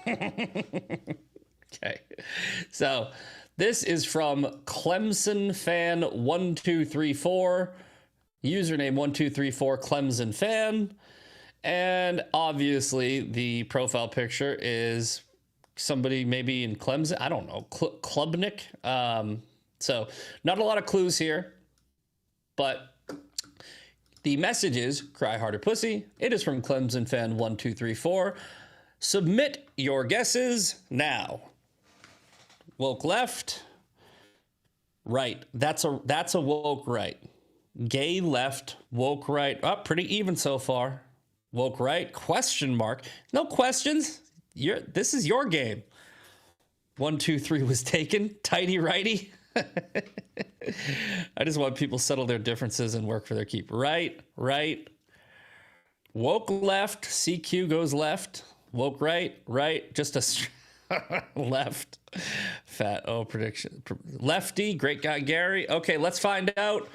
Okay. So this is from Clemson Fan 1234. Username 1234 Clemson Fan. And obviously the profile picture is somebody maybe in Clemson. I don't know. Klubnik. So not a lot of clues here. But the message is cry harder pussy. It is from Clemson Fan 1234. Submit your guesses now. Woke left. Right. That's a woke right. Gay left. Woke right. Oh, pretty even so far. Woke right. Question mark. No questions. This is your game. 1, 2, 3 was taken. Tighty righty. I just want people to settle their differences and work for their keep. Right. Right. Woke left. CQ goes left. Woke right. Right. Just a left. Fat O prediction. Lefty. Great guy Gary. Okay, let's find out.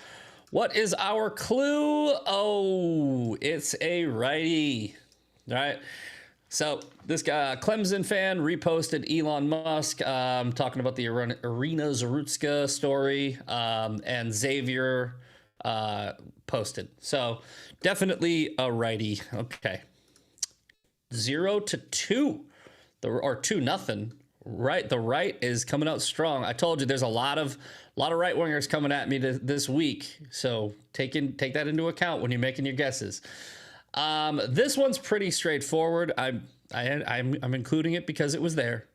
What is our clue? Oh, it's a righty. All right. So this guy, Clemson Fan, reposted Elon Musk talking about the Arena Zarutska story, and Xavier posted. So definitely a righty. Okay. 0-2, or 2-0. Right, the right is coming out strong. I told you there's a lot of right wingers coming at me this week, so take that into account when you're making your guesses. This one's pretty straightforward. I'm including it because it was there.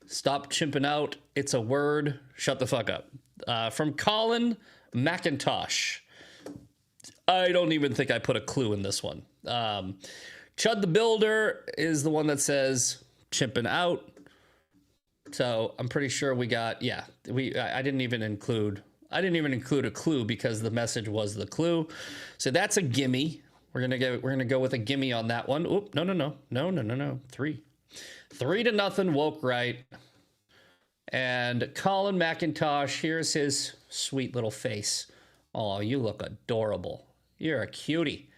Stop chimping out. It's a word. Shut the fuck up. From Colin McIntosh. I don't even think I put a clue in this one. Chud the Builder is the one that says chimping out. So I'm pretty sure we got, yeah, I didn't even include a clue because the message was the clue. So that's a gimme. We're gonna go with a gimme on that one. Oop, no. 3-0 woke right. And Colin McIntosh, here's his sweet little face. Oh, you look adorable. You're a cutie.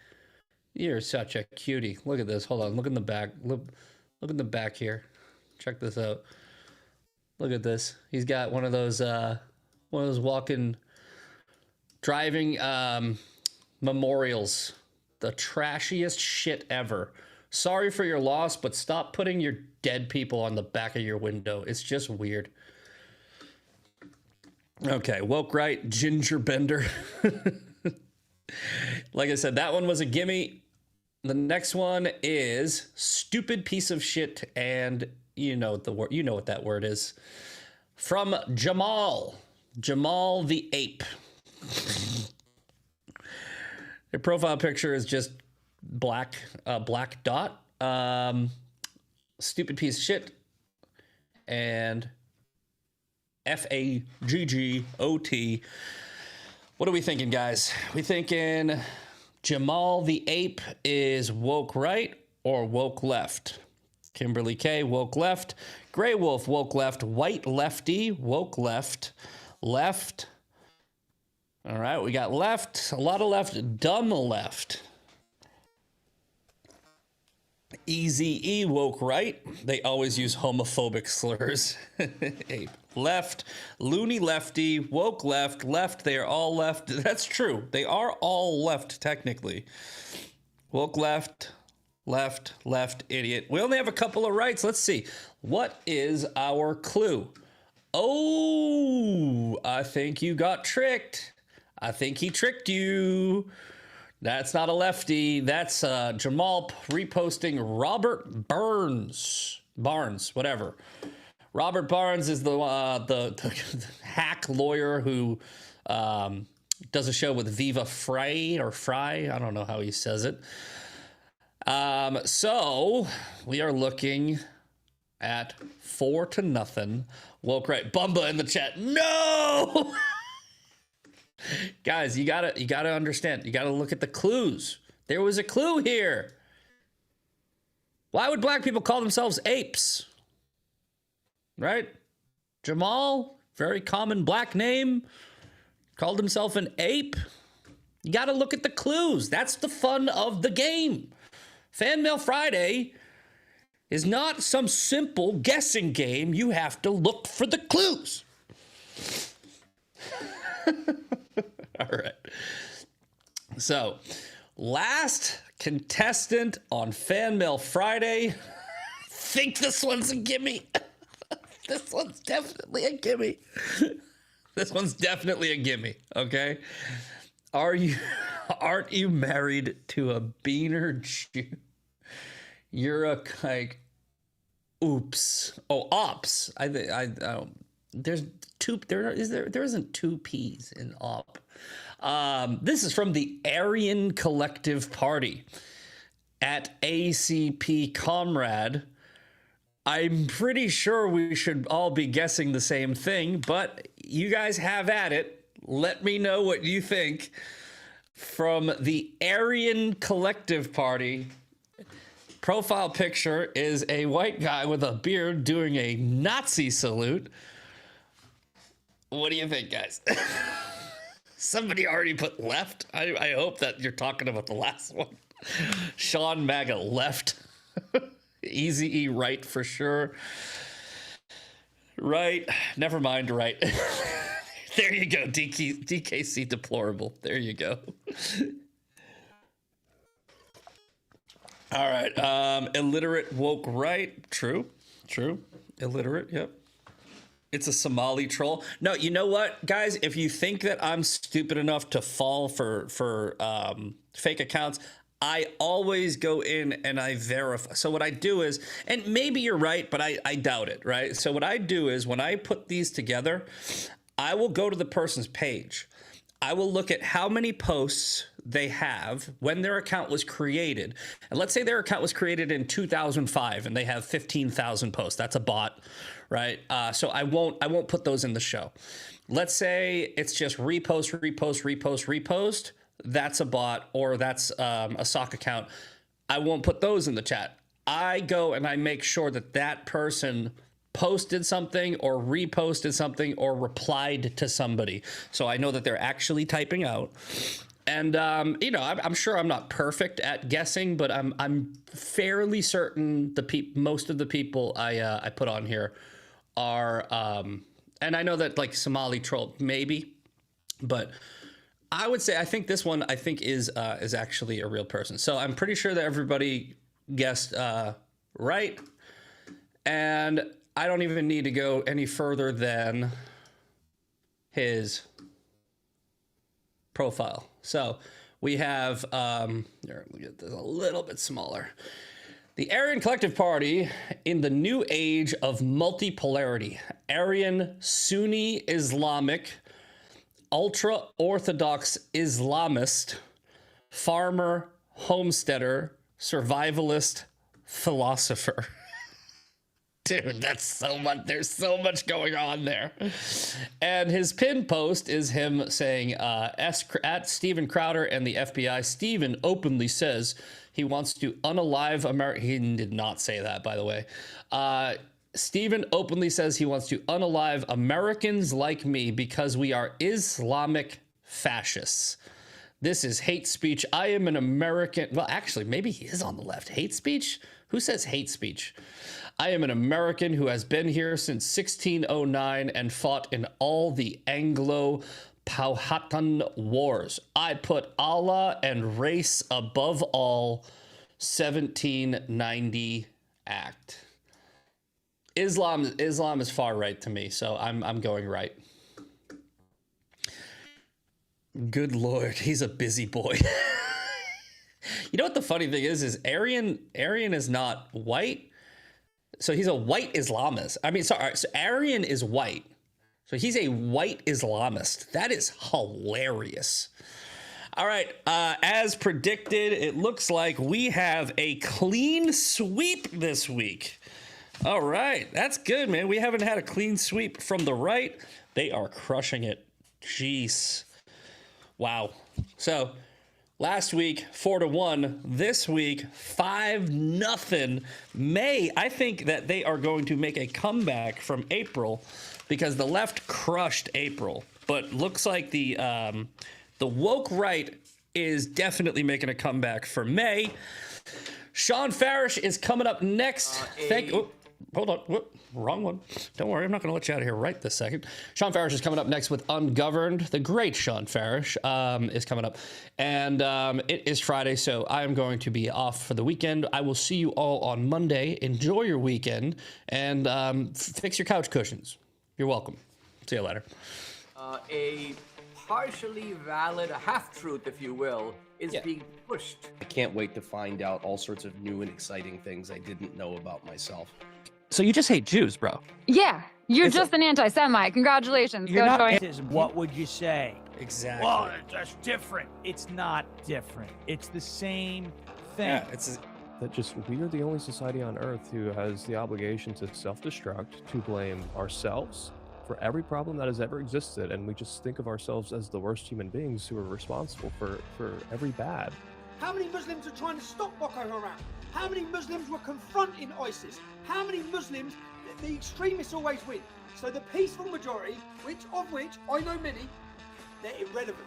You're such a cutie. Look at this. Hold on. Look in the back. Look in the back here. Check this out. Look at this. He's got one of those walking, driving memorials. The trashiest shit ever. Sorry for your loss, but stop putting your dead people on the back of your window. It's just weird. Okay, woke right, Ginger Bender. Like I said, that one was a gimme. The next one is stupid piece of shit, and you know the word. You know what that word is. From Jamal the ape. Their profile picture is just black dot. Stupid piece of shit. And FAGGOT. What are we thinking, guys? We thinking Jamal the ape is woke right or woke left? Kimberly K, woke left. Grey Wolf, woke left. White Lefty, woke left. Left. All right, we got left. A lot of left. Dumb left. Easy E, woke right. They always use homophobic slurs. Ape. Left. Loony Lefty, woke left. Left, they are all left. That's true. They are all left, technically. Woke left. Left, idiot. We only have a couple of rights. Let's see. What is our clue? Oh, I think you got tricked. I think he tricked you. That's not a lefty. That's Jamal reposting Robert Barnes, whatever. Robert Barnes is the hack lawyer who does a show with Viva Frey or Fry. I don't know how he says it. So we are looking at 4-0. Woke right. Bumba in the chat. No! Guys, you gotta understand. You gotta look at the clues. There was a clue here. Why would black people call themselves apes? Right? Jamal, very common black name, called himself an ape. You gotta look at the clues. That's the fun of the game. Fan Mail Friday is not some simple guessing game. You have to look for the clues. All right. So, last contestant on Fan Mail Friday. Think this one's a gimme. This one's definitely a gimme. This one's definitely a gimme, okay? Aren't you married to a beaner Jew? You're a like, oops. Oh, ops. I don't. There's two. There isn't two P's in op. This is from the Aryan Collective Party at ACP Comrade. I'm pretty sure we should all be guessing the same thing, but you guys have at it. Let me know what you think. From the Aryan Collective Party, profile picture is a white guy with a beard doing a Nazi salute. What do you think, guys? Somebody already put left. I hope that you're talking about the last one. Sean MAGA left. Easy E right for sure. Right. Never mind. Right. There you go. DKC deplorable. There you go. All right. Illiterate woke right. True. Illiterate. Yep. It's a Somali troll. No, you know what, guys? If you think that I'm stupid enough to fall for fake accounts, I always go in and I verify. So what I do is, and maybe you're right, but I doubt it, right? So what I do is when I put these together, I will go to the person's page. I will look at how many posts they have when their account was created. And let's say their account was created in 2005 and they have 15,000 posts. That's a bot, right? So I won't put those in the show. Let's say it's just repost. That's a bot, or that's a sock account. I won't put those in the chat. I go and I make sure that person posted something or reposted something or replied to somebody. So I know that they're actually typing out. And, I'm sure I'm not perfect at guessing, but I'm fairly certain most of the people I put on here are, and I know that like Somali troll, maybe, but I would say I think this one is actually a real person. So I'm pretty sure that everybody guessed right, and I don't even need to go any further than his profile. So we have here, let me get this a little bit smaller. The Aryan Collective Party in the new age of multipolarity. Aryan Sunni Islamic, ultra-Orthodox Islamist, farmer, homesteader, survivalist, philosopher. Dude, that's so much. There's so much going on there. And his pinned post is him saying, at Steven Crowder and the FBI, Steven openly says he wants to unalive America. He did not say that, by the way. Steven openly says he wants to unalive Americans like me because we are Islamic fascists. This is hate speech. I am an American. Well, actually, maybe he is on the left. Hate speech? Who says hate speech? I am an American who has been here since 1609 and fought in all the Anglo-Powhatan wars. I put Allah and race above all. 1790 Act. Islam is far right to me, so I'm going right. Good Lord, he's a busy boy. You know what the funny thing is Aryan is not white. So he's a white Islamist. I mean, sorry, so Aryan is white. So he's a white Islamist. That is hilarious. All right, as predicted, it looks like we have a clean sweep this week. All right, that's good, man. We haven't had a clean sweep from the right. They are crushing it. Jeez. Wow. So last week, 4-1. This week, 5-0. May, I think that they are going to make a comeback from April because the left crushed April. But looks like the woke right is definitely making a comeback for May. Sean Farish is coming up next. Hold on. Whoop, wrong one. Don't worry. I'm not going to let you out of here right this second. Sean Farish is coming up next with Ungoverned. The great Sean Farish is coming up. And it is Friday, so I am going to be off for the weekend. I will see you all on Monday. Enjoy your weekend and fix your couch cushions. You're welcome. See you later. A partially valid, a half-truth, if you will, is being pushed. I can't wait to find out all sorts of new and exciting things I didn't know about myself. So you just hate Jews, bro? Yeah, you're just an anti-Semite. Congratulations. You're Go not. join. What would you say? Exactly. Well, that's different. It's not different. It's the same thing. Yeah, it's that just we are the only society on earth who has the obligation to self-destruct, to blame ourselves for every problem that has ever existed, and we just think of ourselves as the worst human beings who are responsible for every bad. How many Muslims are trying to stop Boko Haram? How many Muslims were confronting ISIS? How many Muslims, the extremists always win. So the peaceful majority, which I know many, they're irrelevant.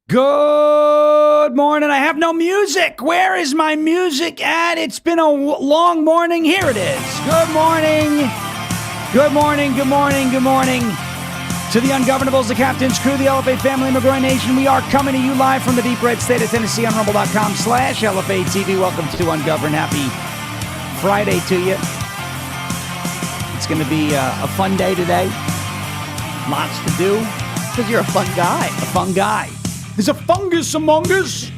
Good morning. I have no music. Where is my music at? It's been a long morning. Here it is. Good morning. Good morning. Good morning. Good morning. To the Ungovernables, the Captain's Crew, the LFA family, McGroy Nation. We are coming to you live from the deep red state of Tennessee on rumble.com/LFA TV. Welcome to Ungoverned. Happy Friday to you. It's going to be a fun day today. Lots to do. Because you're a fun guy. A fun guy. There's a fungus among us.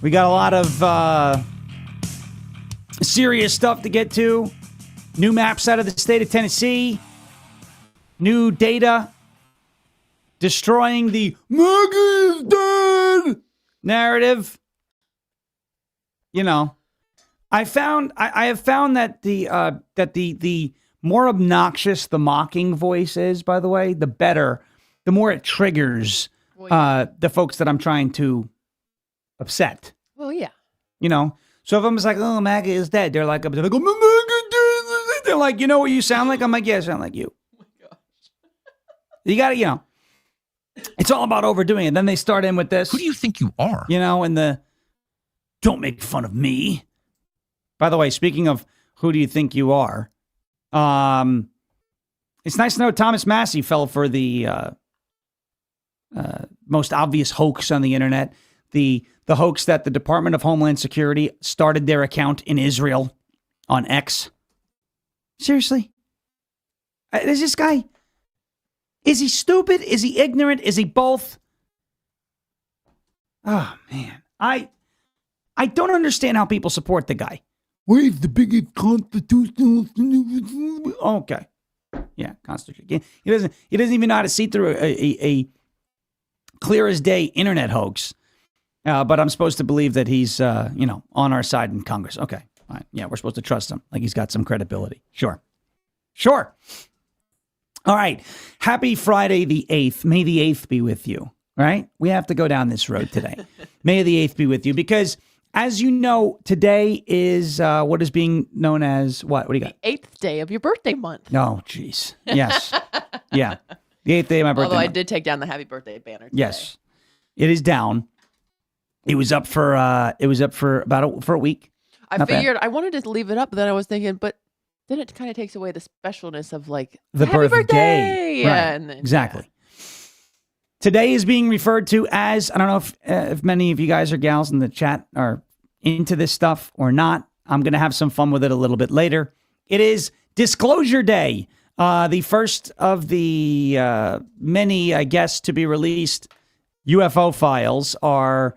We got a lot of serious stuff to get to. New maps out of the state of Tennessee. New data. Destroying the MAGA is dead narrative. You know, I have found that the more obnoxious the mocking voice is, by the way, the better, the more it triggers the folks that I'm trying to upset. Well, yeah. You know? So if I'm just like, oh, MAGA is dead, they're like, MAGA dead. They're like, you know what you sound like? I'm like, yeah, I sound like you. Oh my gosh. You got to, you know, it's all about overdoing it. Then they start in with this. Who do you think you are? You know, and the, don't make fun of me. By the way, speaking of who do you think you are, it's nice to know Thomas Massey fell for the most obvious hoax on the internet, the hoax that the Department of Homeland Security started their account in Israel on X. Seriously? Is this guy, is he stupid? Is he ignorant? Is he both? Oh, man. I don't understand how people support the guy. Where's the biggest constitutional? Okay. Yeah, Constitution. He doesn't even know how to see through a clear as day internet hoax. But I'm supposed to believe that he's, on our side in Congress. Okay. Fine. Yeah, we're supposed to trust him. Like he's got some credibility. Sure. Sure. All right. Happy Friday the 8th. May the 8th be with you. Right? We have to go down this road today. May the 8th be with you because, as you know, today is what is being known as what? What do you got? The 8th day of your birthday month. Oh, jeez. Yes. Yeah. The 8th day of my birthday Although I month. did take down the happy birthday banner today. Yes. It is down. It was up for for a week. I Not bad. figured I wanted to leave it up, but then I was thinking, but then it kind of takes away the specialness of like The happy birthday. Yeah, Right. and then, Exactly. Today is being referred to as, I don't know if many of you guys or gals in the chat are into this stuff or not. I'm going to have some fun with it a little bit later. It is Disclosure Day. The first of the many, I guess, to be released UFO files are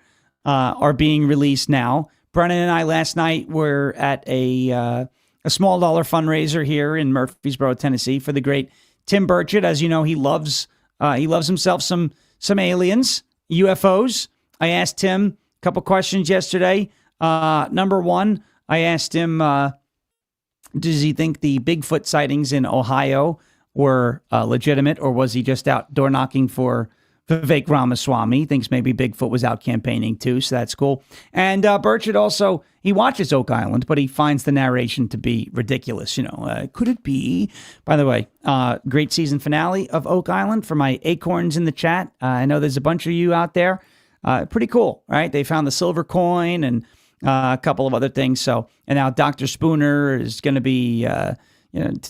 being released now. Brennan and I last night were at a small dollar fundraiser here in Murfreesboro, Tennessee, for the great Tim Burchett. As you know, he loves himself some aliens, UFOs. I asked Tim a couple questions yesterday. Number one, I asked him, does he think the Bigfoot sightings in Ohio were legitimate, or was he just out door knocking for Vivek Ramaswamy? He thinks maybe Bigfoot was out campaigning too, so that's cool. And Burchett also, he watches Oak Island, but he finds the narration to be ridiculous. Could it be? By the way, great season finale of Oak Island for my acorns in the chat. I know there's a bunch of you out there. Pretty cool, right? They found the silver coin and a couple of other things. So, and now Dr. Spooner is going to be,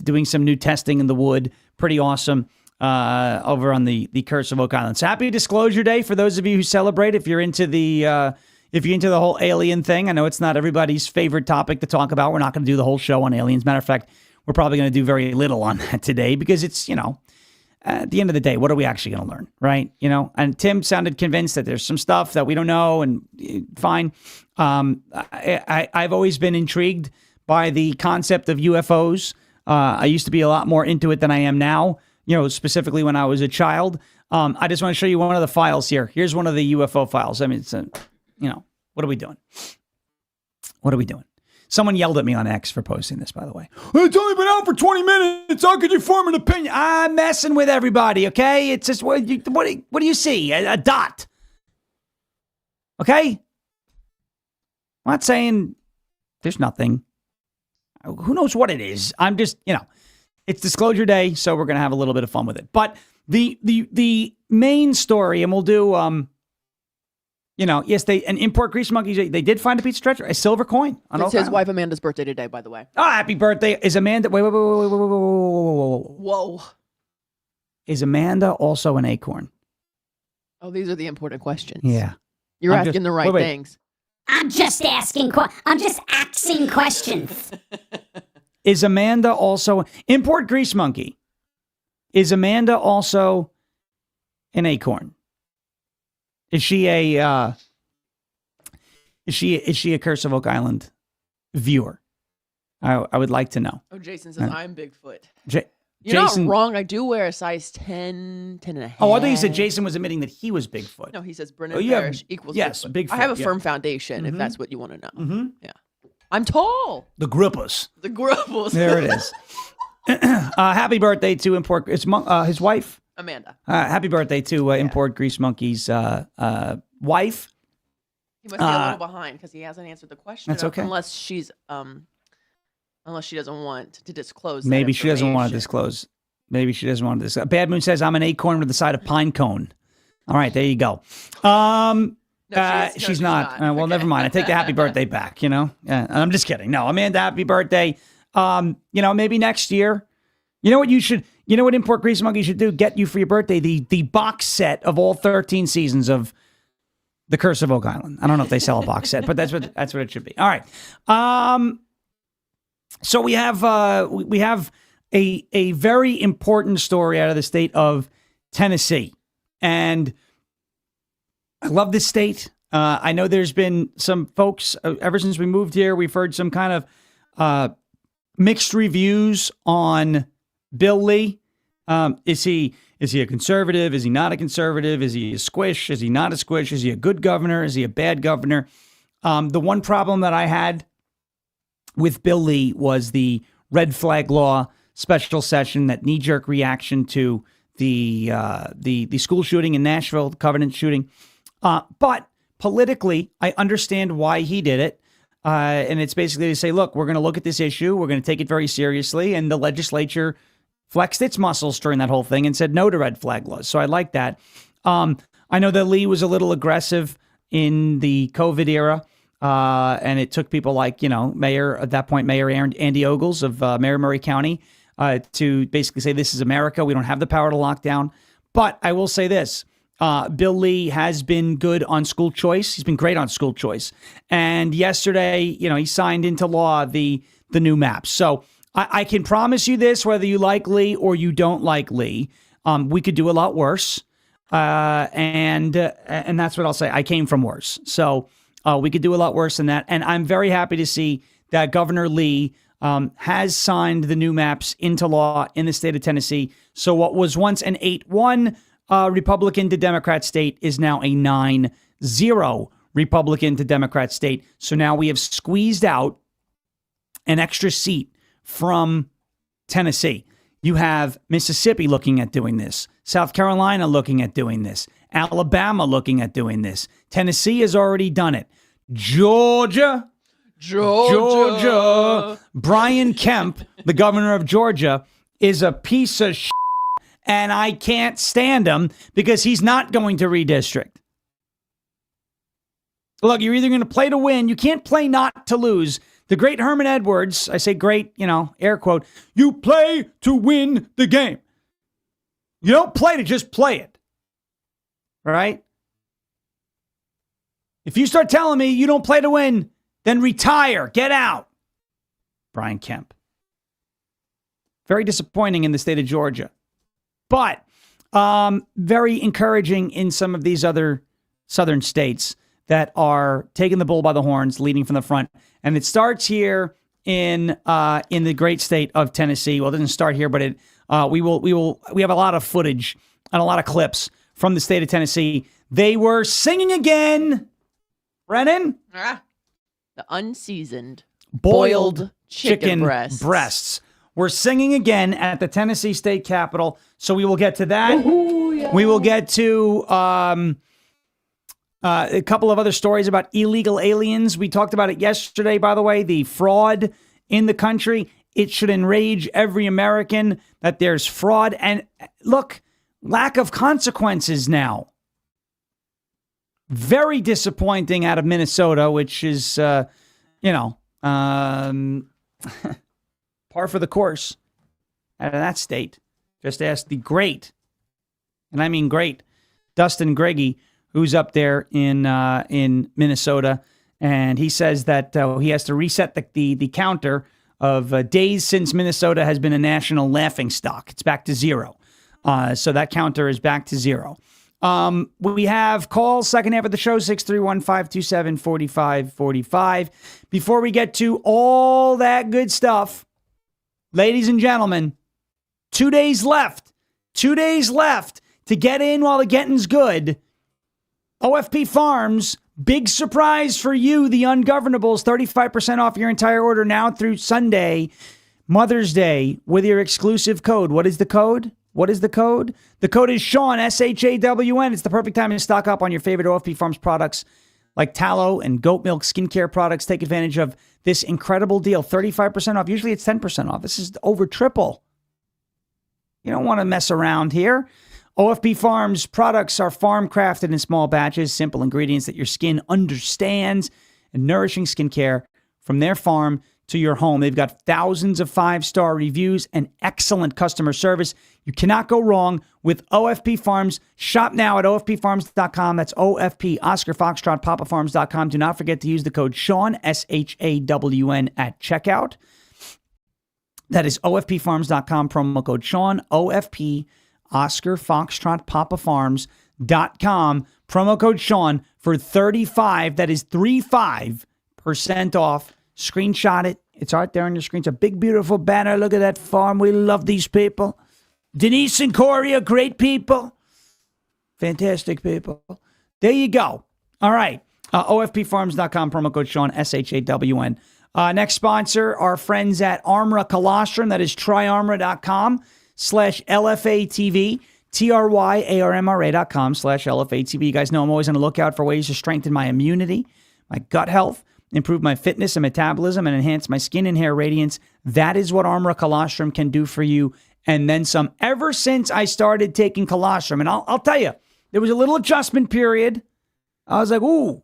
doing some new testing in the wood. Pretty awesome. Over on the Curse of Oak Island. So happy Disclosure Day for those of you who celebrate. If you're into the whole alien thing, I know it's not everybody's favorite topic to talk about. We're not going to do the whole show on aliens. Matter of fact, we're probably going to do very little on that today because it's, at the end of the day, what are we actually going to learn, right? And Tim sounded convinced that there's some stuff that we don't know, and fine. I've always been intrigued by the concept of UFOs. I used to be a lot more into it than I am now. Specifically when I was a child. I just want to show you one of the files here. Here's one of the UFO files. I mean, it's what are we doing? What are we doing? Someone yelled at me on X for posting this, by the way. It's only been out for 20 minutes. How could you form an opinion? I'm messing with everybody, okay? It's just, what do you see? A dot. Okay? I'm not saying there's nothing. Who knows what it is? I'm just, it's Disclosure Day, so we're going to have a little bit of fun with it. But the main story, and we'll do, yes, an import grease monkeys, they did find a pizza treasure, a silver coin. It's his wife Amanda's birthday today, by the way. Oh, happy birthday. Is Amanda, wait. Whoa. Is Amanda also an acorn? Oh, these are the important questions. Yeah. You're asking the right things. I'm just asking questions. Is Amanda also import grease monkey? Is Amanda also an acorn? Is she a Curse of Oak Island viewer? I would like to know. Oh, Jason says I'm Bigfoot. You're not wrong. I do wear a size 10, 10 and a half. Oh, I thought you said Jason was admitting that he was Bigfoot. No, he says Brennan Parrish equals Bigfoot. Bigfoot. I have a firm foundation, if that's what you want to know. Mm-hmm. Yeah. I'm tall. The Grippers. The Grippers. There it is. Happy birthday to Import. It's his wife, Amanda. Happy birthday to Import Grease Monkey's wife. He must be a little behind because he hasn't answered the question. That's okay. Unless she doesn't want to disclose. Maybe she doesn't want to disclose. Bad Moon says I'm an acorn with the side of pine cone. All right, there you go. She's not. Well, never mind. I take the happy birthday back. I'm just kidding. No, Amanda, happy birthday. Maybe next year. You know what Import Grease Monkey should do? Get you for your birthday the box set of all 13 seasons of The Curse of Oak Island. I don't know if they sell a box set, but that's what it should be. All right. So we have a very important story out of the state of Tennessee, and I love this state. I know there's been some folks ever since we moved here. We've heard some kind of mixed reviews on Bill Lee. Is he a conservative? Is he not a conservative? Is he a squish? Is he not a squish? Is he a good governor? Is he a bad governor? The one problem that I had with Bill Lee was the red flag law special session, that knee-jerk reaction to the school shooting in Nashville, the Covenant shooting. But politically, I understand why he did it. And it's basically to say, look, we're going to look at this issue. We're going to take it very seriously. And the legislature flexed its muscles during that whole thing and said no to red flag laws. So I like that. I know that Lee was a little aggressive in the COVID era. And it took people like, Mayor Andy Ogles of Murray County to basically say, this is America. We don't have the power to lock down. But I will say this. Bill Lee has been good on school choice. He's been great on school choice. And yesterday, he signed into law the new maps. So I can promise you this, whether you like Lee or you don't like Lee, we could do a lot worse. And that's what I'll say. I came from worse. So we could do a lot worse than that. And I'm very happy to see that Governor Lee has signed the new maps into law in the state of Tennessee. So what was once an 8-1 Republican to Democrat state is now a 9-0 Republican to Democrat state. So now we have squeezed out an extra seat from Tennessee. You have Mississippi looking at doing this, South Carolina looking at doing this, Alabama looking at doing this. Tennessee has already done it. Georgia. Brian Kemp, the governor of Georgia, is a piece of shit. And I can't stand him because he's not going to redistrict. Look, you're either going to play to win. You can't play not to lose. The great Herman Edwards, I say great, air quote, you play to win the game. You don't play to just play it. All right? If you start telling me you don't play to win, then retire. Get out. Brian Kemp. Very disappointing in the state of Georgia. But very encouraging in some of these other southern states that are taking the bull by the horns, leading from the front. And it starts here in the great state of Tennessee. Well, it doesn't start here, but we have a lot of footage and a lot of clips from the state of Tennessee. They were singing again. Brennan? The unseasoned boiled chicken breasts. We're singing again at the Tennessee State Capitol, so we will get to that. Ooh, yeah. We will get to a couple of other stories about illegal aliens. We talked about it yesterday, by the way, the fraud in the country. It should enrage every American that there's fraud. And look, lack of consequences now. Very disappointing out of Minnesota, which is, par for the course out of that state. Just ask the great, and I mean great, Dustin Greggy, who's up there in Minnesota, and he says that he has to reset the counter of days since Minnesota has been a national laughingstock. It's back to zero. So that counter is back to zero. We have calls, second half of the show, 631-527-4545. Before we get to all that good stuff, ladies and gentlemen, 2 days left. 2 days left to get in while the getting's good. OFP Farms, big surprise for you, the ungovernables, 35% off your entire order now through Sunday, Mother's Day, with your exclusive code. What is the code? The code is Sean, SHAWN. It's the perfect time to stock up on your favorite OFP Farms products like tallow and goat milk skincare products. Take advantage of this incredible deal, 35% off. Usually it's 10% off. This is over triple. You don't want to mess around here. OFP Farms products are farm crafted in small batches, simple ingredients that your skin understands, and nourishing skincare from their farm to your home. They've got thousands of 5-star reviews and excellent customer service. You cannot go wrong with OFP Farms. Shop now at OFPFarms.com. That's OFP, Oscar Foxtrot, PapaFarms.com. Do not forget to use the code Sean, SHAWN, at checkout. That is OFPFarms.com, promo code Sean, OFP, Oscar Foxtrot, PapaFarms.com, promo code Sean for 35, that is 35% off. Screenshot it. It's out there on your screen. It's a big, beautiful banner. Look at that farm. We love these people. Denise and Corey are great people. Fantastic people. There you go. All right. OFPfarms.com, promo code Sean, SHAWN. Next sponsor, our friends at Armra Colostrum. That is tryarmra.com/LFATV. TRYARMRA.com/LFATV. You guys know I'm always on the lookout for ways to strengthen my immunity, my gut health, improve my fitness and metabolism, and enhance my skin and hair radiance. That is what Armra Colostrum can do for you, and then some. Ever since I started taking colostrum, and I'll tell you, there was a little adjustment period. I was like, ooh,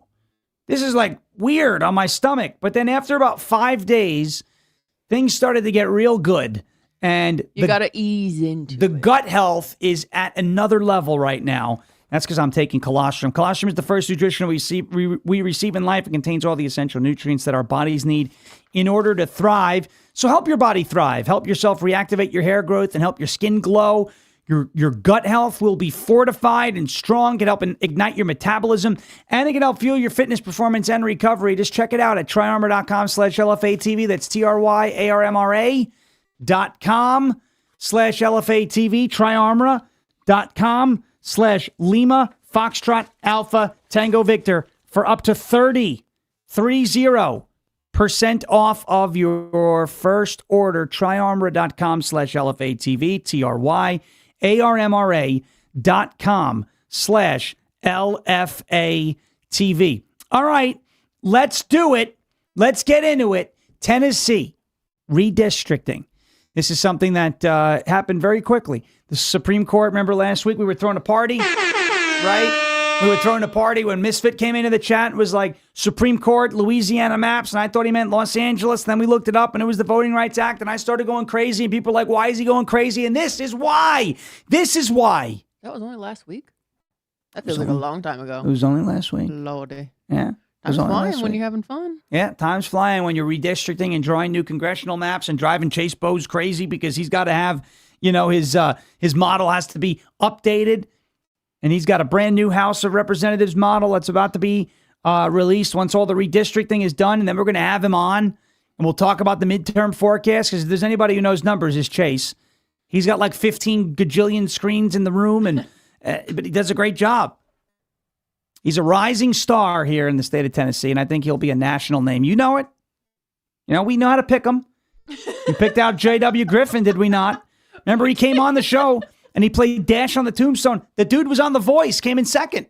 this is like weird on my stomach. But then after about 5 days, things started to get real good. And you got to ease into the gut health is at another level right now. That's because I'm taking colostrum. Colostrum is the first nutrition we receive in life. It contains all the essential nutrients that our bodies need in order to thrive. So help your body thrive. Help yourself reactivate your hair growth and help your skin glow. Your gut health will be fortified and strong. It can help ignite your metabolism. And it can help fuel your fitness, performance, and recovery. Just check it out at tryarmor.com/LFATV. That's TRYARMRA.com/LFATV. Tryarmor.com/Lima Foxtrot Alpha Tango Victor for up to 30% off of your first order. Tryarmor.com/LFATV. TRYARMRA.com/LFATV. All right, let's do it. Let's get into it. Tennessee redistricting. This is something that happened very quickly. The Supreme Court, remember last week we were throwing a party, right? We were throwing a party when Misfit came into the chat and was like, Supreme Court, Louisiana maps, and I thought he meant Los Angeles. Then we looked it up, and it was the Voting Rights Act, and I started going crazy, and people were like, why is he going crazy? And this is why. This is why. That was only last week? That feels like a long time ago. It was only last week. Lordy. Yeah. Time's flying when you're having fun. Yeah, time's flying when you're redistricting and drawing new congressional maps and driving Chase Bowes crazy because he's got to have, his model has to be updated. And he's got a brand new House of Representatives model that's about to be released once all the redistricting is done. And then we're going to have him on. And we'll talk about the midterm forecast because if there's anybody who knows numbers, it's Chase. He's got like 15 gajillion screens in the room, and but he does a great job. He's a rising star here in the state of Tennessee, and I think he'll be a national name. You know it. We know how to pick him. We picked out J.W. Griffin, did we not? Remember, he came on the show, and he played Dash on the Tombstone. The dude was on The Voice, came in second.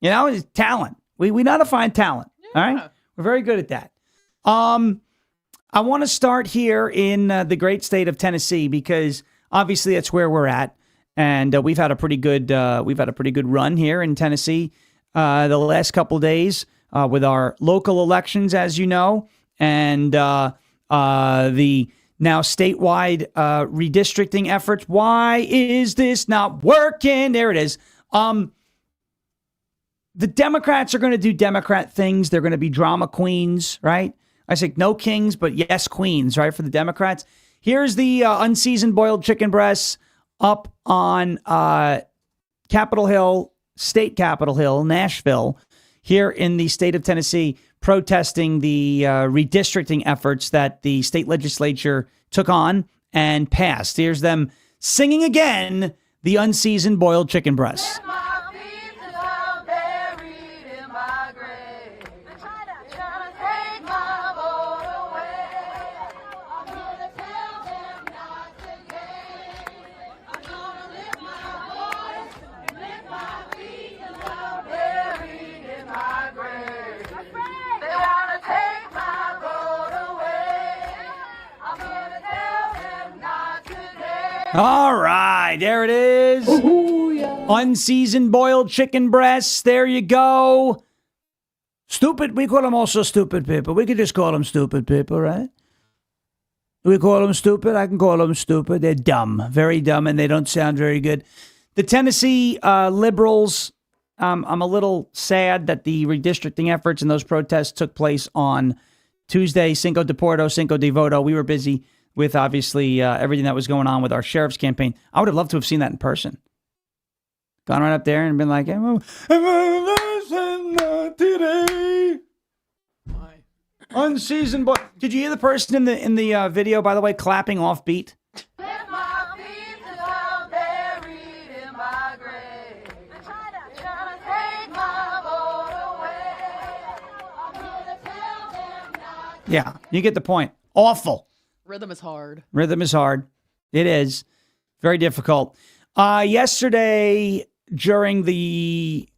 His talent. We know how to find talent. Yeah. All right? We're very good at that. I want to start here in the great state of Tennessee because obviously that's where we're at. And we've had a pretty good run here in Tennessee the last couple of days with our local elections, as you know, and the now statewide redistricting efforts. Why is this not working? There it is. The Democrats are going to do Democrat things. They're going to be drama queens, right? I say no kings, but yes queens, right, for the Democrats. Here's the unseasoned boiled chicken breasts up on Capitol Hill, State Capitol Hill, Nashville, here in the state of Tennessee, protesting the redistricting efforts that the state legislature took on and passed. Here's them singing again the unseasoned boiled chicken breasts. All right, there it is. Ooh, yeah. Unseasoned boiled chicken breasts. There you go. Stupid. We call them also stupid people. We could just call them stupid people, right? Do we call them stupid? I can call them stupid. They're dumb, very dumb, and they don't sound very good. The Tennessee liberals, I'm a little sad that the redistricting efforts and those protests took place on Tuesday, Cinco de Porto, Cinco de Voto. We were busy with, obviously, everything that was going on with our sheriff's campaign. I would have loved to have seen that in person. Gone right up there and been like, unseasoned boy. Did you hear the person in the video, by the way, clapping off beat? Yeah, you get the point. Awful. Rhythm is hard. Rhythm is hard. It is. Very difficult. Yesterday, during the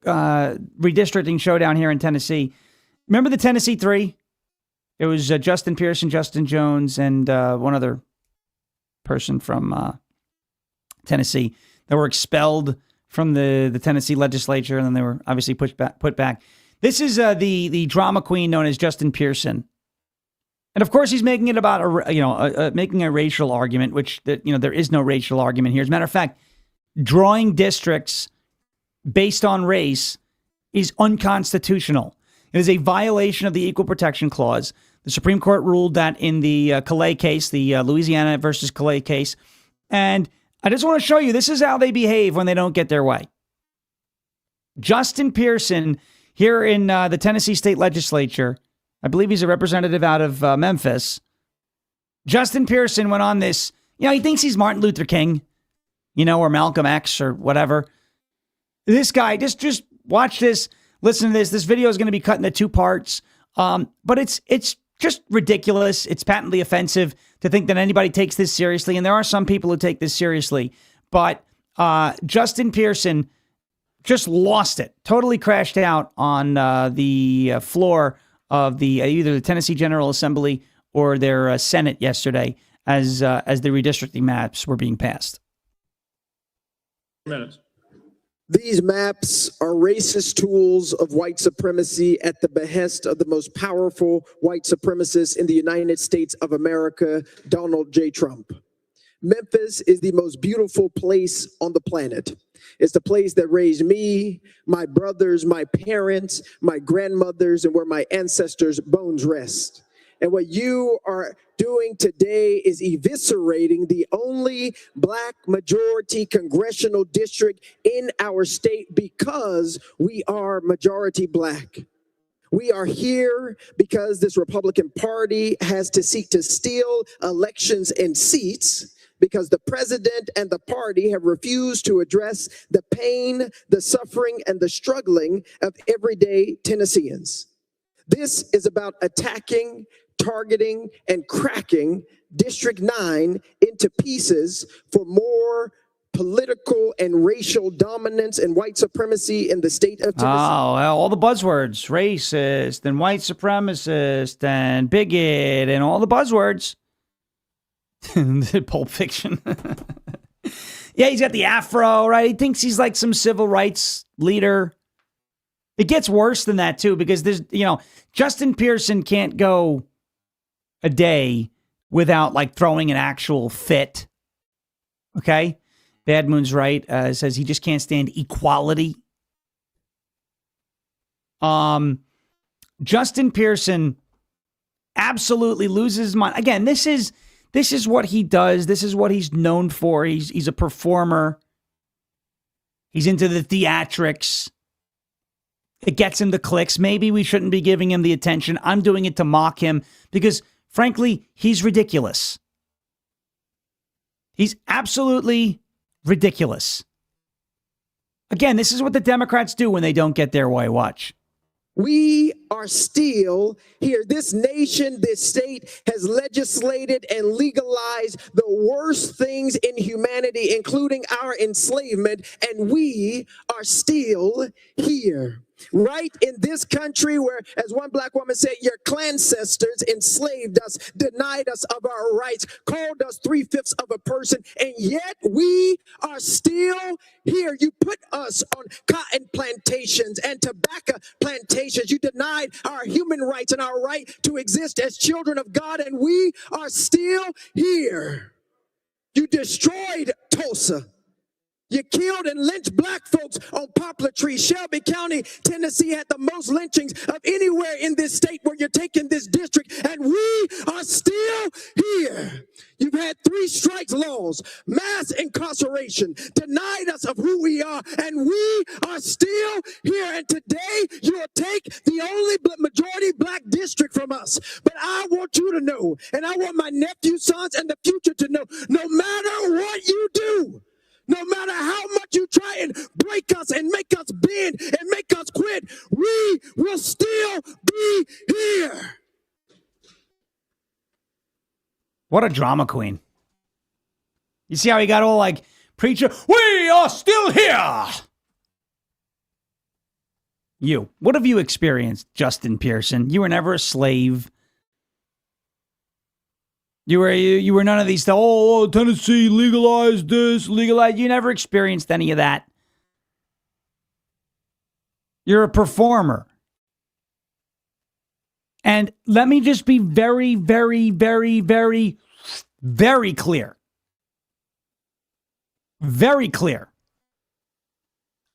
redistricting showdown here in Tennessee, remember the Tennessee Three? It was Justin Pearson, Justin Jones, and one other person from Tennessee that were expelled from the Tennessee legislature, and then they were obviously put back. This is the drama queen known as Justin Pearson. And of course, he's making it about making a racial argument, which there is no racial argument here. As a matter of fact, drawing districts based on race is unconstitutional. It is a violation of the Equal Protection Clause. The Supreme Court ruled that in the Calais case, the Louisiana versus Calais case. And I just want to show you, this is how they behave when they don't get their way. Justin Pearson here in the Tennessee State Legislature, I believe he's a representative out of Memphis. Justin Pearson went on this, he thinks he's Martin Luther King, or Malcolm X or whatever. This guy, just watch this, listen to this. This video is going to be cut into 2 parts. But it's just ridiculous. It's patently offensive to think that anybody takes this seriously. And there are some people who take this seriously. But Justin Pearson just lost it, totally crashed out on the floor of the either the Tennessee General Assembly or their Senate yesterday as the redistricting maps were being passed. Minutes. These maps are racist tools of white supremacy at the behest of the most powerful white supremacist in the United States of America, Donald J. Trump. Memphis is the most beautiful place on the planet. It's the place that raised me, my brothers, my parents, my grandmothers, and where my ancestors' bones rest. And what you are doing today is eviscerating the only black majority congressional district in our state because we are majority black. We are here because this Republican Party has to seek to steal elections and seats because the president and the party have refused to address the pain, the suffering, and the struggling of everyday Tennesseans. This is about attacking, targeting, and cracking District 9 into pieces for more political and racial dominance and white supremacy in the state of Tennessee. Oh, well, all the buzzwords, racist and white supremacist and bigot and all the buzzwords. Pulp Fiction. Yeah, he's got the afro, right? He thinks he's like some civil rights leader. It gets worse than that, too, because there's, Justin Pearson can't go a day without like throwing an actual fit. Okay? Bad Moon's right. Says he just can't stand equality. Justin Pearson absolutely loses his mind. Again, this is what he does. This is what he's known for. He's a performer. He's into the theatrics. It gets him the clicks. Maybe we shouldn't be giving him the attention. I'm doing it to mock him because, frankly, he's ridiculous. He's absolutely ridiculous. Again, this is what the Democrats do when they don't get their way. Watch. We are still here. This nation, this state has legislated and legalized the worst things in humanity, including our enslavement, and we are still here. Right in this country where, as one black woman said, your ancestors enslaved us, denied us of our rights, called us 3/5 of a person, and yet we are still here. You put us on cotton plantations and tobacco plantations. You denied our human rights and our right to exist as children of God, and we are still here. You destroyed Tulsa. You killed and lynched black folks on poplar trees. Shelby County, Tennessee had the most lynchings of anywhere in this state where you're taking this district, and we are still here. You've had 3 strikes laws, mass incarceration, denied us of who we are, and we are still here. And today you'll take the only majority black district from us. But I want you to know, and I want my nephew, sons, and the future to know, no matter what you do, no matter how much you try and break us and make us bend and make us quit, we will still be here. What a drama queen. You see how he got all like, preacher, we are still here. You, what have you experienced, Justin Pearson? You were never a slave. You were none of these, Tennessee legalized this, legalized. You never experienced any of that. You're a performer. And let me just be very, very, very, very, very clear. Very clear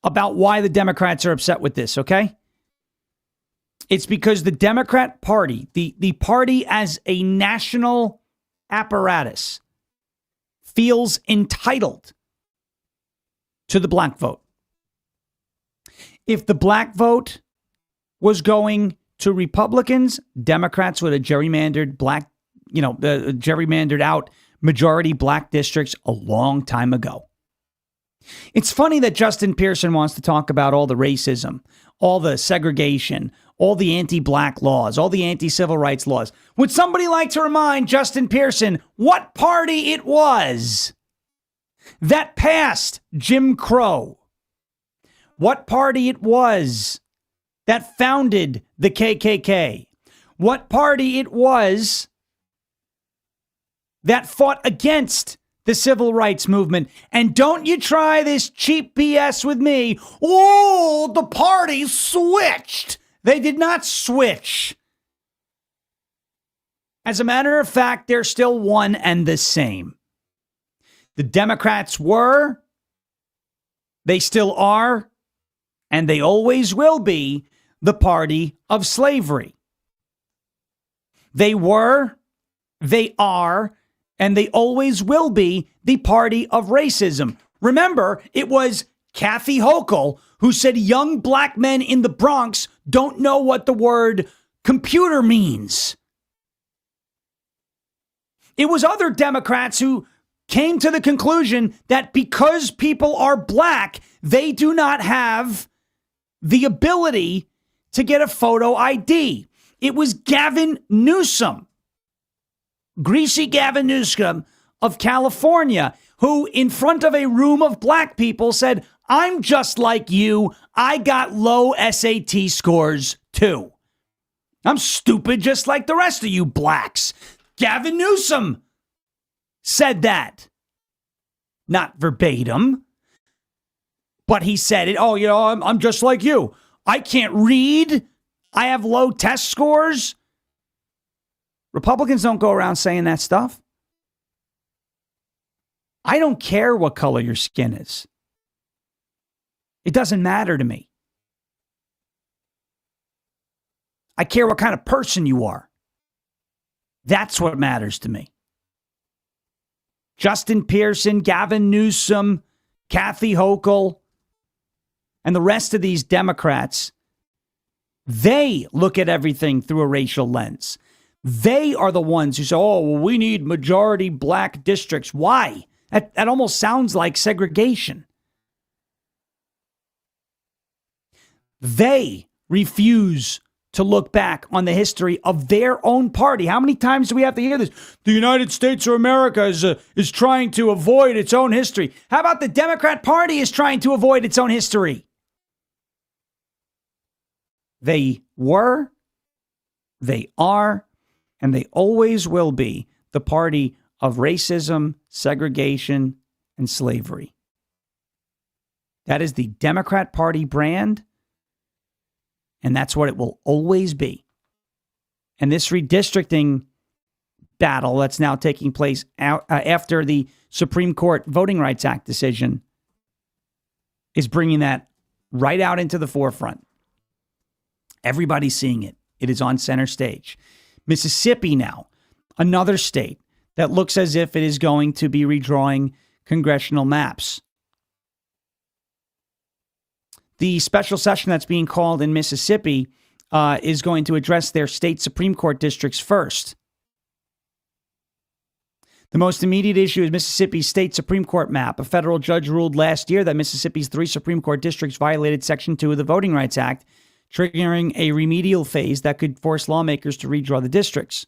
about why the Democrats are upset with this, okay? It's because the Democrat Party, the party as a national apparatus, feels entitled to the black vote. If the black vote was going to Republicans, Democrats would have gerrymandered gerrymandered out majority black districts a long time ago. It's funny that Justin Pearson wants to talk about all the racism, all the segregation, all the anti-black laws, all the anti-civil rights laws. Would somebody like to remind Justin Pearson what party it was that passed Jim Crow? What party it was that founded the KKK? What party it was that fought against the civil rights movement? And don't you try this cheap BS with me. Oh, the party switched. They did not switch. As a matter of fact, they're still one and the same. The Democrats were, they still are, and they always will be the party of slavery. They were, they are, and they always will be the party of racism. Remember, it was Kathy Hochul who said young black men in the Bronx don't know what the word computer means. It was other Democrats who came to the conclusion that because people are black, they do not have the ability to get a photo ID. It was Gavin Newsom, greasy Gavin Newsom of California, who in front of a room of black people said, I'm just like you. I got low SAT scores too. I'm stupid just like the rest of you blacks. Gavin Newsom said that. Not verbatim, but he said it. Oh, I'm just like you. I can't read. I have low test scores. Republicans don't go around saying that stuff. I don't care what color your skin is. It doesn't matter to me. I care what kind of person you are. That's what matters to me. Justin Pearson, Gavin Newsom, Kathy Hochul, and the rest of these Democrats, they look at everything through a racial lens. They are the ones who say, oh, well, we need majority black districts. Why? That almost sounds like segregation. They refuse to look back on the history of their own party. How many times do we have to hear this? The United States of America is trying to avoid its own history. How about the Democrat Party is trying to avoid its own history? They were, they are, and they always will be the party of racism, segregation, and slavery. That is the Democrat Party brand, and that's what it will always be. And this redistricting battle that's now taking place after the Supreme Court Voting Rights Act decision is bringing that right out into the forefront. Everybody's seeing it. It is on center stage. Mississippi now, another state that looks as if it is going to be redrawing congressional maps. The special session that's being called in Mississippi is going to address their state Supreme Court districts first. The most immediate issue is Mississippi's state Supreme Court map. A federal judge ruled last year that Mississippi's 3 Supreme Court districts violated Section 2 of the Voting Rights Act, triggering a remedial phase that could force lawmakers to redraw the districts.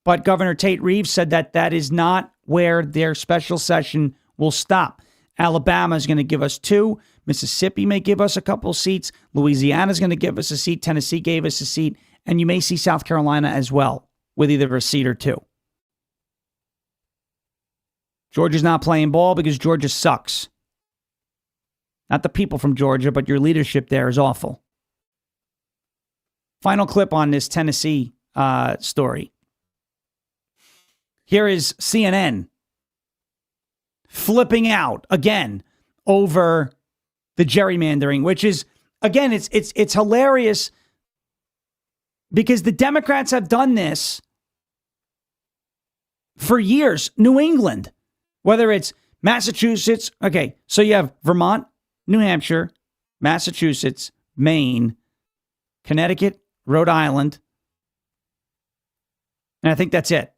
But Governor Tate Reeves said that that is not where their special session will stop. Alabama is going to give us 2. Mississippi may give us a couple seats. Louisiana is going to give us a seat. Tennessee gave us a seat. And you may see South Carolina as well with either a seat or 2. Georgia's not playing ball because Georgia sucks. Not the people from Georgia, but your leadership there is awful. Final clip on this Tennessee story. Here is CNN flipping out again over the gerrymandering, which is, again, it's hilarious because the Democrats have done this for years. New England, whether it's Massachusetts. Okay, so you have Vermont, New Hampshire, Massachusetts, Maine, Connecticut, Rhode Island, and I think that's it.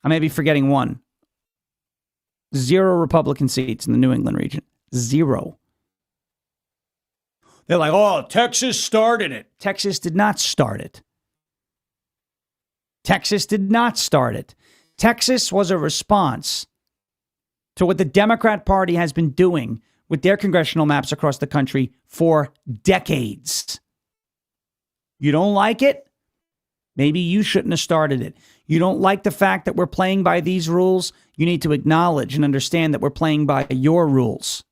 I may be forgetting one. 0 Republican seats in the New England region. 0. They're like, oh, Texas started it. Texas did not start it. Texas did not start it. Texas was a response to what the Democrat Party has been doing with their congressional maps across the country for decades. You don't like it? Maybe you shouldn't have started it. You don't like the fact that we're playing by these rules? You need to acknowledge and understand that we're playing by your rules.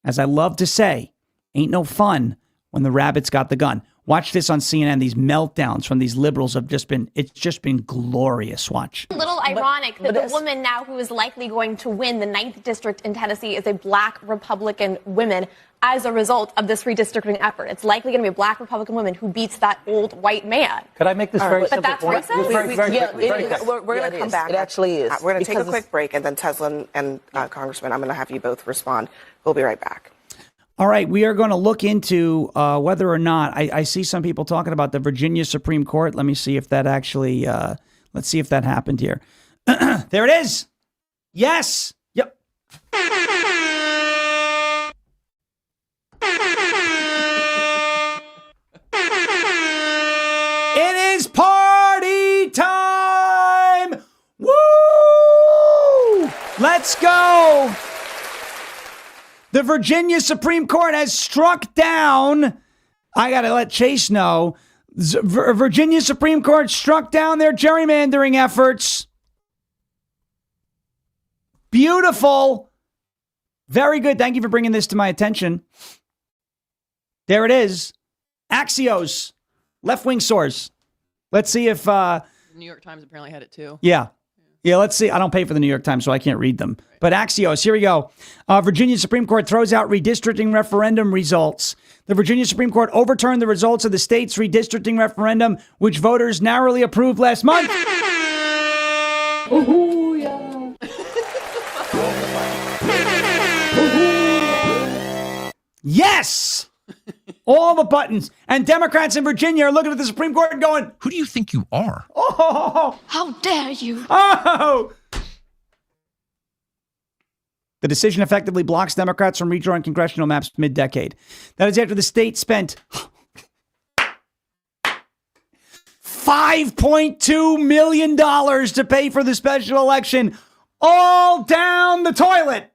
As I love to say, ain't no fun when the rabbit's got the gun. Watch this on CNN. These meltdowns from these liberals have just been, it's just been glorious. Watch. A little ironic that the woman now who is likely going to win the 9th district in Tennessee is a black Republican woman as a result of this redistricting effort. It's likely going to be a black Republican woman who beats that old white man. Could I make this very simple? But that's racist? We're going to come back. It actually is. We're going to take a quick break, and then Tesla and Congressman, I'm going to have you both respond. We'll be right back. All right, we are going to look into whether or not, I see some people talking about the Virginia Supreme Court. Let me see if that actually, let's see if that happened here. There it is. Yes. Yep. It is party time. Woo! Let's go. The Virginia Supreme Court has struck down, I got to let Chase know, Virginia Supreme Court struck down their gerrymandering efforts. Beautiful. Very good. Thank you for bringing this to my attention. There it is. Axios, left-wing source. Let's see if... The New York Times apparently had it too. Yeah. Yeah, let's see. I don't pay for the New York Times, so I can't read them. But Axios, here we go. Virginia Supreme Court throws out redistricting referendum results. The Virginia Supreme Court overturned the results of the state's redistricting referendum, which voters narrowly approved last month. Ooh, yeah. Yes! All the buttons. And Democrats in Virginia are looking at the Supreme Court and going, who do you think you are? Oh! How dare you? Oh! The decision effectively blocks Democrats from redrawing congressional maps mid-decade. That is after the state spent $5.2 million to pay for the special election. All down the toilet.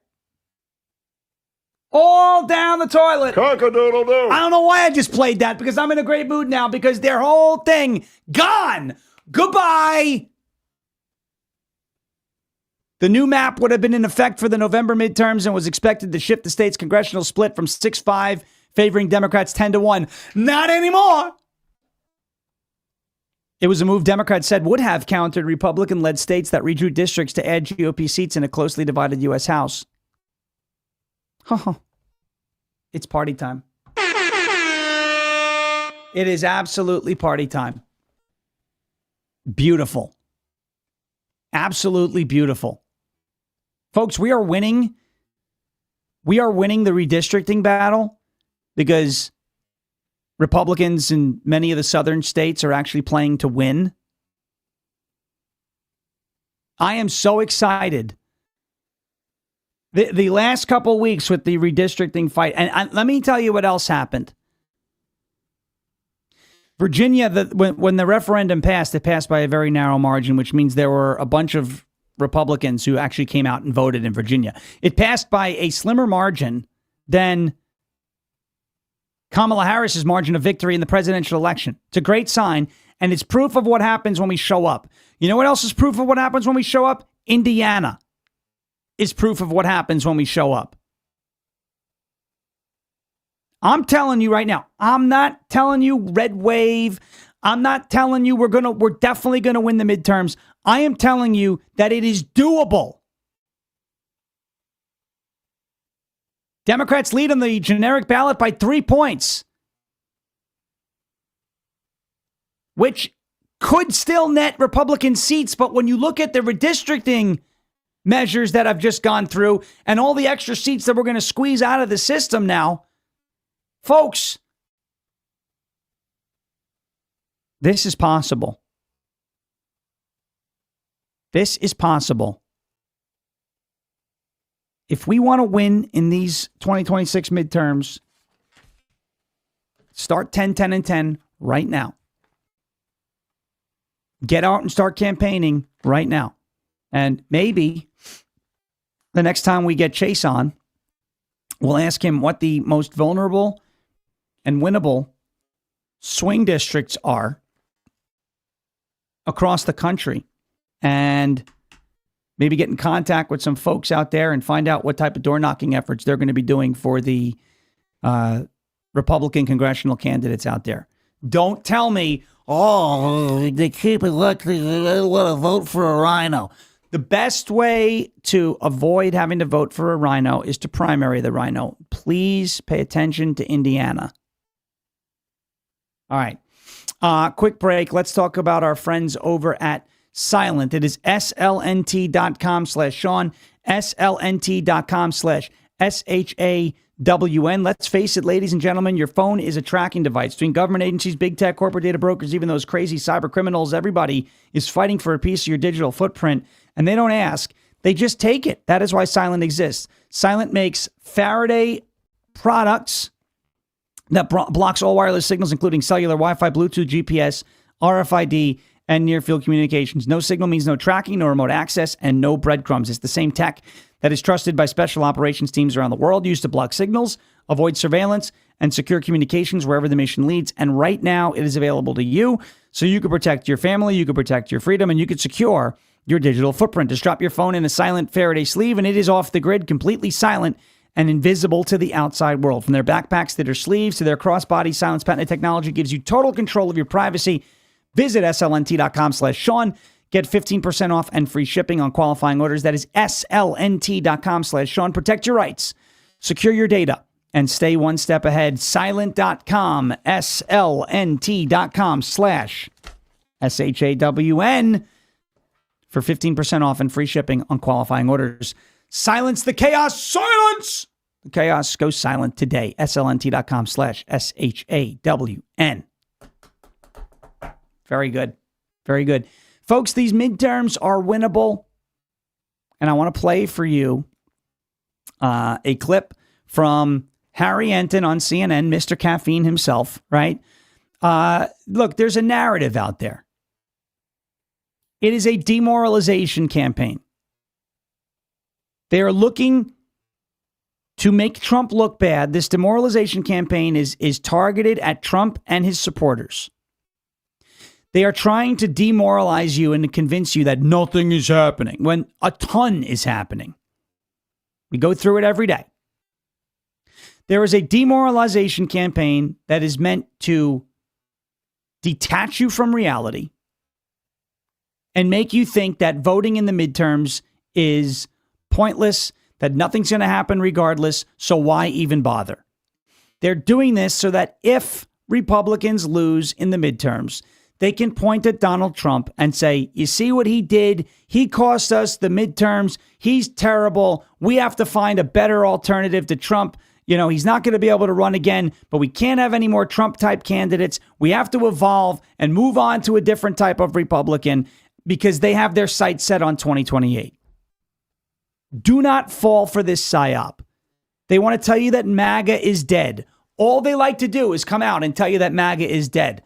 All down the toilet. Cock-a-doodle-doo. I don't know why I just played that, because I'm in a great mood now, because their whole thing gone. Goodbye. The new map would have been in effect for the November midterms and was expected to shift the state's congressional split from 6-5, favoring Democrats 10-1. Not anymore. It was a move Democrats said would have countered Republican-led states that redrew districts to add GOP seats in a closely divided U.S. House. It's party time. It is absolutely party time. Beautiful. Absolutely beautiful. Folks, we are winning. We are winning the redistricting battle because Republicans in many of the southern states are actually playing to win. I am so excited. The last couple of weeks with the redistricting fight, and let me tell you what else happened. Virginia, when the referendum passed, it passed by a very narrow margin, which means there were a bunch of Republicans who actually came out and voted in Virginia. It passed by a slimmer margin than Kamala Harris's margin of victory in the presidential election. It's a great sign, and it's proof of what happens when we show up. You know what else is proof of what happens when we show up? Indiana is proof of what happens when we show up. I'm telling you right now, I'm not telling you red wave. I'm not telling you we're definitely going to win the midterms. I am telling you that it is doable. Democrats lead on the generic ballot by 3 points, which could still net Republican seats. But when you look at the redistricting measures that I've just gone through and all the extra seats that we're going to squeeze out of the system now, folks, this is possible. This is possible. If we want to win in these 2026 midterms, start 10, 10, and 10 right now. Get out and start campaigning right now. And maybe the next time we get Chase on, we'll ask him what the most vulnerable and winnable swing districts are across the country, and maybe get in contact with some folks out there and find out what type of door knocking efforts they're going to be doing for the Republican congressional candidates out there. Don't tell me, oh, they keep electing, they want to vote for a rhino. The best way to avoid having to vote for a rhino is to primary the rhino. Please pay attention to Indiana. All right. Quick break. Let's talk about our friends over at Silent. It is slnt.com/Sean, slnt.com/SHAWN. Let's face it, ladies and gentlemen, your phone is a tracking device. Between government agencies, big tech, corporate data brokers, even those crazy cyber criminals, everybody is fighting for a piece of your digital footprint, and they don't ask. They just take it. That is why Silent exists. Silent makes Faraday products that blocks all wireless signals, including cellular, Wi-Fi, Bluetooth, GPS, RFID, and near-field communications. No signal means no tracking, no remote access, and no breadcrumbs. It's the same tech that is trusted by special operations teams around the world, used to block signals, avoid surveillance, and secure communications wherever the mission leads. And right now, it is available to you, so you can protect your family, you can protect your freedom, and you can secure your digital footprint. Just drop your phone in a Silent Faraday sleeve, and it is off the grid, completely silent, and invisible to the outside world. From their backpacks to their sleeves to their crossbody, Silent's patented technology gives you total control of your privacy. Visit slnt.com/Sean. Get 15% off and free shipping on qualifying orders. That is slnt.com/Sean. Protect your rights, secure your data, and stay one step ahead. Silent.com, slnt.com/SHAWN for 15% off and free shipping on qualifying orders. Silence the chaos. Silence the chaos. Go silent today. slnt.com/SHAWN. Very good. Very good. Folks, these midterms are winnable. And I want to play for you a clip from Harry Enton on CNN, Mr. Caffeine himself, right? Look, there's a narrative out there. It is a demoralization campaign. They are looking to make Trump look bad. This demoralization campaign is targeted at Trump and his supporters. They are trying to demoralize you and to convince you that nothing is happening when a ton is happening. We go through it every day. There is a demoralization campaign that is meant to detach you from reality and make you think that voting in the midterms is pointless, that nothing's going to happen regardless, so why even bother? They're doing this so that if Republicans lose in the midterms, they can point at Donald Trump and say, you see what he did? He cost us the midterms. He's terrible. We have to find a better alternative to Trump. You know, he's not going to be able to run again, but we can't have any more Trump-type candidates. We have to evolve and move on to a different type of Republican because they have their sights set on 2028. Do not fall for this psyop. They want to tell you that MAGA is dead. All they like to do is come out and tell you that MAGA is dead.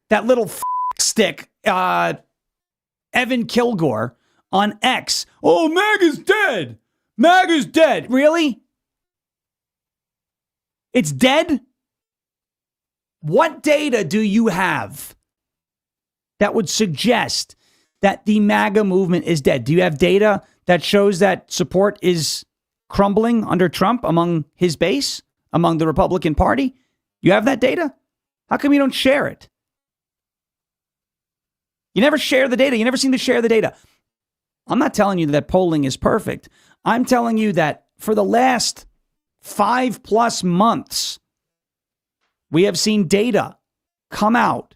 that little stick, Evan Kilgore on X. Oh, MAGA's dead. MAGA's dead. Really? It's dead? What data do you have that would suggest that the MAGA movement is dead? Do you have data that shows that support is crumbling under Trump among his base, among the Republican Party? You have that data? How come you don't share it? You never share the data. You never seem to share the data. I'm not telling you that polling is perfect. I'm telling you that for the last 5+ months, we have seen data come out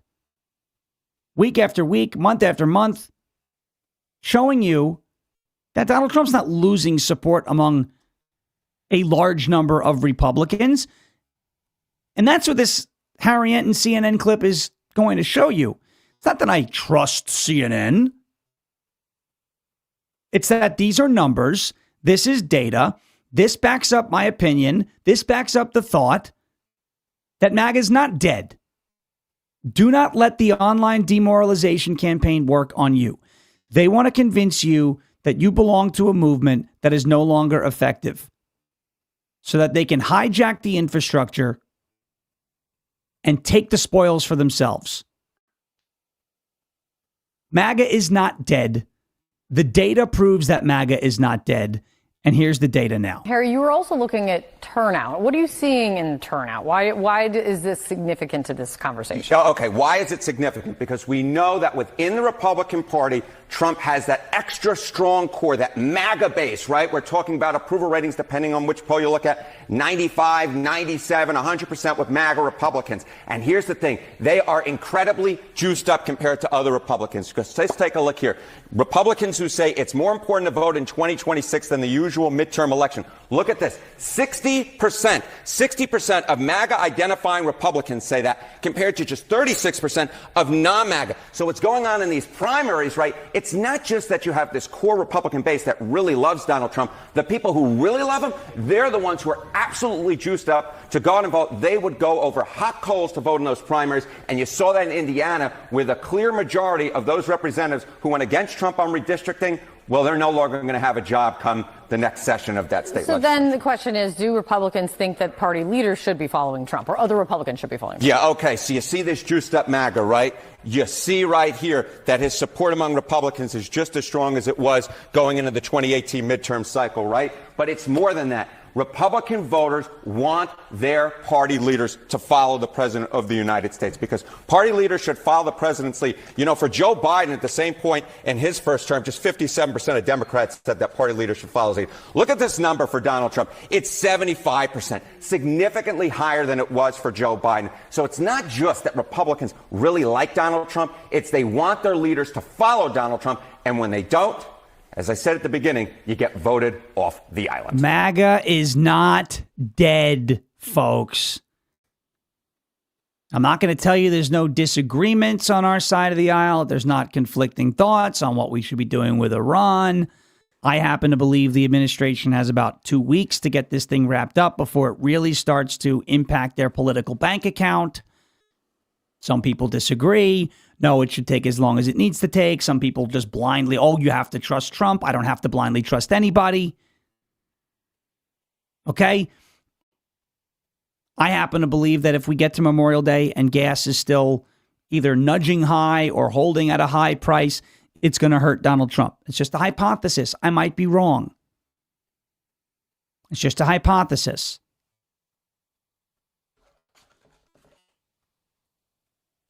week after week, month after month, showing you that Donald Trump's not losing support among a large number of Republicans. And that's what this Harry Enton CNN clip is going to show you. It's not that I trust CNN. It's that these are numbers. This is data. This backs up my opinion. This backs up the thought that MAGA is not dead. Do not let the online demoralization campaign work on you. They want to convince you that you belong to a movement that is no longer effective so that they can hijack the infrastructure and take the spoils for themselves. MAGA is not dead. The data proves that MAGA is not dead. And here's the data now. Harry, you were also looking at turnout. What are you seeing in turnout? Why is this significant to this conversation? Okay, why is it significant? Because we know that within the Republican Party, Trump has that extra strong core, that MAGA base, right? We're talking about approval ratings, depending on which poll you look at, 95, 97, 100% with MAGA Republicans. And here's the thing. They are incredibly juiced up compared to other Republicans. Because let's take a look here. Republicans who say it's more important to vote in 2026 than the usual midterm election. Look at this. 60% of MAGA identifying Republicans say that, compared to just 36% of non-MAGA. So what's going on in these primaries, right? It's not just that you have this core Republican base that really loves Donald Trump. The people who really love him, they're the ones who are absolutely juiced up to go out and vote. They would go over hot coals to vote in those primaries. And you saw that in Indiana, with a clear majority of those representatives who went against Trump on redistricting. Well, they're no longer going to have a job come the next session of that state. So then the question is, do Republicans think that party leaders should be following Trump, or other Republicans should be following Trump? Yeah, okay. So you see this juiced up MAGA, right? You see right here that his support among Republicans is just as strong as it was going into the 2018 midterm cycle, right? But it's more than that. Republican voters want their party leaders to follow the president of the United States, because party leaders should follow the president's lead. You know, for Joe Biden at the same point in his first term, just 57% of Democrats said that party leaders should follow his lead. Look at this number for Donald Trump. It's 75%, significantly higher than it was for Joe Biden. So it's not just that Republicans really like Donald Trump. It's they want their leaders to follow Donald Trump. And when they don't, as I said at the beginning, you get voted off the island. MAGA is not dead, folks. I'm not going to tell you there's no disagreements on our side of the aisle. There's not conflicting thoughts on what we should be doing with Iran. I happen to believe the administration has about 2 weeks to get this thing wrapped up before it really starts to impact their political bank account. Some people disagree. No, it should take as long as it needs to take. Some people just blindly, oh, you have to trust Trump. I don't have to blindly trust anybody. Okay? I happen to believe that if we get to Memorial Day and gas is still either nudging high or holding at a high price, it's going to hurt Donald Trump. It's just a hypothesis. I might be wrong. It's just a hypothesis.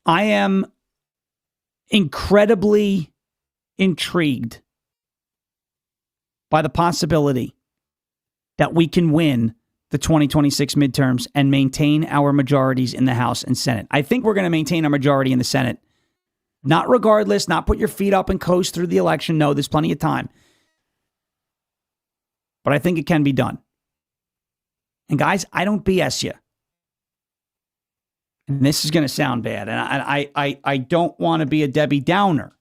I am incredibly intrigued by the possibility that we can win the 2026 midterms and maintain our majorities in the House and Senate. I think we're going to maintain our majority in the Senate. Not regardless, not put your feet up and coast through the election. No, there's plenty of time. But I think it can be done. And guys, I don't BS you. And this is going to sound bad, and I don't want to be a Debbie Downer.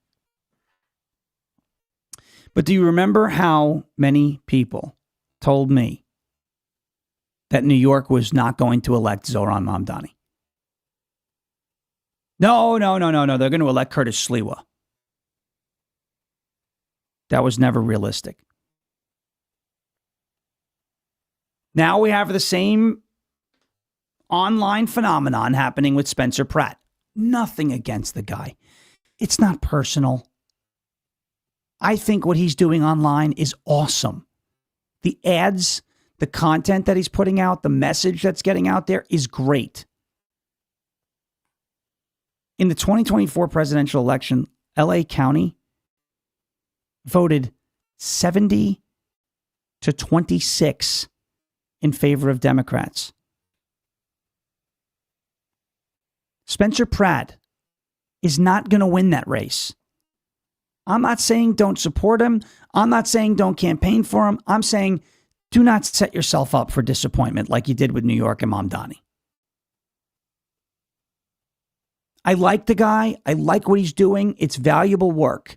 But do you remember how many people told me that New York was not going to elect Zohran Mamdani? No. They're going to elect Curtis Sliwa. That was never realistic. Now we have the same online phenomenon happening with Spencer Pratt. Nothing against the guy. It's not personal. I think what he's doing online is awesome. The ads, the content that he's putting out, the message that's getting out there is great. In the 2024 presidential election, LA County voted 70 to 26 in favor of Democrats. Spencer Pratt is not going to win that race. I'm not saying don't support him. I'm not saying don't campaign for him. I'm saying do not set yourself up for disappointment like you did with New York and Mamdani. I like the guy. I like what he's doing. It's valuable work.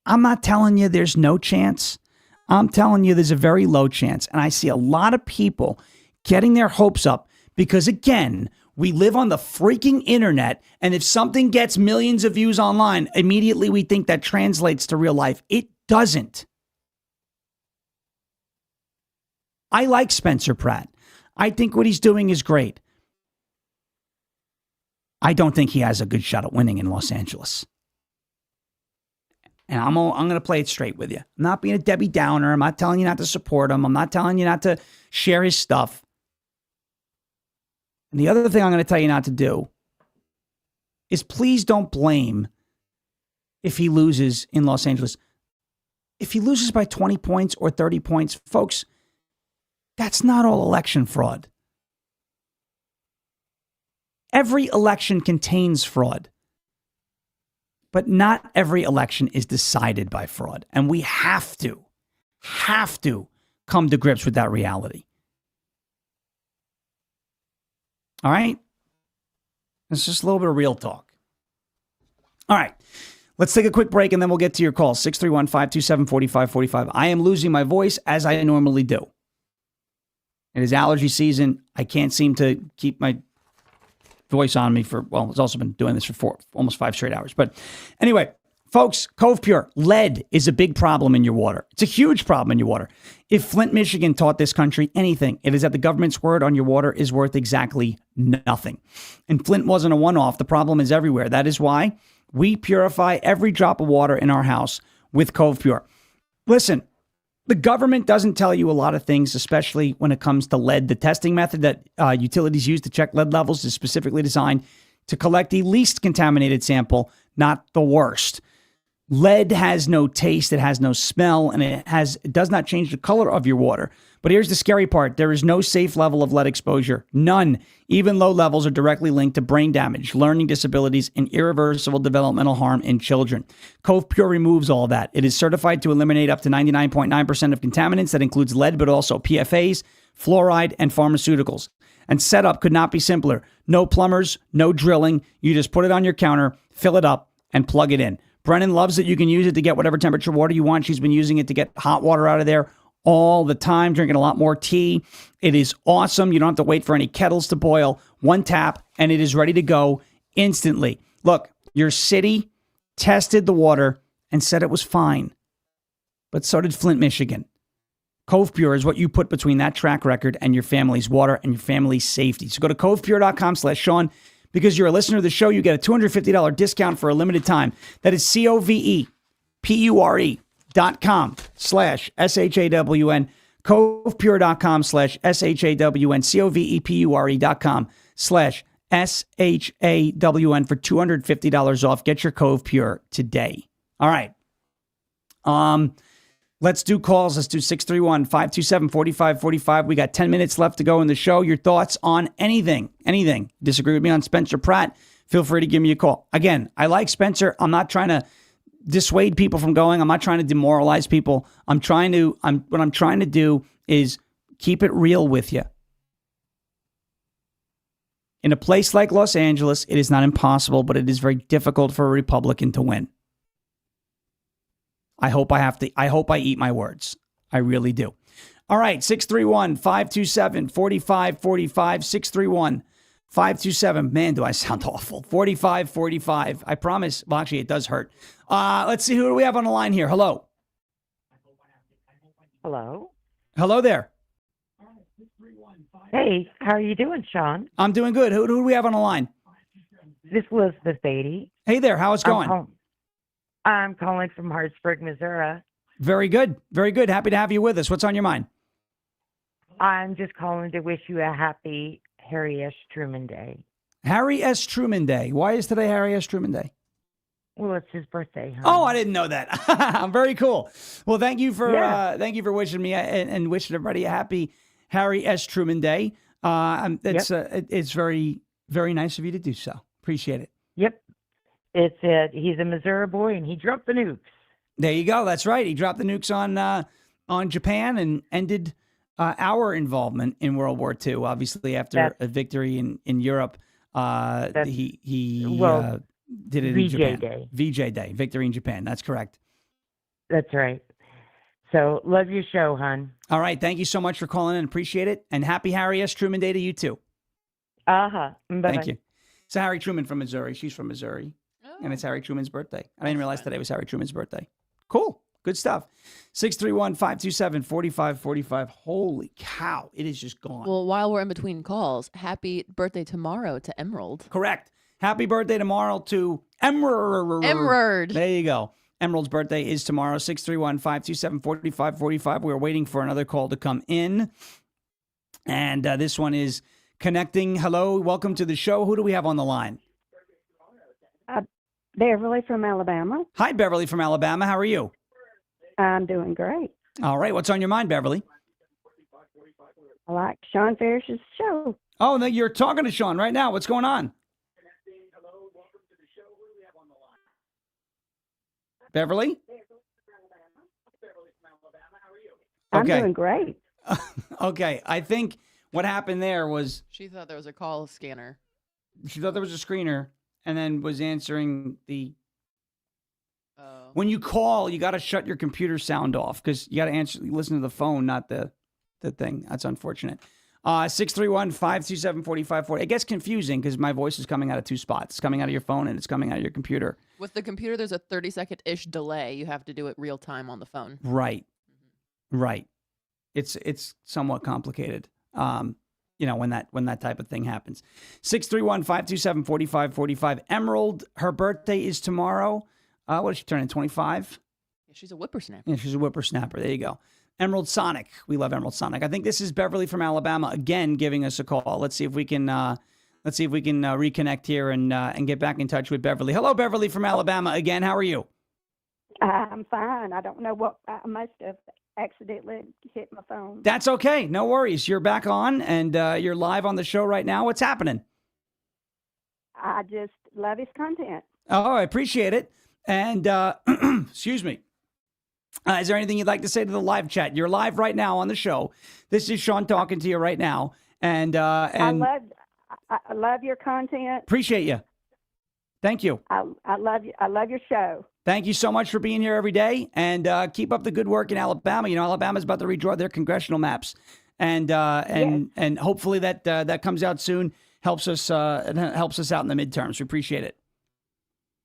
I'm not telling you there's no chance. I'm telling you there's a very low chance. And I see a lot of people getting their hopes up because, again, we live on the freaking internet. And if something gets millions of views online, immediately we think that translates to real life. It doesn't. I like Spencer Pratt. I think what he's doing is great. I don't think he has a good shot at winning in Los Angeles. And I'm going to play it straight with you. I'm not being a Debbie Downer. I'm not telling you not to support him. I'm not telling you not to share his stuff. And the other thing I'm going to tell you not to do is please don't blame if he loses in Los Angeles. If he loses by 20 points or 30 points, folks, that's not all election fraud. Every election contains fraud. But not every election is decided by fraud. And we have to come to grips with that reality. All right? It's just a little bit of real talk. All right. Let's take a quick break and then we'll get to your call. 631-527-4545. I am losing my voice as I normally do. It is allergy season. I can't seem to keep my voice on me for, well, it's also been doing this for almost 5 straight hours. But anyway, folks, Cove Pure, lead is a big problem in your water. It's a huge problem in your water. If Flint, Michigan taught this country anything, it is that the government's word on your water is worth exactly nothing. And Flint wasn't a one-off. The problem is everywhere. That is why we purify every drop of water in our house with Cove Pure. Listen, the government doesn't tell you a lot of things, especially when it comes to lead. The testing method that utilities use to check lead levels is specifically designed to collect the least contaminated sample, not the worst. Lead has no taste, it has no smell, and it does not change the color of your water. But here's the scary part. There is no safe level of lead exposure. None. Even low levels are directly linked to brain damage, learning disabilities, and irreversible developmental harm in children. Cove Pure removes all that. It is certified to eliminate up to 99.9% of contaminants. That includes lead, but also PFAs, fluoride, and pharmaceuticals. And setup could not be simpler. No plumbers, no drilling. You just put it on your counter, fill it up, and plug it in. Brennan loves it. You can use it to get whatever temperature water you want. She's been using it to get hot water out of there all the time, drinking a lot more tea. It is awesome. You don't have to wait for any kettles to boil. One tap, and it is ready to go instantly. Look, your city tested the water and said it was fine. But so did Flint, Michigan. Cove Pure is what you put between that track record and your family's water and your family's safety. So go to covepure.com/Sean. Because you're a listener to the show, you get a $250 discount for a limited time. That is covepure.com/SHAWN. Covepure.com/SHAWN. covepure.com/SHAWN for $250 off. Get your Cove Pure today. All right. Let's do calls. Let's do 631-527-4545. We got 10 minutes left to go in the show. Your thoughts on anything. Disagree with me on Spencer Pratt? Feel free to give me a call. Again, I like Spencer. I'm not trying to dissuade people from going. I'm not trying to demoralize people. What I'm trying to do is keep it real with you. In a place like Los Angeles, it is not impossible, but it is very difficult for a Republican to win. I hope I eat my words. I really do. All right, 631-527-4545, 527. Man, do I sound awful. 4545. I promise. Well, actually, it does hurt. Let's see. Who do we have on the line here? Hello. Hello. Hello there. Hey, how are you doing, Sean? I'm doing good. Who do we have on the line? This is Elizabeth Beatty. Hey there. How's it going? I'm calling from Hartsburg, Missouri. Very good. Very good. Happy to have you with us. What's on your mind? I'm just calling to wish you a happy Harry S. Truman Day. Harry S. Truman Day. Why is today Harry S. Truman Day? Well, it's his birthday. Huh? Oh, I didn't know that. Very cool. Well, thank you for wishing me and wishing everybody a happy Harry S. Truman Day. It's very, very nice of you to do so. Appreciate it. Yep. He's a Missouri boy and he dropped the nukes. There you go. That's right. He dropped the nukes on Japan and ended our involvement in World War II. Obviously, after a victory in Europe, he did it in Japan. Day. VJ Day. Victory in Japan. That's correct. That's right. So, love your show, hon. All right. Thank you so much for calling in. Appreciate it. And happy Harry S. Truman Day to you, too. Uh-huh. Bye-bye. Thank you. So Harry Truman from Missouri. She's from Missouri. And it's Harry Truman's birthday. I didn't realize today was Harry Truman's birthday. Cool. Good stuff. 631-527-4545. Holy cow. It is just gone. Well, while we're in between calls, happy birthday tomorrow to Emerald. Correct. Happy birthday tomorrow to Emerald. There you go. Emerald's birthday is tomorrow, 631-527-4545. We're waiting for another call to come in. And this one is connecting. Hello. Welcome to the show. Who do we have on the line? Beverly from Alabama. Hi, Beverly from Alabama. How are you? I'm doing great. All right. What's on your mind, Beverly? I like Sean Parrish's show. Oh, no, you're talking to Sean right now. What's going on? Beverly? I'm doing great. Okay. I think what happened there was She thought there was a call scanner. she thought there was a screener and then was answering the... When you call, you got to shut your computer sound off because you got to listen to the phone, not the thing. That's unfortunate. 631-527-4540. It gets confusing because my voice is coming out of two spots. It's coming out of your phone and it's coming out of your computer. With the computer, there's a 30-second-ish delay. You have to do it real time on the phone. Right. Right. It's somewhat complicated. When that type of thing happens. 631-527-4545. Emerald, her birthday is tomorrow. What is she turning, 25? Yeah, she's a whippersnapper. Yeah, she's a whippersnapper. There you go. Emerald Sonic. We love Emerald Sonic. I think this is Beverly from Alabama again giving us a call. Let's see if we can reconnect here and get back in touch with Beverly. Hello, Beverly from Alabama again. How are you? I'm fine. I don't know what I must have accidentally hit my phone. That's okay. No worries. You're back on and you're live on the show right now. What's happening? I just love his content. Oh, I appreciate it. And excuse me. Is there anything you'd like to say to the live chat? You're live right now on the show. This is Sean talking to you right now. And I love your content. Appreciate you. Thank you. I love you. I love your show. Thank you so much for being here every day, and keep up the good work in Alabama. You know, Alabama's about to redraw their congressional maps, and hopefully that comes out soon. Helps us out in the midterms. We appreciate it.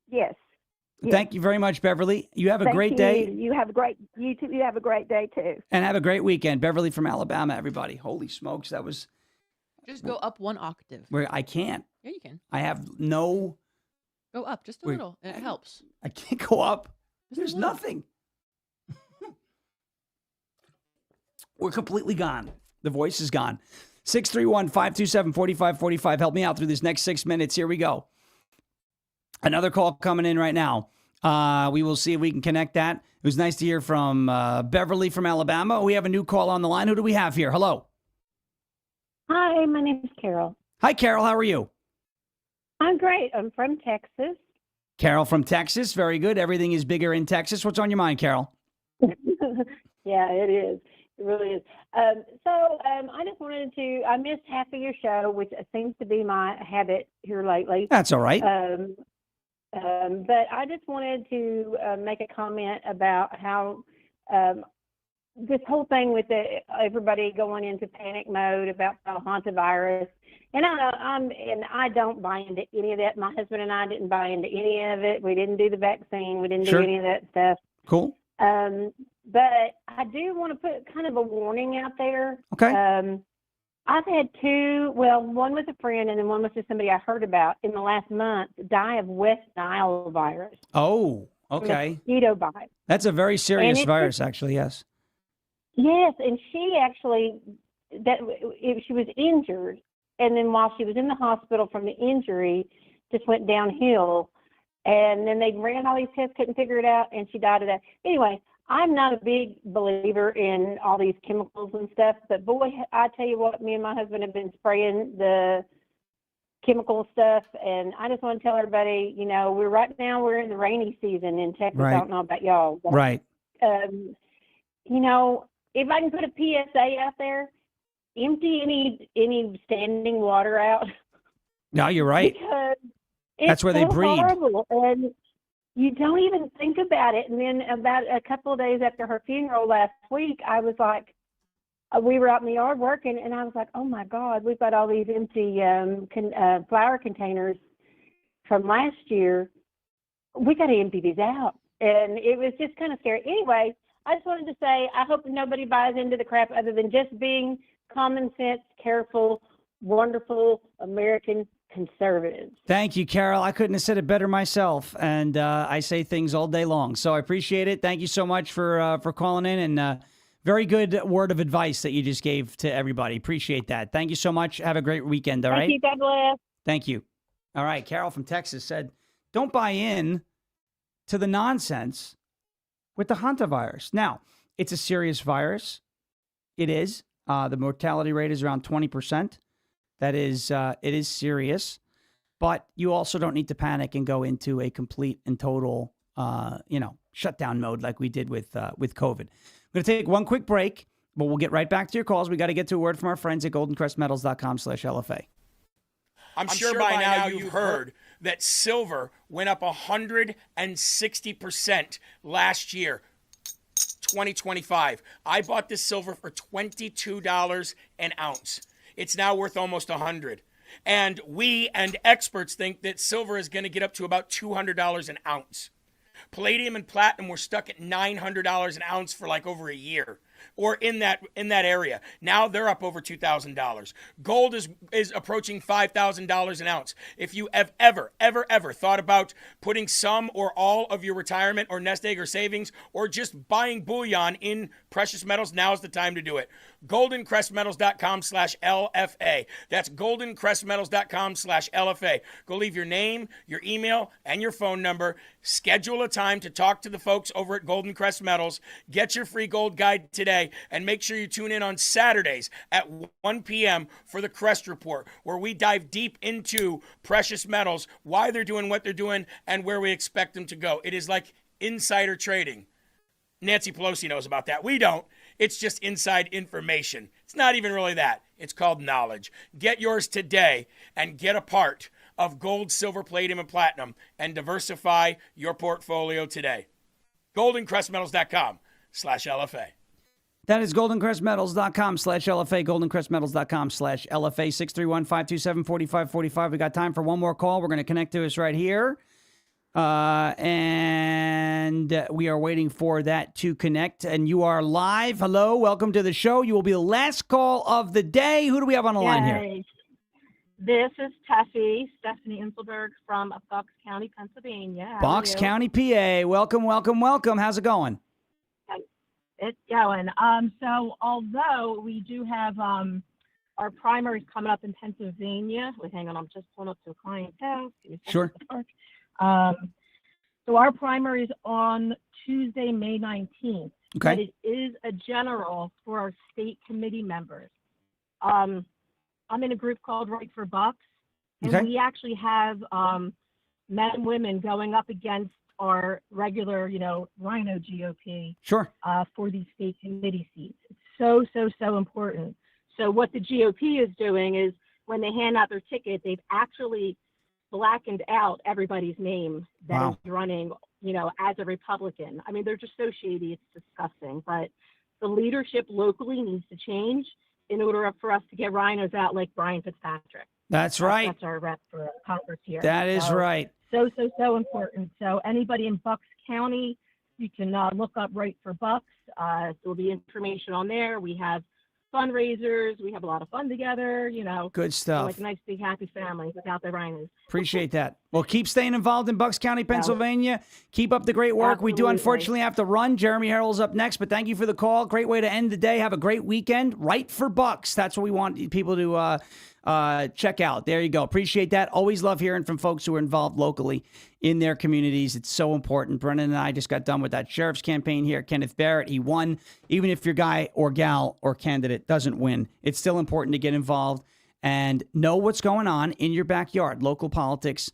Yes. Thank you very much, Beverly. You have a great day. You have a great day too. And have a great weekend. Beverly from Alabama, everybody. Holy smokes, that was... Just go up one octave. Where I can't. Yeah, you can. I have no... Go up just a little, and it helps. I can't go up. There's nothing. We're completely gone. The voice is gone. 631-527-4545. Help me out through this next 6 minutes. Here we go. Another call coming in right now. We will see if we can connect that. It was nice to hear from Beverly from Alabama. We have a new call on the line. Who do we have here? Hello. Hi, my name is Carol. Hi, Carol. How are you? I'm great. I'm from Texas. Carol from Texas. Very good. Everything is bigger in Texas. What's on your mind, Carol? Yeah, it is. It really is. I just wanted to, I missed half of your show, which seems to be my habit here lately. That's all right. But I just wanted to make a comment about how this whole thing with everybody going into panic mode about the hantavirus, and I don't buy into any of that. My husband and I didn't buy into any of it. We didn't do the vaccine. We didn't do any of that stuff. Cool. But I do want to put kind of a warning out there. Okay. I've had two, one was a friend and then one was just somebody I heard about in the last month die of West Nile virus. Oh, okay. Mosquito bite. That's a very serious And virus, actually, yes. Yes, and she actually, she was injured, and then while she was in the hospital from the injury, just went downhill, and then they ran all these tests, couldn't figure it out, and she died of that. Anyway, I'm not a big believer in all these chemicals and stuff, but boy, I tell you what, me and my husband have been spraying the chemical stuff, and I just want to tell everybody, we're in the rainy season in Texas. Right. I don't know about y'all. But, Right. If I can put a PSA out there, empty any standing water out. No, you're right. Because That's where they so breed. horrible, and you don't even think about it. And then about a couple of days after her funeral last week, I was like, we were out in the yard working, and I was like, oh my God, we've got all these empty flower containers from last year. We got to empty these out. And it was just kind of scary. Anyway, I just wanted to say, I hope nobody buys into the crap other than just being common sense, careful, wonderful American conservatives. Thank you, Carol. I couldn't have said it better myself, and I say things all day long. So I appreciate it. Thank you so much for calling in, and very good word of advice that you just gave to everybody. Appreciate that. Thank you so much. Have a great weekend, all right? Thank you. God bless. Thank you. All right, Carol from Texas said, don't buy in to the nonsense with the hantavirus. Now, it's a serious virus. It is. The mortality rate is around 20%. That is, it is serious. But you also don't need to panic and go into a complete and total, shutdown mode like we did with COVID. I'm going to take one quick break, but we'll get right back to your calls. We got to get to a word from our friends at goldencrestmetals.com/LFA. I'm sure by now you've heard that silver went up 160% last year, 2025. I bought this silver for $22 an ounce. It's now worth almost $100. And we and experts think that silver is going to get up to about $200 an ounce. Palladium and platinum were stuck at $900 an ounce for like over a year, or in that area. Now they're up over $2,000. Gold is approaching $5,000 an ounce. If you have ever thought about putting some or all of your retirement or nest egg or savings or just buying bullion in precious metals, now's the time to do it. goldencrestmetals.com/LFA. That's goldencrestmetals.com/LFA. Go leave your name, your email, and your phone number. Schedule a time to talk to the folks over at Golden Crest Metals. Get your free gold guide today, and make sure you tune in on Saturdays at 1 p.m. for the Crest Report, where we dive deep into precious metals, why they're doing what they're doing, and where we expect them to go. It is like insider trading. Nancy Pelosi knows about that. We don't. It's just inside information. It's not even really that. It's called knowledge. Get yours today and get a part of gold, silver, palladium, and platinum and diversify your portfolio today. goldencrestmetals.com/LFA. That is goldencrestmetals.com/LFA, goldencrestmetals.com/LFA, 631-527-4545. We got time for one more call. We're going to connect to us right here. And we are waiting for that to connect. And you are live. Hello, welcome to the show. You will be the last call of the day. Who do we have on the line here? This is Stephanie Inselberg from Bucks County, Pennsylvania. Bucks County, PA. Welcome, welcome, welcome. How's it going? It's going. So although we do have our primaries coming up in Pennsylvania, hang on, I'm just pulling up to a client's house. Sure. So our primary is on Tuesday, May 19th. Okay. But it is a general for our state committee members. I'm in a group called Right for Bucks, and we actually have men and women going up against our regular, Rhino GOP. Sure. For these state committee seats. It's so important. So what the GOP is doing is when they hand out their ticket, they've actually blackened out everybody's name that is running, as a Republican. I mean, they're just so shady, it's disgusting. But the leadership locally needs to change in order for us to get rhinos out like Brian Fitzpatrick. That's right. That's our rep for Congress here. That is right. So important. So anybody in Bucks County, you can look up Right for Bucks. There'll be information on there. We have fundraisers. We have a lot of fun together. Good stuff. We're like a nice, big, happy family without the rhinos. Appreciate that. Well, keep staying involved in Bucks County, Pennsylvania. Keep up the great work. We do unfortunately have to run. Jeremy Herrell's up next, but thank you for the call. Great way to end the day. Have a great weekend. Right for Bucks. That's what we want people to check out. There you go. Appreciate that. Always love hearing from folks who are involved locally in their communities. It's so important. Brennan and I just got done with that sheriff's campaign here. Kenneth Barrett, he won. Even if your guy or gal or candidate doesn't win, it's still important to get involved and know what's going on in your backyard. Local politics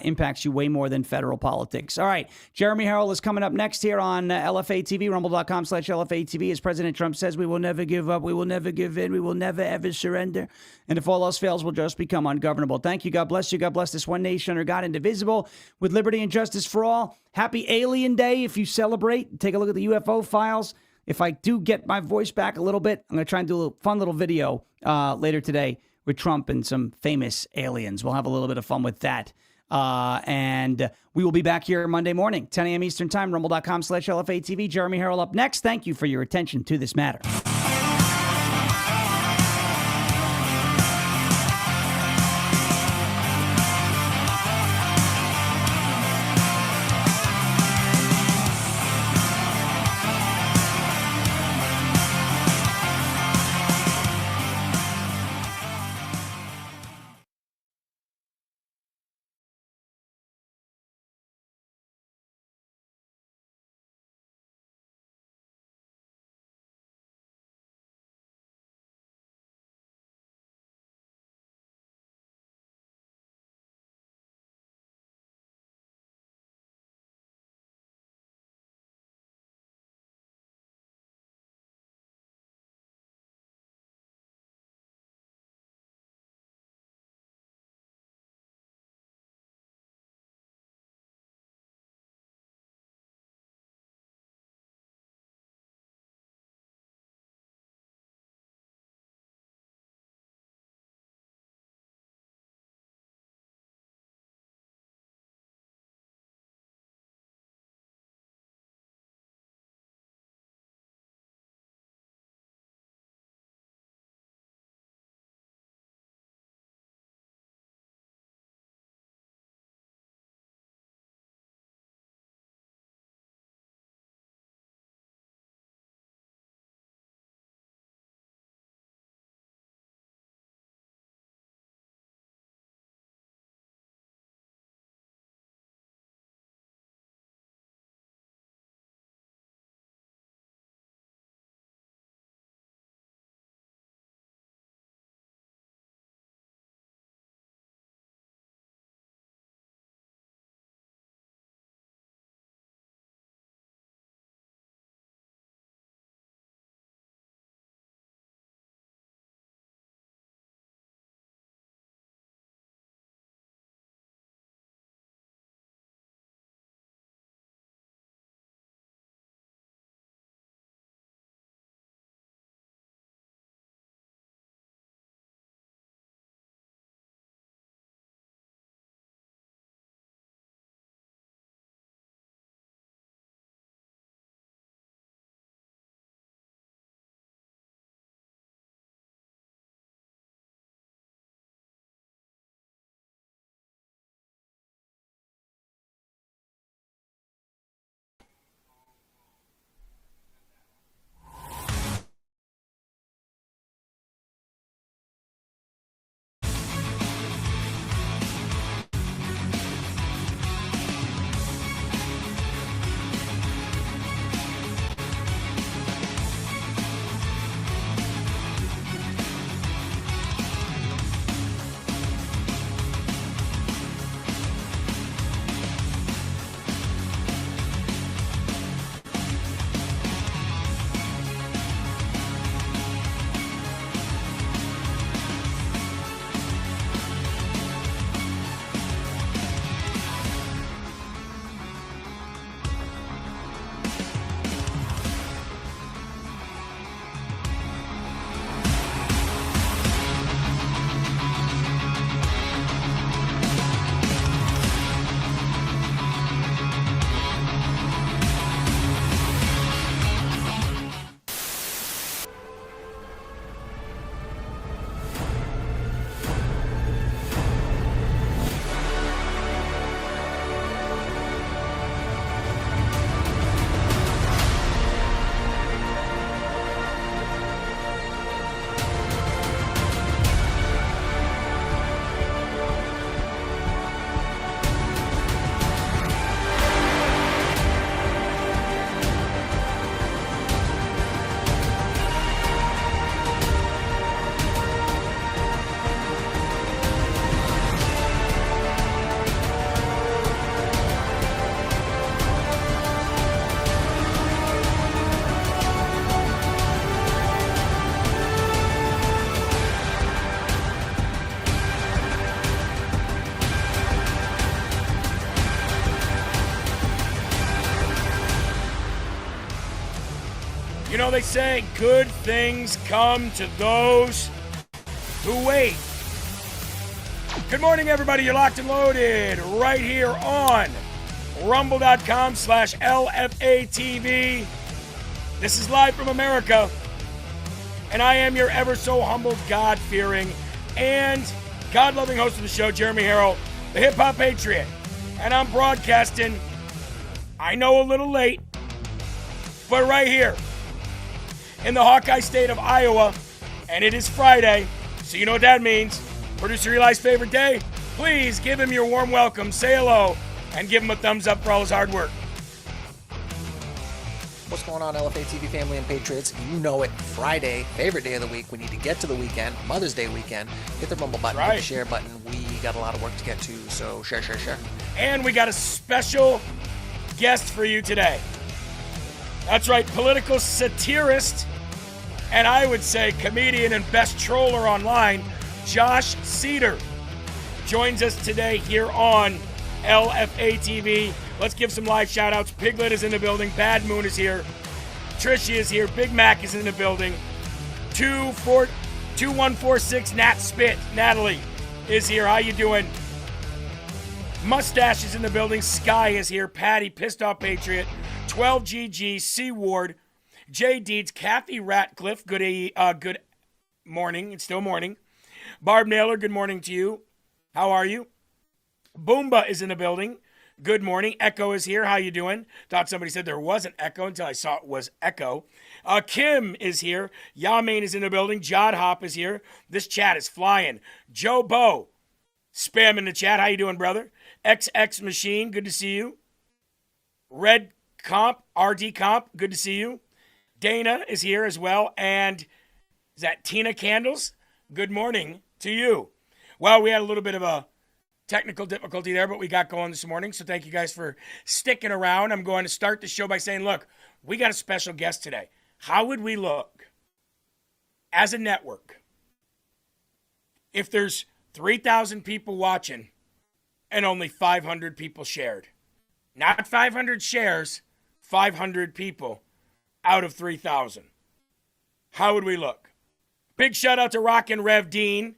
impacts you way more than federal politics. All right. Jeremy Herrell is coming up next here on LFA TV, rumble.com/LFA TV. As President Trump says, we will never give up. We will never give in. We will never, ever surrender. And if all else fails, we'll just become ungovernable. Thank you. God bless you. God bless this one nation under God, indivisible, with liberty and justice for all. Happy Alien Day if you celebrate. Take a look at the UFO files. If I do get my voice back a little bit, I'm going to try and do a fun little video later today with Trump and some famous aliens. We'll have a little bit of fun with that. And we will be back here Monday morning, 10 a.m. Eastern Time, rumble.com/LFA TV. Jeremy Herrell up next. Thank you for your attention to this matter. they say good things come to those who wait. Good morning, everybody. You're locked and loaded right here on rumble.com/LFATV. This is live from America, and I am your ever so humbled, God-fearing, and God-loving host of the show, Jeremy Herrell, the hip-hop patriot. And I'm broadcasting, I know a little late, but right here in the Hawkeye state of Iowa, and it is Friday, so you know what that means. Producer Eli's favorite day. Please give him your warm welcome, say hello, and give him a thumbs up for all his hard work. What's going on, LFA TV family and patriots? You know it. Friday, favorite day of the week. We need to get to the weekend, Mother's Day weekend. Hit the rumble button, hit the share button. We got a lot of work to get to, so share. And we got a special guest for you today. That's right, political satirist, and I would say comedian and best troller online, Josh Cedar, joins us today here on LFA TV. Let's give some live shout-outs. Piglet is in the building. Bad Moon is here. Trishy is here. Big Mac is in the building. 2146 Nat Spit. Natalie is here. How you doing? Mustache is in the building. Sky is here. Patty, Pissed Off Patriot. 12GG, C Ward. J Deeds, Kathy Ratcliffe. Good morning. It's still morning. Barb Naylor, good morning to you. How are you? Boomba is in the building. Good morning. Echo is here. How you doing? Thought somebody said there was an echo until I saw it was Echo. Kim is here. Yamain is in the building. Jod Hop is here. This chat is flying. Joe Bo, spam in the chat. How you doing, brother? XX Machine, good to see you. Red Comp, RD Comp, good to see you. Dana is here as well. And is that Tina Candles? Good morning to you. Well, we had a little bit of a technical difficulty there, but we got going this morning, so thank you guys for sticking around. I'm going to start the show by saying, look, we got a special guest today. How would we look as a network if there's 3,000 people watching and only 500 people shared? Not 500 shares, 500 people out of 3,000. How would we look? Big shout out to Rockin' Rev Dean.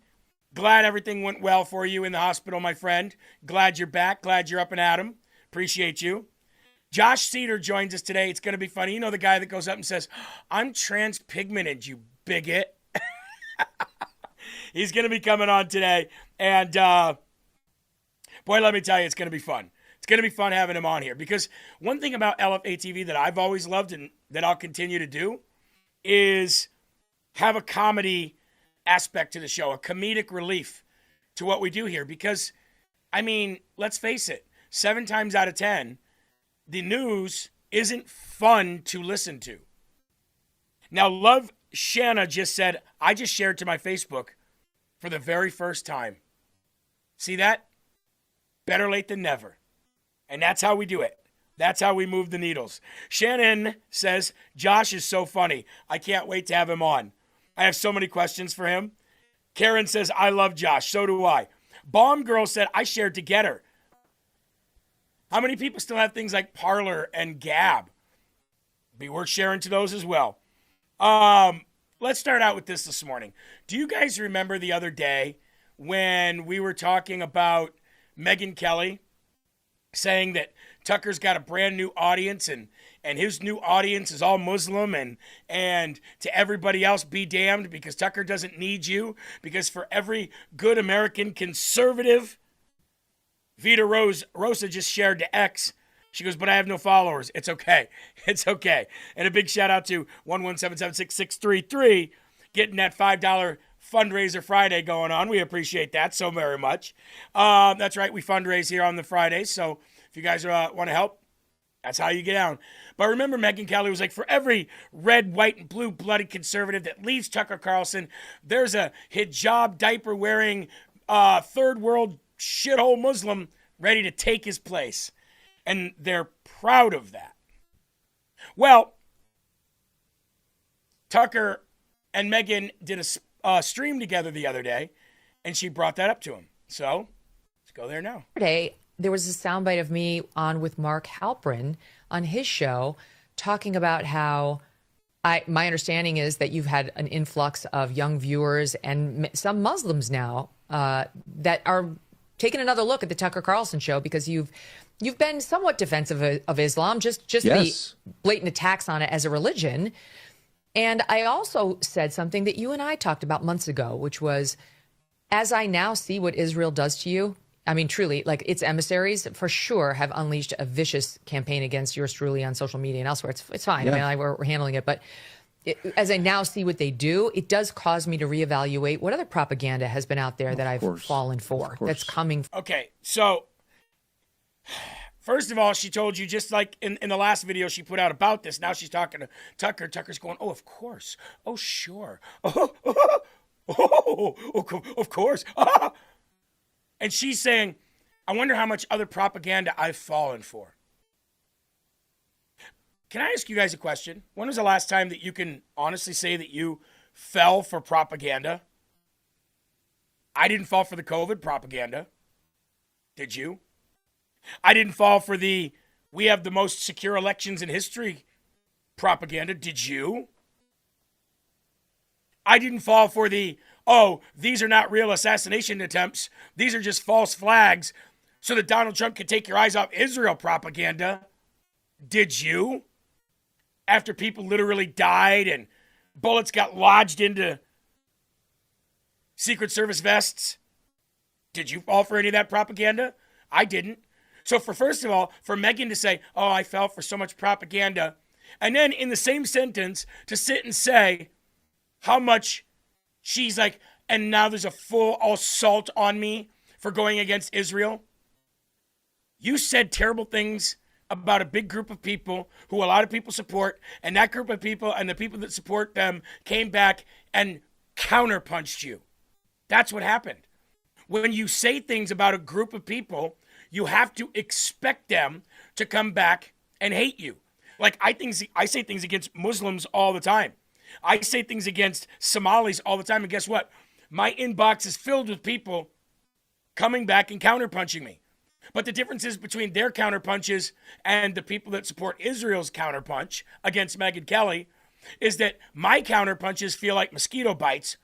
Glad everything went well for you in the hospital, my friend. Glad you're back. Glad you're up and at 'em. Appreciate you. Josh Cedar joins us today. It's going to be funny. You know the guy that goes up and says, I'm transpigmented, you bigot. He's going to be coming on today. And, boy, let me tell you, it's going to be fun. It's going to be fun having him on here. Because one thing about LFA TV that I've always loved and that I'll continue to do is have a comedy aspect to the show, a comedic relief to what we do here. Because, I mean, let's face it, 7 times out of 10, the news isn't fun to listen to. Now, Love Shanna just said, I just shared to my Facebook for the very first time. See that? Better late than never. And that's how we do it. That's how we move the needles. Shannon says, Josh is so funny. I can't wait to have him on. I have so many questions for him. Karen says, I love Josh. So do I. Bomb Girl said, I shared to get her. How many people still have things like Parler and Gab? Be worth sharing to those as well. Let's start out with this morning. Do you guys remember the other day when we were talking about Megyn Kelly saying that Tucker's got a brand new audience and his new audience is all Muslim and to everybody else be damned because Tucker doesn't need you because for every good American conservative, Vita Rosa just shared to X. She goes, but I have no followers. It's okay. It's okay. And a big shout out to 117766333 getting that $5 fundraiser Friday going on. We appreciate that so very much. That's right. We fundraise here on the Fridays. So if you guys want to help, that's how you get down. But remember, Megyn Kelly was like, for every red, white, and blue-blooded conservative that leaves Tucker Carlson, there's a hijab, diaper-wearing, third-world shithole Muslim ready to take his place. And they're proud of that. Well, Tucker and Megyn did a stream together the other day, and she brought that up to him. So let's go there now. Today, there was a soundbite of me on with Mark Halperin on his show talking about how My understanding is that you've had an influx of young viewers and some Muslims now that are taking another look at the Tucker Carlson show because you've been somewhat defensive of Islam, just the blatant attacks on it as a religion. And I also said something that you and I talked about months ago, which was, as I now see what Israel does to you, I mean, truly, like its emissaries for sure have unleashed a vicious campaign against yours truly on social media and elsewhere. It's fine. Yeah. I mean, we're handling it. But as I now see what they do, it does cause me to reevaluate what other propaganda has been out there that I've fallen for. That's coming. Okay, so first of all, she told you, just like in the last video she put out about this, now she's talking to Tucker. Tucker's going, oh, of course. Oh, sure. Oh, of course. And she's saying, I wonder how much other propaganda I've fallen for. Can I ask you guys a question? When was the last time that you can honestly say that you fell for propaganda? I didn't fall for the COVID propaganda. Did you? I didn't fall for the we have the most secure elections in history propaganda. Did you? I didn't fall for the, oh, these are not real assassination attempts. These are just false flags so that Donald Trump could take your eyes off Israel propaganda. Did you? After people literally died and bullets got lodged into Secret Service vests. Did you fall for any of that propaganda? I didn't. So first of all, for Megan to say, oh, I fell for so much propaganda, and then in the same sentence to sit and say how much she's like, and now there's a full assault on me for going against Israel. You said terrible things about a big group of people who a lot of people support, and that group of people and the people that support them came back and counterpunched you. That's what happened. When you say things about a group of people, you have to expect them to come back and hate you. Like I say things against Muslims all the time. I say things against Somalis all the time, and guess what? My inbox is filled with people coming back and counterpunching me. But the difference is between their counterpunches and the people that support Israel's counterpunch against Megyn Kelly is that my counterpunches feel like mosquito bites.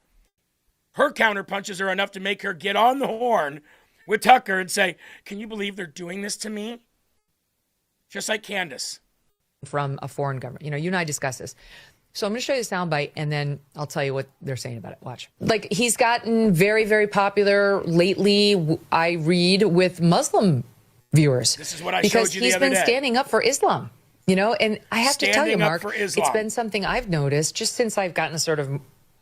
Her counterpunches are enough to make her get on the horn with Tucker and say, can you believe they're doing this to me? Just like Candace. From a foreign government. You know, you and I discussed this. So I'm going to show you the soundbite, and then I'll tell you what they're saying about it. Watch. Like, he's gotten very, very popular lately, I read, with Muslim viewers. This is what I showed you the other day. Because he's been standing up for Islam, you know? And I have to tell you, Mark, it's been something I've noticed just since I've gotten sort of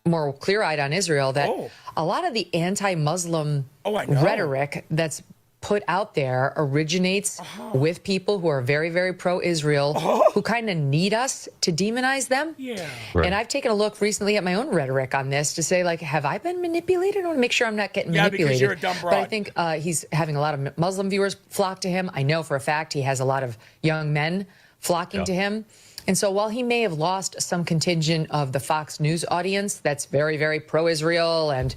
more clear-eyed on Israel, that a lot of the anti-Muslim rhetoric that's put out there originates with people who are very, very pro-Israel, who kind of need us to demonize them. Yeah. Right. And I've taken a look recently at my own rhetoric on this to say, like, have I been manipulated? I want to make sure I'm not getting manipulated. Because you're a dumb broad. But I think he's having a lot of Muslim viewers flock to him. I know for a fact he has a lot of young men flocking to him. And so while he may have lost some contingent of the Fox News audience that's very, very pro-Israel and,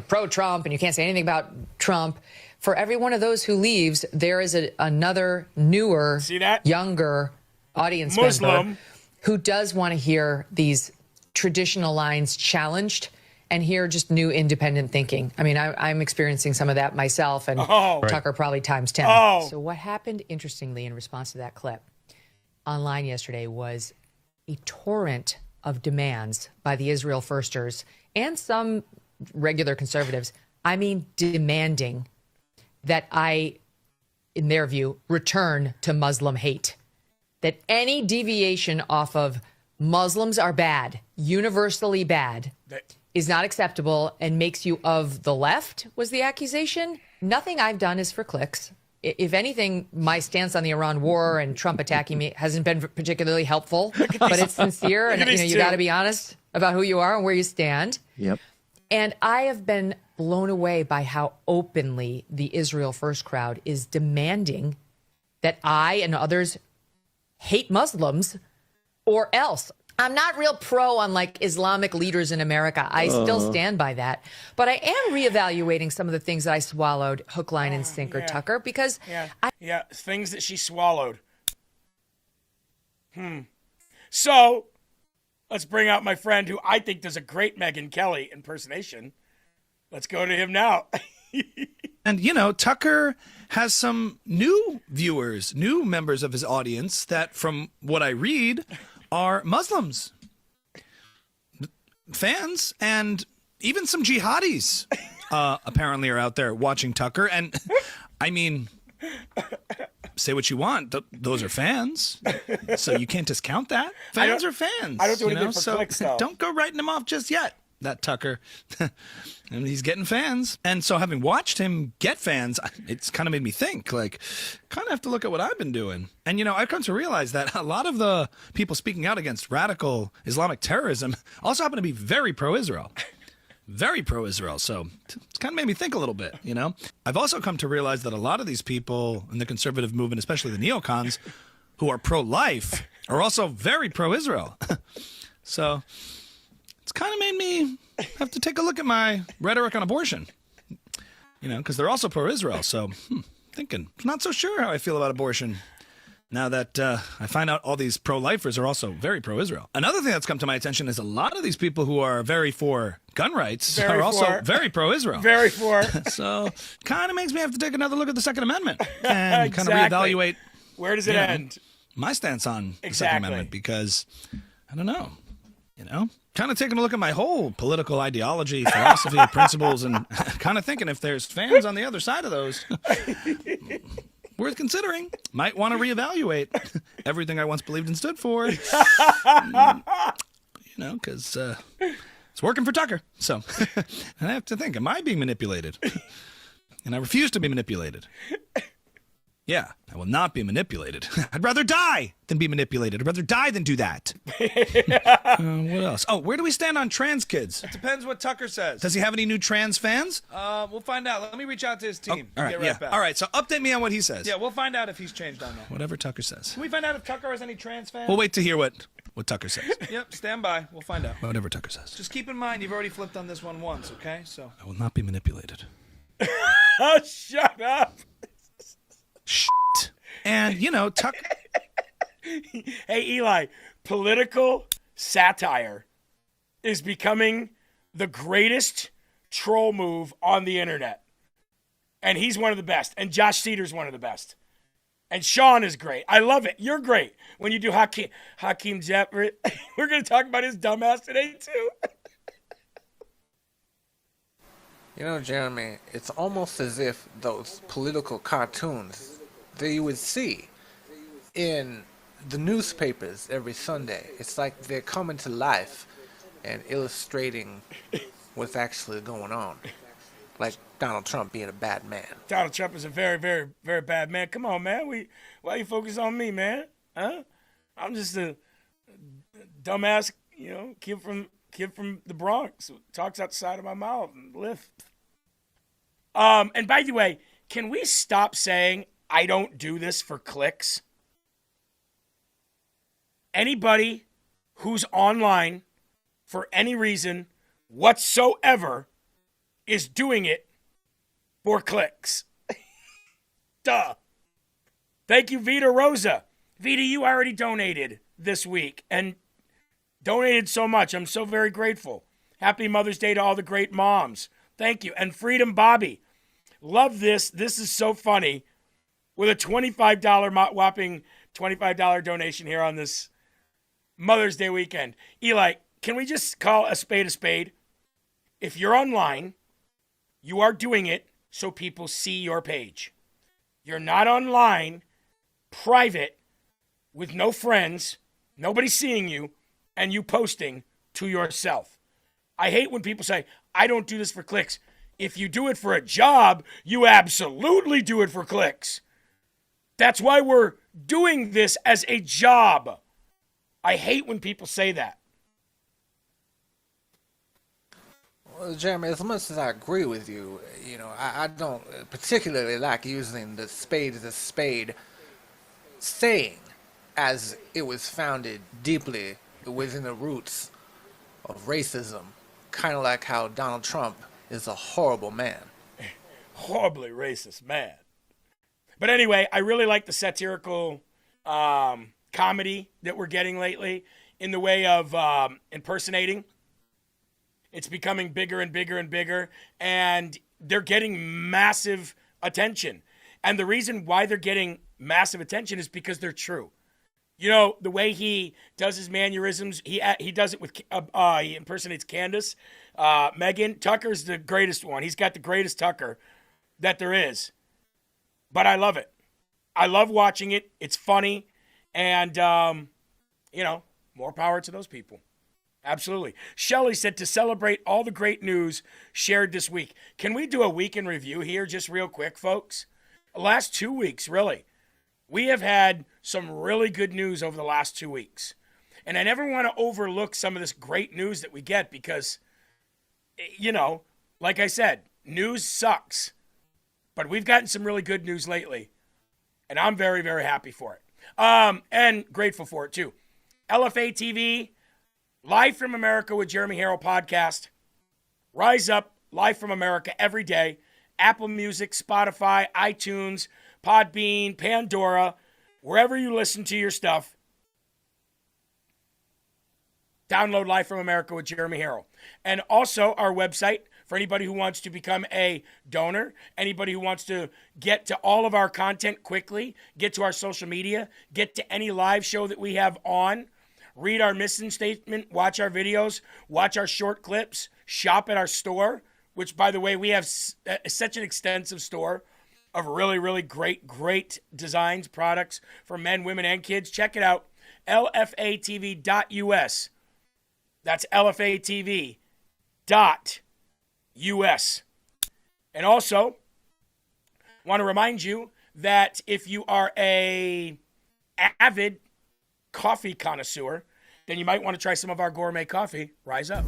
pro-Trump, and you can't say anything about Trump, for every one of those who leaves, there is another newer, younger audience member who does want to hear these traditional lines challenged and hear just new independent thinking. I mean, I'm experiencing some of that myself, and Tucker probably times 10. So what happened, interestingly, in response to that clip online yesterday was a torrent of demands by the Israel Firsters and some regular conservatives. I mean, demanding that I, in their view, return to Muslim hate. That any deviation off of Muslims are bad, universally bad, is not acceptable and makes you of the left, was the accusation. Nothing I've done is for clicks. If anything, my stance on the Iran war and Trump attacking me hasn't been particularly helpful, but it's sincere, and you got to be honest about who you are and where you stand. Yep. And I have been blown away by how openly the Israel First crowd is demanding that I and others hate Muslims or else. I'm not real pro on like Islamic leaders in America. I still stand by that. But I am reevaluating some of the things that I swallowed hook, line, and sinker, Tucker, because things that she swallowed. So Let's bring out my friend who I think does a great Megyn Kelly impersonation. Let's go to him now. And, you know, Tucker has some new viewers, new members of his audience that, from what I read, are Muslims. Fans and even some jihadis apparently are out there watching Tucker. And, I mean, say what you want. Those are fans. So you can't discount that. Fans are fans. I don't do anything for so clicks, though. Don't go writing him off just yet. That Tucker, and he's getting fans. And so having watched him get fans, it's kind of made me think, like, kind of have to look at what I've been doing. And, you know, I've come to realize that a lot of the people speaking out against radical Islamic terrorism also happen to be very pro-Israel. Very pro-Israel. So it's kind of made me think a little bit, you know. I've also come to realize that a lot of these people in the conservative movement, especially the neocons, who are pro-life, are also very pro-Israel. So it's kind of made me have to take a look at my rhetoric on abortion, you know, because they're also pro-Israel. So thinking, not so sure how I feel about abortion now that I find out all these pro-lifers are also very pro-Israel. Another thing that's come to my attention is a lot of these people who are very for gun rights are also very pro-Israel. Very for. So kind of makes me have to take another look at the Second Amendment and kind of reevaluate. Where does it end? My stance on the Second Amendment, because I don't know, you know. Kind of taking a look at my whole political ideology, philosophy, principles, and kind of thinking if there's fans on the other side of those, worth considering. Might want to reevaluate everything I once believed and stood for. You know, because it's working for Tucker. So and I have to think, am I being manipulated? And I refuse to be manipulated. Yeah, I will not be manipulated. I'd rather die than be manipulated. I'd rather die than do that. What else? Oh, where do we stand on trans kids? It depends what Tucker says. Does he have any new trans fans? We'll find out. Let me reach out to his team. All right, Get right back. All right, so update me on what he says. Yeah, we'll find out if he's changed on that. Whatever Tucker says. Can we find out if Tucker has any trans fans? We'll wait to hear what Tucker says. Yep, stand by. We'll find out. Whatever Tucker says. Just keep in mind, you've already flipped on this one once, okay? So I will not be manipulated. Oh, shut up. Shit. And, you know, Tucker. Hey, Eli, political satire is becoming the greatest troll move on the internet. And he's one of the best. And Josh Cedars one of the best. And Sean is great. I love it. You're great. When you do Hakeem Jeffrey, we're going to talk about his dumbass today, too. You know, Jeremy, it's almost as if those political cartoons that you would see in the newspapers every Sunday, it's like they're coming to life and illustrating what's actually going on. Like Donald Trump being a bad man. Donald Trump is a very, very, very bad man. Come on, man. Why you focus on me, man? Huh? I'm just a dumbass, you know, kid from the Bronx who talks outside of my mouth and lift. And by the way, can we stop saying I don't do this for clicks? Anybody who's online for any reason whatsoever is doing it for clicks. Duh. Thank you, Vita Rosa. Vita, you already donated this week and donated so much. I'm so very grateful. Happy Mother's Day to all the great moms. Thank you. And Freedom Bobby. Love this. This is so funny. With a $25 whopping $25 donation here on this Mother's Day weekend. Eli, can we just call a spade a spade? If you're online, you are doing it so people see your page. You're not online, private, with no friends, nobody seeing you, and you posting to yourself. I hate when people say, I don't do this for clicks. If you do it for a job, you absolutely do it for clicks. That's why we're doing this as a job. I hate when people say that. Well, Jeremy, as much as I agree with you, you know, I don't particularly like using the spade as a spade saying as it was founded deeply within the roots of racism, kind of like how Donald Trump is a horrible man. Horribly racist man. But anyway, I really like the satirical comedy that we're getting lately in the way of impersonating. It's becoming bigger and bigger and bigger, and they're getting massive attention. And the reason why they're getting massive attention is because they're true. You know, the way he does his mannerisms, he does it with, he impersonates Candace. Megan, Tucker's the greatest one. He's got the greatest Tucker that there is. But I love it. I love watching it. It's funny. And, you know, more power to those people. Absolutely. Shelley said to celebrate all the great news shared this week. Can we do a week in review here just real quick, folks? The last 2 weeks, really. We have had some really good news over the last 2 weeks. And I never want to overlook some of this great news that we get because, you know, like I said, news sucks. But we've gotten some really good news lately. And I'm very, very happy for it. And grateful for it, too. LFA TV, Live from America with Jeremy Herrell podcast. Rise Up, Live from America every day. Apple Music, Spotify, iTunes, Podbean, Pandora, wherever you listen to your stuff. Download Live from America with Jeremy Herrell. And also our website for anybody who wants to become a donor, anybody who wants to get to all of our content quickly, get to our social media, get to any live show that we have on, read our mission statement, watch our videos, watch our short clips, shop at our store, which, by the way, we have such an extensive store of really, really great designs, products for men, women, and kids. Check it out, lfatv.us. That's lfatv.us. And also, want to remind you that if you are a avid coffee connoisseur, then you might want to try some of our gourmet coffee. Rise up.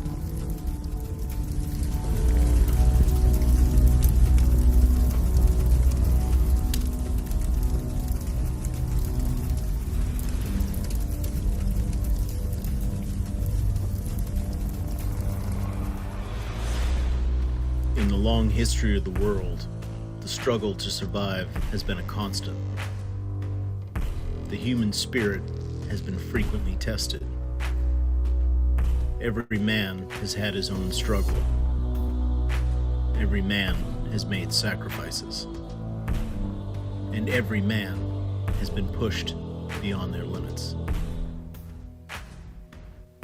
In the long history of the world, the struggle to survive has been a constant. The human spirit has been frequently tested. Every man has had his own struggle. Every man has made sacrifices. And every man has been pushed beyond their limits.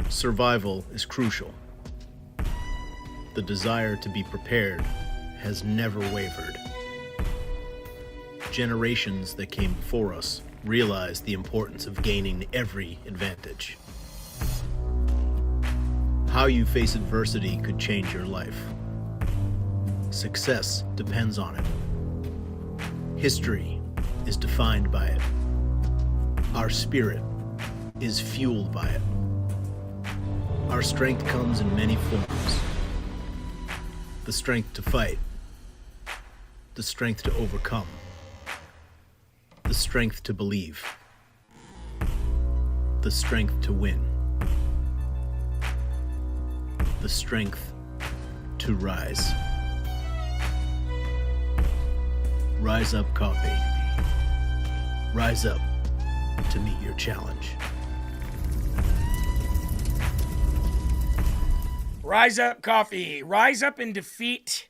Survival is crucial. The desire to be prepared has never wavered. Generations that came before us realized the importance of gaining every advantage. How you face adversity could change your life. Success depends on it. History is defined by it. Our spirit is fueled by it. Our strength comes in many forms. The strength to fight. The strength to overcome. The strength to believe. The strength to win. The strength to rise. Rise Up Coffee. Rise up to meet your challenge. Rise Up Coffee. Rise up and defeat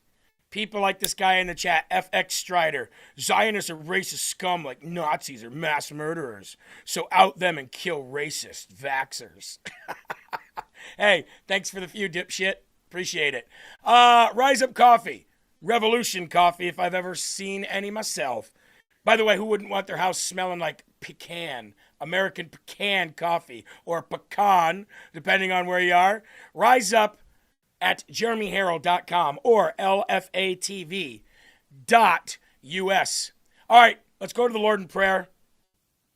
people like this guy in the chat, FX Strider. Zionists are racist scum like Nazis or mass murderers. So out them and kill racist vaxxers. Hey, thanks for the few, dipshit. Appreciate it. Rise Up Coffee. Revolution Coffee, if I've ever seen any myself. By the way, who wouldn't want their house smelling like pecan? American pecan coffee, or pecan, depending on where you are. Rise up at jeremyherrell.com or lfatv.us. All right, let's go to the Lord in prayer.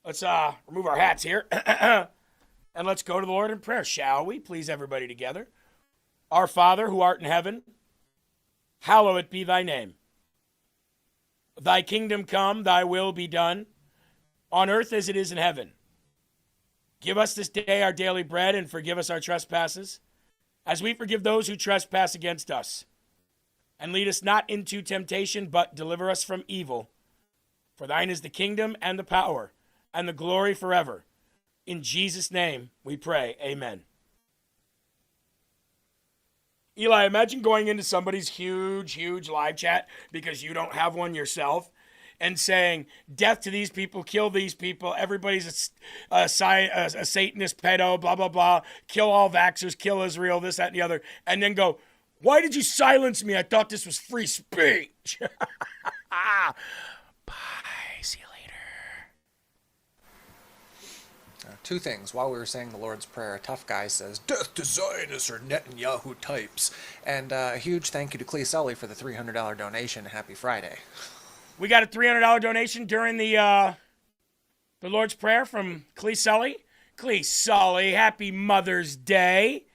Let's remove our hats here. And let's go to the Lord in prayer, shall we? Please, everybody together. Our Father, who art in heaven, hallowed be thy name. Thy kingdom come, thy will be done, on earth as it is in heaven. Give us this day our daily bread, and forgive us our trespasses, as we forgive those who trespass against us. And lead us not into temptation, but deliver us from evil. For thine is the kingdom, and the power, and the glory forever. In Jesus' name, we pray. Amen. Eli, imagine going into somebody's huge live chat because you don't have one yourself and saying, death to these people, kill these people, everybody's a Satanist pedo, blah, blah, blah, kill all vaxxers, kill Israel, this, that, and the other, and then go, why did you silence me? I thought this was free speech. Bye. See you later. Two things. While we were saying the Lord's Prayer, a tough guy says, "Death to Zionists," or Netanyahu types. And a huge thank you to Clee Sully for the $300 donation. Happy Friday. We got a $300 donation during the Lord's Prayer from Clee Sully. Clee Sully, happy Mother's Day.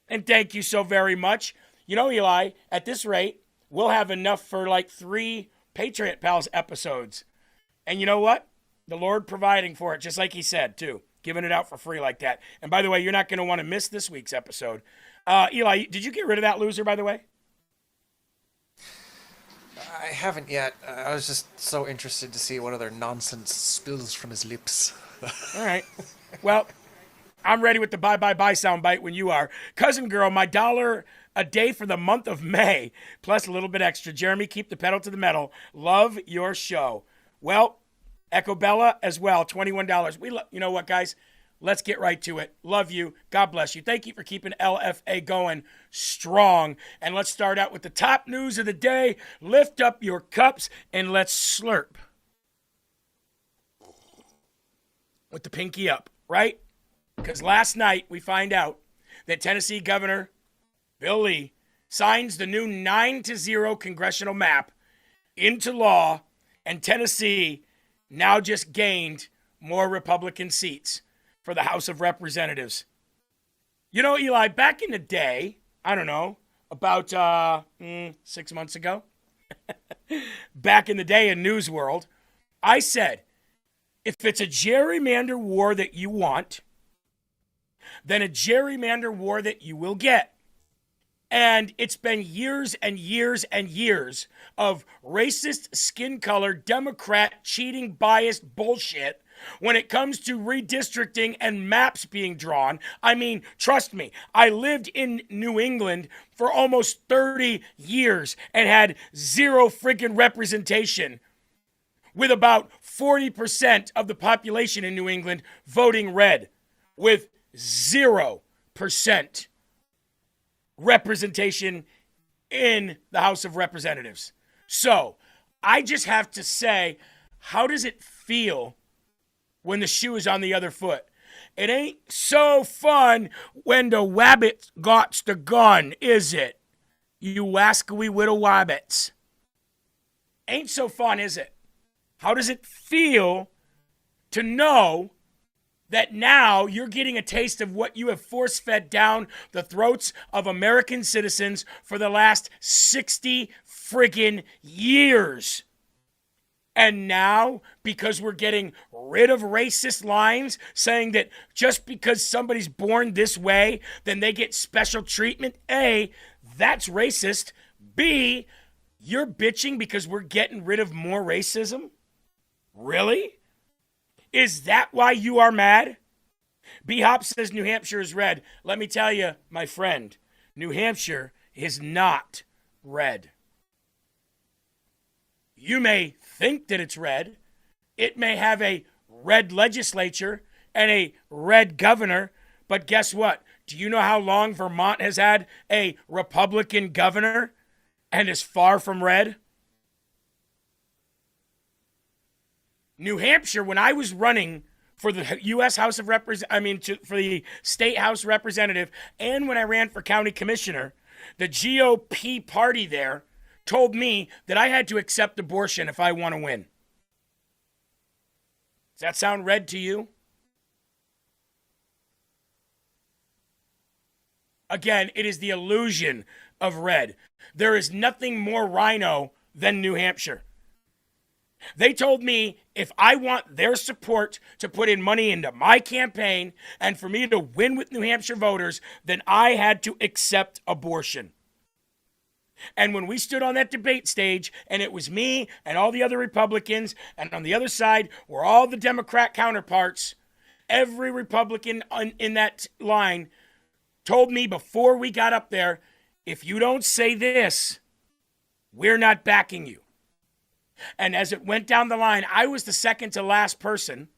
And thank you so very much. You know, Eli, at this rate, we'll have enough for like 3 Patriot Pals episodes. And you know what? The Lord providing for it, just like he said, too. Giving it out for free like that. And by the way, you're not going to want to miss this week's episode. Eli, did you get rid of that loser, by the way? I haven't yet. I was just so interested to see what other nonsense spills from his lips. All right. Well, I'm ready with the bye soundbite when you are. Cousin girl, my $1 a day for the month of May, plus a little bit extra. Jeremy, keep the pedal to the metal. Love your show. Well, Echo Bella as well, $21. You know what, guys? Let's get right to it. Love you. God bless you. Thank you for keeping LFA going strong. And let's start out with the top news of the day. Lift up your cups and let's slurp. With the pinky up, right? Because last night we find out that Tennessee Governor Bill Lee signs the new 9-0 congressional map into law, and Tennessee now just gained more Republican seats for the House of Representatives. You know, Eli, back in the day, I don't know, about 6 months ago, back in the day in News World, I said, if it's a gerrymander war that you want, then a gerrymander war that you will get. And it's been years and years and years of racist, skin color, Democrat, cheating, biased bullshit when it comes to redistricting and maps being drawn. I mean, trust me, I lived in New England for almost 30 years and had zero freaking representation, with about 40% of the population in New England voting red, with 0% representation in the House of Representatives. So I just have to say, how does it feel when the shoe is on the other foot? It ain't so fun when the wabbit got the gun, is it? You wascally little wabbits. Ain't so fun, is it? How does it feel to know that now you're getting a taste of what you have force-fed down the throats of American citizens for the last 60 friggin' years? And now, because we're getting rid of racist lines saying that just because somebody's born this way, then they get special treatment, A, that's racist. B, you're bitching because we're getting rid of more racism? Really? Is that why you are mad? B-Hop says New Hampshire is red. Let me tell you, my friend, New Hampshire is not red. You may think that it's red. It may have a red legislature and a red governor, but guess what? Do you know how long Vermont has had a Republican governor and is far from red? New Hampshire, when I was running for the U.S. House of for the State House Representative, and when I ran for county commissioner, the GOP party there told me that I had to accept abortion if I want to win. Does that sound red to you? Again, it is the illusion of red. There is nothing more rhino than New Hampshire. They told me if I want their support to put in money into my campaign and for me to win with New Hampshire voters, then I had to accept abortion. And when we stood on that debate stage, and it was me and all the other Republicans, and on the other side were all the Democrat counterparts, Every Republican in that line told me before we got up there, if you don't say this, we're not backing you. And as it went down the line, I was the second to last person.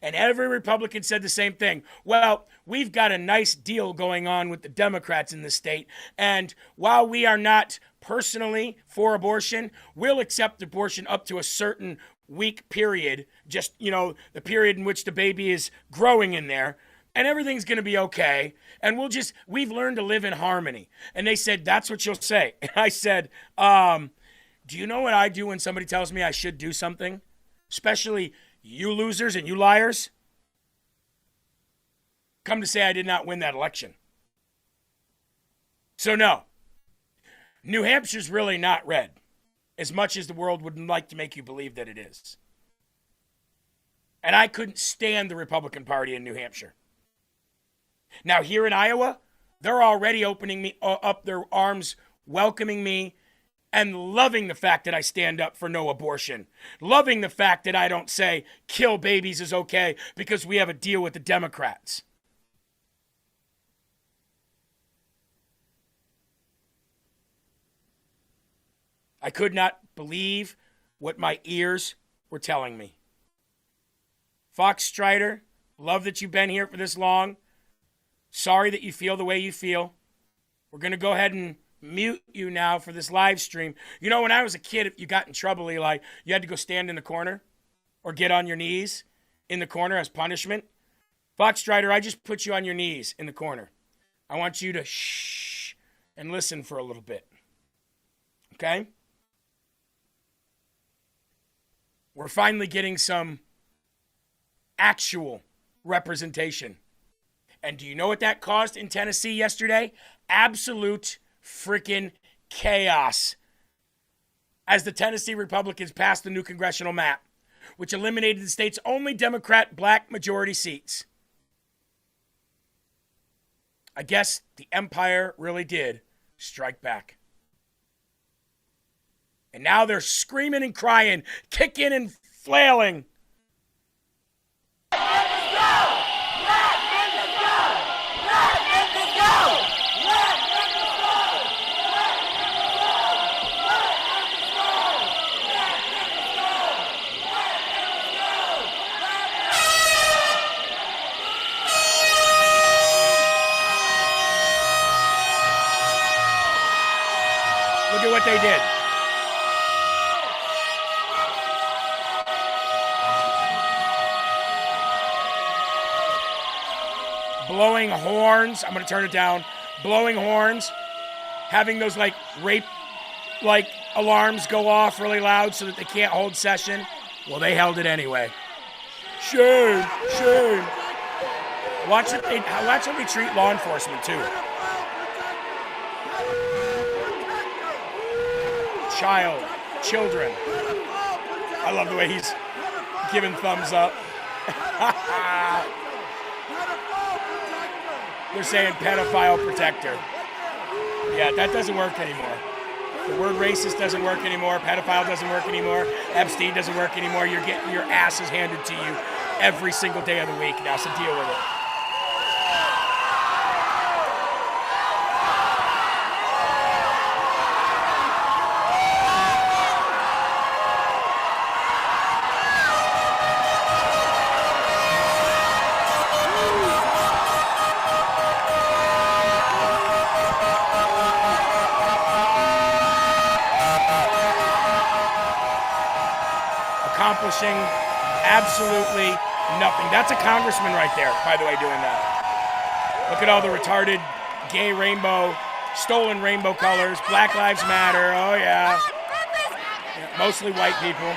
And every Republican said the same thing. Well, we've got a nice deal going on with the Democrats in the state. And while we are not personally for abortion, we'll accept abortion up to a certain week period. Just, the period in which the baby is growing in there. And everything's going to be okay. And we've learned to live in harmony. And they said, that's what you'll say. And I said, do you know what I do when somebody tells me I should do something? Especially you losers and you liars. Come to say I did not win that election. So no, New Hampshire's really not red, as much as the world would like to make you believe that it is. And I couldn't stand the Republican Party in New Hampshire. Now here in Iowa, they're already opening up their arms, welcoming me, and loving the fact that I stand up for no abortion. Loving the fact that I don't say kill babies is okay because we have a deal with the Democrats. I could not believe what my ears were telling me. Fox Strider, love that you've been here for this long. Sorry that you feel the way you feel. We're going to go ahead and mute you now for this live stream. You know, when I was a kid, if you got in trouble, Eli, you had to go stand in the corner or get on your knees in the corner as punishment. Fox Strider, I just put you on your knees in the corner. I want you to shh and listen for a little bit. Okay? We're finally getting some actual representation. And do you know what that caused in Tennessee yesterday? Absolute freaking chaos. As the Tennessee Republicans passed the new congressional map, which eliminated the state's only Democrat black majority seats. I guess the empire really did strike back. And now they're screaming and crying, kicking and flailing. Look at what they did. Blowing horns. I'm going to turn it down. Blowing horns. Having those rape alarms go off really loud so that they can't hold session. Well, they held it anyway. Shame. Watch how they treat law enforcement too. Children. I love the way he's giving thumbs up. They're saying pedophile protector. Yeah, that doesn't work anymore. The word racist doesn't work anymore. Pedophile doesn't work anymore. Epstein doesn't work anymore. You're getting your asses handed to you every single day of the week now, so deal with it. Accomplishing absolutely nothing. That's a congressman right there, by the way, doing that. Look at all the retarded gay rainbow, stolen rainbow colors, Black Lives Matter, oh yeah. Mostly white people.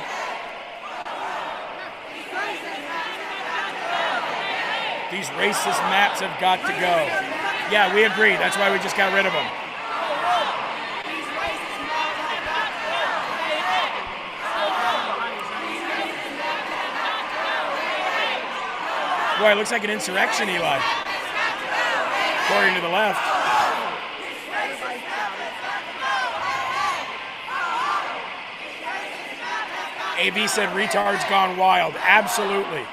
These racist maps have got to go. Yeah, we agree. That's why we just got rid of them. Boy, it looks like an insurrection, Eli. According to the left. AB said retards gone wild. Absolutely.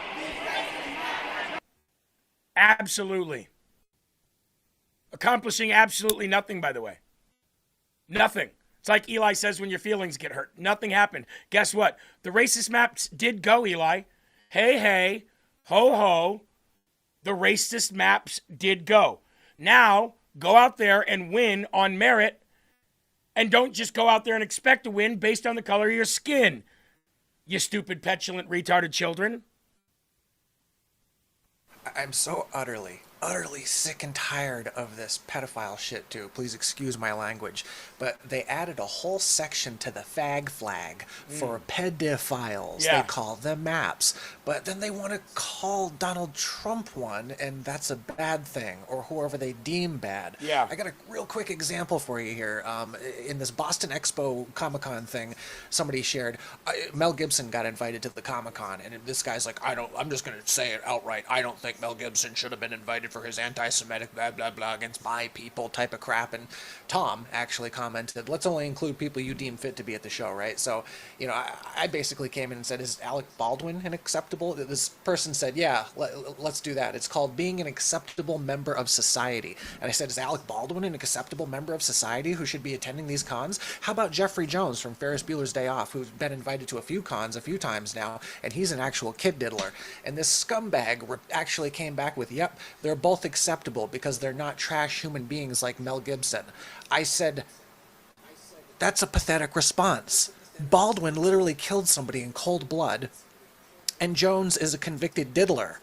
Absolutely. Accomplishing absolutely nothing, by the way. Nothing. It's like Eli says when your feelings get hurt. Nothing happened. Guess what? The racist maps did go, Eli. Hey, hey, ho, ho. The racist maps did go. Now, go out there and win on merit, and don't just go out there and expect to win based on the color of your skin, you stupid, petulant, retarded children. I'm so utterly sick and tired of this pedophile shit too. Please excuse my language. But they added a whole section to the fag flag for pedophiles. Yeah. They call them maps. But then they want to call Donald Trump one, and that's a bad thing, or whoever they deem bad. Yeah. I got a real quick example for you here. In this Boston Expo Comic-Con thing somebody shared, Mel Gibson got invited to the Comic-Con, and this guy's like, I'm just going to say it outright. I don't think Mel Gibson should have been invited for his anti-Semitic blah blah blah against my people type of crap. And Tom actually commented, let's only include people you deem fit to be at the show, right? So, I basically came in and said, is Alec Baldwin an acceptable? This person said, yeah, let's do that. It's called being an acceptable member of society. And I said, is Alec Baldwin an acceptable member of society who should be attending these cons? How about Jeffrey Jones from Ferris Bueller's Day Off, who's been invited to a few cons a few times now, and he's an actual kid diddler. And this scumbag actually came back with, yep, they're both acceptable because they're not trash human beings like Mel Gibson. I said, that's a pathetic response. Baldwin literally killed somebody in cold blood, and Jones is a convicted diddler.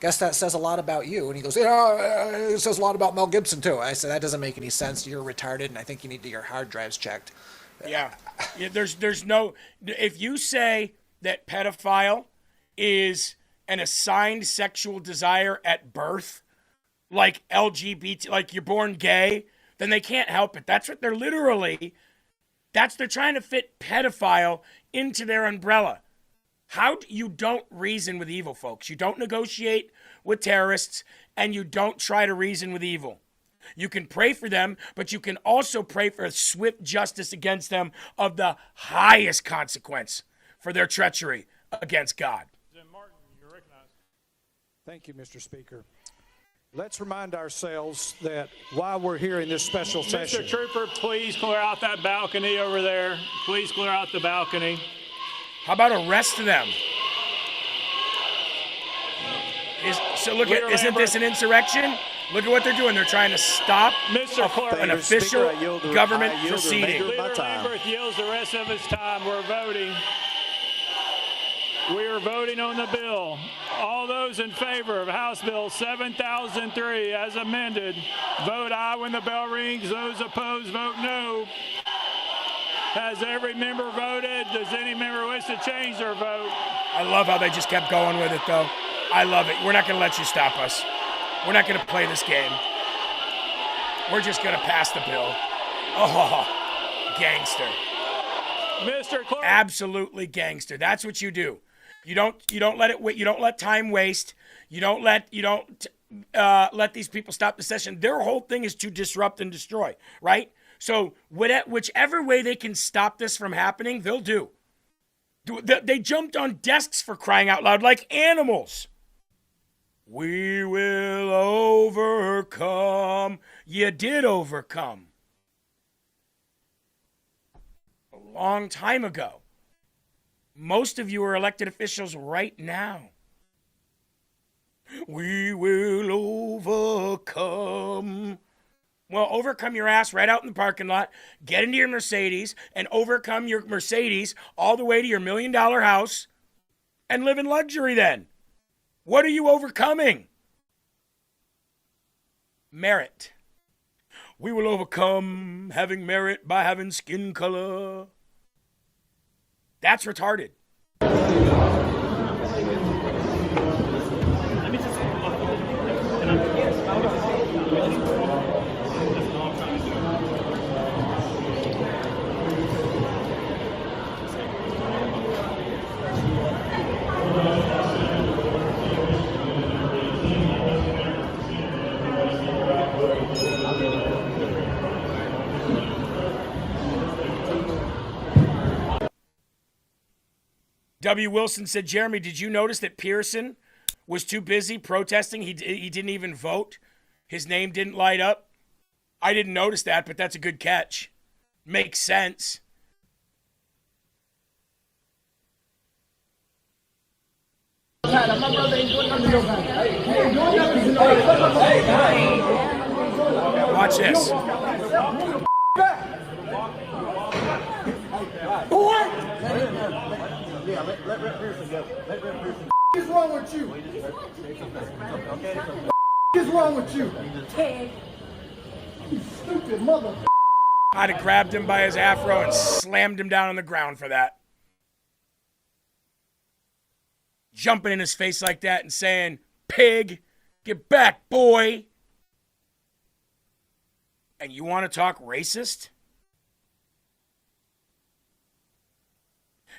Guess that says a lot about you. And he goes, it says a lot about Mel Gibson too. I said, that doesn't make any sense. You're retarded, and I think you need your hard drives checked. Yeah. There's no, if you say that pedophile is an assigned sexual desire at birth, like LGBT, like you're born gay, then they can't help it. That's what they're literally, they're trying to fit pedophile into their umbrella. You don't reason with evil, folks. You don't negotiate with terrorists, and you don't try to reason with evil. You can pray for them, but you can also pray for a swift justice against them of the highest consequence for their treachery against God. Martin, you're recognized. Thank you, Mr. Speaker. Let's remind ourselves that while we're here in this special session... Mr. Trooper, please clear out that balcony over there. Please clear out the balcony. How about arrest them? Isn't this an insurrection? Look at what they're doing. They're trying to stop an official government proceeding. Leader Lambert yields the rest of his time. We're voting. We are voting on the bill. All those in favor of House Bill 7003 as amended, vote aye when the bell rings. Those opposed, vote no. Has every member voted? Does any member wish to change their vote? I love how they just kept going with it, though. I love it. We're not going to let you stop us. We're not going to play this game. We're just going to pass the bill. Oh, gangster. Mr. Clerk. Absolutely gangster. That's what you do. You don't let time waste. You don't let these people stop the session. Their whole thing is to disrupt and destroy, right? So whichever way they can stop this from happening, they'll do. They jumped on desks, for crying out loud, like animals. We will overcome. You did overcome. A long time ago. Most of you are elected officials right now. We will overcome. Well, overcome your ass right out in the parking lot, get into your Mercedes, and overcome your Mercedes all the way to your $1 million house and live in luxury then. What are you overcoming? Merit. We will overcome having merit by having skin color. That's retarded. W. Wilson said, Jeremy, did you notice that Pearson was too busy protesting. He didn't even vote. His name didn't light up. I didn't notice that, but that's a good catch. Makes sense. Watch this. What is wrong with you? What is wrong with you? You stupid mother. I'd have grabbed him by his afro and slammed him down on the ground for that. Jumping in his face like that and saying, "Pig, get back, boy." And you want to talk racist?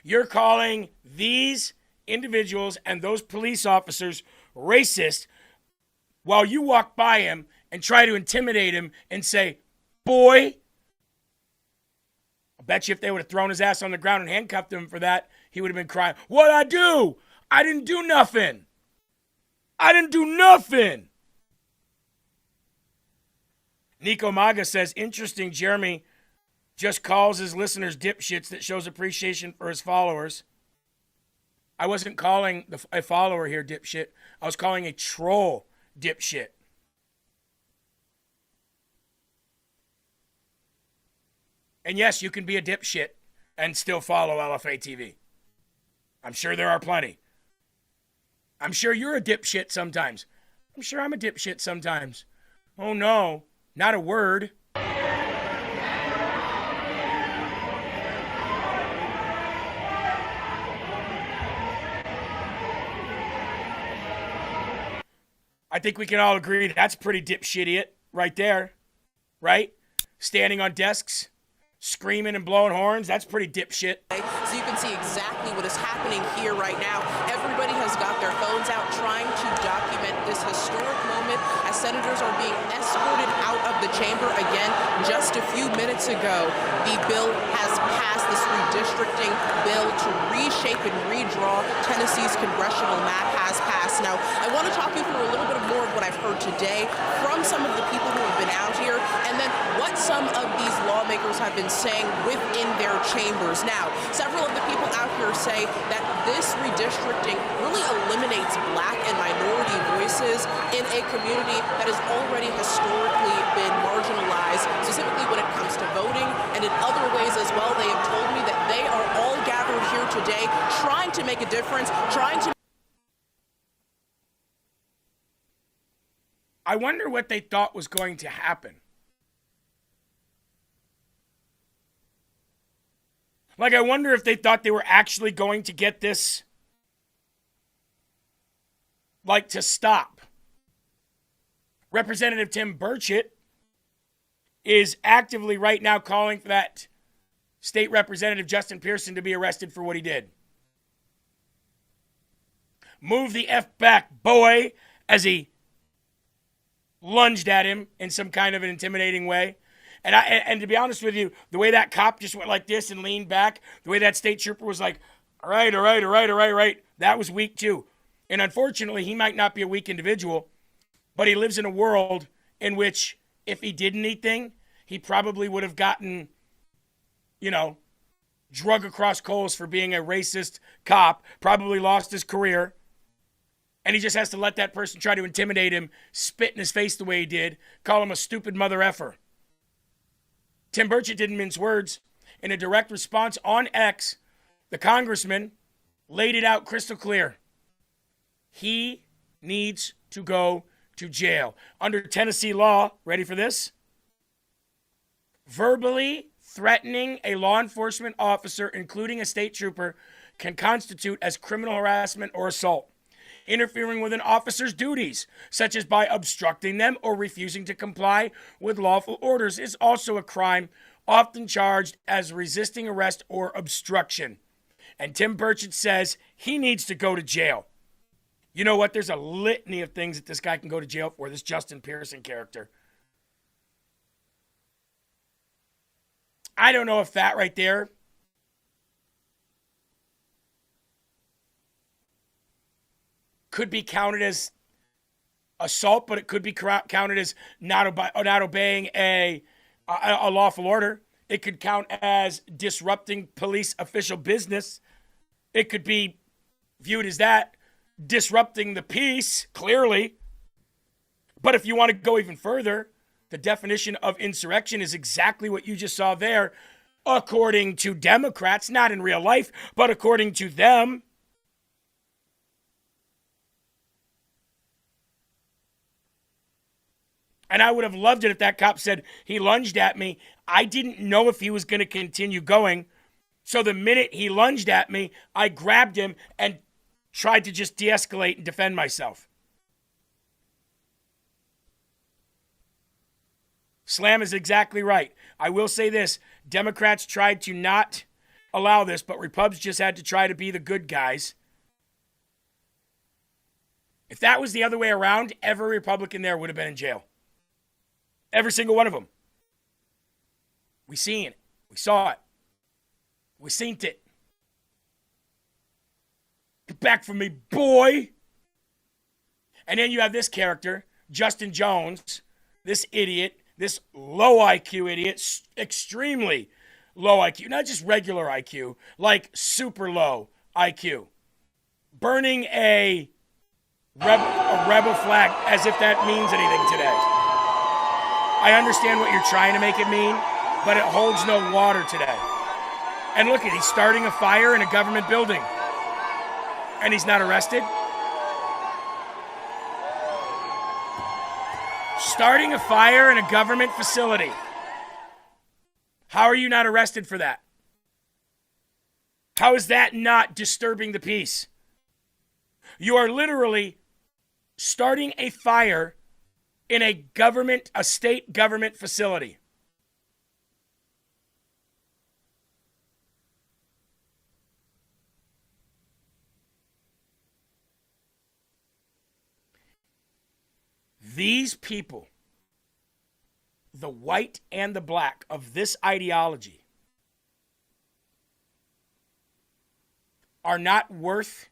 You're calling these individuals and those police officers racist while you walk by him and try to intimidate him and say, "Boy." I bet you if they would have thrown his ass on the ground and handcuffed him for that, he would have been crying, "What'd I do? I didn't do nothing. I didn't do nothing." Nico Maga says, interesting, Jeremy just calls his listeners dipshits. That shows appreciation for his followers. I wasn't calling a follower here dipshit. I was calling a troll dipshit. And yes, you can be a dipshit and still follow LFA TV. I'm sure there are plenty. I'm sure you're a dipshit sometimes. I'm sure I'm a dipshit sometimes. Oh no, not a word. I think we can all agree that's pretty dipshit right there, right? Standing on desks, screaming and blowing horns, that's pretty dipshit. So you can see exactly what is happening here right now. Everybody has got their phones out trying to document this historic moment as senators are being escorted out of the chamber. Again, just a few minutes ago, the bill has passed, this redistricting bill to reshape and redraw Tennessee's congressional map has passed. Now, I want to talk you through a little bit more of what I've heard today from some of the people who have been out here, and then what some of these lawmakers have been saying within their chambers. Now, several of the people out here say that this redistricting really eliminates black and minority voices in a community that has already historically been marginalized, specifically when it comes to voting and in other ways as well. They have told me that they are all gathered here today trying to make a difference, trying to... I wonder what they thought was going to happen. Like, I wonder if they thought they were actually going to get this, like, to stop. Representative Tim Burchett is actively right now calling for that State Representative Justin Pearson to be arrested for what he did. Move the F back, boy, as he lunged at him in some kind of an intimidating way. And to be honest with you, the way that cop just went like this and leaned back, the way that state trooper was like, all right, that was weak too. And unfortunately, he might not be a weak individual, but he lives in a world in which if he did anything, he probably would have gotten, drug across coals for being a racist cop, probably lost his career. And he just has to let that person try to intimidate him, spit in his face the way he did, call him a stupid mother effer. Tim Burchett didn't mince words. In a direct response on X, the congressman laid it out crystal clear. He needs to go to jail. Under Tennessee law, ready for this? Verbally threatening a law enforcement officer, including a state trooper, can constitute as criminal harassment or assault. Interfering with an officer's duties, such as by obstructing them or refusing to comply with lawful orders, is also a crime, often charged as resisting arrest or obstruction. And Tim Burchett says he needs to go to jail. You know what? There's a litany of things that this guy can go to jail for, this Justin Pearson character. I don't know if that right there could be counted as assault, but it could be counted as not obeying a lawful order. It could count as disrupting police official business. It could be viewed as that, disrupting the peace, clearly. But if you want to go even further, the definition of insurrection is exactly what you just saw there, according to Democrats, not in real life, but according to them. And I would have loved it if that cop said, he lunged at me. I didn't know if he was going to continue going. So the minute he lunged at me, I grabbed him and tried to just de-escalate and defend myself. Slam is exactly right. I will say this. Democrats tried to not allow this, but Repubs just had to try to be the good guys. If that was the other way around, every Republican there would have been in jail. Every single one of them. We seen it. We saw it. We seen it. Get back from me, boy. And then you have this character, Justin Jones, this idiot, this low IQ idiot, extremely low IQ, not just regular IQ, like super low IQ, burning a rebel flag as if that means anything today. I understand what you're trying to make it mean, but it holds no water today. And look at, he's starting a fire in a government building. And he's not arrested? Starting a fire in a government facility. How are you not arrested for that? How is that not disturbing the peace? You are literally starting a fire in a state government facility. These people, the white and the black of this ideology, are not worth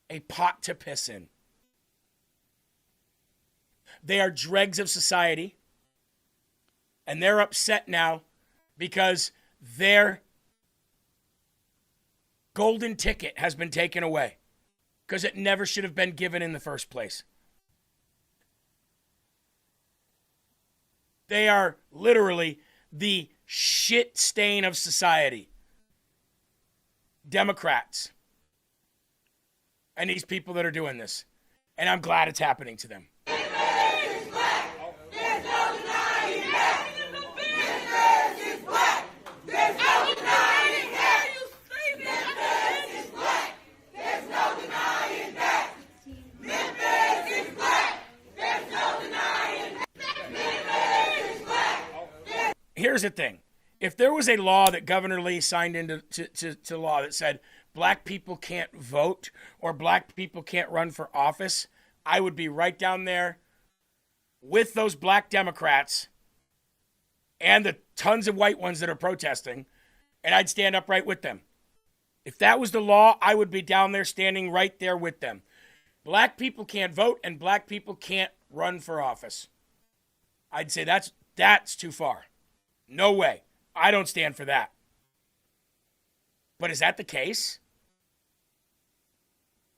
a pot to piss in. They are dregs of society, and they're upset now because their golden ticket has been taken away because it never should have been given in the first place. They are literally the shit stain of society. Democrats. And these people that are doing this. And I'm glad it's happening to them. Here's the thing. If there was a law that Governor Lee signed into to law that said black people can't vote or black people can't run for office, I would be right down there with those black Democrats and the tons of white ones that are protesting, and I'd stand up right with them. If that was the law, I would be down there standing right there with them. Black people can't vote and black people can't run for office. I'd say that's too far. No way. I don't stand for that. But is that the case?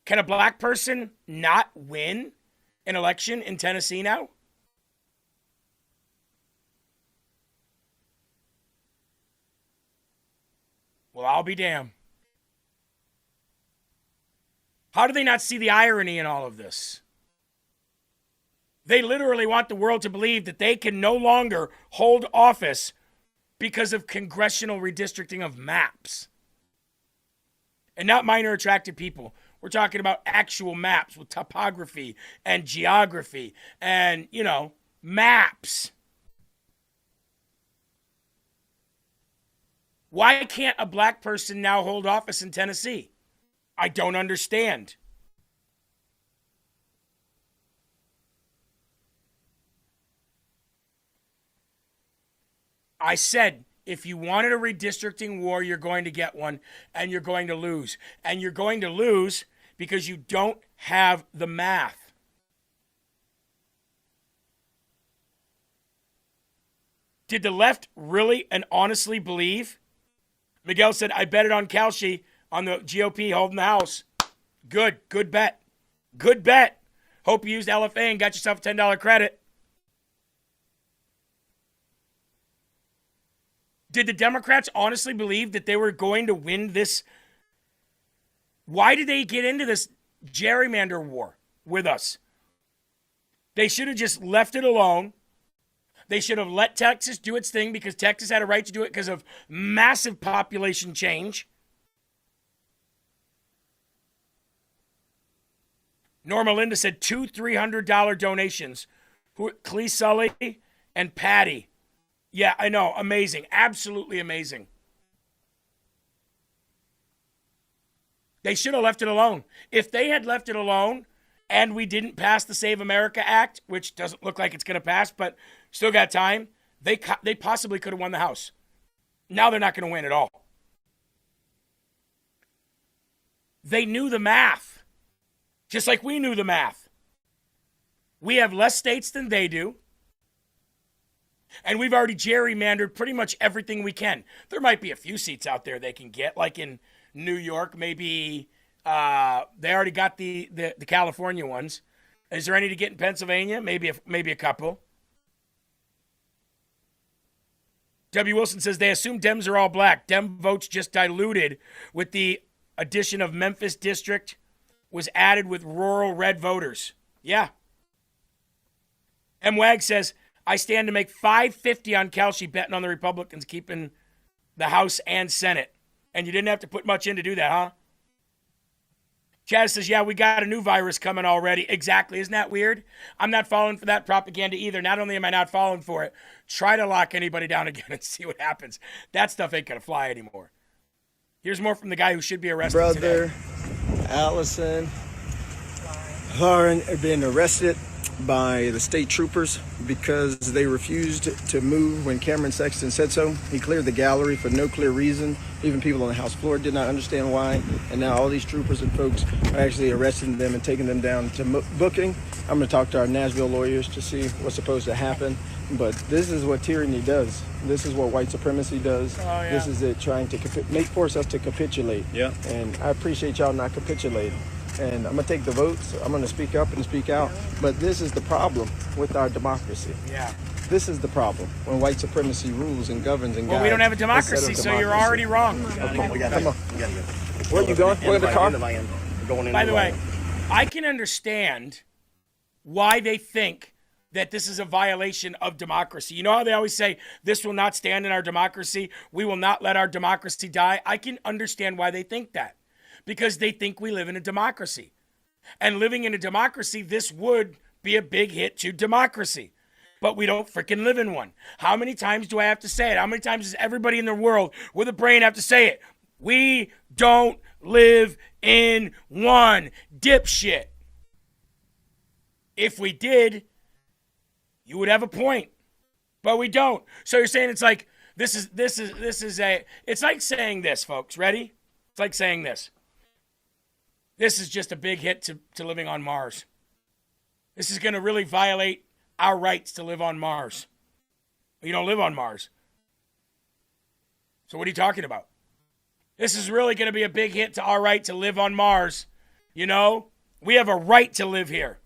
Can a black person not win an election in Tennessee now? Well, I'll be damned. How do they not see the irony in all of this? They literally want the world to believe that they can no longer hold office because of congressional redistricting of maps. And not minor attracted people. We're talking about actual maps with topography and geography and, maps. Why can't a black person now hold office in Tennessee? I don't understand. I said, if you wanted a redistricting war, you're going to get one, and you're going to lose. And you're going to lose because you don't have the math. Did the left really and honestly believe? Miguel said, I bet it on Kalshi on the GOP holding the House. Good bet. Good bet. Hope you used LFA and got yourself a $10 credit. Did the Democrats honestly believe that they were going to win this? Why did they get into this gerrymander war with us? They should have just left it alone. They should have let Texas do its thing because Texas had a right to do it because of massive population change. Norma Linda said two $300 donations. Clee Sully and Patty. Yeah, I know. Amazing. Absolutely amazing. They should have left it alone. If they had left it alone and we didn't pass the Save America Act, which doesn't look like it's going to pass, but still got time, they possibly could have won the House. Now they're not going to win at all. They knew the math, just like we knew the math. We have less states than they do. And we've already gerrymandered pretty much everything we can. There might be a few seats out there they can get, like in New York, maybe they already got the California ones. Is there any to get in Pennsylvania? Maybe a couple. W. Wilson says they assume Dems are all black. Dem votes just diluted with the addition of Memphis district was added with rural red voters. Yeah. M. Wag says, I stand to make $550 on Kalshi betting on the Republicans keeping the House and Senate. And you didn't have to put much in to do that, huh? Chaz says, yeah, we got a new virus coming already. Exactly. Isn't that weird? I'm not falling for that propaganda either. Not only am I not falling for it, try to lock anybody down again and see what happens. That stuff ain't going to fly anymore. Here's more from the guy who should be arrested Brother today. Allison, Lauren are being arrested by the state troopers because they refused to move when Cameron Sexton said so. He cleared the gallery for no clear reason. Even people on the House floor did not understand why. And now all these troopers and folks are actually arresting them and taking them down to booking. I'm going to talk to our Nashville lawyers to see what's supposed to happen. But this is what tyranny does. This is what white supremacy does. Oh, yeah. This is it trying to force us to capitulate. Yeah. And I appreciate y'all not capitulating. And I'm going to take the votes. I'm going to speak up and speak out. But this is the problem with our democracy. Yeah. This is the problem when white supremacy rules and governs and guides. Well, we don't have a democracy, so you're already wrong. Come on. Where are you going? Where in the car? By the way, I can understand why they think that this is a violation of democracy. You know how they always say, this will not stand in our democracy? We will not let our democracy die? I can understand why they think that. Because they think we live in a democracy. And living in a democracy, this would be a big hit to democracy. But we don't freaking live in one. How many times do I have to say it? How many times does everybody in the world with a brain have to say it? We don't live in one, dipshit. If we did, you would have a point. But we don't. So you're saying it's like, it's like saying this, folks. Ready? It's like saying this. This is just a big hit to living on Mars. This is going to really violate our rights to live on Mars. You don't live on Mars. So what are you talking about? This is really going to be a big hit to our right to live on Mars. You know, we have a right to live here.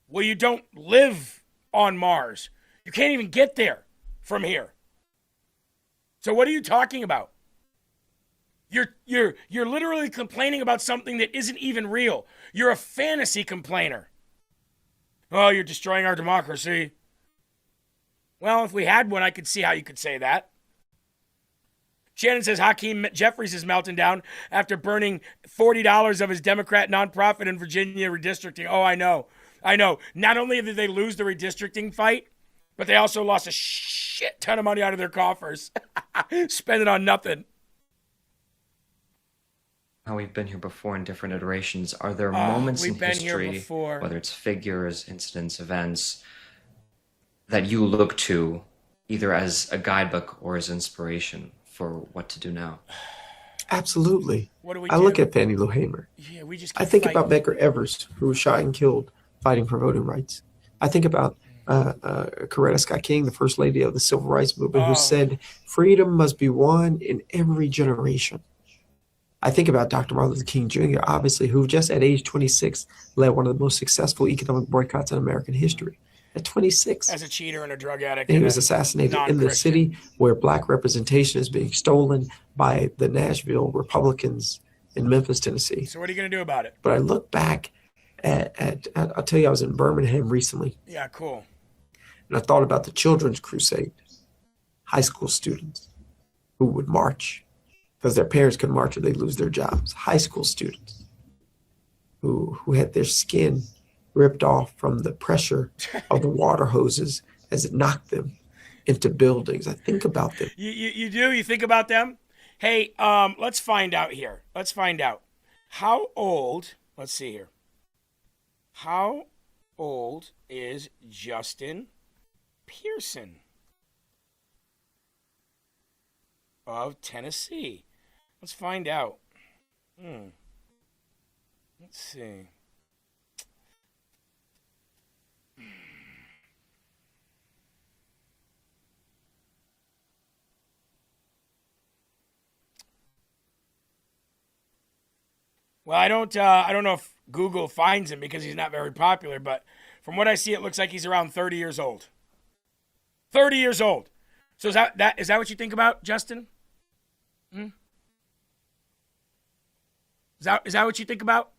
Well, you don't live on Mars. You can't even get there from here. So what are you talking about? You're literally complaining about something that isn't even real. You're a fantasy complainer. Oh, you're destroying our democracy. Well, if we had one, I could see how you could say that. Shannon says Hakeem Jeffries is melting down after burning $40 of his Democrat nonprofit in Virginia redistricting. Oh, I know. Not only did they lose the redistricting fight, but they also lost a shit ton of money out of their coffers. Spend it on nothing. How we've been here before in different iterations. Are there moments in history, whether it's figures, incidents, events, that you look to either as a guidebook or as inspiration for what to do now? Absolutely. What do we I do? look at Fannie Lou Hamer. Yeah, we just I keep think fighting. about Medgar Evers, who was shot and killed fighting for voting rights. I think about Coretta Scott King, the first lady of the civil rights movement, who said, freedom must be won in every generation. I think about Dr. Martin Luther King Jr., obviously, who just at age 26 led one of the most successful economic boycotts in American history. At 26. As a cheater and a drug addict. And he was assassinated in the city where black representation is being stolen by the Nashville Republicans in Memphis, Tennessee. So what are you going to do about it? But I look back at I'll tell you, I was in Birmingham recently. Yeah, cool. And I thought about the Children's Crusade, high school students who would march because their parents could march or they lose their jobs. High school students who had their skin ripped off from the pressure of the water hoses as it knocked them into buildings. I think about them. You do? You think about them? Hey, let's find out here. Let's find out. How old, let's see here. How old is Justin Pearson of Tennessee? Let's find out. Let's see. Well, I don't know if Google finds him because he's not very popular, but from what I see, it looks like he's around 30 years old. 30 years old. So is that what you think about, Justin? Is that what you think about?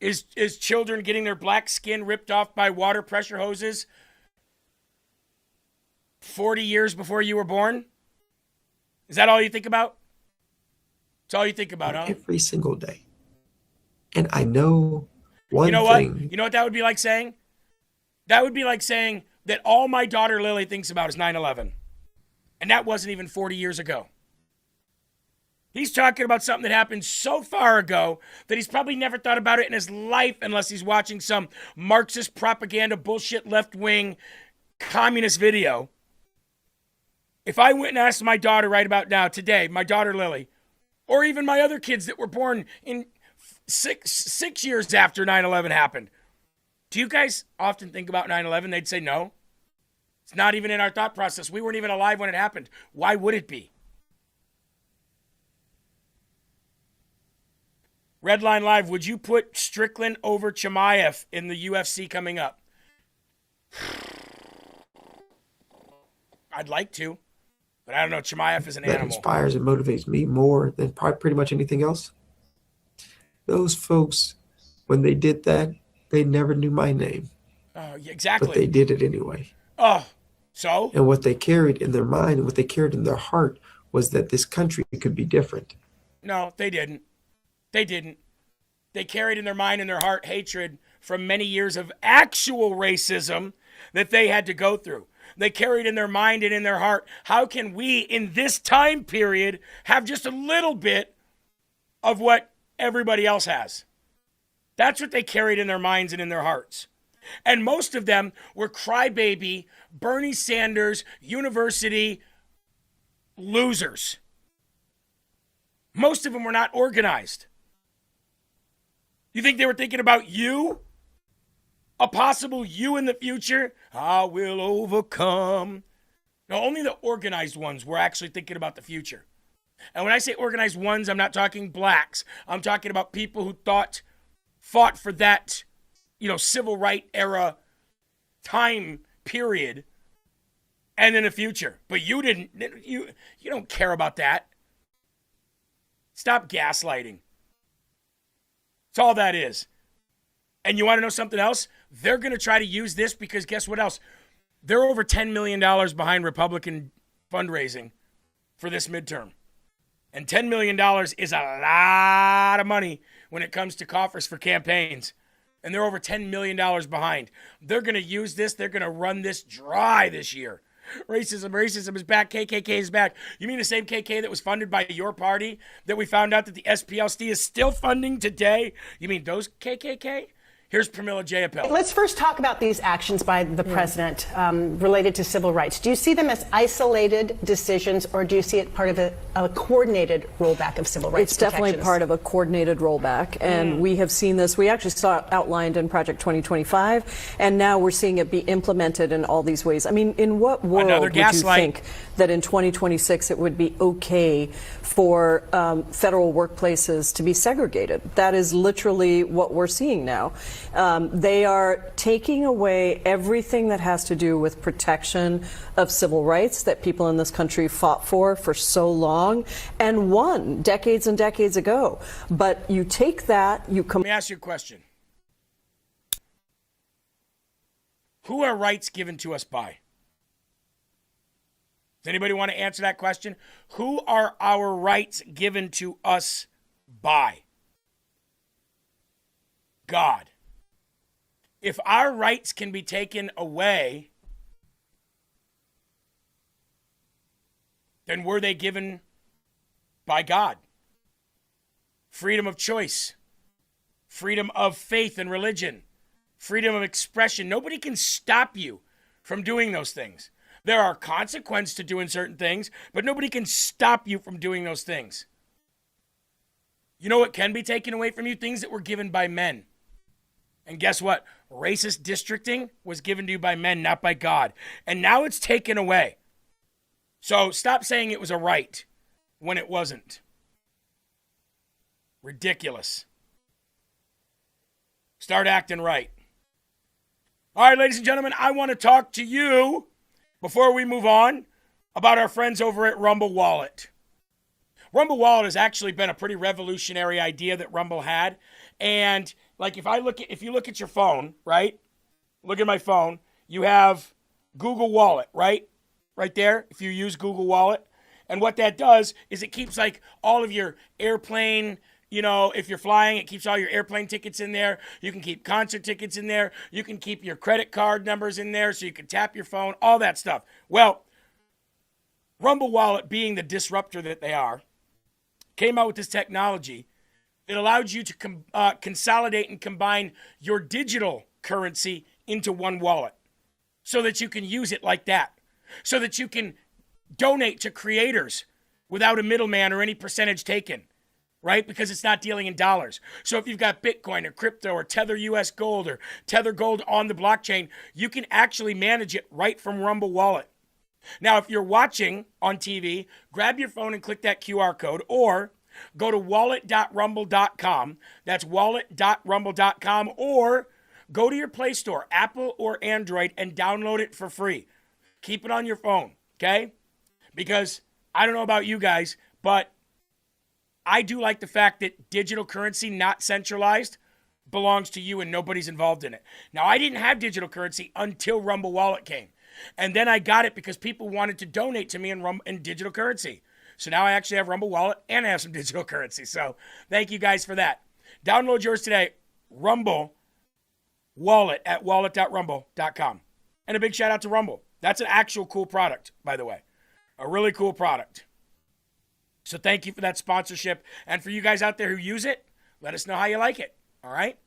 Is children getting their black skin ripped off by water pressure hoses 40 years before you were born? Is that all you think about? That's all you think about, huh? Every single day. And I know one thing. thing. You know what that would be like saying? That would be like saying that all my daughter Lily thinks about is 9/11. And that wasn't even 40 years ago. He's talking about something that happened so far ago that he's probably never thought about it in his life unless he's watching some Marxist propaganda bullshit left-wing communist video. If I went and asked my daughter right about now, today, my daughter Lily, or even my other kids that were born in six years after 9/11 happened, do you guys often think about 9/11? They'd say no. It's not even in our thought process. We weren't even alive when it happened. Why would it be? Redline Live, would you put Strickland over Chimaev in the UFC coming up? I'd like to, but I don't know. Chimaev is an that animal. Inspires and motivates me more than pretty much anything else. Those folks, when they did that, they never knew my name. Oh, yeah, exactly. But they did it anyway. Oh, so? And what they carried in their mind and what they carried in their heart was that this country could be different. No, they didn't. They didn't. They carried in their mind and their heart hatred from many years of actual racism that they had to go through. They carried in their mind and in their heart, how can we in this time period have just a little bit of what everybody else has? That's what they carried in their minds and in their hearts. And most of them were crybaby, Bernie Sanders, university losers. Most of them were not organized. You think they were thinking about you? A possible you in the future? I will overcome. No, only the organized ones were actually thinking about the future. And when I say organized ones, I'm not talking blacks. I'm talking about people who fought for that, civil rights era time period and in the future. But you didn't, you don't care about that. Stop gaslighting. That's all that is. And you want to know something else? They're going to try to use this because guess what else? They're over $10 million behind Republican fundraising for this midterm. And $10 million is a lot of money when it comes to coffers for campaigns. And they're over $10 million behind. They're going to use this. They're going to run this dry this year. Racism is back. KKK is back. You mean the same KK that was funded by your party that we found out that the SPLC is still funding today? You mean those KKK? Here's Pramila Jayapal. Let's first talk about these actions by the president related to civil rights. Do you see them as isolated decisions, or do you see it part of a coordinated rollback of civil rights It's definitely part of a coordinated rollback, and we have seen this. We actually saw it outlined in Project 2025, and now we're seeing it be implemented in all these ways. I mean, in what world would you think that in 2026 it would be okay for federal workplaces to be segregated? That is literally what we're seeing now. They are taking away everything that has to do with protection of civil rights that people in this country fought for so long and won decades and decades ago. But you take that, Let me ask you a question. Who are rights given to us by? Does anybody want to answer that question? Who are our rights given to us by? God. If our rights can be taken away, then were they given by God? Freedom of choice, freedom of faith and religion, freedom of expression. Nobody can stop you from doing those things. There are consequences to doing certain things, but nobody can stop you from doing those things. You know what can be taken away from you? Things that were given by men. And guess what? Racist districting was given to you by men, not by God. And now it's taken away. So stop saying it was a right when it wasn't. Ridiculous. Start acting right. All right, ladies and gentlemen, I want to talk to you before we move on about our friends over at Rumble Wallet. Rumble Wallet has actually been a pretty revolutionary idea that Rumble had. And like if you look at your phone, right? Look at my phone. You have Google Wallet, right? Right there, if you use Google Wallet. And what that does is it keeps like all of your airplane, if you're flying, it keeps all your airplane tickets in there. You can keep concert tickets in there. You can keep your credit card numbers in there so you can tap your phone, all that stuff. Well, Rumble Wallet, being the disruptor that they are, came out with this technology that allowed you to consolidate and combine your digital currency into one wallet so that you can use it like that, so that you can donate to creators without a middleman or any percentage taken. Right? Because it's not dealing in dollars. So if you've got Bitcoin or crypto or Tether US Gold or Tether Gold on the blockchain, you can actually manage it right from Rumble Wallet. Now, if you're watching on TV, grab your phone and click that QR code or go to wallet.rumble.com. That's wallet.rumble.com, or go to your Play Store, Apple or Android, and download it for free. Keep it on your phone, okay? Because I don't know about you guys, but I do like the fact that digital currency, not centralized, belongs to you and nobody's involved in it. Now, I didn't have digital currency until Rumble Wallet came. And then I got it because people wanted to donate to me in digital currency. So now I actually have Rumble Wallet and I have some digital currency. So thank you guys for that. Download yours today, Rumble Wallet at wallet.rumble.com. And a big shout out to Rumble. That's an actual cool product, by the way. A really cool product. So thank you for that sponsorship. And for you guys out there who use it, let us know how you like it. All right?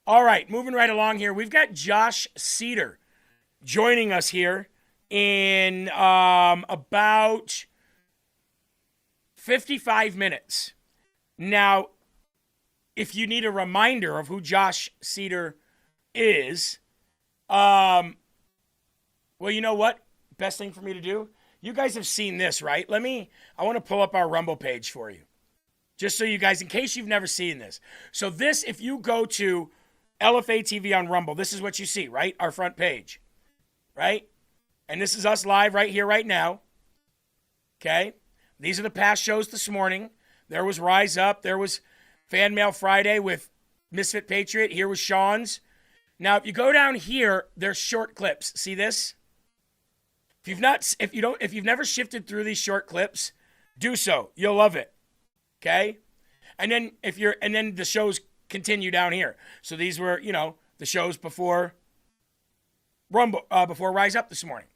All right, moving right along here. We've got Josh Cedar joining us here in about 55 minutes. Now, if you need a reminder of who Josh Cedar is, well, you know what? Best thing for me to do? You guys have seen this, right? I want to pull up our Rumble page for you. Just so you guys, in case you've never seen this. So this, if you go to LFA TV on Rumble, this is what you see, right? Our front page, right? And this is us live right here, right now. Okay? These are the past shows this morning. There was Rise Up. There was Fan Mail Friday with Misfit Patriot. Here was Sean's. Now, if you go down here, there's short clips. See this? If you've never shifted through these short clips, do so. You'll love it. Okay? And then the shows continue down here. So these were, the shows before Rumble, before Rise Up this morning.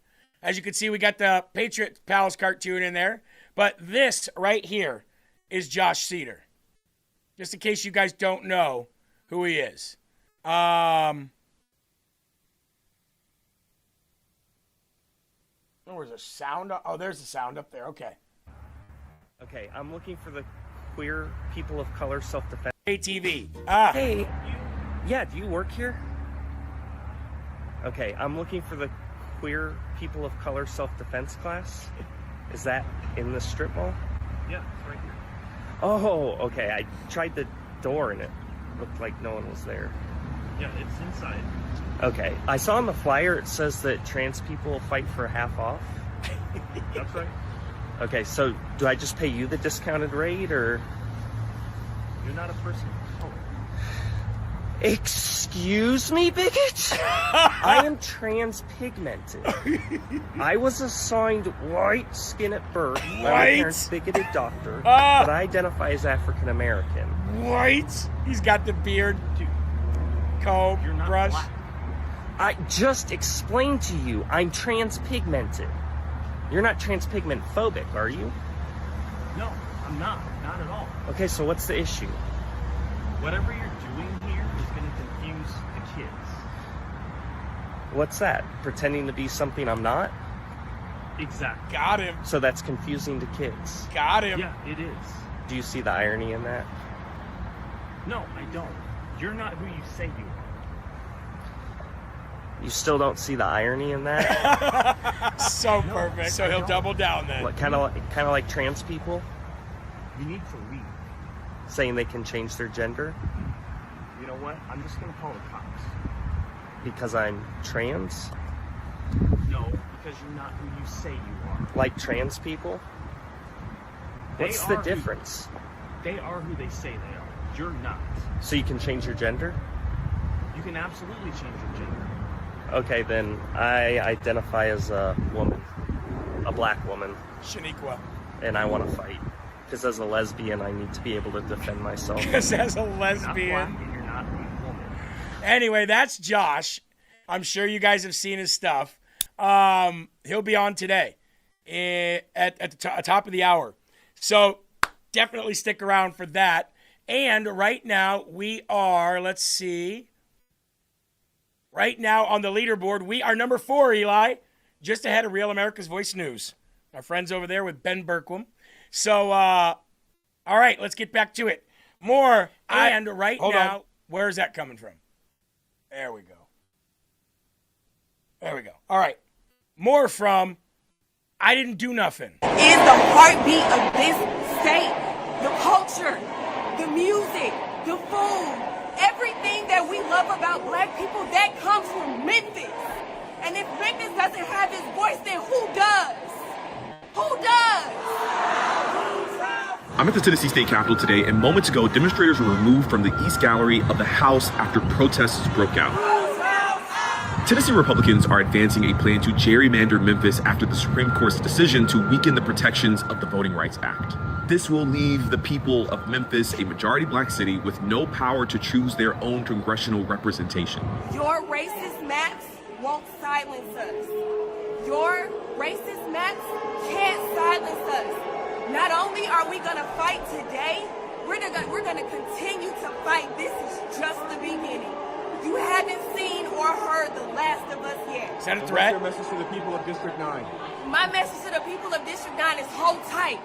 As you can see, we got the Patriot Palace cartoon in there. But this right here is Josh Cedar. Just in case you guys don't know who he is. Where's the sound? Oh, there's the sound up there. Okay. Okay, I'm looking for the queer people of color self-defense. ATV. Hey, yeah, do you work here? Okay, I'm looking for the queer people of color self-defense class. Is that in the strip mall? Yeah, it's right here. Oh, okay. I tried the door and it looked like no one was there. Yeah, it's inside. Okay. I saw on the flyer it says that trans people fight for half off. That's right. Okay, so do I just pay you the discounted rate or? You're not a person of color. Excuse me, bigot? I am trans-pigmented. I was assigned white skin at birth by my parents' bigoted doctor, but I identify as African-American. White? He's got the beard, comb, brush. Black. I just explained to you I'm trans-pigmented. You're not trans-pigment phobic, are you? No, I'm not. Not at all. Okay, so what's the issue? Whatever you're doing here is going to confuse the kids. What's that? Pretending to be something I'm not? Exactly. Got him. So that's confusing to kids. Got him. Yeah, it is. Do you see the irony in that? No, I don't. You're not who you say you are. You still don't see the irony in that? So perfect. So he'll double down then. What, kind of like trans people? You need to leave. Saying they can change their gender? You know what? I'm just going to call the cops. Because I'm trans? No, because you're not who you say you are. Like trans people? What's the difference? They are who they say they are. You're not. So you can change your gender? You can absolutely change your gender. Okay, then I identify as a woman. A black woman. Shaniqua. And I want to fight. Because as a lesbian, I need to be able to defend myself. Because as a lesbian. You're not a woman. Anyway, that's Josh. I'm sure you guys have seen his stuff. He'll be on today at the top of the hour. So definitely stick around for that. And right now we are, let's see. Right now on the leaderboard, we are number 4, Eli. Just ahead of Real America's Voice News. Our friends over there with Ben Berkwam. So, all right, let's get back to it. More. And right now, where is that coming from? There we go. There we go. All right. More from I Didn't Do Nothing. Is the heartbeat of this state. The culture, the music, the food, everything that we love about black people, that comes from Memphis. And if Memphis doesn't have his voice, then who does? Who does? I'm at the Tennessee State Capitol today, and moments ago, demonstrators were removed from the East Gallery of the House after protests broke out. Tennessee Republicans are advancing a plan to gerrymander Memphis after the Supreme Court's decision to weaken the protections of the Voting Rights Act. This will leave the people of Memphis, a majority black city, with no power to choose their own congressional representation. Your racist maps won't silence us. Your racist maps can't silence us. Not only are we going to fight today, we're going to continue to fight. This is just the beginning. You haven't seen or heard the last of us yet. Is that a threat? What's your message to the people of District 9? My message to the people of District 9 is hold tight.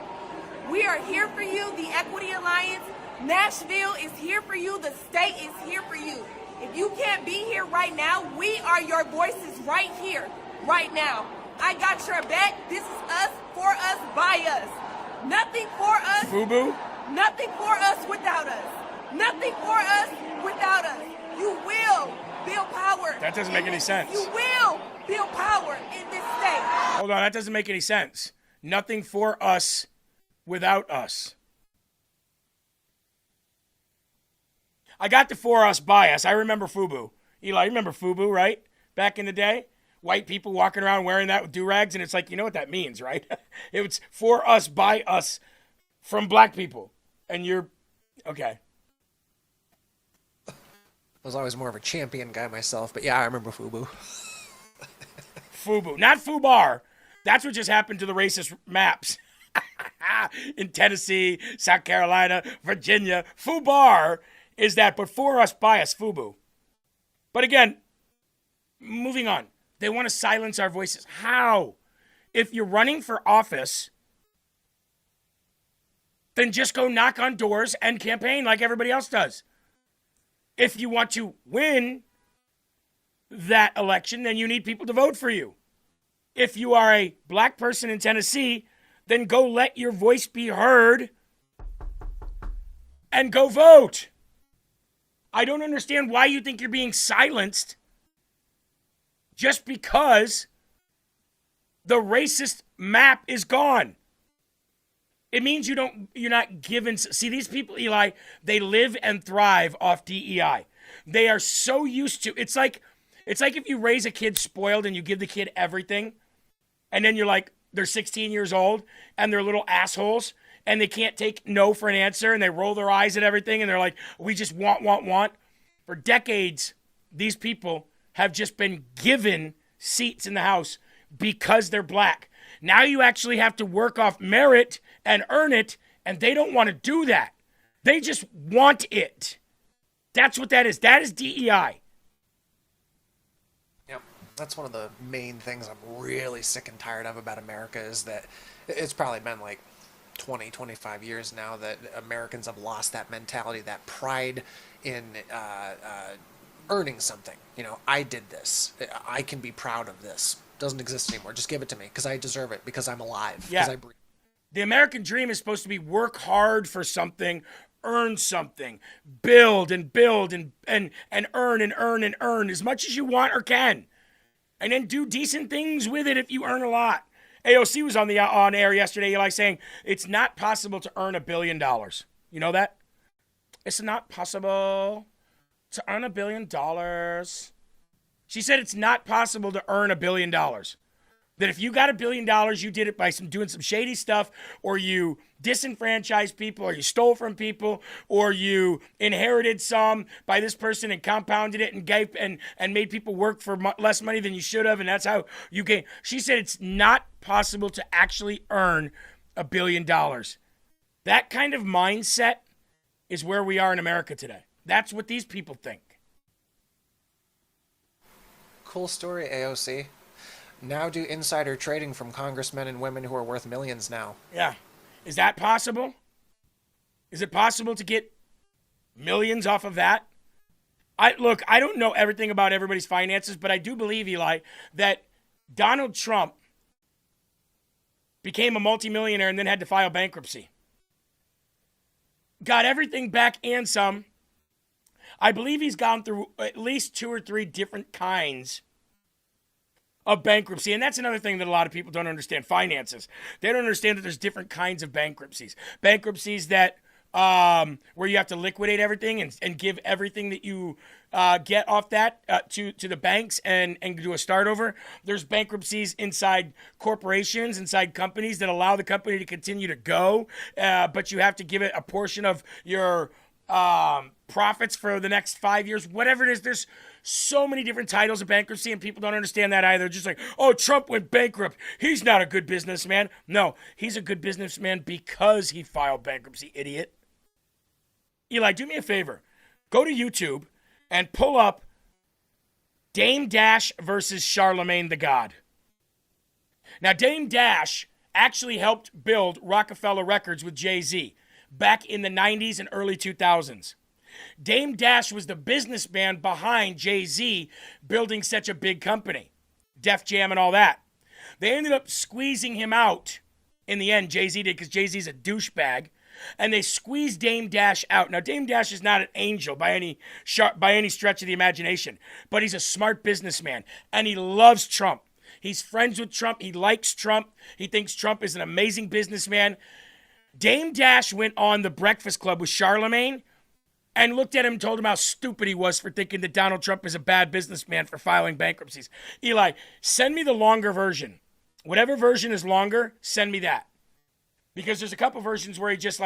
We are here for you, the Equity Alliance. Nashville is here for you. The state is here for you. If you can't be here right now, we are your voices right here, right now. I got your back. This is us, for us, by us. Nothing for us. FUBU? Nothing for us without us. Nothing for us without us. You will build power. That doesn't make any sense. You will build power in this state. Hold on, that doesn't make any sense. Nothing for us without us. I got the for us, by us. I remember FUBU. Eli, you remember FUBU, right? Back in the day? White people walking around wearing that with do-rags, and it's like, you know what that means, right? It was for us, by us, from black people. And you're, okay. I was always more of a champion guy myself, but yeah, I remember FUBU. FUBU, not FUBAR. That's what just happened to the racist maps. In Tennessee, South Carolina, Virginia. FUBAR is that, but for us, by us, FUBU. But again, moving on. They want to silence our voices. How? If you're running for office, then just go knock on doors and campaign like everybody else does. If you want to win that election, then you need people to vote for you. If you are a black person in Tennessee, then go let your voice be heard and go vote. I don't understand why you think you're being silenced just because the racist map is gone. It means you're not given. See, these people, Eli, they live and thrive off DEI. They are so used to, it's like if you raise a kid spoiled and you give the kid everything, and then you're like, they're 16 years old and they're little assholes and they can't take no for an answer and they roll their eyes at everything and they're like, we just want. For decades, these people have just been given seats in the House because they're black. Now you actually have to work off merit and earn it, and they don't want to do that. They just want it. That's what that is. That is DEI. Yep. That's one of the main things I'm really sick and tired of about America is that it's probably been like 20, 25 years now that Americans have lost that mentality, that pride in earning something. You know, I did this. I can be proud of this. Doesn't exist anymore. Just give it to me because I deserve it, because I'm alive, because I breathe. The American dream is supposed to be work hard for something, earn something, build and earn and earn and earn as much as you want or can, and then do decent things with it if you earn a lot. AOC was on air yesterday, Eli, saying it's not possible to earn $1 billion. You know that? It's not possible to earn $1 billion. She said it's not possible to earn $1 billion. That if you got $1 billion, you did it by doing some shady stuff, or you disenfranchised people, or you stole from people, or you inherited some by this person and compounded it and gave and made people work for less money than you should have, and that's how you gain. She said it's not possible to actually earn $1 billion. That kind of mindset is where we are in America today. That's what these people think. Cool story, AOC. Now do insider trading from congressmen and women who are worth millions now. Yeah. Is that possible? Is it possible to get millions off of that? I don't know everything about everybody's finances, but I do believe, Eli, that Donald Trump became a multimillionaire and then had to file bankruptcy. Got everything back and some. I believe he's gone through at least 2 or 3 different kinds of bankruptcy. And that's another thing that a lot of people don't understand, finances. They don't understand that there's different kinds of bankruptcies. Bankruptcies that where you have to liquidate everything and give everything that you get off that to the banks and do a start over. There's bankruptcies inside corporations, inside companies that allow the company to continue to go, but you have to give it a portion of your profits for the next 5 years, whatever it is. There's so many different titles of bankruptcy, and people don't understand that either. Just like, oh, Trump went bankrupt. He's not a good businessman. No, he's a good businessman because he filed bankruptcy, idiot. Eli, do me a favor. Go to YouTube and pull up Dame Dash versus Charlemagne the God. Now, Dame Dash actually helped build Rockefeller Records with Jay-Z back in the 90s and early 2000s. Dame Dash was the businessman behind Jay-Z building such a big company, Def Jam and all that. They ended up squeezing him out in the end. Jay-Z did, because Jay-Z's a douchebag, and they squeezed Dame Dash out. Now, Dame Dash is not an angel by any stretch of the imagination, but he's a smart businessman, and he loves Trump. He's friends with Trump. He likes Trump. He thinks Trump is an amazing businessman. Dame Dash went on The Breakfast Club with Charlemagne and looked at him and told him how stupid he was for thinking that Donald Trump is a bad businessman for filing bankruptcies. Eli, send me the longer version. Whatever version is longer, send me that. Because there's a couple versions where he just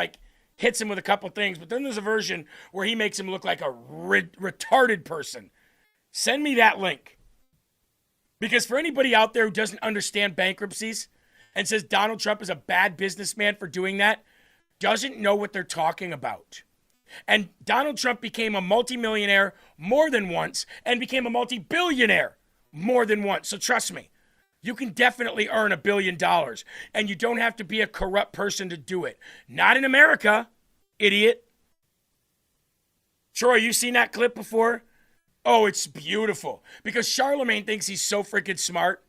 hits him with a couple things, but then there's a version where he makes him look like a retarded person. Send me that link. Because for anybody out there who doesn't understand bankruptcies and says Donald Trump is a bad businessman for doing that, doesn't know what they're talking about. And Donald Trump became a multimillionaire more than once and became a multi-billionaire more than once. So trust me, you can definitely earn $1 billion, and you don't have to be a corrupt person to do it. Not in America, idiot. Troy, you seen that clip before? Oh, it's beautiful. Because Charlemagne thinks he's so freaking smart.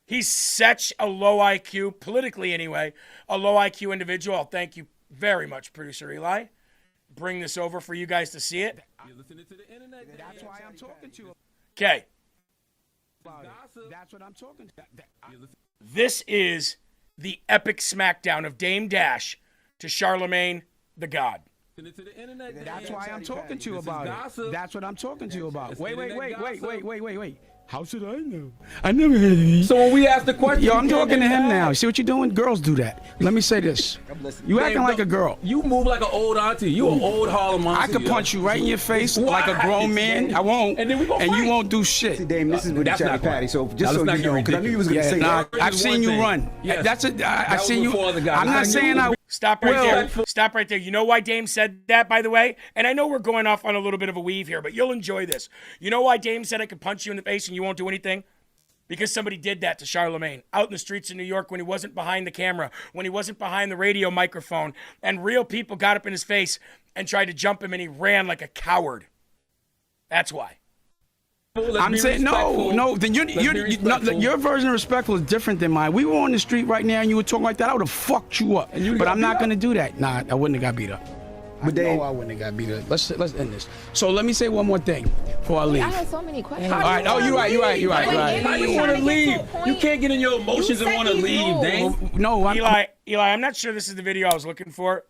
He's such a low IQ, politically anyway, a low IQ individual. I'll thank you very much, Producer Eli. Bring this over for you guys to see it. You're listening to the internet. That's why I'm talking to you. Okay. That's what I'm talking to. This is the epic smackdown of Dame Dash to Charlemagne the God. That's why I'm talking to you about it. That's what I'm talking to you about. Wait. How should I know? I never heard of these. So when we ask the question, yo, I'm talking to him now. See what you're doing? Girls do that. Let me say this. You acting like a girl. You move like an old auntie. You an old Harlem auntie. I could punch you right in your face like a grown man. I won't. And then we gonna fight. You won't do shit. See, Dame, this is what that's not Patty. So just so you know, because I knew you was gonna say that. I've seen you run. Yes. That's it. I seen you. I'm not saying I. Stop right there. Stop right there. You know why Dame said that, by the way? And I know we're going off on a little bit of a weave here, but you'll enjoy this. You know why Dame said I could punch you in the face and you won't do anything? Because somebody did that to Charlemagne out in the streets of New York when he wasn't behind the camera, when he wasn't behind the radio microphone, and real people got up in his face and tried to jump him, and he ran like a coward. That's why. I'm saying no. Then your version of respectful is different than mine. We were on the street right now, and you were talking like that. I would have fucked you up. But I'm not gonna do that. Nah, I wouldn't have got beat up. But I wouldn't have got beat up. Let's end this. So let me say one more thing before I leave. I had so many questions. All right. Oh, you're right. How you want to leave? You can't get in your emotions and want to leave, Dame. No, Eli, I'm not sure this is the video I was looking for.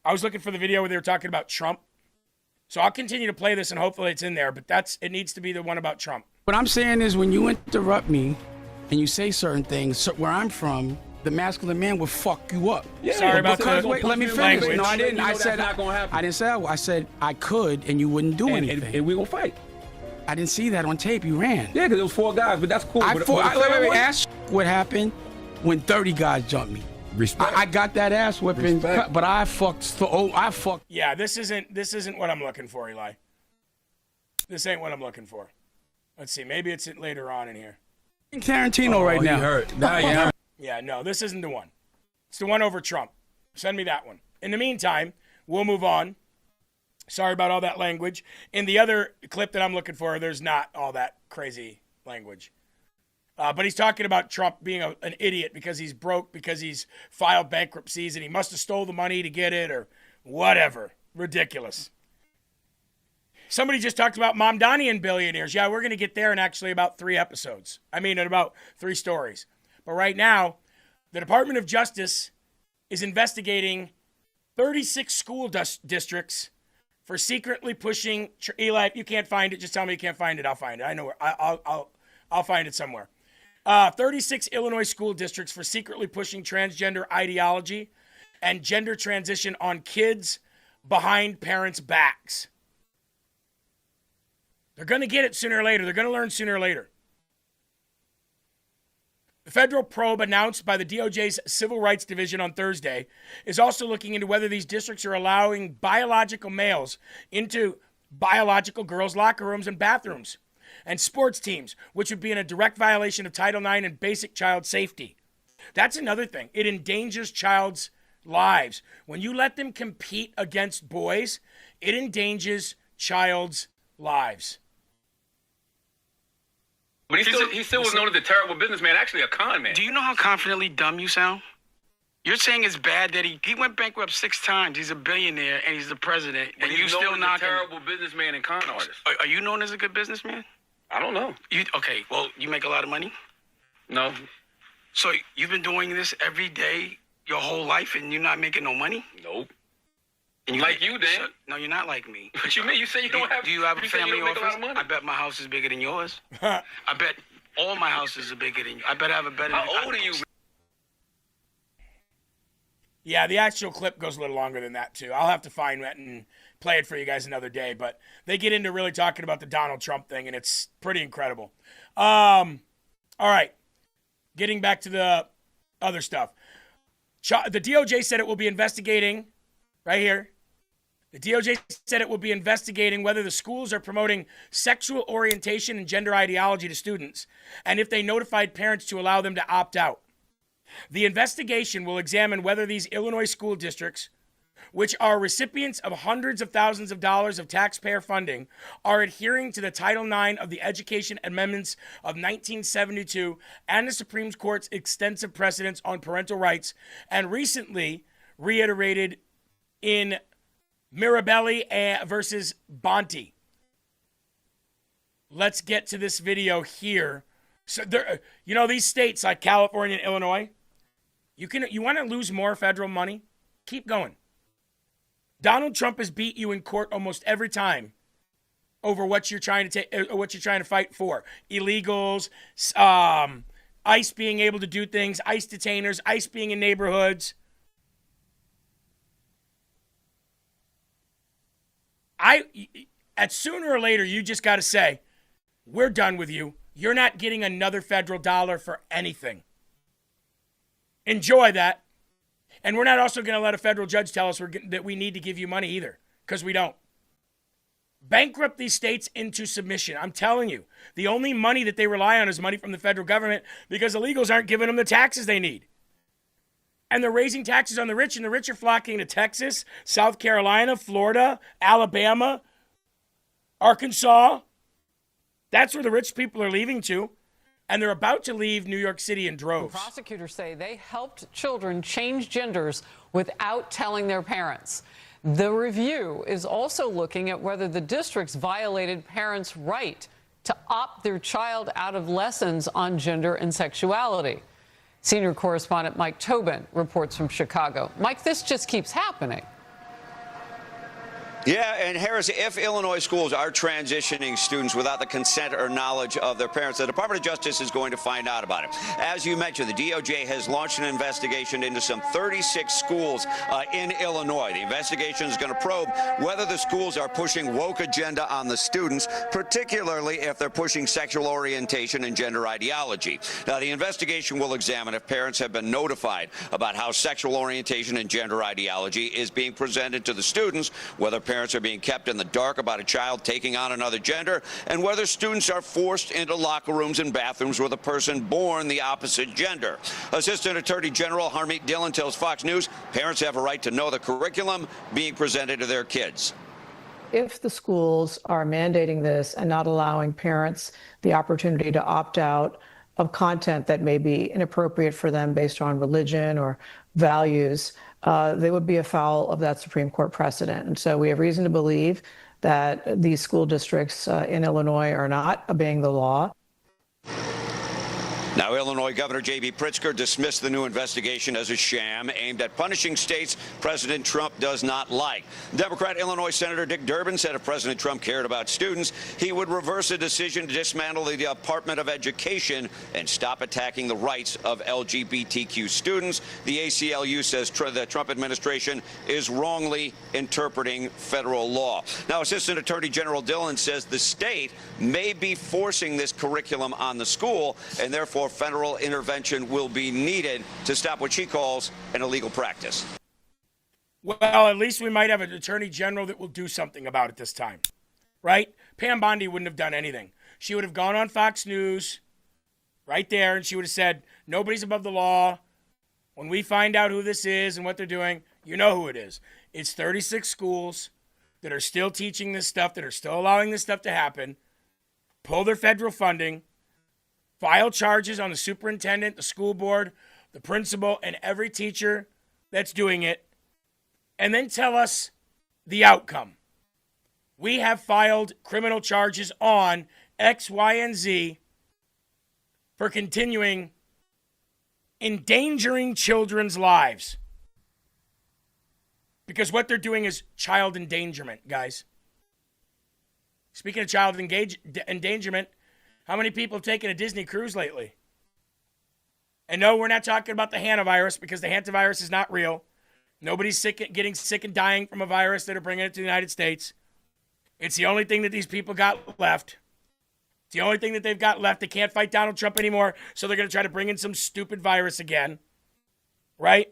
I was looking for the video where they were talking about Trump. So I'll continue to play this, and hopefully it's in there. But it needs to be the one about Trump. What I'm saying is when you interrupt me and you say certain things, where I'm from, the masculine man will fuck you up. Yeah, sorry about that. Wait, let me finish. No, I didn't. I said I didn't say I said I could, and you wouldn't do anything. And we gonna fight. I didn't see that on tape. You ran. Yeah, because it was 4 guys, but that's cool. Wait, ask what happened when 30 guys jumped me. Respect. I got that ass whipping, but I fucked. Yeah, this isn't what I'm looking for, Eli. This ain't what I'm looking for. Let's see. Maybe it's later on in here. Tarantino right now. Now you hurt. Yeah, no, this isn't the one. It's the one over Trump. Send me that one. In the meantime, we'll move on. Sorry about all that language. In the other clip that I'm looking for, there's not all that crazy language. But he's talking about Trump being an idiot because he's broke, because he's filed bankruptcies, and he must have stole the money to get it or whatever. Ridiculous. Somebody just talked about Mamdanian billionaires. Yeah, we're going to get there in actually about 3 episodes. In about 3 stories. But right now, the Department of Justice is investigating 36 school districts for secretly pushing. Eli, if you can't find it, just tell me you can't find it. I'll find it. I know where. I'll find it somewhere. 36 Illinois school districts for secretly pushing transgender ideology and gender transition on kids behind parents' backs. They're going to get it sooner or later. They're going to learn sooner or later. The federal probe announced by the DOJ's Civil Rights Division on Thursday is also looking into whether these districts are allowing biological males into biological girls' locker rooms and bathrooms and sports teams, which would be in a direct violation of Title IX and basic child safety. That's another thing. It endangers child's lives. When you let them compete against boys, it endangers child's lives. But he still was known as a terrible businessman, actually a con man. Do you know how confidently dumb you sound? You're saying it's bad that he went bankrupt 6 times. He's a billionaire and he's the president, and you still not a terrible businessman and con artist. Are you known as a good businessman? I don't know. Okay, well, you make a lot of money? No. So you've been doing this every day your whole life and you're not making no money? Nope. And like you, Dan. No, you're not like me. What you mean? You say you don't have. Do you have a family office? office? I bet my house is bigger than yours. I bet all my houses are bigger than you. I bet I have a better. How old are you? Yeah, the actual clip goes a little longer than that too. I'll have to find that and play it for you guys another day. But they get into really talking about the Donald Trump thing, and it's pretty incredible. All right, getting back to the other stuff. The DOJ said it will be investigating, right here, The DOJ said it will be investigating whether the schools are promoting sexual orientation and gender ideology to students, and if they notified parents to allow them to opt out. The investigation will examine whether these Illinois school districts, which are recipients of hundreds of thousands of dollars of taxpayer funding, are adhering to the Title IX of the Education Amendments of 1972 and the Supreme Court's extensive precedents on parental rights, and recently reiterated in Mirabelli versus Bonte. Let's get to this video here. So there, these states like California and Illinois, you want to lose more federal money? Keep going. Donald Trump has beat you in court almost every time over what you're trying to fight for. Illegals, ICE being able to do things, ICE detainers, ICE being in neighborhoods. At sooner or later, you just got to say, we're done with you. You're not getting another federal dollar for anything. Enjoy that. And we're not also going to let a federal judge tell us that we need to give you money either, because we don't. Bankrupt these states into submission. I'm telling you, the only money that they rely on is money from the federal government because illegals aren't giving them the taxes they need. And they're raising taxes on the rich, and the rich are flocking to Texas, South Carolina, Florida, Alabama, Arkansas. That's where the rich people are leaving to. And they're about to leave New York City in droves. Prosecutors say they helped children change genders without telling their parents. The review is also looking at whether the districts violated parents' right to opt their child out of lessons on gender and sexuality. Senior correspondent Mike Tobin reports from Chicago. Mike, this just keeps happening. Yeah, and Harris, if Illinois schools are transitioning students without the consent or knowledge of their parents, the Department of Justice is going to find out about it. As you mentioned, the DOJ has launched an investigation into some 36 schools in Illinois. The investigation is going to probe whether the schools are pushing woke agenda on the students, particularly if they're pushing sexual orientation and gender ideology. Now, the investigation will examine if parents have been notified about how sexual orientation and gender ideology is being presented to the students, whether parents are being kept in the dark about a child taking on another gender, and whether students are forced into locker rooms and bathrooms with a person born the opposite gender. Assistant Attorney General Harmeet Dillon tells Fox News parents have a right to know the curriculum being presented to their kids. If the schools are mandating this and not allowing parents the opportunity to opt out of content that may be inappropriate for them based on religion or values, they would be afoul of that Supreme Court precedent. And so we have reason to believe that these school districts in Illinois are not obeying the law. Now, Illinois Governor J.B. Pritzker dismissed the new investigation as a sham aimed at punishing states President Trump does not like. Democrat Illinois Senator Dick Durbin said if President Trump cared about students, he would reverse a decision to dismantle the Department of Education and stop attacking the rights of LGBTQ students. The ACLU says the Trump administration is wrongly interpreting federal law. Now, Assistant Attorney General Dillon says the state may be forcing this curriculum on the school, and therefore federal intervention will be needed to stop what she calls an illegal practice. Well, at least we might have an attorney general that will do something about it this time, right? Pam Bondi wouldn't have done anything. She would have gone on Fox News right there, and she would have said, nobody's above the law. When we find out who this is and what they're doing, you know who it is. It's 36 schools that are still teaching this stuff, that are still allowing this stuff to happen, pull their federal funding, file charges on the superintendent, the school board, the principal, and every teacher that's doing it, and then tell us the outcome. We have filed criminal charges on X, Y, and Z for continuing endangering children's lives. Because what they're doing is child endangerment, guys. Speaking of child endangerment, how many people have taken a Disney cruise lately? And no, we're not talking about the hantavirus because the hantavirus is not real. Nobody's getting sick and dying from a virus that are bringing it to the United States. It's the only thing that these people got left. It's the only thing that they've got left. They can't fight Donald Trump anymore, so they're going to try to bring in some stupid virus again. Right?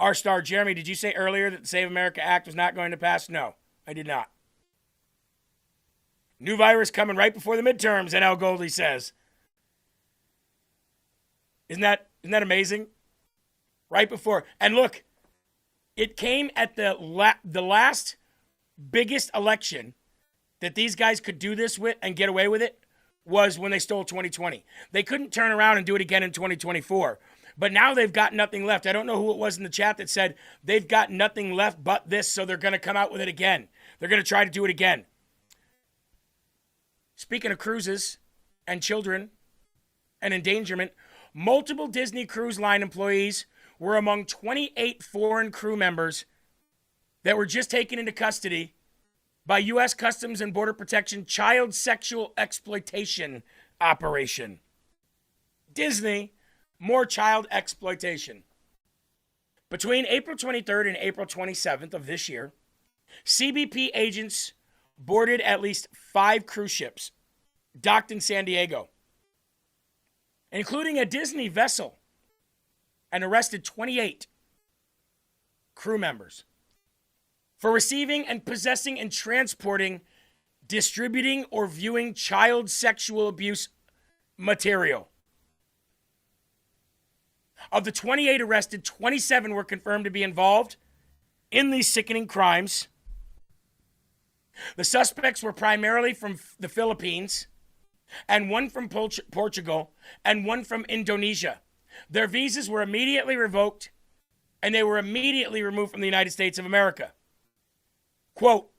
Our star Jeremy, did you say earlier that the Save America Act was not going to pass? No, I did not. New virus coming right before the midterms, NL Goldie says. Isn't that amazing? Right before. And look, it came at the last biggest election that these guys could do this with and get away with it was when they stole 2020. They couldn't turn around and do it again in 2024. But now they've got nothing left. I don't know who it was in the chat that said they've got nothing left but this, so they're going to come out with it again. They're going to try to do it again. Speaking of cruises and children and endangerment, multiple Disney Cruise Line employees were among 28 foreign crew members that were just taken into custody by U.S. Customs and Border Protection child sexual exploitation operation. Disney, more child exploitation. Between April 23rd and April 27th of this year, CBP agents boarded at least 5 cruise ships docked in San Diego, including a Disney vessel, and arrested 28 crew members for receiving and possessing and transporting, distributing, or viewing child sexual abuse material. Of the 28 arrested, 27 were confirmed to be involved in these sickening crimes. The suspects were primarily from the Philippines, and one from Portugal, and one from Indonesia. Their visas were immediately revoked, and they were immediately removed from the United States of America. Quote,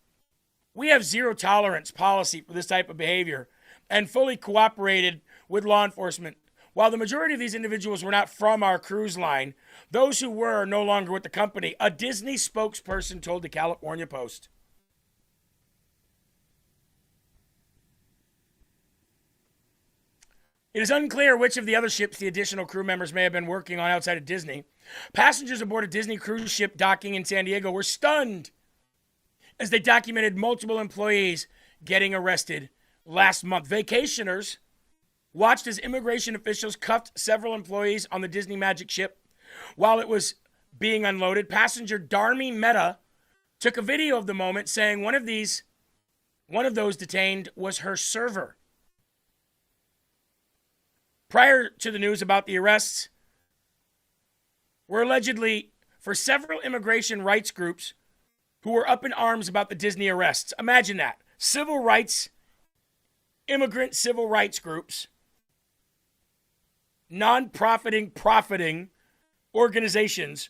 "We have zero tolerance policy for this type of behavior and fully cooperated with law enforcement. While the majority of these individuals were not from our cruise line, those who were are no longer with the company," a Disney spokesperson told the California Post. It is unclear which of the other ships the additional crew members may have been working on outside of Disney. Passengers aboard a Disney cruise ship docking in San Diego were stunned as they documented multiple employees getting arrested last month. Vacationers watched as immigration officials cuffed several employees on the Disney Magic ship while it was being unloaded. Passenger Dharmi Mehta took a video of the moment, saying one of those detained was her server. Prior to the news about the arrests, were allegedly for several immigration rights groups who were up in arms about the Disney arrests. Imagine that. Civil rights, immigrant civil rights groups, profiting organizations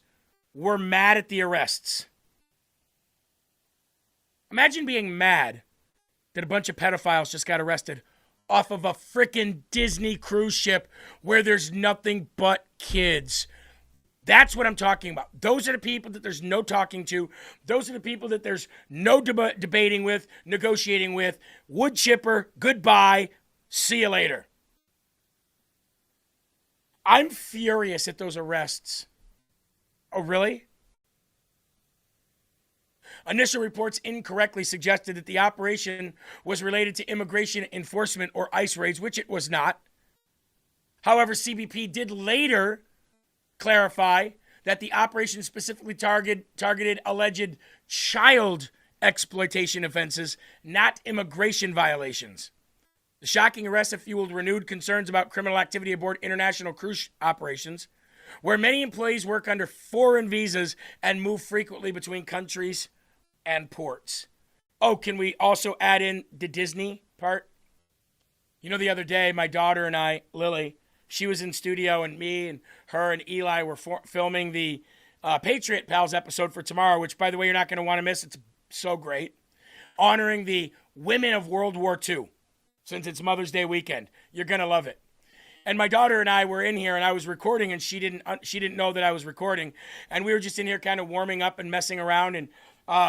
were mad at the arrests. Imagine being mad that a bunch of pedophiles just got arrested off of a frickin' Disney cruise ship where there's nothing but kids. That's what I'm talking about. Those are the people that there's no talking to. Those are the people that there's no debating with, negotiating with. Wood chipper, goodbye, see you later. I'm furious at those arrests. Oh, really? Initial reports incorrectly suggested that the operation was related to immigration enforcement or ICE raids, which it was not. However, CBP did later clarify that the operation specifically targeted alleged child exploitation offenses, not immigration violations. The shocking arrests have fueled renewed concerns about criminal activity aboard international cruise operations, where many employees work under foreign visas and move frequently between countries and ports. Oh, can we also add in the Disney part? You know, the other day, my daughter and I, Lily, she was in studio, and me and her and Eli were filming the Patriot Pals episode for tomorrow, which, by the way, you're not going to want to miss. It's so great. Honoring the women of World War II, since it's Mother's Day weekend. You're going to love it. And my daughter and I were in here, and I was recording, and she didn't know that I was recording. And we were just in here kind of warming up and messing around, and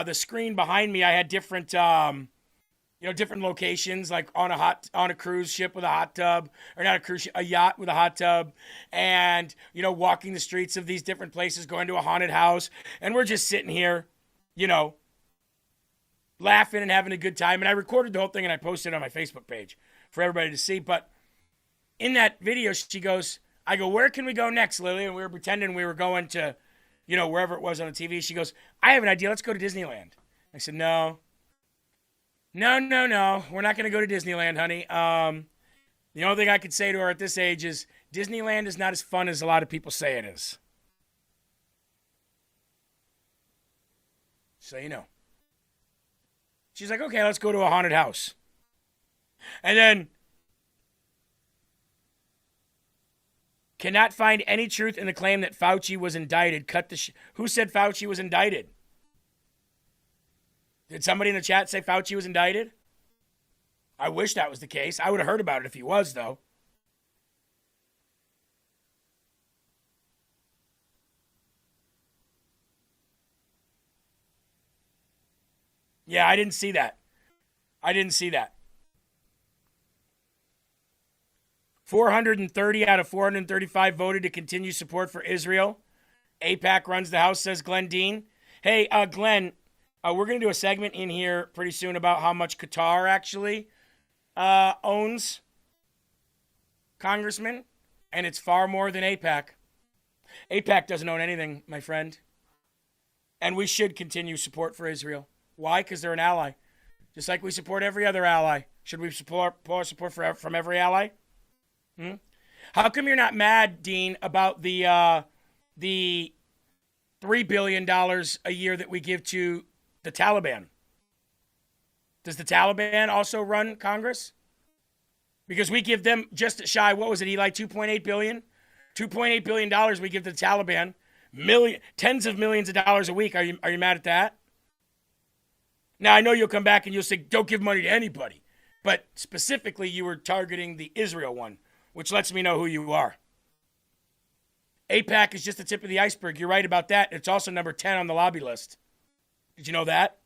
the screen behind me, I had different, different locations, like on a cruise ship with a hot tub, or not a cruise ship, a yacht with a hot tub, and, walking the streets of these different places, going to a haunted house, and we're just sitting here, laughing and having a good time. And I recorded the whole thing and I posted it on my Facebook page for everybody to see. But in that video, she goes, I go, "Where can we go next, Lily?" And we were pretending we were going to, wherever it was on the TV. She goes, I have an idea. Let's go to Disneyland. I said, no. We're not going to go to Disneyland, honey. The only thing I could say to her at this age is Disneyland is not as fun as a lot of people say it is. So you know. She's like, okay, let's go to a haunted house. And then, cannot find any truth in the claim that Fauci was indicted. Who said Fauci was indicted? Did somebody in the chat say Fauci was indicted? I wish that was the case. I would have heard about it if he was, though. Yeah, I didn't see that. 430 out of 435 voted to continue support for Israel. AIPAC runs the House, says Glenn Dean. Hey, Glenn, we're going to do a segment in here pretty soon about how much Qatar actually owns congressmen, and it's far more than AIPAC. AIPAC doesn't own anything, my friend. And we should continue support for Israel. Why? Because they're an ally. Just like we support every other ally. Should we support from every ally? How come you're not mad, Dean, about the $3 billion a year that we give to the Taliban? Does the Taliban also run Congress? Because we give them just shy, what was it, Eli, $2.8 billion? $2.8 billion we give to the Taliban. Tens of millions of dollars a week. Are you mad at that? Now, I know you'll come back and you'll say, don't give money to anybody. But specifically, you were targeting the Israel one, which lets me know who you are. AIPAC is just the tip of the iceberg. You're right about that. It's also number 10 on the lobby list. Did you know that?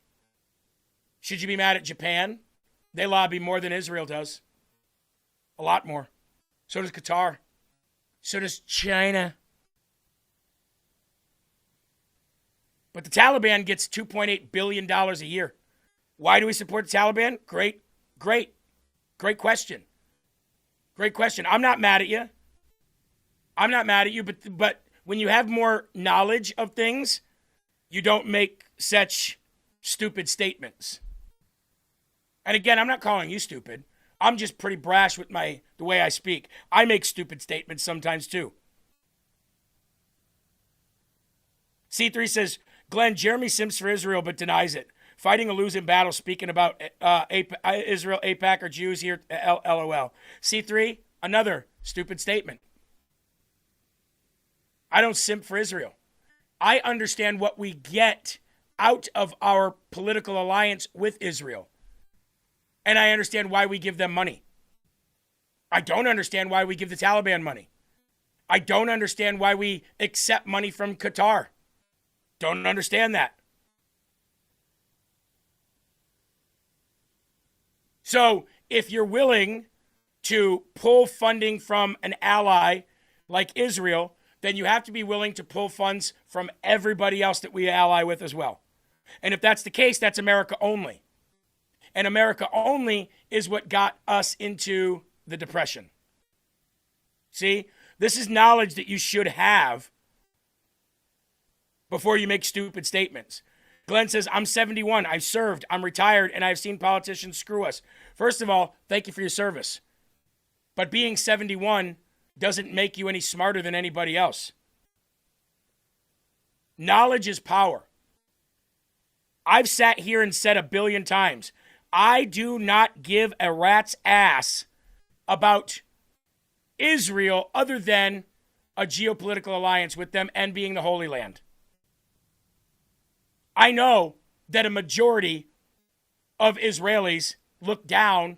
Should you be mad at Japan? They lobby more than Israel does. A lot more. So does Qatar. So does China. But the Taliban gets $2.8 billion a year. Why do we support the Taliban? Great question. Great question. I'm not mad at you. But when you have more knowledge of things, you don't make such stupid statements. And again, I'm not calling you stupid. I'm just pretty brash with the way I speak. I make stupid statements sometimes too. C3 says, Glenn, Jeremy simps for Israel but denies it. Fighting a losing battle, speaking about Israel, AIPAC, or Jews here, LOL. C3, another stupid statement. I don't simp for Israel. I understand what we get out of our political alliance with Israel. And I understand why we give them money. I don't understand why we give the Taliban money. I don't understand why we accept money from Qatar. Don't understand that. So if you're willing to pull funding from an ally like Israel, then you have to be willing to pull funds from everybody else that we ally with as well. And if that's the case, that's America only. And America only is what got us into the Depression. See, this is knowledge that you should have before you make stupid statements. Glenn says, I'm 71, I've served, I'm retired, and I've seen politicians screw us. First of all, thank you for your service. But being 71 doesn't make you any smarter than anybody else. Knowledge is power. I've sat here and said 1 billion times, I do not give a rat's ass about Israel other than a geopolitical alliance with them and being the Holy Land. I know that a majority of Israelis look down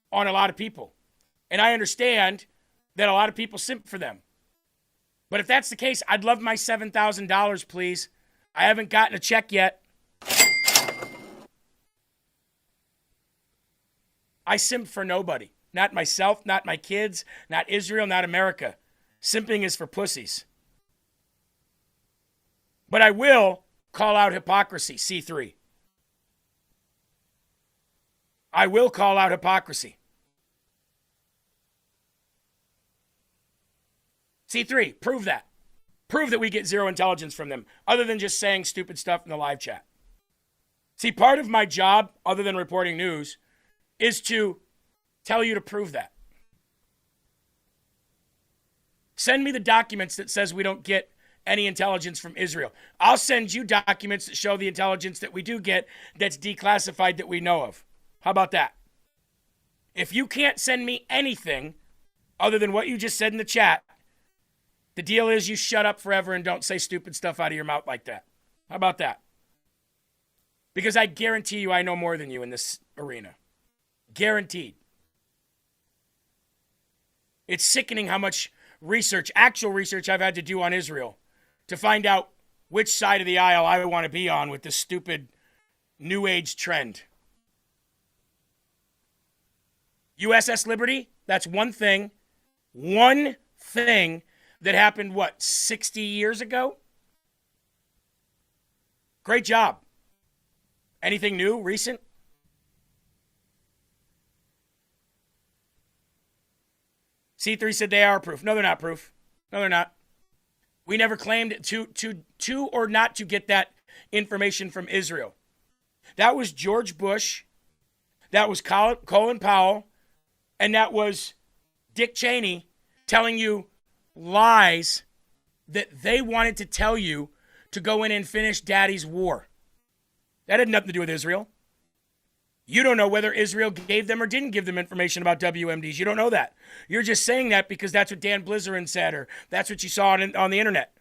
on a lot of people. And I understand that a lot of people simp for them. But if that's the case, I'd love my $7,000, please. I haven't gotten a check yet. I simp for nobody. Not myself, not my kids, not Israel, not America. Simping is for pussies. But I will call out hypocrisy, C3. I will call out hypocrisy. C3, prove that. Prove that we get zero intelligence from them, other than just saying stupid stuff in the live chat. See, part of my job, other than reporting news, is to tell you to prove that. Send me the documents that says we don't get any intelligence from Israel. I'll send you documents that show the intelligence that we do get that's declassified that we know of. How about that? If you can't send me anything other than what you just said in the chat, the deal is you shut up forever and don't say stupid stuff out of your mouth like that. How about that? Because I guarantee you I know more than you in this arena. Guaranteed. It's sickening how much research, actual research I've had to do on Israel to find out which side of the aisle I want to be on with this stupid New Age trend. USS Liberty, that's one thing that happened, 60 years ago? Great job. Anything new, recent? C3 said they are proof. No, they're not proof. No, they're not. We never claimed to or not to get that information from Israel. That was George Bush. That was Colin Powell. And that was Dick Cheney telling you lies that they wanted to tell you to go in and finish Daddy's war. That had nothing to do with Israel. You don't know whether Israel gave them or didn't give them information about WMDs. You don't know that. You're just saying that because that's what Dan Blizzerin said, or that's what you saw on the internet.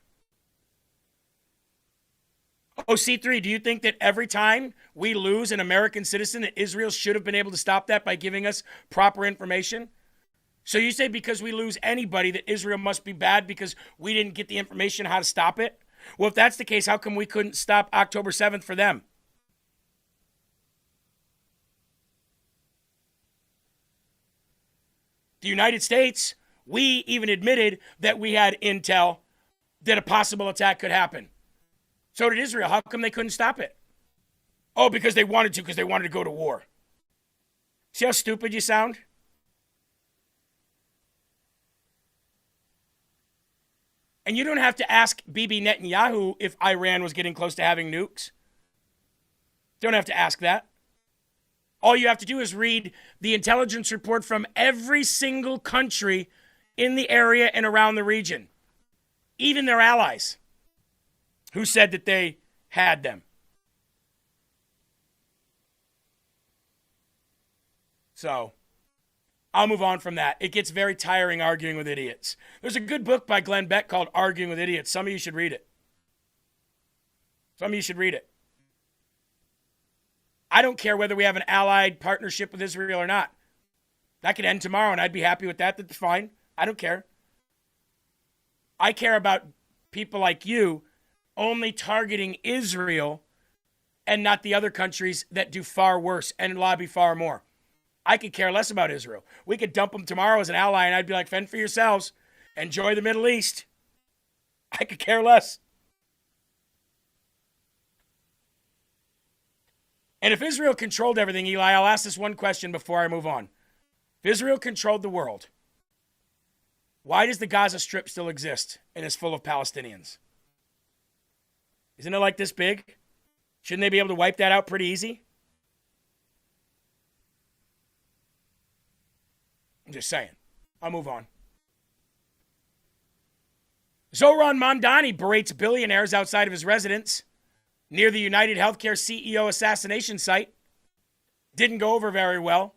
C3, do you think that every time we lose an American citizen that Israel should have been able to stop that by giving us proper information? So you say because we lose anybody that Israel must be bad because we didn't get the information how to stop it? Well, if that's the case, how come we couldn't stop October 7th for them? The United States, we even admitted that we had intel that a possible attack could happen. So did Israel. How come they couldn't stop it? Oh, because they wanted to go to war. See how stupid you sound? And you don't have to ask Bibi Netanyahu if Iran was getting close to having nukes. Don't have to ask that. All you have to do is read the intelligence report from every single country in the area and around the region, even their allies, who said that they had them. So, I'll move on from that. It gets very tiring arguing with idiots. There's a good book by Glenn Beck called Arguing with Idiots. Some of you should read it. I don't care whether we have an allied partnership with Israel or not. That could end tomorrow, and I'd be happy with that. That's fine. I don't care. I care about people like you only targeting Israel and not the other countries that do far worse and lobby far more. I could care less about Israel. We could dump them tomorrow as an ally, and I'd be like, fend for yourselves. Enjoy the Middle East. I could care less. And if Israel controlled everything, Eli, I'll ask this one question before I move on. If Israel controlled the world, why does the Gaza Strip still exist and is full of Palestinians? Isn't it like this big? Shouldn't they be able to wipe that out pretty easy? I'm just saying. I'll move on. Zohran Mamdani berates billionaires outside of his residence near the United Healthcare CEO assassination site. Didn't go over very well.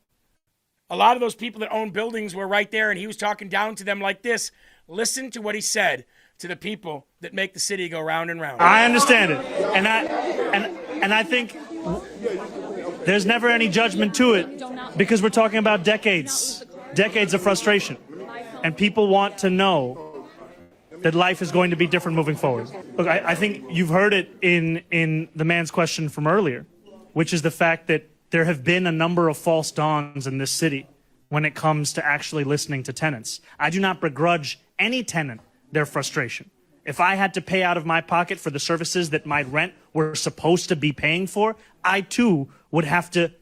A lot of those people that own buildings were right there, and he was talking down to them like this. Listen to what he said to the people that make the city go round and round. I understand it. And I think there's never any judgment to it because we're talking about decades of frustration. And people want to know that life is going to be different moving forward. Look, I think you've heard it in the man's question from earlier, which is the fact that there have been a number of false dawns in this city when it comes to actually listening to tenants. I do not begrudge any tenant their frustration. If I had to pay out of my pocket for the services that my rent were supposed to be paying for, I too would have to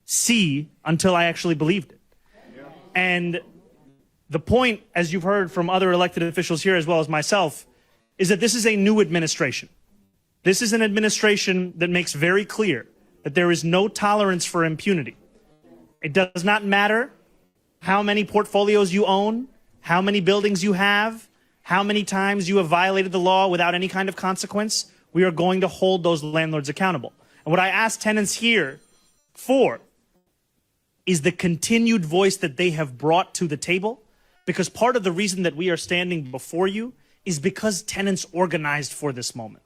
see until I actually believed it. And the point, as you've heard from other elected officials here as well as myself, is that this is a new administration. This is an administration that makes very clear that there is no tolerance for impunity. It does not matter how many portfolios you own, how many buildings you have, how many times you have violated the law without any kind of consequence. We are going to hold those landlords accountable. And what I ask tenants here for is the continued voice that they have brought to the table, because part of the reason that we are standing before you is because tenants organized for this moment.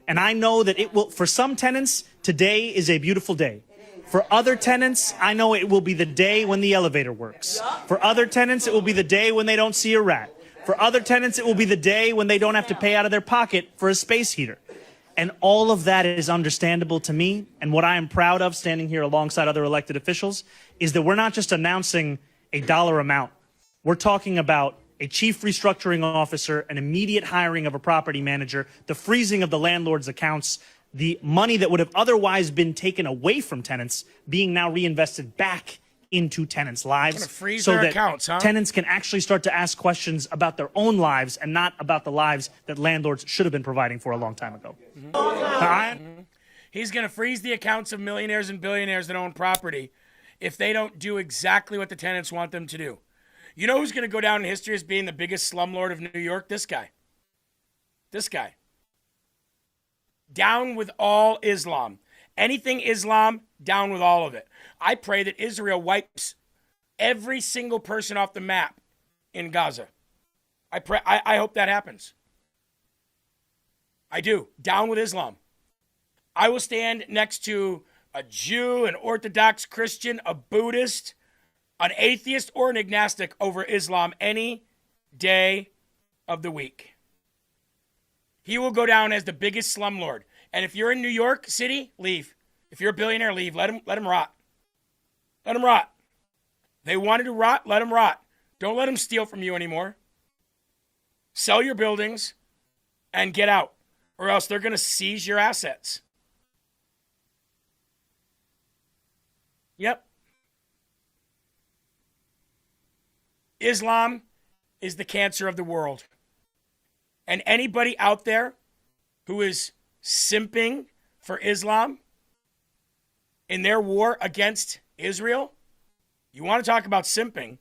And I know that it will, for some tenants, today is a beautiful day. For other tenants, I know it will be the day when the elevator works. For other tenants, it will be the day when they don't see a rat. For other tenants, it will be the day when they don't have to pay out of their pocket for a space heater. And all of that is understandable to me. And what I am proud of standing here alongside other elected officials is that we're not just announcing a dollar amount. We're talking about a chief restructuring officer, an immediate hiring of a property manager, the freezing of the landlord's accounts, the money that would have otherwise been taken away from tenants being now reinvested back into tenants' lives, freeze so their that accounts, huh? tenants can actually start to ask questions about their own lives and not about the lives that landlords should have been providing for a long time ago. He's going to freeze the accounts of millionaires and billionaires that own property if they don't do exactly what the tenants want them to do. You know who's going to go down in history as being the biggest slumlord of New York? This guy. This guy. Down with all Islam. Anything Islam, down with all of it. I pray that Israel wipes every single person off the map in Gaza. I hope that happens. I do. Down with Islam. I will stand next to a Jew, an Orthodox Christian, a Buddhist, an atheist, or an agnostic over Islam any day of the week. He will go down as the biggest slumlord. And if you're in New York City, leave. If you're a billionaire, leave. Let him rot. Let him rot. They wanted to rot, let him rot. Don't let him steal from you anymore. Sell your buildings and get out, or else they're going to seize your assets. Yep. Islam is the cancer of the world. And anybody out there who is simping for Islam in their war against Israel, you want to talk about simping,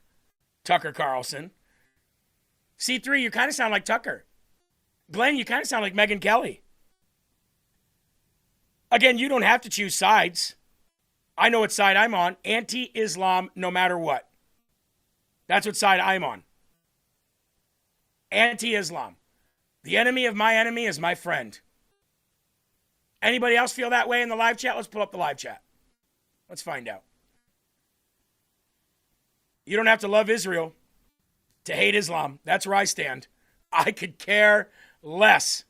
Tucker Carlson. C3, you kind of sound like Tucker. Glenn, you kind of sound like Megyn Kelly. Again, you don't have to choose sides. I know what side I'm on. Anti-Islam no matter what. That's what side I'm on. Anti-Islam. The enemy of my enemy is my friend. Anybody else feel that way in the live chat? Let's pull up the live chat. Let's find out. You don't have to love Israel to hate Islam. That's where I stand. I could care less.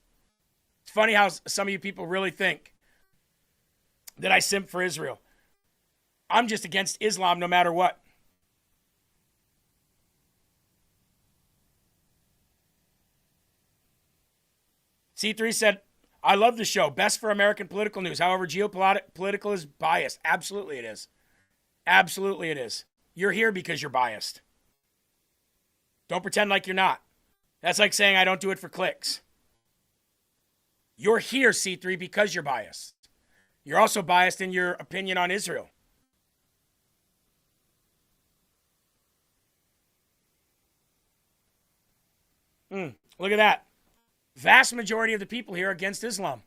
It's funny how some of you people really think that I simp for Israel. I'm just against Islam no matter what. C3 said, I love the show. Best for American political news. However, geopolitical is biased. Absolutely it is. Absolutely it is. You're here because you're biased. Don't pretend like you're not. That's like saying I don't do it for clicks. You're here, C3, because you're biased. You're also biased in your opinion on Israel. Look at that. Vast majority of the people here are against Islam.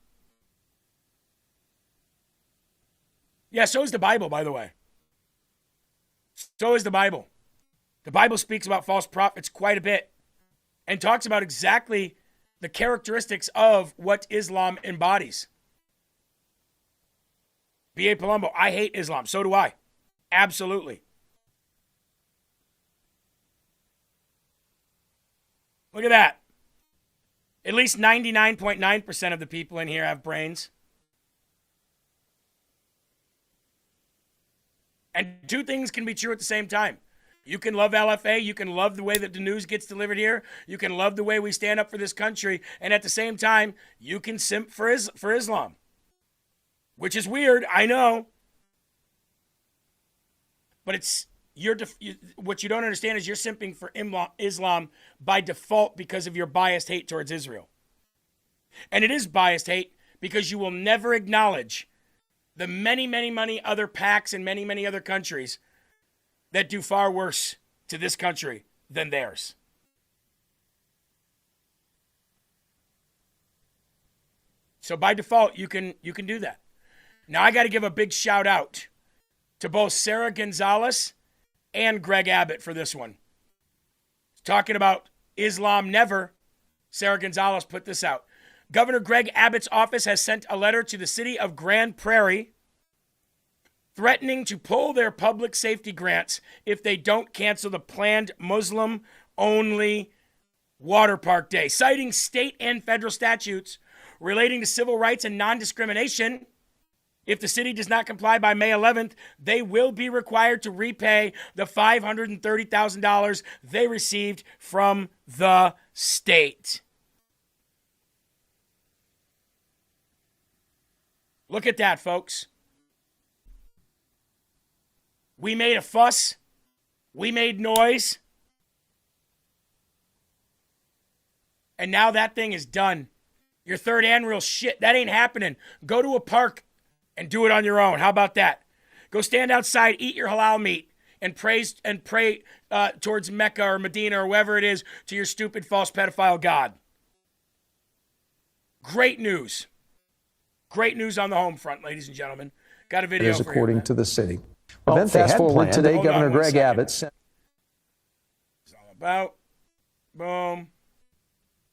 Yeah, so is the Bible, by the way. So is the Bible. The Bible speaks about false prophets quite a bit and talks about exactly the characteristics of what Islam embodies. B.A. Palumbo, I hate Islam. So do I. Absolutely. Look at that. At least 99.9% of the people in here have brains. And two things can be true at the same time. You can love LFA. You can love the way that the news gets delivered here. You can love the way we stand up for this country. And at the same time, you can simp for Islam. Which is weird, I know. But it's what you don't understand is you're simping for Islam by default because of your biased hate towards Israel. And it is biased hate because you will never acknowledge the many, many, many other PACs in many, many other countries that do far worse to this country than theirs. So by default, you can do that. Now I got to give a big shout out to both Sarah Gonzalez and Greg Abbott for this one. Talking about Islam never, Sarah Gonzalez put this out. Governor Greg Abbott's office has sent a letter to the city of Grand Prairie threatening to pull their public safety grants if they don't cancel the planned Muslim-only water park day. Citing state and federal statutes relating to civil rights and non-discrimination, if the city does not comply by May 11th, they will be required to repay the $530,000 they received from the state. Look at that, folks. We made a fuss. We made noise. And now that thing is done. Your third annual shit, that ain't happening. Go to a park and do it on your own. How about that? Go stand outside, eat your halal meat, and pray towards Mecca or Medina or wherever it is to your stupid false pedophile god. Great news. Great news on the home front, ladies and gentlemen. Got a video for you. According to the city. Well, fast forward today, Governor Greg Abbott sent. It's all about. Boom.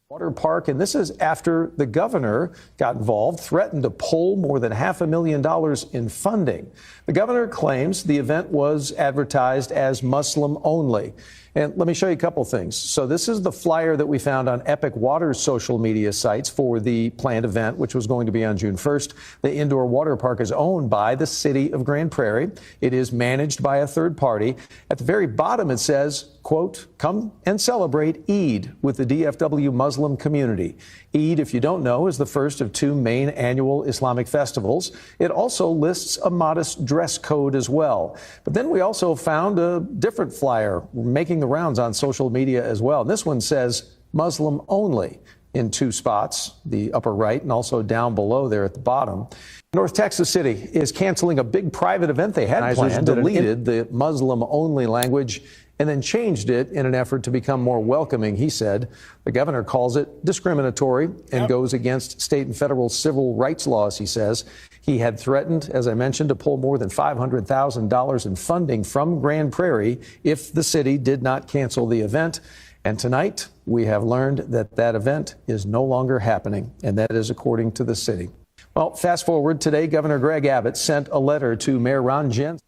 Water park, and this is after the governor got involved, threatened to pull more than $500,000 in funding. The governor claims the event was advertised as Muslim only. And let me show you a couple things. So this is the flyer that we found on Epic Water's social media sites for the planned event, which was going to be on June 1st. The indoor water park is owned by the city of Grand Prairie. It is managed by a third party. At the very bottom, it says, quote, "Come and celebrate Eid with the DFW Muslim community." Eid, if you don't know, is the first of two main annual Islamic festivals. It also lists a modest dress code as well. But then we also found a different flyer making the rounds on social media as well. And this one says Muslim only in two spots, the upper right and also down below there at the bottom. North Texas City is canceling a big private event they had planned, deleted the Muslim only language, and then changed it in an effort to become more welcoming, he said. The governor calls it discriminatory and goes against state and federal civil rights laws, he says. He had threatened, as I mentioned, to pull more than $500,000 in funding from Grand Prairie if the city did not cancel the event. And tonight, we have learned that that event is no longer happening, and that is according to the city. Well, fast forward today, Governor Greg Abbott sent a letter to Mayor Ron Jensen.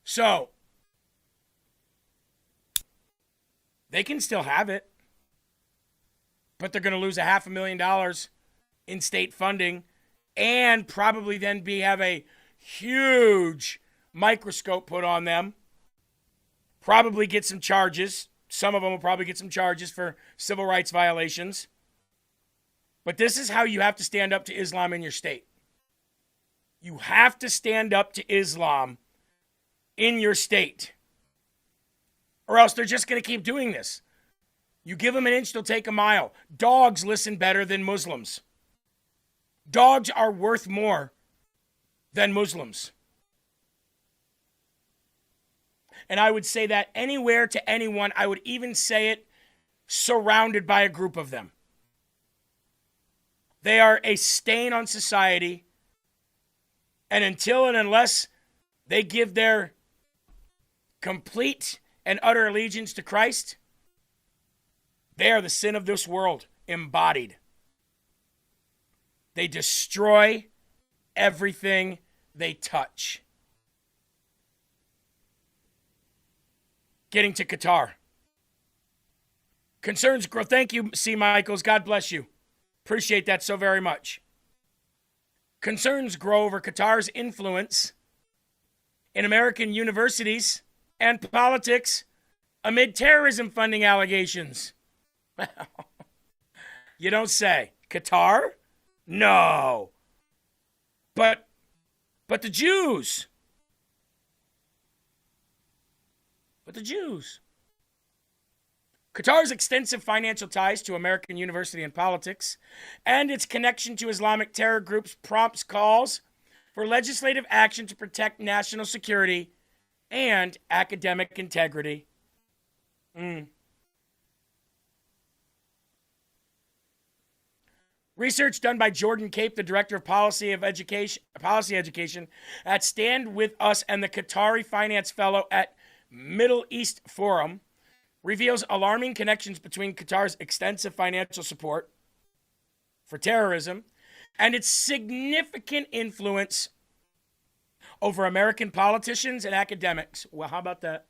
So, they can still have it, but they're going to lose $500,000 in state funding and probably then have a huge microscope put on them, probably get some charges. Some of them will probably get some charges for civil rights violations. But this is how you have to stand up to Islam in your state. You have to stand up to Islam in your state, or else they're just going to keep doing this. You give them an inch, they'll take a mile. Dogs listen better than Muslims. Dogs are worth more than Muslims. And I would say that anywhere to anyone. I would even say it surrounded by a group of them. They are a stain on society. And until and unless they give their complete and utter allegiance to Christ, they are the sin of this world embodied. They destroy everything they touch. Getting to Qatar. Concerns grow. Thank you, C. Michaels. God bless you. Appreciate that so very much. Concerns grow over Qatar's influence in American universities and politics amid terrorism funding allegations. You don't say. Qatar? No. But the Jews. But the Jews. Qatar's extensive financial ties to American university and politics and its connection to Islamic terror groups prompts calls for legislative action to protect national security and academic integrity. Research done by Jordan Cape, the Director of Policy Education at Stand With Us and the Qatari Finance Fellow at Middle East Forum, reveals alarming connections between Qatar's extensive financial support for terrorism and its significant influence over American politicians and academics. Well, how about that?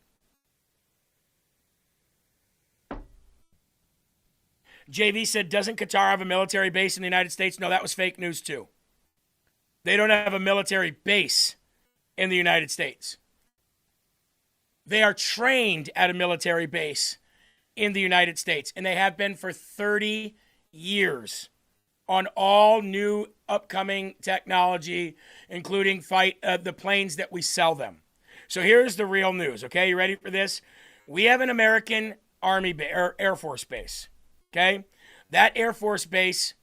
JV said, doesn't Qatar have a military base in the United States? No, that was fake news too. They don't have a military base in the United States. They are trained at a military base in the United States, and they have been for 30 years on all new upcoming technology, including the planes that we sell them. So here's the real news, okay? You ready for this? We have an American Army Air Force base, okay? That Air Force base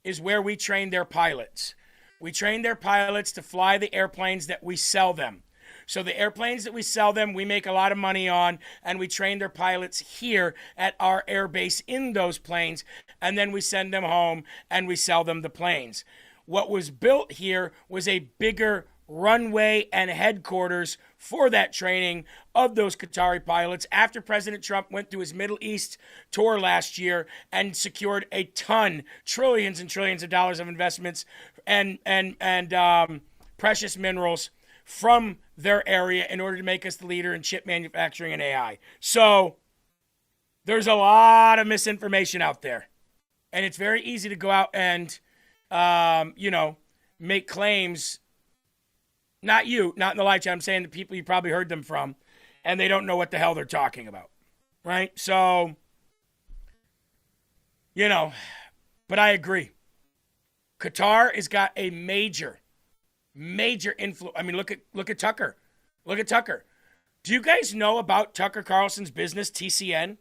is where we train their pilots. We train their pilots to fly the airplanes that we sell them. So the airplanes that we sell them, we make a lot of money on, and we train their pilots here at our air base in those planes, and then we send them home and we sell them the planes. What was built here was a bigger runway and headquarters for that training of those Qatari pilots after President Trump went through his Middle East tour last year and secured a ton, trillions and trillions of dollars of investments and precious minerals from their area in order to make us the leader in chip manufacturing and AI. So there's a lot of misinformation out there. And it's very easy to go out and, make claims. Not you, not in the live chat. I'm saying the people you probably heard them from, and they don't know what the hell they're talking about. Right? So, but I agree. Qatar has got a major influence. I mean, look at Tucker. Look at Tucker. Do you guys know about Tucker Carlson's business, TCN?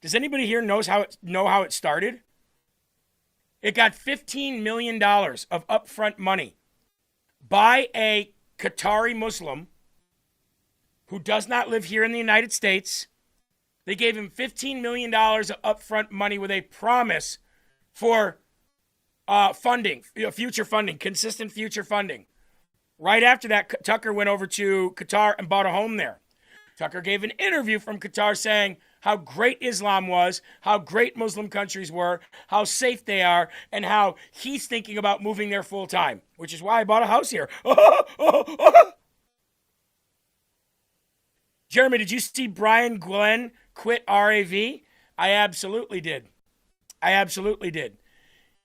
Does anybody here know how it started? It got $15 million of upfront money by a Qatari Muslim who does not live here in the United States. They gave him $15 million of upfront money with a promise for funding, future funding, consistent future funding. Right after that, Tucker went over to Qatar and bought a home there. Tucker gave an interview from Qatar saying how great Islam was, how great Muslim countries were, how safe they are, and how he's thinking about moving there full time, which is why I bought a house here. Jeremy, did you see Brian Glenn quit RAV? I absolutely did.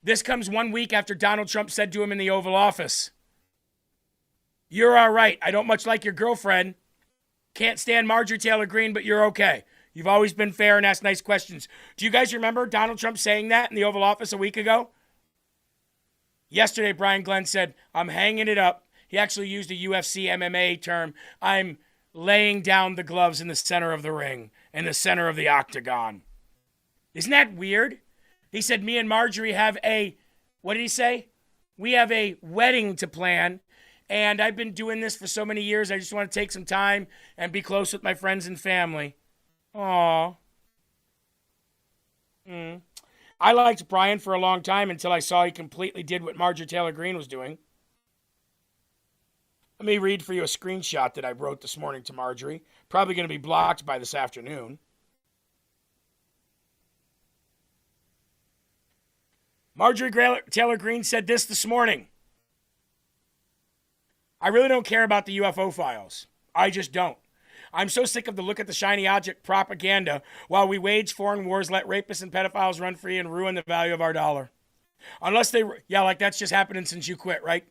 This comes 1 week after Donald Trump said to him in the Oval Office, "You're all right. I don't much like your girlfriend. Can't stand Marjorie Taylor Greene, but you're okay. You've always been fair and asked nice questions." Do you guys remember Donald Trump saying that in the Oval Office a week ago? Yesterday, Brian Glenn said, "I'm hanging it up." He actually used a UFC MMA term. "I'm laying down the gloves in the center of the ring, in the center of the octagon." Isn't that weird? He said, "Me and Marjorie have what did he say? We have a wedding to plan. And I've been doing this for so many years. I just want to take some time and be close with my friends and family." Aww. I liked Brian for a long time until I saw he completely did what Marjorie Taylor Greene was doing. Let me read for you a screenshot that I wrote this morning to Marjorie. Probably going to be blocked by this afternoon. Marjorie Taylor Greene said this morning. "I really don't care about the UFO files. I just don't. I'm so sick of the look at the shiny object propaganda while we wage foreign wars, let rapists and pedophiles run free and ruin the value of our dollar. Unless they, like that's just happening since you quit, right?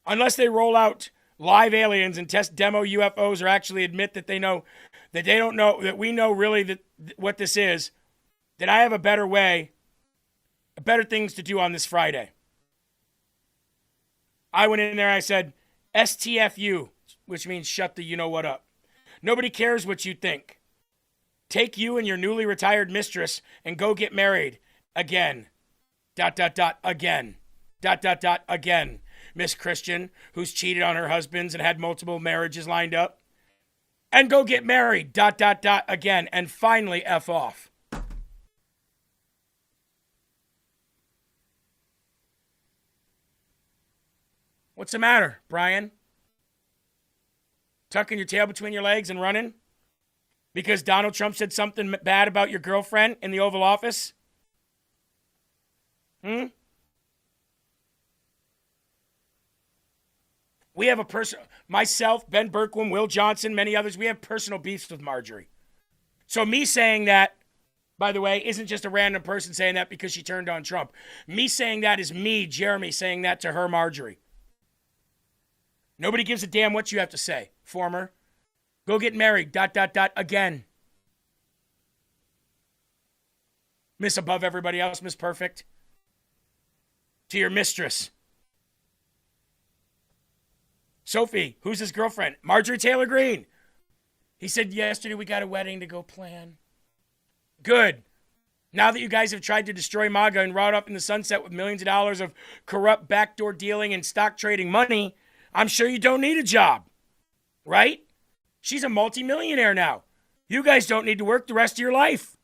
Unless they roll out live aliens and test demo UFOs or actually admit that they know, that they don't know, that we know really what this is, then I have a better things to do on this Friday." I went in there, I said, STFU, which means shut the you-know-what up. Nobody cares what you think. take you and your newly retired mistress and go get married again. ... Again. ... Again. Miss Christian, who's cheated on her husbands and had multiple marriages lined up. And go get married. ... Again. And finally, F off. What's the matter, Brian? Tucking your tail between your legs and running? Because Donald Trump said something bad about your girlfriend in the Oval Office? We have myself, Ben Berkwin, Will Johnson, many others, we have personal beefs with Marjorie. So me saying that, by the way, isn't just a random person saying that because she turned on Trump. Me saying that is me, Jeremy, saying that to her, Marjorie. Nobody gives a damn what you have to say, former. Go get married, ... Again. Miss above everybody else, Miss Perfect. To your mistress. Sophie, who's his girlfriend? Marjorie Taylor Greene. He said yesterday we got a wedding to go plan. Good. Now that you guys have tried to destroy MAGA and ride off in the sunset with millions of dollars of corrupt backdoor dealing and stock trading money, I'm sure you don't need a job. Right? She's a multimillionaire now. You guys don't need to work the rest of your life.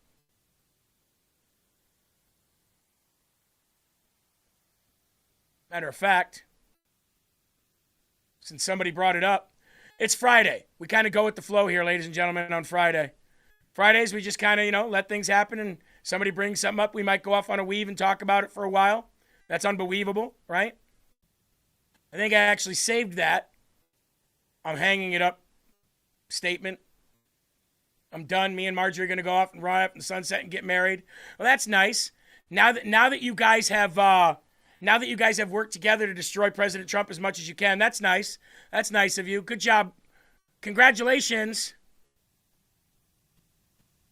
Matter of fact, since somebody brought it up, it's Friday. We kind of go with the flow here, ladies and gentlemen, on Friday. Fridays, we just kind of, let things happen, and somebody brings something up. We might go off on a weave and talk about it for a while. That's unbelievable, right? I think I actually saved that. I'm hanging it up statement. I'm done. Me and Marjorie are going to go off and ride up in the sunset and get married. Well, that's nice. Now that you guys have worked together to destroy President Trump as much as you can, that's nice. That's nice of you. Good job. Congratulations.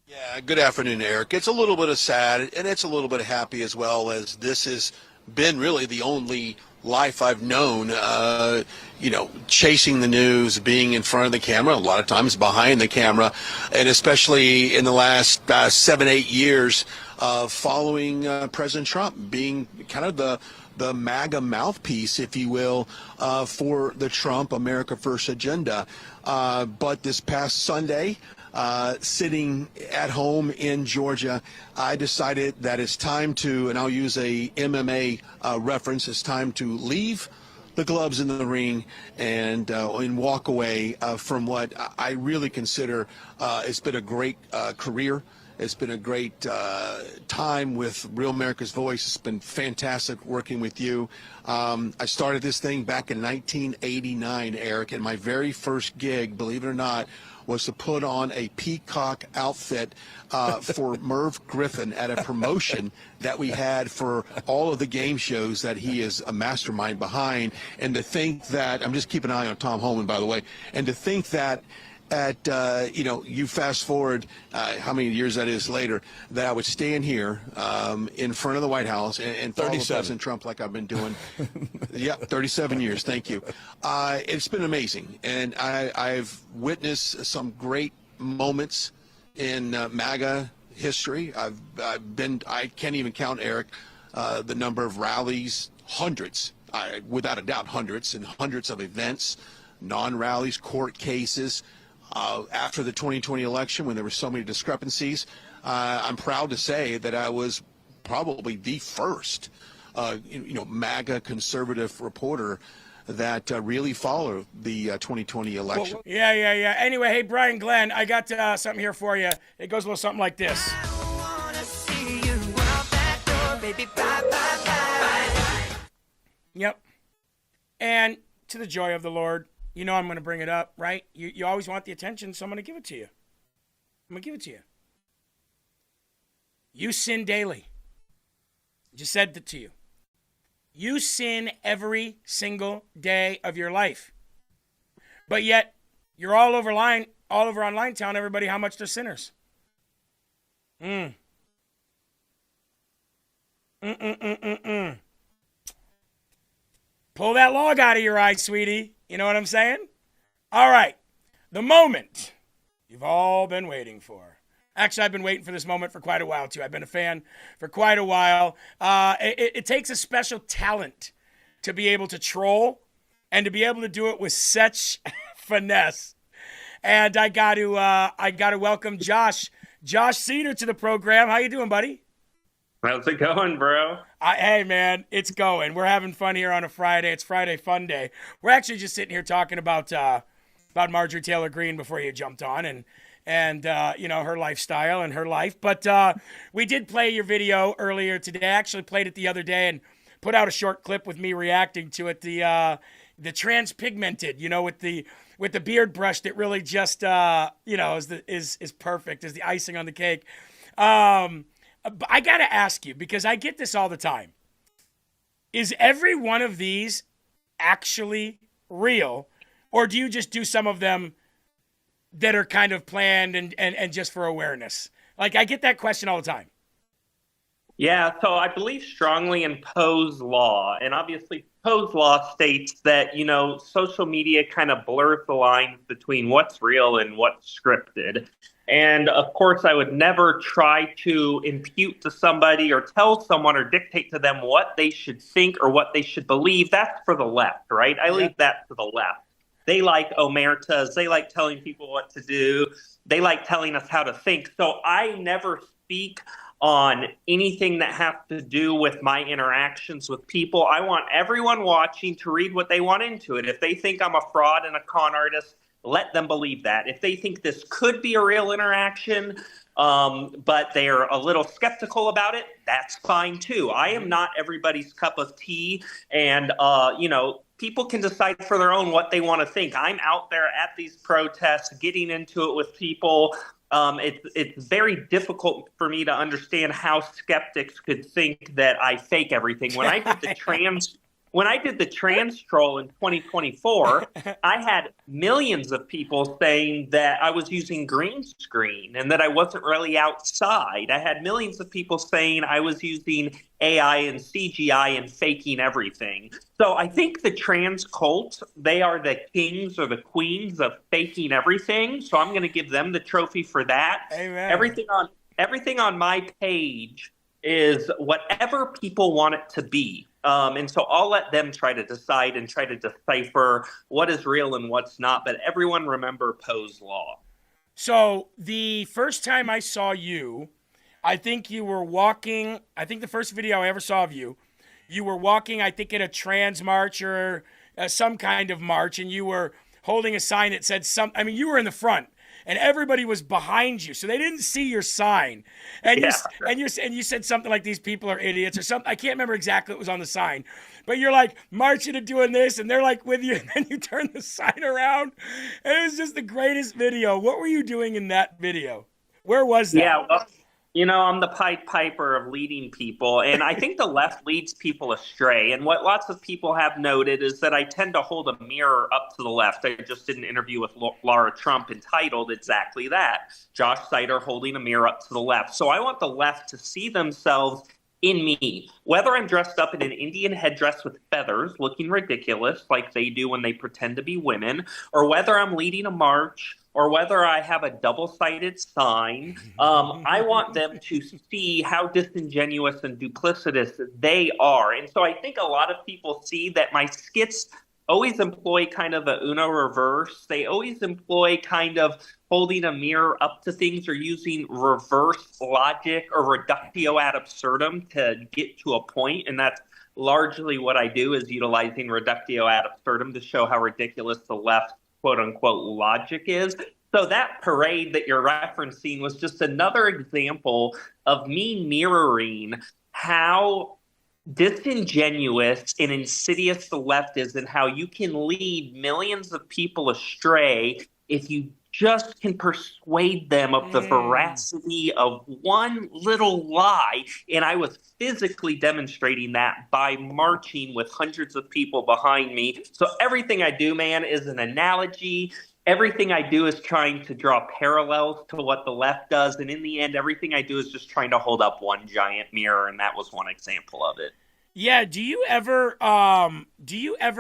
Yeah, good afternoon, Eric. It's a little bit of sad, and it's a little bit of happy as well, as this has been really the only life I've known, chasing the news, being in front of the camera, a lot of times behind the camera, and especially in the last 7-8 years following President Trump, being kind of the MAGA mouthpiece, if you will, for the Trump America First agenda. But this past Sunday, sitting at home in Georgia, I decided that it's time to, and I'll use a MMA reference, it's time to leave the gloves in the ring and walk away from what I really consider it's been a great career. It's been a great time with Real America's Voice. It's been fantastic working with you. I started this thing back in 1989, Eric, and my very first gig, believe it or not, was to put on a peacock outfit for Merv Griffin at a promotion that we had for all of the game shows that he is a mastermind behind. And to think that, I'm just keeping an eye on Tom Holman, by the way, and to think that you fast forward how many years that is later, that I would stand here in front of the White House and follow President Trump like I've been doing. Yeah, 37 years. Thank you. It's been amazing. And I've witnessed some great moments in MAGA history. I can't even count, Eric, the number of rallies, hundreds, without a doubt, hundreds and hundreds of events, non-rallies, court cases. After the 2020 election, when there were so many discrepancies, I'm proud to say that I was probably the first, MAGA conservative reporter that really followed the 2020 election. Well, yeah. Anyway, hey, Brian Glenn, I got something here for you. It goes a little something like this. Yep. And to the joy of the Lord. You know I'm going to bring it up, right? You always want the attention, so I'm going to give it to you. I'm going to give it to you. You sin daily. I just said that to you. You sin every single day of your life. But yet, you're all over online telling everybody how much they're sinners. Pull that log out of your eye, sweetie. You know what I'm saying? All right. The moment you've all been waiting for. Actually, I've been waiting for this moment for quite a while, too. I've been a fan for quite a while. It takes a special talent to be able to troll and to be able to do it with such finesse. And I got to welcome Josh Cedar to the program. How you doing, buddy? How's it going, bro? Hey, man, it's going. We're having fun here on a Friday. It's Friday Fun Day. We're actually just sitting here talking about Marjorie Taylor Greene before you jumped on, and her lifestyle and her life. But we did play your video earlier today. I actually played it the other day and put out a short clip with me reacting to it. The transpigmented, with the beard brush that really just is perfect, is the icing on the cake. I got to ask you, because I get this all the time. Is every one of these actually real, or do you just do some of them that are kind of planned and just for awareness? Like, I get that question all the time. Yeah, so I believe strongly in Poe's law, and obviously Poe's law states that, social media kind of blurs the lines between what's real and what's scripted. And of course, I would never try to impute to somebody or tell someone or dictate to them what they should think or what they should believe. That's for the left, right? I leave that to the left. They like omertas. They like telling people what to do. They like telling us how to think. So I never speak on anything that has to do with my interactions with people. I want everyone watching to read what they want into it. If they think I'm a fraud and a con artist, let them believe that. If they think this could be a real interaction, but they're a little skeptical about it, that's fine too. I am not everybody's cup of tea, and people can decide for their own what they want to think. I'm out there at these protests, getting into it with people. It's very difficult for me to understand how skeptics could think that I fake everything. When I did the trans troll in 2024, I had millions of people saying that I was using green screen and that I wasn't really outside. I had millions of people saying I was using AI and CGI and faking everything. So I think the trans cult, they are the kings or the queens of faking everything. So I'm going to give them the trophy for that. Amen. Everything on my page is whatever people want it to be. And so I'll let them try to decide and try to decipher what is real and what's not. But everyone remember Poe's law. So the first time I saw you, I think you were walking. I think the first video I ever saw of you, you were walking, I think, at a trans march or some kind of march, and you were holding a sign that said you were in the front. And everybody was behind you, so they didn't see your sign. And you said something like, "These people are idiots," or something. I can't remember exactly what was on the sign, but you're like marching and doing this, and they're like with you, and then you turn the sign around, and it was just the greatest video. What were you doing in that video? Where was that? Yeah, well, I'm the Pied Piper of leading people, and I think the left leads people astray. And what lots of people have noted is that I tend to hold a mirror up to the left. I just did an interview with Laura Trump entitled exactly that, Josh Sider holding a mirror up to the left. So I want the left to see themselves in me, whether I'm dressed up in an Indian headdress with feathers, looking ridiculous like they do when they pretend to be women, or whether I'm leading a march, or whether I have a double-sided sign. I want them to see how disingenuous and duplicitous they are. And so I think a lot of people see that my skits always employ kind of a Uno reverse. They always employ kind of holding a mirror up to things or using reverse logic or reductio ad absurdum to get to a point. And that's largely what I do, is utilizing reductio ad absurdum to show how ridiculous the left quote-unquote logic is. So that parade that you're referencing was just another example of me mirroring how disingenuous and insidious the left is, and how you can lead millions of people astray if you just can persuade them of the veracity of one little lie. And I was physically demonstrating that by marching with hundreds of people behind me. So everything I do, man, is an analogy. Everything I do is trying to draw parallels to what the left does. And in the end, everything I do is just trying to hold up one giant mirror. And that was one example of it. Yeah. Do you ever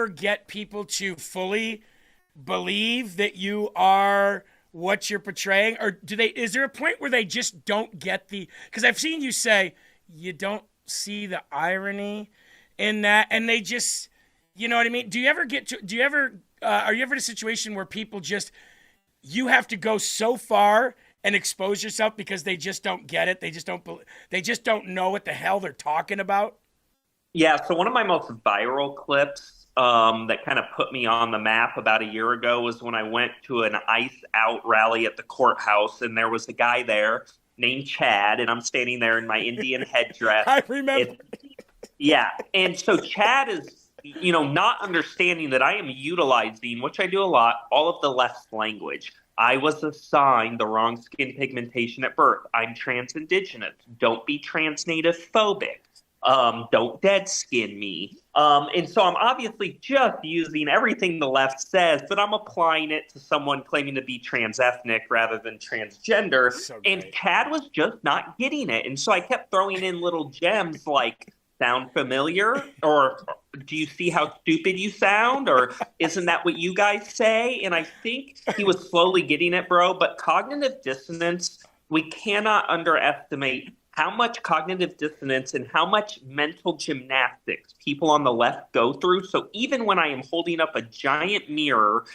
get people to fully believe that you are what you're portraying, or is there a point where they just don't get because I've seen you say you don't see the irony in that, and they just, you know what I mean? Are you ever in a situation where people you have to go so far and expose yourself because they just don't get it? They just don't know what the hell they're talking about? Yeah, so one of my most viral clips that kind of put me on the map about a year ago was when I went to an ICE Out rally at the courthouse, and there was a guy there named Chad, and I'm standing there in my Indian headdress. I remember. Yeah, and so Chad is, not understanding that I am utilizing, which I do a lot, all of the left's language. I was assigned the wrong skin pigmentation at birth. I'm trans indigenous. Don't be trans native phobic. Don't dead skin me. And so I'm obviously just using everything the left says, but I'm applying it to someone claiming to be trans ethnic rather than transgender. And Chad was just not getting it. And so I kept throwing in little gems like, sound familiar? Or do you see how stupid you sound? Or isn't that what you guys say? And I think he was slowly getting it, bro. But cognitive dissonance, we cannot underestimate how much cognitive dissonance and how much mental gymnastics people on the left go through. So even when I am holding up a giant mirror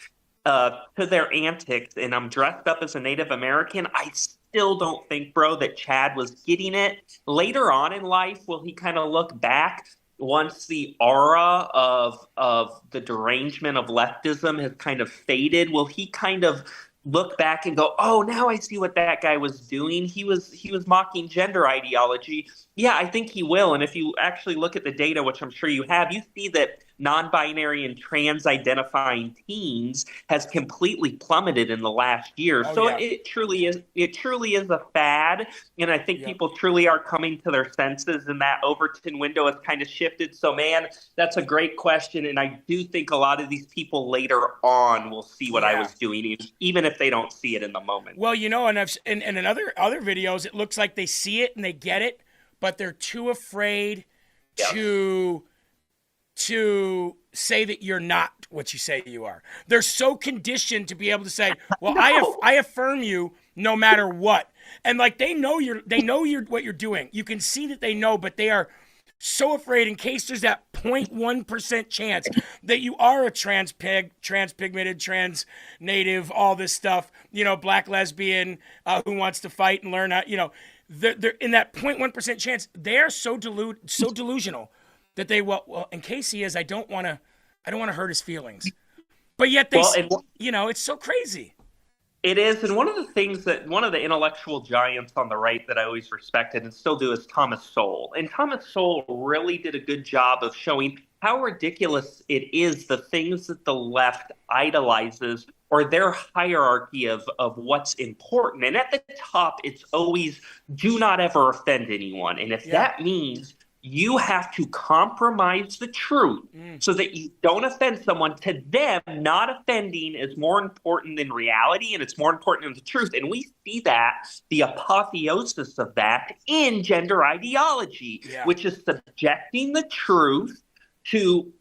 to their antics and I'm dressed up as a Native American, I still don't think, bro, that Chad was getting it. Later on in life, will he kind of look back once the aura of the derangement of leftism has kind of faded? Will he kind of look back and go, oh, now I see what that guy was doing. He was mocking gender ideology. Yeah, I think he will. And if you actually look at the data, which I'm sure you have, you see that non-binary and trans-identifying teens has completely plummeted in the last year. It truly is a fad, and I think people truly are coming to their senses, and that Overton window has kind of shifted. So, man, that's a great question, and I do think a lot of these people later on will see what I was doing, even if they don't see it in the moment. Well, and in other videos, it looks like they see it and they get it, but they're too afraid to say that you're not what you say you are. They're so conditioned to be able to say, well, I affirm you no matter what. And like they know what you're doing. You can see that they know, but they are so afraid in case there's that 0.1% chance that you are a trans pigmented, trans native, all this stuff, black lesbian who wants to fight and learn how, they're in that 0.1% chance. They are so delusional that they in case he is, I don't want to hurt his feelings. But yet it's so crazy. It is, and one of the things that one of the intellectual giants on the right that I always respected and still do is Thomas Sowell. And Thomas Sowell really did a good job of showing how ridiculous it is, the things that the left idolizes or their hierarchy of what's important. And at the top, it's always do not ever offend anyone. And if that means you have to compromise the truth so that you don't offend someone, to them, not offending is more important than reality, and it's more important than the truth. And we see that, the apotheosis of that, in gender ideology, which is subjecting the truth to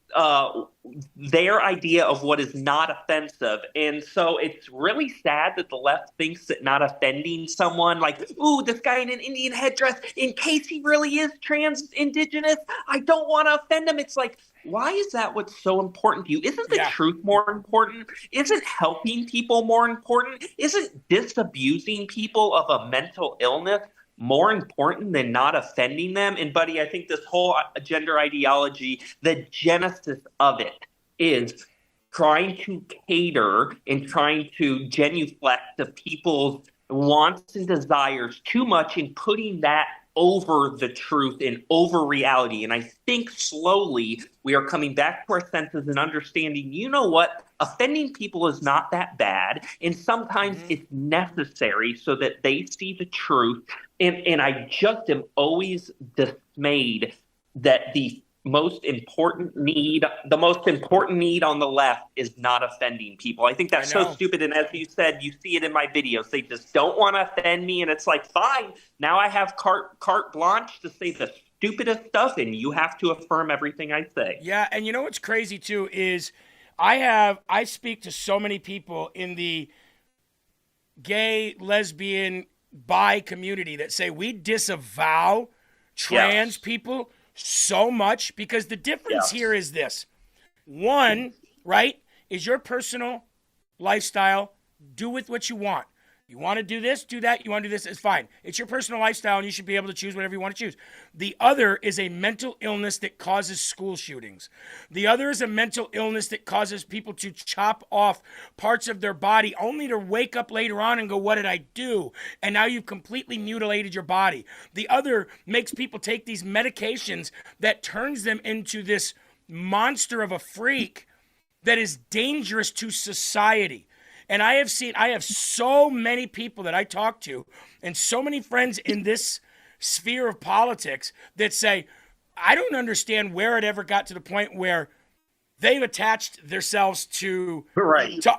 their idea of what is not offensive. And so it's really sad that the left thinks that not offending someone, like, ooh, this guy in an Indian headdress, in case he really is trans indigenous, I don't want to offend him. It's like, why is that what's so important to you? Isn't the truth more important? Isn't helping people more important? Isn't disabusing people of a mental illness more important than not offending them? And buddy, I think this whole gender ideology, the genesis of it is trying to cater and trying to genuflect to people's wants and desires too much and putting that over the truth and over reality. And I think slowly we are coming back to our senses and understanding, you know what, offending people is not that bad. And sometimes it's necessary so that they see the truth. And I just am always dismayed that the most important need on the left is not offending people. I think that's so stupid. And as you said, you see it in my videos. They just don't want to offend me. And it's like, fine, now I have carte blanche to say the stupidest stuff, and you have to affirm everything I say. Yeah, and you know what's crazy too is I speak to so many people in the gay, lesbian, bi community that say we disavow trans people so much, because the difference here is this. One, right, is your personal lifestyle. Do with what you want. You want to do this, do that. You want to do this, it's fine. It's your personal lifestyle, and you should be able to choose whatever you want to choose. The other is a mental illness that causes school shootings. The other is a mental illness that causes people to chop off parts of their body only to wake up later on and go, what did I do? And now you've completely mutilated your body. The other makes people take these medications that turns them into this monster of a freak that is dangerous to society. And I have so many people that I talk to and so many friends in this sphere of politics that say, I don't understand where it ever got to the point where they've attached themselves to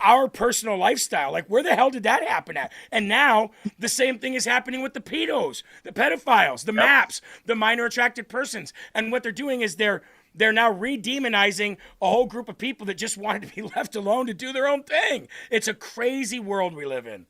our personal lifestyle. Like, where the hell did that happen at? And now the same thing is happening with the pedos, the pedophiles, the MAPs, the minor attracted persons. And what they're doing is they're now re-demonizing a whole group of people that just wanted to be left alone to do their own thing. It's a crazy world we live in.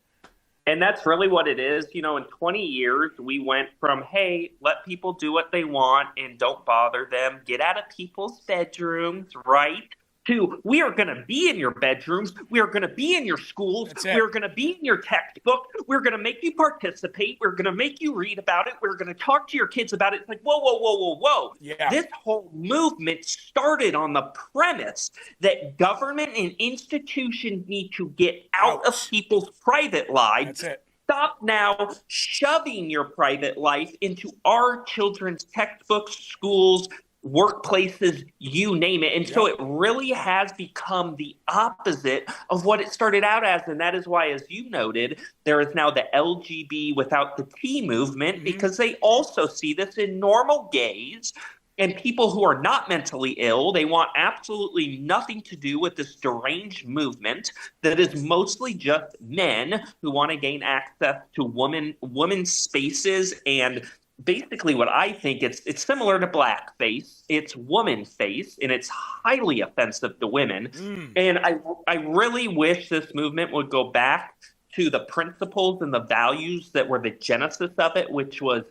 And that's really what it is. You know, in 20 years, we went from, hey, let people do what they want and don't bother them, get out of people's bedrooms, right? To, we are going to be in your bedrooms. We are going to be in your schools. We are going to be in your textbook. We're going to make you participate. We're going to make you read about it. We're going to talk to your kids about it. It's like, whoa, whoa, whoa, whoa, whoa. Yeah. This whole movement started on the premise that government and institutions need to get out of people's private lives. That's it. Stop now shoving your private life into our children's textbooks, schools, workplaces, you name it. And so it really has become the opposite of what it started out as. And that is why, as you noted, there is now the LGB without the T movement, because they also see this in normal gays and people who are not mentally ill. They want absolutely nothing to do with this deranged movement that is mostly just men who want to gain access to women's spaces. And basically what I think, it's similar to blackface. It's woman face, and it's highly offensive to women. And I really wish this movement would go back to the principles and the values that were the genesis of it, which was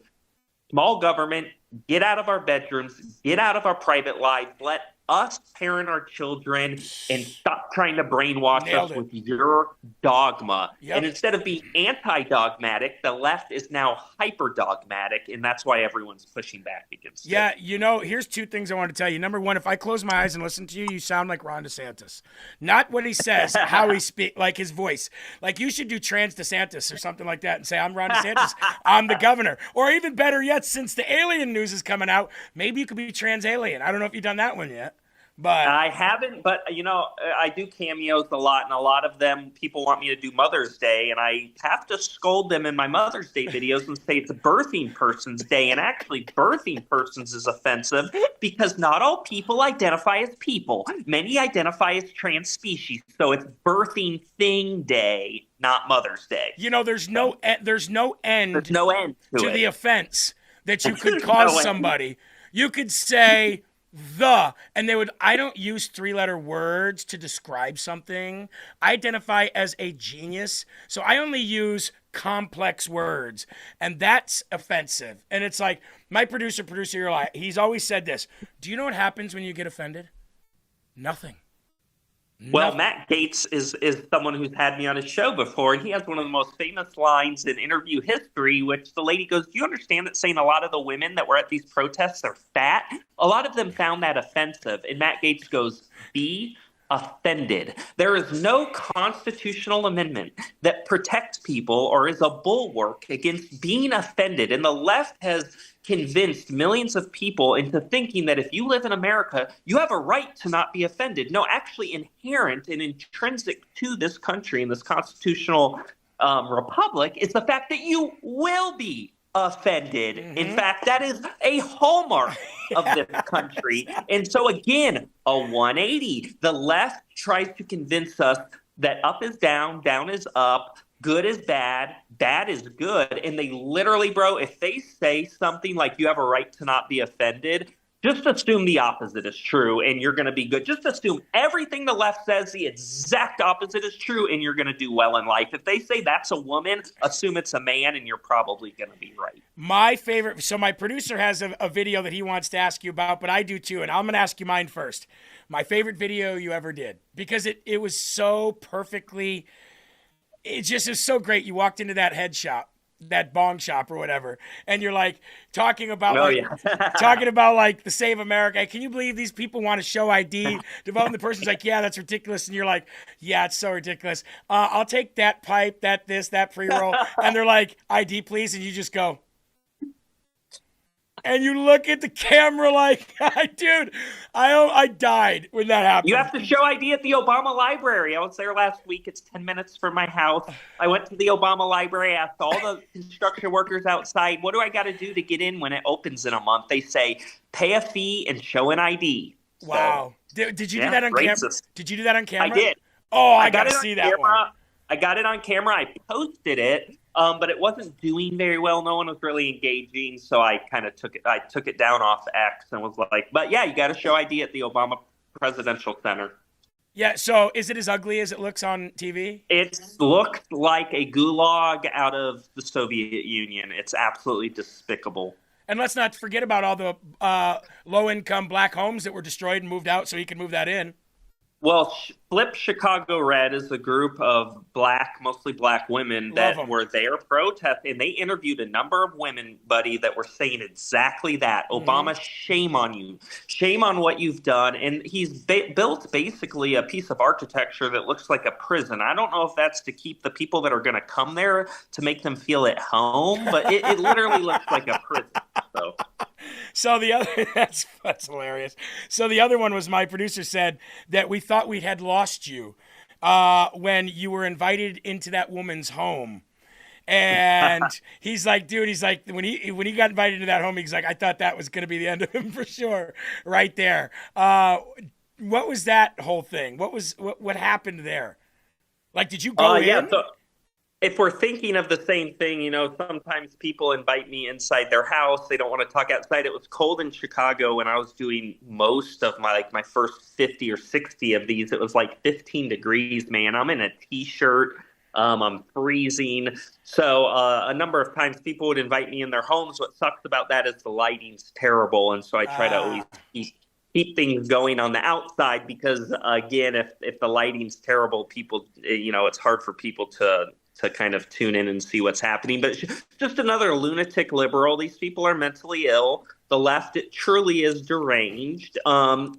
small government, get out of our bedrooms, get out of our private lives, let us parent our children, and stop trying to brainwash us with your dogma. And instead of being anti-dogmatic, the left is now hyper-dogmatic, and that's why everyone's pushing back against it. Yeah, you know, here's two things I want to tell you. Number one, if I close my eyes and listen to you, you sound like Ron DeSantis. Not what he says, how he speaks, like his voice. Like, you should do Trans DeSantis or something like that and say, I'm Ron DeSantis, I'm the governor. Or even better yet, since the alien news is coming out, maybe you could be trans alien. I don't know if you've done that one yet. But I haven't, but, you know, I do cameos a lot, and a lot of them, people want me to do Mother's Day, and I have to scold them in my Mother's Day videos and say it's Birthing Persons Day, and actually Birthing Persons is offensive because not all people identify as people. Many identify as trans species, so it's Birthing Thing Day, not Mother's Day. You know, there's no end to the offense that you could cause somebody. You could say and they would, I don't use 3-letter words to describe something. I identify as a genius, so I only use complex words, and that's offensive. And it's like, my producer, he's always said this. Do you know what happens when you get offended? Nothing. Well, Matt Gaetz is someone who's had me on his show before, and he has one of the most famous lines in interview history, which the lady goes, do you understand that saying a lot of the women that were at these protests are fat? A lot of them found that offensive. And Matt Gaetz goes, be offended. There is no constitutional amendment that protects people or is a bulwark against being offended. And the left has convinced millions of people into thinking that if you live in America, you have a right to not be offended. No, actually inherent and intrinsic to this country and this constitutional republic is the fact that you will be offended. In fact, that is a hallmark of this country. And so again, a 180. The left tries to convince us that up is down, down is up, good is bad, bad is good. And they literally, bro, if they say something like you have a right to not be offended, just assume the opposite is true and you're going to be good. Just assume everything the left says the exact opposite is true and you're going to do well in life. If they say that's a woman, assume it's a man and you're probably going to be right. My favorite, so my producer has a video that he wants to ask you about, but I do too, and I'm going to ask you mine first. My favorite video you ever did, because it was so perfectly, it just is so great. You walked into that head shop, that bong shop or whatever, and you're like talking about talking about like the Save America. Can you believe these people want to show ID? And the person's like, yeah, that's ridiculous. And you're like, yeah, it's so ridiculous. I'll take that pipe, that pre-roll. And they're like, ID please. And you just go, and you look at the camera like, dude, I died when that happened. You have to show ID at the Obama Library. I was there last week. It's 10 minutes from my house. I went to the Obama Library, asked all the construction workers outside, what do I got to do to get in when it opens in a month? They say, pay a fee and show an ID. Wow. Did you do that on camera? Did you do that on camera? I did. Oh, I got to see that one. I got it on camera. I posted it. But it wasn't doing very well. No one was really engaging, so I kind of took it down off X and was like, but yeah, you got to show ID at the Obama Presidential Center. Yeah, so is it as ugly as it looks on TV? It looks like a gulag out of the Soviet Union. It's absolutely despicable. And let's not forget about all the low-income black homes that were destroyed and moved out so he could move that in. Well, Flip Chicago Red is a group of mostly black women that were there protesting. And they interviewed a number of women, buddy, that were saying exactly that. Mm-hmm. Obama, shame on you. Shame on what you've done. And he's built basically a piece of architecture that looks like a prison. I don't know if that's to keep the people that are going to come there to make them feel at home, but it literally looks like a prison. So the other, that's hilarious. So the other one was my producer said that we thought we had lost you when you were invited into that woman's home. And he's like, dude, when he got invited into that home, he's like, I thought that was going to be the end of him for sure right there. What was that whole thing? What happened there? Like, did you go in? Yeah, so if we're thinking of the same thing, sometimes people invite me inside their house. They don't want to talk outside. It was cold in Chicago when I was doing most of my first 50 or 60 of these. It was like 15 degrees, man. I'm in a T-shirt. I'm freezing. So a number of times people would invite me in their homes. What sucks about that is the lighting's terrible. And so I try to always keep things going on the outside because, again, if the lighting's terrible, people, it's hard for people to kind of tune in and see what's happening. But just another lunatic liberal. These people are mentally ill. The left, it truly is deranged. And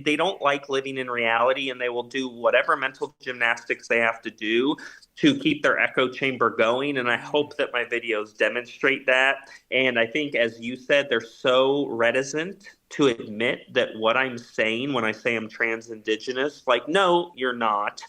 they don't like living in reality, and they will do whatever mental gymnastics they have to do to keep their echo chamber going. And I hope that my videos demonstrate that. And I think, as you said, they're so reticent to admit that what I'm saying when I say I'm trans indigenous, like, no, you're not.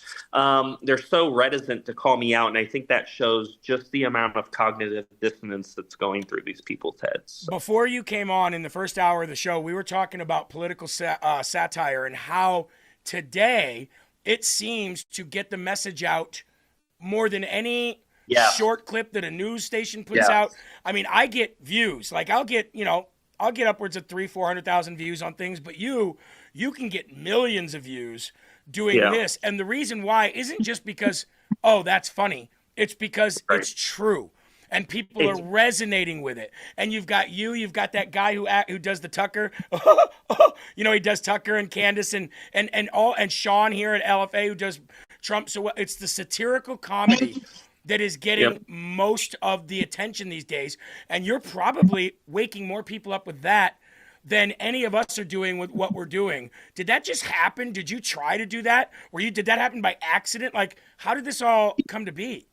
They're so reticent to call me out. And I think that shows just the amount of cognitive dissonance that's going through these people's heads. Before you came on in the first hour of the show, we were talking about political satire and how today it seems to get the message out more than any short clip that a news station puts out. I mean, I get views. Like, I'll get upwards of 300,000-400,000 views on things, but you can get millions of views doing this. And the reason why isn't just because, oh, that's funny. It's because it's true. And people are resonating with it. And you've got that guy who does the Tucker. He does Tucker and Candace and Sean here at LFA who does Trump. So it's the satirical comedy that is getting most of the attention these days. And you're probably waking more people up with that than any of us are doing with what we're doing. Did that just happen? Did you try to do that? Did that happen by accident? Like, how did this all come to be?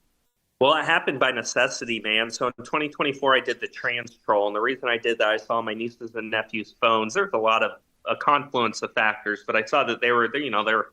Well, it happened by necessity, man. So in 2024, I did the trans troll. And the reason I did that, I saw my nieces and nephews' phones. There's a lot of a confluence of factors, but I saw that they were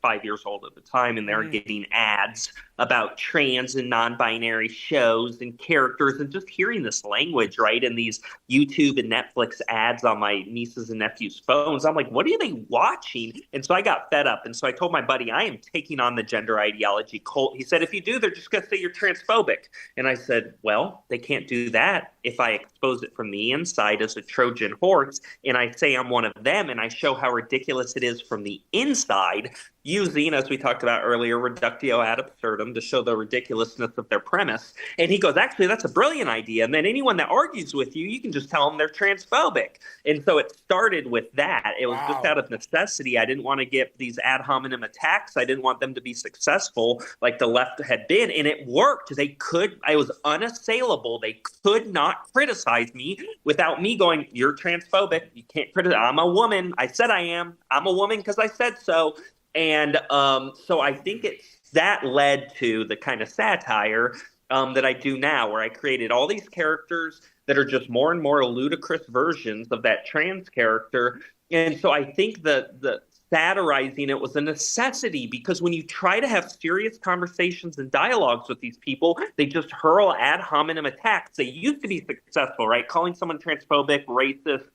5 years old at the time, and they were getting ads about trans and non-binary shows and characters, and just hearing this language, right, in these YouTube and Netflix ads on my nieces and nephews' phones. I'm like, what are they watching? And so I got fed up. And so I told my buddy, I am taking on the gender ideology cult. He said, if you do, they're just going to say you're transphobic. And I said, well, they can't do that if I expose it from the inside as a Trojan horse, and I say I'm one of them, and I show how ridiculous it is from the inside, using, as we talked about earlier, reductio ad absurdum to show the ridiculousness of their premise. And he goes, actually, that's a brilliant idea. And then anyone that argues with you, you can just tell them they're transphobic. And so it started with that. It was just out of necessity. I didn't want to get these ad hominem attacks. I didn't want them to be successful like the left had been. And it worked. I was unassailable. They could not criticize me without me going, you're transphobic. You can't criticize. I'm a woman. I said I am. I'm a woman because I said so. And so I think that led to the kind of satire that I do now, where I created all these characters that are just more and more ludicrous versions of that trans character. And so I think the satirizing it was a necessity, because when you try to have serious conversations and dialogues with these people, they just hurl ad hominem attacks. They used to be successful, right? Calling someone transphobic, racist,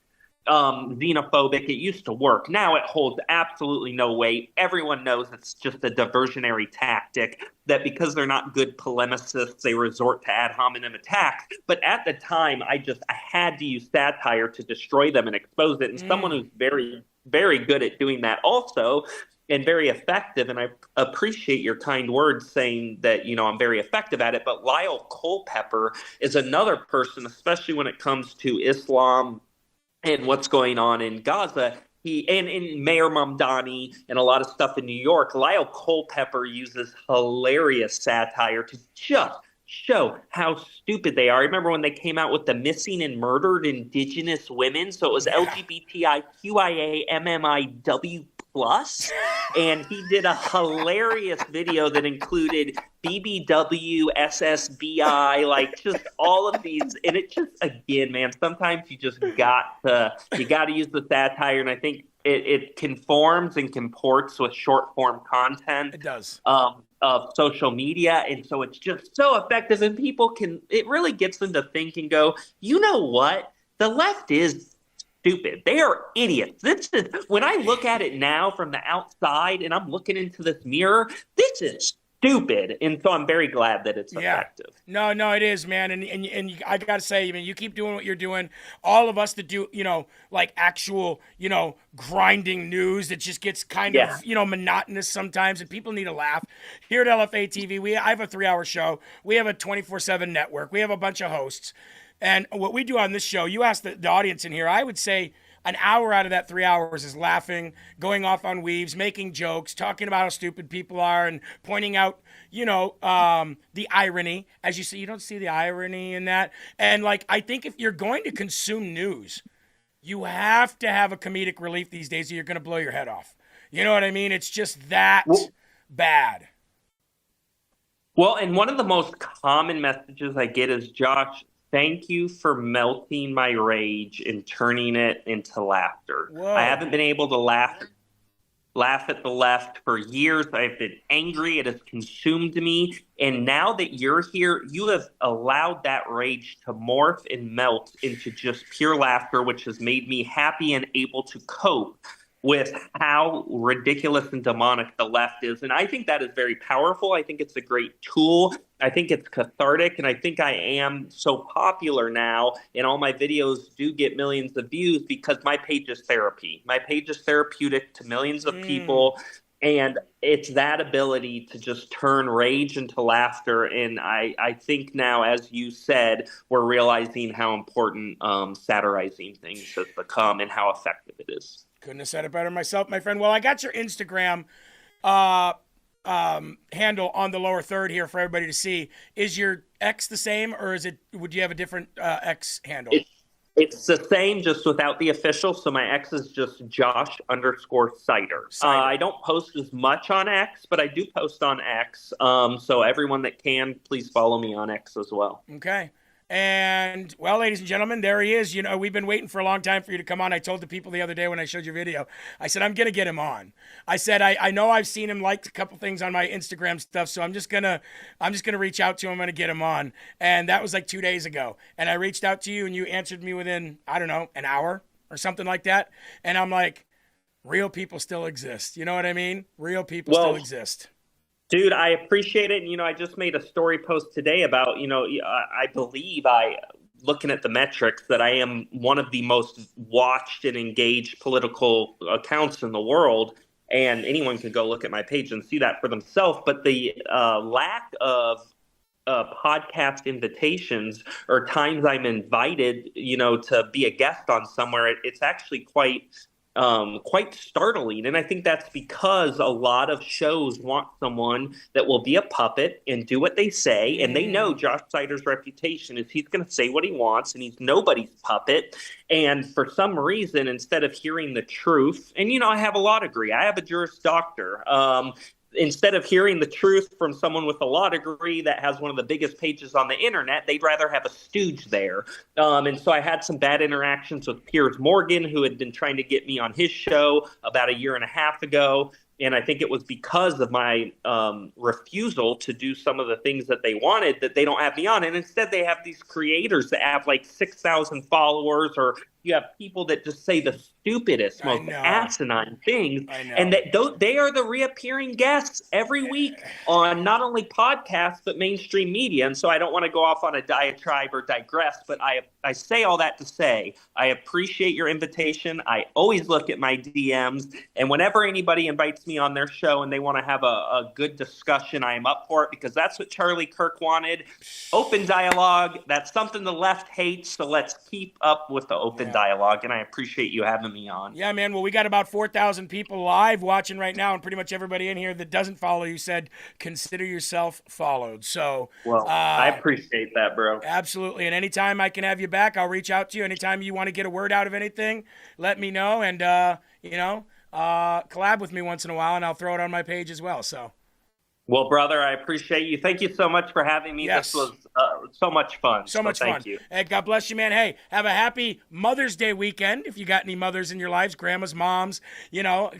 xenophobic, it used to work. Now it holds absolutely no weight. Everyone knows it's just a diversionary tactic, that because they're not good polemicists, they resort to ad hominem attacks. But at the time, I had to use satire to destroy them and expose it. And someone who's very, very good at doing that also, and very effective, and I appreciate your kind words saying that, I'm very effective at it, but Lyle Culpepper is another person, especially when it comes to Islam and what's going on in Gaza. And Mayor Mamdani and a lot of stuff in New York, Lyle Culpepper uses hilarious satire to just show how stupid they are. I remember when they came out with the missing and murdered Indigenous women. So it was LGBTIQIA MMIW+, and he did a hilarious video that included BBW, SSBI, like just all of these. And it just, again, man, sometimes you just got to use the satire. And I think it conforms and comports with short form content. It does. Of social media. And so it's just so effective, and it really gets them to think and go, you know what? The left is stupid. They are idiots. When I look at it now from the outside and I'm looking into this mirror, this is stupid. And so I'm very glad that it's effective. No, it is, man. And I got to say, you keep doing what you're doing. All of us that do, like actual, grinding news that just gets kind of, monotonous sometimes, and people need a laugh. Here at LFA TV, I have a 3-hour show. We have a 24/7 network. We have a bunch of hosts. And what we do on this show, you ask the audience in here, I would say an hour out of that 3 hours is laughing, going off on weaves, making jokes, talking about how stupid people are, and pointing out, the irony. As you see, you don't see the irony in that. And I think if you're going to consume news, you have to have a comedic relief these days, or you're going to blow your head off. You know what I mean? It's just that bad. Well, and one of the most common messages I get is, Josh, thank you for melting my rage and turning it into laughter. Whoa. I haven't been able to laugh at the left for years. I've been angry. It has consumed me. And now that you're here, you have allowed that rage to morph and melt into just pure laughter, which has made me happy and able to cope with how ridiculous and demonic the left is. And I think that is very powerful. I think it's a great tool. I think it's cathartic. And I think I am so popular now, and all my videos do get millions of views, because my page is therapy. My page is therapeutic to millions of people. And it's that ability to just turn rage into laughter. And I think now, as you said, we're realizing how important satirizing things has become and how effective it is. Couldn't have said it better myself, my friend. Well, I got your Instagram handle on the lower third here for everybody to see. Is your X the same, or would you have a different X handle? It's the same, just without the official. So my X is just Josh_Sider. I don't post as much on X, but I do post on X. So everyone that can, please follow me on X as well. Okay. And, well, ladies and gentlemen, there he is. You know, we've been waiting for a long time for you to come on. I told the people the other day when I showed your video, I said, I'm going to get him on. I said, I know I've seen him like a couple things on my Instagram stuff, so I'm just going to reach out to him. I'm going to get him on. And that was like 2 days ago. And I reached out to you, and you answered me within, I don't know, an hour or something like that. And I'm like, real people still exist. You know what I mean? Real people still exist. Dude, I appreciate it. And, you know, I just made a story post today about, you know, I believe looking at the metrics, that I am one of the most watched and engaged political accounts in the world. And anyone can go look at my page and see that for themselves. But the lack of podcast invitations or times I'm invited, you know, to be a guest on somewhere, it's actually quite startling. And I think that's because a lot of shows want someone that will be a puppet and do what they say. And they know Josh Sider's reputation is he's going to say what he wants, and he's nobody's puppet. And for some reason, instead of hearing the truth, and, you know, I have a law degree, I have a Juris Doctor. Instead of hearing the truth from someone with a law degree that has one of the biggest pages on the internet, they'd rather have a stooge there. And so I had some bad interactions with Piers Morgan, who had been trying to get me on his show about a year and a half ago. And I think it was because of my refusal to do some of the things that they wanted that they don't have me on. And instead they have these creators that have like 6,000 followers, or you have people that just say the stupidest, most asinine things. And that they are the reappearing guests every week on not only podcasts, but mainstream media. And so I don't want to go off on a diatribe or digress, but I say all that to say, I appreciate your invitation. I always look at my DMs, and whenever anybody invites me on their show and they want to have a good discussion, I am up for it, because that's what Charlie Kirk wanted. Open dialogue. That's something the left hates. So let's keep up with the open dialogue. And I appreciate you having me on. Yeah, man. Well, we got about 4,000 people live watching right now, and pretty much everybody in here that doesn't follow you said, consider yourself followed. So, well, I appreciate that, bro. Absolutely. And anytime I can have you back, I'll reach out to you. Anytime you want to get a word out of anything, let me know. And, collab with me once in a while, and I'll throw it on my page as well. So. Well, brother, I appreciate you. Thank you so much for having me. Yes. This was so much fun. So much thank fun. You. Hey, God bless you, man. Hey, have a happy Mother's Day weekend. If you got any mothers in your lives, grandmas, moms,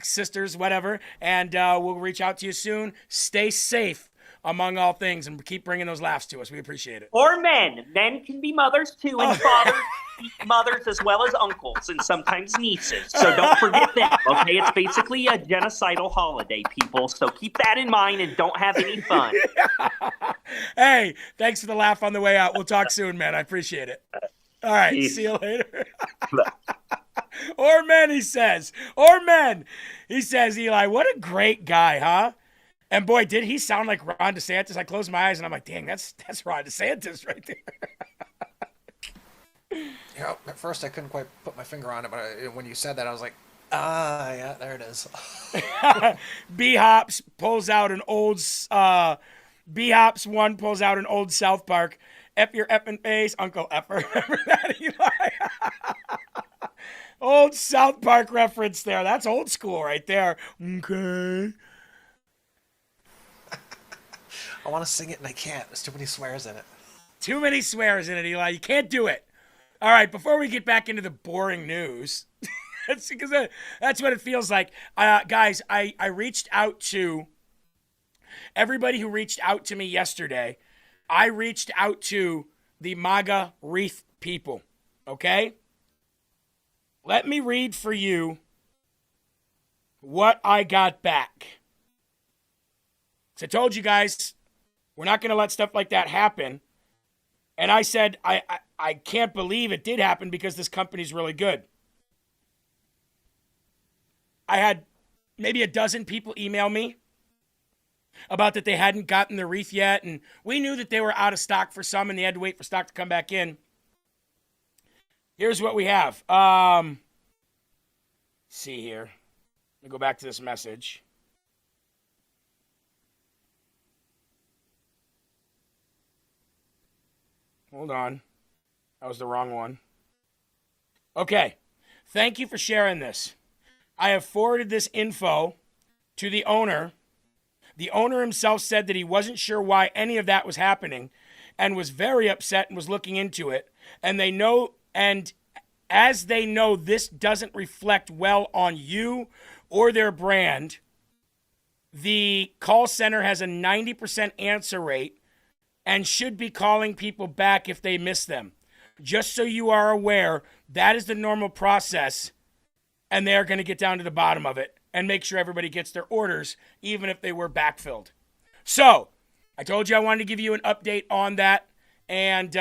sisters, whatever. And we'll reach out to you soon. Stay safe among all things, and keep bringing those laughs to us. We appreciate it. Or men. Men can be mothers too, and fathers mothers as well as uncles, and sometimes nieces. So don't forget them, okay? It's basically a genocidal holiday, people. So keep that in mind and don't have any fun. Hey, thanks for the laugh on the way out. We'll talk soon, man. I appreciate it. All right, See you later. Or men, he says. Or men. He says, Eli, what a great guy, huh? And boy, did he sound like Ron DeSantis. I closed my eyes and I'm like, dang, that's Ron DeSantis right there. At first I couldn't quite put my finger on it, but when you said that, I was like, yeah, there it is. B-Hops pulls out an old, B-Hops 1 pulls out an old South Park. F your effing face, Uncle Effer. Remember that, Eli? Old South Park reference there. That's old school right there. Okay. I want to sing it and I can't. There's too many swears in it. Too many swears in it, Eli. You can't do it. All right, before we get back into the boring news, that's what it feels like. Guys, I reached out to everybody who reached out to me yesterday. I reached out to the MAGA wreath people, okay? Let me read for you what I got back. So I told you guys, we're not going to let stuff like that happen. And I said, I can't believe it did happen because this company's really good. I had maybe a dozen people email me about that they hadn't gotten the wreath yet. And we knew that they were out of stock for some and they had to wait for stock to come back in. Here's what we have. See here. Let me go back to this message. Hold on. That was the wrong one. Okay. Thank you for sharing this. I have forwarded this info to the owner. The owner himself said that he wasn't sure why any of that was happening. and was very upset and was looking into it. And they know, and as they know this doesn't reflect well on you or their brand, the call center has a 90% answer rate and should be calling people back if they miss them. Just so you are aware, that is the normal process, and they're going to get down to the bottom of it and make sure everybody gets their orders, even if they were backfilled. So, I told you I wanted to give you an update on that, and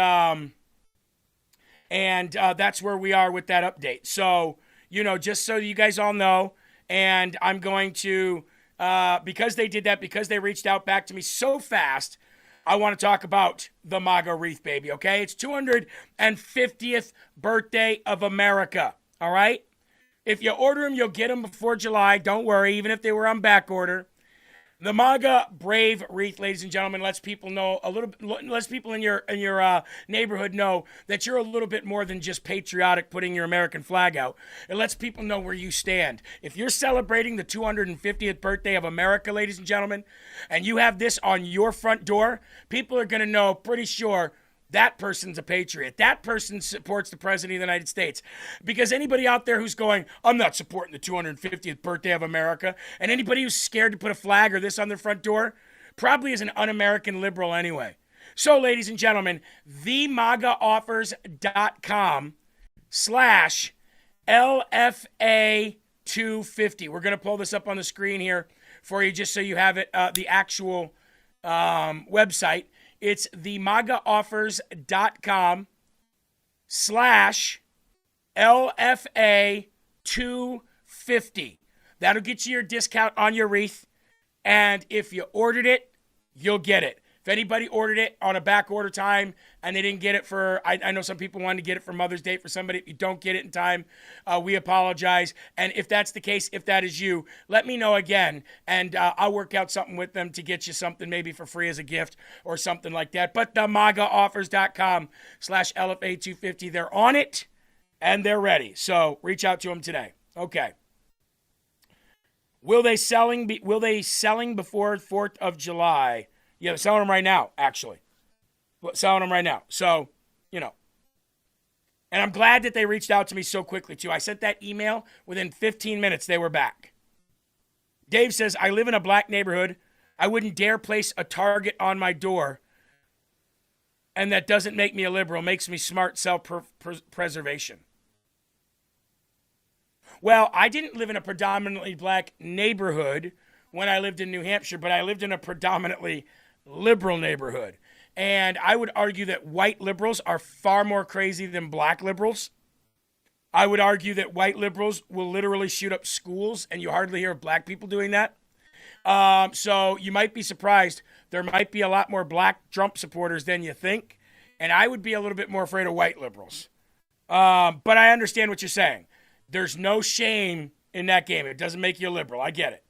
that's where we are with that update. So, just so you guys all know, and I'm going to, because they did that, because they reached out back to me so fast, I want to talk about the MAGA wreath, baby, okay? It's 250th birthday of America, all right? If you order them, you'll get them before July. Don't worry, even if they were on back order. The MAGA Brave wreath, ladies and gentlemen, lets people know lets people in your neighborhood know that you're a little bit more than just patriotic putting your American flag out. It lets people know where you stand. If you're celebrating the 250th birthday of America, ladies and gentlemen, and you have this on your front door, people are going to know, pretty sure, that person's a patriot. That person supports the President of the United States. Because anybody out there who's going, I'm not supporting the 250th birthday of America, and anybody who's scared to put a flag or this on their front door, probably is an un-American liberal anyway. So, ladies and gentlemen, themagaoffers.com/LFA250. We're going to pull this up on the screen here for you just so you have it, the actual website. It's themagaoffers.com/LFA250. That'll get you your discount on your wreath. And if you ordered it, you'll get it. If anybody ordered it on a back order time and they didn't get it for, I know some people wanted to get it for Mother's Day for somebody. If you don't get it in time, we apologize. And if that's the case, if that is you, let me know again. And I'll work out something with them to get you something maybe for free as a gift or something like that. But the MAGAoffers.com/LFA250, they're on it and they're ready. So reach out to them today. Okay. Will they selling before 4th of July? Yeah, they're selling them right now, actually. Selling them right now. So, And I'm glad that they reached out to me so quickly, too. I sent that email. Within 15 minutes, they were back. Dave says, I live in a black neighborhood. I wouldn't dare place a target on my door. And that doesn't make me a liberal. Makes me smart self-preservation. Well, I didn't live in a predominantly black neighborhood when I lived in New Hampshire, but I lived in a predominantly liberal neighborhood. And I would argue that white liberals are far more crazy than black liberals. I would argue that white liberals will literally shoot up schools, and you hardly hear of black people doing that. So you might be surprised. There might be a lot more black Trump supporters than you think, and I would be a little bit more afraid of white liberals. But I understand what you're saying. There's no shame in that game. It doesn't make you a liberal. I get it.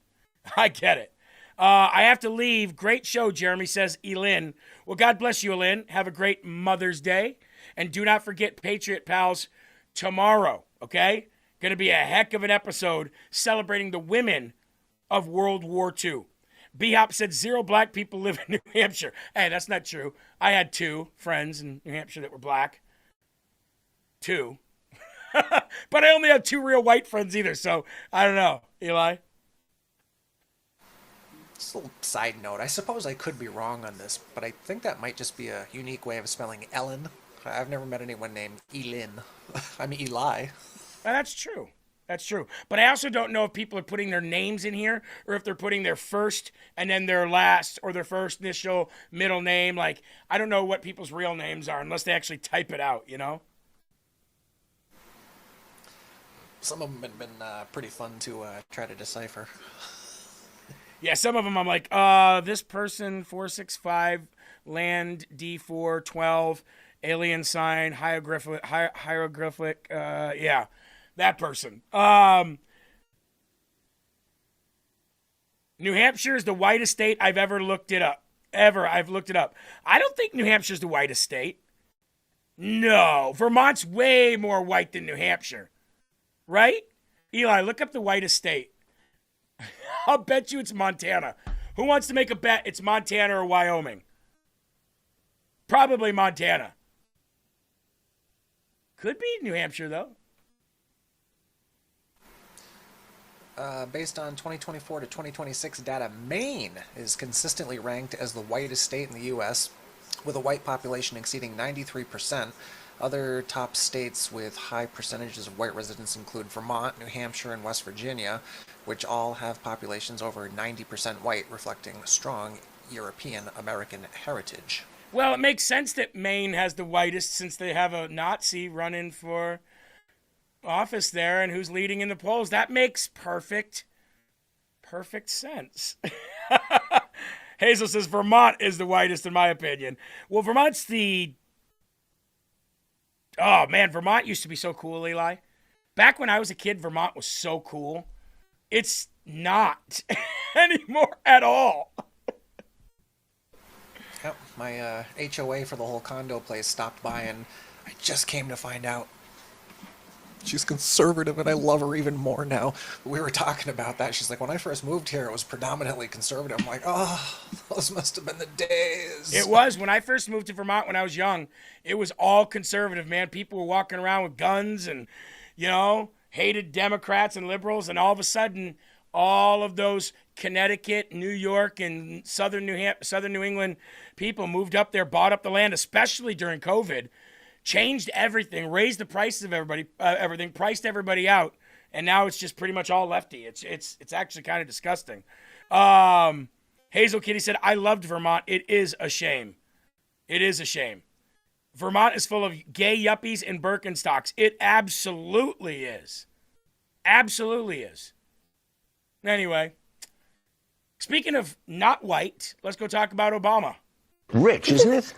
I have to leave. Great show, Jeremy, says Elin. Well, God bless you, Elin. Have a great Mother's Day. And do not forget Patriot Pals tomorrow, okay? Going to be a heck of an episode celebrating the women of World War II. B-Hop said 0 black people live in New Hampshire. Hey, that's not true. I had 2 friends in New Hampshire that were black. 2. But I only have 2 real white friends either, so I don't know. Eli? Just a little side note. I suppose I could be wrong on this, but I think that might just be a unique way of spelling Ellen. I've never met anyone named Elin. I mean, Eli. That's true. That's true. But I also don't know if people are putting their names in here or if they're putting their first and then their last or their first initial middle name. Like, I don't know what people's real names are unless they actually type it out, Some of them have been pretty fun to try to decipher. Yeah, some of them I'm like, this person, 465, land D412, alien sign, hieroglyphic, yeah, that person. New Hampshire is the whitest state I've ever looked it up. I've looked it up. I don't think New Hampshire's the whitest state. No, Vermont's way more white than New Hampshire. Right? Eli, look up the whitest state. I'll bet you it's Montana. Who wants to make a bet it's Montana or Wyoming? Probably Montana. Could be New Hampshire, though. Based on 2024 to 2026 data, Maine is consistently ranked as the whitest state in the U.S., with a white population exceeding 93%. Other top states with high percentages of white residents include Vermont, New Hampshire, and West Virginia, which all have populations over 90% white, reflecting strong European American heritage. Well, it makes sense that Maine has the whitest since they have a Nazi running for office there and who's leading in the polls. That makes perfect sense. Hazel says Vermont is the whitest in my opinion. Well, Vermont's oh man, Vermont used to be so cool, Eli. Back when I was a kid, Vermont was so cool. It's not anymore at all. Yep, my HOA for the whole condo place stopped by, and I just came to find out she's conservative, and I love her even more now. We were talking about that. She's like, when I first moved here, it was predominantly conservative. I'm like, oh, those must have been the days. It was. When I first moved to Vermont when I was young, it was all conservative, man. People were walking around with guns and, hated Democrats and liberals, and all of a sudden, all of those Connecticut, New York, and southern New England people moved up there, bought up the land, especially during COVID, changed everything, raised the prices of everything, priced everybody out, and now it's just pretty much all lefty. It's actually kind of disgusting. Hazel Kitty said, I loved Vermont. It is a shame. It is a shame. Vermont is full of gay yuppies and Birkenstocks. It absolutely is. Absolutely is. Anyway, speaking of not white, let's go talk about Obama. Rich, isn't it?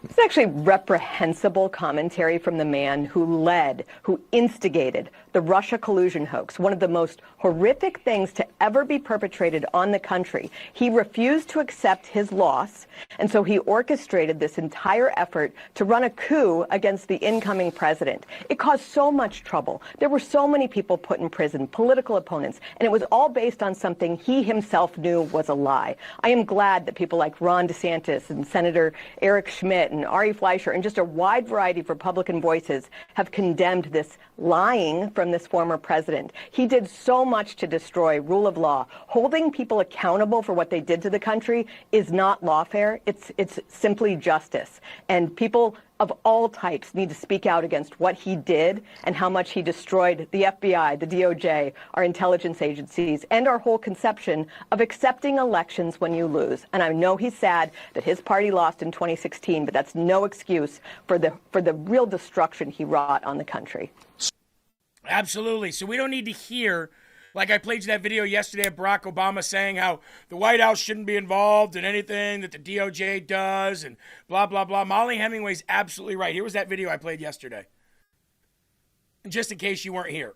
It's actually reprehensible commentary from the man who instigated the Russia collusion hoax, one of the most horrific things to ever be perpetrated on the country. He refused to accept his loss, and so he orchestrated this entire effort to run a coup against the incoming president. It caused so much trouble. There were so many people put in prison, political opponents, and it was all based on something he himself knew was a lie. I am glad that people like Ron DeSantis and Senator Eric Schmidt and Ari Fleischer and just a wide variety of Republican voices have condemned this lying from this former president. He did so much to destroy rule of law. Holding people accountable for what they did to the country is not lawfare. It's simply justice. And people of all types need to speak out against what he did and how much he destroyed the FBI, the DOJ, our intelligence agencies, and our whole conception of accepting elections when you lose. And I know he's sad that his party lost in 2016, but that's no excuse for the real destruction he wrought on the country. Absolutely. So we don't need to hear, like I played you that video yesterday of Barack Obama saying how the White House shouldn't be involved in anything that the DOJ does and blah, blah, blah. Molly Hemingway's absolutely right. Here was that video I played yesterday. And just in case you weren't here.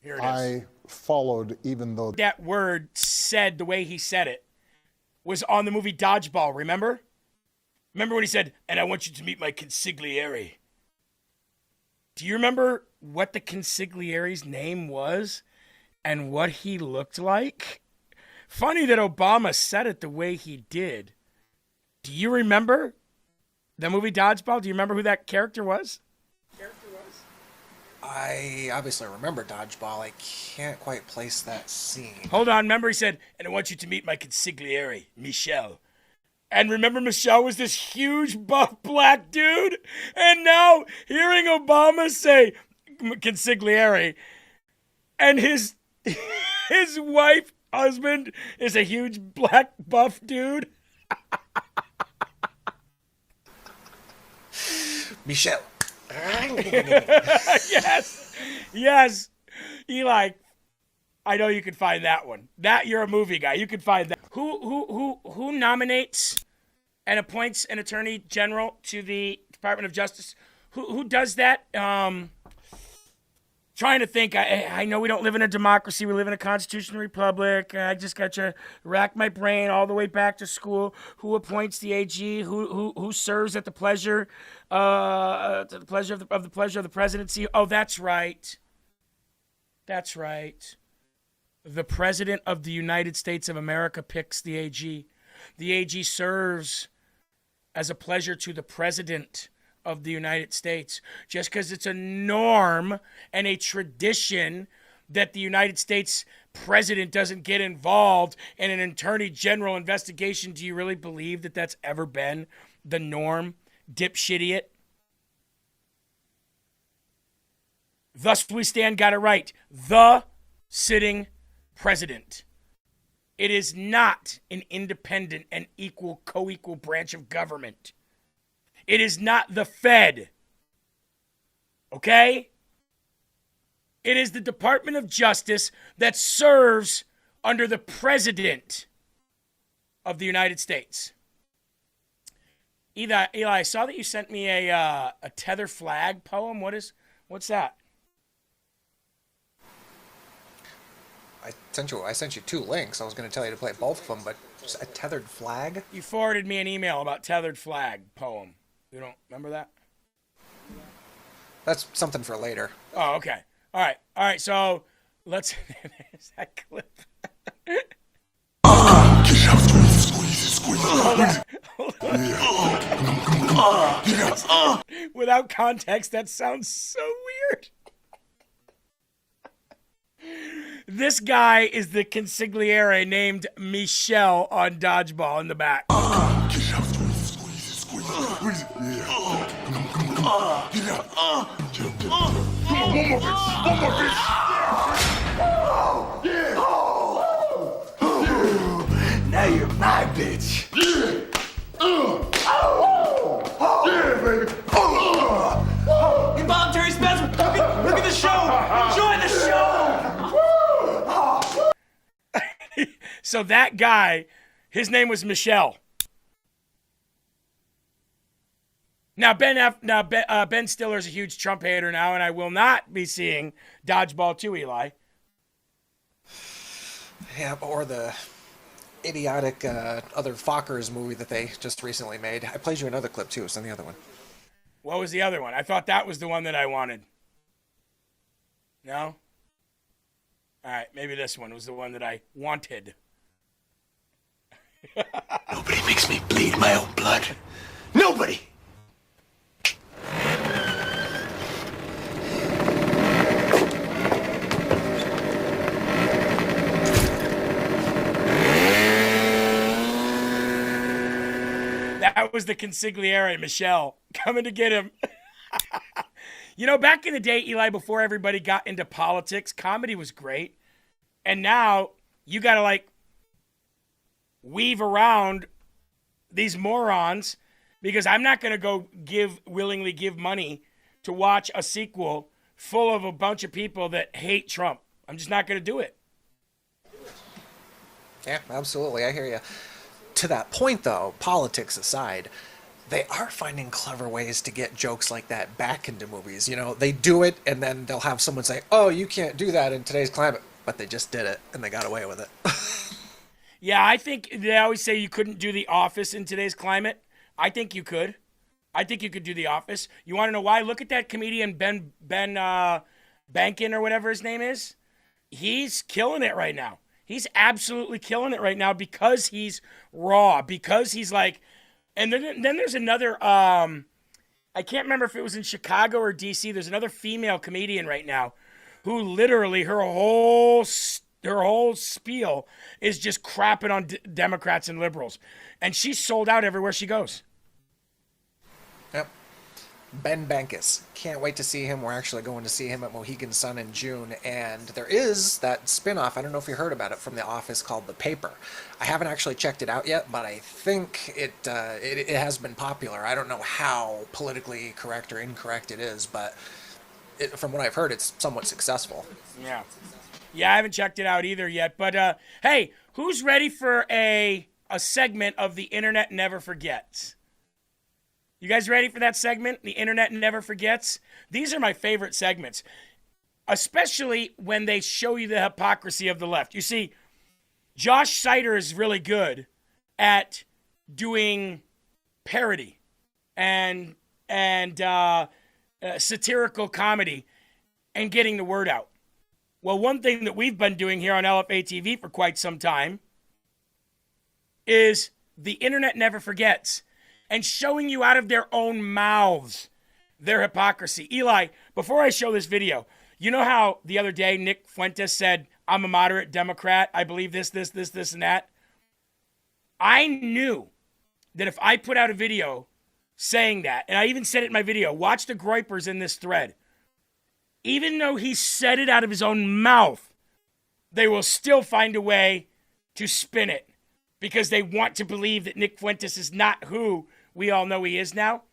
Here it is. I followed even though that word said the way he said it was on the movie Dodgeball, remember? Remember when he said, and I want you to meet my consigliere. Do you remember what the consigliere's name was and what he looked like? Funny that Obama said it the way he did. Do you remember the movie Dodgeball? Do you remember who that character was? I obviously remember Dodgeball. I can't quite place that scene. Hold on. Remember he said, and I want you to meet my consigliere, Michelle. And remember, Michelle was this huge, buff, black dude? And now, hearing Obama say consigliere, and his wife, husband, is a huge, black, buff dude? Michelle. Yes. Eli, I know you can find that one. That, you're a movie guy. You can find that. Who nominates and appoints an attorney general to the Department of Justice? Who does that? Trying to think. I know we don't live in a democracy. We live in a constitutional republic. I just got to rack my brain all the way back to school. Who appoints the AG? Who serves at the pleasure, of the presidency? Oh, that's right. That's right. The President of the United States of America picks the AG. The AG serves as a pleasure to the President of the United States, just because it's a norm and a tradition that the United States President doesn't get involved in an Attorney General investigation. Do you really believe that that's ever been the norm, dipshitiot? Thus we stand, got it right. The sitting president. It is not an independent and co-equal branch of government. It is not the Fed. Okay? It is the Department of Justice that serves under the President of the United States. Eli, I saw that you sent me a tether flag poem. What's that? I sent you 2 links. I was going to tell you to play both of them, but just a tethered flag? You forwarded me an email about tethered flag poem. You don't remember that? That's something for later. Oh, okay. All right. So let's. There's that clip. Hold on. Without context, that sounds so weird. This guy is the consigliere named Michelle on Dodgeball in the back. Now you're my bitch. Yeah, baby. Involuntary spasm. Look at the show. Enjoy the show. So that guy, his name was Michelle. Now Ben Stiller's a huge Trump hater now, and I will not be seeing Dodgeball 2, Eli. Yeah, or the idiotic other Fockers movie that they just recently made. I played you another clip too. Send the other one. What was the other one? I thought that was the one that I wanted. No? All right, maybe this one was the one that I wanted. Nobody makes me bleed my own blood. Nobody! That was the consigliere, Michelle, coming to get him. You know, back in the day, Eli, before everybody got into politics, comedy was great. And now you got to, weave around these morons, because I'm not going to go willingly give money to watch a sequel full of a bunch of people that hate Trump. I'm just not going to do it. Yeah, absolutely. I hear you. To that point, though, politics aside, they are finding clever ways to get jokes like that back into movies. You know, they do it, and then they'll have someone say, oh, you can't do that in today's climate. But they just did it, and they got away with it. Yeah, I think they always say you couldn't do The Office in today's climate. I think you could. I think you could do The Office. You want to know why? Look at that comedian Ben Bankin or whatever his name is. He's killing it right now. He's absolutely killing it right now because he's raw, because he's like, and then there's another, I can't remember if it was in Chicago or DC. There's another female comedian right now who literally her whole spiel is just crapping on Democrats and liberals. And she's sold out everywhere she goes. Yep. Ben Bankus. Can't wait to see him. We're actually going to see him at Mohegan Sun in June. And there is that spin-off, I don't know if you heard about it, from The Office called The Paper. I haven't actually checked it out yet, but I think it has been popular. I don't know how politically correct or incorrect it is, but from what I've heard, it's somewhat successful. Yeah. Yeah, I haven't checked it out either yet. But, hey, who's ready for a segment of The Internet Never Forgets? You guys ready for that segment? The Internet Never Forgets? These are my favorite segments, especially when they show you the hypocrisy of the left. You see, Josh Sider is really good at doing parody and satirical comedy and getting the word out. Well, one thing that we've been doing here on LFA TV for quite some time is the internet never forgets, and showing you out of their own mouths their hypocrisy. Eli, before I show this video, you know how the other day Nick Fuentes said, I'm a moderate Democrat, I believe this, and that? I knew that if I put out a video saying that, and I even said it in my video, watch the groypers in this thread, even though he said it out of his own mouth, they will still find a way to spin it because they want to believe that Nick Fuentes is not who we all know he is now.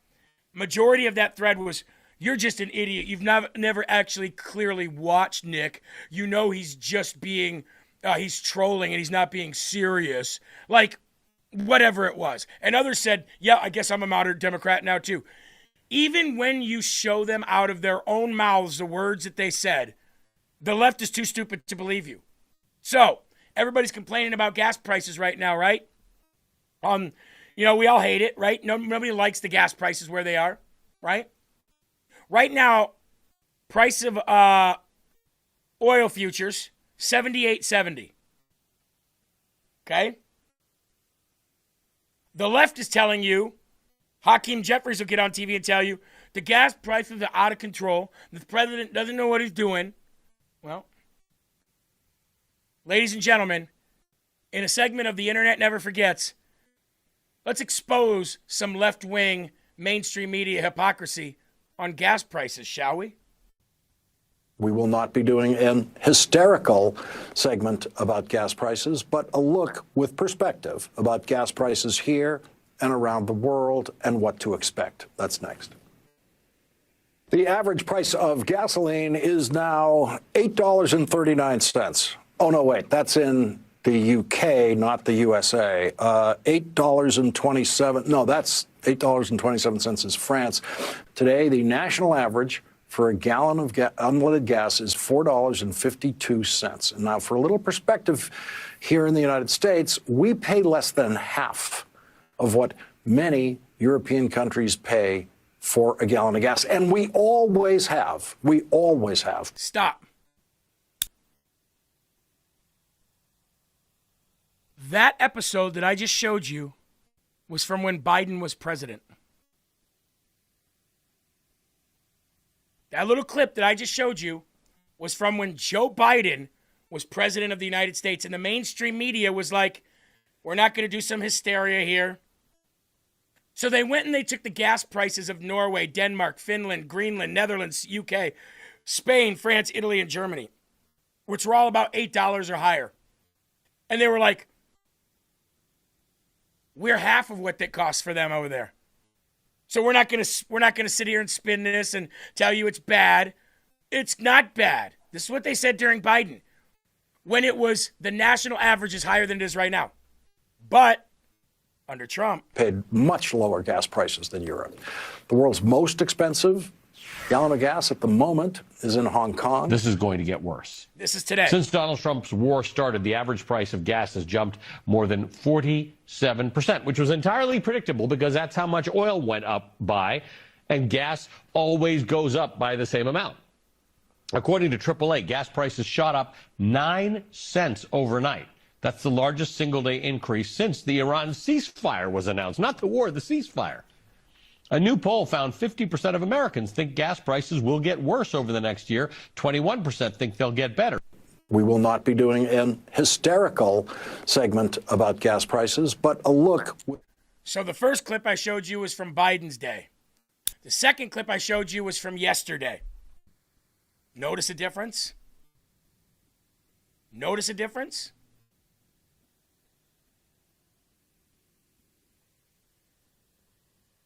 Majority of that thread was, you're just an idiot. You've never actually clearly watched Nick. You know he's just being, he's trolling and he's not being serious. Like, whatever it was. And others said, yeah, I guess I'm a moderate Democrat now too. Even when you show them out of their own mouths the words that they said, the left is too stupid to believe you. So, everybody's complaining about gas prices right now, right? You know, we all hate it, right? Nobody likes the gas prices where they are, right? Right now, price of oil futures, $78.70. Okay? The left is telling you, Hakeem Jeffries will get on TV and tell you, the gas prices are out of control. The president doesn't know what he's doing. Well, ladies and gentlemen, in a segment of The Internet Never Forgets, let's expose some left-wing mainstream media hypocrisy on gas prices, shall we? We will not be doing an hysterical segment about gas prices, but a look with perspective about gas prices here and around the world and what to expect. That's next. The average price of gasoline is now $8.39. Oh, no, wait, that's in the UK, not the USA. $8.27. No, that's $8.27 is France. Today, the national average for a gallon of unleaded gas is $4.52. And now, for a little perspective, here in the United States, we pay less than half of what many European countries pay for a gallon of gas. And we always have. We always have. Stop. That episode that I just showed you was from when Biden was president. That little clip that I just showed you was from when Joe Biden was president of the United States. And the mainstream media was like, we're not going to do some hysteria here. So they went and they took the gas prices of Norway, Denmark, Finland, Greenland, Netherlands, UK, Spain, France, Italy, and Germany, which were all about $8 or higher. And they were like, we're half of what that costs for them over there. So we're not going to sit here and spin this and tell you it's bad. It's not bad. This is what they said during Biden, when it was the national average is higher than it is right now. But under Trump, paid much lower gas prices than Europe. The world's most expensive gallon of gas at the moment is in Hong Kong. This is going to get worse. This is today. Since Donald Trump's war started, the average price of gas has jumped more than 47%, which was entirely predictable because that's how much oil went up by, and gas always goes up by the same amount. According to AAA, gas prices shot up 9 cents overnight. That's the largest single-day increase since the Iran ceasefire was announced. Not the war, the ceasefire. A new poll found 50% of Americans think gas prices will get worse over the next year. 21% think they'll get better. We will not be doing an hysterical segment about gas prices, but a look. So the first clip I showed you was from Biden's day. The second clip I showed you was from yesterday. Notice a difference? Notice a difference?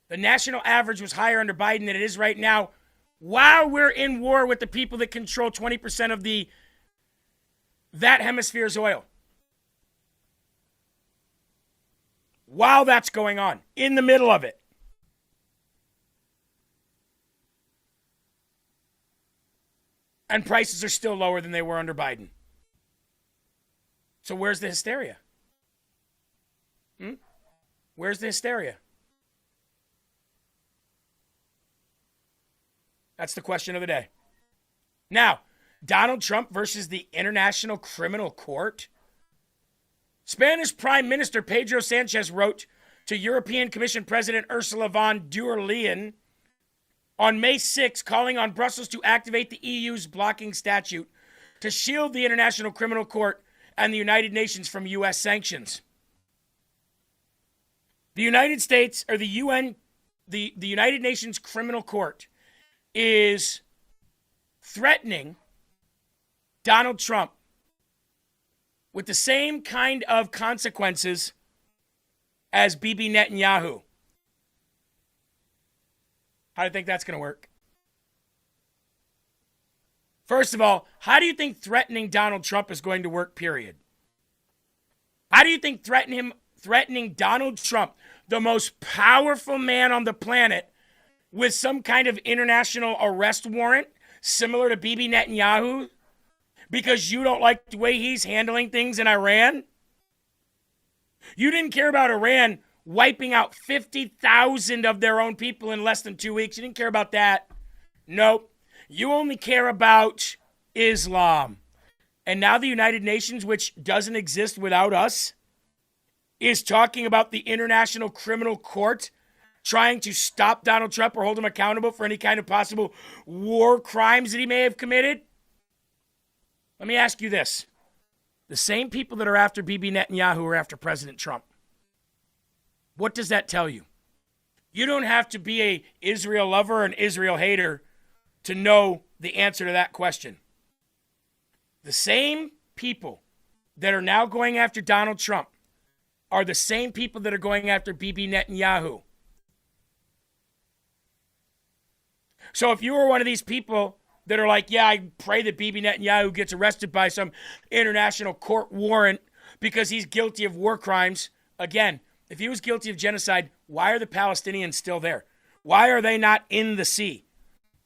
The national average was higher under Biden than it is right now, while we're in war with the people that control 20% of that hemisphere's oil. While that's going on, in the middle of it. And prices are still lower than they were under Biden. So where's the hysteria? Where's the hysteria? That's the question of the day. Now, Donald Trump versus the International Criminal Court. Spanish Prime Minister Pedro Sanchez wrote to European Commission President Ursula von der Leyen on May 6, calling on Brussels to activate the EU's blocking statute to shield the International Criminal Court and the United Nations from U.S. sanctions. The United States, or the UN, the United Nations Criminal Court is threatening Donald Trump with the same kind of consequences as Bibi Netanyahu. How do you think that's going to work? First of all, how do you think threatening Donald Trump is going to work, period? How do you think threatening Donald Trump, the most powerful man on the planet, with some kind of international arrest warrant similar to Bibi Netanyahu because you don't like the way he's handling things in Iran? You didn't care about Iran wiping out 50,000 of their own people in less than 2 weeks. You didn't care about that. Nope. You only care about Islam. And now the United Nations, which doesn't exist without us, is talking about the International Criminal Court trying to stop Donald Trump or hold him accountable for any kind of possible war crimes that he may have committed. Let me ask you this. The same people that are after Bibi Netanyahu are after President Trump. What does that tell you? You don't have to be an Israel lover or an Israel hater to know the answer to that question. The same people that are now going after Donald Trump are the same people that are going after Bibi Netanyahu. So if you were one of these people that are like, yeah, I pray that Bibi Netanyahu gets arrested by some international court warrant because he's guilty of war crimes, again, if he was guilty of genocide, why are the Palestinians still there? Why are they not in the sea?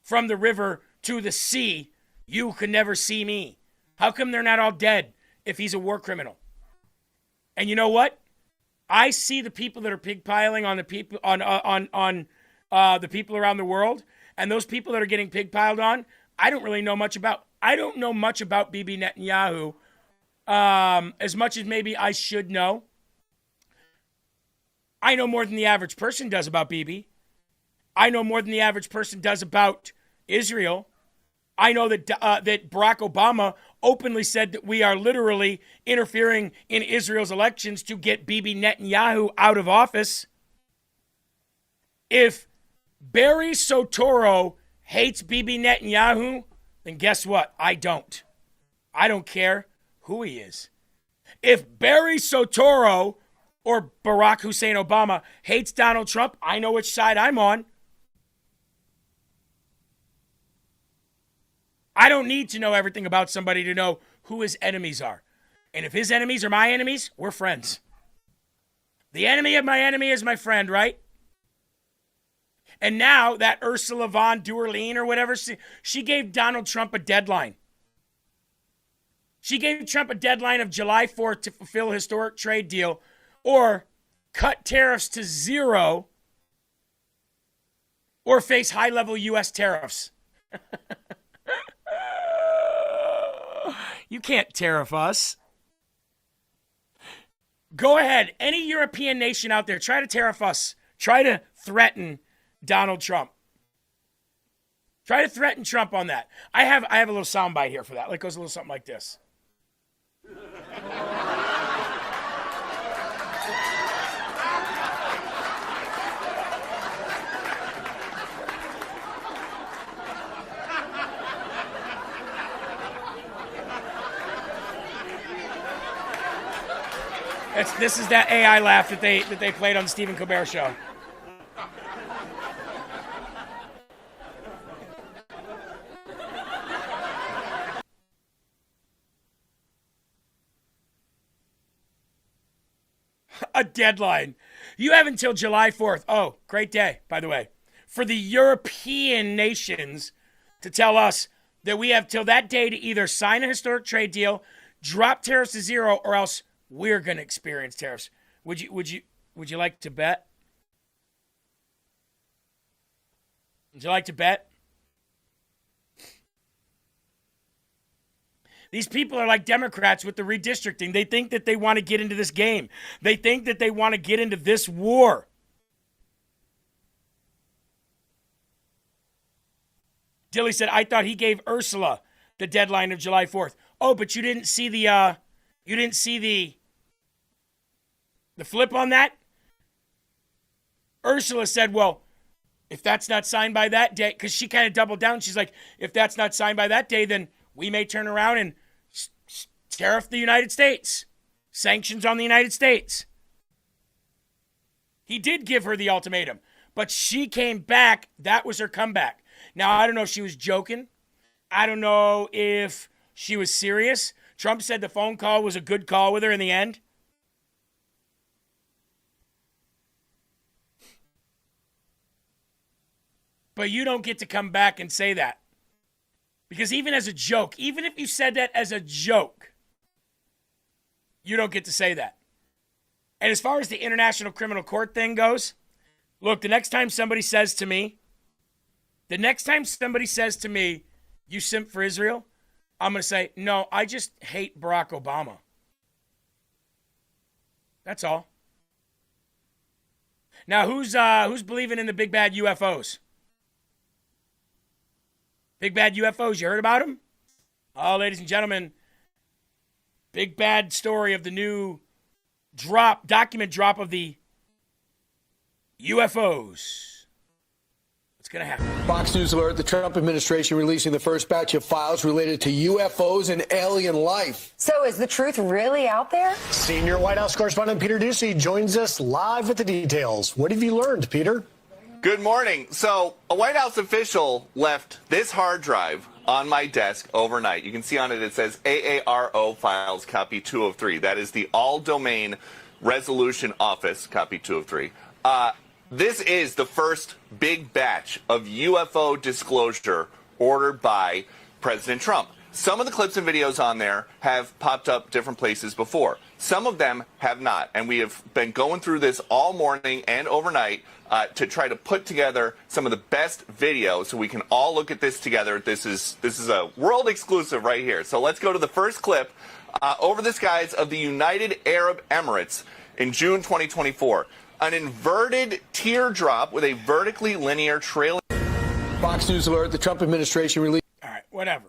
From the river to the sea, you could never see me. How come they're not all dead if he's a war criminal? And you know what? I see the people that are pigpiling on the people on the people around the world, and those people that are getting pigpiled on, I don't really know much about. I don't know much about Bibi Netanyahu, as much as maybe I should know. I know more than the average person does about Bibi. I know more than the average person does about Israel. I know that that Barack Obama openly said that we are literally interfering in Israel's elections to get Bibi Netanyahu out of office. If Barry Soetoro hates Bibi Netanyahu, then guess what? I don't. I don't care who he is. If Barry Soetoro or Barack Hussein Obama hates Donald Trump, I know which side I'm on. I don't need to know everything about somebody to know who his enemies are. And if his enemies are my enemies, we're friends. The enemy of my enemy is my friend, right? And now that Ursula von der Leyen or whatever, she gave Donald Trump a deadline. She gave Trump a deadline of July 4th to fulfill a historic trade deal or cut tariffs to zero or face high-level U.S. tariffs. You can't tariff us. Go ahead. Any European nation out there, try to tariff us. Try to threaten Donald Trump. Try to threaten Trump on that. I have a little soundbite here for that. It goes a little something like this. This is that AI laugh that they played on the Stephen Colbert Show. A deadline. You have until July 4th. Oh, great day, by the way. For the European nations to tell us that we have till that day to either sign a historic trade deal, drop tariffs to zero, or else we're going to experience tariffs. Would you like to bet? Would you like to bet? These people are like Democrats with the redistricting. They think that they want to get into this game. They think that they want to get into this war. Dilly said, I thought he gave Ursula the deadline of July 4th. Oh, but you didn't see the flip on that? Ursula said, well, if that's not signed by that day, because she kind of doubled down. She's like, if that's not signed by that day, then we may turn around and tariff the United States. Sanctions on the United States. He did give her the ultimatum, but she came back. That was her comeback. Now, I don't know if she was joking. I don't know if she was serious. Trump said the phone call was a good call with her in the end. But you don't get to come back and say that. Because even as a joke, even if you said that as a joke, you don't get to say that. And as far as the International Criminal Court thing goes, look, the next time somebody says to me, you simp for Israel, I'm going to say, no, I just hate Barack Obama. That's all. Now, who's believing in the big bad UFOs? Big bad UFOs, you heard about them? Oh, ladies and gentlemen, big bad story of the new document drop of the UFOs. What's going to happen? Fox News alert, the Trump administration releasing the first batch of files related to UFOs and alien life. So is the truth really out there? Senior White House correspondent Peter Doocy joins us live with the details. What have you learned, Peter? Good morning. So a White House official left this hard drive on my desk overnight. You can see on it, it says AARO files copy 2 of 3. That is the all domain resolution office copy 2 of 3. This is the first big batch of UFO disclosure ordered by President Trump. Some of the clips and videos on there have popped up different places before. Some of them have not. And we have been going through this all morning and overnight to try to put together some of the best videos so we can all look at this together. This is a world exclusive right here. So let's go to the first clip over the skies of the United Arab Emirates in June 2024. An inverted teardrop with a vertically linear trailing. Fox News alert, the Trump administration released. All right, whatever.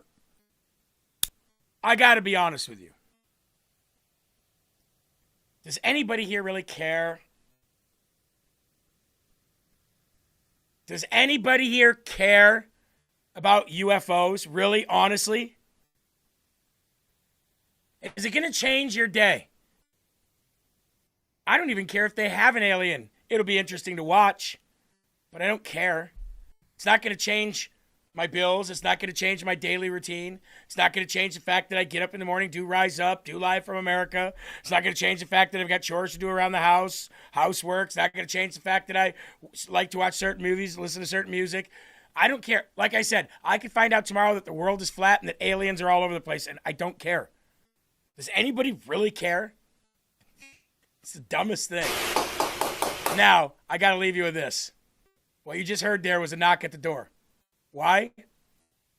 I got to be honest with you. Does anybody here really care? Does anybody here care about UFOs? Really, honestly? Is it going to change your day? I don't even care if they have an alien. It'll be interesting to watch, but I don't care. It's not going to change my bills. It's not going to change my daily routine. It's not going to change the fact that I get up in the morning, do Rise Up, do Live from America. It's not going to change the fact that I've got chores to do around the house, housework. It's not going to change the fact that I like to watch certain movies, listen to certain music. I don't care. Like I said, I could find out tomorrow that the world is flat and that aliens are all over the place, and I don't care. Does anybody really care? It's the dumbest thing. Now, I got to leave you with this. What you just heard there was a knock at the door. Why?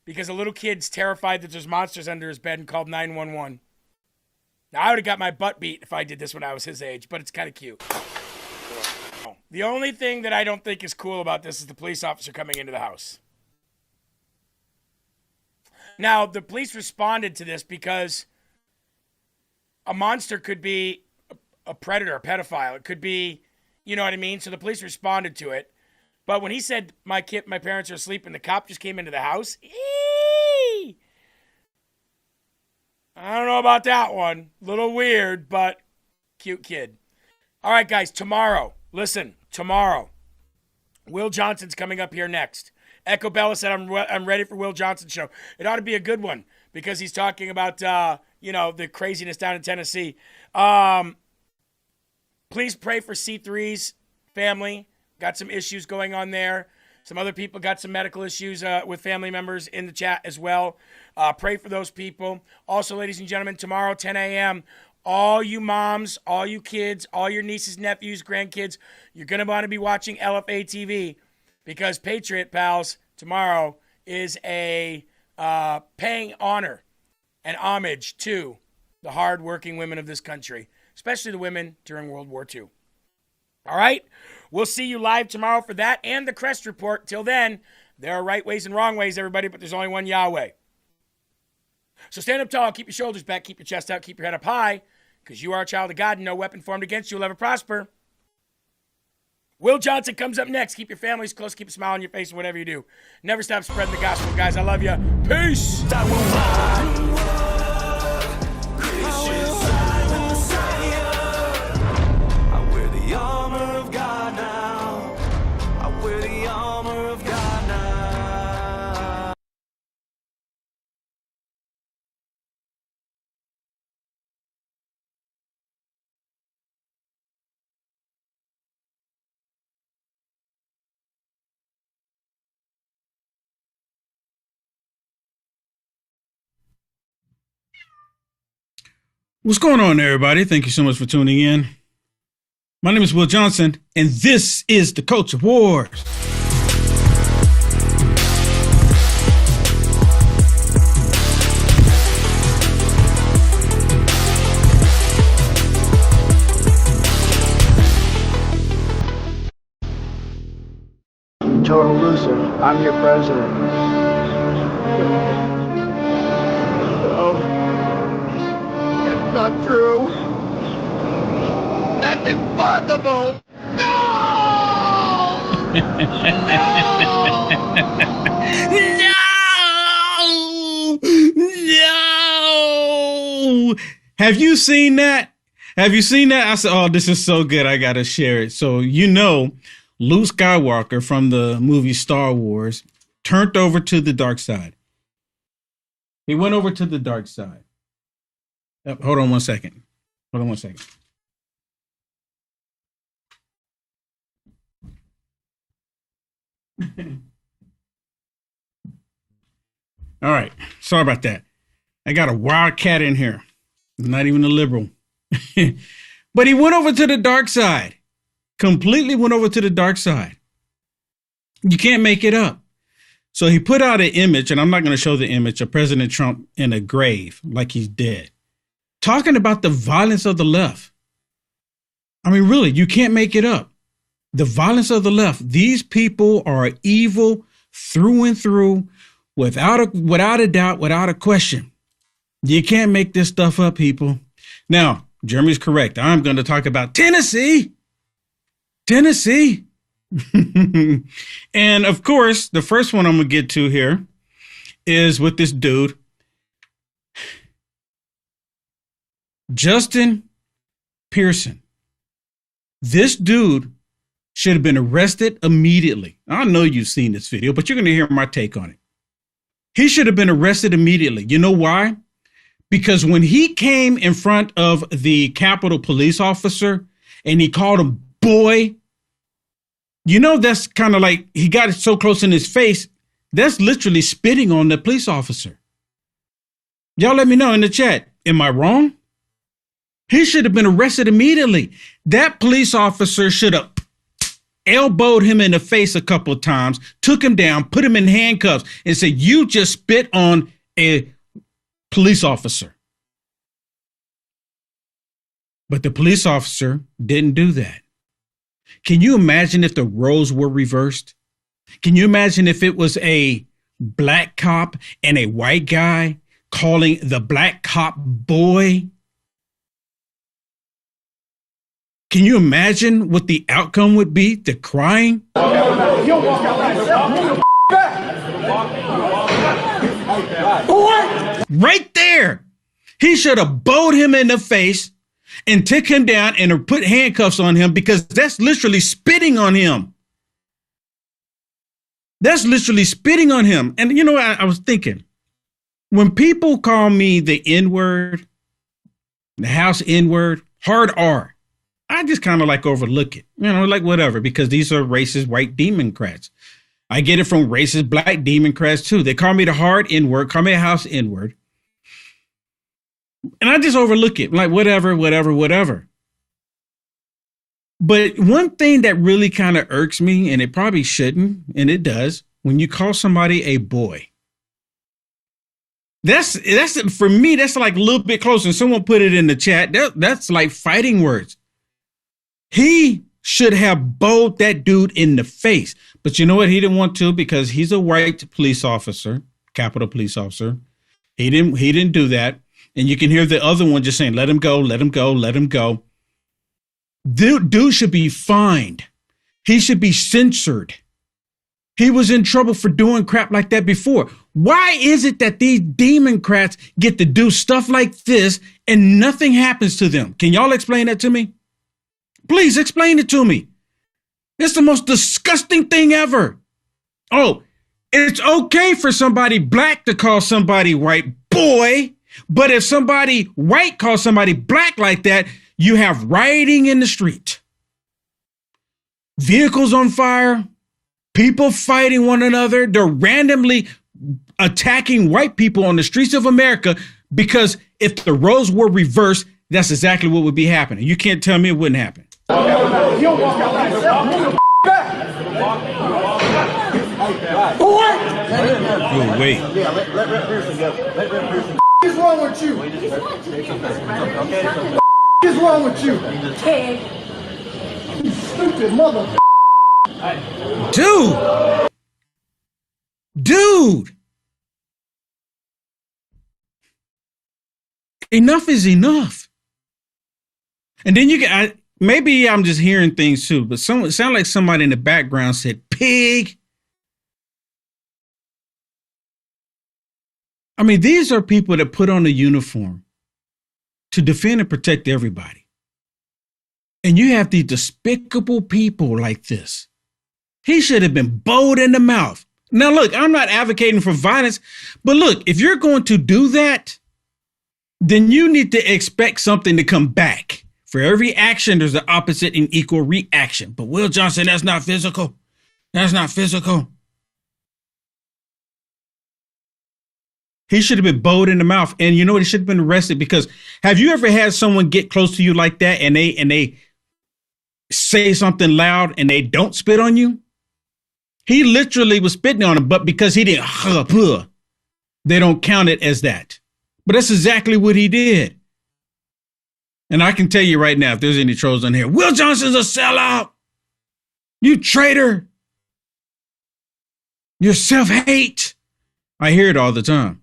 Because a little kid's terrified that there's monsters under his bed and called 911. Now, I would have got my butt beat if I did this when I was his age, but it's kind of cute. The only thing that I don't think is cool about this is the police officer coming into the house. Now, the police responded to this because a monster could be a predator, a pedophile. It could be, you know what I mean? So the police responded to it. But when he said, my parents are asleep and the cop just came into the house, I don't know about that one. Little weird, but cute kid. All right, guys, tomorrow, Will Johnson's coming up here next. Echo Bella said, I'm ready for Will Johnson's show. It ought to be a good one because he's talking about, the craziness down in Tennessee. Please pray for C3's family. Got some issues going on there. Some other people got some medical issues with family members in the chat as well. Pray for those people. Also, ladies and gentlemen, tomorrow, 10 a.m., all you moms, all you kids, all your nieces, nephews, grandkids, you're going to want to be watching LFA TV because Patriot Pals tomorrow is a paying honor and homage to the hard-working women of this country, especially the women during World War II. All right? We'll see you live tomorrow for that and the Crest Report. Till then, there are right ways and wrong ways, everybody, but there's only one Yahweh. So stand up tall, keep your shoulders back, keep your chest out, keep your head up high, because you are a child of God and no weapon formed against you will ever prosper. Will Johnson comes up next. Keep your families close, keep a smile on your face, and whatever you do. Never stop spreading the gospel, guys. I love you. Peace. What's going on, everybody? Thank you so much for tuning in. My name is Will Johnson, and this is the Culture Wars. Total loser. I'm your president. Not true. That's impossible. No! No! Have you seen that? Have you seen that? I said, oh, this is so good. I got to share it. So, Luke Skywalker from the movie Star Wars turned over to the dark side. He went over to the dark side. Hold on one second. All right. Sorry about that. I got a wildcat in here. Not even a liberal. But he went over to the dark side. Completely went over to the dark side. You can't make it up. So he put out an image, and I'm not going to show the image, of President Trump in a grave like he's dead, talking about the violence of the left. I mean, really, you can't make it up. The violence of the left. These people are evil through and through, without a doubt, without a question. You can't make this stuff up, people. Now, Jeremy's correct. I'm going to talk about Tennessee. And of course, the first one I'm going to get to here is with this dude, Justin Pearson. This dude should have been arrested immediately. I know you've seen this video, but you're going to hear my take on it. He should have been arrested immediately. You know why? Because when he came in front of the Capitol police officer and he called him boy, that's kind of like he got it so close in his face. That's literally spitting on the police officer. Y'all let me know in the chat. Am I wrong? He should have been arrested immediately. That police officer should have elbowed him in the face a couple of times, took him down, put him in handcuffs, and said, you just spit on a police officer. But the police officer didn't do that. Can you imagine if the roles were reversed? Can you imagine if it was a black cop and a white guy calling the black cop boy? Can you imagine what the outcome would be? The crying? Right there. He should have bowed him in the face and took him down and put handcuffs on him, because that's literally spitting on him. That's literally spitting on him. And I was thinking, when people call me the N-word, the house N-word, hard R, I just kind of overlook it, whatever, because these are racist white Democrats. I get it from racist black Democrats too. They call me the hard N-word, call me a house N-word. And I just overlook it, whatever. But one thing that really kind of irks me, and it probably shouldn't, and it does, when you call somebody a boy. That's for me, that's like a little bit closer. And someone put it in the chat. That's like fighting words. He should have bowled that dude in the face. But you know what? He didn't want to because he's a white police officer, Capitol police officer. He didn't do that. And you can hear the other one just saying, let him go, let him go, let him go. Dude should be fined. He should be censored. He was in trouble for doing crap like that before. Why is it that these Democrats get to do stuff like this and nothing happens to them? Can y'all explain that to me? Please explain it to me. It's the most disgusting thing ever. Oh, it's okay for somebody black to call somebody white boy, but if somebody white calls somebody black like that, you have rioting in the street. Vehicles on fire, people fighting one another. They're randomly attacking white people on the streets of America because if the roles were reversed, that's exactly what would be happening. You can't tell me it wouldn't happen. He'll walk out himself. Oh, wait. Yeah, let Pearson go. Let Pearson. What is wrong with you? What is wrong with you? You stupid mother. Dude. Enough is enough. And then you get, maybe I'm just hearing things too, but it sounded like somebody in the background said, pig. I mean, these are people that put on a uniform to defend and protect everybody. And you have these despicable people like this. He should have been bowled in the mouth. Now, look, I'm not advocating for violence, but look, if you're going to do that, then you need to expect something to come back. For every action, there's an opposite and equal reaction. But Will Johnson, that's not physical. That's not physical. He should have been bowled in the mouth. And you know what? He should have been arrested because have you ever had someone get close to you like that and they say something loud and they don't spit on you? He literally was spitting on him, but because he didn't, they don't count it as that. But that's exactly what he did. And I can tell you right now, if there's any trolls on here, Will Johnson's a sellout. You traitor. You're self-hate. I hear it all the time.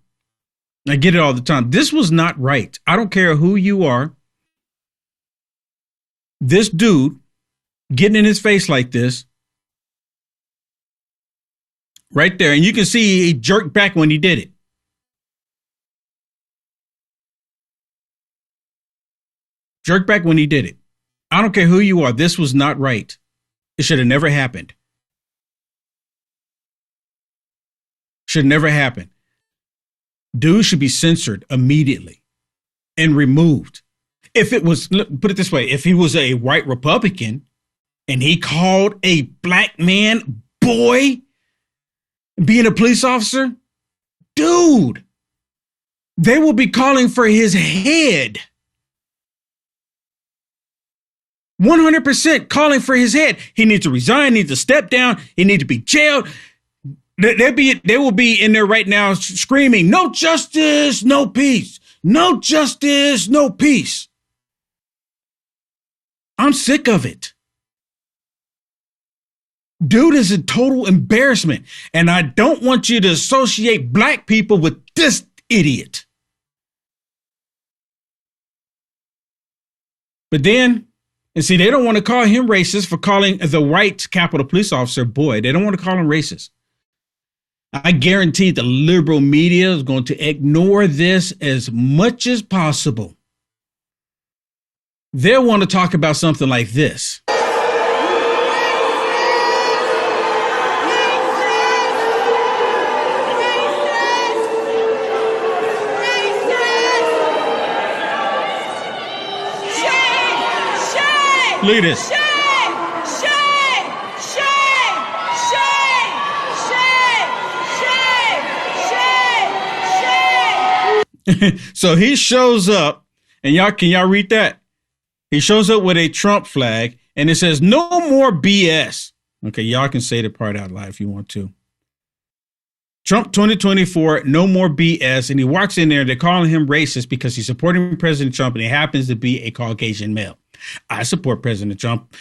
I get it all the time. This was not right. I don't care who you are. This dude getting in his face like this, right there. And you can see he jerked back when he did it. Jerked back when he did it. I don't care who you are. This was not right. It should have never happened. Should never happen. Dude should be censored immediately and removed. If it was, put it this way, if he was a white Republican and he called a black man boy being a police officer, dude, they will be calling for his head. 100% calling for his head. He needs to resign, needs to step down, he needs to be jailed. They will be in there right now screaming, no justice, no peace. No justice, no peace. I'm sick of it. Dude is a total embarrassment. And I don't want you to associate black people with this idiot. But then, and see, they don't want to call him racist for calling the white Capitol police officer boy. They don't want to call him racist. I guarantee the liberal media is going to ignore this as much as possible. They'll want to talk about something like this. Look at this. So he shows up, and can y'all read that? He shows up with a Trump flag, and it says, no more BS. Okay, y'all can say the part out loud if you want to. Trump 2024, no more BS. And he walks in there, they're calling him racist because he's supporting President Trump and he happens to be a Caucasian male. I support President Trump.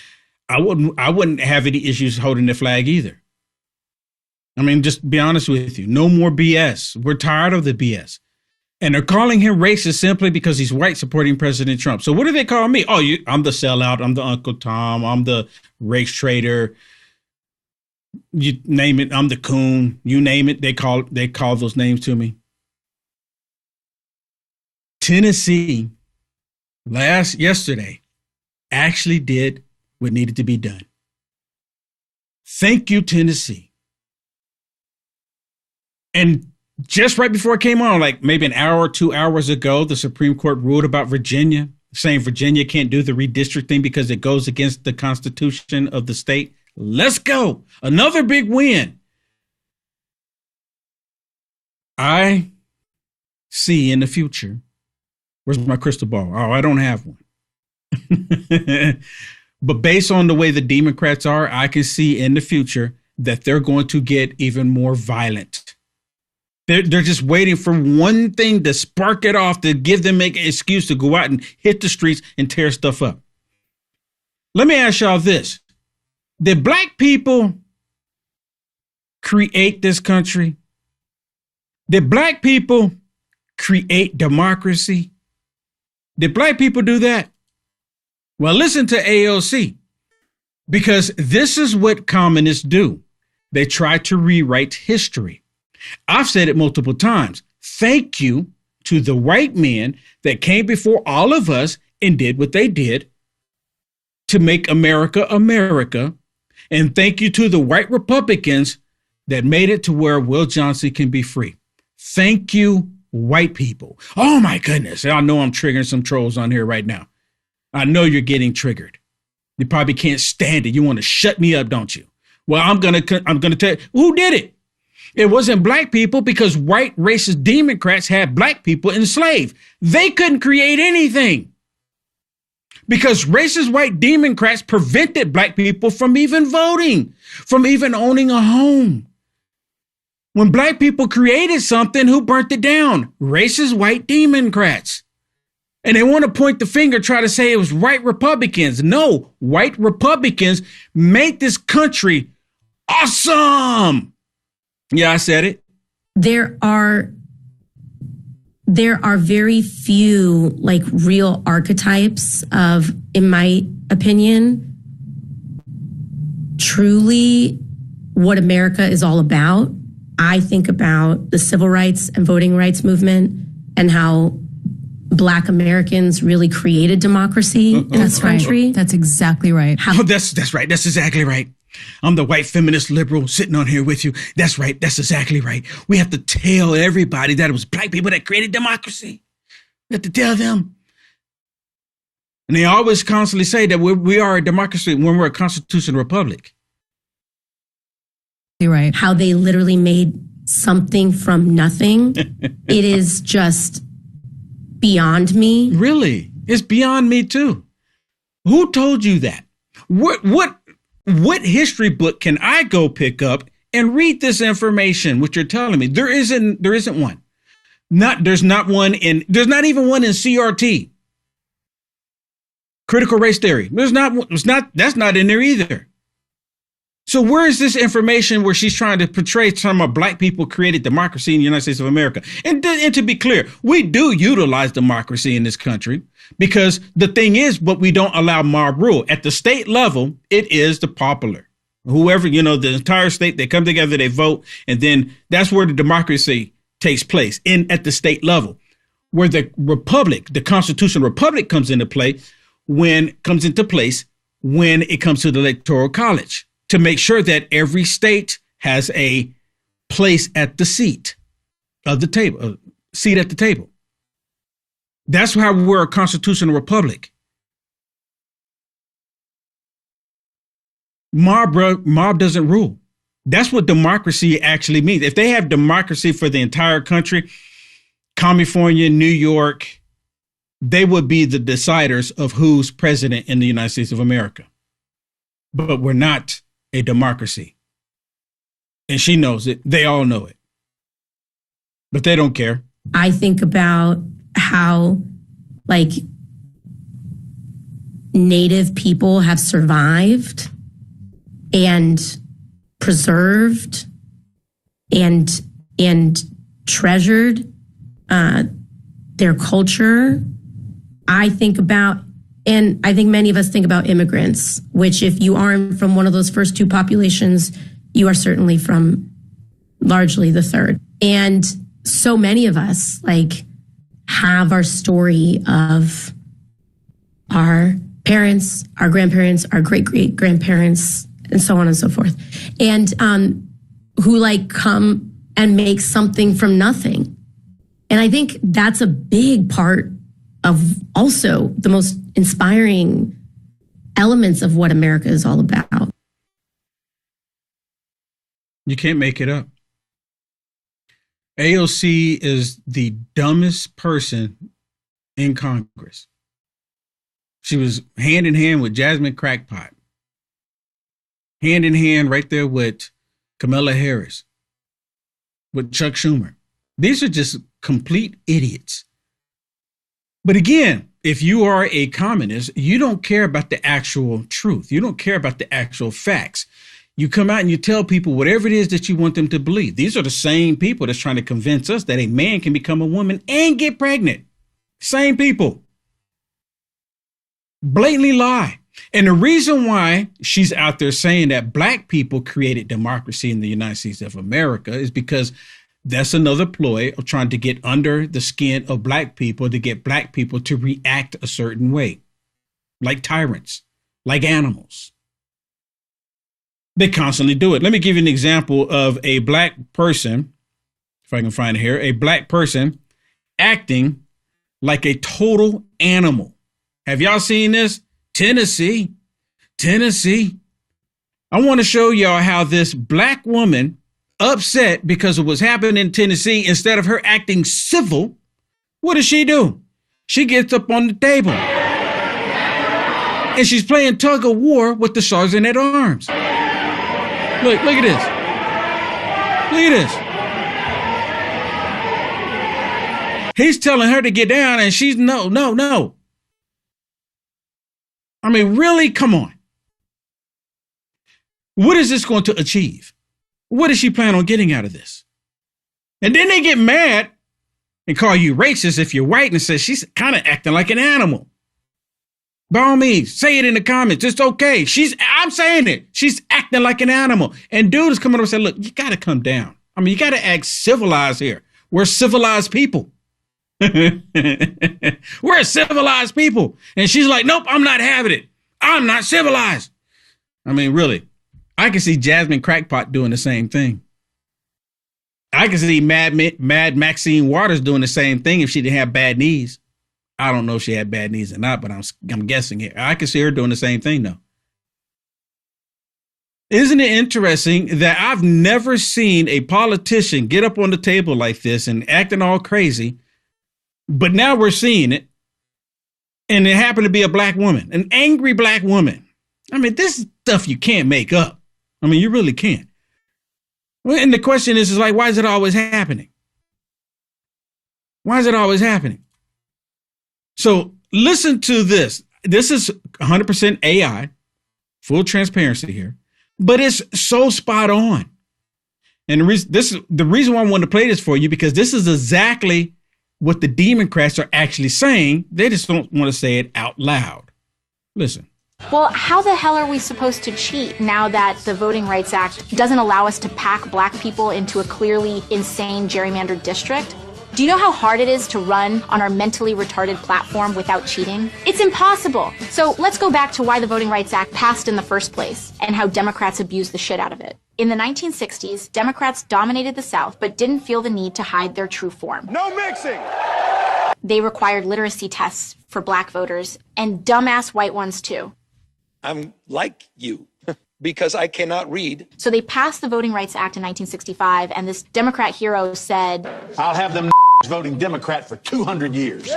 I wouldn't have any issues holding the flag either. I mean, just be honest with you. No more BS. We're tired of the BS. And they're calling him racist simply because he's white supporting President Trump. So what do they call me? Oh, I'm the sellout. I'm the Uncle Tom. I'm the race traitor. You name it. I'm the coon. You name it. They call those names to me. Tennessee yesterday actually did what needed to be done. Thank you, Tennessee. And just right before it came on, like maybe an hour or 2 hours ago, the Supreme Court ruled about Virginia, saying Virginia can't do the redistricting because it goes against the Constitution of the state. Let's go. Another big win. I see in the future. Where's my crystal ball? Oh, I don't have one. But based on the way the Democrats are, I can see in the future that they're going to get even more violent. They're just waiting for one thing to spark it off, to give them an excuse to go out and hit the streets and tear stuff up. Let me ask y'all this. Did black people create this country? Did black people create democracy? Did black people do that? Well, listen to AOC, because this is what communists do. They try to rewrite history. I've said it multiple times. Thank you to the white men that came before all of us and did what they did to make America America. And thank you to the white Republicans that made it to where Will Johnson can be free. Thank you, white people. Oh, my goodness. I know I'm triggering some trolls on here right now. I know you're getting triggered. You probably can't stand it. You want to shut me up, don't you? Well, I'm going to tell you, who did it? It wasn't black people, because white racist Democrats had black people enslaved. They couldn't create anything because racist white Democrats prevented black people from even voting, from even owning a home. When black people created something, who burnt it down? Racist white Democrats. And they want to point the finger, try to say it was white Republicans. No, white Republicans made this country awesome. Yeah, I said it. There are very few like real archetypes of, in my opinion, truly what America is all about. I think about the civil rights and voting rights movement and how Black Americans really created democracy in this country. Right. That's exactly right. That's right. That's exactly right. I'm the white feminist liberal sitting on here with you. That's right. That's exactly right. We have to tell everybody that it was black people that created democracy. We have to tell them. And they always constantly say that we are a democracy when we're a constitutional republic. You're right. How they literally made something from nothing. It is just beyond me. Really? It's beyond me too. Who told you that? What history book can I go pick up and read this information, which you're telling me? There isn't one. There's not even one in CRT. Critical race theory. That's not in there either. So where is this information where she's trying to portray some of black people created democracy in the United States of America? And to be clear, we do utilize democracy in this country, because the thing is, but we don't allow mob rule. At the state level, it is the popular. Whoever, the entire state, they come together, they vote, and then that's where the democracy takes place at the state level. Where the republic, the constitutional republic comes into place when it comes to the Electoral College, to make sure that every state has a place at the seat at the table. That's how we're a constitutional republic. Mob doesn't rule. That's what democracy actually means. If they have democracy for the entire country, California, New York, they would be the deciders of who's president in the United States of America. But we're not a democracy. And she knows it. They all know it. But they don't care. I think about how, like, Native people have survived and preserved and treasured their culture. I think about, and I think many of us think about immigrants, which if you aren't from one of those first two populations, you are certainly from largely the third. And so many of us, like, have our story of our parents, our grandparents, our great-great-grandparents, and so on and so forth. And who, like, come and make something from nothing. And I think that's a big part of also the most inspiring elements of what America is all about. You can't make it up. AOC is the dumbest person in Congress. She was hand in hand with Jasmine Crackpot. Hand in hand right there with Kamala Harris, with Chuck Schumer. These are just complete idiots. But again, if you are a communist, you don't care about the actual truth. You don't care about the actual facts. You come out and you tell people whatever it is that you want them to believe. These are the same people that's trying to convince us that a man can become a woman and get pregnant. Same people. Blatantly lie. And the reason why she's out there saying that black people created democracy in the United States of America is because that's another ploy of trying to get under the skin of black people to get black people to react a certain way, like tyrants, like animals. They constantly do it. Let me give you an example of a black person, if I can find it here, a black person acting like a total animal. Have y'all seen this? Tennessee. I want to show y'all how this black woman, upset because of what's happening in Tennessee, instead of her acting civil, what does she do? She gets up on the table and she's playing tug of war with the sergeant at arms. Look at this. Look at this. He's telling her to get down and she's no. I mean, really? Come on. What is this going to achieve? What does she plan on getting out of this? And then they get mad and call you racist if you're white and say she's kind of acting like an animal. By all means, say it in the comments. It's okay. I'm saying it. She's acting like an animal. And dude is coming up and saying, look, you got to come down. I mean, you got to act civilized here. We're civilized people. We're civilized people. And she's like, nope, I'm not having it. I'm not civilized. I mean, really, I can see Jasmine Crackpot doing the same thing. I can see Mad Maxine Waters doing the same thing if she didn't have bad knees. I don't know if she had bad knees or not, but I'm guessing here. I can see her doing the same thing, though. Isn't it interesting that I've never seen a politician get up on the table like this and acting all crazy, but now we're seeing it, and it happened to be a black woman, an angry black woman. I mean, this stuff you can't make up. I mean, you really can't. Well, and the question is like, why is it always happening? Why is it always happening? So listen to this. This is 100% AI, full transparency here, but it's so spot on. And the reason why I wanted to play this for you, because this is exactly what the Democrats are actually saying. They just don't want to say it out loud. Listen. Well, how the hell are we supposed to cheat now that the Voting Rights Act doesn't allow us to pack black people into a clearly insane gerrymandered district? Do you know how hard it is to run on our mentally retarded platform without cheating? It's impossible. So let's go back to why the Voting Rights Act passed in the first place and how Democrats abused the shit out of it. In the 1960s, Democrats dominated the South but didn't feel the need to hide their true form. No mixing! They required literacy tests for black voters and dumbass white ones too. I'm like you because I cannot read. So they passed the Voting Rights Act in 1965, and this Democrat hero said, I'll have them voting Democrat for 200 years.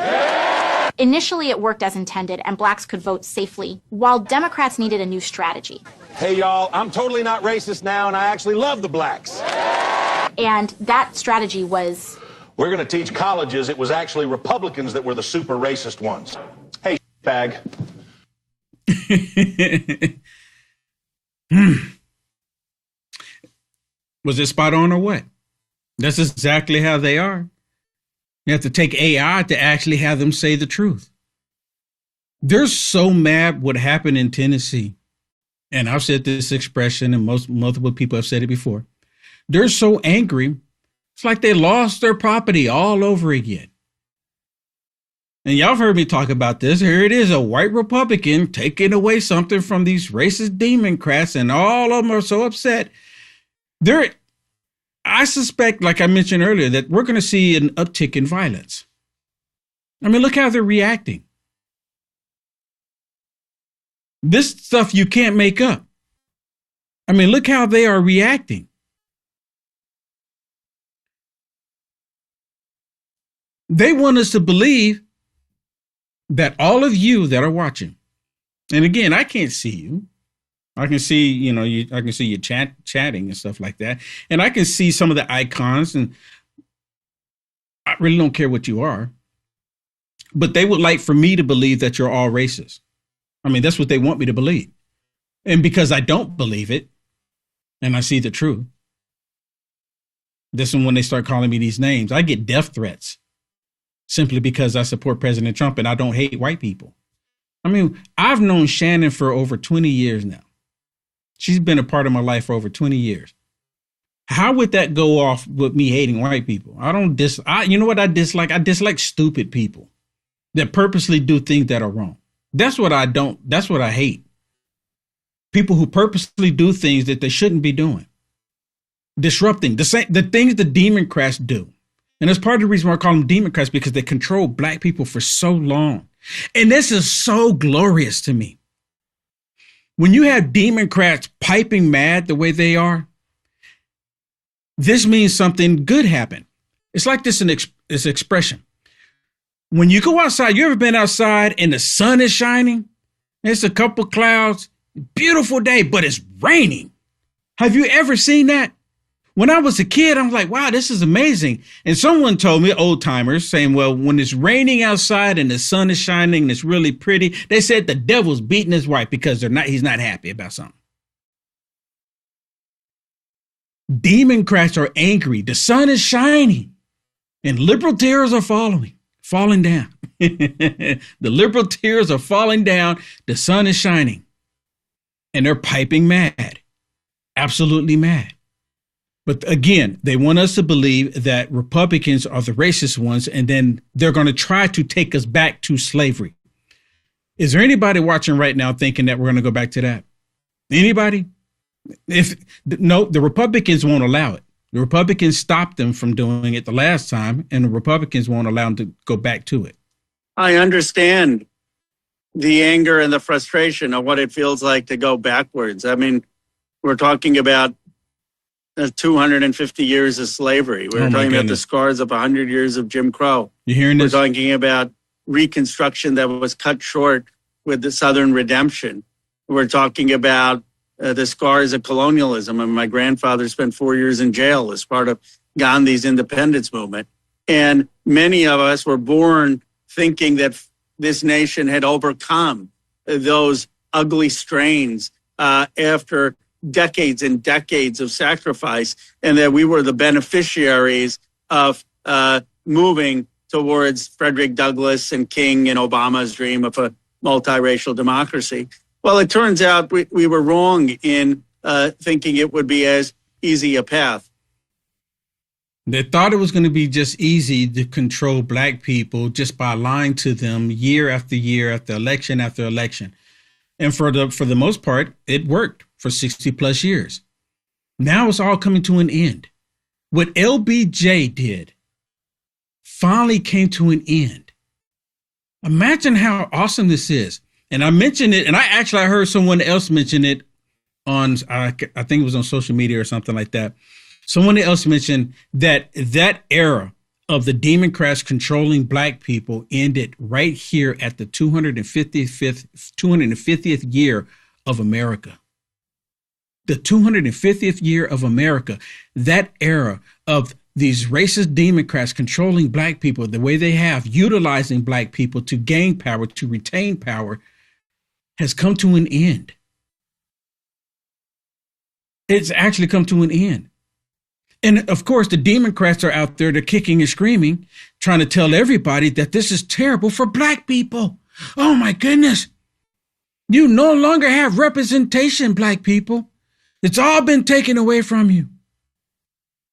Initially, it worked as intended, and blacks could vote safely, while Democrats needed a new strategy. Hey, y'all, I'm totally not racist now, and I actually love the blacks. And that strategy was... We're going to teach colleges it was actually Republicans that were the super racist ones. Hey, bag. Was it spot on or what? That's exactly how they are. You have to take AI to actually have them say the truth. They're so mad what happened in Tennessee. And I've said this expression, and multiple people have said it before. They're so angry. It's like they lost their property all over again. And y'all have heard me talk about this. Here it is, a white Republican taking away something from these racist Democrats, and all of them are so upset. I suspect, like I mentioned earlier, that we're going to see an uptick in violence. I mean, look how they're reacting. This stuff you can't make up. I mean, look how they are reacting. They want us to believe that all of you that are watching, and again, I can't see you. I can see, I can see you chatting and stuff like that. And I can see some of the icons, and I really don't care what you are. But they would like for me to believe that you're all racist. I mean, that's what they want me to believe. And because I don't believe it, and I see the truth, this is when they start calling me these names. I get death threats simply because I support President Trump and I don't hate white people. I mean, I've known Shannon for over 20 years now. She's been a part of my life for over 20 years. How would that go off with me hating white people? You know what I dislike? I dislike stupid people that purposely do things that are wrong. That's what I hate. People who purposely do things that they shouldn't be doing. Disrupting the things the Democrats do. And that's part of the reason why I call them Democrats, because they control black people for so long. And this is so glorious to me. When you have Democrats piping mad the way they are, this means something good happened. It's like this expression. When you go outside, you ever been outside and the sun is shining? It's a couple clouds, beautiful day, but it's raining. Have you ever seen that? When I was a kid, I'm like, wow, this is amazing. And someone told me, old timers, saying, well, when it's raining outside and the sun is shining and it's really pretty, they said the devil's beating his wife because he's not happy about something. Democrats are angry. The sun is shining and liberal tears are falling down. The liberal tears are falling down. The sun is shining and they're piping mad, absolutely mad. But again, they want us to believe that Republicans are the racist ones, and then they're going to try to take us back to slavery. Is there anybody watching right now thinking that we're going to go back to that? Anybody? No, the Republicans won't allow it. The Republicans stopped them from doing it the last time, and the Republicans won't allow them to go back to it. I understand the anger and the frustration of what it feels like to go backwards. I mean, we're talking about 250 years of slavery. We're talking about the scars of 100 years of Jim Crow. You hearing this? We're talking about Reconstruction that was cut short with the Southern Redemption. We're talking about the scars of colonialism. And my grandfather spent 4 years in jail as part of Gandhi's independence movement. And many of us were born thinking that this nation had overcome those ugly strains after decades and decades of sacrifice, and that we were the beneficiaries of moving towards Frederick Douglass and King and Obama's dream of a multiracial democracy. Well, it turns out we were wrong in thinking it would be as easy a path. They thought it was going to be just easy to control black people just by lying to them year after year after election after election. And for the most part, it worked for 60 plus years. Now it's all coming to an end. What LBJ did finally came to an end. Imagine how awesome this is. And I mentioned it, and I heard someone else mention it on, I think it was on social media or something like that. Someone else mentioned that era of the Democrats controlling black people ended right here at the 250th year of America. The 250th year of America, that era of these racist Democrats controlling black people the way they have, utilizing black people to gain power, to retain power, has come to an end. It's actually come to an end. And of course, the Democrats are out there, they're kicking and screaming, trying to tell everybody that this is terrible for black people. Oh my goodness. You no longer have representation, black people. It's all been taken away from you.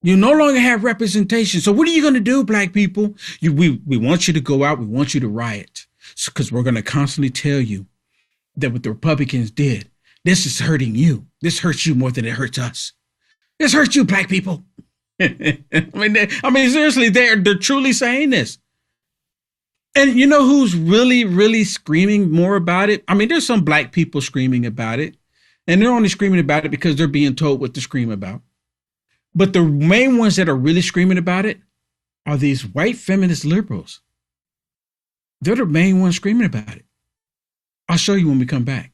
You no longer have representation. So what are you going to do, black people? We want you to go out. We want you to riot. Because we're going to constantly tell you that what the Republicans did, this is hurting you. This hurts you more than it hurts us. This hurts you, black people. I mean, seriously, they're truly saying this. And you know who's really, really screaming more about it? I mean, there's some black people screaming about it, and they're only screaming about it because they're being told what to scream about. But the main ones that are really screaming about it are these white feminist liberals. They're the main ones screaming about it. I'll show you when we come back.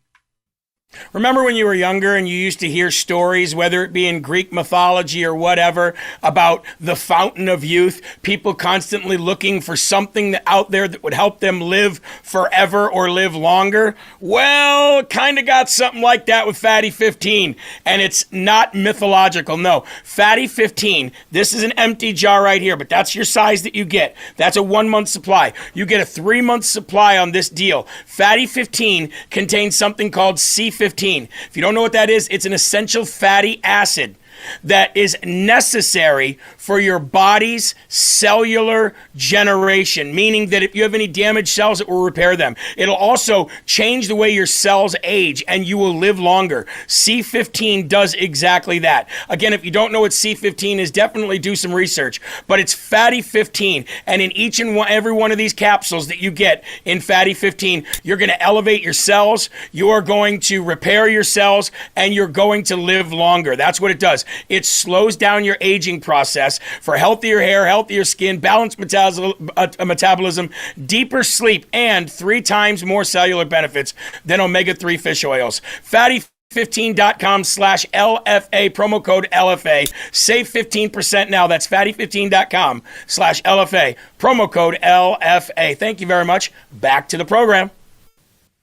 Remember when you were younger and you used to hear stories, whether it be in Greek mythology or whatever, about the fountain of youth, people constantly looking for something out there that would help them live forever or live longer? Well, kind of got something like that with Fatty 15, and it's not mythological. No, Fatty 15, this is an empty jar right here, but that's your size that you get. That's a 1 month supply. You get a 3 month supply on this deal. Fatty 15 contains something called C15. If you don't know what that is, it's an essential fatty acid that is necessary for your body's cellular generation, meaning that if you have any damaged cells, it will repair them. It'll also change the way your cells age, and you will live longer. C15 does exactly that. Again, if you don't know what C15 is, definitely do some research, but it's Fatty 15, and in each and every one of these capsules that you get in Fatty 15, you're going to elevate your cells, you are going to repair your cells, and you're going to live longer. That's what it does. It slows down your aging process for healthier hair, healthier skin, balanced metabolism, deeper sleep, and 3 times more cellular benefits than omega-3 fish oils. Fatty15.com/LFA, promo code LFA. Save 15% now. That's fatty15.com/LFA, promo code LFA. Thank you very much. Back to the program.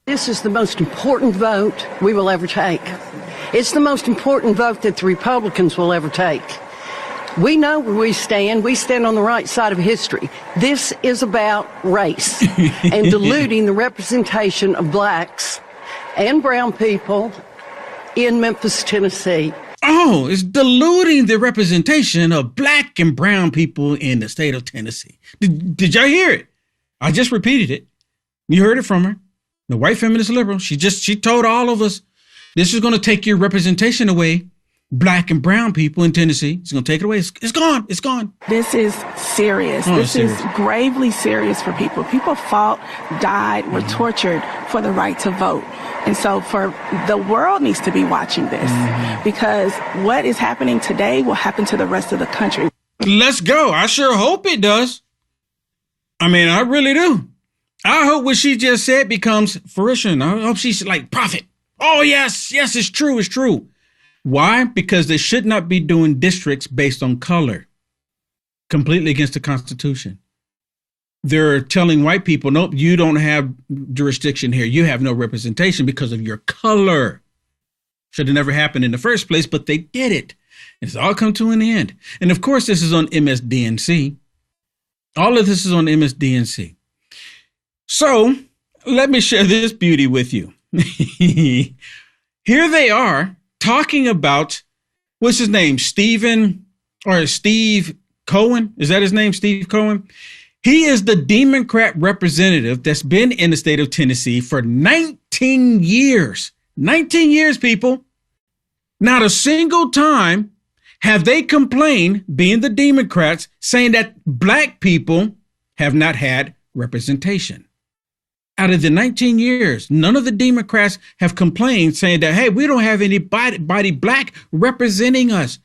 This is the most important vote we will ever take. It's the most important vote that the Republicans will ever take. We know where we stand. We stand on the right side of history. This is about race and diluting the representation of blacks and brown people in Memphis, Tennessee. Oh, it's diluting the representation of black and brown people in the state of Tennessee. Did y'all hear it? I just repeated it. You heard it from her. The white feminist liberal. She told all of us, this is going to take your representation away, black and brown people in Tennessee. It's going to take it away. It's gone. It's gone. This is serious. This is gravely serious for people. People fought, died, were tortured for the right to vote. And so for the world needs to be watching this because what is happening today will happen to the rest of the country. Let's go. I sure hope it does. I mean, I really do. I hope what she just said becomes fruition. I hope she's like, prophet. Oh, yes, it's true, it's true. Why? Because they should not be doing districts based on color, completely against the Constitution. They're telling white people, nope, you don't have jurisdiction here. You have no representation because of your color. Should have never happened in the first place, but they did it. It's all come to an end. And of course, this is on MSDNC. All of this is on MSDNC. So let me share this beauty with you. Here they are talking about, what's his name? Steve Cohen. Is that his name? Steve Cohen. He is the Democrat representative that's been in the state of Tennessee for 19 years. 19 years, people. Not a single time have they complained, being the Democrats, saying that black people have not had representation. Out of the 19 years, none of the Democrats have complained saying that, hey, we don't have anybody black representing us.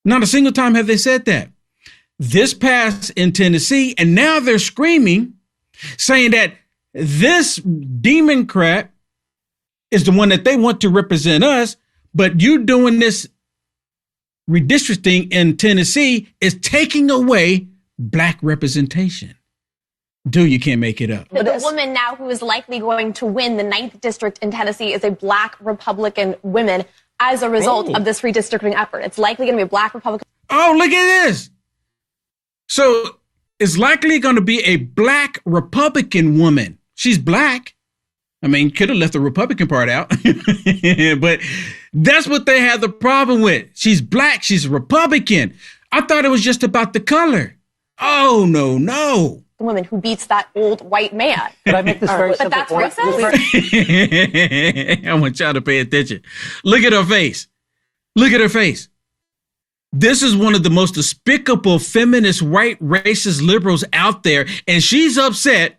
Not a single time have they said that. This passed in Tennessee, and now they're screaming, saying that this Democrat is the one that they want to represent us, but you doing this redistricting in Tennessee is taking away black representation. Dude, you can't make it up. The woman now who is likely going to win the 9th district in Tennessee is a black Republican woman as a result of this redistricting effort. It's likely going to be a black Republican. Oh, look at this. So it's likely going to be a black Republican woman. She's black. I mean, could have left the Republican part out, but that's what they had the problem with. She's black. She's a Republican. I thought it was just about the color. Oh, no. The woman who beats that old white man. Could I make this very simple? But that's racist? I want y'all to pay attention. Look at her face. Look at her face. This is one of the most despicable feminist, white, racist liberals out there. And she's upset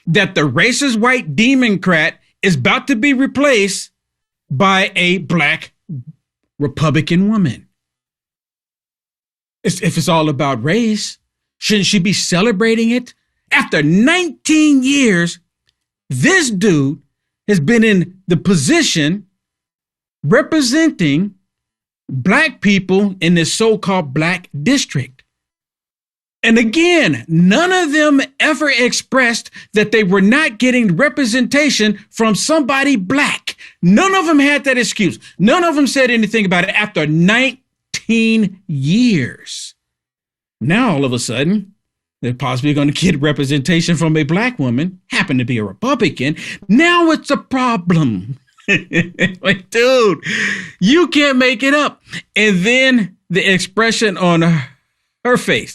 that the racist white Democrat is about to be replaced by a black Republican woman. If it's all about race, shouldn't she be celebrating it? After 19 years, this dude has been in the position representing black people in this so-called black district. And again, none of them ever expressed that they were not getting representation from somebody black. None of them had that excuse. None of them said anything about it after 19 years. Now, all of a sudden, they're possibly going to get representation from a black woman, happen to be a Republican. Now it's a problem. Like, dude, you can't make it up. And then the expression on her face.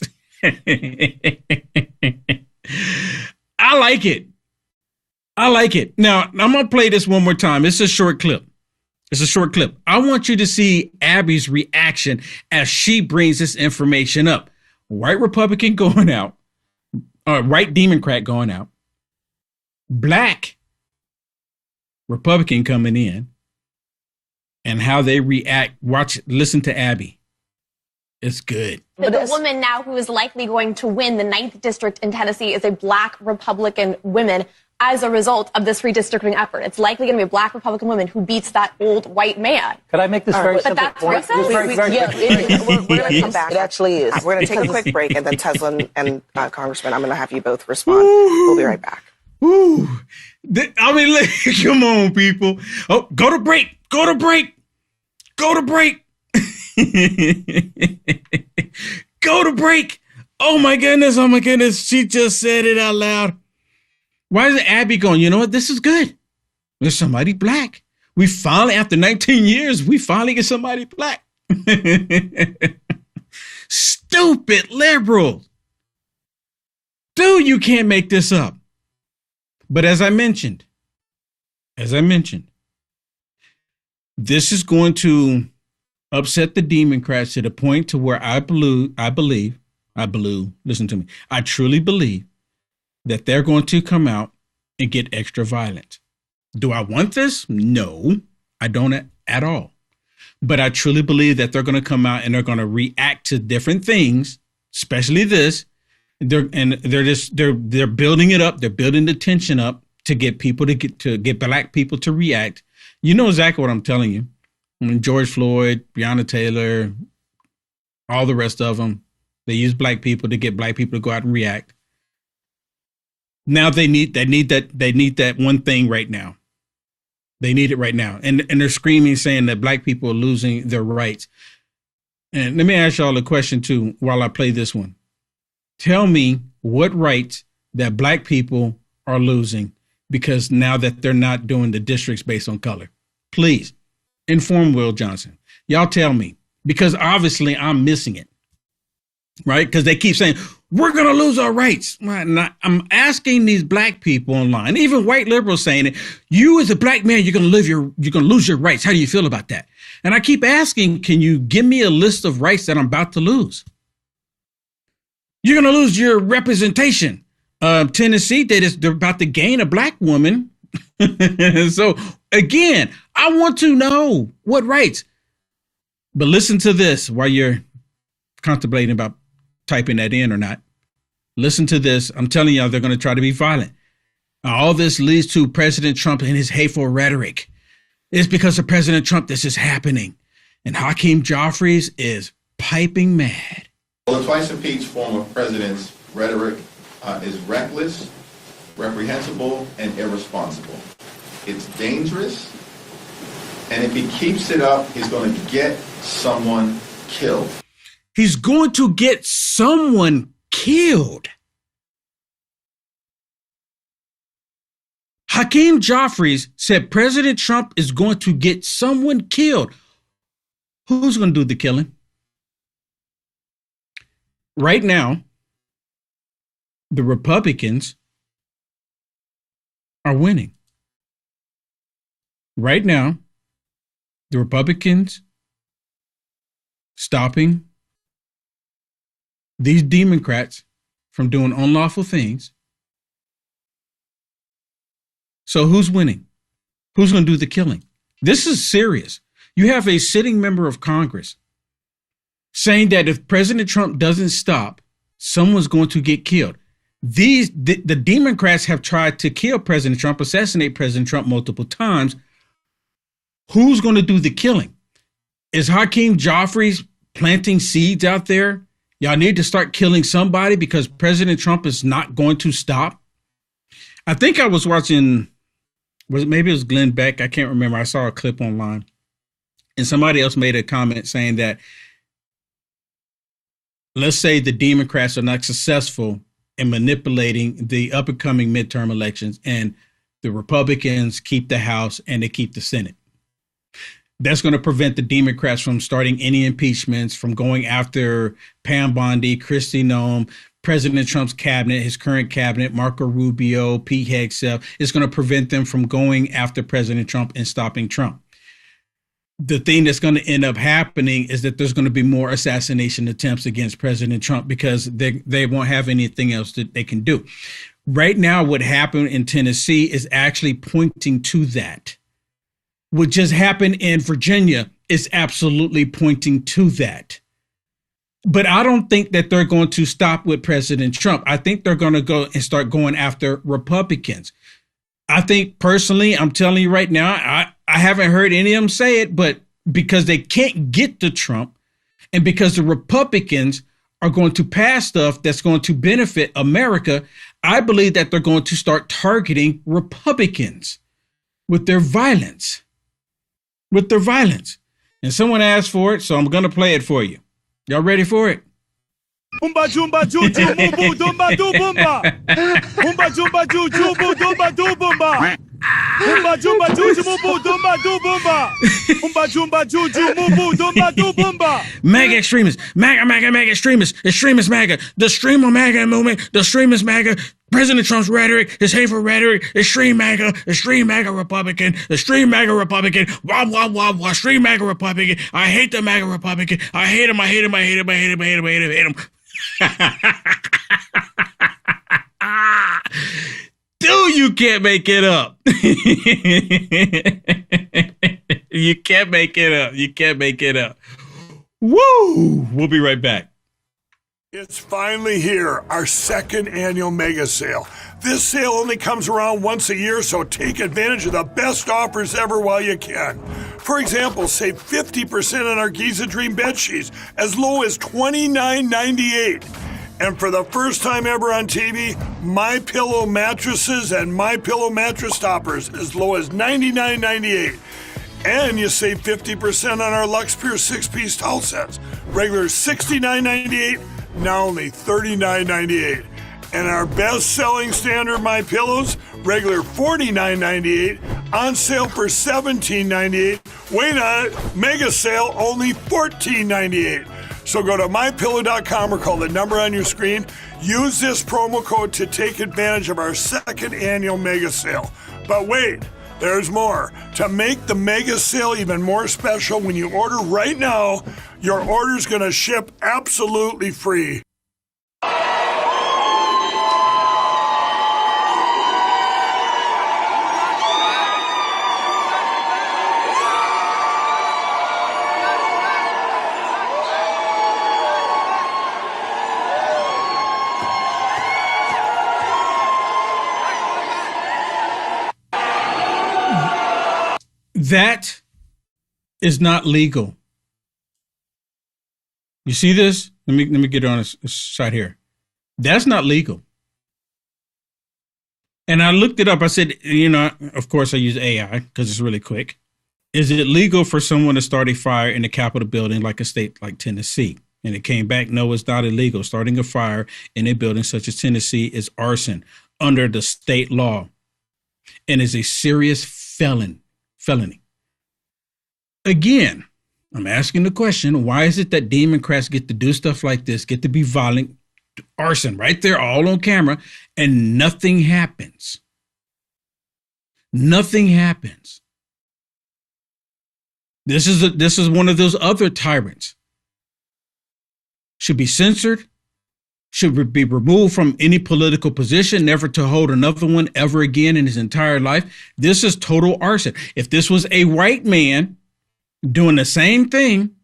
I like it. Now, I'm going to play this one more time. It's a short clip. I want you to see Abby's reaction as she brings this information up. White Republican going out, white Democrat going out, black Republican coming in, and how they react. Listen to Abby. It's good. The woman now who is likely going to win the 9th district in Tennessee is a black Republican woman as a result of this redistricting effort. It's likely going to be a black Republican woman who beats that old white man. Could I make this very simple point? But that's racist. We're going to come back. It actually is. We're going to take a quick break, and then Tesla and Congressman, I'm going to have you both respond. We'll be right back. Ooh. I mean, look, come on, people. Oh, go to break. Go to break. Oh my goodness. She just said it out loud. Why is Abby going, you know what? This is good. There's somebody black. We finally, after 19 years, we finally get somebody black. Stupid liberal. Dude, you can't make this up. But as I mentioned, this is going to upset the Democrats to the point to where I truly believe that they're going to come out and get extra violent. Do I want this? No, I don't at all. But I truly believe that they're going to come out and they're going to react to different things, especially this. They're building it up. They're building the tension up to get people to get black people to react. You know exactly what I'm telling you. When George Floyd, Breonna Taylor, all the rest of them, they use black people to get black people to go out and react. Now they need that one thing right now. They need it right now. And they're screaming, saying that black people are losing their rights. And let me ask y'all a question too, while I play this one. Tell me what rights that black people are losing because now that they're not doing the districts based on color. Please inform Will Johnson. Y'all tell me, because obviously I'm missing it, right? Because they keep saying, we're going to lose our rights. I'm asking these black people online, even white liberals saying it. You as a black man, you're going to lose your rights. How do you feel about that? And I keep asking, can you give me a list of rights that I'm about to lose? You're going to lose your representation. Tennessee, they're about to gain a black woman. So again, I want to know what rights. But listen to this while you're contemplating about typing that in or not. Listen to this. I'm telling y'all, they're going to try to be violent. All this leads to President Trump and his hateful rhetoric. It's because of President Trump this is happening. And Hakeem Jeffries is piping mad. Well, the twice impeached former president's rhetoric is reckless, reprehensible, and irresponsible. It's dangerous, and if he keeps it up, he's going to get someone killed. He's going to get someone killed. Hakeem Jeffries said President Trump is going to get someone killed. Who's going to do the killing? Right now, the Republicans are winning. Right now, the Republicans stopping these Democrats from doing unlawful things. So who's winning? Who's going to do the killing? This is serious. You have a sitting member of Congress saying that if President Trump doesn't stop, someone's going to get killed. The Democrats have tried to kill President Trump, assassinate President Trump multiple times. Who's going to do the killing? Is Hakeem Jeffries planting seeds out there? Y'all need to start killing somebody because President Trump is not going to stop. I think I was watching, maybe it was Glenn Beck. I can't remember. I saw a clip online and somebody else made a comment saying that, let's say the Democrats are not successful in manipulating the up-and-coming midterm elections and the Republicans keep the House and they keep the Senate. That's going to prevent the Democrats from starting any impeachments, from going after Pam Bondi, Kristi Noem, President Trump's cabinet, his current cabinet, Marco Rubio, Pete Hegseth. It's going to prevent them from going after President Trump and stopping Trump. The thing that's going to end up happening is that there's going to be more assassination attempts against President Trump because they won't have anything else that they can do. Right now, what happened in Tennessee is actually pointing to that. What just happened in Virginia is absolutely pointing to that. But I don't think that they're going to stop with President Trump. I think they're going to go and start going after Republicans. I think personally, I'm telling you right now, I haven't heard any of them say it, but because they can't get to Trump and because the Republicans are going to pass stuff that's going to benefit America, I believe that they're going to start targeting Republicans with their violence. And someone asked for it, so I'm going to play it for you. Y'all ready for it? Umba jumba juju mubu dumba du bumba. Umba jumba juju bu dumba du bumba. Umba jumba juju mubu dumba du bumba. Umba jumba juju mubu dumba du bumba. MAGA extremists, MAGA extremists, extremist MAGA, the stream of MAGA movement, the extremist MAGA, President Trump's rhetoric, his hateful rhetoric, extreme MAGA Republican, extreme MAGA Republican, wah, wah, wah, wah, extreme MAGA Republican. I hate the MAGA Republican. I hate him, I hate him, I hate him, I hate him, I hate him, I hate him, I hate him. Dude, you can't make it up. You can't make it up. You can't make it up. Woo! We'll be right back. It's finally here, our second annual mega sale. This sale only comes around once a year, so take advantage of the best offers ever while you can. For example, save 50% on our Giza Dream bed sheets, as low as $29.98. And for the first time ever on TV, MyPillow mattresses and MyPillow mattress toppers, as low as $99.98. And you save 50% on our Lux Pure 6-piece towel sets, regular $69.98. Now only $39.98. And our best-selling standard My Pillows, regular $49.98, on sale for $17.98. Wait on it, mega sale, only $14.98. So go to MyPillow.com or call the number on your screen. Use this promo code to take advantage of our second annual mega sale. But wait, there's more. To make the mega sale even more special, when you order right now, your order's going to ship absolutely free. That is not legal. You see this? Let me get on a side here. That's not legal. And I looked it up. I said, of course I use AI because it's really quick. Is it legal for someone to start a fire in a Capitol building like a state like Tennessee? And it came back, no, it's not illegal. Starting a fire in a building such as Tennessee is arson under the state law and is a serious felony. Again, I'm asking the question, why is it that Democrats get to do stuff like this, get to be violent, arson right there, all on camera, and nothing happens? Nothing happens. This is one of those other tyrants. Should be censored, should be removed from any political position, never to hold another one ever again in his entire life. This is total arson. If this was a white man doing the same thing,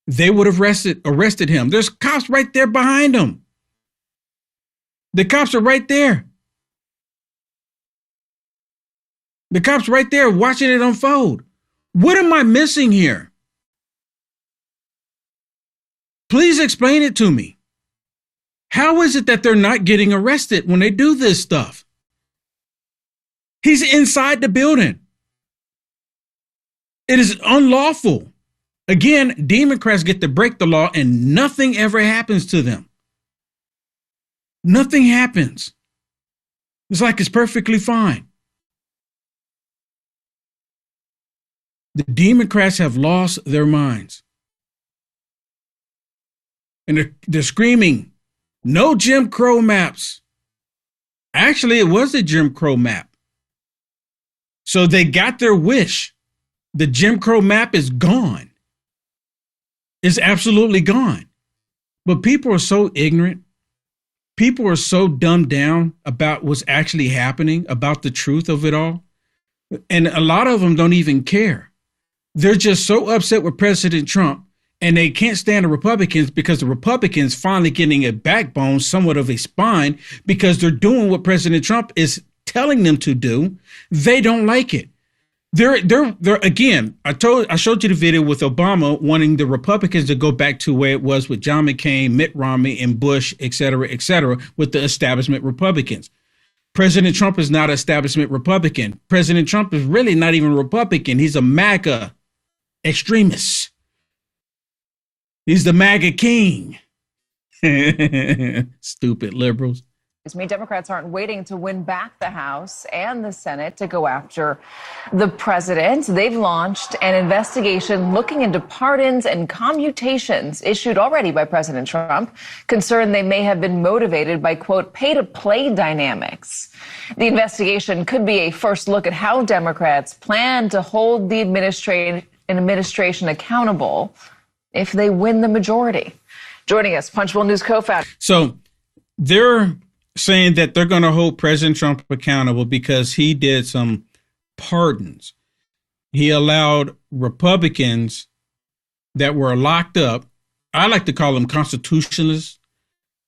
they would have arrested him. There's cops right there behind him. The cops are right there. The cops right there watching it unfold. What am I missing here? Please explain it to me. How is it that they're not getting arrested when they do this stuff? He's inside the building. It is unlawful. Again, Democrats get to break the law and nothing ever happens to them. Nothing happens. It's like it's perfectly fine. The Democrats have lost their minds. And they're screaming, no Jim Crow maps. Actually, it was a Jim Crow map. So they got their wish. The Jim Crow map is gone. It's absolutely gone. But people are so ignorant. People are so dumbed down about what's actually happening, about the truth of it all. And a lot of them don't even care. They're just so upset with President Trump, and they can't stand the Republicans because the Republicans finally getting a backbone, somewhat of a spine, because they're doing what President Trump is telling them to do. They don't like it. They're again, I showed you the video with Obama wanting the Republicans to go back to where it was with John McCain, Mitt Romney, and Bush, et cetera, with the establishment Republicans. President Trump is not an establishment Republican. President Trump is really not even Republican. He's a MAGA extremist. He's the MAGA king. Stupid liberals. Democrats aren't waiting to win back the House and the Senate to go after the president. They've launched an investigation looking into pardons and commutations issued already by President Trump, concerned they may have been motivated by, quote, pay-to-play dynamics. The investigation could be a first look at how Democrats plan to hold the administration accountable if they win the majority. Joining us, Punchbowl News co-founder. So they're saying that they're going to hold President Trump accountable because he did some pardons. He allowed Republicans that were locked up, I like to call them constitutionalists,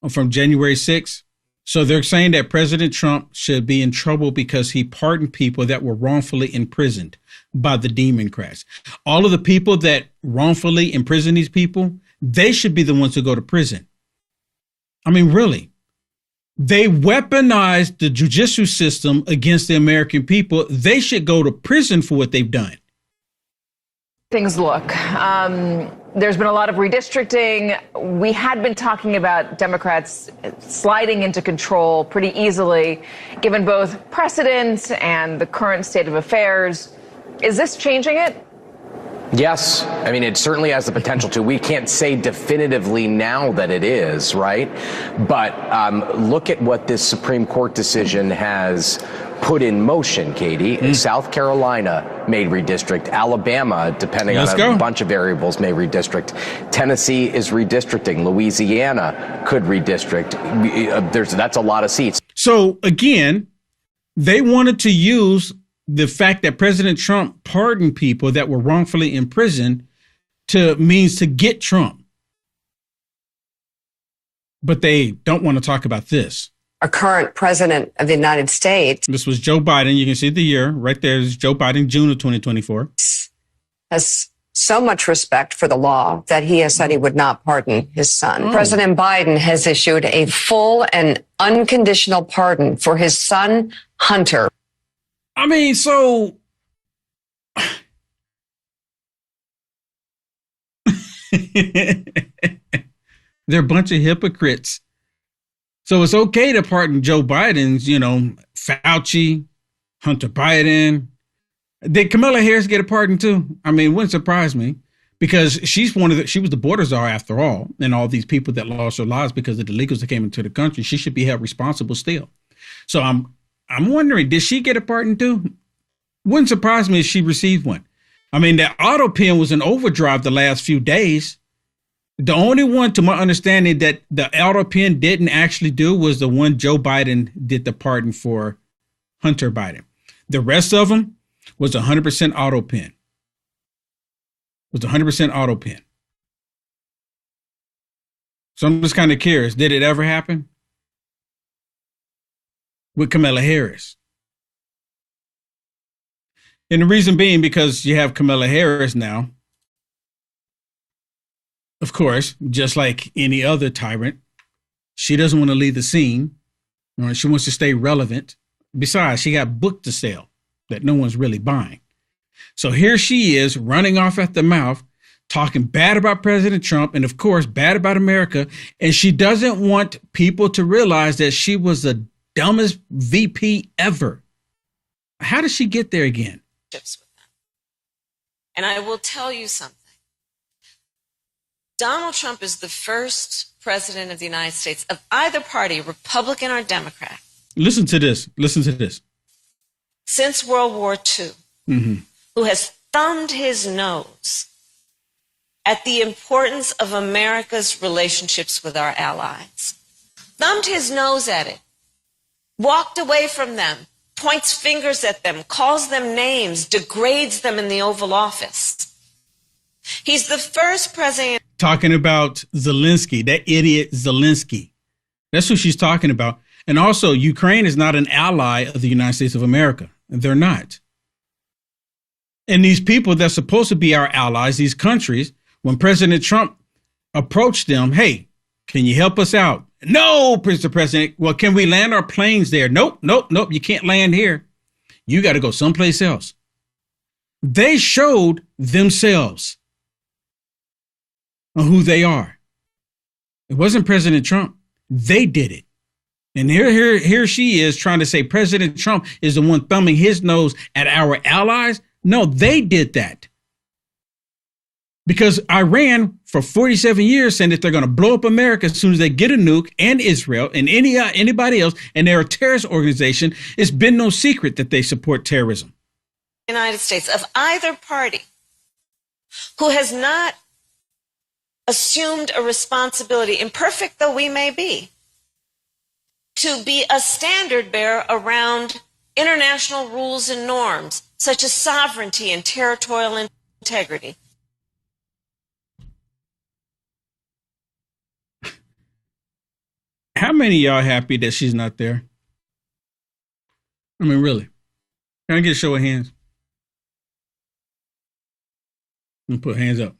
from January 6th. So they're saying that President Trump should be in trouble because he pardoned people that were wrongfully imprisoned by the Democrats. All of the people that wrongfully imprison these people, they should be the ones who go to prison. I mean, really. They weaponized the judicial system against the American people. They should go to prison for what they've done. Things look. There's been a lot of redistricting. We had been talking about Democrats sliding into control pretty easily, given both precedent and the current state of affairs. Is this changing it? Yes. I mean, it certainly has the potential to. We can't say definitively now that it is, right? But look at what this Supreme Court decision has put in motion, Katie. South Carolina may redistrict. Alabama, depending on a bunch of variables, may redistrict. Tennessee is redistricting. Louisiana could redistrict. That's a lot of seats. So, again, they wanted to use the fact that President Trump pardoned people that were wrongfully imprisoned means to get Trump. But they don't want to talk about this. A current president of the United States. This was Joe Biden. You can see the year right there. Is Joe Biden, June of 2024. Has so much respect for the law that he has said he would not pardon his son. President Biden has issued a full and unconditional pardon for his son, Hunter. I mean, so they're a bunch of hypocrites. So it's okay to pardon Joe Biden's, Fauci, Hunter Biden. Did Kamala Harris get a pardon too? I mean, it wouldn't surprise me because she was the border czar after all, and all these people that lost their lives because of the illegals that came into the country. She should be held responsible still. So I'm wondering, did she get a pardon too? Wouldn't surprise me if she received one. I mean, that auto pen was in overdrive the last few days. The only one, to my understanding, that the auto pen didn't actually do was the one Joe Biden did the pardon for Hunter Biden. The rest of them was 100% auto pen. Was 100% auto pen. So I'm just kind of curious, did it ever happen with Kamala Harris? And the reason being because you have Kamala Harris now. Of course, just like any other tyrant, she doesn't want to leave the scene. She wants to stay relevant. Besides, she got book to sell that no one's really buying. So here she is running off at the mouth, talking bad about President Trump and, of course, bad about America. And she doesn't want people to realize that she was the dumbest VP ever. How did she get there again? And I will tell you something. Donald Trump is the first president of the United States of either party, Republican or Democrat. Listen to this. Listen to this. Since World War II, who has thumbed his nose at the importance of America's relationships with our allies. Thumbed his nose at it, walked away from them, points fingers at them, calls them names, degrades them in the Oval Office. He's the first president. Talking about Zelensky, that idiot Zelensky. That's who she's talking about. And also, Ukraine is not an ally of the United States of America. They're not. And these people that's supposed to be our allies, these countries, when President Trump approached them, hey, can you help us out? No, Mr. President. Well, can we land our planes there? Nope. You can't land here. You got to go someplace else. They showed themselves on who they are. It wasn't President Trump. They did it. And here she is trying to say President Trump is the one thumbing his nose at our allies. No, they did that. Because Iran for 47 years said that they're going to blow up America as soon as they get a nuke, and Israel and anybody else, and they're a terrorist organization. It's been no secret that they support terrorism. United States of either party who has not assumed a responsibility, imperfect though we may be, to be a standard bearer around international rules and norms, such as sovereignty and territorial integrity. How many of y'all happy that she's not there? I mean, really? Can I get a show of hands? And put hands up.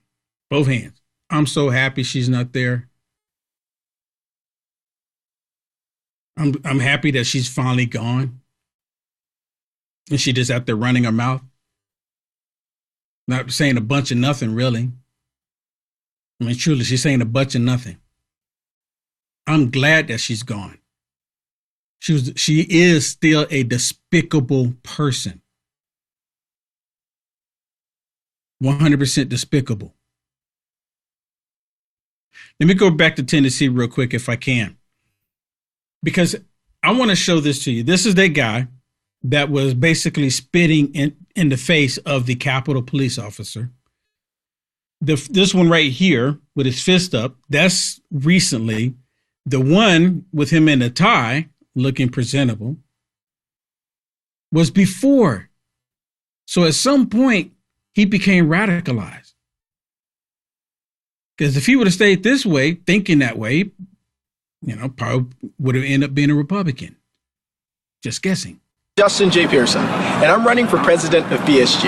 Both hands. I'm so happy she's not there. I'm happy that she's finally gone. And she just out there running her mouth. Not saying a bunch of nothing, really. I mean, truly, she's saying a bunch of nothing. I'm glad that she's gone. She is still a despicable person. 100% despicable. Let me go back to Tennessee real quick if I can. Because I want to show this to you. This is that guy that was basically spitting in the face of the Capitol police officer. This one right here with his fist up, that's recently. The one with him in a tie, looking presentable, was before. So at some point, he became radicalized. Because if he would have stayed this way, thinking that way, probably would have ended up being a Republican. Just guessing. Justin J. Pearson, and I'm running for president of BSG.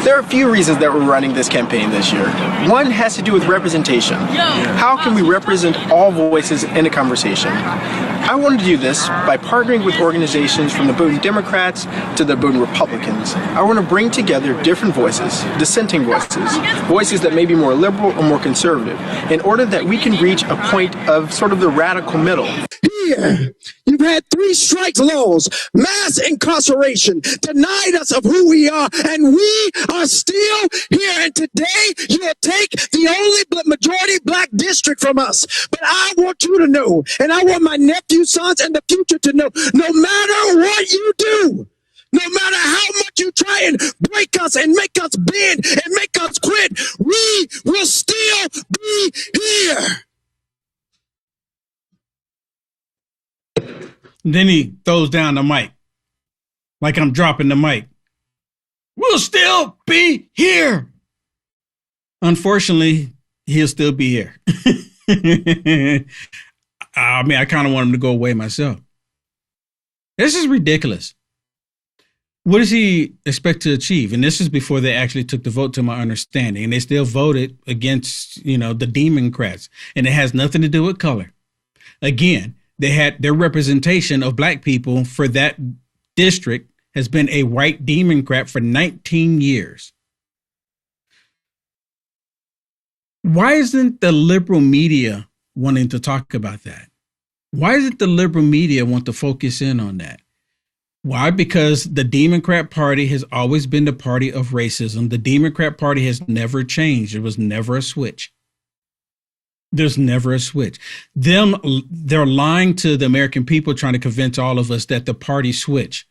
There are a few reasons that we're running this campaign this year. One has to do with representation. How can we represent all voices in a conversation? I want to do this by partnering with organizations from the Bowdoin Democrats to the Bowdoin Republicans. I want to bring together different voices, dissenting voices, voices that may be more liberal or more conservative, in order that we can reach a point of sort of the radical middle. Here, you've had 3 strikes laws, mass incarceration, denied us of who we are, and we are still here. And today, you'll take the only majority black district from us. But I want you to know, and I want my nephew, sons, and the future to know, no matter what you do, no matter how much you try and break us and make us bend and make us quit, we will still be here. Then he throws down the mic, like I'm dropping the mic. We'll still be here. Unfortunately, he'll still be here. I mean, I kind of want him to go away myself. This is ridiculous. What does he expect to achieve? And this is before they actually took the vote, to my understanding. And they still voted against, the Democrats. And it has nothing to do with color. Again, they had their representation of black people for that district has been a white Democrat for 19 years. Why isn't the liberal media wanting to talk about that? Why isn't the liberal media want to focus in on that? Why? Because the Democrat Party has always been the party of racism. The Democrat Party has never changed. There was never a switch. There's never a switch. They're lying to the American people, trying to convince all of us that the party switched.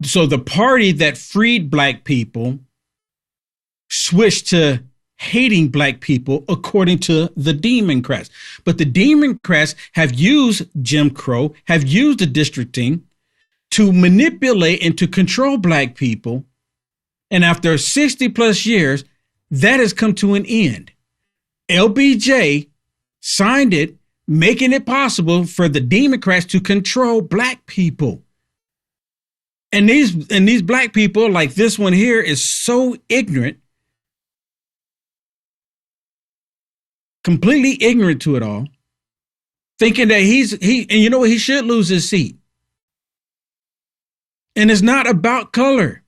So the party that freed black people switched to hating black people, according to the Democrats. But the Democrats have used Jim Crow, have used the districting to manipulate and to control black people. And after 60 plus years, that has come to an end. LBJ signed it, making it possible for the Democrats to control black people. And these black people, like this one here, is so ignorant, completely ignorant to it all, thinking that he should lose his seat. And it's not about color.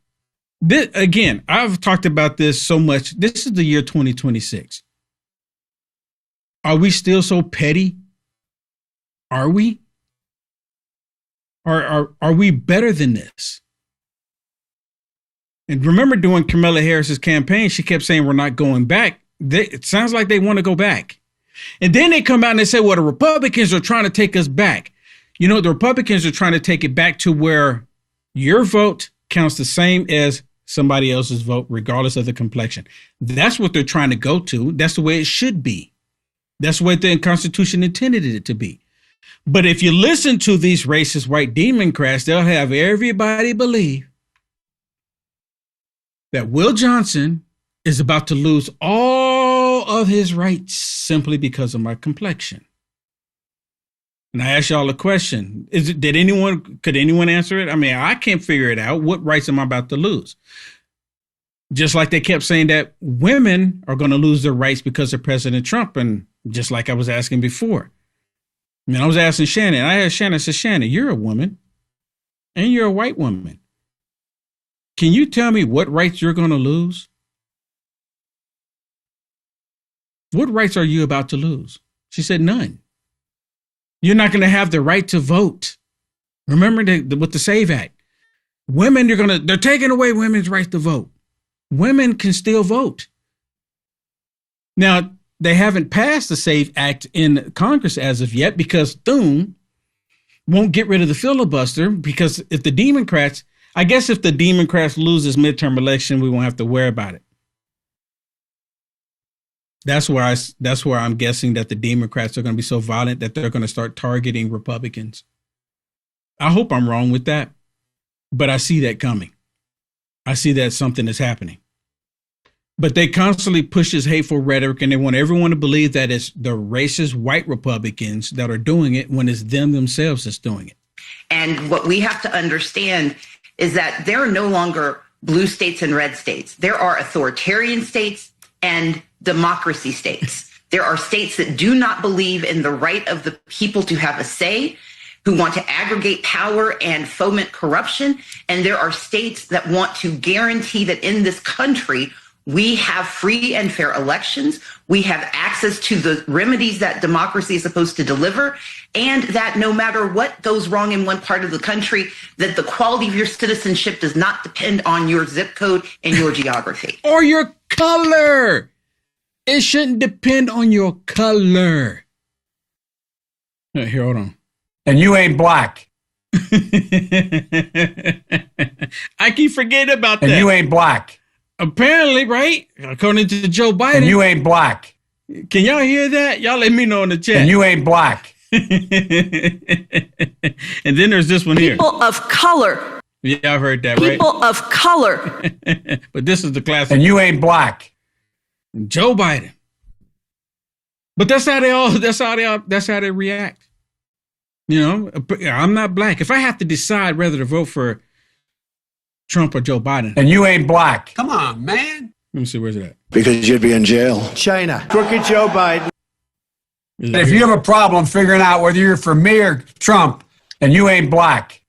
Again, I've talked about this so much. This is the year 2026. Are we still so petty? Are we? Are we better than this? And remember, during Kamala Harris's campaign, she kept saying we're not going back. It sounds like they want to go back. And then they come out and they say, well, the Republicans are trying to take us back. The Republicans are trying to take it back to where your vote counts the same as somebody else's vote, regardless of the complexion. That's what they're trying to go to. That's the way it should be. That's the way the Constitution intended it to be. But if you listen to these racist white Democrats, they'll have everybody believe that Will Johnson is about to lose all of his rights simply because of my complexion. And I ask y'all a question. Could anyone answer it? I mean, I can't figure it out. What rights am I about to lose? Just like they kept saying that women are going to lose their rights because of President Trump. And just like I was asking before. I was asking Shannon. I asked Shannon, I said, Shannon, you're a woman and you're a white woman. Can you tell me what rights you're going to lose? What rights are you about to lose? She said, none. You're not going to have the right to vote. Remember with the SAVE Act, women, they're taking away women's right to vote. Women can still vote. Now, they haven't passed the SAVE Act in Congress as of yet because Thune won't get rid of the filibuster, because if the Democrats lose this midterm election, we won't have to worry about it. That's where I'm guessing that the Democrats are going to be so violent that they're going to start targeting Republicans. I hope I'm wrong with that, but I see that coming. I see that something is happening. But they constantly push this hateful rhetoric, and they want everyone to believe that it's the racist white Republicans that are doing it when it's them themselves that's doing it. And what we have to understand is that there are no longer blue states and red states. There are authoritarian states and democracy states. There are states that do not believe in the right of the people to have a say, who want to aggregate power and foment corruption. And there are states that want to guarantee that in this country, we have free and fair elections. We have access to the remedies that democracy is supposed to deliver. And that no matter what goes wrong in one part of the country, that the quality of your citizenship does not depend on your zip code and your geography. Or your color. It shouldn't depend on your color. Here, hold on. And you ain't black. I keep forgetting about that. And you ain't black. Apparently, right? According to Joe Biden. And you ain't black. Can y'all hear that? Y'all let me know in the chat. And you ain't black. And then there's this one here. People of color. Yeah, I've heard that, right? People of color. But this is the classic. And you ain't black. Joe Biden. But that's how they react. You know, I'm not black. If I have to decide whether to vote for Trump or Joe Biden. And you ain't black. Come on, man. Let me see, where's it at? Because you'd be in jail. China. Crooked Joe Biden. If you have a problem figuring out whether you're for me or Trump, and you ain't black.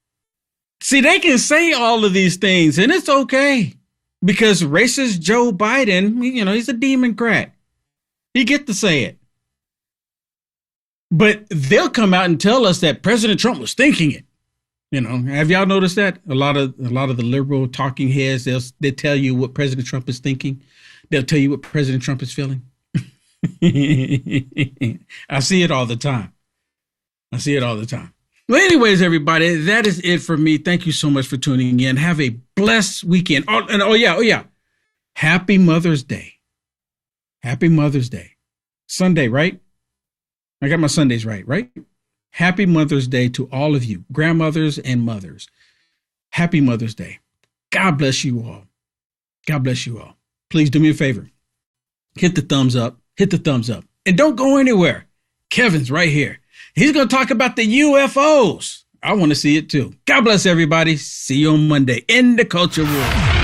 See, they can say all of these things, and it's okay. Because racist Joe Biden, you know, he's a Democrat. He get to say it. But they'll come out and tell us that President Trump was thinking it. You know, have y'all noticed that? A lot of the liberal talking heads, they tell you what President Trump is thinking. They'll tell you what President Trump is feeling. I see it all the time. Well, anyways, everybody, that is it for me. Thank you so much for tuning in. Have a blessed weekend. Oh yeah. Happy Mother's Day. Happy Mother's Day. Sunday, right? I got my Sundays right? Happy Mother's Day to all of you, grandmothers and mothers. Happy Mother's Day. God bless you all. God bless you all. Please do me a favor. Hit the thumbs up. And don't go anywhere. Kevin's right here. He's going to talk about the UFOs. I want to see it too. God bless everybody. See you on Monday in the Culture War.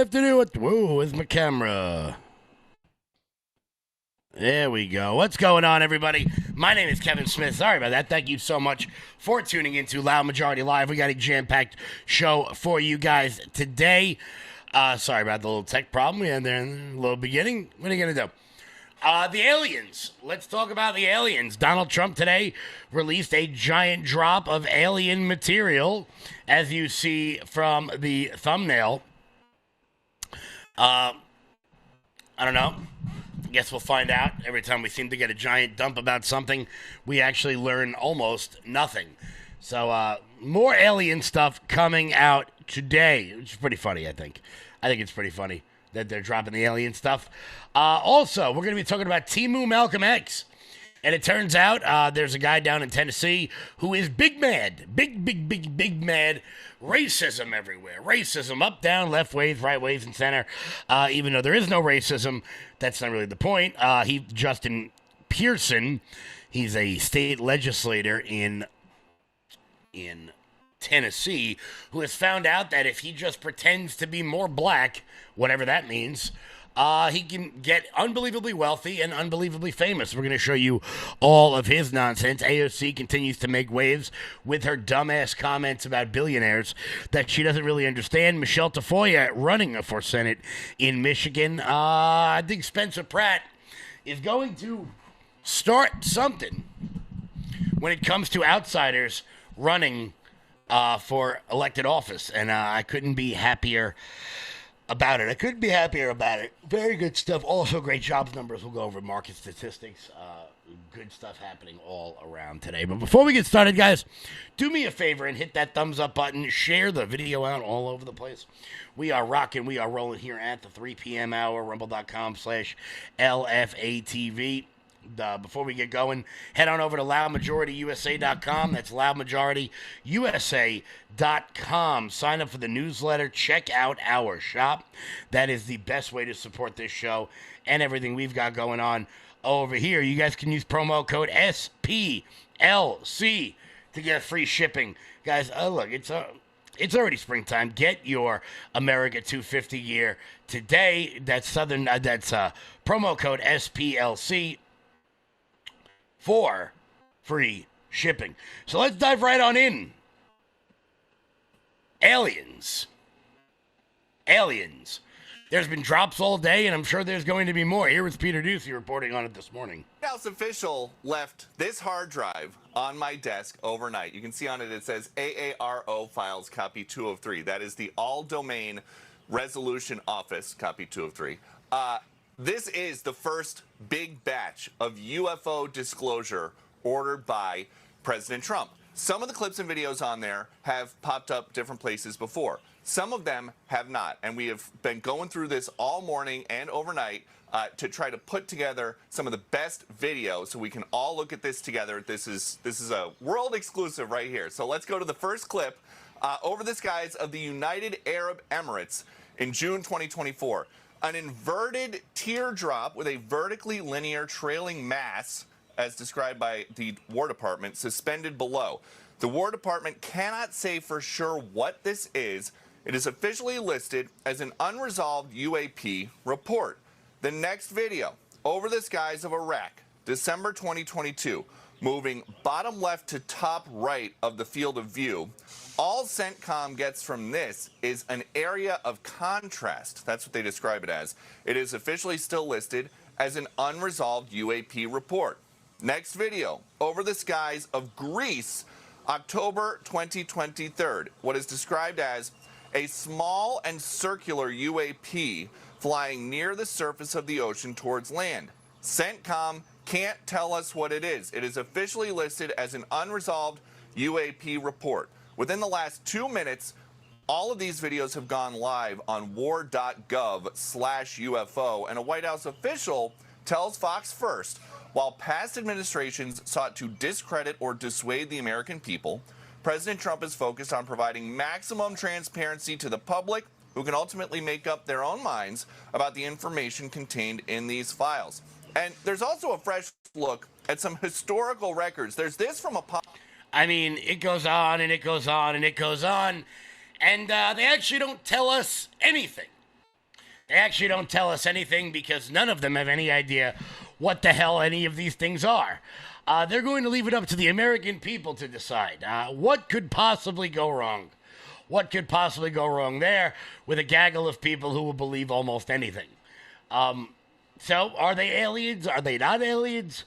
afternoon. Whoa, where's my camera? There we go. What's going on, everybody? My name is Kevin Smith. Sorry about that. Thank you so much for tuning into Loud Majority Live. We got a jam-packed show for you guys today. Sorry about the little tech problem we had there in the little beginning. What are you going to do? The aliens. Let's talk about the aliens. Donald Trump today released a giant drop of alien material, as you see from the thumbnail. I don't know. I guess we'll find out. Every time we seem to get a giant dump about something, we actually learn almost nothing. So, more alien stuff coming out today, which is pretty funny, I think. I think it's pretty funny that they're dropping the alien stuff. Also, we're going to be talking about Timu Malcolm X. And it turns out there's a guy down in Tennessee who is big mad. Big mad. Racism everywhere. Racism up, down, left ways, right ways, and center. Even though there is no racism, that's not really the point. Justin Pearson, he's a state legislator in Tennessee, who has found out that if he just pretends to be more black, whatever that means, he can get unbelievably wealthy and unbelievably famous. We're going to show you all of his nonsense. AOC continues to make waves with her dumbass comments about billionaires that she doesn't really understand. Michelle Tafoya running for Senate in Michigan. I think Spencer Pratt is going to start something when it comes to outsiders running for elected office, and I couldn't be happier about it. Very good stuff. Also, great jobs numbers. We'll go over market statistics. Good stuff happening all around today. But before we get started, guys, do me a favor and hit that thumbs up button. Share the video out all over the place. We are rocking. We are rolling here at the 3 p.m. hour. Rumble.com/LFATV. Before we get going, head on over to loudmajorityusa.com. That's loudmajorityusa.com. Sign up for the newsletter. Check out our shop. That is the best way to support this show and everything we've got going on over here. You guys can use promo code SPLC to get free shipping. Guys, look, it's already springtime. Get your America 250 gear today. That's promo code SPLC for free shipping. So let's dive right on in. Aliens. There's been drops all day, and I'm sure there's going to be more. Here is Peter Ducey reporting on it this morning. House official left this hard drive on my desk overnight. You can see on it, it says AARO files copy 2 of 3. That is the all domain resolution office copy 2 of 3. This is the first big batch of UFO disclosure ordered by President Trump. Some of the clips and videos on there have popped up different places before. Some of them have not. And we have been going through this all morning and overnight to try to put together some of the best videos so we can all look at this together. This is a world exclusive right here. So let's go to the first clip over the skies of the United Arab Emirates in June 2024. An inverted teardrop with a vertically linear trailing mass, as described by the War Department, suspended below. The War Department cannot say for sure what this is. It is officially listed as an unresolved UAP report. The next video, over the skies of Iraq, December 2022, moving bottom left to top right of the field of view. All CENTCOM gets from this is an area of contrast. That's what they describe it as. It is officially still listed as an unresolved UAP report. Next video, over the skies of Greece, October 2023. What is described as a small and circular UAP flying near the surface of the ocean towards land. CENTCOM can't tell us what it is. It is officially listed as an unresolved UAP report. Within the last 2 minutes, all of these videos have gone live on war.gov/UFO, and a White House official tells Fox First, while past administrations sought to discredit or dissuade the American people, President Trump is focused on providing maximum transparency to the public, who can ultimately make up their own minds about the information contained in these files. And there's also a fresh look at some historical records. There's this from a... I mean, it goes on and it goes on and it goes on, and they actually don't tell us anything. They actually don't tell us anything because none of them have any idea what the hell any of these things are. They're going to leave it up to the American people to decide what could possibly go wrong. What could possibly go wrong there with a gaggle of people who will believe almost anything? So, are they aliens? Are they not aliens?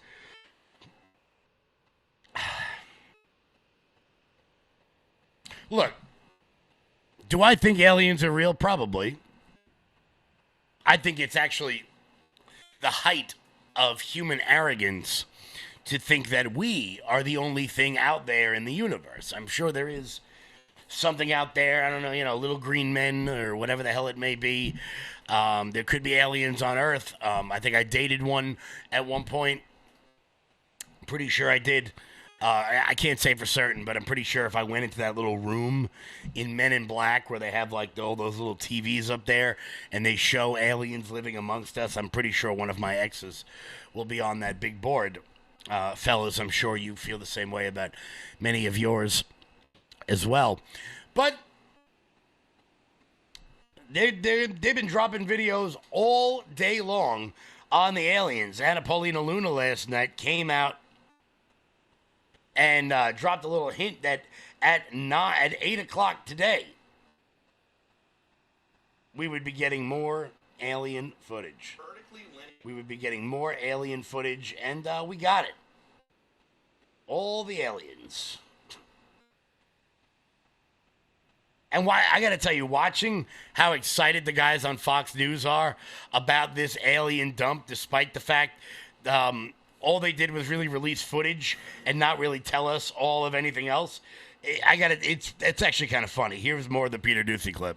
Look, do I think aliens are real? Probably. I think it's actually the height of human arrogance to think that we are the only thing out there in the universe. I'm sure there is something out there, I don't know, little green men or whatever the hell it may be. There could be aliens on Earth. I think I dated one at one point. Pretty sure I did. I can't say for certain, but I'm pretty sure if I went into that little room in Men in Black where they have like all those little TVs up there and they show aliens living amongst us, I'm pretty sure one of my exes will be on that big board. Fellas, I'm sure you feel the same way about many of yours as well. But they've been dropping videos all day long on the aliens. Anna Paulina Luna last night came out and dropped a little hint that at 8 o'clock today, we would be getting more alien footage. We would be getting more alien footage, and we got it. All the aliens. And why I got to tell you, watching how excited the guys on Fox News are about this alien dump, despite the fact all they did was really release footage and not really tell us all of anything else. It's actually kind of funny. Here's more of the Peter Ducey clip.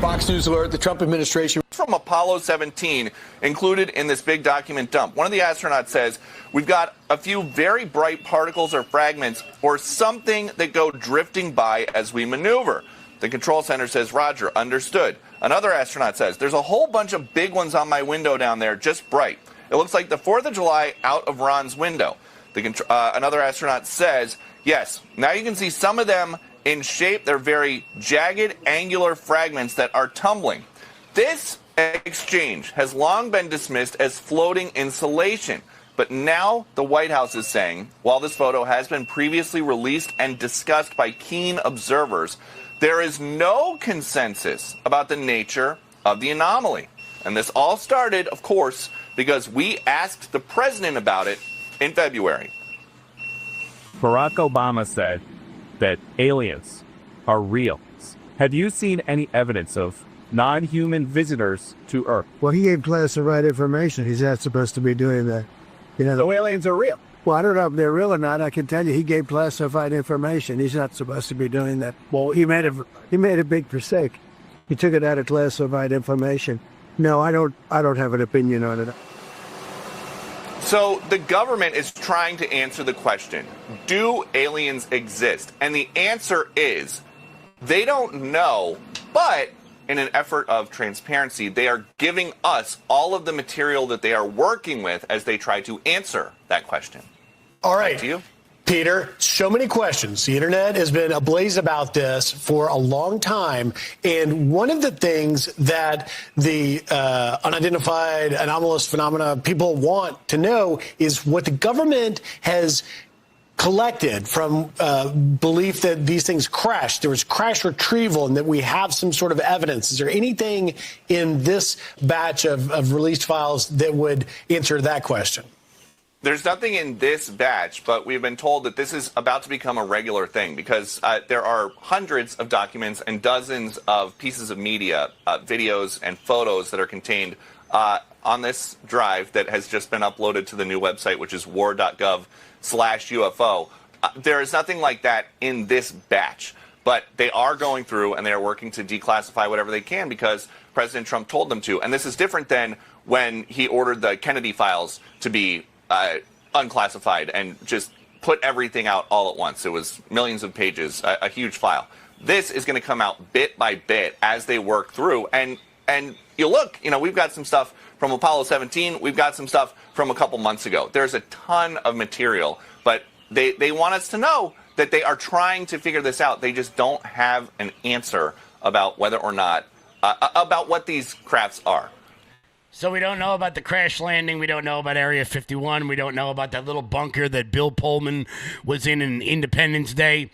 Fox News alert, the Trump administration. From Apollo 17 included in this big document dump. One of the astronauts says, we've got a few very bright particles or fragments or something that go drifting by as we maneuver. The control center says, Roger, understood. Another astronaut says, there's a whole bunch of big ones on my window down there, just bright. It looks like the 4th of July out of Ron's window. Another astronaut says, yes, now you can see some of them in shape. They're very jagged, angular fragments that are tumbling. This exchange has long been dismissed as floating insulation. But now the White House is saying, while this photo has been previously released and discussed by keen observers, there is no consensus about the nature of the anomaly. And this all started, of course, because we asked the president about it in February. Barack Obama said that aliens are real. Have you seen any evidence of non-human visitors to Earth? Well, he gave classified information. He's not supposed to be doing that. So aliens are real? Well, I don't know if they're real or not. I can tell you he gave classified information. He's not supposed to be doing that. Well, he made a big mistake. He took it out of classified information. No, I don't have an opinion on it. So the government is trying to answer the question, do aliens exist? And the answer is, they don't know, but in an effort of transparency, they are giving us all of the material that they are working with as they try to answer that question. All right. Back to you. Peter, so many questions. The internet has been ablaze about this for a long time. And one of the things that the unidentified anomalous phenomena people want to know is what the government has collected from belief that these things crashed. There was crash retrieval and that we have some sort of evidence. Is there anything in this batch of released files that would answer that question? There's nothing in this batch, but we've been told that this is about to become a regular thing because there are hundreds of documents and dozens of pieces of media, videos and photos that are contained on this drive that has just been uploaded to the new website, which is war.gov/UFO. There is nothing like that in this batch, but they are going through and they are working to declassify whatever they can because President Trump told them to. And this is different than when he ordered the Kennedy files to be unclassified and just put everything out all at once. It was millions of pages, a huge file. This is going to come out bit by bit as they work through. And you look, we've got some stuff from Apollo 17. We've got some stuff from a couple months ago. There's a ton of material, but they want us to know that they are trying to figure this out. They just don't have an answer about whether or not about what these crafts are. So we don't know about the crash landing. We don't know about Area 51. We don't know about that little bunker that Bill Pullman was in Independence Day.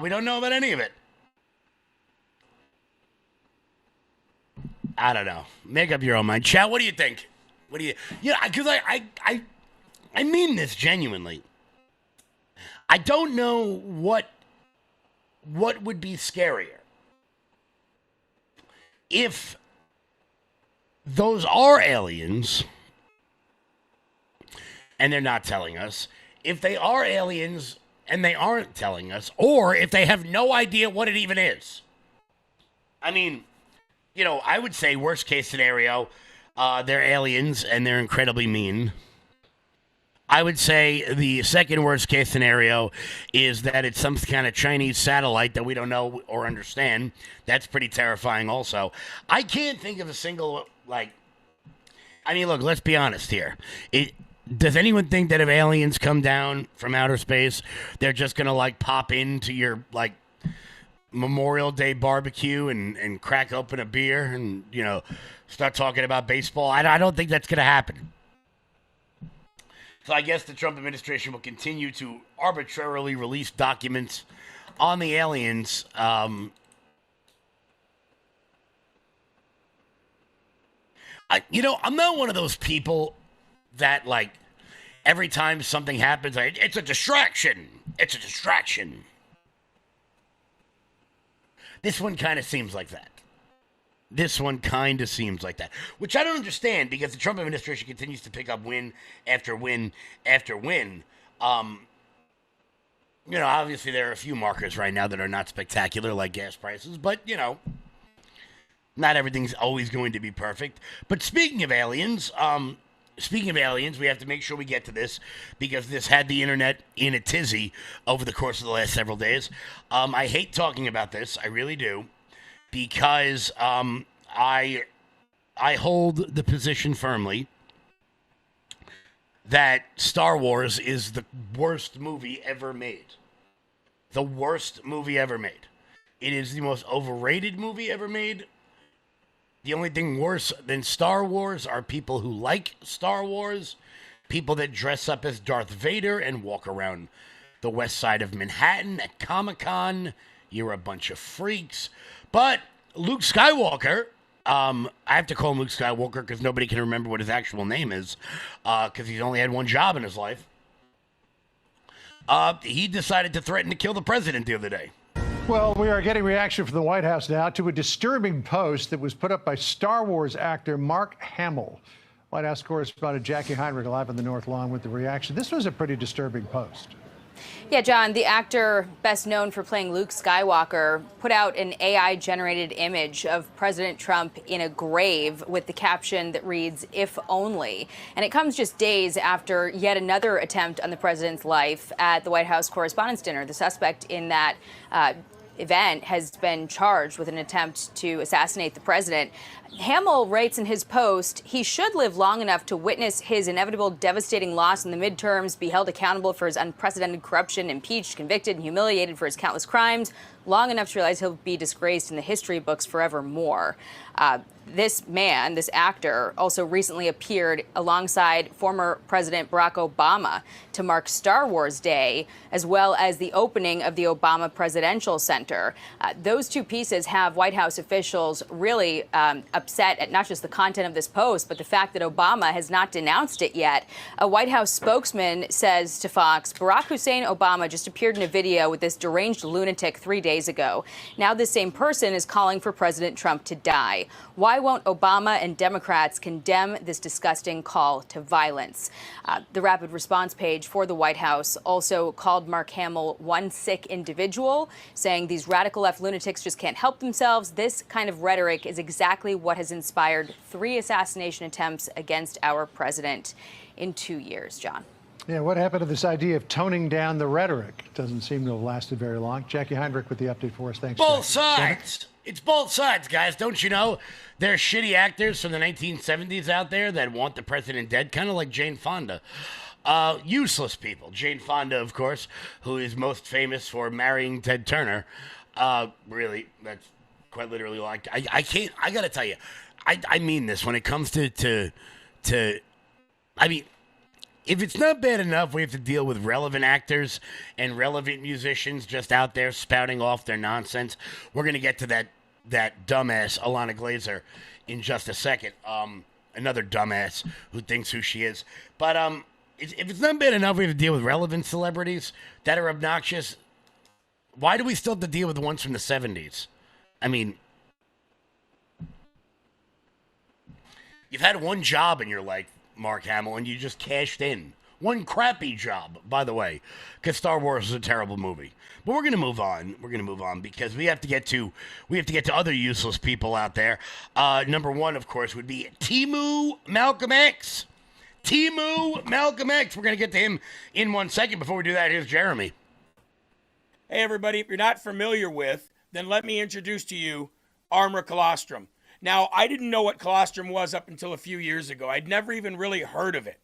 We don't know about any of it. I don't know. Make up your own mind. Chat, what do you think? What do you... Yeah, because I mean this genuinely. I don't know what would be scarier. If those are aliens, and they're not telling us, if they are aliens and they aren't telling us, or if they have no idea what it even is. I mean, you know, I would say worst case scenario, they're aliens and they're incredibly mean. I would say the second worst case scenario is that it's some kind of Chinese satellite that we don't know or understand. That's pretty terrifying also. I can't think of a single, like, I mean, look, let's be honest here. Does anyone think that if aliens come down from outer space, they're just going to, like, pop into your, like, Memorial Day barbecue and crack open a beer and, you know, start talking about baseball? I don't think that's going to happen. So I guess the Trump administration will continue to arbitrarily release documents on the aliens. I'm not one of those people that, like, every time something happens, it's a distraction. It's a distraction. This one kind of seems like that. Which I don't understand, because the Trump administration continues to pick up win after win after win. Obviously there are a few markers right now that are not spectacular, like gas prices, but, you know, not everything's always going to be perfect. But speaking of aliens, we have to make sure we get to this, because this had the internet in a tizzy over the course of the last several days. I hate talking about this, I really do. Because I hold the position firmly that Star Wars is the worst movie ever made. The worst movie ever made. It is the most overrated movie ever made. The only thing worse than Star Wars are people who like Star Wars, people that dress up as Darth Vader and walk around the west side of Manhattan at Comic-Con. You're a bunch of freaks. But Luke Skywalker, I have to call him Luke Skywalker because nobody can remember what his actual name is, because he's only had one job in his life. He decided to threaten to kill the president the other day. Well, we are getting reaction from the White House now to a disturbing post that was put up by Star Wars actor Mark Hamill. White House correspondent Jackie Heinrich live on the North Lawn with the reaction. This was a pretty disturbing post. Yeah, John, the actor best known for playing Luke Skywalker put out an AI-generated image of President Trump in a grave with the caption that reads, "If only." And it comes just days after yet another attempt on the president's life at the White House Correspondents' Dinner. The suspect in that event has been charged with an attempt to assassinate the president. Hamill writes in his post, he should live long enough to witness his inevitable devastating loss in the midterms, be held accountable for his unprecedented corruption, impeached, convicted, and humiliated for his countless crimes, long enough to realize he'll be disgraced in the history books forevermore. This man, this actor, also recently appeared alongside former President Barack Obama to mark Star Wars Day, as well as the opening of the Obama Presidential Center. Those two pieces have White House officials really upset at not just the content of this post, but the fact that Obama has not denounced it yet. A White House spokesman says to Fox, Barack Hussein Obama just appeared in a video with this deranged lunatic 3 days ago. Now this same person is calling for President Trump to die. Why won't Obama and Democrats condemn this disgusting call to violence? The rapid response page for the White House also called Mark Hamill one sick individual, saying these radical left lunatics just can't help themselves. This kind of rhetoric is exactly what has inspired 3 assassination attempts against our president in 2 years, John. Yeah, what happened to this idea of toning down the rhetoric? Doesn't seem to have lasted very long. Jackie Heinrich with the update for us. Thanks. Both sides. It's both sides, guys. Don't you know? There are shitty actors from the 1970s out there that want the president dead, kind of like Jane Fonda. Useless people. Jane Fonda, of course, who is most famous for marrying Ted Turner. Really, that's Quite literally, like I can't. I gotta tell you, I mean this when it comes to. I mean, if it's not bad enough, we have to deal with relevant actors and relevant musicians just out there spouting off their nonsense. We're gonna get to that dumbass Alana Glazer in just a second. Another dumbass who thinks who she is. But if it's not bad enough, we have to deal with relevant celebrities that are obnoxious. Why do we still have to deal with the ones from the 70s? I mean, you've had one job in your life, Mark Hamill, and you just cashed in. One crappy job, by the way, because Star Wars is a terrible movie. But we're going to move on. We're going to move on because we have to get to other useless people out there. Number one, of course, would be Timu Malcolm X. Timu Malcolm X. We're going to get to him in 1 second. Before we do that, here's Jeremy. Hey, everybody. If you're not familiar with, then let me introduce to you Armor Colostrum. Now, I didn't know what colostrum was up until a few years ago. I'd never even really heard of it.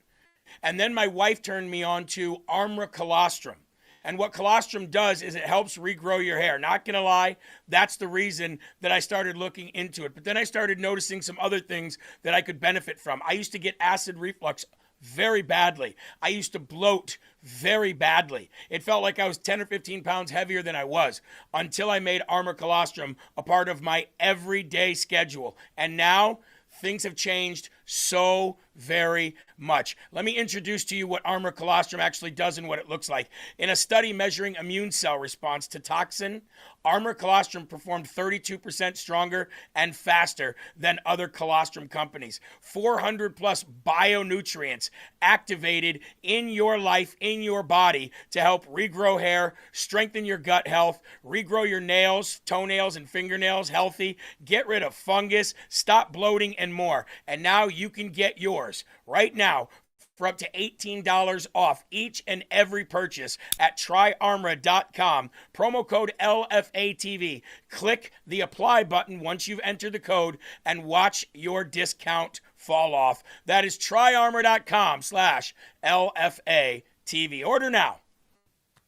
And then my wife turned me on to Armor Colostrum. And what colostrum does is it helps regrow your hair. Not going to lie, that's the reason that I started looking into it. But then I started noticing some other things that I could benefit from. I used to get acid reflux very badly. I used to bloat very badly. It felt like I was 10 or 15 pounds heavier than I was until I made Armor Colostrum a part of my everyday schedule. And now things have changed so very much. Let me introduce to you what Armor Colostrum actually does and what it looks like. In a study measuring immune cell response to toxin, Armor Colostrum performed 32% stronger and faster than other colostrum companies. 400 plus bionutrients activated in your life, in your body to help regrow hair, strengthen your gut health, regrow your nails, toenails, and fingernails healthy, get rid of fungus, stop bloating, and more. And now you can get yours right now for up to $18 off each and every purchase at tryarmor.com. Promo code LFATV. Click the apply button once you've entered the code and watch your discount fall off. That is tryarmor.com/LFATV. Order now.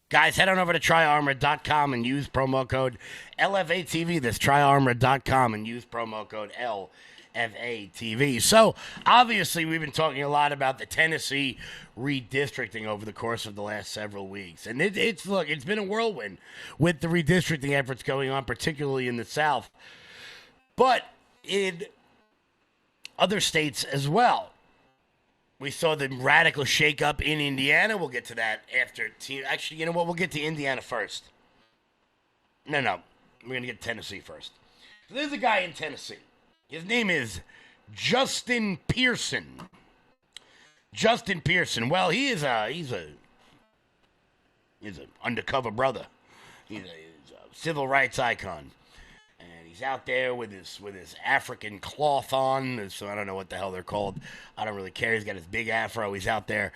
Guys, head on over to tryarmor.com and use promo code LFATV. That's tryarmor.com and use promo code LFATV. So, obviously, we've been talking a lot about the Tennessee redistricting over the course of the last several weeks. And it's been a whirlwind with the redistricting efforts going on, particularly in the South, but in other states as well. We saw the radical shakeup in Indiana. We'll get to that after. Actually, you know what? We'll get to Indiana first. No. We're going to get Tennessee first. So there's a guy in Tennessee. His name is Justin Pearson. Justin Pearson. Well, he's an undercover brother. He's a civil rights icon. And he's out there with his African cloth on. So I don't know what the hell they're called. I don't really care. He's got his big afro. He's out there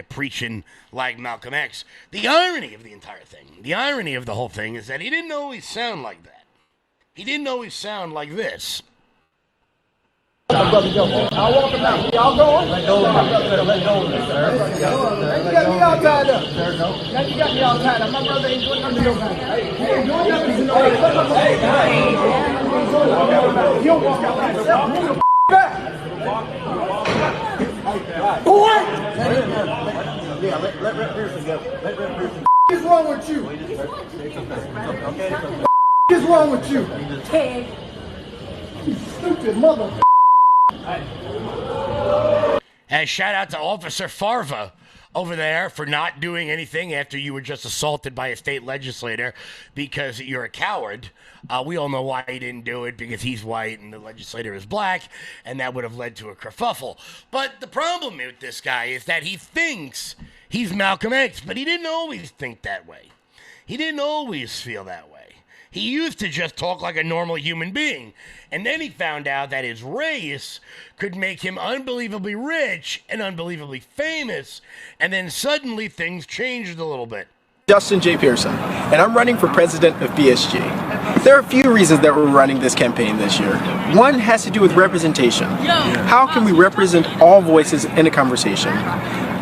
preaching like Malcolm X. The irony of the entire thing, the irony of the whole thing is that he didn't always sound like that. He didn't always sound like this. I'll walk him out. Y'all going? Let go of me. Let go of me, sir. You got me all tied up. Now you got me all tied up. My brother ain't doing nothing to nobody. He ain't doing nothing to nobody. You don't walk out by yourself. Move the back. Boy! Yeah, let Rep Pearson go. Let Rep Pearson go. What is wrong with you? What is wrong with you? Ted. You stupid mother. And shout out to Officer Farva over there for not doing anything after you were just assaulted by a state legislator because you're a coward. We all know why he didn't do it, because he's white and the legislator is black, and that would have led to a kerfuffle. But the problem with this guy is that he thinks he's Malcolm X, but he didn't always think that way. He didn't always feel that way. He used to just talk like a normal human being. And then he found out that his race could make him unbelievably rich and unbelievably famous. And then suddenly things changed a little bit. Justin J. Pearson, and I'm running for president of BSG. There are a few reasons that we're running this campaign this year. One has to do with representation. How can we represent all voices in a conversation?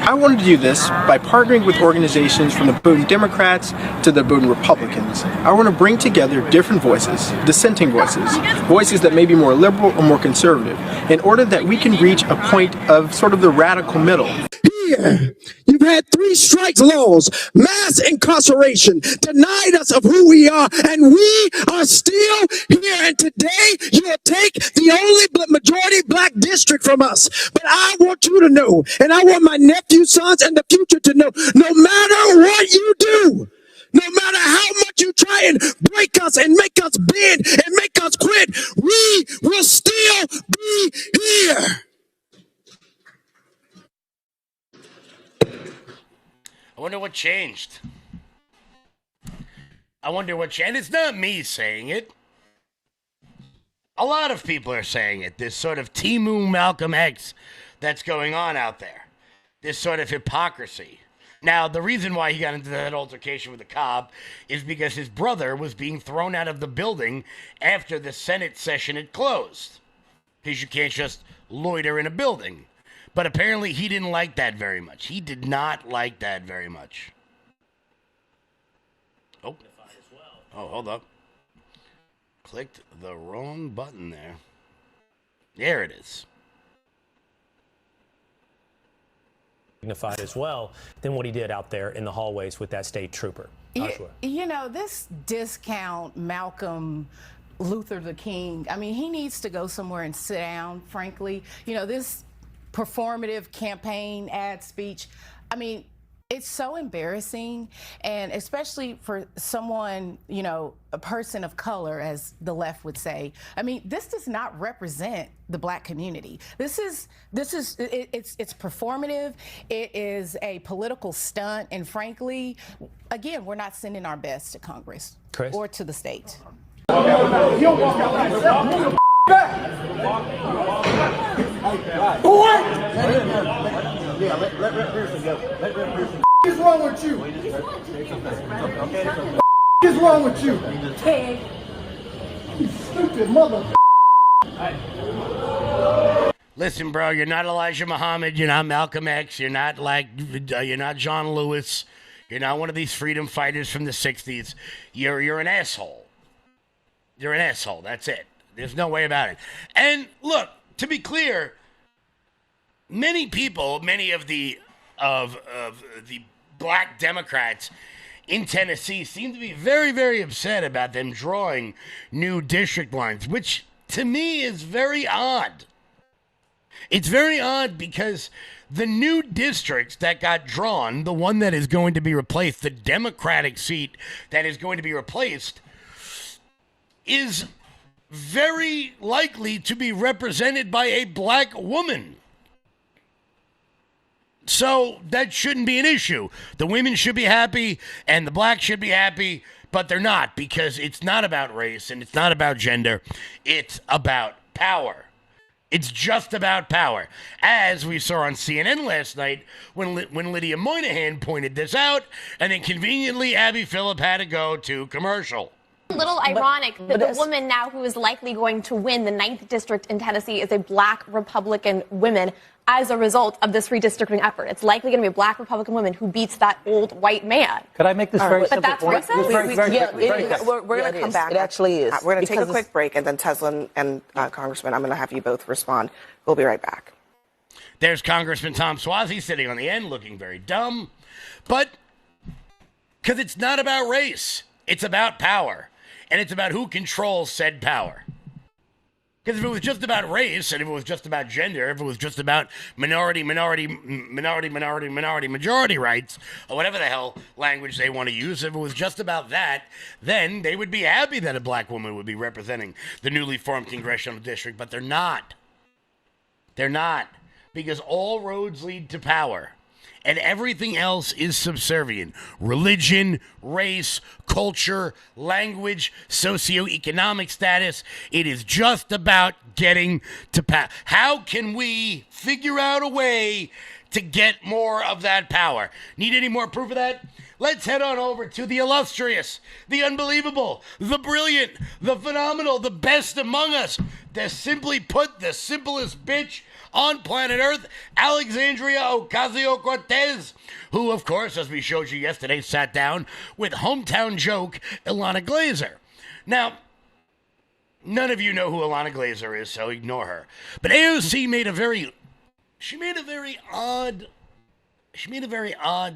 I wanted to do this by partnering with organizations from the Bowdoin Democrats to the Bowdoin Republicans. I want to bring together different voices, dissenting voices, voices that may be more liberal or more conservative, in order that we can reach a point of sort of the radical middle. Here, you've had 3 strikes laws, mass incarceration, denied us of who we are, and we are still here. And today, you'll take the only majority black district from us. But I want you to know, and I want my nephew, sons, and the future to know, no matter what you do, no matter how much you try and break us and make us bend and make us quit, we will still be here. I wonder what changed. I wonder what changed. And it's not me saying it. A lot of people are saying it. This sort of Timu Malcolm X that's going on out there. This sort of hypocrisy. Now, the reason why he got into that altercation with the cop is because his brother was being thrown out of the building after the Senate session had closed. Because you can't just loiter in a building. But apparently he didn't like that very much. He did not like that very much. Oh, hold up. Clicked the wrong button there. There it is. Dignified as well than what he did out there in the hallways with that state trooper. You know, this discount Malcolm Luther the King, I mean, he needs to go somewhere and sit down, frankly. You know, this performative campaign ad speech, I mean, it's so embarrassing, and especially for someone, you know, a person of color, as the left would say. I mean, this does not represent the black community. It's performative. It is a political stunt, and frankly, again, we're not sending our best to Congress or to the state. What is wrong with you? What is wrong with you? You stupid mother. Listen, bro, you're not Elijah Muhammad. You're not Malcolm X. You're not you're not John Lewis. You're not one of these freedom fighters from the 60s. You're an asshole. You're an asshole. That's it. There's no way about it. And look, to be clear, many people, many of the black Democrats in Tennessee seem to be very, very upset about them drawing new district lines, which to me is very odd. It's very odd because the new districts that got drawn, the one that is going to be replaced, the Democratic seat that is going to be replaced, is very likely to be represented by a black woman. So that shouldn't be an issue. The women should be happy and the blacks should be happy, but they're not, because it's not about race and it's not about gender. It's about power. It's just about power. As we saw on CNN last night when Lydia Moynihan pointed this out, and then conveniently Abby Phillip had to go to commercial. A little ironic that the woman now who is likely going to win the 9th district in Tennessee is a black Republican woman as a result of this redistricting effort. It's likely going to be a black Republican woman who beats that old white man. Could I make this very simple? But that's racist? We're going to come back. It actually is. We're going to take a quick break, and then Tesla and Congressman, I'm going to have you both respond. We'll be right back. There's Congressman Tom Suozzi sitting on the end looking very dumb. But because it's not about race. It's about power. And it's about who controls said power. Because if it was just about race, and if it was just about gender, if it was just about minority majority rights, or whatever the hell language they want to use, if it was just about that, then they would be happy that a black woman would be representing the newly formed congressional district, but they're not. They're not. Because all roads lead to power. And everything else is subservient. Religion, race, culture, language, socioeconomic status. It is just about getting to power. How can we figure out a way to get more of that power? Need any more proof of that? let's head on over to the illustrious, the unbelievable, the brilliant, the phenomenal, the best among us, the simply put, the simplest bitch on planet Earth, Alexandria Ocasio-Cortez, who, of course, as we showed you yesterday, sat down with hometown joke Ilana Glazer. Now, none of you know who Ilana Glazer is, so ignore her. But AOC made a very odd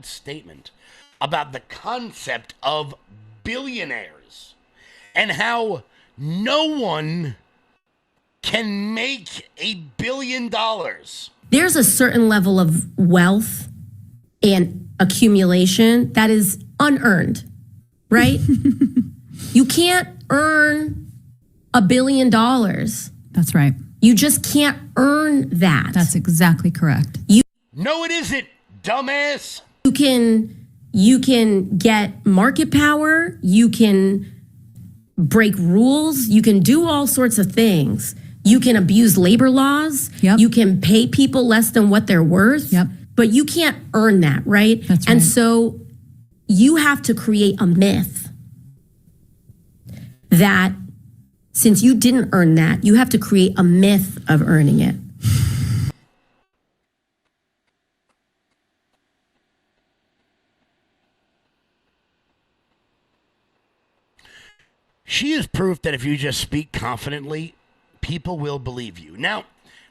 statement about the concept of billionaires and how no one can make $1 billion. There's a certain level of wealth and accumulation that is unearned, right? You can't earn $1 billion. That's right. You just can't earn that. That's exactly correct. No, it isn't, dumbass. You can get market power. You can break rules. You can do all sorts of things. You can abuse labor laws. Yep. You can pay people less than what they're worth. Yep. But you can't earn that, right? That's right. And so you have to create a myth that since you didn't earn that, you have to create a myth of earning it. She is proof that if you just speak confidently, people will believe you. Now,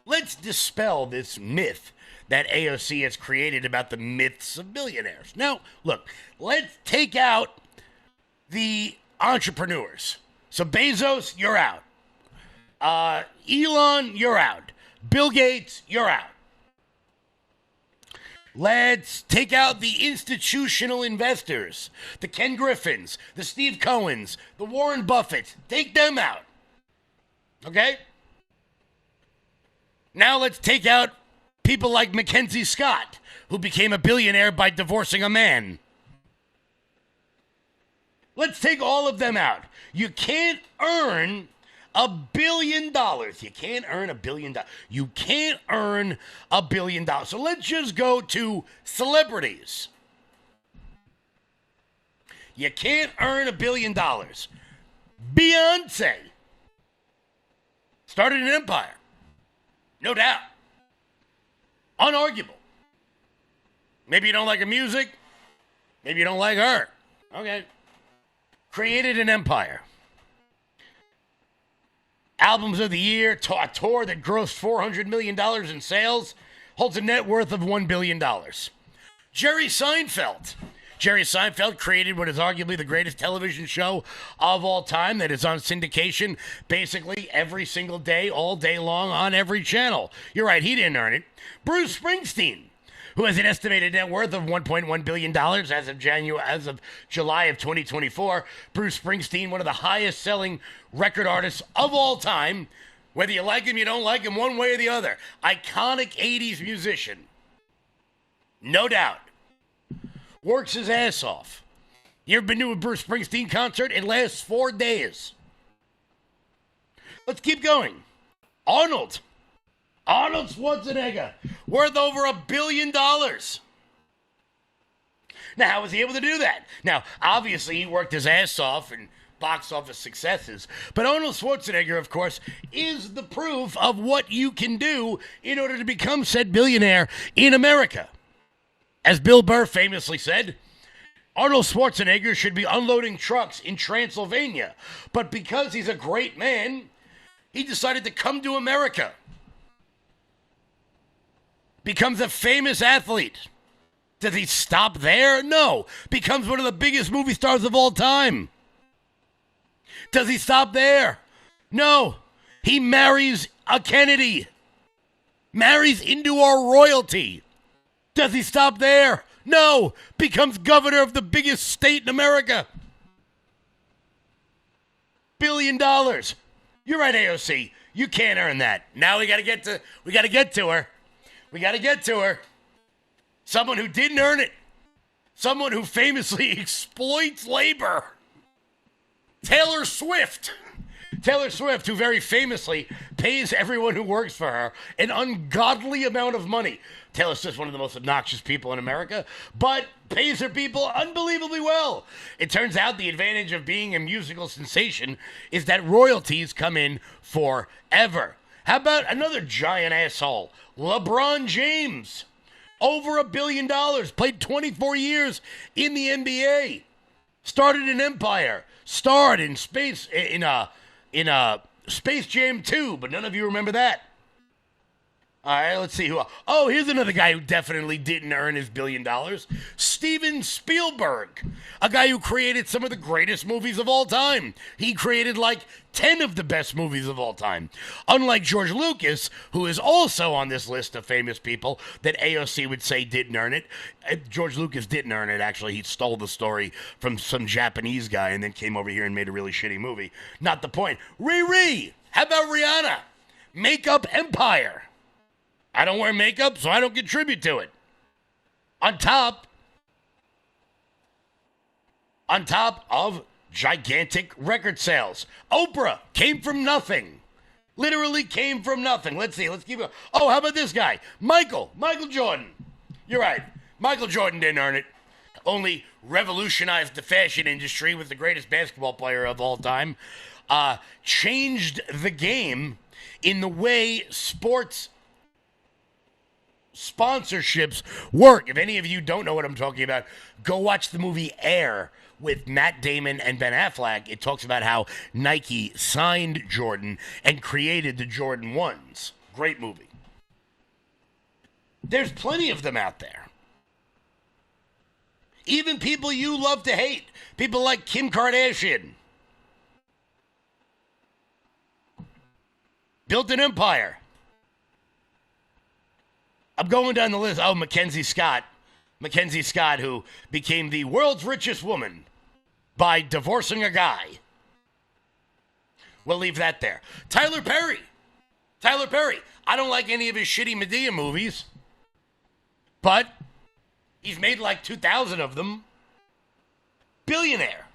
let's dispel this myth that AOC has created about the myths of billionaires. Now, look, let's take out the entrepreneurs. So Bezos, you're out. Elon, you're out. Bill Gates, you're out. Let's take out the institutional investors, the Ken Griffins, the Steve Cohens, the Warren Buffetts. Take them out. Okay? Now let's take out people like Mackenzie Scott, who became a billionaire by divorcing a man. Let's take all of them out. You can't earn $1 billion. You can't earn $1 billion. You can't earn $1 billion. So let's just go to celebrities. You can't earn $1 billion. Beyonce started an empire. No doubt. Unarguable. Maybe you don't like her music. Maybe you don't like her. Okay. Created an empire. Albums of the year, a tour that grossed $400 million in sales, holds a net worth of $1 billion. Jerry Seinfeld. Jerry Seinfeld created what is arguably the greatest television show of all time that is on syndication basically every single day, all day long on every channel. You're right, he didn't earn it. Bruce Springsteen, who has an estimated net worth of $1.1 billion as of July of 2024. Bruce Springsteen, one of the highest-selling record artists of all time. Whether you like him, you don't like him, one way or the other. Iconic 80s musician. No doubt. Works his ass off. You ever been to a Bruce Springsteen concert? It lasts 4 days. Let's keep going. Arnold Schwarzenegger, worth over $1 billion. Now, how was he able to do that? Now, obviously, he worked his ass off and box office successes. But Arnold Schwarzenegger, of course, is the proof of what you can do in order to become said billionaire in America. As Bill Burr famously said, Arnold Schwarzenegger should be unloading trucks in Transylvania. But because he's a great man, he decided to come to America. Becomes a famous athlete. Does he stop there? No. Becomes one of the biggest movie stars of all time. Does he stop there? No. He marries a Kennedy. Marries into our royalty. Does he stop there? No. Becomes governor of the biggest state in America. $1 billion. You're right, AOC. You can't earn that. Now we gotta get to her. We got to get to her. Someone who didn't earn it. Someone who famously exploits labor. Taylor Swift. Taylor Swift, who very famously pays everyone who works for her an ungodly amount of money. Taylor Swift's one of the most obnoxious people in America, but pays her people unbelievably well. It turns out the advantage of being a musical sensation is that royalties come in forever. How about another giant asshole? LeBron James. Over $1 billion. Played 24 years in the NBA. Started an empire. Starred in Space Jam 2, but none of you remember that. All right, let's see who. Oh, here's another guy who definitely didn't earn his $1 billion. Steven Spielberg, a guy who created some of the greatest movies of all time. He created like 10 of the best movies of all time. Unlike George Lucas, who is also on this list of famous people that AOC would say didn't earn it. George Lucas didn't earn it, actually. He stole the story from some Japanese guy and then came over here and made a really shitty movie. Not the point. Riri, how about Rihanna? Makeup empire. I don't wear makeup, so I don't contribute to it. On top of gigantic record sales. Oprah came from nothing. Literally came from nothing. Let's see. Let's keep it. Oh, how about this guy? Michael Jordan. You're right. Michael Jordan didn't earn it. Only revolutionized the fashion industry with the greatest basketball player of all time. Changed the game in the way sports sponsorships work. If any of you don't know what I'm talking about, go watch the movie Air with Matt Damon and Ben Affleck. It talks about how Nike signed Jordan and created the Jordan 1s. Great movie. There's plenty of them out there. Even people you love to hate. People like Kim Kardashian. Built an empire. I'm going down the list. Oh, Mackenzie Scott. Mackenzie Scott, who became the world's richest woman by divorcing a guy. We'll leave that there. Tyler Perry. I don't like any of his shitty Medea movies, but he's made like 2,000 of them. Billionaire.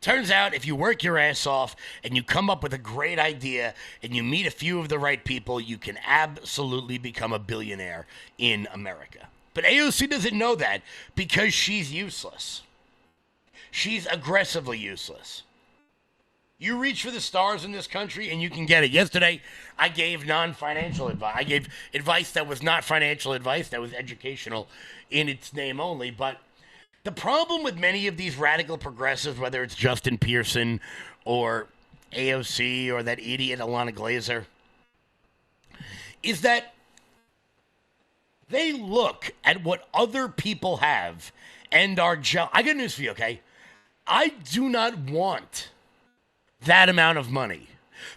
Turns out if you work your ass off and you come up with a great idea and you meet a few of the right people, you can absolutely become a billionaire in America. But AOC doesn't know that because she's useless. She's aggressively useless. You reach for the stars in this country and you can get it. Yesterday, I gave non-financial advice. I gave advice that was not financial advice, that was educational in its name only, but the problem with many of these radical progressives, whether it's Justin Pearson or AOC or that idiot Alana Glazer, is that they look at what other people have and are jealous. I got news for you, okay? I do not want that amount of money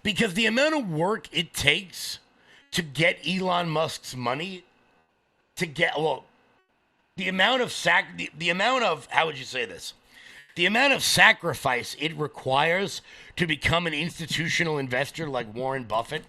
because the amount of work it takes to get Elon Musk's money to get, well, the amount of how would you say this? The amount of sacrifice it requires to become an institutional investor like Warren Buffett.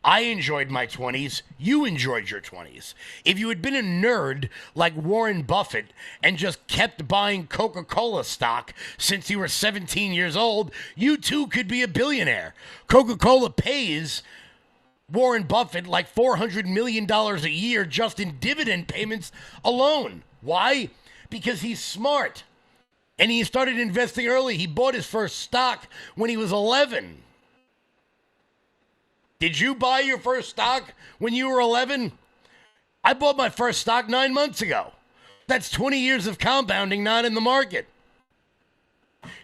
I enjoyed my 20s. You enjoyed your 20s. If you had been a nerd like Warren Buffett and just kept buying Coca-Cola stock since you were 17 years old, you too could be a billionaire. Coca-Cola pays Warren Buffett like $400 million a year just in dividend payments alone. Why? Because he's smart. And he started investing early. He bought his first stock when he was 11. Did you buy your first stock when you were 11? I bought my first stock 9 months ago. That's 20 years of compounding not in the market.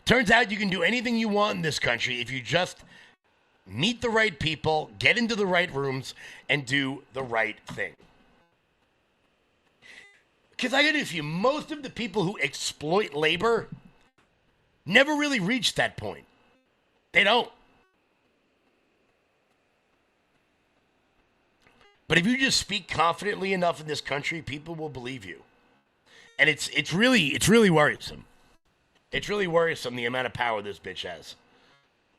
Turns out you can do anything you want in this country if you just meet the right people, get into the right rooms, and do the right thing. Because I got news for you, most of the people who exploit labor never really reach that point. They don't. But if you just speak confidently enough in this country, people will believe you. And it's really worrisome. It's really worrisome the amount of power this bitch has.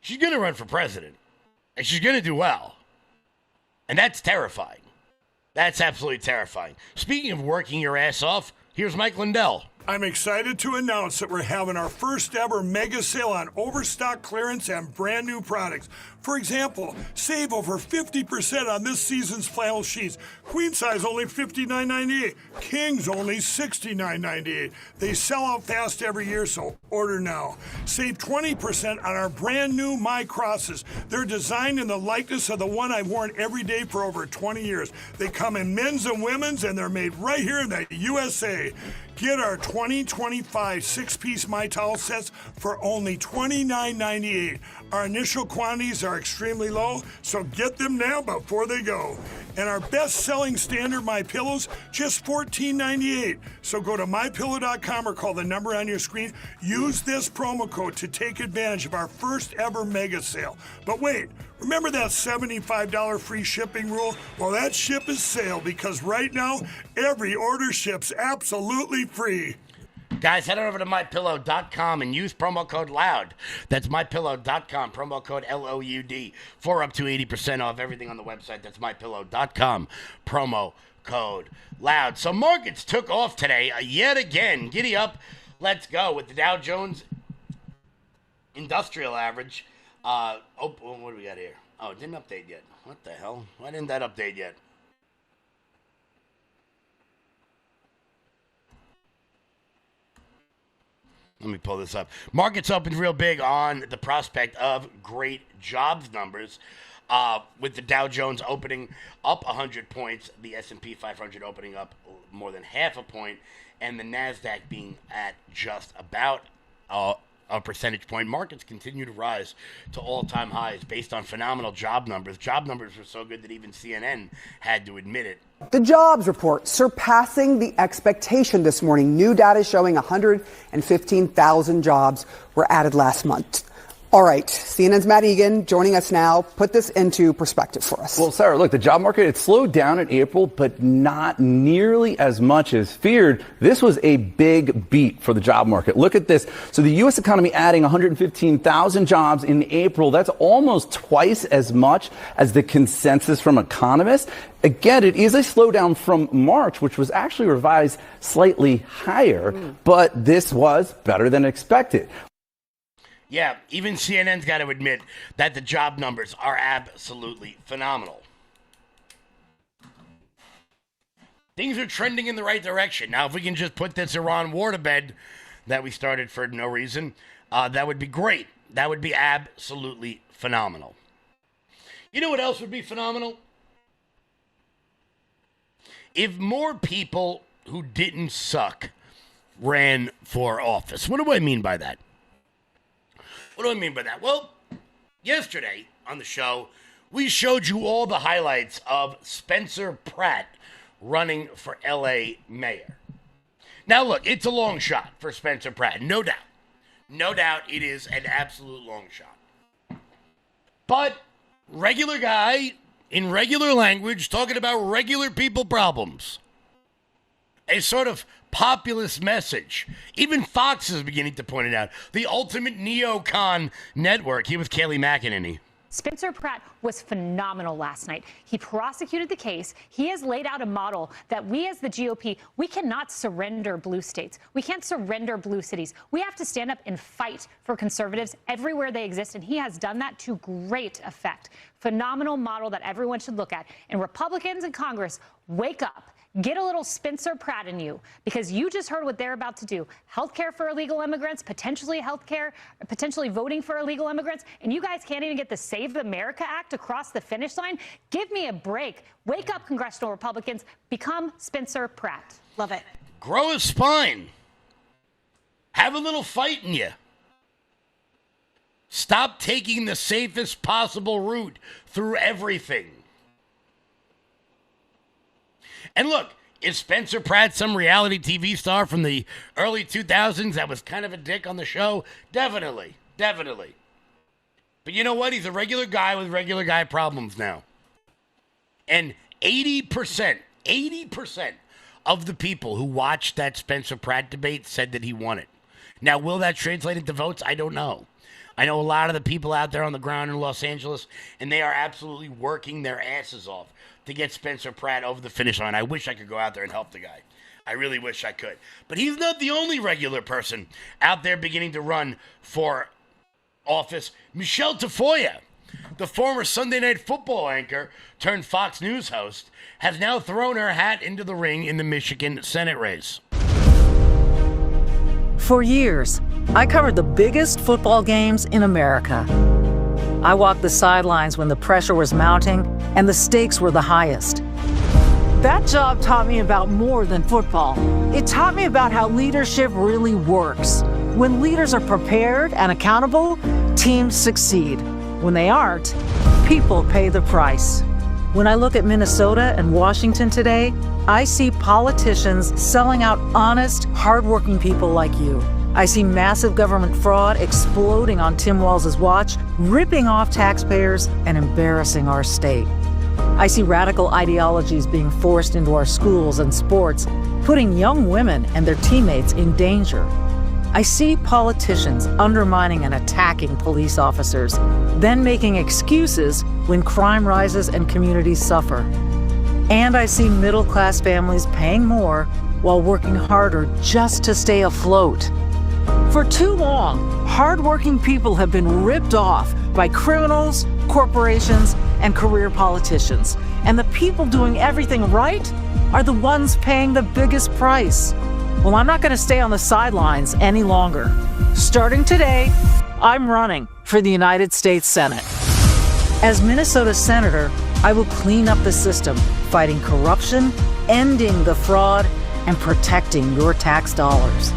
She's going to run for president. And she's going to do well. And that's terrifying. That's absolutely terrifying. Speaking of working your ass off, here's Mike Lindell. I'm excited to announce that we're having our first ever mega sale on overstock clearance and brand new products. For example, save over 50% on this season's flannel sheets. Queen size only $59.98. Kings only $69.98. They sell out fast every year, so order now. Save 20% on our brand new My Crosses. They're designed in the likeness of the one I've worn every day for over 20 years. They come in men's and women's, and they're made right here in the USA. Get our 2025 six-piece My Towel sets for only $29.98. Our initial quantities are extremely low, so get them now before they go. And our best-selling standard My Pillows, just $14.98. So go to MyPillow.com or call the number on your screen. Use this promo code to take advantage of our first ever mega sale. But wait, remember that $75 free shipping rule? Well, that ship is sailed because right now, every order ships absolutely free. Guys, head on over to MyPillow.com and use promo code LOUD. That's MyPillow.com, promo code LOUD, for up to 80% off everything on the website. That's MyPillow.com, promo code LOUD. So markets took off today yet again. Giddy up, let's go with the Dow Jones Industrial Average. What do we got here? Oh, it didn't update yet. What the hell? Why didn't that update yet? Let me pull this up. Markets opened real big on the prospect of great jobs numbers, with the Dow Jones opening up 100 points, the S&P 500 opening up more than half a point, and the NASDAQ being at just about a percentage point. Markets continue to rise to all-time highs based on phenomenal job numbers. Job numbers were so good that even CNN had to admit it. The jobs report surpassing the expectation this morning. New data showing 115,000 jobs were added last month. All right, CNN's Matt Egan joining us now. Put this into perspective for us. Well, Sarah, look, the job market, it slowed down in April, but not nearly as much as feared. This was a big beat for the job market. Look at this. So the U.S. economy adding 115,000 jobs in April. That's almost twice as much as the consensus from economists. Again, it is a slowdown from March, which was actually revised slightly higher, but this was better than expected. Yeah, even CNN's got to admit that the job numbers are absolutely phenomenal. Things are trending in the right direction. Now, if we can just put this Iran war to bed that we started for no reason, that would be great. That would be absolutely phenomenal. You know what else would be phenomenal? If more people who didn't suck ran for office. What do I mean by that? What do I mean by that? Well, yesterday on the show, we showed you all the highlights of Spencer Pratt running for L.A. mayor. Now, look, it's a long shot for Spencer Pratt, no doubt. No doubt it is an absolute long shot. But regular guy in regular language talking about regular people problems. A sort of populist message. Even Fox is beginning to point it out. The ultimate neocon network. Here with Kayleigh McEnany. Spencer Pratt was phenomenal last night. He prosecuted the case. He has laid out a model that we as the GOP, we cannot surrender blue states. We can't surrender blue cities. We have to stand up and fight for conservatives everywhere they exist, and he has done that to great effect. Phenomenal model that everyone should look at. And Republicans in Congress, wake up. Get a little Spencer Pratt in you, because you just heard what they're about to do. Healthcare for illegal immigrants, potentially voting for illegal immigrants, and you guys can't even get the Save America Act across the finish line? Give me a break. Wake up, congressional Republicans. Become Spencer Pratt. Love it. Grow a spine. Have a little fight in you. Stop taking the safest possible route through everything. And look, is Spencer Pratt some reality TV star from the early 2000s that was kind of a dick on the show? Definitely. Definitely. But you know what? He's a regular guy with regular guy problems now. And 80% of the people who watched that Spencer Pratt debate said that he won it. Now, will that translate into votes? I don't know. I know a lot of the people out there on the ground in Los Angeles, and they are absolutely working their asses off to get Spencer Pratt over the finish line. I wish I could go out there and help the guy. I really wish I could. But he's not the only regular person out there beginning to run for office. Michelle Tafoya, the former Sunday Night Football anchor turned Fox News host, has now thrown her hat into the ring in the Michigan Senate race. For years, I covered the biggest football games in America. I walked the sidelines when the pressure was mounting and the stakes were the highest. That job taught me about more than football. It taught me about how leadership really works. When leaders are prepared and accountable, teams succeed. When they aren't, people pay the price. When I look at Minnesota and Washington today, I see politicians selling out honest, hardworking people like you. I see massive government fraud exploding on Tim Walz's watch, ripping off taxpayers and embarrassing our state. I see radical ideologies being forced into our schools and sports, putting young women and their teammates in danger. I see politicians undermining and attacking police officers, then making excuses when crime rises and communities suffer. And I see middle-class families paying more while working harder just to stay afloat. For too long, hardworking people have been ripped off by criminals, corporations, and career politicians. And the people doing everything right are the ones paying the biggest price. Well, I'm not going to stay on the sidelines any longer. Starting today, I'm running for the United States Senate. As Minnesota Senator, I will clean up the system, fighting corruption, ending the fraud, and protecting your tax dollars.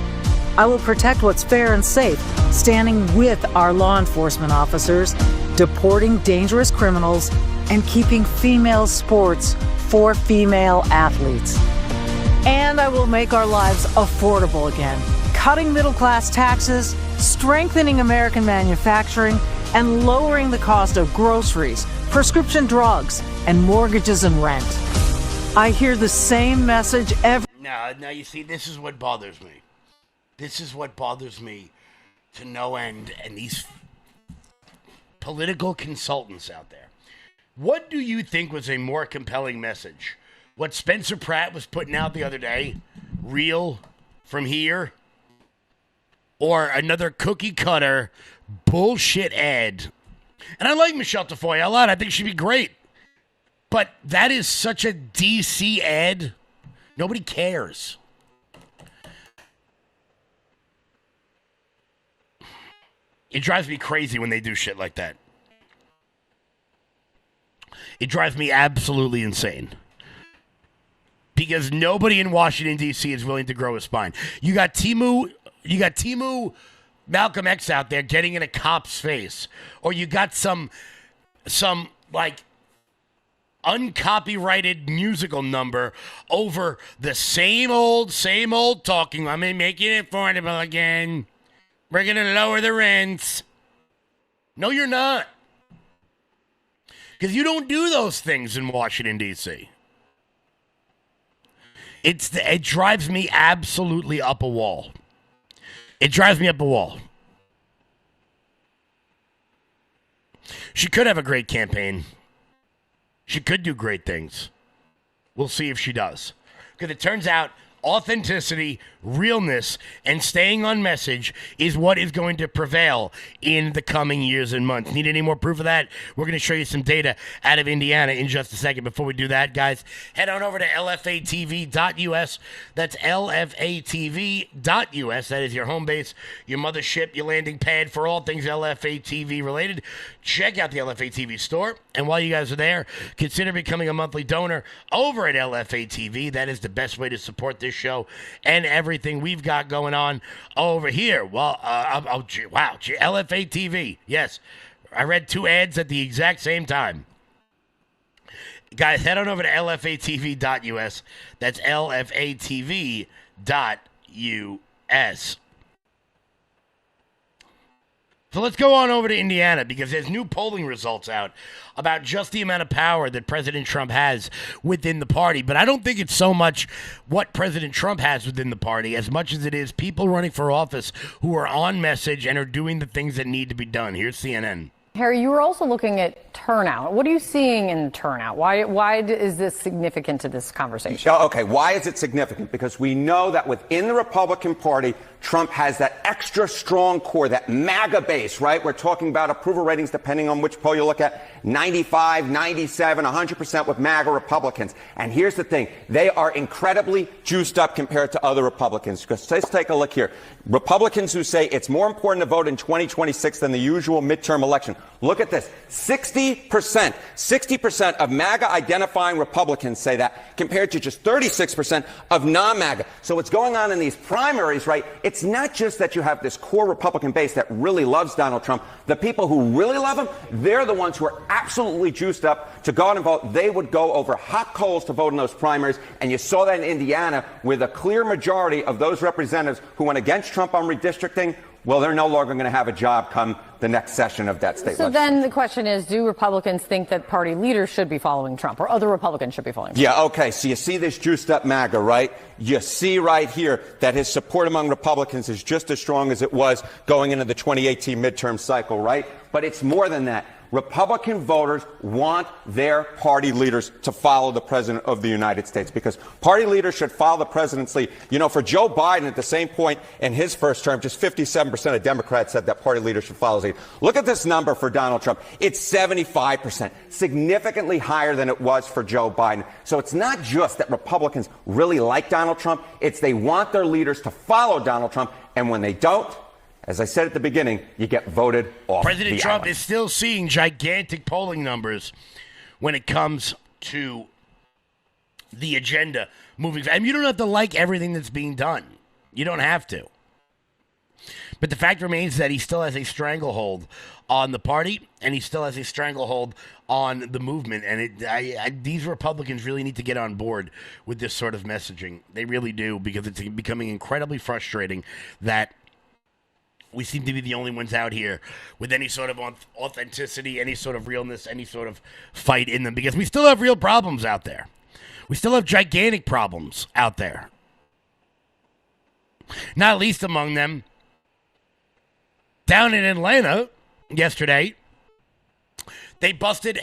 I will protect what's fair and safe, standing with our law enforcement officers, deporting dangerous criminals, and keeping female sports for female athletes. And I will make our lives affordable again, cutting middle-class taxes, strengthening American manufacturing, and lowering the cost of groceries, prescription drugs, and mortgages and rent. I hear the same message every... Now, you see, this is what bothers me. This is what bothers me to no end, and these political consultants out there. What do you think was a more compelling message? What Spencer Pratt was putting out the other day, real from here, or another cookie cutter bullshit ad? And I like Michelle Tafoya a lot. I think she'd be great. But that is such a DC ad. Nobody cares. It drives me crazy when they do shit like that. It drives me absolutely insane. Because nobody in Washington, D.C. is willing to grow a spine. You got Timu Malcolm X out there getting in a cop's face. Or you got some like uncopyrighted musical number over the same old talking. I'm making it affordable again. We're going to lower the rents. No, you're not. Because you don't do those things in Washington, D.C. It drives me absolutely up a wall. It drives me up a wall. She could have a great campaign. She could do great things. We'll see if she does. Because it turns out authenticity, realness, and staying on message is what is going to prevail in the coming years and months. Need any more proof of that? We're going to show you some data out of Indiana in just a second. Before we do that, guys, head on over to lfatv.us. That's lfatv.us. That is your home base, your mothership, your landing pad for all things LFA-TV related. Check out the LFA TV store. And while you guys are there, consider becoming a monthly donor over at LFA TV. That is the best way to support this show and everything we've got going on over here. Well, wow, LFA TV. Yes, I read two ads at the exact same time. Guys, head on over to lfatv.us. That's lfatv.us. So let's go on over to Indiana, because there's new polling results out about just the amount of power that President Trump has within the party. But I don't think it's so much what President Trump has within the party as much as it is people running for office who are on message and are doing the things that need to be done. Here's CNN. Harry, you were also looking at turnout. What are you seeing in turnout? Why is this significant to this conversation? Okay, why is it significant? Because we know that within the Republican Party, Trump has that extra strong core, that MAGA base, right? We're talking about approval ratings, depending on which poll you look at, 95, 97, 100% with MAGA Republicans. And here's the thing. They are incredibly juiced up compared to other Republicans. Because let's take a look here. Republicans who say it's more important to vote in 2026 than the usual midterm election. Look at this. 60% of MAGA identifying Republicans say that, compared to just 36% of non-MAGA. So what's going on in these primaries, right? It's not just that you have this core Republican base that really loves Donald Trump. The people who really love him, they're the ones who are absolutely juiced up to go out and vote. They would go over hot coals to vote in those primaries. And you saw that in Indiana, with a clear majority of those representatives who went against Trump on redistricting. Well, they're no longer going to have a job come the next session of that state legislature. Then the question is, do Republicans think that party leaders should be following Trump, or other Republicans should be following Trump? Yeah, okay. So you see this juiced up MAGA, right? You see right here that his support among Republicans is just as strong as it was going into the 2018 midterm cycle, right? But it's more than that. Republican voters want their party leaders to follow the president of the United States, because party leaders should follow the president's lead. You know, for Joe Biden at the same point in his first term, just 57% of Democrats said that party leaders should follow his lead. Look at this number for Donald Trump. It's 75%, significantly higher than it was for Joe Biden. So it's not just that Republicans really like Donald Trump. It's they want their leaders to follow Donald Trump. And when they don't, as I said at the beginning, you get voted off. President Trump island. is still seeing gigantic polling numbers when it comes to the agenda moving. And you don't have to like everything that's being done. You don't have to. But the fact remains that he still has a stranglehold on the party, and he still has a stranglehold on the movement. And these Republicans really need to get on board with this sort of messaging. They really do, because it's becoming incredibly frustrating that we seem to be the only ones out here with any sort of authenticity, any sort of realness, any sort of fight in them, because we still have real problems out there. We still have gigantic problems out there. Not least among them, down in Atlanta yesterday, they busted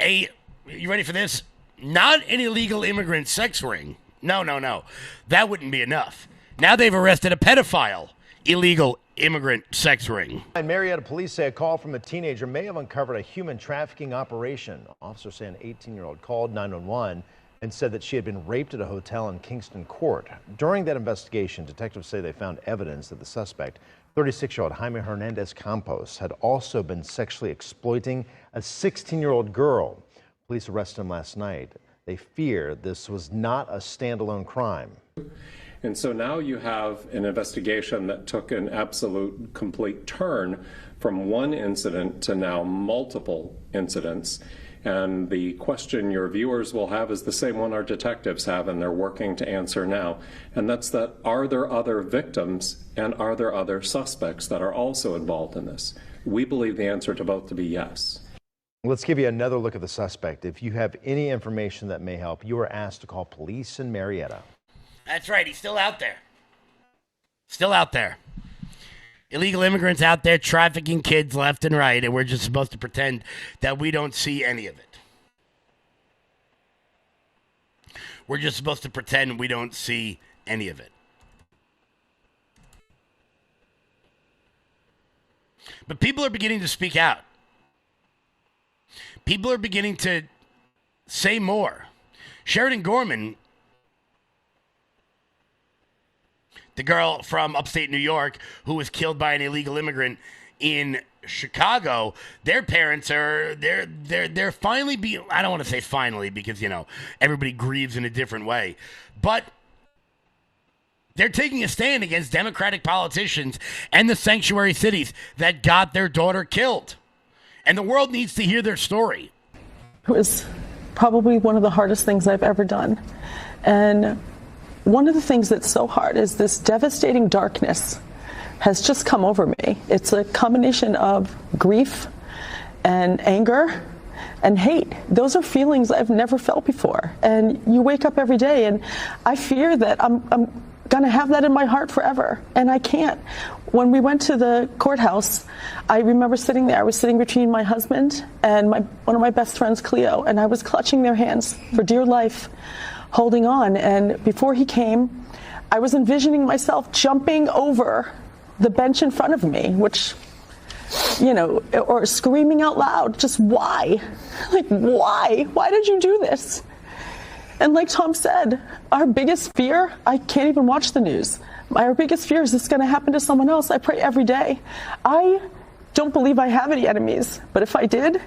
you ready for this? Not an illegal immigrant sex ring. No. That wouldn't be enough. Now they've arrested a pedophile illegal immigrant sex ring. And Marietta police say a call from a teenager may have uncovered a human trafficking operation. Officers say an 18-year-old called 911 and said that she had been raped at a hotel in Kingston Court. During that investigation, detectives say they found evidence that the suspect, 36-year-old Jaime Hernandez Campos, had also been sexually exploiting a 16-year-old girl. Police arrested him last night. They fear this was not a standalone crime. And so now you have an investigation that took an absolute complete turn from one incident to now multiple incidents. And the question your viewers will have is the same one our detectives have, and they're working to answer now. And that's that, are there other victims and are there other suspects that are also involved in this? We believe the answer to both to be yes. Let's give you another look at the suspect. If you have any information that may help, you are asked to call police in Marietta. That's right. He's still out there. Still out there. Illegal immigrants out there trafficking kids left and right, and we're just supposed to pretend that we don't see any of it. We're just supposed to pretend we don't see any of it. But people are beginning to speak out. People are beginning to say more. Sheridan Gorman, the girl from upstate New York who was killed by an illegal immigrant in Chicago, their parents are they're finally being, I don't want to say finally because, you know, everybody grieves in a different way, but they're taking a stand against Democratic politicians and the sanctuary cities that got their daughter killed. And the world needs to hear their story. It was probably one of the hardest things I've ever done. And one of the things that's so hard is this devastating darkness has just come over me. It's a combination of grief and anger and hate. Those are feelings I've never felt before. And you wake up every day and I fear that I'm going to have that in my heart forever, and I can't. When we went to the courthouse, I remember sitting there. I was sitting between my husband and one of my best friends, Cleo, and I was clutching their hands for dear life, holding on. And before he came, I was envisioning myself jumping over the bench in front of me, which, you know, or screaming out loud, just why? Like, why? Why did you do this? And like Tom said, our biggest fear, I can't even watch the news. Our biggest fear is this going to happen to someone else. I pray every day. I don't believe I have any enemies, but if I did,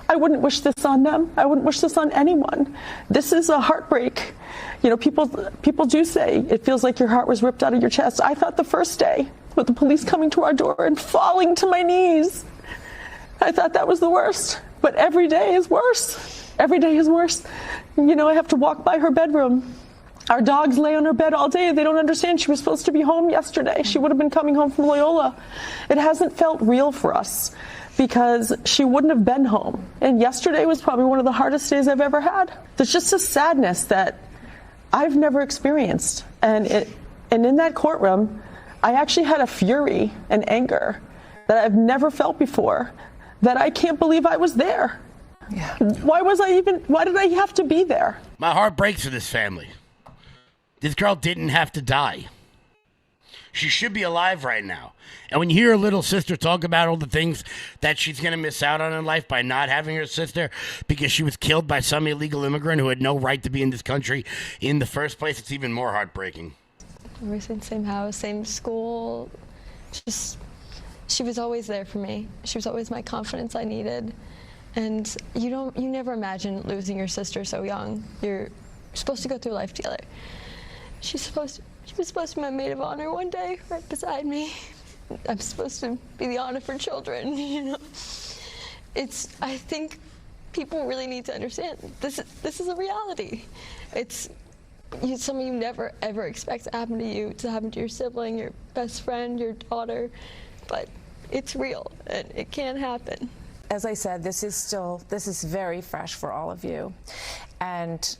I wouldn't wish this on them. I wouldn't wish this on anyone. This is a heartbreak. You know, people do say it feels like your heart was ripped out of your chest. I thought the first day with the police coming to our door and falling to my knees, I thought that was the worst. But every day is worse. Every day is worse. You know, I have to walk by her bedroom. Our dogs lay on her bed all day. They don't understand. She was supposed to be home yesterday. She would have been coming home from Loyola. It hasn't felt real for us because she wouldn't have been home. And yesterday was probably one of the hardest days I've ever had. There's just a sadness that I've never experienced. And in that courtroom, I actually had a fury and anger that I've never felt before, that I can't believe I was there. Yeah. Why did I have to be there? My heart breaks for this family. This girl didn't have to die. She should be alive right now. And when you hear her little sister talk about all the things that she's going to miss out on in life by not having her sister because she was killed by some illegal immigrant who had no right to be in this country in the first place, it's even more heartbreaking. We were in the same house, same school. She was always there for me. She was always my confidence I needed. And you never imagine losing your sister so young. You're supposed to go through life together. She was supposed to be my maid of honor one day, right beside me. I'm supposed to be the honor for children, you know. I think people really need to understand this is a reality. It's something you never ever expect to happen to you, to happen to your sibling, your best friend, your daughter, but it's real and it can happen. As I said, this is very fresh for all of you. And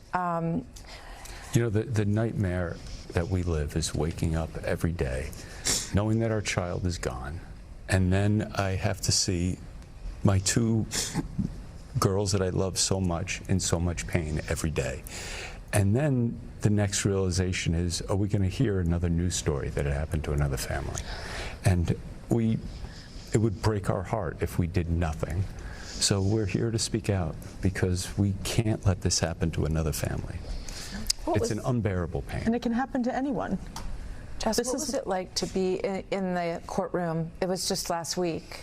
you know, the nightmare that we live is waking up every day knowing that our child is gone, and then I have to see my two girls that I love so much in so much pain every day. And then the next realization is, are we going to hear another news story that it happened to another family? And it would break our heart if we did nothing. So we're here to speak out because we can't let this happen to another family. It's an unbearable pain. And it can happen to anyone. Jess, what was it like to be in the courtroom? It was just last week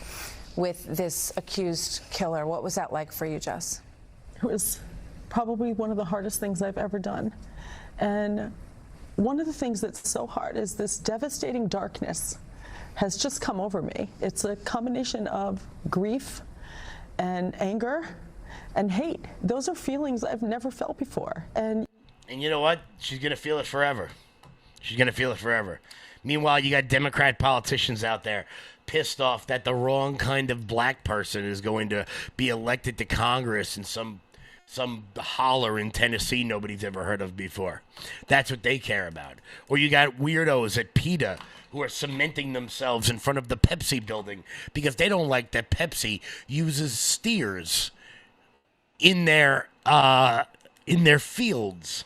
with this accused killer. What was that like for you, Jess? It was probably one of the hardest things I've ever done. And one of the things that's so hard is this devastating darkness has just come over me. It's a combination of grief and anger and hate. Those are feelings I've never felt before. And you know what? She's going to feel it forever. She's going to feel it forever. Meanwhile, you got Democrat politicians out there pissed off that the wrong kind of black person is going to be elected to Congress in some holler in Tennessee nobody's ever heard of before. That's what they care about. Or you got weirdos at PETA who are cementing themselves in front of the Pepsi building because they don't like that Pepsi uses steers in their fields.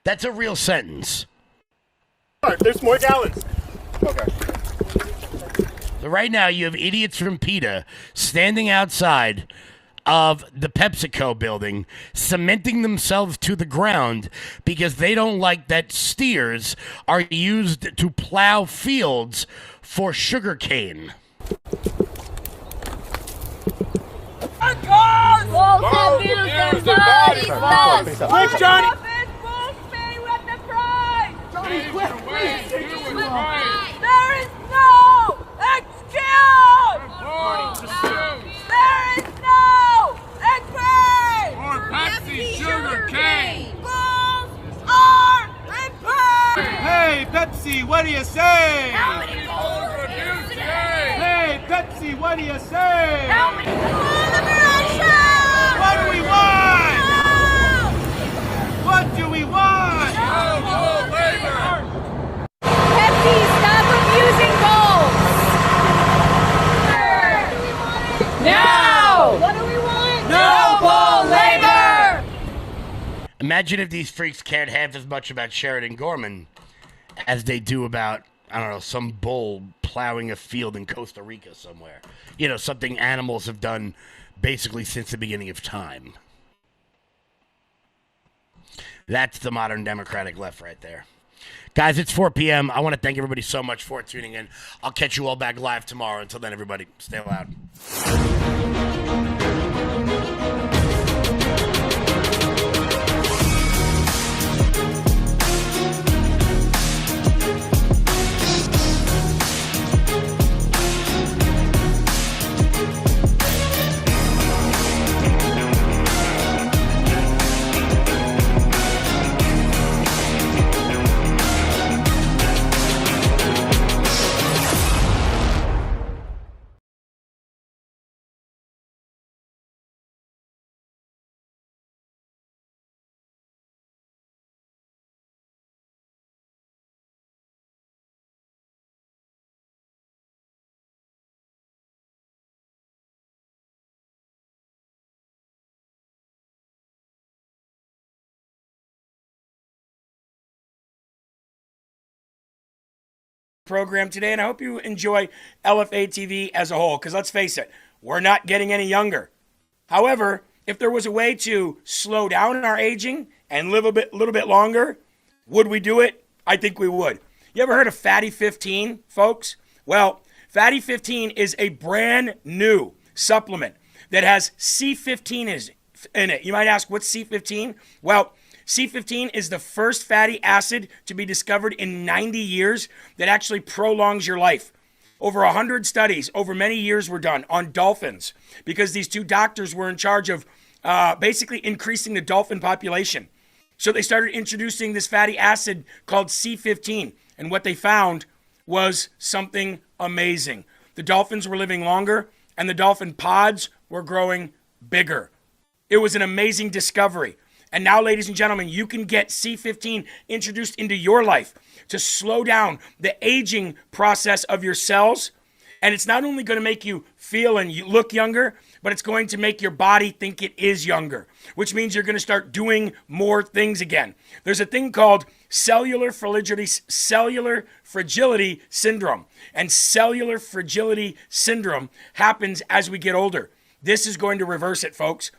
That's a real sentence. All right, there's more gallons. Okay. So right now you have idiots from PETA standing outside of the PepsiCo building, cementing themselves to the ground because they don't like that steers are used to plow fields for sugarcane. Quick, Johnny! Quick, please! There is no excuse! There is no excuse! Or Pepsi sugar cane! Schools are in pain! Hey, Pepsi, what do you say? How many bowls reduced today? Hey, Pepsi, what do you say? How many liberation? What do we want? What do we want? No more labor. Pepsi, stop abusing bowls. Now. What do we want? No bowl labor. Imagine if these freaks cared half as much about Sheridan Gorman as they do about, I don't know, some bull plowing a field in Costa Rica somewhere. You know, something animals have done basically since the beginning of time. That's the modern Democratic left right there. Guys, it's 4 p.m. I want to thank everybody so much for tuning in. I'll catch you all back live tomorrow. Until then, everybody, stay loud. Program today, and I hope you enjoy LFA TV as a whole, because let's face it, we're not getting any younger. However, if there was a way to slow down our aging and live a little bit longer, would we do it? I think we would. You ever heard of Fatty 15, folks? Well, Fatty 15 is a brand new supplement that has C15 in it. You might ask, what's C15? Well, C15 is the first fatty acid to be discovered in 90 years that actually prolongs your life. Over 100 studies over many years were done on dolphins because these two doctors were in charge of basically increasing the dolphin population. So they started introducing this fatty acid called C15, and what they found was something amazing. The dolphins were living longer, and the dolphin pods were growing bigger. It was an amazing discovery. And now, ladies and gentlemen, you can get C15 introduced into your life to slow down the aging process of your cells. And it's not only going to make you feel and you look younger, but it's going to make your body think it is younger, which means you're going to start doing more things again. There's a thing called cellular fragility syndrome. And cellular fragility syndrome happens as we get older. This is going to reverse it, folks.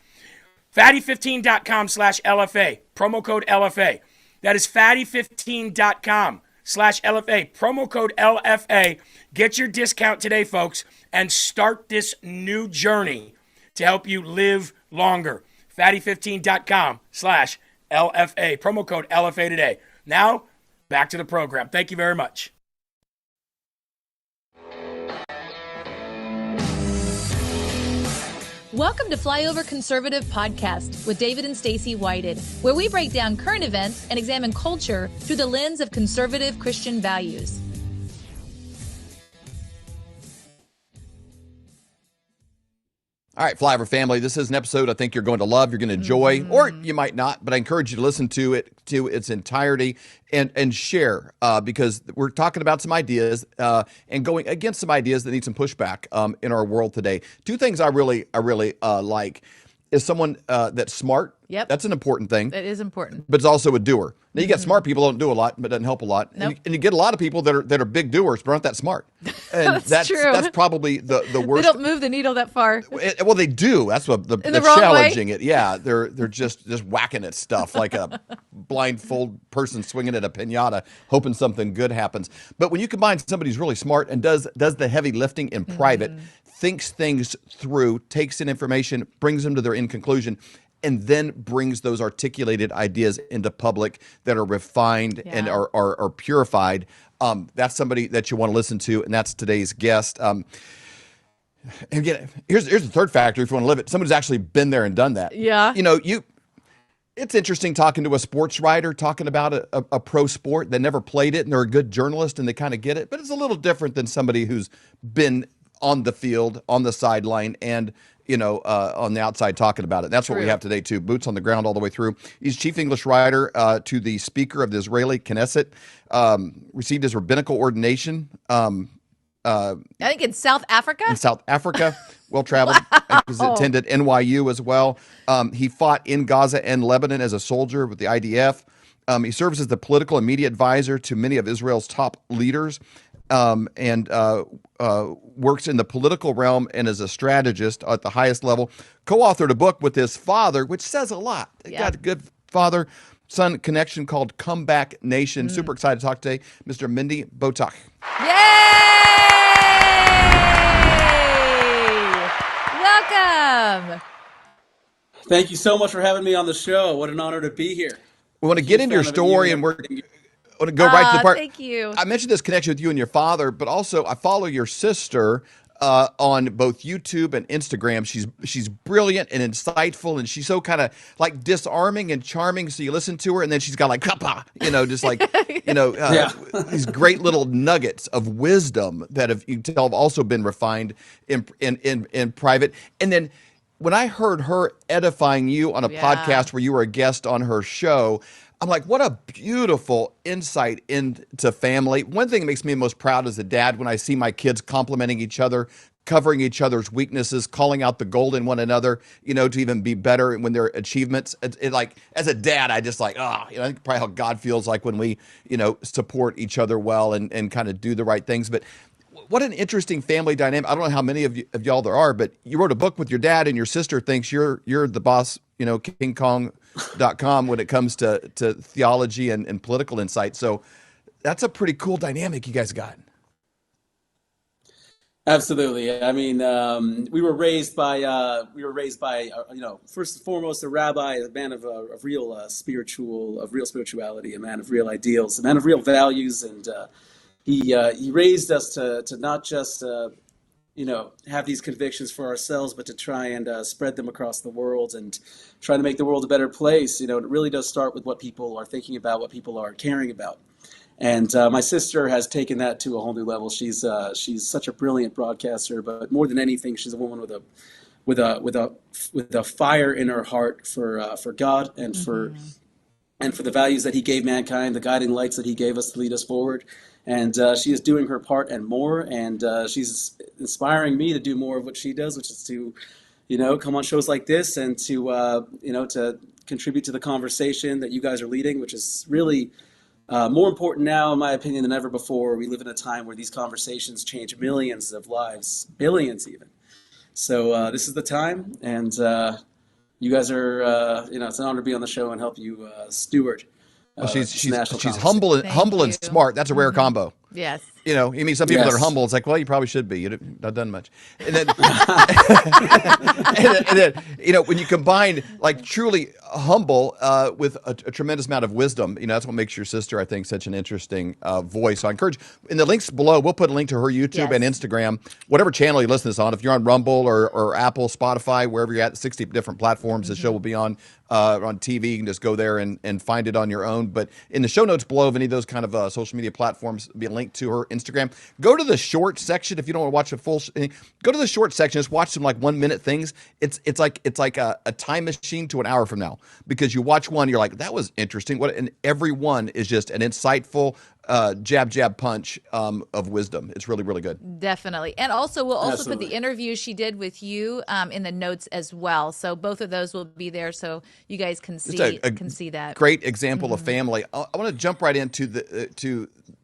Fatty15.com/LFA, promo code LFA. That is fatty15.com/LFA, promo code LFA. Get your discount today, folks, and start this new journey to help you live longer. Fatty15.com/LFA, promo code LFA today. Now, back to the program. Thank you very much. Welcome to Flyover Conservative Podcast with David and Stacey Whited, where we break down current events and examine culture through the lens of conservative Christian values. All right, Flyover family, this is an episode I think you're going to love, you're going to enjoy, or you might not, but I encourage you to listen to it to its entirety and share because we're talking about some ideas and going against some ideas that need some pushback in our world today. Two things I really like is someone that's smart. Yep. That's an important thing. That is important. But it's also a doer. Now, you get smart people that don't do a lot, but doesn't help a lot. Nope. And you get a lot of people that are big doers, but aren't that smart. And That's true. That's probably the worst. They don't move the needle that far. Well, they do. That's what In the that's wrong challenging way. it. Yeah, they're just whacking at stuff like a blindfold person swinging at a piñata, hoping something good happens. But when you combine somebody who's really smart and does the heavy lifting in private, thinks things through, takes in information, brings them to their end conclusion, and then brings those articulated ideas into public that are refined and are purified. That's somebody that you want to listen to, and that's today's guest. And again, here's the third factor if you want to live it. Somebody's actually been there and done that. Yeah. You know, It's interesting talking to a sports writer, talking about a pro sport that never played it, and they're a good journalist and they kind of get it. But it's a little different than somebody who's been on the field, on the sideline, and on the outside talking about it. That's what we have today too. Boots on the ground all the way through. He's chief English writer to the Speaker of the Israeli Knesset. Received his rabbinical ordination. I think in South Africa. Well traveled. He's attended NYU as well. He fought in Gaza and Lebanon as a soldier with the IDF. He serves as the political and media advisor to many of Israel's top leaders, and works in the political realm and as a strategist at the highest level. Co-authored a book with his father, which says a lot. He got a good father-son connection called Comeback Nation. Super excited to talk today, Mr. Mendy Botach. Welcome. Thank you so much for having me on the show. What an honor to be here. We want to get into your story, and we're going to go right to the part. Thank you. I mentioned this connection with you and your father, but also I follow your sister on both YouTube and Instagram. She's brilliant and insightful, and she's so kind of like disarming and charming. So you listen to her, and then she's got like kappa, just like these great little nuggets of wisdom that have also been refined in private. And then when I heard her edifying you on a podcast where you were a guest on her show, I'm like, what a beautiful insight into family. One thing that makes me most proud as a dad when I see my kids complimenting each other, covering each other's weaknesses, calling out the gold in one another, to even be better when their achievements. It like, as a dad, I just like, I think probably how God feels like when we, support each other well and kind of do the right things. But what an interesting family dynamic. I don't know how many of y'all there are, but you wrote a book with your dad, and your sister thinks you're the boss, KingKong.com when it comes to theology and political insight. So that's a pretty cool dynamic you guys got. Absolutely. I mean, we were raised by first and foremost, a rabbi, a man of real spirituality, a man of real ideals, a man of real values. And he raised us to not just, have these convictions for ourselves, but to try and spread them across the world and try to make the world a better place. It really does start with what people are thinking about, what people are caring about. And my sister has taken that to a whole new level. She's such a brilliant broadcaster, but more than anything, she's a woman with a fire in her heart for God and for the values that He gave mankind, the guiding lights that He gave us to lead us forward. And she is doing her part and more, and she's inspiring me to do more of what she does, which is to, come on shows like this and to, to contribute to the conversation that you guys are leading, which is really more important now, in my opinion, than ever before. We live in a time where these conversations change millions of lives, billions even. So this is the time, and you guys are, it's an honor to be on the show and help you steward. Well, she's humble and smart. That's a rare combo. Yes. You mean some people that are humble. It's like, well, you probably should be. You've not done much. And then, and then, when you combine like truly humble with a tremendous amount of wisdom, that's what makes your sister, I think, such an interesting voice. So I encourage, in the links below, we'll put a link to her YouTube and Instagram, whatever channel you listen to this on. If you're on Rumble or Apple, Spotify, wherever you're at, 60 different platforms the show will be on TV. You can just go there and find it on your own. But in the show notes below of any of those kind of social media platforms, there'll be a link to her Instagram. Go to the short section if you don't want to watch a full. Go to the short section. Just watch some like 1 minute things. It's like a time machine to an hour from now, because you watch one, you're like, that was interesting. And every one is just an insightful jab punch of wisdom. It's really, really good. Definitely. And also we'll also put the interview she did with you in the notes as well. So both of those will be there, so you guys can see that. Great example of family. I want to jump right into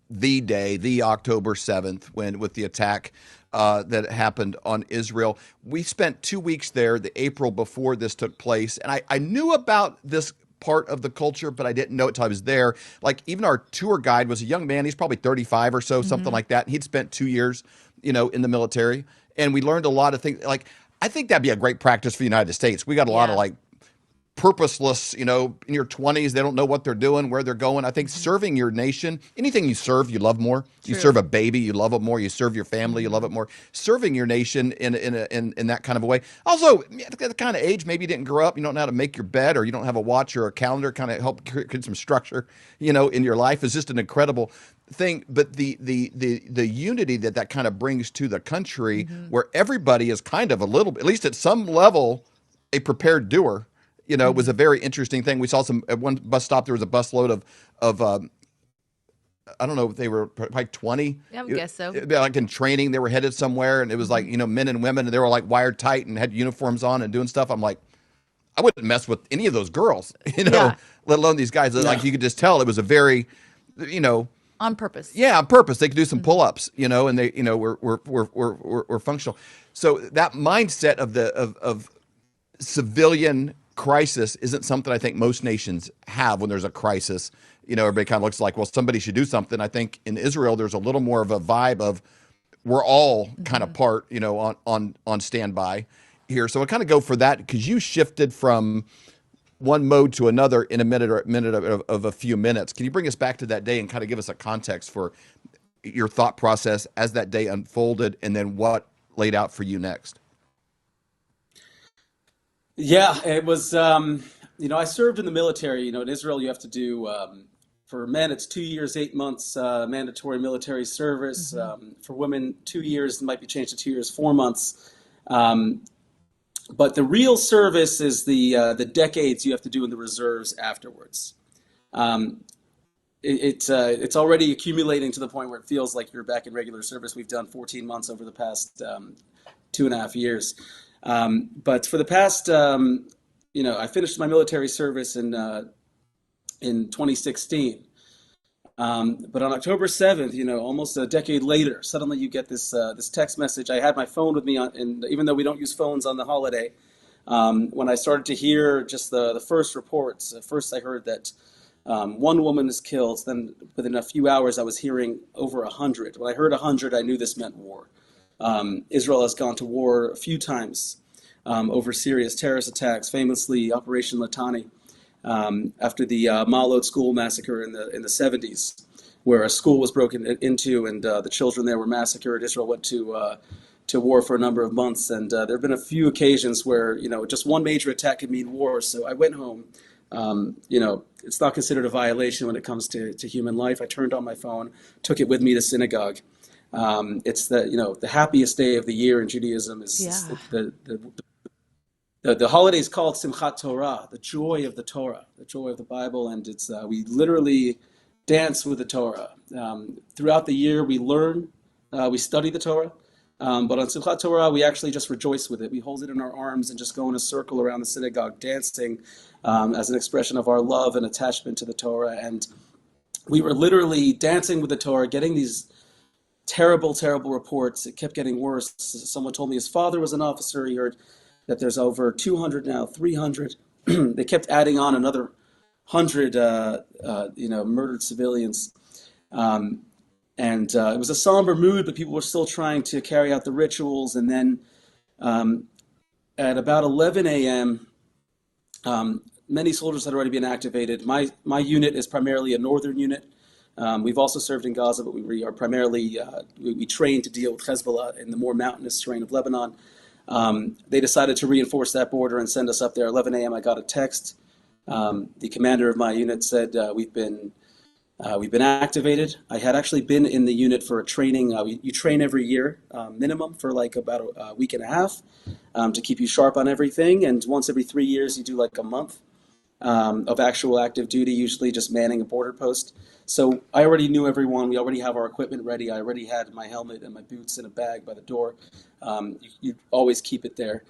the day, the October 7th, with the attack that happened on Israel. We spent 2 weeks there, the April before this took place, and I knew about this part of the culture, but I didn't know it until I was there. Like, even our tour guide was a young man. He's probably 35 or so, something like that. He'd spent 2 years, in the military, and we learned a lot of things. Like, I think that'd be a great practice for the United States. We got a lot of purposeless, in your 20s. They don't know what they're doing, where they're going. I think serving your nation, anything you serve, you love more. You serve a baby, you love it more. You serve your family, you love it more. Serving your nation in that kind of a way. Also, at the kind of age, maybe you didn't grow up, you don't know how to make your bed, or you don't have a watch or a calendar, kind of help create some structure, in your life is just an incredible thing. But the unity that kind of brings to the country, where everybody is kind of a little, at least at some level, a prepared doer. It was a very interesting thing. We saw at one bus stop, there was a busload of I don't know if they were like 20. Yeah, I guess so. Like in training, they were headed somewhere, and it was like, men and women, and they were like wired tight and had uniforms on and doing stuff. I'm like, I wouldn't mess with any of those girls, let alone these guys. Like, you could just tell it was a very, on purpose. Yeah, on purpose. They could do some pull-ups, and they, were functional. So that mindset of civilian crisis isn't something I think most nations have when there's a crisis. Everybody kind of looks like, well, somebody should do something. I think in Israel, there's a little more of a vibe of we're all kind of part, on standby here. So I kind of go for that, because you shifted from one mode to another in a minute of a few minutes. Can you bring us back to that day and kind of give us a context for your thought process as that day unfolded, and then what laid out for you next? Yeah, it was, I served in the military. In Israel, you have to do, for men, it's 2 years, 8 months mandatory military service. For women, 2 years, it might be changed to 2 years, 4 months. But the real service is the decades you have to do in the reserves afterwards. It's already accumulating to the point where it feels like you're back in regular service. We've done 14 months over the past 2.5 years. But for the past, I finished my military service in 2016. But on October 7th, almost a decade later, suddenly you get this text message. I had my phone with me, and even though we don't use phones on the holiday, when I started to hear just the first reports, first I heard that one woman is killed. Then within a few hours, I was hearing over 100. When I heard 100, I knew this meant war. Israel has gone to war a few times over serious terrorist attacks, famously Operation Litani, after the Malot school massacre in the 70s, where a school was broken into and the children there were massacred. Israel went to war for a number of months, and there have been a few occasions where just one major attack could mean war. So I went home. It's not considered a violation when it comes to human life. I turned on my phone, took it with me to synagogue. It's the happiest day of the year in Judaism is the holiday is called Simchat Torah, the joy of the Torah, the joy of the Bible, and it's we literally dance with the Torah. Throughout the year, we learn, we study the Torah, but on Simchat Torah, we actually just rejoice with it. We hold it in our arms and just go in a circle around the synagogue, dancing as an expression of our love and attachment to the Torah. And we were literally dancing with the Torah, getting these terrible, terrible reports. It kept getting worse. Someone told me his father was an officer. He heard that there's over 200 now, 300. They kept adding on another 100, murdered civilians. And it was a somber mood, but people were still trying to carry out the rituals. And then at about 11 a.m., many soldiers had already been activated. My unit is primarily a northern unit. We've also served in Gaza, but we are primarily, we train to deal with Hezbollah in the more mountainous terrain of Lebanon. They decided to reinforce that border and send us up there. 11 a.m. I got a text. The commander of my unit said, we've been activated. I had actually been in the unit for a training. You train every year, minimum, for like about a week and a half to keep you sharp on everything. And once every 3 years, you do like a month of actual active duty, usually just manning a border post. So I already knew everyone. We already have our equipment ready. I already had my helmet and my boots in a bag by the door. You always keep it there.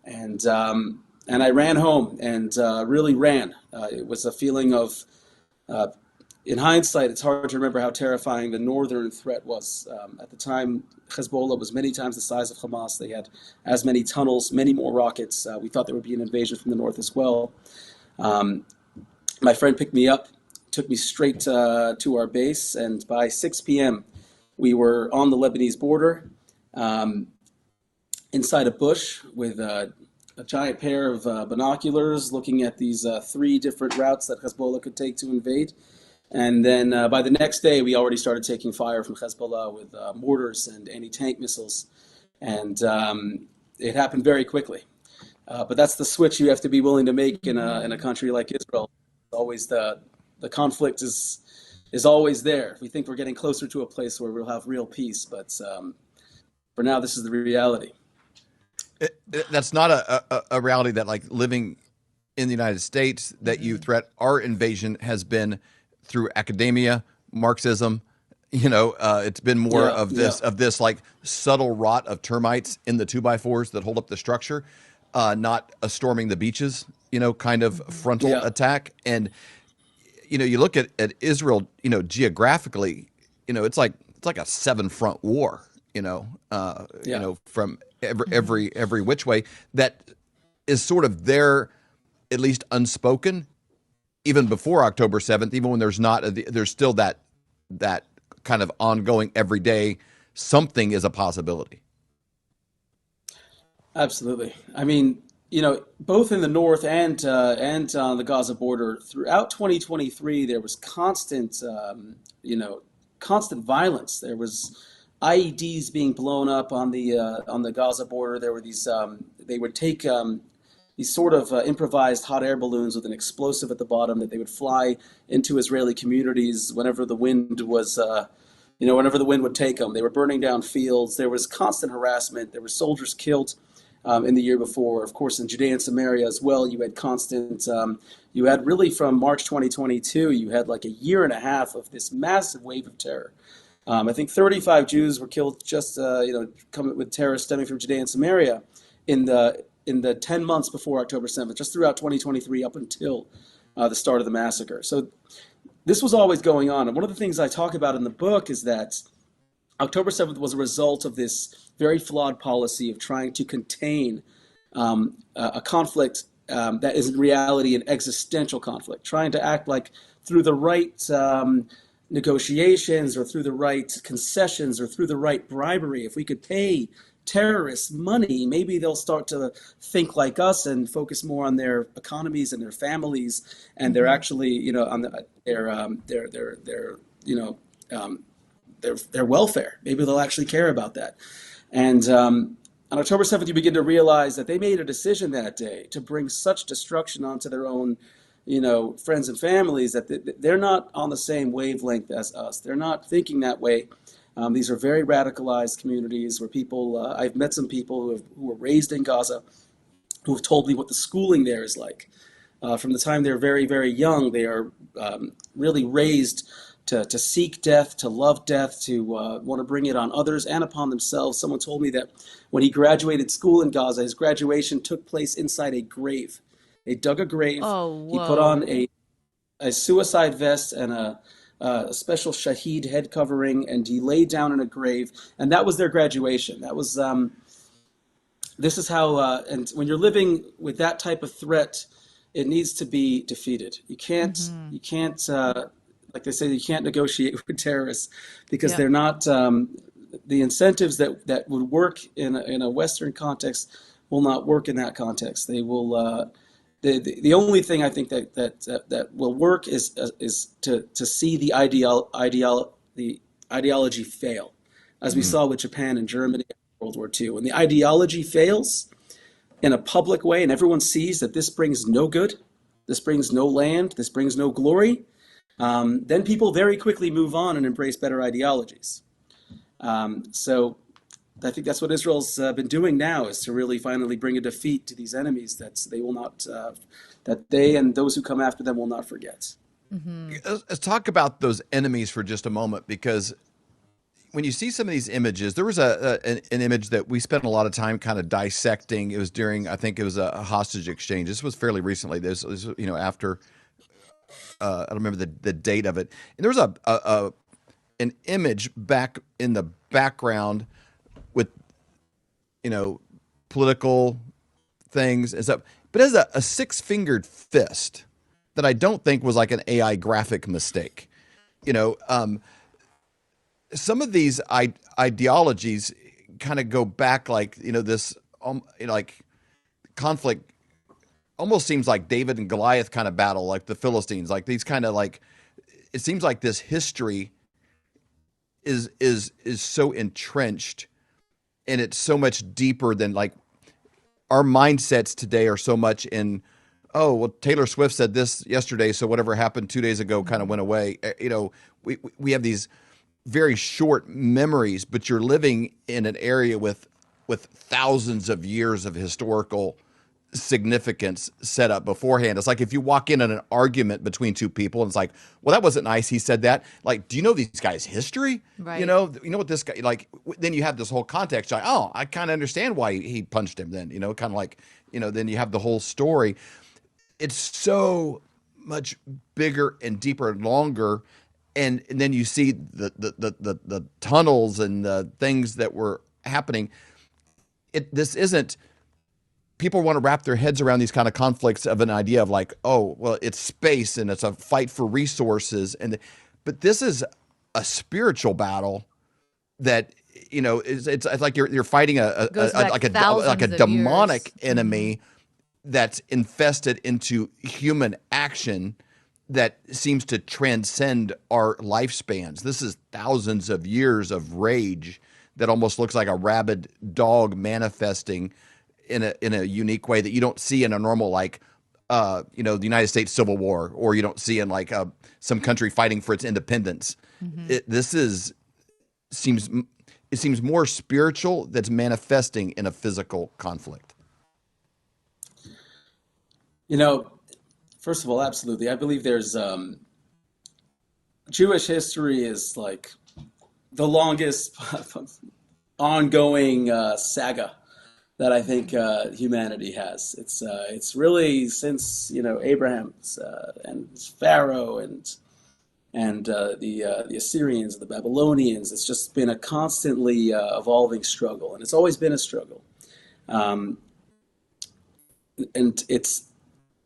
And I ran home and really ran. It was a feeling of, in hindsight, it's hard to remember how terrifying the northern threat was. At the time, Hezbollah was many times the size of Hamas. They had as many tunnels, many more rockets. We thought there would be an invasion from the north as well. My friend picked me up, took me straight to our base, and by 6 p.m., we were on the Lebanese border, inside a bush with a giant pair of binoculars looking at these 3 different routes that Hezbollah could take to invade. And then by the next day, we already started taking fire from Hezbollah with mortars and anti-tank missiles. And it happened very quickly. But that's the switch you have to be willing to make in a country like Israel. Always the conflict is always there. We think we're getting closer to a place where we'll have real peace, but for now, this is the reality. That's not a reality that, like, living in the United States, that you threat our invasion has been through academia, Marxism. It's been more of this like subtle rot of termites in the 2x4s that hold up the structure, not a storming the beaches, kind of frontal attack. And you look at Israel, geographically, it's like a 7-front war, from every which way, that is sort of there, at least unspoken, even before October 7th, even when there's still that kind of ongoing everyday something is a possibility. Absolutely. I mean, both in the north and on the Gaza border throughout 2023, there was constant violence. There was IEDs being blown up on the Gaza border. There were these they would take these sort of improvised hot air balloons with an explosive at the bottom that they would fly into Israeli communities whenever the wind was, whenever the wind would take them. They were burning down fields. There was constant harassment. There were soldiers killed in the year before. Of course, in Judea and Samaria as well, you had constant, you had really from March 2022, you had like a year and a half of this massive wave of terror. I think 35 Jews were killed just, coming with terror stemming from Judea and Samaria in the 10 months before October 7th, just throughout 2023 up until the start of the massacre. So this was always going on. And one of the things I talk about in the book is that October 7th was a result of this very flawed policy of trying to contain a conflict that is in reality an existential conflict, trying to act like through the right negotiations or through the right concessions or through the right bribery, if we could pay terrorists money, maybe they'll start to think like us and focus more on their economies and their families, and they're actually, on their welfare. Maybe they'll actually care about that. And on October 7th, you begin to realize that they made a decision that day to bring such destruction onto their own, friends and families, that they're not on the same wavelength as us. They're not thinking that way. These are very radicalized communities where people, I've met some people who were raised in Gaza, who have told me what the schooling there is like. From the time they're very, very young, they are really raised to seek death, to love death, to want to bring it on others and upon themselves. Someone told me that when he graduated school in Gaza, his graduation took place inside a grave. They dug a grave. Oh, he put on a suicide vest and a special shaheed head covering, and he laid down in a grave, and that was their graduation. That was, this is how, and when you're living with that type of threat, it needs to be defeated. You can't, like they say, you can't negotiate with terrorists because they're not, the incentives that would work in a Western context will not work in that context. They will, the only thing I think that will work is to see the ideology fail, as we saw with Japan and Germany in World War II. When the ideology fails in a public way and everyone sees that this brings no good, this brings no land, this brings no glory, then people very quickly move on and embrace better ideologies. So I think that's what Israel's been doing now, is to really finally bring a defeat to these enemies that they will not, that they and those who come after them will not forget. Let's talk about those enemies for just a moment, because when you see some of these images, there was an image that we spent a lot of time kind of dissecting. It was during, I think it was a hostage exchange. This was fairly recently. This was, after, I don't remember the date of it. And there was an image back in the background with, political things and stuff, but it has a 6-fingered fist that I don't think was like an AI graphic mistake. Some of these ideologies kind of go back, like, this, like conflict almost seems like David and Goliath kind of battle, like the Philistines, like these kind of like, it seems like this history is so entrenched, and it's so much deeper than like our mindsets today are so much in, oh, well, Taylor Swift said this yesterday, so whatever happened 2 days ago kind of went away. You know, we have these very short memories, but you're living in an area with thousands of years of historical significance set up beforehand. It's like if you walk in on an argument between two people and it's like, well, that wasn't nice, he said that. Like, do you know these guys' history? Right. You know what this guy, like, then you have this whole context. Like, oh, I kind of understand why he punched him then, you know, kind of like, you know, then you have the whole story. It's so much bigger and deeper and longer. And then you see the tunnels and the things that were happening. This isn't, people want to wrap their heads around these kind of conflicts of an idea of like, oh, well, it's space and it's a fight for resources. But this is a spiritual battle that, you know, it's like you're fighting like a demonic enemy that's infested into human action that seems to transcend our lifespans. This is thousands of years of rage that almost looks like a rabid dog manifesting in a unique way that you don't see in a normal, like, you know, the United States Civil War, or you don't see in like some country fighting for its independence. It seems more spiritual that's manifesting in a physical conflict. You know, first of all, absolutely. I believe there's Jewish history is like the longest ongoing saga that I think humanity has. It's really since, you know, Abraham and Pharaoh and the Assyrians, the Babylonians. It's just been a constantly evolving struggle, and it's always been a struggle. And it's,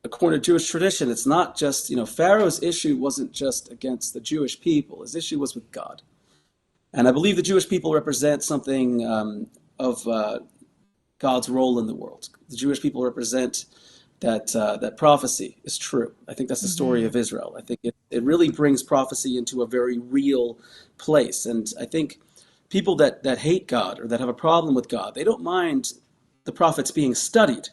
according to Jewish tradition, it's not just, you know, Pharaoh's issue wasn't just against the Jewish people. His issue was with God. And I believe the Jewish people represent something of God's role in the world. The Jewish people represent that prophecy is true. I think that's the story of Israel. I think it really brings prophecy into a very real place. And I think people that hate God or that have a problem with God, they don't mind the prophets being studied,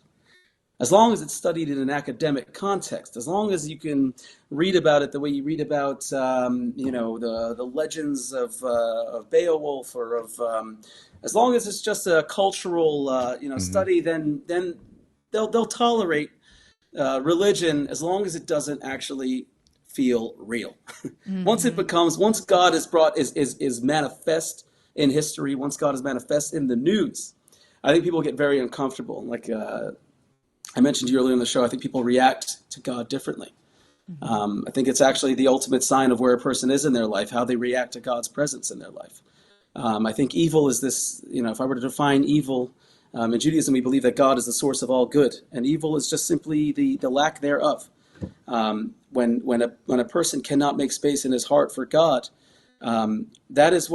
as long as it's studied in an academic context, as long as you can read about it the way you read about, you know, the legends of Beowulf, or of, as long as it's just a cultural, you know, study, then they'll tolerate religion as long as it doesn't actually feel real. Once God is manifest in history, once God is manifest in the news, I think people get very uncomfortable. Like I mentioned to you earlier in the show, I think people react to God differently. I think it's actually the ultimate sign of where a person is in their life, how they react to God's presence in their life. I think evil is this, you know, if I were to define evil, in Judaism, we believe that God is the source of all good, and evil is just simply the lack thereof. When a person cannot make space in his heart for God, that is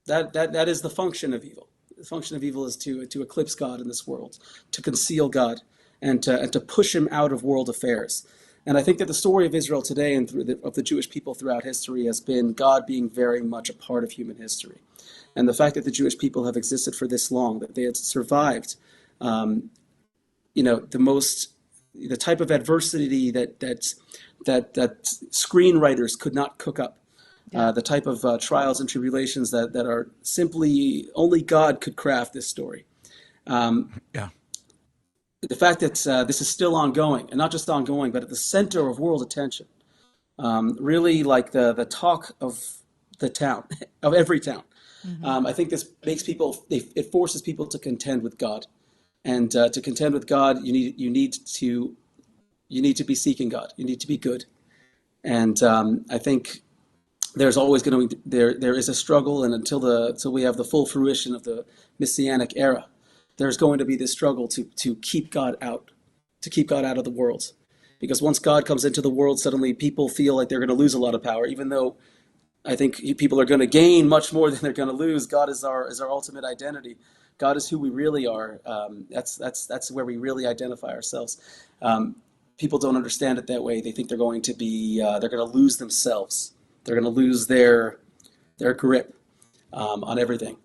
the function of evil. The function of evil is to eclipse God in this world, to conceal God, and to push him out of world affairs. And I think that the story of Israel today and of the Jewish people throughout history has been God being very much a part of human history. And the fact that the Jewish people have existed for this long, that they had survived, you know, the type of adversity that screenwriters could not cook up, the type of trials and tribulations that are simply only God could craft this story. The fact that this is still ongoing, and not just ongoing, but at the center of world attention, really like the talk of the town, of every town. I think this makes people, it forces people to contend with God, and to contend with God, you need to be seeking God. You need to be good, and I think there's always going to be there is a struggle, and until we have the full fruition of the Messianic era, there's going to be this struggle to keep God out, of the world, because once God comes into the world, suddenly people feel like they're going to lose a lot of power, even though I think people are going to gain much more than they're going to lose. God is our ultimate identity. God is who we really are. That's where we really identify ourselves. People don't understand it that way. They think they're going to be they're going to lose themselves. They're going to lose their grip on everything.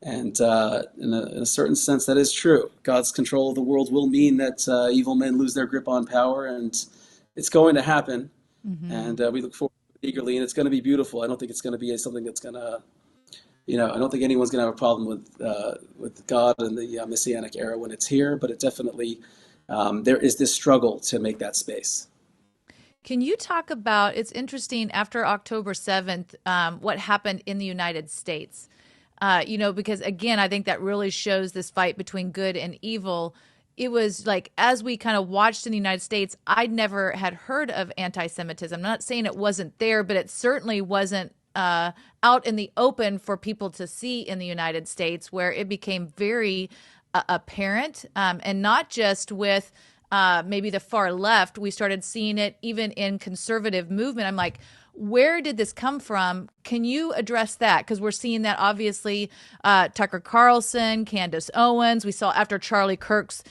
And in a certain sense, that is true. God's control of the world will mean that evil men lose their grip on power, and it's going to happen. Mm-hmm. And we look forward to it eagerly, and it's going to be beautiful. I don't think it's going to be something that's going to, I don't think anyone's going to have a problem with God in the Messianic era when it's here, but it definitely, there is this struggle to make that space. Can you talk about, it's interesting, after October 7th, what happened in the United States? Because again, I think that really shows this fight between good and evil. It was like, as we kind of watched in the United States, I'd never had heard of anti-Semitism. I'm not saying it wasn't there, but it certainly wasn't out in the open for people to see in the United States, where it became very apparent, and not just with maybe the far left. We started seeing it even in conservative movement. I'm like, where did this come from? Can you address that? Because we're seeing that obviously Tucker Carlson, Candace Owens. We saw after Charlie Kirk's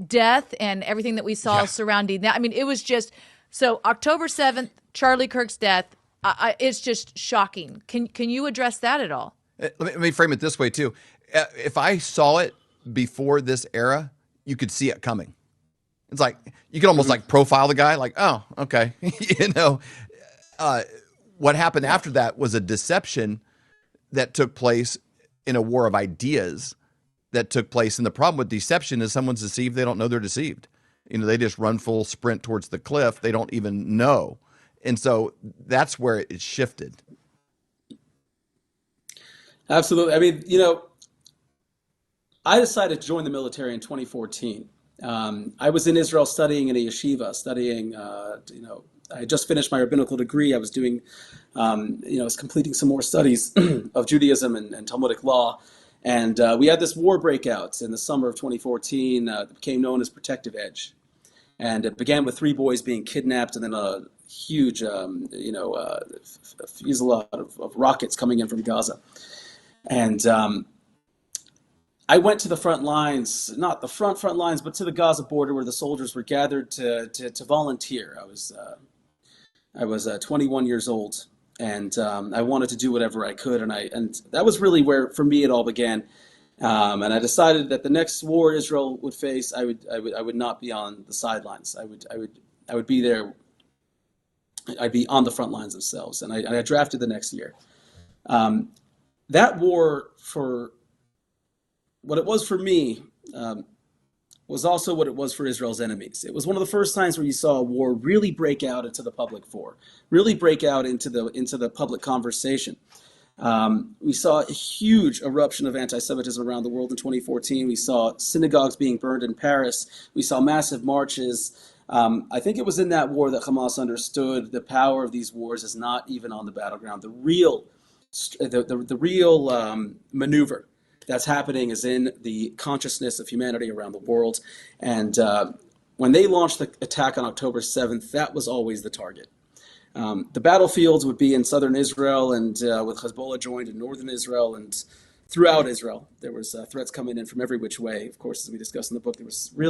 death and everything that we saw surrounding that. I mean, it was just, so October 7th, Charlie Kirk's death, it's just shocking. Can you address that at all? Let me frame it this way too. If I saw it before this era, you could see it coming. It's like, you could almost like profile the guy, like, oh, okay. What happened after that was a deception that took place in a war of ideas that took place. And the problem with deception is someone's deceived. They don't know they're deceived. They just run full sprint towards the cliff. They don't even know. And so that's where it shifted. Absolutely. I mean, I decided to join the military in 2014. I was in Israel studying in a yeshiva, I had just finished my rabbinical degree. I was doing, I was completing some more studies of Judaism and Talmudic law. And we had this war breakout in the summer of 2014 that became known as Protective Edge. And it began with 3 boys being kidnapped and then a huge, fusillade of rockets coming in from Gaza. And I went to the front lines, not the front lines, but to the Gaza border where the soldiers were gathered to volunteer. I was 21 years old, and I wanted to do whatever I could, and that was really where, for me, it all began. And I decided that the next war Israel would face, I would not be on the sidelines. I would be there. I'd be on the front lines themselves, and I drafted the next year. That war, for what it was for me, was also what it was for Israel's enemies. It was one of the first times where you saw a war really break out into the public fore, really break out into the public conversation. We saw a huge eruption of anti-Semitism around the world in 2014. We saw synagogues being burned in Paris. We saw massive marches. I think it was in that war that Hamas understood the power of these wars is not even on the battleground. The real maneuver that's happening is in the consciousness of humanity around the world. And when they launched the attack on October 7th, that was always the target. The battlefields would be in southern Israel, and with Hezbollah joined in northern Israel and throughout Israel. There was threats coming in from every which way. Of course, as we discussed in the book, there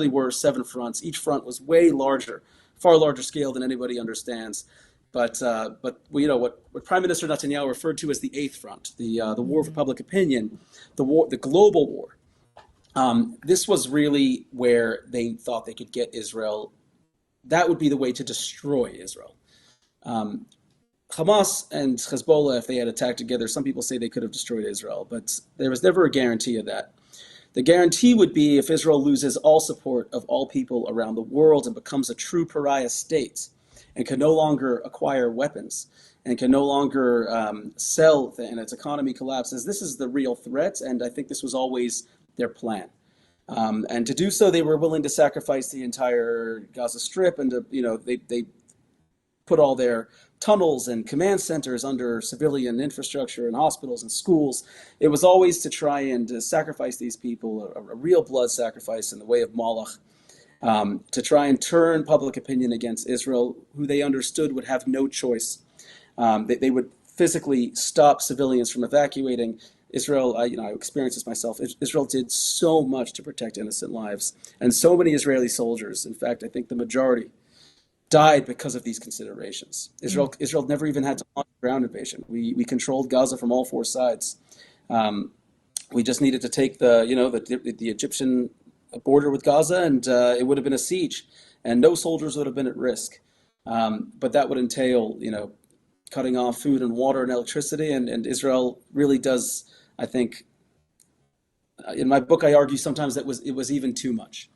were 7 fronts. Each front was way larger, far larger scale than anybody understands. But what Prime Minister Netanyahu referred to as the 8th front, the war for public opinion, the global war. This was really where they thought they could get Israel. That would be the way to destroy Israel. Hamas and Hezbollah, if they had attacked together, some people say they could have destroyed Israel, but there was never a guarantee of that. The guarantee would be if Israel loses all support of all people around the world and becomes a true pariah state and can no longer acquire weapons and can no longer sell, and its economy collapses. This is the real threat, and I think this was always their plan. And to do so, they were willing to sacrifice the entire Gaza Strip, and they put all their tunnels and command centers under civilian infrastructure and hospitals and schools. It was always to try and sacrifice these people, a real blood sacrifice in the way of Moloch, to try and turn public opinion against Israel, who they understood would have no choice. They would physically stop civilians from evacuating. Israel, I experienced this myself. Israel did so much to protect innocent lives, and so many Israeli soldiers. In fact, I think the majority died because of these considerations. Israel never even had to launch a ground invasion. We controlled Gaza from all four sides. We just needed to take the Egyptian border with Gaza, and it would have been a siege, and no soldiers would have been at risk. But that would entail, cutting off food and water and electricity, and Israel really does, I think, in my book, I argue sometimes that it was even too much.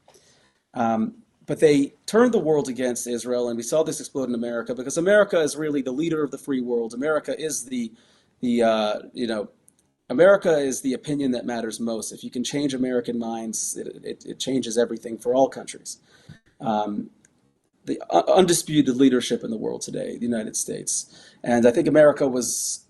But they turned the world against Israel, and we saw this explode in America because America is really the leader of the free world. America is America is the opinion that matters most. If you can change American minds, it changes everything for all countries. The undisputed leadership in the world today, the United States. And I think America was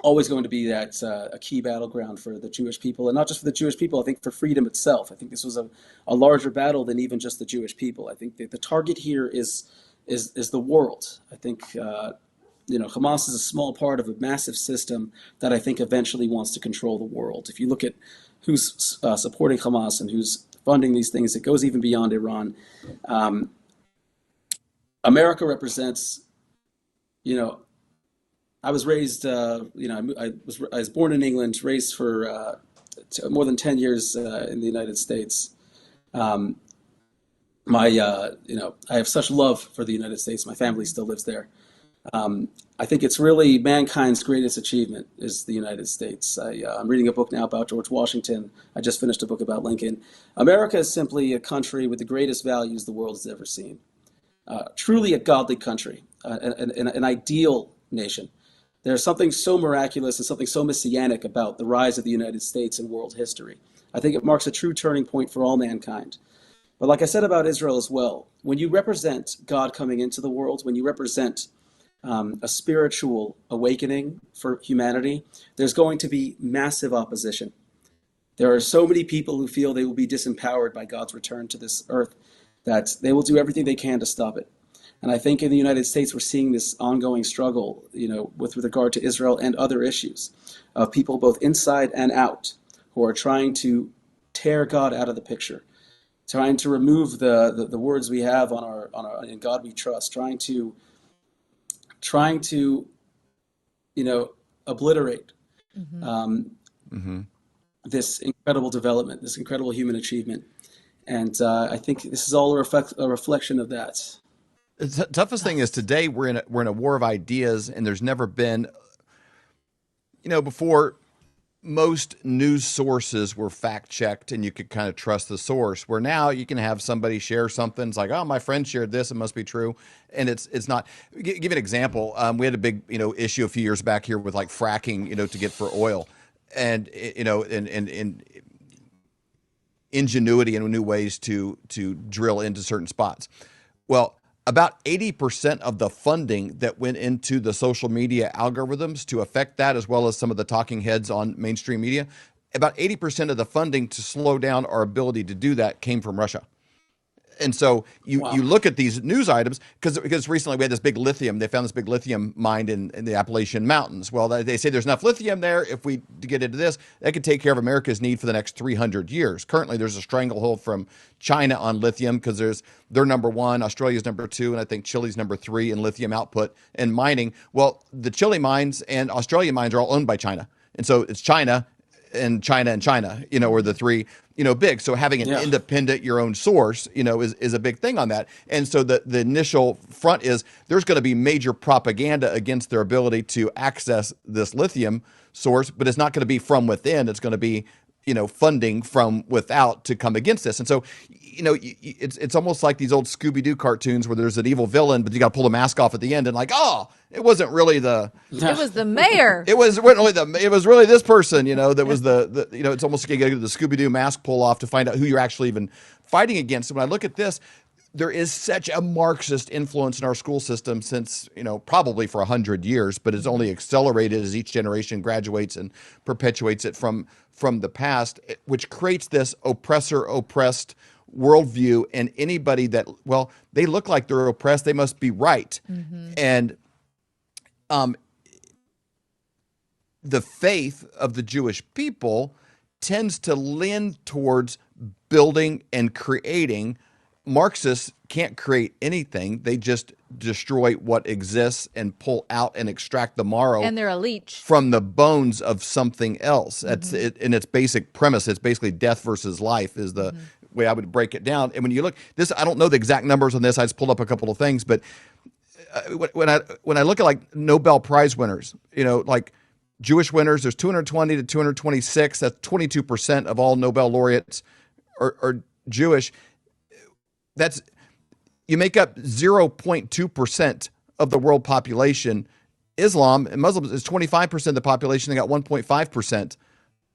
always going to be that a key battleground for the Jewish people, and not just for the Jewish people, I think for freedom itself. I think this was a larger battle than even just the Jewish people. I think that the target here is the world. I think Hamas is a small part of a massive system that I think eventually wants to control the world. If you look at who's supporting Hamas and who's funding these things, it goes even beyond Iran. America represents, I was raised, I was born in England, raised for more than 10 years in the United States. I have such love for the United States. My family still lives there. I think it's really mankind's greatest achievement is the United States. I'm reading a book now about George Washington. I just finished a book about Lincoln. America is simply a country with the greatest values the world has ever seen. Truly a godly country, an ideal nation. There's something so miraculous and something so messianic about the rise of the United States in world history. I think it marks a true turning point for all mankind. But like I said about Israel as well, when you represent God coming into the world, when you represent a spiritual awakening for humanity, there's going to be massive opposition. There are so many people who feel they will be disempowered by God's return to this earth that they will do everything they can to stop it. And I think in the United States, we're seeing this ongoing struggle, with regard to Israel and other issues of people both inside and out who are trying to tear God out of the picture, trying to remove the words we have on our in God we trust, trying to obliterate this incredible development, this incredible human achievement. And I think this is all a reflection of that. The toughest thing is today we're in a war of ideas, and there's never been, before most news sources were fact checked and you could kind of trust the source, where now you can have somebody share something. It's like, oh, my friend shared this, it must be true. And it's not. Give you an example. We had a big, issue a few years back here with like fracking, to get for oil, and, and ingenuity and new ways to drill into certain spots. Well, about 80% of the funding that went into the social media algorithms to affect that, as well as some of the talking heads on mainstream media, about 80% of the funding to slow down our ability to do that came from Russia. And so you look at these news items, because recently we had this big lithium. They found this big lithium mine in the Appalachian Mountains. Well, they say there's enough lithium there. If we get into this, that could take care of America's need for the next 300 years. Currently, there's a stranglehold from China on lithium because they're number one, Australia's number two, and I think Chile's number three in lithium output and mining. Well, the Chile mines and Australian mines are all owned by China. And so it's China, are the three, big. So having an independent, your own source, is a big thing on that. And so the initial front is there's going to be major propaganda against their ability to access this lithium source, but it's not going to be from within. It's going to be, funding from without to come against this. And so, it's almost like these old Scooby-Doo cartoons where there's an evil villain, but you got to pull the mask off at the end and like, oh, it wasn't really it was the mayor. It was really this person, that was it's almost like you get the Scooby-Doo mask pull off to find out who you're actually even fighting against. And when I look at this, there is such a Marxist influence in our school system since, probably for 100 years, but it's only accelerated as each generation graduates and perpetuates it from the past, which creates this oppressor-oppressed worldview. And anybody that, they look like they're oppressed, they must be right. And the faith of the Jewish people tends to lean towards building and creating. Marxists can't create anything. They just destroy what exists and pull out and extract the marrow And they're a leech. from the bones of something else. That's it, in its basic premise. It's basically death versus life is the way I would break it down. And when you look this, I don't know the exact numbers on this. I just pulled up a couple of things, but when I look at like Nobel Prize winners, like Jewish winners, there's 220 to 226. That's 22% of all Nobel laureates are Jewish. That's you make up 0.2% of the world population. Islam and Muslims is 25% of the population. They got 1.5%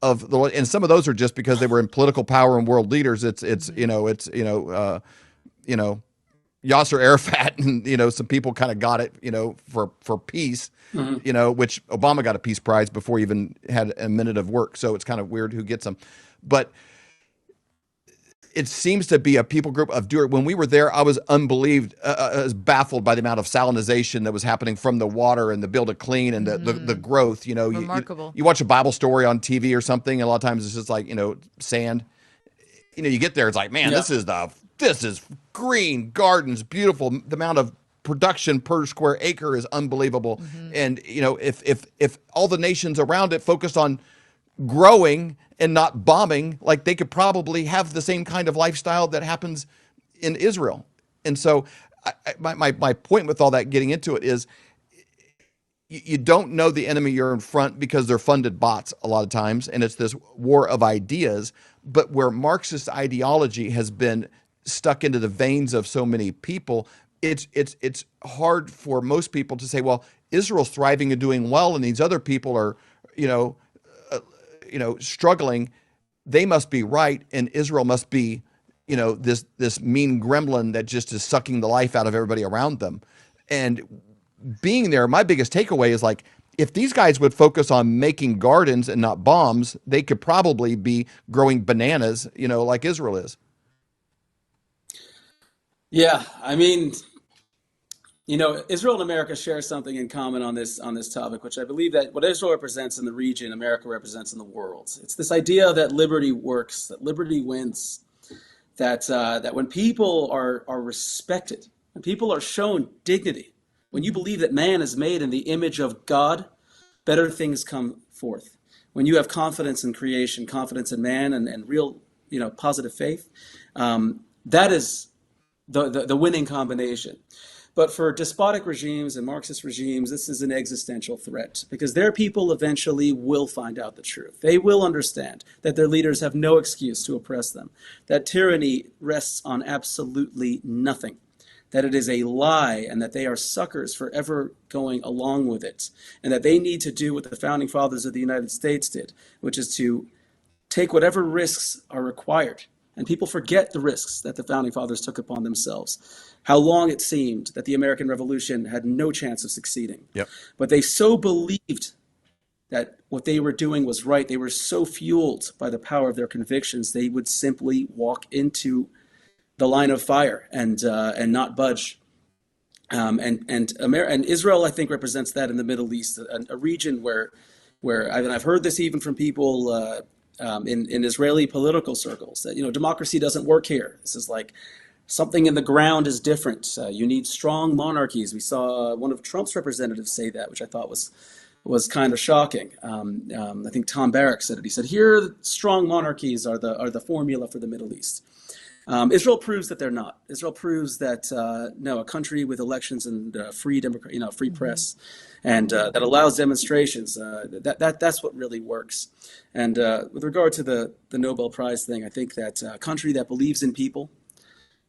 of the, and some of those are just because they were in political power and world leaders. It's Yasser Arafat and some people kind of got it for peace. Which Obama got a peace prize before he even had a minute of work. So it's kind of weird who gets them, but it seems to be a people group of doers. When we were there, I was I was baffled by the amount of salinization that was happening from the water and the Build It Clean and the growth. Remarkable. You watch a Bible story on TV or something, and a lot of times it's just like sand. You get there, it's like, man, this is green gardens, beautiful. The amount of production per square acre is unbelievable. And if all the nations around it focused on growing and not bombing, like they could probably have the same kind of lifestyle that happens in Israel. And so my point with all that, getting into it, is you don't know the enemy you're in front because they're funded bots a lot of times. And it's this war of ideas, but where Marxist ideology has been stuck into the veins of so many people, it's hard for most people to say, well, Israel's thriving and doing well, and these other people are, struggling. They must be right, and Israel must be, this mean gremlin that just is sucking the life out of everybody around them. And being there, my biggest takeaway is like, if these guys would focus on making gardens and not bombs, they could probably be growing bananas, like Israel is. Yeah, I mean, Israel and America share something in common on this topic, which I believe that what Israel represents in the region, America represents in the world. It's this idea that liberty works, that liberty wins, that when people are respected, when people are shown dignity, when you believe that man is made in the image of God, better things come forth. When you have confidence in creation, confidence in man, and real, positive faith, that is the winning combination. But for despotic regimes and Marxist regimes, this is an existential threat, because their people eventually will find out the truth. They will understand that their leaders have no excuse to oppress them, that tyranny rests on absolutely nothing, that it is a lie, and that they are suckers for ever going along with it, and that they need to do what the founding fathers of the United States did, which is to take whatever risks are required. And people forget the risks that the founding fathers took upon themselves. How long it seemed that the American Revolution had no chance of succeeding. Yep. But they so believed that what they were doing was right. They were so fueled by the power of their convictions, they would simply walk into the line of fire and not budge. And Israel, I think, represents that in the Middle East, a region where I've heard this even from people in Israeli political circles, that democracy doesn't work here. This is like something in the ground is different. You need strong monarchies. We saw one of Trump's representatives say that, which I thought was kind of shocking. I think Tom Barrack said it. He said, "Here, strong monarchies are the formula for the Middle East." Israel proves that they're not. Israel proves that no, a country with elections and free press, and that allows demonstrations. That's what really works. And with regard to the Nobel Prize thing, I think that a country that believes in people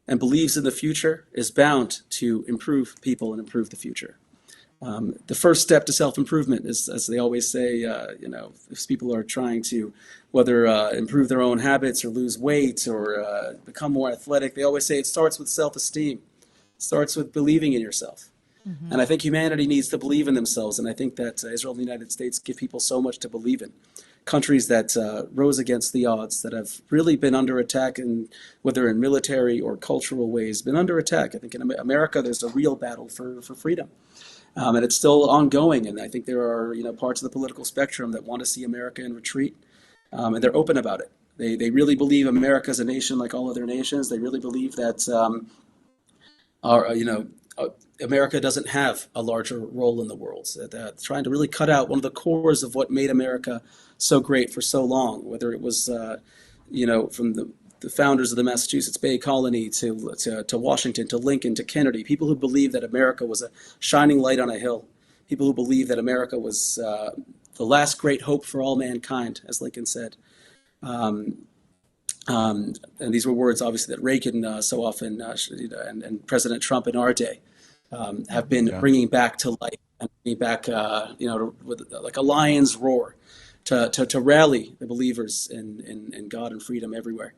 and believes in the future is bound to improve people and improve the future. The first step to self-improvement is, as they always say, if people are trying to whether improve their own habits or lose weight or become more athletic, they always say it starts with self-esteem. It starts with believing in yourself. And I think humanity needs to believe in themselves. And I think that Israel and the United States give people so much to believe in. Countries that rose against the odds, that have really been under attack, and whether in military or cultural ways, been under attack. I think in America there's a real battle for freedom. And it's still ongoing. And I think there are, parts of the political spectrum that want to see America in retreat, and they're open about it. They really believe America is a nation like all other nations. They really believe that America doesn't have a larger role in the world. So trying to really cut out one of the cores of what made America so great for so long, whether it was, from the founders of the Massachusetts Bay Colony to Washington, to Lincoln, to Kennedy, people who believed that America was a shining light on a hill, people who believed that America was the last great hope for all mankind, as Lincoln said. And these were words, obviously, that Reagan so often and President Trump in our day have been bringing back to life and bringing back, with like a lion's roar to rally the believers in God and freedom everywhere.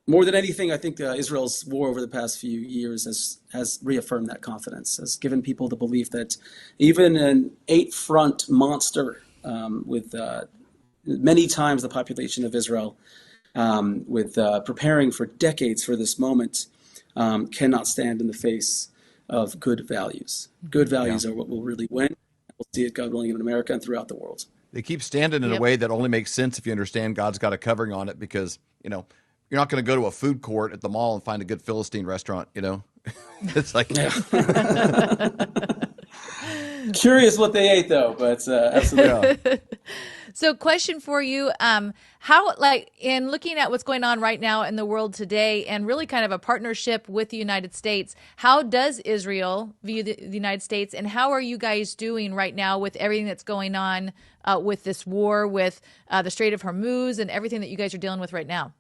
More than anything, I think Israel's war over the past few years has reaffirmed that confidence, has given people the belief that even an 8-front monster with many times the population of Israel, with preparing for decades for this moment, cannot stand in the face of good values. Good values are what will really win. We'll see it, God willing, in America and throughout the world. They keep standing in a way that only makes sense if you understand God's got a covering on it, because, you're not going to go to a food court at the mall and find a good Philistine restaurant, It's like... Curious what they ate, though, but absolutely. So question for you, how, in looking at what's going on right now in the world today and really kind of a partnership with the United States, how does Israel view the United States, and how are you guys doing right now with everything that's going on with this war, with the Strait of Hormuz and everything that you guys are dealing with right now?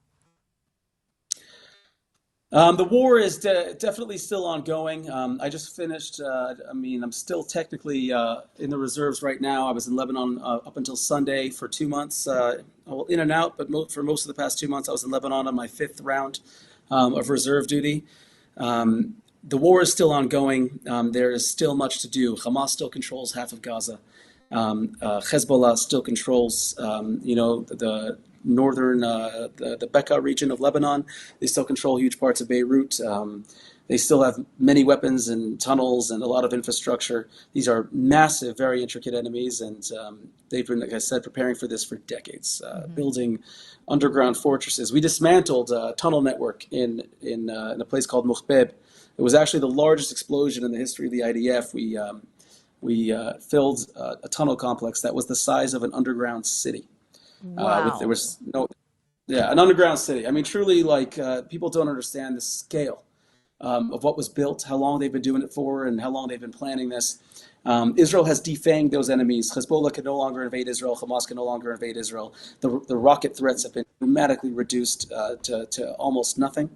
The war is definitely still ongoing. I just finished, I'm still technically in the reserves right now. I was in Lebanon up until Sunday for 2 months, in and out, but for most of the past 2 months, I was in Lebanon on my 5th round of reserve duty. The war is still ongoing. There is still much to do. Hamas still controls half of Gaza. Hezbollah still controls, the northern, the Bekaa region of Lebanon. They still control huge parts of Beirut. They still have many weapons and tunnels and a lot of infrastructure. These are massive, very intricate enemies, and they've been, like I said, preparing for this for decades, building underground fortresses. We dismantled a tunnel network in a place called Mukhbeb. It was actually the largest explosion in the history of the IDF. We filled a tunnel complex that was the size of an underground city. Wow. There was an underground city. I mean, truly, people don't understand the scale of what was built, how long they've been doing it for, and how long they've been planning this. Israel has defanged those enemies. Hezbollah can no longer invade Israel. Hamas can no longer invade Israel. The rocket threats have been dramatically reduced to almost nothing.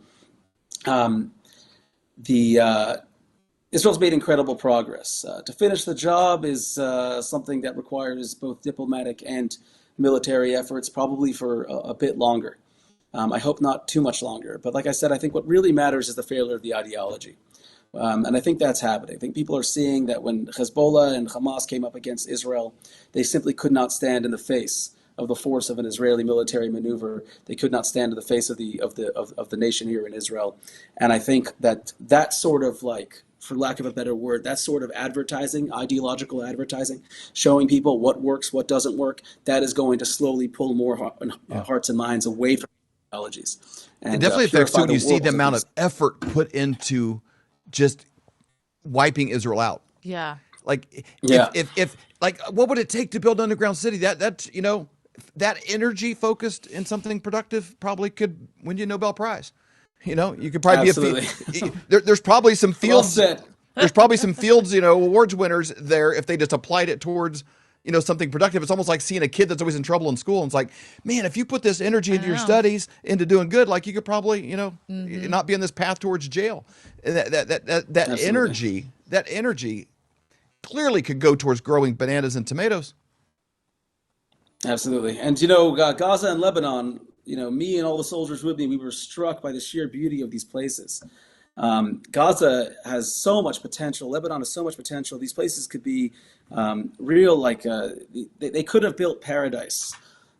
Israel's made incredible progress. To finish the job is something that requires both diplomatic and military efforts, probably for a bit longer. I hope not too much longer. But like I said, I think what really matters is the failure of the ideology. And I think that's happening. I think people are seeing that when Hezbollah and Hamas came up against Israel, they simply could not stand in the face of the force of an Israeli military maneuver. They could not stand in the face of the nation here in Israel. And I think that sort of, for lack of a better word, that sort of advertising, ideological advertising, showing people what works, what doesn't work, that is going to slowly pull more hearts and minds away from ideologies. And, it definitely affects too when you see the amount of effort put into just wiping Israel out. Yeah. If what would it take to build an underground city? That energy focused in something productive probably could win you a Nobel Prize. You could probably be there's probably some fields. Well said. There's probably some fields, awards winners there if they just applied it towards, something productive. It's almost like seeing a kid that's always in trouble in school. And it's like, man, if you put this energy into your studies, into doing good, you could probably, not be on this path towards jail. And that energy clearly could go towards growing bananas and tomatoes. Absolutely. And, Gaza and Lebanon, me and all the soldiers with me, we were struck by the sheer beauty of these places. Gaza has so much potential. Lebanon has so much potential. These places could be real, they could have built paradise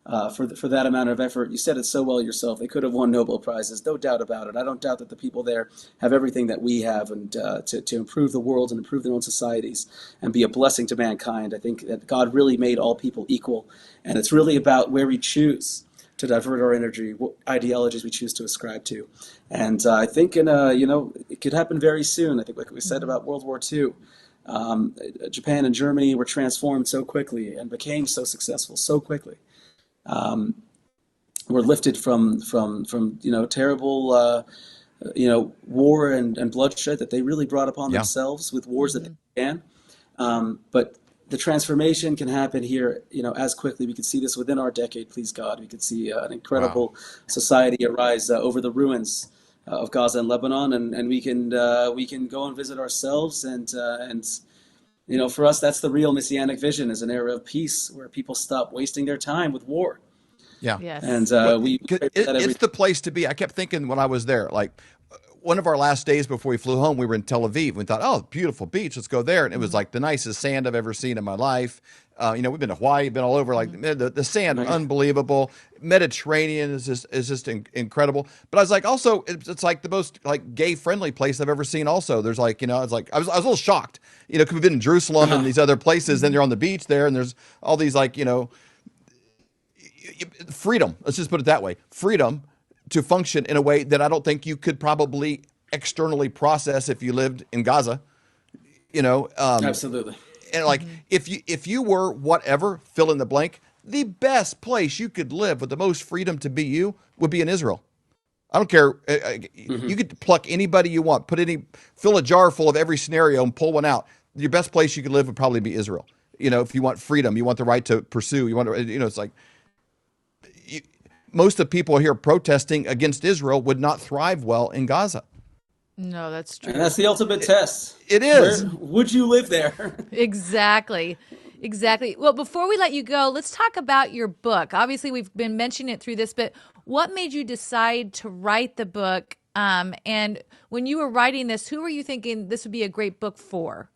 for that amount of effort. You said it so well yourself. They could have won Nobel Prizes, no doubt about it. I don't doubt that the people there have everything that we have, and to improve the world and improve their own societies and be a blessing to mankind. I think that God really made all people equal, and it's really about where we choose to divert our energy, what ideologies we choose to ascribe to. And I think it could happen very soon. I think, like we said about World War II, Japan and Germany were transformed so quickly and became so successful so quickly. Were lifted from terrible war and bloodshed that they really brought upon themselves with wars that they began. But the transformation can happen here, as quickly. We could see this within our decade, please God. We could see an incredible society arise over the ruins of Gaza and Lebanon, and we can go and visit ourselves, and for us, that's the real messianic vision, is an era of peace where people stop wasting their time with war. Yeah. Yes. And it's the place to be. I kept thinking when I was there, like one of our last days before we flew home, we were in Tel Aviv. We thought, oh, beautiful beach, let's go there. And it was like the nicest sand I've ever seen in my life. We've been to Hawaii, been all over. Like the sand, unbelievable. Mediterranean is just incredible. But I was like, also, it's like the most like gay friendly place I've ever seen. Also, there's like, I was a little shocked. Because we've been in Jerusalem and these other places, then you're on the beach there, and there's all these like freedom. Let's just put it that way, freedom to function in a way that I don't think you could probably externally process if you lived in Gaza. Absolutely. And like if you were whatever, fill in the blank, the best place you could live with the most freedom to be you would be in Israel. I don't care. You could pluck anybody you want, fill a jar full of every scenario and pull one out. Your best place you could live would probably be Israel. If you want freedom, you want the right to pursue, you want to, it's like most of the people here protesting against Israel would not thrive well in Gaza. No, that's true. And that's the ultimate test. It is. Where would you live there? Exactly. Well, before we let you go, let's talk about your book. Obviously, we've been mentioning it through this, but what made you decide to write the book? And when you were writing this, who were you thinking this would be a great book for?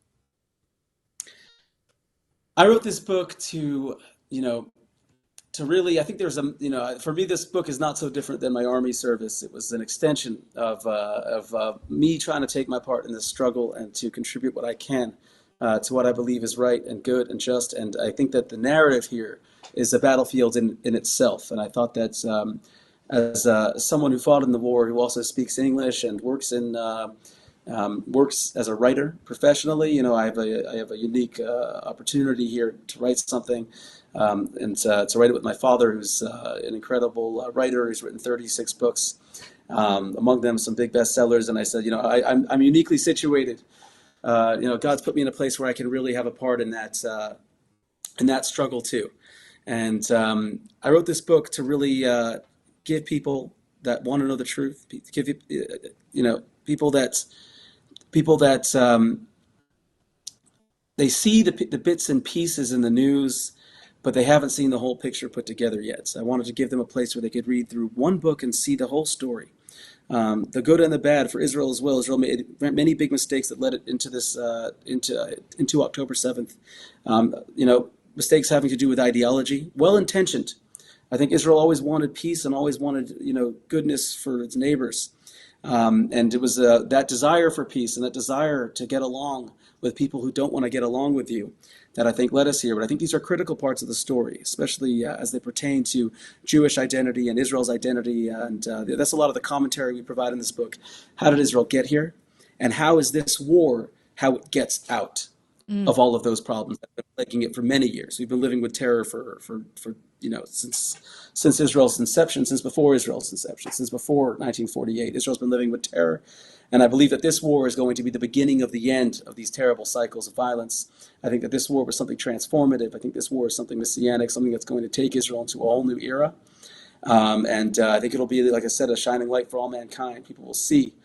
I wrote this book to really, I think there's for me, this book is not so different than my Army service. It was an extension of me trying to take my part in this struggle and to contribute what I can to what I believe is right and good and just. And I think that the narrative here is a battlefield in itself. And I thought that as someone who fought in the war, who also speaks English and works as a writer professionally, I have a unique opportunity here to write something. And to write it with my father, who's an incredible writer. He's written 36 books, among them some big bestsellers. And I said, I'm uniquely situated. God's put me in a place where I can really have a part in that struggle too. And I wrote this book to really give people that want to know the truth, give people that they see the bits and pieces in the news, but they haven't seen the whole picture put together yet. So I wanted to give them a place where they could read through one book and see the whole story. The good and the bad for Israel as well. Israel made many big mistakes that led it into this into October 7th. Mistakes having to do with ideology, well-intentioned. I think Israel always wanted peace and always wanted goodness for its neighbors. And it was that desire for peace and that desire to get along with people who don't want to get along with you that I think led us here. But I think these are critical parts of the story, especially as they pertain to Jewish identity and Israel's identity. And that's a lot of the commentary we provide in this book. How did Israel get here? And how is this war, how it gets out of all of those problems that have been plaguing it for many years? We've been living with terror for since Israel's inception, since before Israel's inception, since before 1948. Israel's been living with terror. And I believe that this war is going to be the beginning of the end of these terrible cycles of violence. I think that this war was something transformative. I think this war is something messianic, something that's going to take Israel into a whole new era. And I think it'll be, like I said, a shining light for all mankind. People will see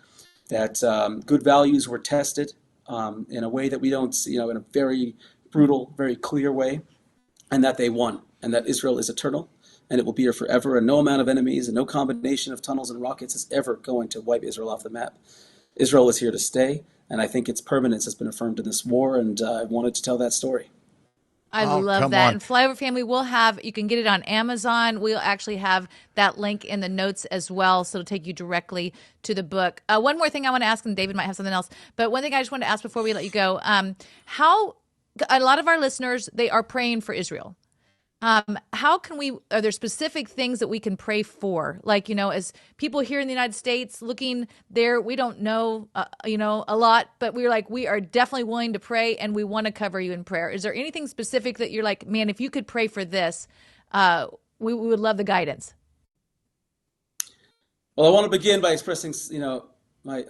that good values were tested in a way that we don't see, in a very brutal, very clear way, and that they won, and that Israel is eternal, and it will be here forever, and no amount of enemies and no combination of tunnels and rockets is ever going to wipe Israel off the map. Israel is here to stay, and I think its permanence has been affirmed in this war, and I wanted to tell that story. I love that. And Flyover Family will have, you can get it on Amazon. We'll actually have that link in the notes as well. So it'll take you directly to the book. One more thing I want to ask, and David might have something else, but one thing I just want to ask before we let you go, how a lot of our listeners, they are praying for Israel. How can we, are there specific things that we can pray for? Like, as people here in the United States looking there, we don't know, a lot, but we are definitely willing to pray and we want to cover you in prayer. Is there anything specific that you're like, man, if you could pray for this, we would love the guidance? Well, I want to begin by expressing, my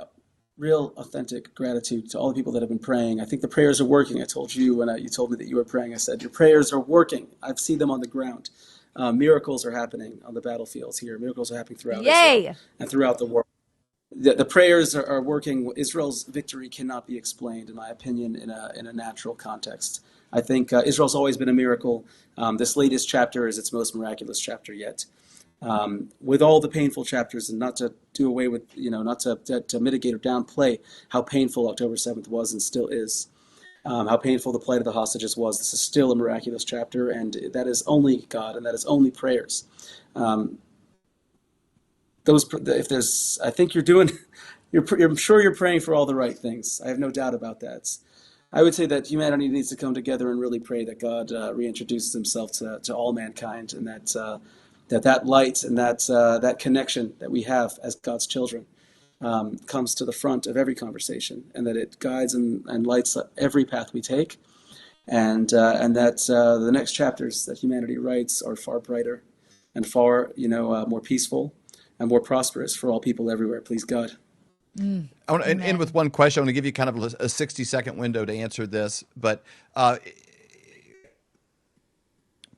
real authentic gratitude to all the people that have been praying. I think the prayers are working. I told you when you told me that you were praying, I said, your prayers are working. I've seen them on the ground. Miracles are happening on the battlefields here. Miracles are happening throughout Israel and throughout the world. The prayers are working. Israel's victory cannot be explained, in my opinion, in a natural context. I think Israel's always been a miracle. This latest chapter is its most miraculous chapter yet. With all the painful chapters, and not to do away with, not to mitigate or downplay how painful October 7th was and still is, how painful the plight of the hostages was. This is still a miraculous chapter, and that is only God, and that is only prayers. I think I'm sure you're praying for all the right things. I have no doubt about that. I would say that humanity needs to come together and really pray that God reintroduces himself to all mankind, and that light and that connection that we have as God's children comes to the front of every conversation, and that it guides and lights every path we take, and that the next chapters that humanity writes are far brighter and far more peaceful and more prosperous for all people everywhere. Please God. I want to end with one question. I want to give you kind of a 60-second window to answer this, but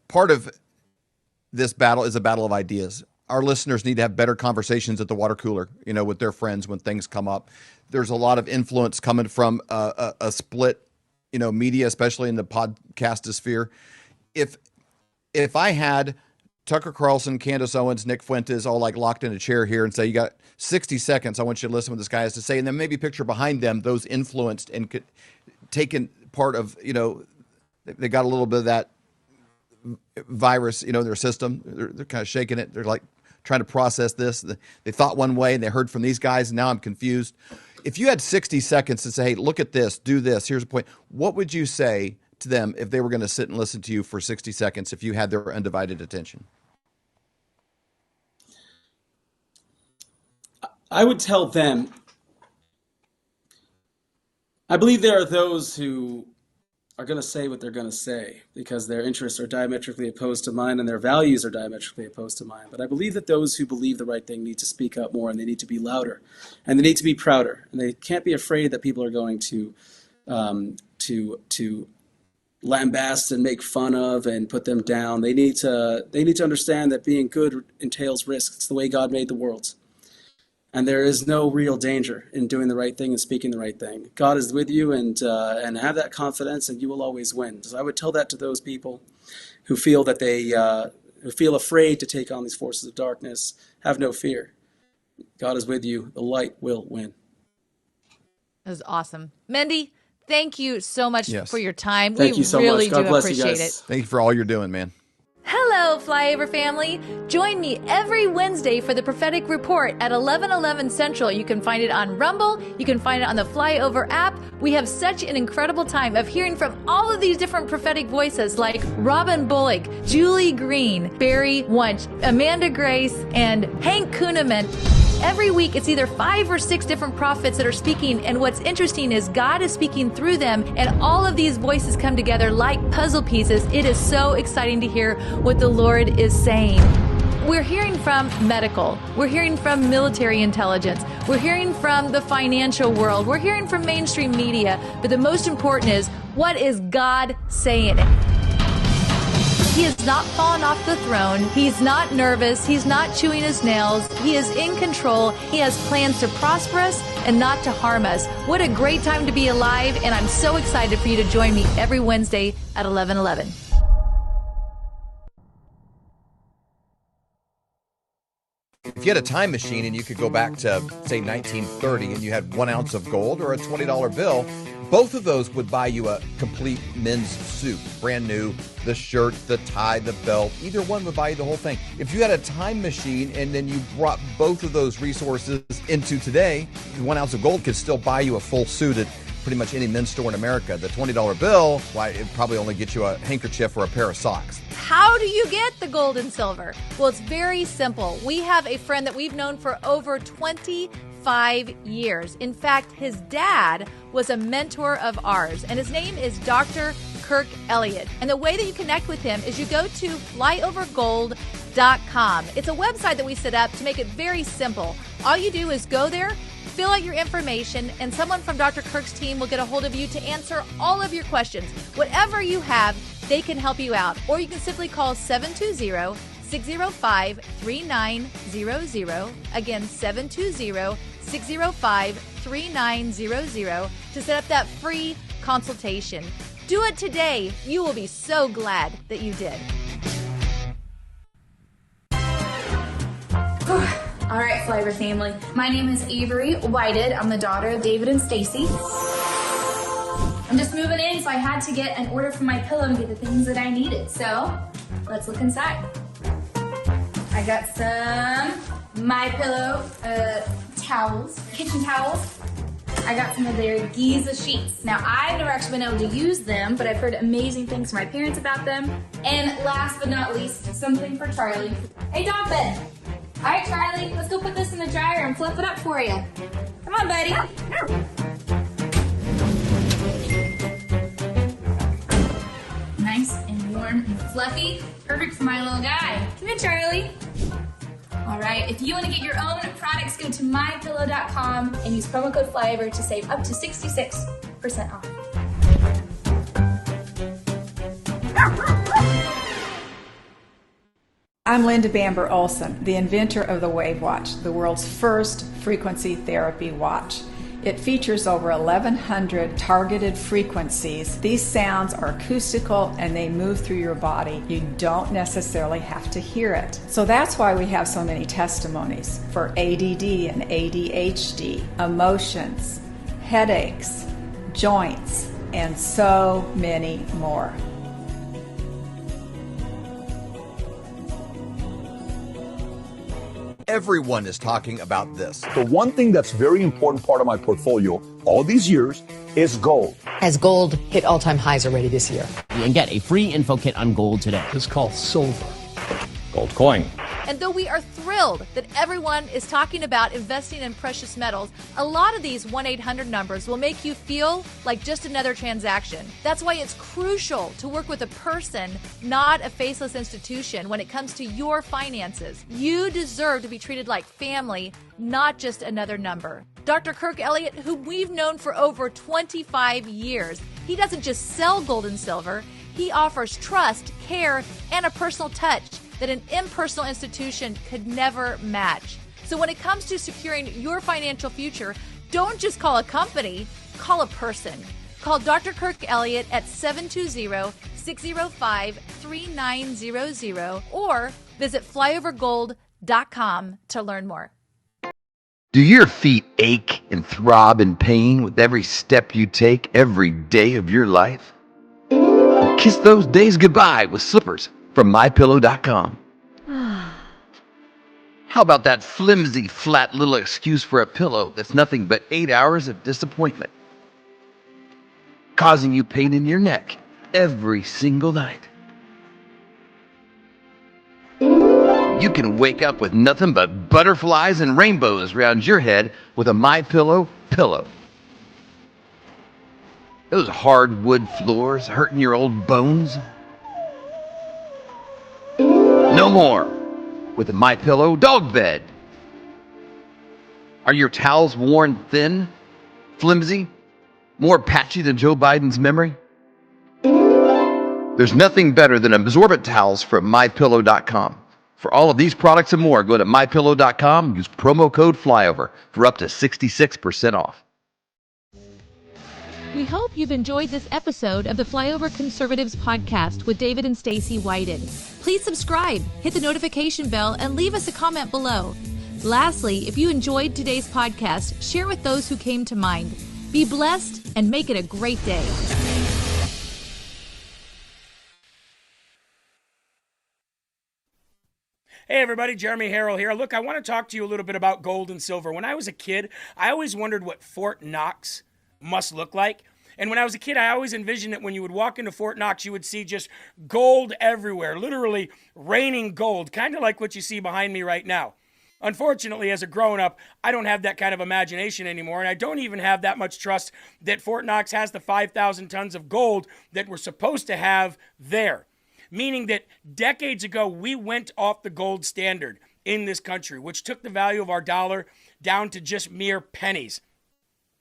part of this battle is a battle of ideas. Our listeners need to have better conversations at the water cooler, with their friends when things come up. There's a lot of influence coming from a split, media, especially in the podcast sphere. If I had Tucker Carlson, Candace Owens, Nick Fuentes all locked in a chair here and say, you got 60 seconds, I want you to listen to what this guy has to say, and then maybe picture behind them those influenced and taken part of, they got a little bit of that virus, their system. They're kind of shaking it. They're trying to process this. They thought one way and they heard from these guys, and now I'm confused. If you had 60 seconds to say, hey, look at this, do this, here's a point, what would you say to them if they were going to sit and listen to you for 60 seconds if you had their undivided attention? I would tell them, I believe there are those who are going to say what they're going to say because their interests are diametrically opposed to mine and their values are diametrically opposed to mine. But I believe that those who believe the right thing need to speak up more, and they need to be louder, and they need to be prouder, and they can't be afraid that people are going to lambast and make fun of and put them down. They need to understand that being good entails risk. It's the way God made the world. And there is no real danger in doing the right thing and speaking the right thing. God is with you, and have that confidence, and you will always win. So I would tell that to those people who feel that who feel afraid to take on these forces of darkness. Have no fear. God is with you. The light will win. That was awesome. Mendy, thank you so much for your time. Thank you so really much. God do bless appreciate you guys. it. Thank you for all you're doing, man. Hello, Flyover family. Join me every Wednesday for the Prophetic Report at 11:11 Central. You can find it on Rumble. You can find it on the Flyover app. We have such an incredible time of hearing from all of these different prophetic voices like Robin Bullock, Julie Green, Barry Wunsch, Amanda Grace, and Hank Kuhneman. Every week, it's either 5 or 6 different prophets that are speaking, and what's interesting is God is speaking through them, and all of these voices come together like puzzle pieces. It is so exciting to hear what the Lord is saying. We're hearing from medical. We're hearing from military intelligence. We're hearing from the financial world. We're hearing from mainstream media. But the most important is, what is God saying? He has not fallen off the throne. He's not nervous. He's not chewing his nails. He is in control. He has plans to prosper us and not to harm us. What a great time to be alive, and I'm so excited for you to join me every Wednesday at 11:11. If you had a time machine and you could go back to, say, 1930 and you had 1 ounce of gold or a $20 bill, Both of those would buy you a complete men's suit, brand new, the shirt, the tie, the belt. Either one would buy you the whole thing. If you had a time machine and then you brought both of those resources into today, 1 ounce of gold could still buy you a full suit at pretty much any men's store in America. The $20 bill, why, it probably only gets you a handkerchief or a pair of socks. How do you get the gold and silver? Well, it's very simple. We have a friend that we've known for over 25 years. In fact, his dad was a mentor of ours, and his name is Dr. Kirk Elliott. And the way that you connect with him is you go to flyovergold.com. It's a website that we set up to make it very simple. All you do is go there, fill out your information, and someone from Dr. Kirk's team will get a hold of you to answer all of your questions. Whatever you have, they can help you out. Or you can simply call 720-605-3900. Again, 720-605-3900 to set up that free consultation. Do it today. You will be so glad that you did. All right, Flavor family. My name is Avery Whited. I'm the daughter of David and Stacy. I'm just moving in, so I had to get an order for my pillow and get the things that I needed. So let's look inside. I got some My Pillow towels, kitchen towels. I got some of their Giza sheets. Now, I've never actually been able to use them, but I've heard amazing things from my parents about them. And last but not least, something for Charlie. Hey, dog bed. All right, Charlie, let's go put this in the dryer and fluff it up for you. Come on, buddy. Nice and warm and fluffy. Perfect for my little guy. Come here, Charlie. All right, if you want to get your own products, go to mypillow.com and use promo code FLYOVER to save up to 66% off. I'm Linda Bamber Olson, the inventor of the Wave Watch, the world's first frequency therapy watch. It features over 1,100 targeted frequencies. These sounds are acoustical and they move through your body. You don't necessarily have to hear it. So that's why we have so many testimonies for ADD and ADHD, emotions, headaches, joints, and so many more. Everyone is talking about this. The one thing that's very important part of my portfolio all these years is gold. As gold hit all-time highs already this year. And get a free info kit on gold today. It's called silver. Gold coin. And though we are thrilled that everyone is talking about investing in precious metals, a lot of these 1-800 numbers will make you feel like just another transaction. That's why it's crucial to work with a person, not a faceless institution, when it comes to your finances. You deserve to be treated like family, not just another number. Dr. Kirk Elliott, who we've known for over 25 years, he doesn't just sell gold and silver, he offers trust, care, and a personal touch that an impersonal institution could never match. So when it comes to securing your financial future, don't just call a company, call a person. Call Dr. Kirk Elliott at 720-605-3900 or visit flyovergold.com to learn more. Do your feet ache and throb in pain with every step you take every day of your life? Kiss those days goodbye with slippers from mypillow.com. How about that flimsy, flat little excuse for a pillow that's nothing but 8 hours of disappointment, causing you pain in your neck every single night? You can wake up with nothing but butterflies and rainbows around your head with a MyPillow pillow. Those hardwood floors hurting your old bones? No more with the MyPillow dog bed. Are your towels worn thin, flimsy, more patchy than Joe Biden's memory? There's nothing better than absorbent towels from MyPillow.com. For all of these products and more, go to MyPillow.com and use promo code FLYOVER for up to 66% off. We hope you've enjoyed this episode of the Flyover Conservatives podcast with David and Stacy Whited. Please subscribe, hit the notification bell, and leave us a comment below. Lastly, if you enjoyed today's podcast, share with those who came to mind. Be blessed and make it a great day. Hey everybody, Jeremy Herrell here. Look, I want to talk to you a little bit about gold and silver. When I was a kid, I always wondered what Fort Knox must look like. And when I was a kid, I always envisioned that when you would walk into Fort Knox, you would see just gold everywhere, literally raining gold, kind of like what you see behind me right now. Unfortunately, as a grown-up, I don't have that kind of imagination anymore, and I don't even have that much trust that Fort Knox has the 5,000 tons of gold that we're supposed to have there. Meaning that decades ago, we went off the gold standard in this country, which took the value of our dollar down to just mere pennies.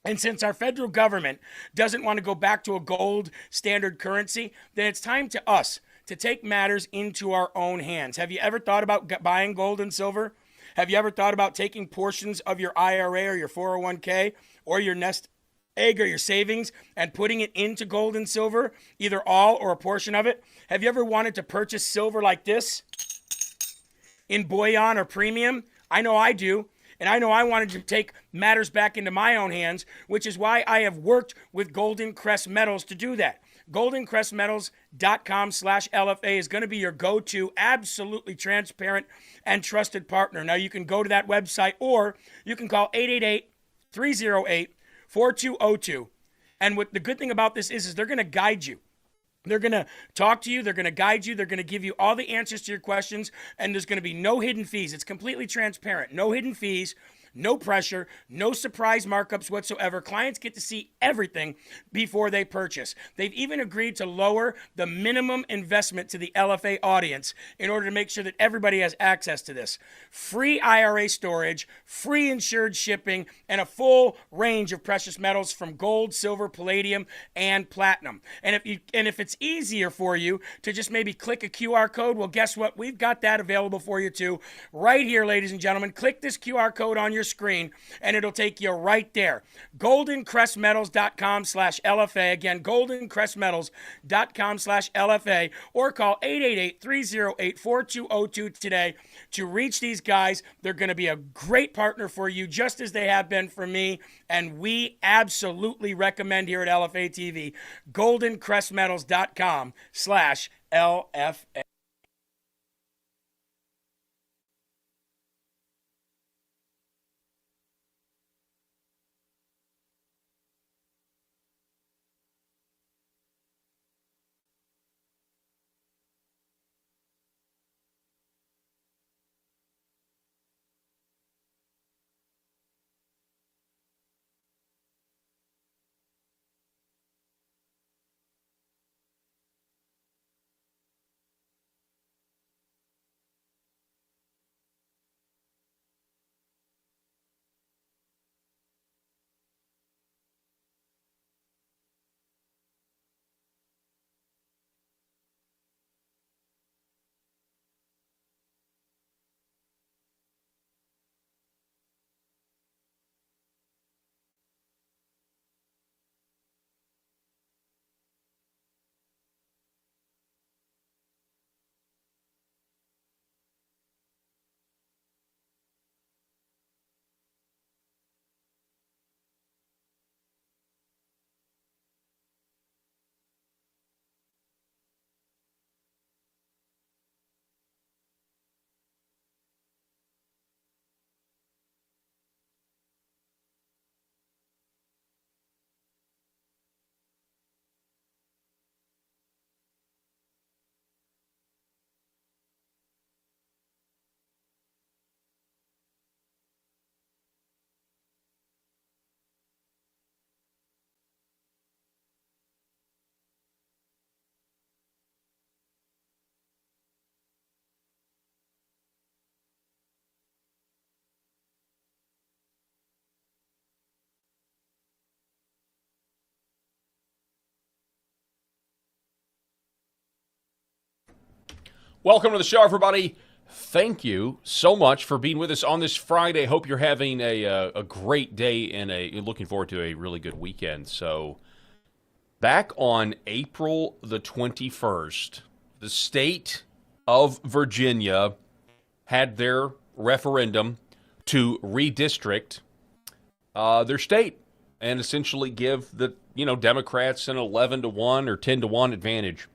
And since our federal government doesn't want to go back to a gold standard currency, then it's time to us to take matters into our own hands. Have you ever thought about buying gold and silver? Have you ever thought about taking portions of your IRA or your 401k or your nest egg or your savings and putting it into gold and silver, either all or a portion of it? Have you ever wanted to purchase silver like this in bullion or premium? I know I do. And I know I wanted to take matters back into my own hands, which is why I have worked with Golden Crest Metals to do that. GoldenCrestMetals.com/LFA is going to be your go-to, absolutely transparent and trusted partner. Now, you can go to that website or you can call 888-308-4202. And what the good thing about this is they're going to guide you. They're going to talk to you. They're going to guide you. They're going to give you all the answers to your questions. And there's going to be no hidden fees. It's completely transparent. No hidden fees, no pressure, no surprise markups whatsoever. Clients get to see everything before they purchase. They've even agreed to lower the minimum investment to the LFA audience in order to make sure that everybody has access to this. Free IRA storage, free insured shipping, and a full range of precious metals from gold, silver, palladium, and platinum. And if it's easier for you to just maybe click a QR code, well, guess what? We've got that available for you too. Right here, ladies and gentlemen. Click this QR code on your screen and it'll take you right there. GoldenCrestMetals.com/LFA. Again, GoldenCrestMetals.com/LFA, or call 888-308-4202 today to reach these guys. They're going to be a great partner for you, just as they have been for me, and we absolutely recommend here at LFA TV, GoldenCrestMetals.com/LFA. Welcome to the show, everybody. Thank you so much for being with us on this Friday. Hope you're having a great day and looking forward to a really good weekend. So, back on April the 21st, the state of Virginia had their referendum to redistrict their state. and essentially give the Democrats an 11-1 or 10-1 advantage.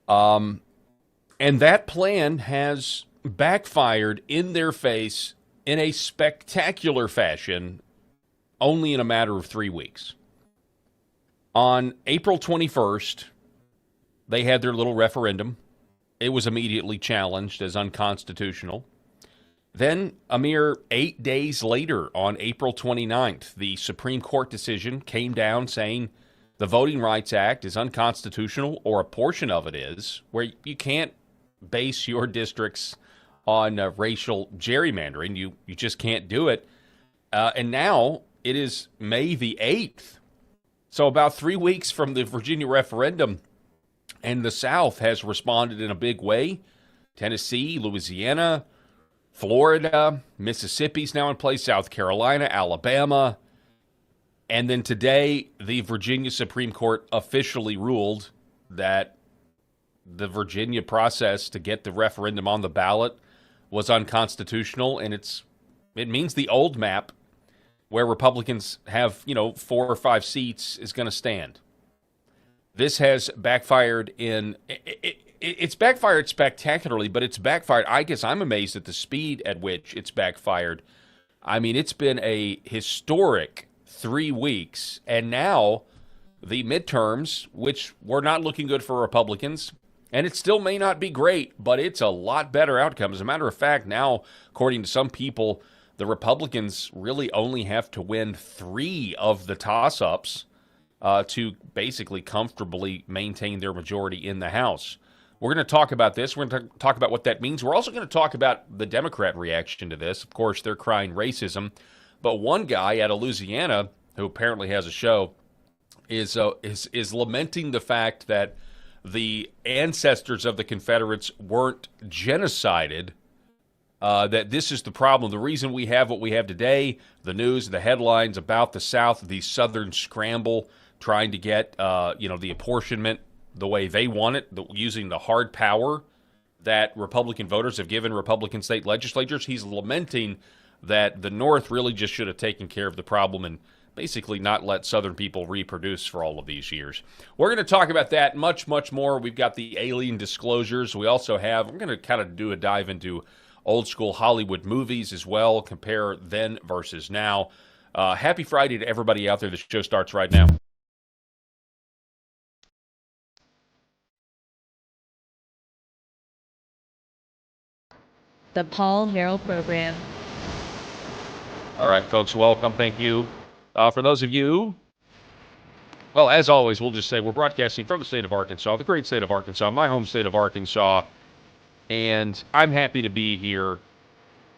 And that plan has backfired in their face in a spectacular fashion only in a matter of 3 weeks. On April 21st, they had their little referendum. It was immediately challenged as unconstitutional. Then, a mere 8 days later, on April 29th, the Supreme Court decision came down saying the Voting Rights Act is unconstitutional, or a portion of it is, where you can't base your districts on racial gerrymandering. You just can't do it. And now it is May the 8th. So about 3 weeks from the Virginia referendum, and the South has responded in a big way. Tennessee, Louisiana, Florida, Mississippi's now in place, South Carolina, Alabama. And then today, the Virginia Supreme Court officially ruled that the Virginia process to get the referendum on the ballot was unconstitutional, and it means the old map where Republicans have, 4 or 5 seats is going to stand. This has backfired it's backfired spectacularly, but it's backfired. I guess I'm amazed at the speed at which it's backfired. I mean, it's been a historic 3 weeks, and now the midterms, which were not looking good for Republicans, and it still may not be great, but it's a lot better outcome. As a matter of fact, now, according to some people, the Republicans really only have to win 3 of the toss-ups to basically comfortably maintain their majority in the House. We're going to talk about this. We're going to talk about what that means. We're also going to talk about the Democrat reaction to this. Of course, they're crying racism. But one guy out of Louisiana, who apparently has a show, is lamenting the fact that the ancestors of the Confederates weren't genocided, that this is the problem. The reason we have what we have today, the news, the headlines about the South, the Southern scramble, trying to get the apportionment the way they want it, using the hard power that Republican voters have given Republican state legislatures. He's lamenting that the North really just should have taken care of the problem and basically not let Southern people reproduce for all of these years. We're going to talk about that much, much more. We've got the alien disclosures. We also we're going to kind of do a dive into old school Hollywood movies as well, compare then versus now. Happy Friday to everybody out there. The show starts right now. The Paul Herrell Program. All right, folks, welcome. Thank you. For those of you, well, as always, we'll just say we're broadcasting from the state of Arkansas, the great state of Arkansas, my home state of Arkansas, and I'm happy to be here.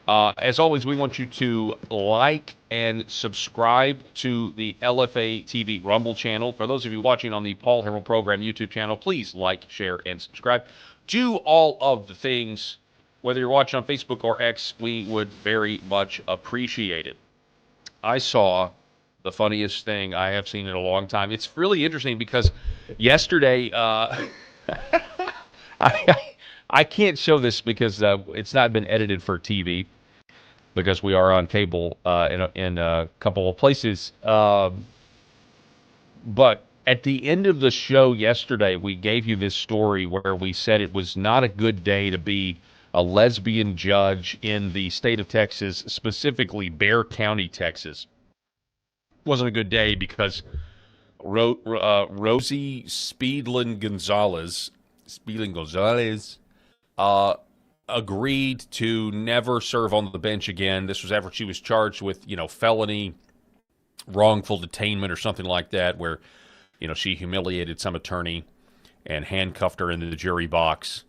As always, we want you to like and subscribe to the LFA TV Rumble channel. For those of you watching on the Paul Herrell Program YouTube channel, please like, share, and subscribe. Do all of the things. Whether you're watching on Facebook or X, we would very much appreciate it. I saw the funniest thing I have seen in a long time. It's really interesting because yesterday, I can't show this because it's not been edited for TV because we are on cable in a couple of places. But at the end of the show yesterday, we gave you this story where we said it was not a good day to be a lesbian judge in the state of Texas, specifically Bexar County, Texas. Wasn't a good day because Rosie Speedlin Gonzalez agreed to never serve on the bench again. This was after she was charged with, felony wrongful detainment or something like that, where, she humiliated some attorney and handcuffed her into the jury box.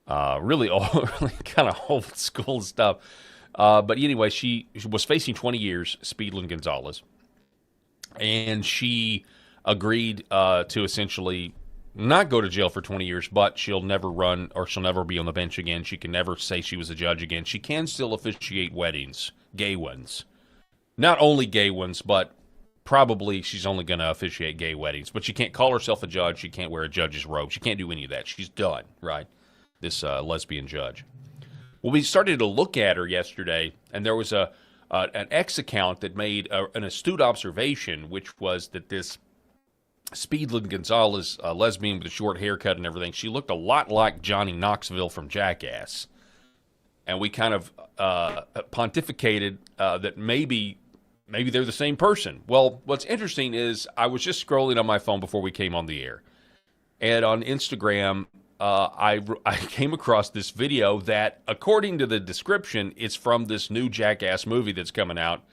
Really kind of old school stuff. But anyway, she was facing 20 years, Speedlin Gonzalez. And she agreed to essentially not go to jail for 20 years, but she'll never run or she'll never be on the bench again. She can never say she was a judge again. She can still officiate weddings, gay ones. Not only gay ones, but probably she's only going to officiate gay weddings. But she can't call herself a judge. She can't wear a judge's robe. She can't do any of that. She's done, right? This lesbian judge. Well, we started to look at her yesterday, and there was a an X account that made an astute observation, which was that this Speedlin Gonzalez, lesbian with a short haircut and everything, she looked a lot like Johnny Knoxville from Jackass. And we kind of pontificated that maybe they're the same person. Well, what's interesting is I was just scrolling on my phone before we came on the air. And on Instagram, I came across this video that, according to the description, it's from this new Jackass movie that's coming out,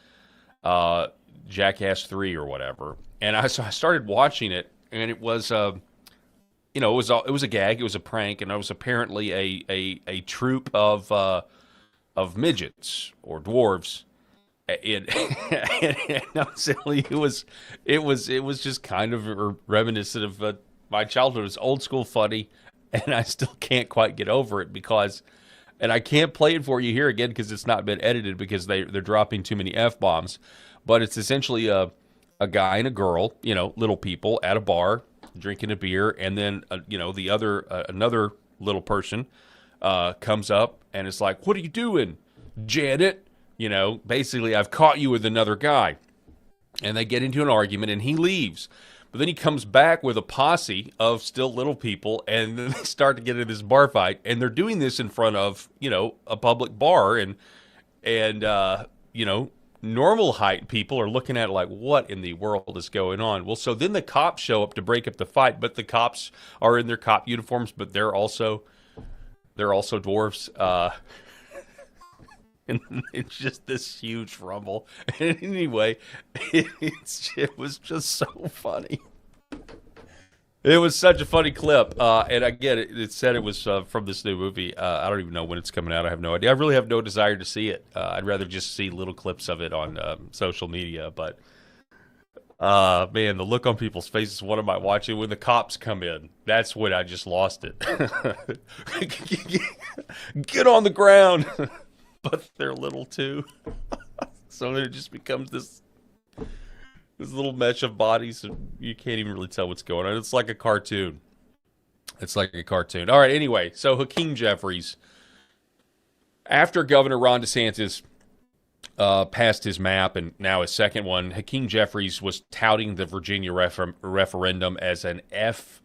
Jackass 3 or whatever. And so I started watching it, and it was, it was a gag, it was a prank, and it was apparently a troupe of midgets or dwarves. And not silly, it was just kind of reminiscent of my childhood. It was old school funny, and I still can't quite get over it and I can't play it for you here again because it's not been edited because they're dropping too many F-bombs. But it's essentially a guy and a girl, little people at a bar drinking a beer, and then another little person comes up and it's like, "What are you doing, Janet?" Basically, "I've caught you with another guy." And they get into an argument, and he leaves. But then he comes back with a posse of still little people, and then they start to get into this bar fight. And they're doing this in front of, a public bar. And normal height people are looking at it like, what in the world is going on? Well, so then the cops show up to break up the fight, but the cops are in their cop uniforms, but they're also dwarves. And it's just this huge rumble. And anyway, it was just so funny. It was such a funny clip. And again, it said it was from this new movie. I don't even know when it's coming out. I have no idea. I really have no desire to see it. I'd rather just see little clips of it on social media. But, man, the look on people's faces, what am I watching? When the cops come in, that's when I just lost it. Get on the ground. But they're little too. So it just becomes this little mesh of bodies, and you can't even really tell what's going on. It's like a cartoon. All right, anyway, so Hakeem Jeffries, after Governor Ron DeSantis passed his map and now his second one, Hakeem Jeffries was touting the Virginia referendum as an F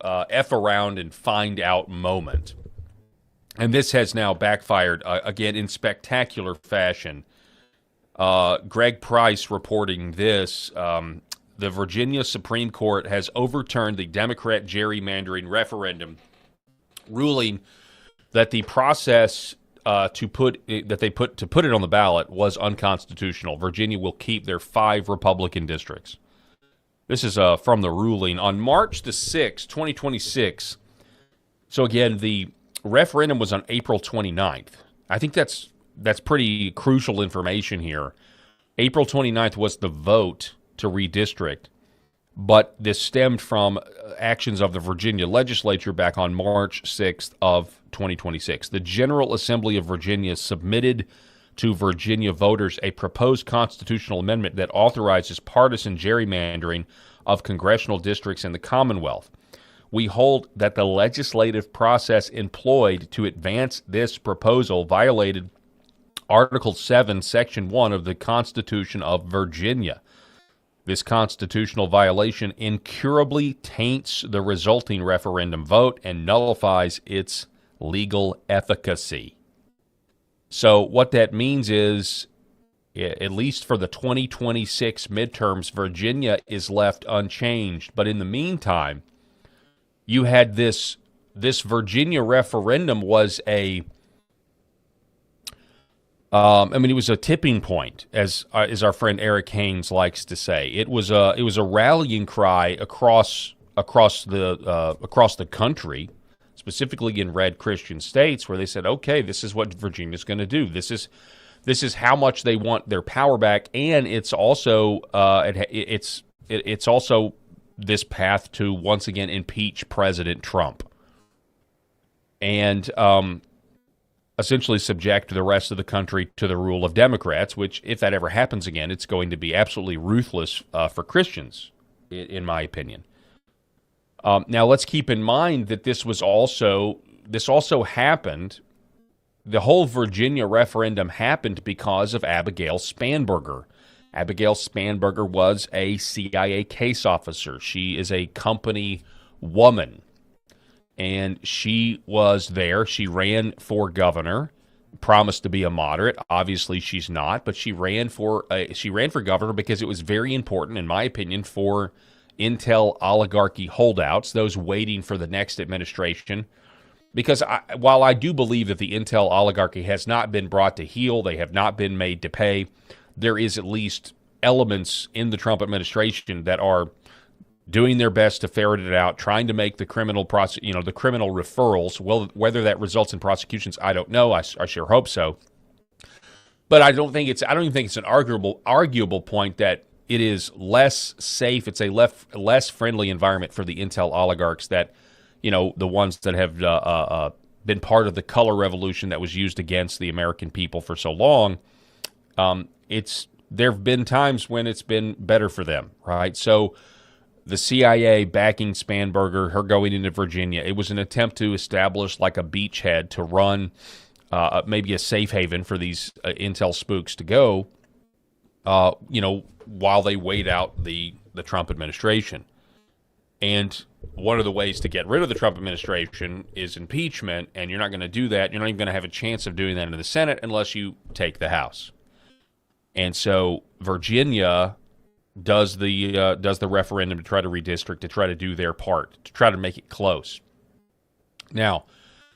around and find out moment. And this has now backfired, again, in spectacular fashion. Greg Price reporting this. The Virginia Supreme Court has overturned the Democrat gerrymandering referendum, ruling that the process to put it on the ballot was unconstitutional. Virginia will keep their 5 Republican districts. This is from the ruling on March the 6th, 2026. So again, the referendum was on April 29th. I think that's pretty crucial information here. April 29th was the vote to redistrict, but this stemmed from actions of the Virginia legislature back on March 6th of 2026. The General Assembly of Virginia submitted to Virginia voters a proposed constitutional amendment that authorizes partisan gerrymandering of congressional districts in the Commonwealth. We hold that the legislative process employed to advance this proposal violated Article 7, Section 1 of the Constitution of Virginia. This constitutional violation incurably taints the resulting referendum vote and nullifies its legal efficacy. So what that means is, at least for the 2026 midterms, Virginia is left unchanged. But in the meantime, you had this Virginia referendum was it was a tipping point, as our friend Eric Haynes likes to say. It was a rallying cry across the country, specifically in red Christian states, where they said, okay, this is what Virginia's going to do. This is how much they want their power back, and it's also it's also this path to once again impeach President Trump and essentially subject the rest of the country to the rule of Democrats, which, if that ever happens again, it's going to be absolutely ruthless for Christians, in my opinion. Now, let's keep in mind that this also happened the whole Virginia referendum happened because of Abigail Spanberger. Abigail Spanberger was a CIA case officer. She is a company woman, and she was there. She ran for governor, promised to be a moderate. Obviously, she's not, but she ran for governor because it was very important, in my opinion, for intel oligarchy holdouts, those waiting for the next administration. Because while I do believe that the intel oligarchy has not been brought to heel, they have not been made to pay, there is at least elements in the Trump administration that are doing their best to ferret it out, trying to make the criminal the criminal referrals. Well, whether that results in prosecutions, I don't know. I sure hope so. But I don't even think it's an arguable point that it is less safe. It's a less friendly environment for the intel oligarchs that, the ones that have been part of the color revolution that was used against the American people for so long. There have been times when it's been better for them, right? So the CIA backing Spanberger, her going into Virginia, it was an attempt to establish like a beachhead to run maybe a safe haven for these intel spooks to go, while they wait out the Trump administration. And one of the ways to get rid of the Trump administration is impeachment, and you're not going to do that. You're not even going to have a chance of doing that in the Senate unless you take the House. And so Virginia does the referendum to try to redistrict, to try to do their part, to try to make it close. Now,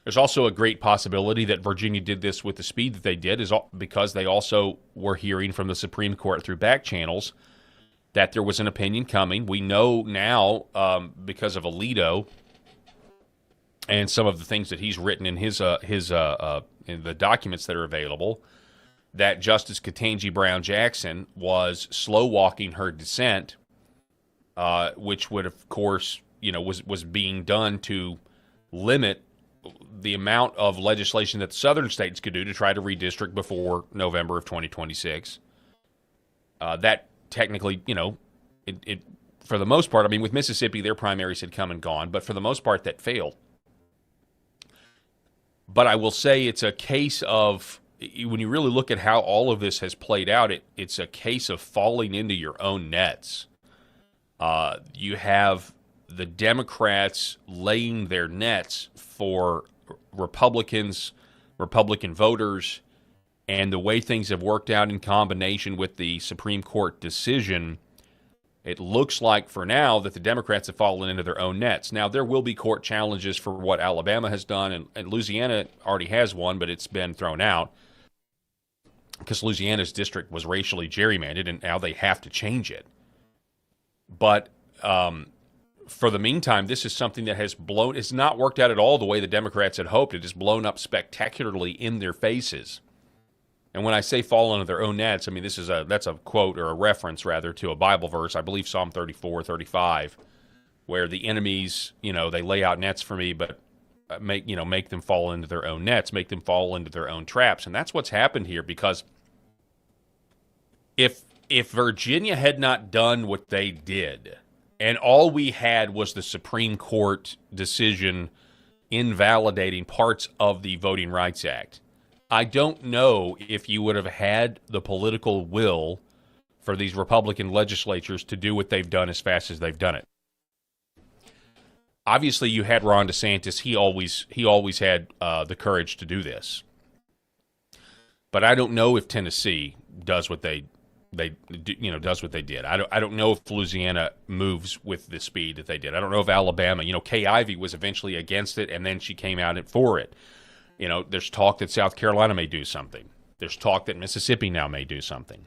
there's also a great possibility that Virginia did this with the speed that they did, is because they also were hearing from the Supreme Court through back channels that there was an opinion coming. We know now, because of Alito and some of the things that he's written in his in the documents that are available, that Justice Ketanji Brown Jackson was slow walking her dissent, which would, of course, was being done to limit the amount of legislation that the southern states could do to try to redistrict before November of 2026. That technically, it for the most part, I mean, with Mississippi, their primaries had come and gone, but for the most part, that failed. But I will say it's a case of, when you really look at how all of this has played out, it's a case of falling into your own nets. You have the Democrats laying their nets for Republican voters, and the way things have worked out in combination with the Supreme Court decision, it looks like for now that the Democrats have fallen into their own nets. Now, there will be court challenges for what Alabama has done, and Louisiana already has one, but it's been thrown out because Louisiana's district was racially gerrymandered, and now they have to change it. But for the meantime, this is something that it's not worked out at all the way the Democrats had hoped. It has blown up spectacularly in their faces. And when I say fall into their own nets, I mean, that's a quote, or a reference rather, to a Bible verse, I believe Psalm 34:35, where the enemies, they lay out nets for me, but make them fall into their own nets, make them fall into their own traps. And that's what's happened here, because if Virginia had not done what they did, and all we had was the Supreme Court decision invalidating parts of the Voting Rights Act, I don't know if you would have had the political will for these Republican legislatures to do what they've done as fast as they've done it. Obviously, you had Ron DeSantis. He always had the courage to do this. But I don't know if Tennessee does what they does what they did. I don't know if Louisiana moves with the speed that they did. I don't know if Alabama, Kay Ivey was eventually against it, and then she came out for it. There's talk that South Carolina may do something. There's talk that Mississippi now may do something.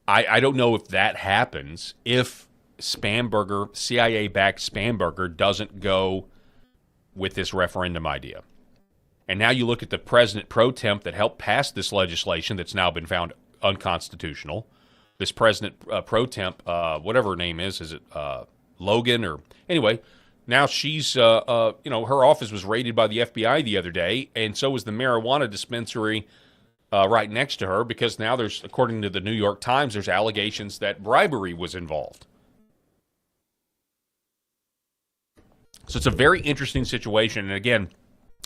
I don't know if that happens if Spanberger, CIA-backed Spanberger, doesn't go with this referendum idea. And now you look at the president pro temp that helped pass this legislation that's now been found unconstitutional. This president pro temp, whatever her name is it Logan, or anyway? Now she's, her office was raided by the FBI the other day, and so was the marijuana dispensary right next to her, because now there's, according to the New York Times, there's allegations that bribery was involved. So it's a very interesting situation. And again,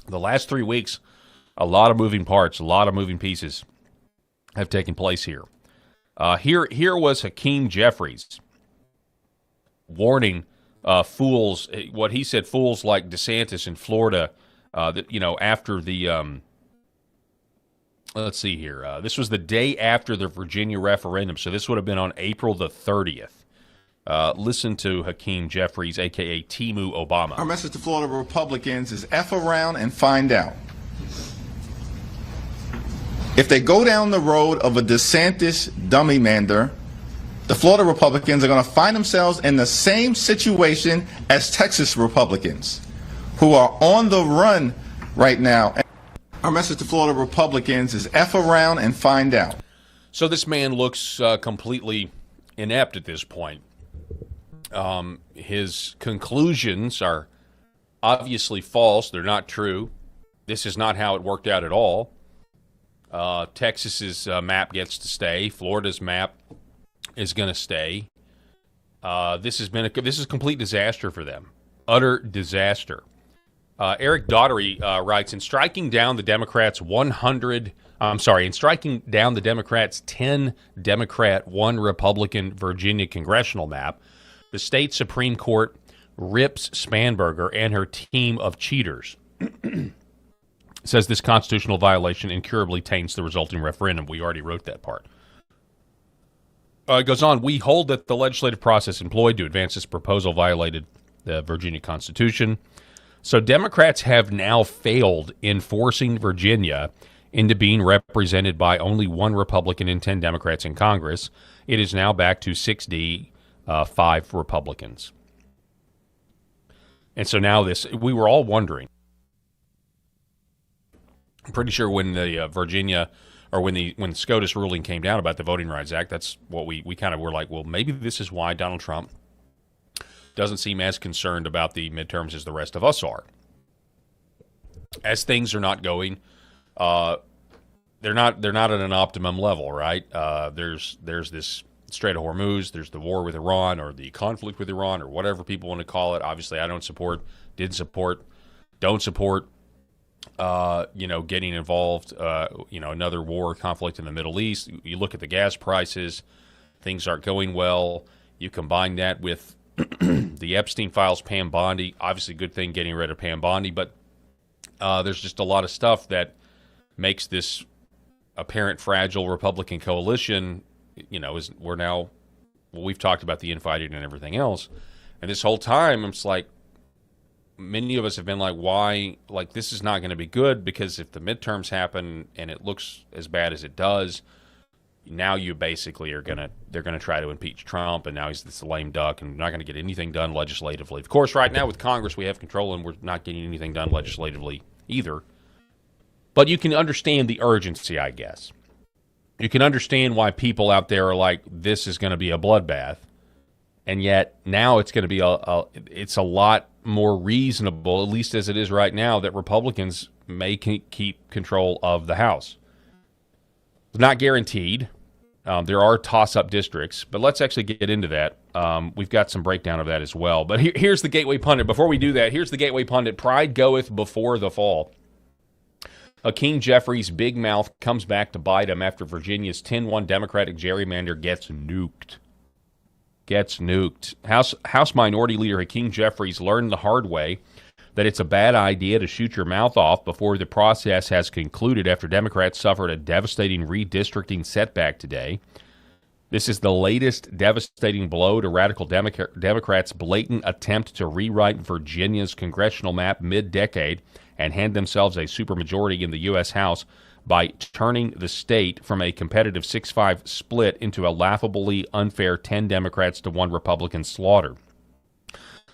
the last 3 weeks, A lot of moving parts, a lot of moving pieces have taken place here. Here was Hakeem Jeffries warning fools, what he said, fools like DeSantis in Florida, that, after the, let's see here. This was the day after the Virginia referendum, so this would have been on April the 30th. Listen to Hakeem Jeffries, a.k.a. Timu Obama. Our message to Florida Republicans is F around and find out. If they go down the road of a DeSantis dummy mander, the Florida Republicans are going to find themselves in the same situation as Texas Republicans, who are on the run right now. Our message to Florida Republicans is F around and find out. So this man looks completely inept at this point. His conclusions are obviously false. They're not true. This is not how it worked out at all. Texas's map gets to stay. Florida's map is going to stay. This is a complete disaster for them. Utter disaster. Eric Daugherty writes, in striking down the Democrats' 10 Democrat, 1 Republican Virginia congressional map, the state Supreme Court rips Spanberger and her team of cheaters. Says this constitutional violation incurably taints the resulting referendum. We already wrote that part. It goes on, we hold that the legislative process employed to advance this proposal violated the Virginia Constitution. So Democrats have now failed in forcing Virginia into being represented by only 1 Republican and 10 Democrats in Congress. It is now back to 6D, 5 Republicans. And so now we were all wondering. I'm pretty sure when the Virginia, or when the SCOTUS ruling came down about the Voting Rights Act, that's what we kind of were like, well, maybe this is why Donald Trump doesn't seem as concerned about the midterms as the rest of us are. As things are not going, they're not at an optimum level, right? There's this Strait of Hormuz, there's the war with Iran, or the conflict with Iran, or whatever people want to call it. Obviously, I don't support, don't support. Getting involved, another war conflict in the Middle East. You look at the gas prices, things aren't going well. You combine that with the Epstein files, Pam Bondi, obviously good thing getting rid of Pam Bondi, but there's just a lot of stuff that makes this apparent fragile Republican coalition, we've talked about the infighting and everything else. And this whole time, I'm just like, many of us have been like, why? Like, this is not going to be good, because if the midterms happen and it looks as bad as it does, now you basically they're going to try to impeach Trump, and now he's this lame duck, and we're not going to get anything done legislatively. Of course, right now with Congress, we have control, and we're not getting anything done legislatively either. But you can understand the urgency, I guess. You can understand why people out there are like, this is going to be a bloodbath. And yet now it's going to be it's a lot more reasonable, at least as it is right now, that Republicans may keep control of the House. It's not guaranteed. There are toss-up districts, but let's actually get into that. We've got some breakdown of that as well. But here's the Gateway Pundit. Before we do that, here's the Gateway Pundit. Pride goeth before the fall. Hakeem Jeffries' big mouth comes back to bite him after Virginia's 10-1 Democratic gerrymander gets nuked. House Minority Leader Hakeem Jeffries learned the hard way that it's a bad idea to shoot your mouth off before the process has concluded after Democrats suffered a devastating redistricting setback today. This is the latest devastating blow to radical Democrats' blatant attempt to rewrite Virginia's congressional map mid-decade and hand themselves a supermajority in the U.S. House by turning the state from a competitive 6-5 split into a laughably unfair 10 Democrats to 1 Republican slaughter.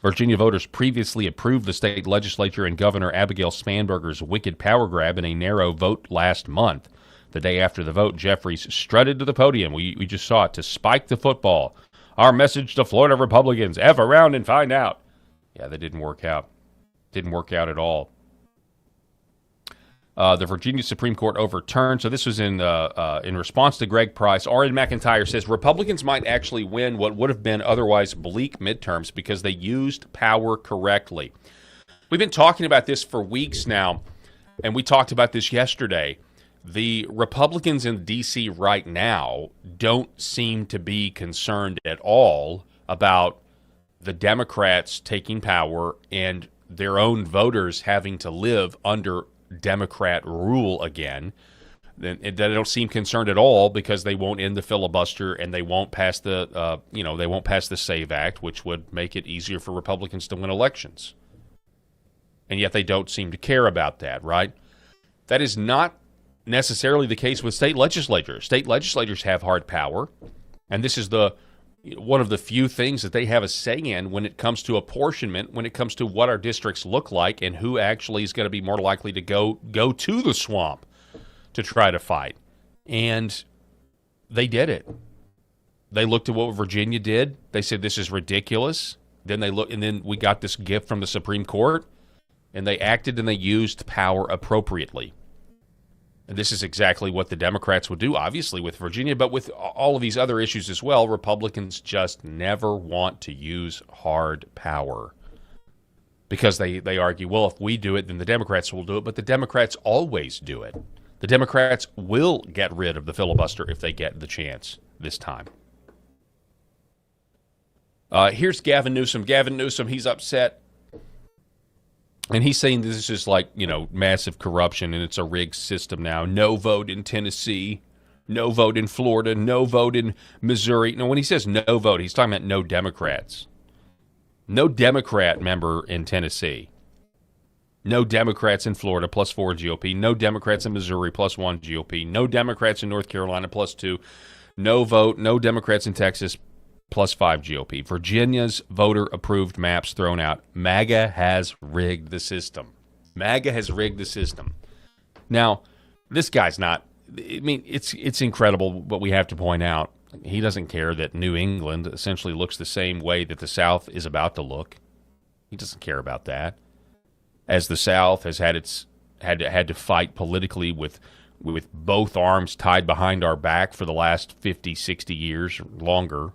Virginia voters previously approved the state legislature and Governor Abigail Spanberger's wicked power grab in a narrow vote last month. The day after the vote, Jeffries strutted to the podium, we just saw it, to spike the football. Our message to Florida Republicans, F around and find out. Yeah, that didn't work out. Didn't work out at all. The Virginia Supreme Court overturned. So this was in response to Greg Price. Orrin McIntyre says Republicans might actually win what would have been otherwise bleak midterms because they used power correctly. We've been talking about this for weeks now. and we talked about this yesterday, the Republicans in D.C. right now don't seem to be concerned at all about the Democrats taking power and their own voters having to live under Democrat rule again. They don't seem concerned at all because they won't end the filibuster and they won't pass the they won't pass the SAVE Act, which would make it easier for Republicans to win elections. And yet they don't seem to care about that, right? That is not necessarily the case with state legislatures. State legislatures have hard power, and this is one of the few things that they have a say in when it comes to apportionment, when it comes to what our districts look like and who actually is going to be more likely to go to the swamp to try to fight. And they did it. They looked at what Virginia did. They said, this is ridiculous. Then then we got this gift from the Supreme Court, and they acted and they used power appropriately. And this is exactly what the Democrats would do, obviously, with Virginia, but with all of these other issues as well. Republicans just never want to use hard power because they argue, well, if we do it, then the Democrats will do it, but the Democrats always do it. The Democrats will get rid of the filibuster if they get the chance this time. Here's Gavin Newsom. Gavin Newsom, he's upset. And he's saying this is like, massive corruption and it's a rigged system now. No vote in Tennessee, no vote in Florida, no vote in Missouri. No, when he says no vote, he's talking about no Democrats. No Democrat member in Tennessee. No Democrats in Florida, +4 GOP. No Democrats in Missouri, +1 GOP. No Democrats in North Carolina, +2. No vote. No Democrats in Texas, +5 GOP. Virginia's voter-approved maps thrown out. MAGA has rigged the system. MAGA has rigged the system. Now, this guy's not. I mean, it's incredible what we have to point out. He doesn't care that New England essentially looks the same way that the South is about to look. He doesn't care about that. As the South has had to fight politically with both arms tied behind our back for the last 50, 60 years or longer.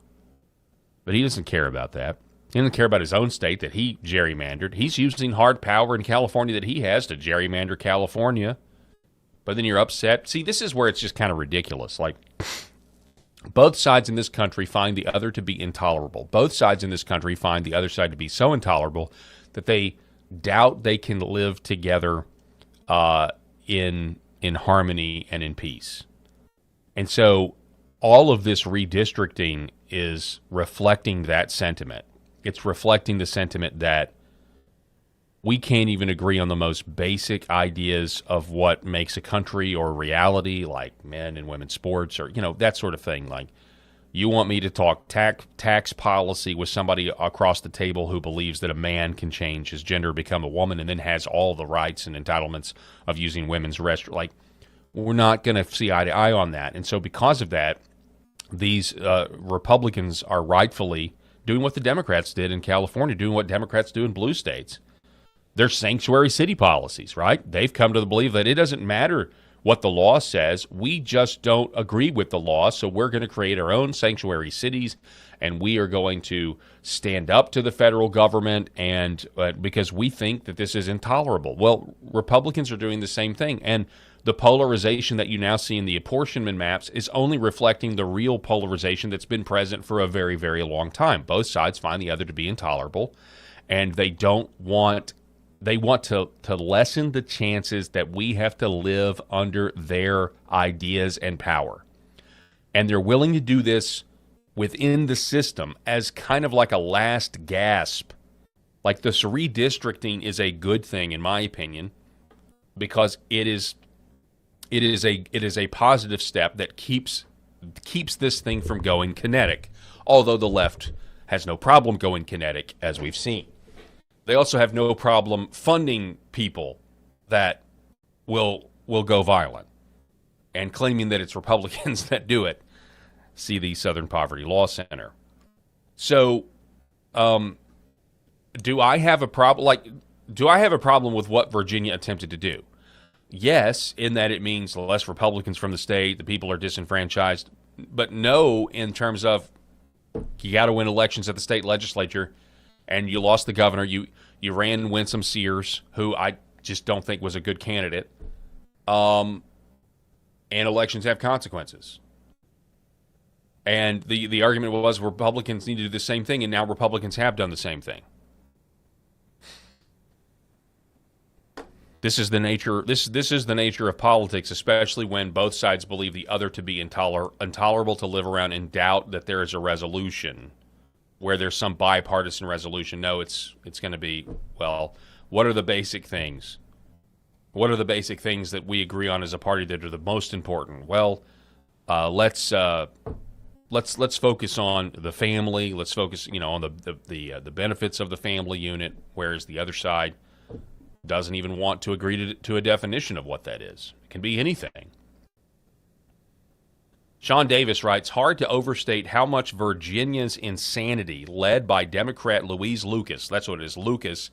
But he doesn't care about that. He doesn't care about his own state that he gerrymandered. He's using hard power in California that he has to gerrymander California. But then you're upset. See, this is where it's just kind of ridiculous. Like, both sides in this country find the other to be intolerable. Both sides in this country find the other side to be so intolerable that they doubt they can live together in harmony and in peace. And so all of this redistricting is reflecting that sentiment. It's reflecting the sentiment that we can't even agree on the most basic ideas of what makes a country or reality, like men and women's sports or, that sort of thing. Like, you want me to talk tax policy with somebody across the table who believes that a man can change his gender, become a woman, and then has all the rights and entitlements of using women's restroom. Like, we're not going to see eye to eye on that. And so because of that, these Republicans are rightfully doing what the Democrats did in California, doing what Democrats do in blue states. They're sanctuary city policies, right? They've come to the belief that it doesn't matter what the law says. We just don't agree with the law, so we're going to create our own sanctuary cities, and we are going to stand up to the federal government and because we think that this is intolerable. Well, Republicans are doing the same thing, and the polarization that you now see in the apportionment maps is only reflecting the real polarization that's been present for a very, very long time. Both sides find the other to be intolerable, and they want to lessen the chances that we have to live under their ideas and power. And they're willing to do this within the system as kind of like a last gasp. Like, this redistricting is a good thing, in my opinion, because it is a positive step that keeps this thing from going kinetic, although the left has no problem going kinetic, as we've seen. They also have no problem funding people that will go violent and claiming that it's Republicans that do it. See the Southern Poverty Law Center. So, do I have a problem? Do I have a problem with what Virginia attempted to do? Yes, in that it means less Republicans from the state, the people are disenfranchised. But no, in terms of you got to win elections at the state legislature, and you lost the governor. You ran Winsome Sears, who I just don't think was a good candidate. And elections have consequences. And the argument was Republicans need to do the same thing, and now Republicans have done the same thing. This is the nature. This is the nature of politics, especially when both sides believe the other to be intolerable to live around and doubt that there is a resolution, where there's some bipartisan resolution. No, it's going to be, well, what are the basic things? What are the basic things that we agree on as a party that are the most important? Well, let's focus on the family. Let's focus, on the benefits of the family unit, whereas the other side doesn't even want to agree to a definition of what that is. It can be anything. Sean Davis writes, hard to overstate how much Virginia's insanity, led by Democrat Louise Lucas, that's what it is, Lucas,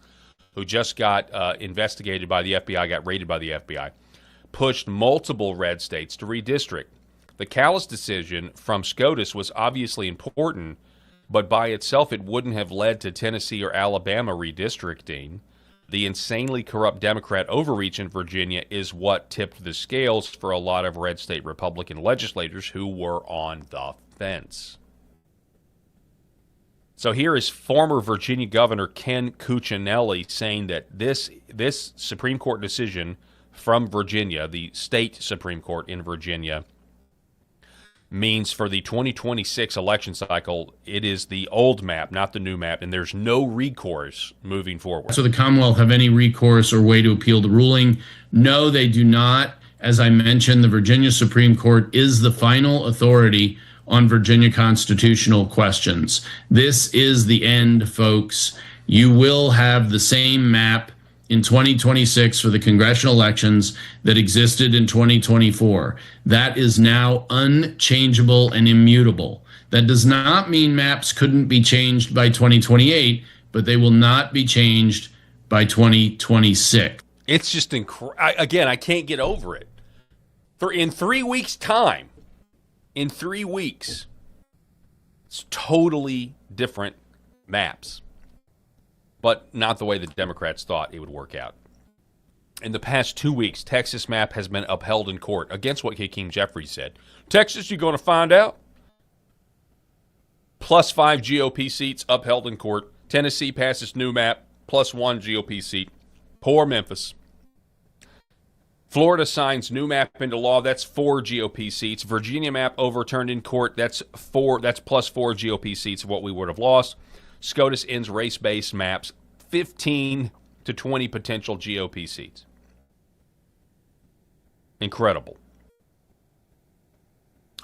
who just got investigated by the FBI, got raided by the FBI, pushed multiple red states to redistrict. The callous decision from SCOTUS was obviously important, but by itself it wouldn't have led to Tennessee or Alabama redistricting. The insanely corrupt Democrat overreach in Virginia is what tipped the scales for a lot of red state Republican legislators who were on the fence. So here is former Virginia Governor Ken Cuccinelli saying that this Supreme Court decision from Virginia, the state Supreme Court in Virginia, means for the 2026 election cycle, it is the old map, not the new map, and there's no recourse moving forward. So the Commonwealth have any recourse or way to appeal the ruling? No, they do not. As I mentioned, the Virginia Supreme Court is the final authority on Virginia constitutional questions. This is the end, folks. You will have the same map in 2026 for the congressional elections that existed in 2024. That is now unchangeable and immutable. That does not mean maps couldn't be changed by 2028, but they will not be changed by 2026. It's just again, I can't get over it. In 3 weeks' time, it's totally different maps. But not the way the Democrats thought it would work out. In the past 2 weeks, Texas map has been upheld in court against what Hakeem Jeffries said. Texas, you're going to find out? +5 GOP seats upheld in court. Tennessee passes new map, +1 GOP seat. Poor Memphis. Florida signs new map into law. That's 4 GOP seats. Virginia map overturned in court. That's +4 GOP seats of what we would have lost. SCOTUS ends race-based maps, 15 to 20 potential GOP seats. Incredible.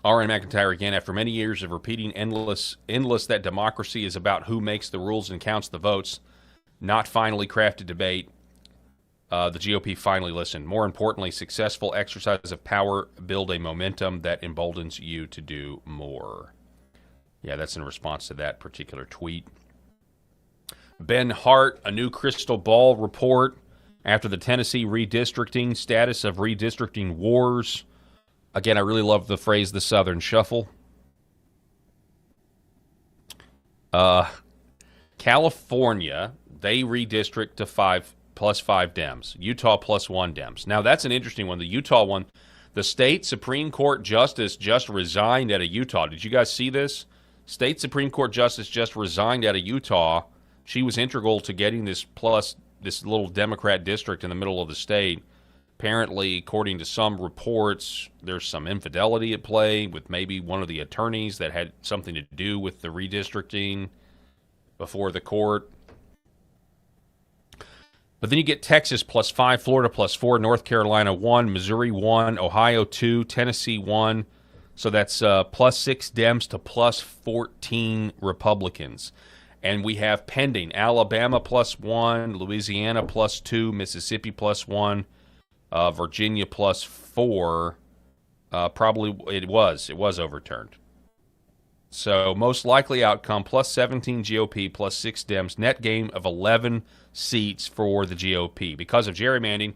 R.N. McIntyre again, after many years of repeating endless that democracy is about who makes the rules and counts the votes, not finally crafted debate, the GOP finally listened. More importantly, successful exercise of power build a momentum that emboldens you to do more. Yeah, that's in response to that particular tweet. Ben Hart, a new crystal ball report after the Tennessee redistricting, status of redistricting wars. Again, I really love the phrase, the Southern Shuffle. California, they redistrict to +5 Dems. Utah +1 Dems. Now, that's an interesting one. The Utah one, the state Supreme Court justice just resigned out of Utah. Did you guys see this? State Supreme Court justice just resigned out of Utah. She was integral to getting this little Democrat district in the middle of the state. Apparently, according to some reports, there's some infidelity at play with maybe one of the attorneys that had something to do with the redistricting before the court. But then you get Texas +5, Florida +4, North Carolina 1, Missouri 1, Ohio 2, Tennessee 1. So that's +6 Dems to +14 Republicans. And we have pending Alabama +1, Louisiana +2, Mississippi +1, Virginia +4. Probably it was overturned. So most likely outcome +17 GOP, +6 Dems, net gain of 11 seats for the GOP. Because of gerrymandering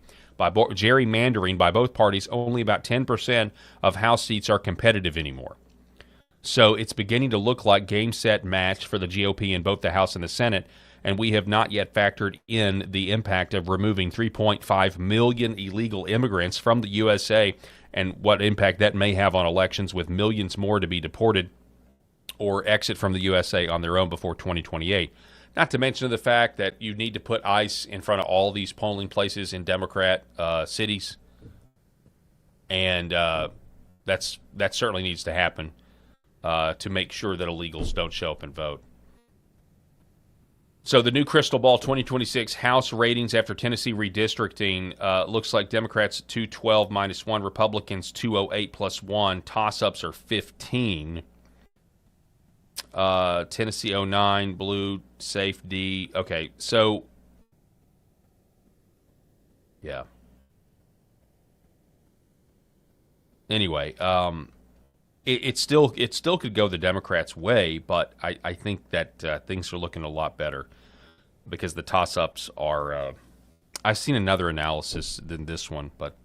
by both parties, only about 10% of House seats are competitive anymore. So it's beginning to look like game, set, match for the GOP in both the House and the Senate. and we have not yet factored in the impact of removing 3.5 million illegal immigrants from the USA and what impact that may have on elections, with millions more to be deported or exit from the USA on their own before 2028. Not to mention the fact that you need to put ICE in front of all these polling places in Democrat cities, and that certainly needs to happen to make sure that illegals don't show up and vote. So the new Crystal Ball 2026 House ratings after Tennessee redistricting looks like Democrats 212 minus 1, Republicans 208 plus 1, toss-ups are 15. Tennessee 09, blue, safe D. Okay, so yeah. Anyway, it still could go the Democrats' way, but I think that things are looking a lot better because the toss-ups are. I've seen another analysis than this one, but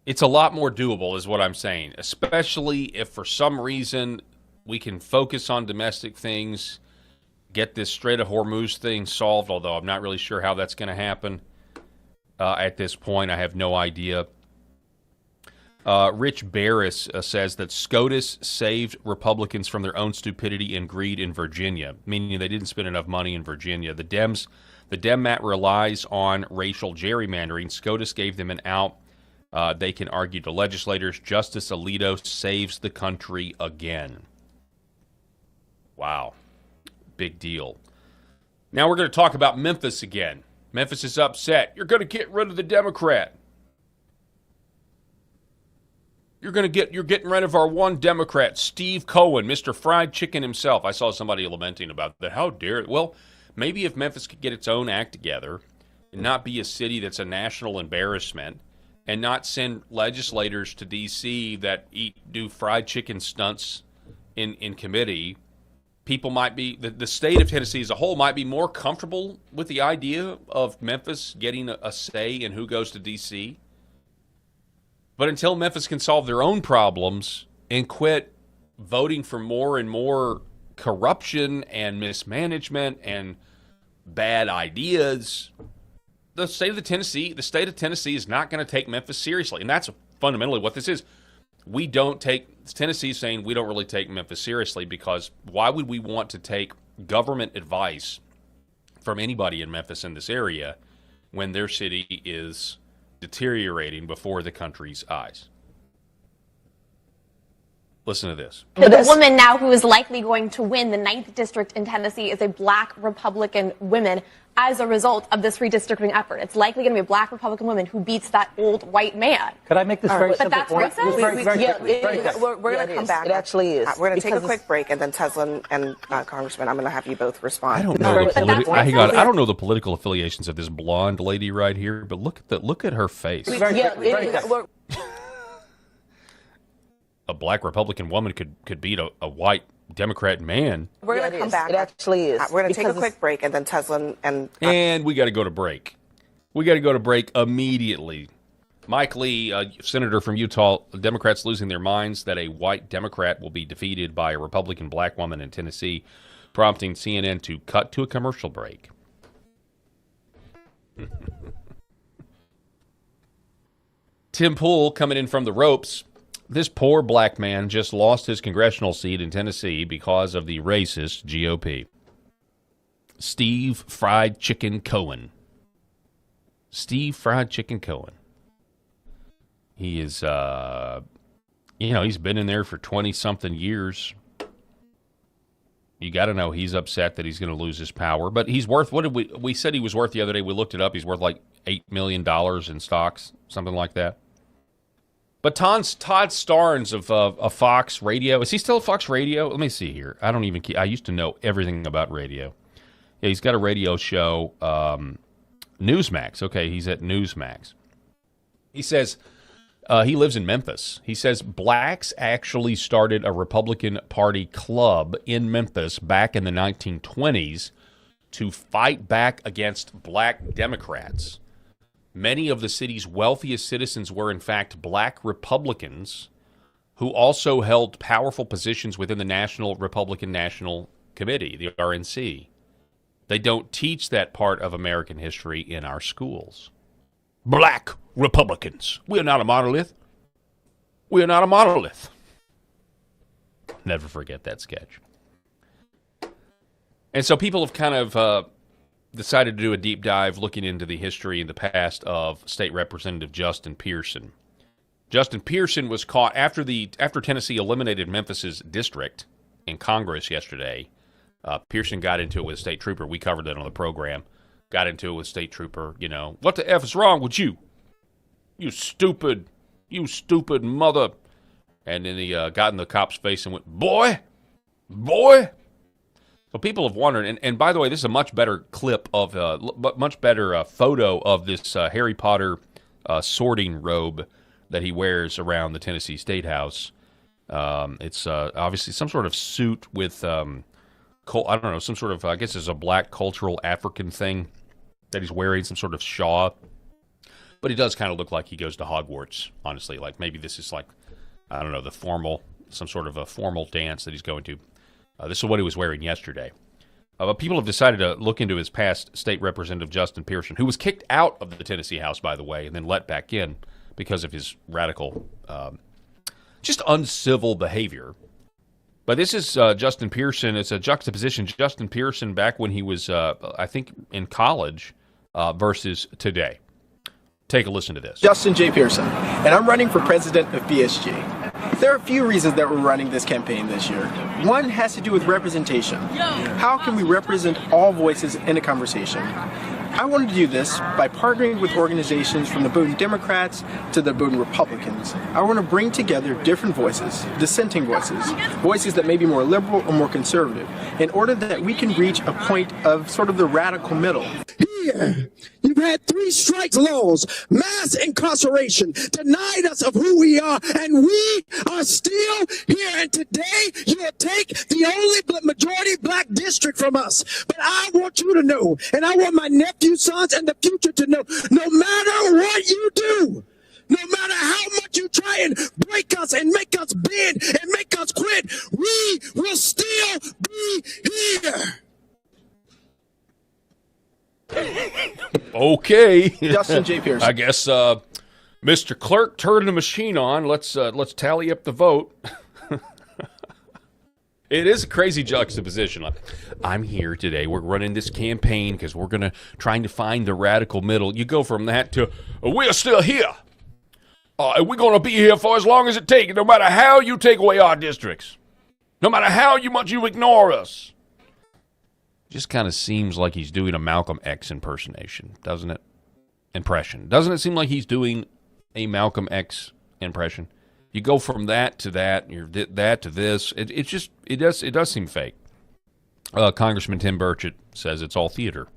it's a lot more doable, is what I'm saying. Especially if for some reason we can focus on domestic things, get this Strait of Hormuz thing solved. Although I'm not really sure how that's going to happen at this point. I have no idea. Rich Barris says that SCOTUS saved Republicans from their own stupidity and greed in Virginia, meaning they didn't spend enough money in Virginia. The Dem mat relies on racial gerrymandering. SCOTUS gave them an out. They can argue to legislators. Justice Alito saves the country again. Wow. Big deal. Now we're going to talk about Memphis again. Memphis is upset. You're going to get rid of the Democrat. You're getting rid of our one Democrat, Steve Cohen, Mr. Fried Chicken himself. I saw somebody lamenting about that. How dare it? Well, maybe if Memphis could get its own act together and not be a city that's a national embarrassment and not send legislators to D.C. that do fried chicken stunts in committee, people might be, the state of Tennessee as a whole might be more comfortable with the idea of Memphis getting a say in who goes to D.C. But until Memphis can solve their own problems and quit voting for more and more corruption and mismanagement and bad ideas, the state of Tennessee is not going to take Memphis seriously. And that's fundamentally what this is. Tennessee's saying we don't really take Memphis seriously, because why would we want to take government advice from anybody in Memphis in this area when their city is deteriorating before the country's eyes? Listen to this. The woman now who is likely going to win the 9th district in Tennessee is a black Republican woman as a result of this redistricting effort. It's likely going to be a black Republican woman who beats that old white man. Could I make this very simple? But that's racist? We're going to come back. It actually is. We're going to take a quick break, and then Tesla and Congressman, I'm going to have you both respond. I don't know I don't know the political affiliations of this blonde lady right here, but look at her face. A black Republican woman could beat a white Democrat man. We're going to come back. It actually is. We're going to take a quick break, and then Tesla and we got to go to break. We got to go to break immediately. Mike Lee, senator from Utah, Democrats losing their minds that a white Democrat will be defeated by a Republican black woman in Tennessee, prompting CNN to cut to a commercial break. Tim Pool coming in from the ropes. This poor black man just lost his congressional seat in Tennessee because of the racist GOP. Steve Fried Chicken Cohen. Steve Fried Chicken Cohen. He is, he's been in there for 20-something years. You got to know he's upset that he's going to lose his power. But he's worth, what did we said he was worth the other day. We looked it up. He's worth like $8 million in stocks, something like that. But Todd Starnes of Fox Radio, is he still at Fox Radio? Let me see here. I used to know everything about radio. Yeah, he's got a radio show, Newsmax. Okay, he's at Newsmax. He says he lives in Memphis. He says blacks actually started a Republican Party club in Memphis back in the 1920s to fight back against black Democrats. Many of the city's wealthiest citizens were, in fact, black Republicans who also held powerful positions within the National Republican National Committee, the RNC. They don't teach that part of American history in our schools. Black Republicans. We are not a monolith. We are not a monolith. Never forget that sketch. And so people have kind of decided to do a deep dive looking into the history and the past of State Representative Justin Pearson. Justin Pearson was caught after Tennessee eliminated Memphis's district in Congress yesterday. Pearson got into it with a state trooper. We covered that on the program. Got into it with state trooper. You know, what the F is wrong with you? You stupid mother. And then he got in the cop's face and went, boy. So people have wondered, and by the way, this is a much better clip of, much better photo of this Harry Potter sorting robe that he wears around the Tennessee State House. It's obviously some sort of suit with, I don't know, some sort of, I guess it's a black cultural African thing that he's wearing, some sort of shawl. But he does kind of look like he goes to Hogwarts, honestly. Like maybe this is like, I don't know, some sort of a formal dance that he's going to. This is what he was wearing yesterday. But people have decided to look into his past State Representative Justin Pearson, who was kicked out of the Tennessee House, by the way, and then let back in because of his radical, just uncivil behavior. But this is Justin Pearson. It's a juxtaposition. Justin Pearson back when he was, I think, in college versus today. Take a listen to this. Justin J. Pearson, and I'm running for president of BSG. There are a few reasons that we're running this campaign this year. One has to do with representation. How can we represent all voices in a conversation? I wanted to do this by partnering with organizations from the Bowdoin Democrats to the Bowdoin Republicans. I want to bring together different voices, dissenting voices, voices that may be more liberal or more conservative, in order that we can reach a point of sort of the radical middle. Here, you've had 3 strikes laws, mass incarceration, denied us of who we are, and we are still here. And today, you'll take the only majority black district from us. But I want you to know, and I want my nephew, sons, and the future to know, no matter what you do, no matter how much you try and break us and make us bend and make us quit, we will still be here. Okay. Justin J. Pearson. I guess, Mr. Clerk, turn the machine on. Let's tally up the vote. It is a crazy juxtaposition. Like, I'm here today. We're running this campaign because we're trying to find the radical middle. You go from that to, we're still here. And we're going to be here for as long as it takes, no matter how you take away our districts. No matter how much you ignore us. Just kind of seems like he's doing a Malcolm X impersonation, doesn't it? Impression. Doesn't it seem like he's doing a Malcolm X impression? You go from that to that, that to this. It does seem fake. Congressman Tim Burchett says it's all theater.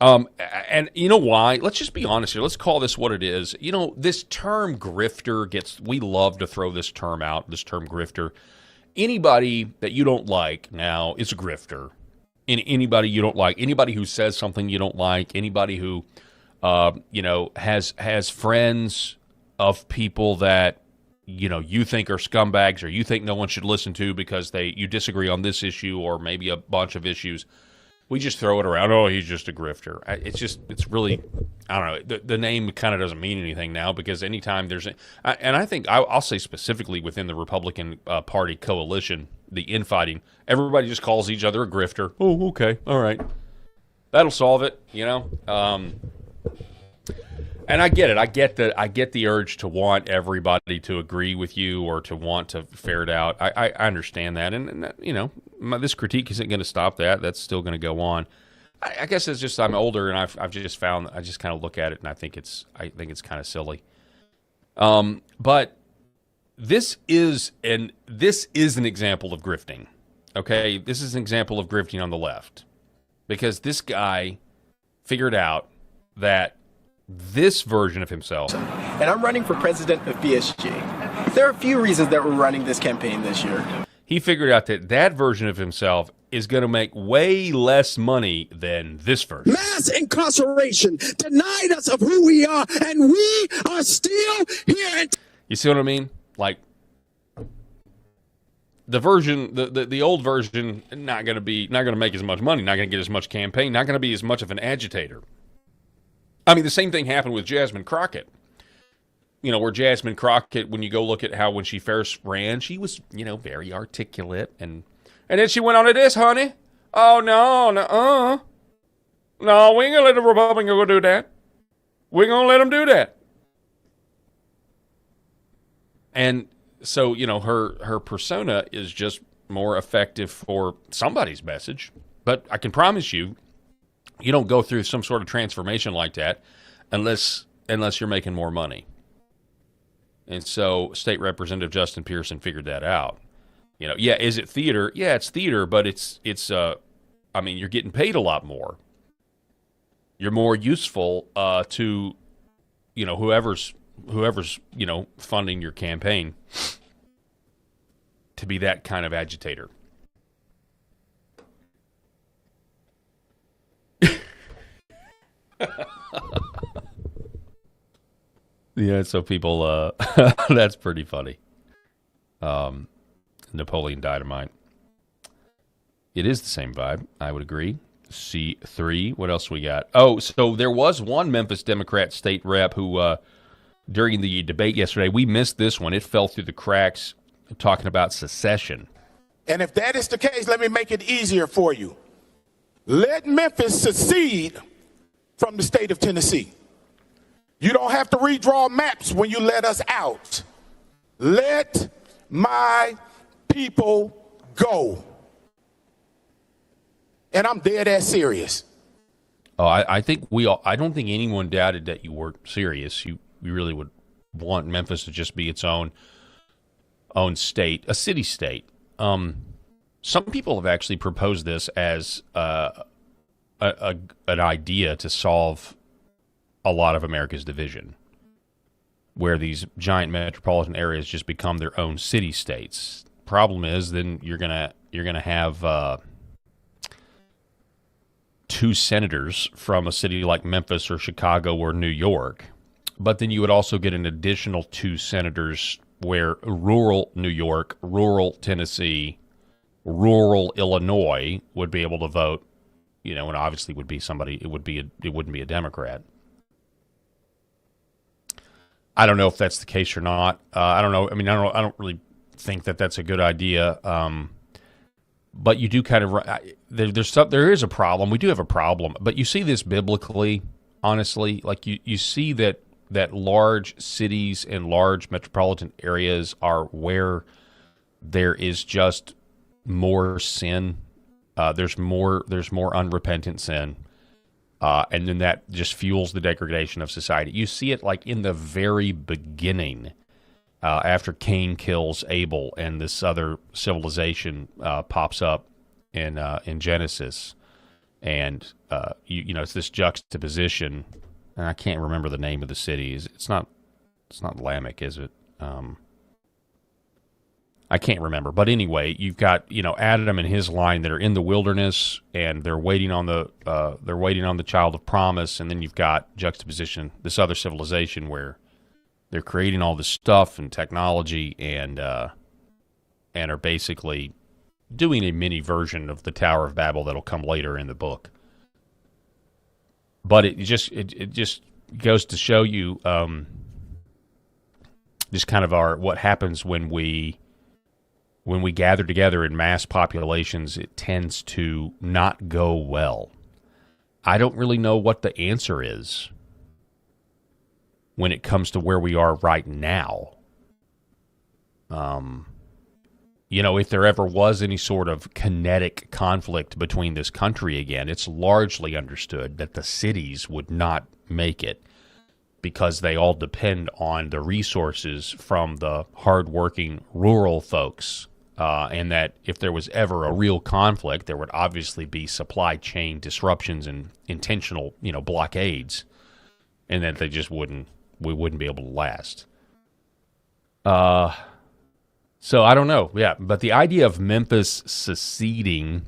And you know why? Let's just be honest here. Let's call this what it is. You know, this term grifter we love to throw this term out, this term grifter. Anybody that you don't like now is a grifter. Anybody you don't like, anybody who says something you don't like, anybody who, has friends of people that, you think are scumbags or you think no one should listen to because you disagree on this issue or maybe a bunch of issues. We just throw it around. Oh, he's just a grifter. It's really, I don't know. The name kind of doesn't mean anything now because anytime and I think I'll say specifically within the Republican Party coalition, the infighting, everybody just calls each other a grifter. Oh, okay, all right, that'll solve it. And I get it. I get the urge to want everybody to agree with you or to want to ferret out. I understand that, and this critique isn't going to stop that. That's still going to go on. I guess it's just I'm older, and I've just found I just kind of look at it and I think it's kind of silly. But this is an example of grifting. Okay, this is an example of grifting on the left because this guy figured out that this version of himself. And I'm running for president of BSG. There are a few reasons that we're running this campaign this year. He figured out that version of himself is going to make way less money than this version. Mass incarceration denied us of who we are, and we are still here. You see what I mean? like the version, the old version, not going to make as much money, not going to get as much campaign, not going to be as much of an agitator. I mean, the same thing happened with Jasmine Crockett. Where Jasmine Crockett, when you go look at how when she first ran, she was, very articulate, and then she went on to this, honey. Oh, no, no, we ain't going to let the Republicans go do that. We're going to let them do that. And so, her persona is just more effective for somebody's message. But I can promise you, you don't go through some sort of transformation like that unless you're making more money. And so State Representative Justin Pearson figured that out. Is it theater? Yeah, it's theater, but it's you're getting paid a lot more. You're more useful to, whoever's funding your campaign to be that kind of agitator. Yeah, so people, that's pretty funny. Napoleon Dynamite. It is the same vibe, I would agree. C3, what else we got? Oh, so there was one Memphis Democrat state rep who, during the debate yesterday, we missed this one. It fell through the cracks, talking about secession. And if that is the case, let me make it easier for you. Let Memphis secede from the state of Tennessee. You don't have to redraw maps when you let us out. Let my people go. And I'm dead ass serious. Oh, I think I don't think anyone doubted that you were serious. You really would want Memphis to just be its own state, a city state. Some people have actually proposed this as an idea to solve a lot of America's division, where these giant metropolitan areas just become their own city states. Problem is, then you're gonna have 2 senators from a city like Memphis or Chicago or New York, but then you would also get an additional 2 senators where rural New York, rural Tennessee, rural Illinois would be able to vote, and obviously would be somebody. It wouldn't be a Democrat. I don't know if that's the case or not. I don't know. I mean, I don't really think that that's a good idea. But you do kind of there is a problem. We do have a problem, but you see this biblically, honestly. Like you see that large cities and large metropolitan areas are where there is just more sin. There's more unrepentant sin. And then that just fuels the degradation of society. You see it like in the very beginning, after Cain kills Abel, and this other civilization pops up in Genesis, and it's this juxtaposition. And I can't remember the name of the city. It's not Lamech, is it? I can't remember, but anyway, you've got Adam and his line that are in the wilderness, and they're waiting on the child of promise, and then you've got juxtaposition, this other civilization where they're creating all this stuff and technology, and are basically doing a mini version of the Tower of Babel that'll come later in the book. But it just goes to show you just kind of what happens when we gather together in mass populations. It tends to not go well. I don't really know what the answer is when it comes to where we are right now. If there ever was any sort of kinetic conflict between this country again, it's largely understood that the cities would not make it because they all depend on the resources from the hardworking rural folks. And that if there was ever a real conflict, there would obviously be supply chain disruptions and intentional, blockades, and that we wouldn't be able to last. So I don't know. Yeah, but the idea of Memphis seceding,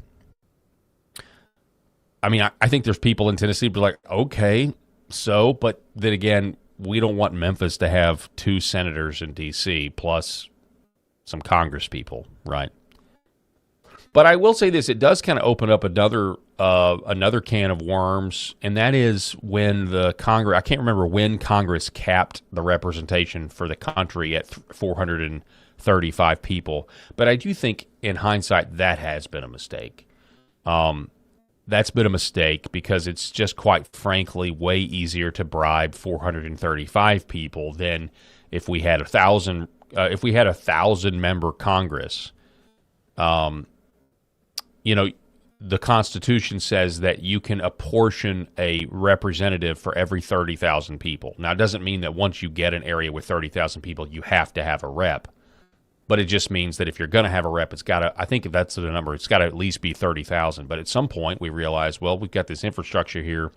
I mean, I think there's people in Tennessee who be like, okay, so, but then again, we don't want Memphis to have 2 senators in D.C. plus some Congress people, right? But I will say this: it does kind of open up another can of worms, and that is when the Congress. I can't remember when Congress capped the representation for the country at 435 people, but I do think, in hindsight, that has been a mistake. That's been a mistake because it's just, quite frankly, way easier to bribe 435 people than if we had 1,000. If we had 1,000-member Congress. The Constitution says that you can apportion a representative for every 30,000 people. Now, it doesn't mean that once you get an area with 30,000 people, you have to have a rep. But it just means that if you're going to have a rep, it's got to, I think if that's the number, it's got to at least be 30,000. But at some point, we realize, well, we've got this infrastructure here.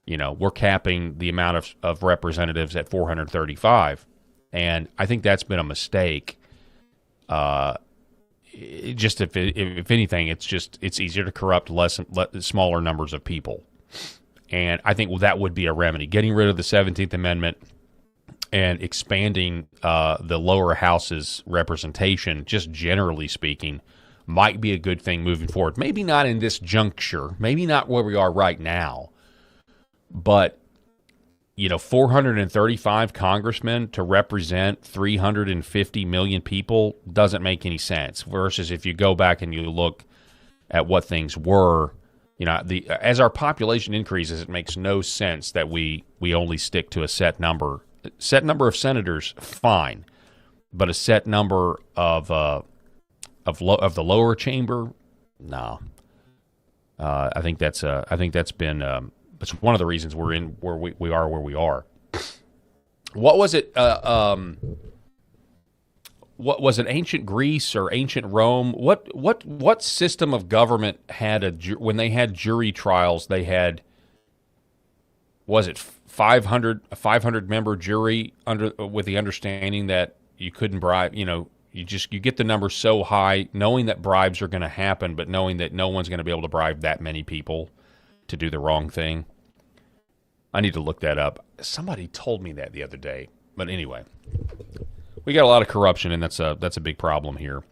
We're capping the amount of representatives at 435. And I think that's been a mistake. Just if anything, it's easier to corrupt smaller numbers of people, and I think that would be a remedy. Getting rid of the 17th Amendment and expanding the lower house's representation, just generally speaking, might be a good thing moving forward. Maybe not in this juncture, maybe not where we are right now, but 435 congressmen to represent 350 million people doesn't make any sense. Versus if you go back and you look at what things were, as our population increases, it makes no sense that we only stick to a set number. Set number of senators, fine, but a set number of the lower chamber, no. I think that's been. It's one of the reasons we're in where we are where we are. What was it? What was it? Ancient Greece or ancient Rome? What system of government had when they had jury trials? They had, was it 500 member jury with the understanding that you couldn't bribe. You get the number so high, knowing that bribes are going to happen, but knowing that no one's going to be able to bribe that many people to do the wrong thing. I need to look that up. Somebody told me that the other day. But anyway, we got a lot of corruption, and that's a big problem here.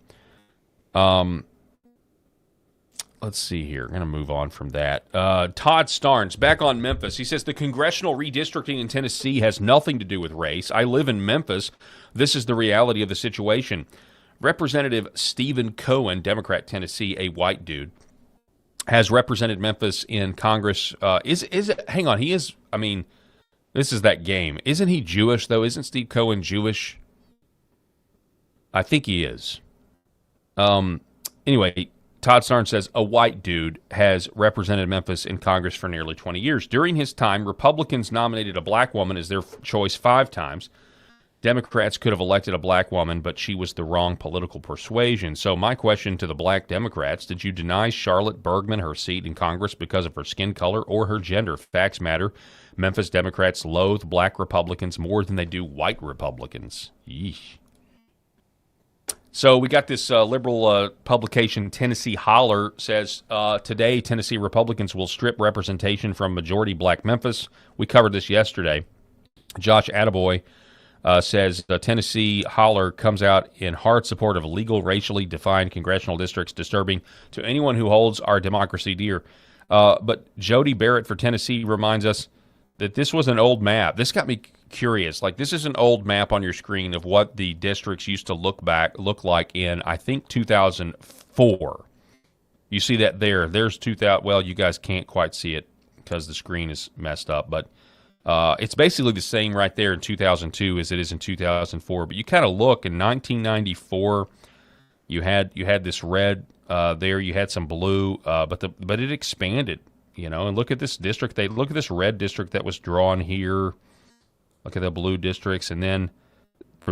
Let's see here. I'm going to move on from that. Todd Starnes, back on Memphis. He says, the congressional redistricting in Tennessee has nothing to do with race. I live in Memphis. This is the reality of the situation. Representative Stephen Cohen, Democrat, Tennessee, a white dude, has represented Memphis in Congress. Hang on, he is, this is that game. Isn't he Jewish, though? Isn't Steve Cohen Jewish? I think he is. Anyway, Todd Starnes says, a white dude has represented Memphis in Congress for nearly 20 years. During his time, Republicans nominated a black woman as their choice 5 times. Democrats could have elected a black woman, but she was the wrong political persuasion. So my question to the black Democrats, did you deny Charlotte Bergman her seat in Congress because of her skin color or her gender? Facts matter. Memphis Democrats loathe black Republicans more than they do white Republicans. Yeesh. So we got this liberal publication, Tennessee Holler, says, today Tennessee Republicans will strip representation from majority black Memphis. We covered this yesterday. Josh Attaboy says Tennessee Holler comes out in hard support of legal, racially defined congressional districts, disturbing to anyone who holds our democracy dear. But Jody Barrett for Tennessee reminds us that this was an old map. This got me curious. Like, this is an old map on your screen of what the districts used to look like in, I think, 2004. You see that there. There's 2000. Well, you guys can't quite see it because the screen is messed up, but it's basically the same right there in 2002 as it is in 2004. But you kind of look in 1994, you had this red there, you had some blue, but it expanded, And look at this district. Look at this red district that was drawn here. Look at the blue districts, and then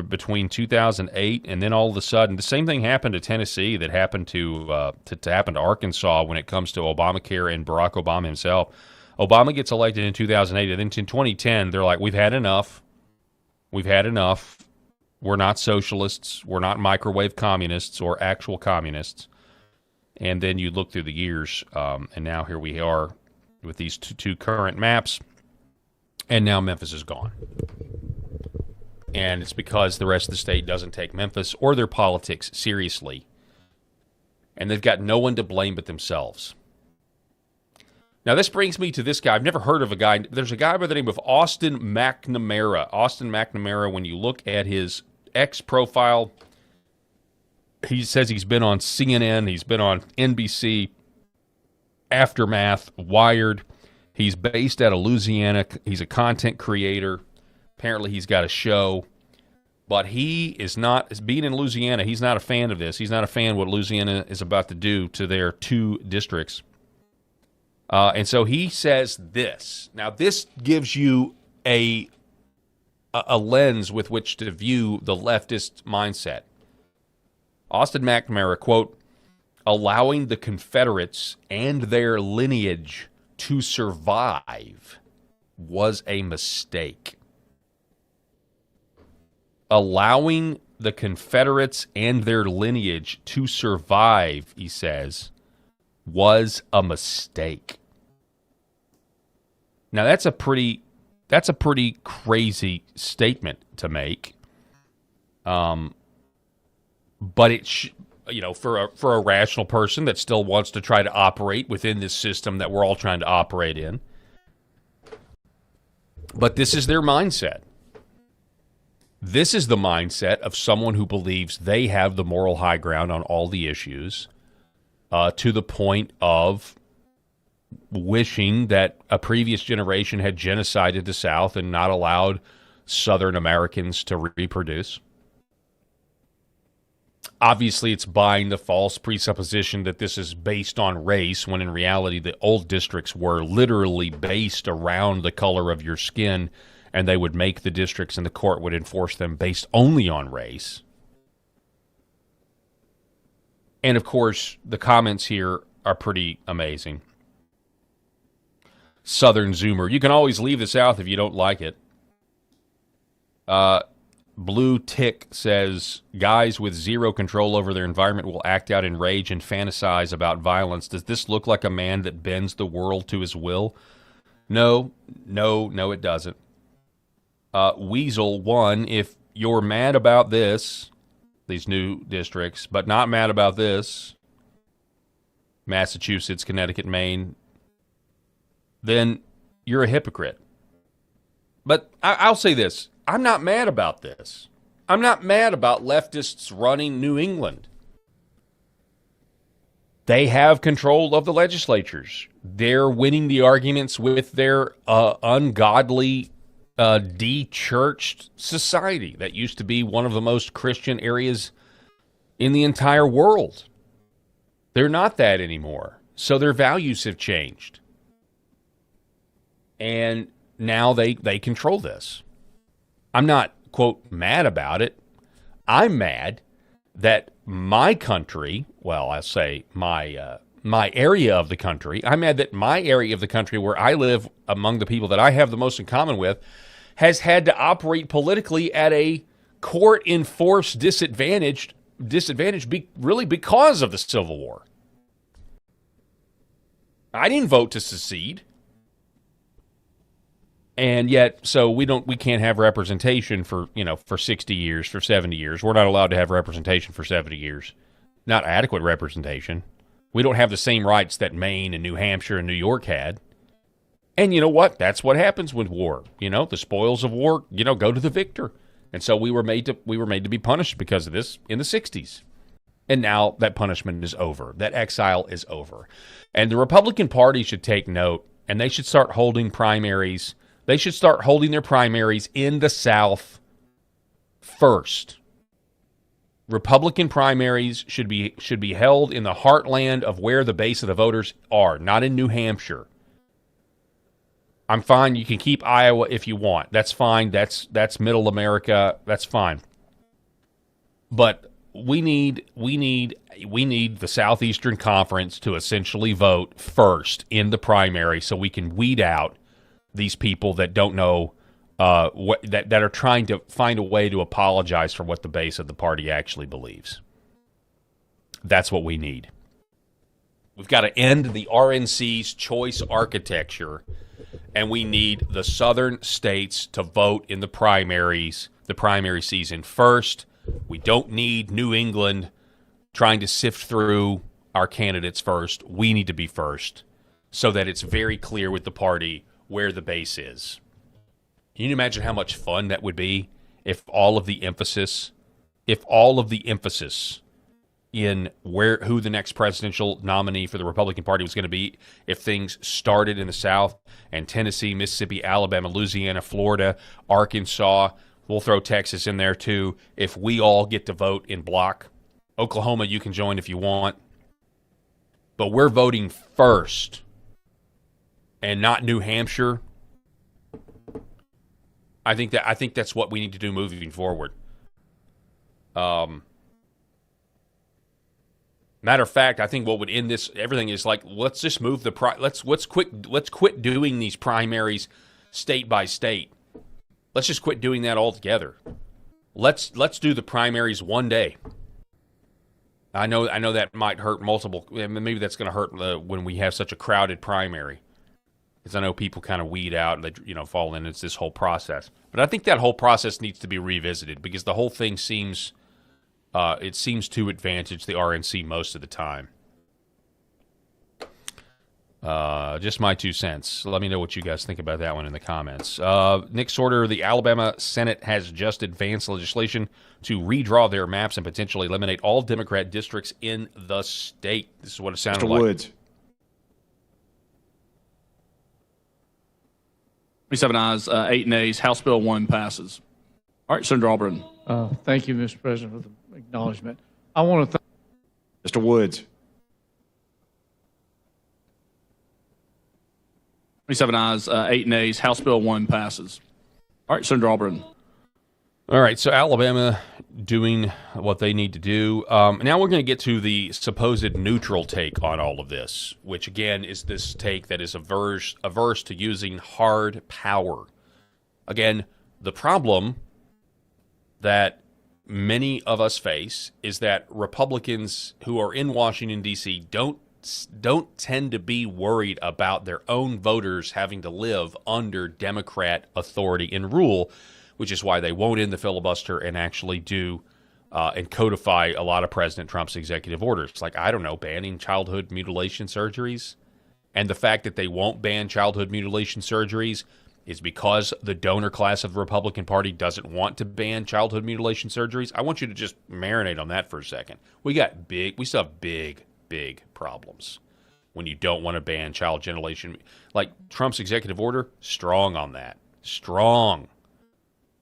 between 2008 and then all of a sudden, the same thing happened to Tennessee that happened to happen to Arkansas when it comes to Obamacare and Barack Obama himself. Obama gets elected in 2008, and then in 2010, they're like, we've had enough. We've had enough. We're not socialists. We're not microwave communists or actual communists. And then you look through the years, and now here we are with these two current maps, and now Memphis is gone. and it's because the rest of the state doesn't take Memphis or their politics seriously. And they've got no one to blame but themselves. Now, this brings me to this guy. I've never heard of a guy. There's a guy by the name of Austin McNamara. Austin McNamara, when you look at his X profile, he says he's been on CNN, he's been on NBC, Aftermath, Wired. He's based out of Louisiana. He's a content creator. Apparently, he's got a show. But he is not, as being in Louisiana, he's not a fan of this. He's not a fan of what Louisiana is about to do to their 2 districts. And so he says this. Now, this gives you a lens with which to view the leftist mindset. Austin McNamara, quote, allowing the Confederates and their lineage to survive was a mistake. Allowing the Confederates and their lineage to survive, he says, was a mistake. Now, that's a pretty crazy statement to make. But it, for a rational person that still wants to try to operate within this system that we're all trying to operate in. But this is their mindset. This is the mindset of someone who believes they have the moral high ground on all the issues, to the point of wishing that a previous generation had genocided the South and not allowed Southern Americans to reproduce. Obviously, it's buying the false presupposition that this is based on race, when in reality the old districts were literally based around the color of your skin, and they would make the districts and the court would enforce them based only on race. And, of course, the comments here are pretty amazing. Southern Zoomer. You can always leave the South if you don't like it. Blue Tick says, guys with zero control over their environment will act out in rage and fantasize about violence. Does this look like a man that bends the world to his will? No, it doesn't. Weasel 1, if you're mad about this, these new districts, but not mad about this, Massachusetts, Connecticut, Maine, then you're a hypocrite. But I'll say this. I'm not mad about this. I'm not mad about leftists running New England. They have control of the legislatures. They're winning the arguments with their ungodly, de-churched society that used to be one of the most Christian areas in the entire world. They're not that anymore. So their values have changed. And now they control this. I'm not, quote, mad about it. I'm mad that my country, well, I'll say my area of the country, I'm mad that my area of the country where I live among the people that I have the most in common with has had to operate politically at a court-enforced disadvantage really because of the Civil War. I didn't vote to secede. And yet, so we can't have representation for 60 years, for 70 years. We're not allowed to have representation for 70 years. Not adequate representation. We don't have the same rights that Maine and New Hampshire and New York had. And you know what? That's what happens with war. The spoils of war, go to the victor. And so we were made to be punished because of this in the 60s. And now that punishment is over. That exile is over. And the Republican Party should take note, and they should start holding primaries. They should start holding their primaries in the South first. Republican primaries should be held in the heartland of where the base of the voters are, not in New Hampshire. I'm fine. You can keep Iowa if you want. That's fine. That's middle America. That's fine. But we need the Southeastern Conference to essentially vote first in the primary so we can weed out these people that don't know that are trying to find a way to apologize for what the base of the party actually believes. That's what we need. We've got to end the RNC's choice architecture, and we need the southern states to vote in the primaries the primary season first. We don't need New England trying to sift through our candidates first. We need to be first so that it's very clear with the party where the base is. Can you imagine how much fun that would be if all of the emphasis in who the next presidential nominee for the Republican Party was going to be, if things started in the South and Tennessee, Mississippi, Alabama, Louisiana, Florida, Arkansas, we'll throw Texas in there too, if we all get to vote in block. Oklahoma, you can join if you want. But we're voting first and not New Hampshire. I think that's what we need to do moving forward. Matter of fact, I think what would end this everything is like, let's just move let's quit doing these primaries state by state. Let's just quit doing that altogether. Let's do the primaries one day. I know that might hurt multiple. Maybe that's going to hurt when we have such a crowded primary, because I know people kind of weed out and they fall in. It's this whole process, but I think that whole process needs to be revisited because the whole thing seems to advantage the RNC most of the time. Just my 2 cents. Let me know what you guys think about that one in the comments. Nick Sorter, the Alabama Senate has just advanced legislation to redraw their maps and potentially eliminate all Democrat districts in the state. This is what it sounded like. Mr. Woods. 27 ayes, 8 nays. House Bill 1 passes. All right, Senator Alburn. Thank you, Mr. President, for the acknowledgement. I want to Mr. Woods. 27 ayes, 8 nays. House Bill 1 passes. All right, Senator Alburn. All right, so Alabama doing what they need to do. Now we're going to get to the supposed neutral take on all of this, which, again, is this take that is averse to using hard power. Again, the problem that many of us face is that Republicans who are in Washington, D.C. don't tend to be worried about their own voters having to live under Democrat authority and rule, which is why they won't end the filibuster and actually do and codify a lot of President Trump's executive orders. Like, I don't know, banning childhood mutilation surgeries. And the fact that they won't ban childhood mutilation surgeries is because the donor class of the Republican Party doesn't want to ban childhood mutilation surgeries. I want you to just marinate on that for a second. We still have big problems when you don't want to ban child mutilation. Like Trump's executive order, strong on that. Strong.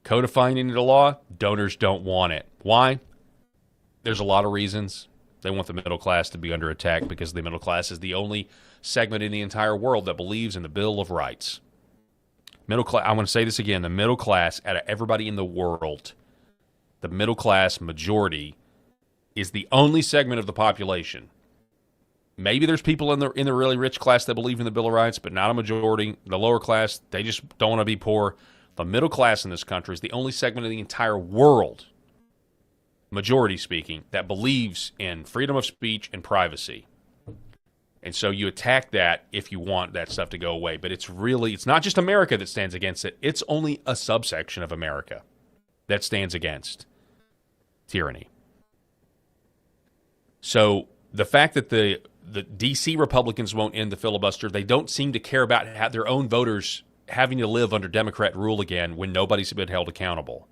Codifying into law, donors don't want it. Why? There's a lot of reasons. They want the middle class to be under attack because the middle class is the only segment in the entire world that believes in the Bill of Rights. Middle class. I want to say this again. The middle class, out of everybody in the world, the middle class majority is the only segment of the population. Maybe there's people in the really rich class that believe in the Bill of Rights, but not a majority. The lower class, they just don't want to be poor. The middle class in this country is the only segment of the entire world, majority speaking, that believes in freedom of speech and privacy. And so you attack that if you want that stuff to go away. But it's not just America that stands against it. It's only a subsection of America that stands against tyranny. So the fact that the D.C. Republicans won't end the filibuster, they don't seem to care about their own voters having to live under Democrat rule again when nobody's been held accountable.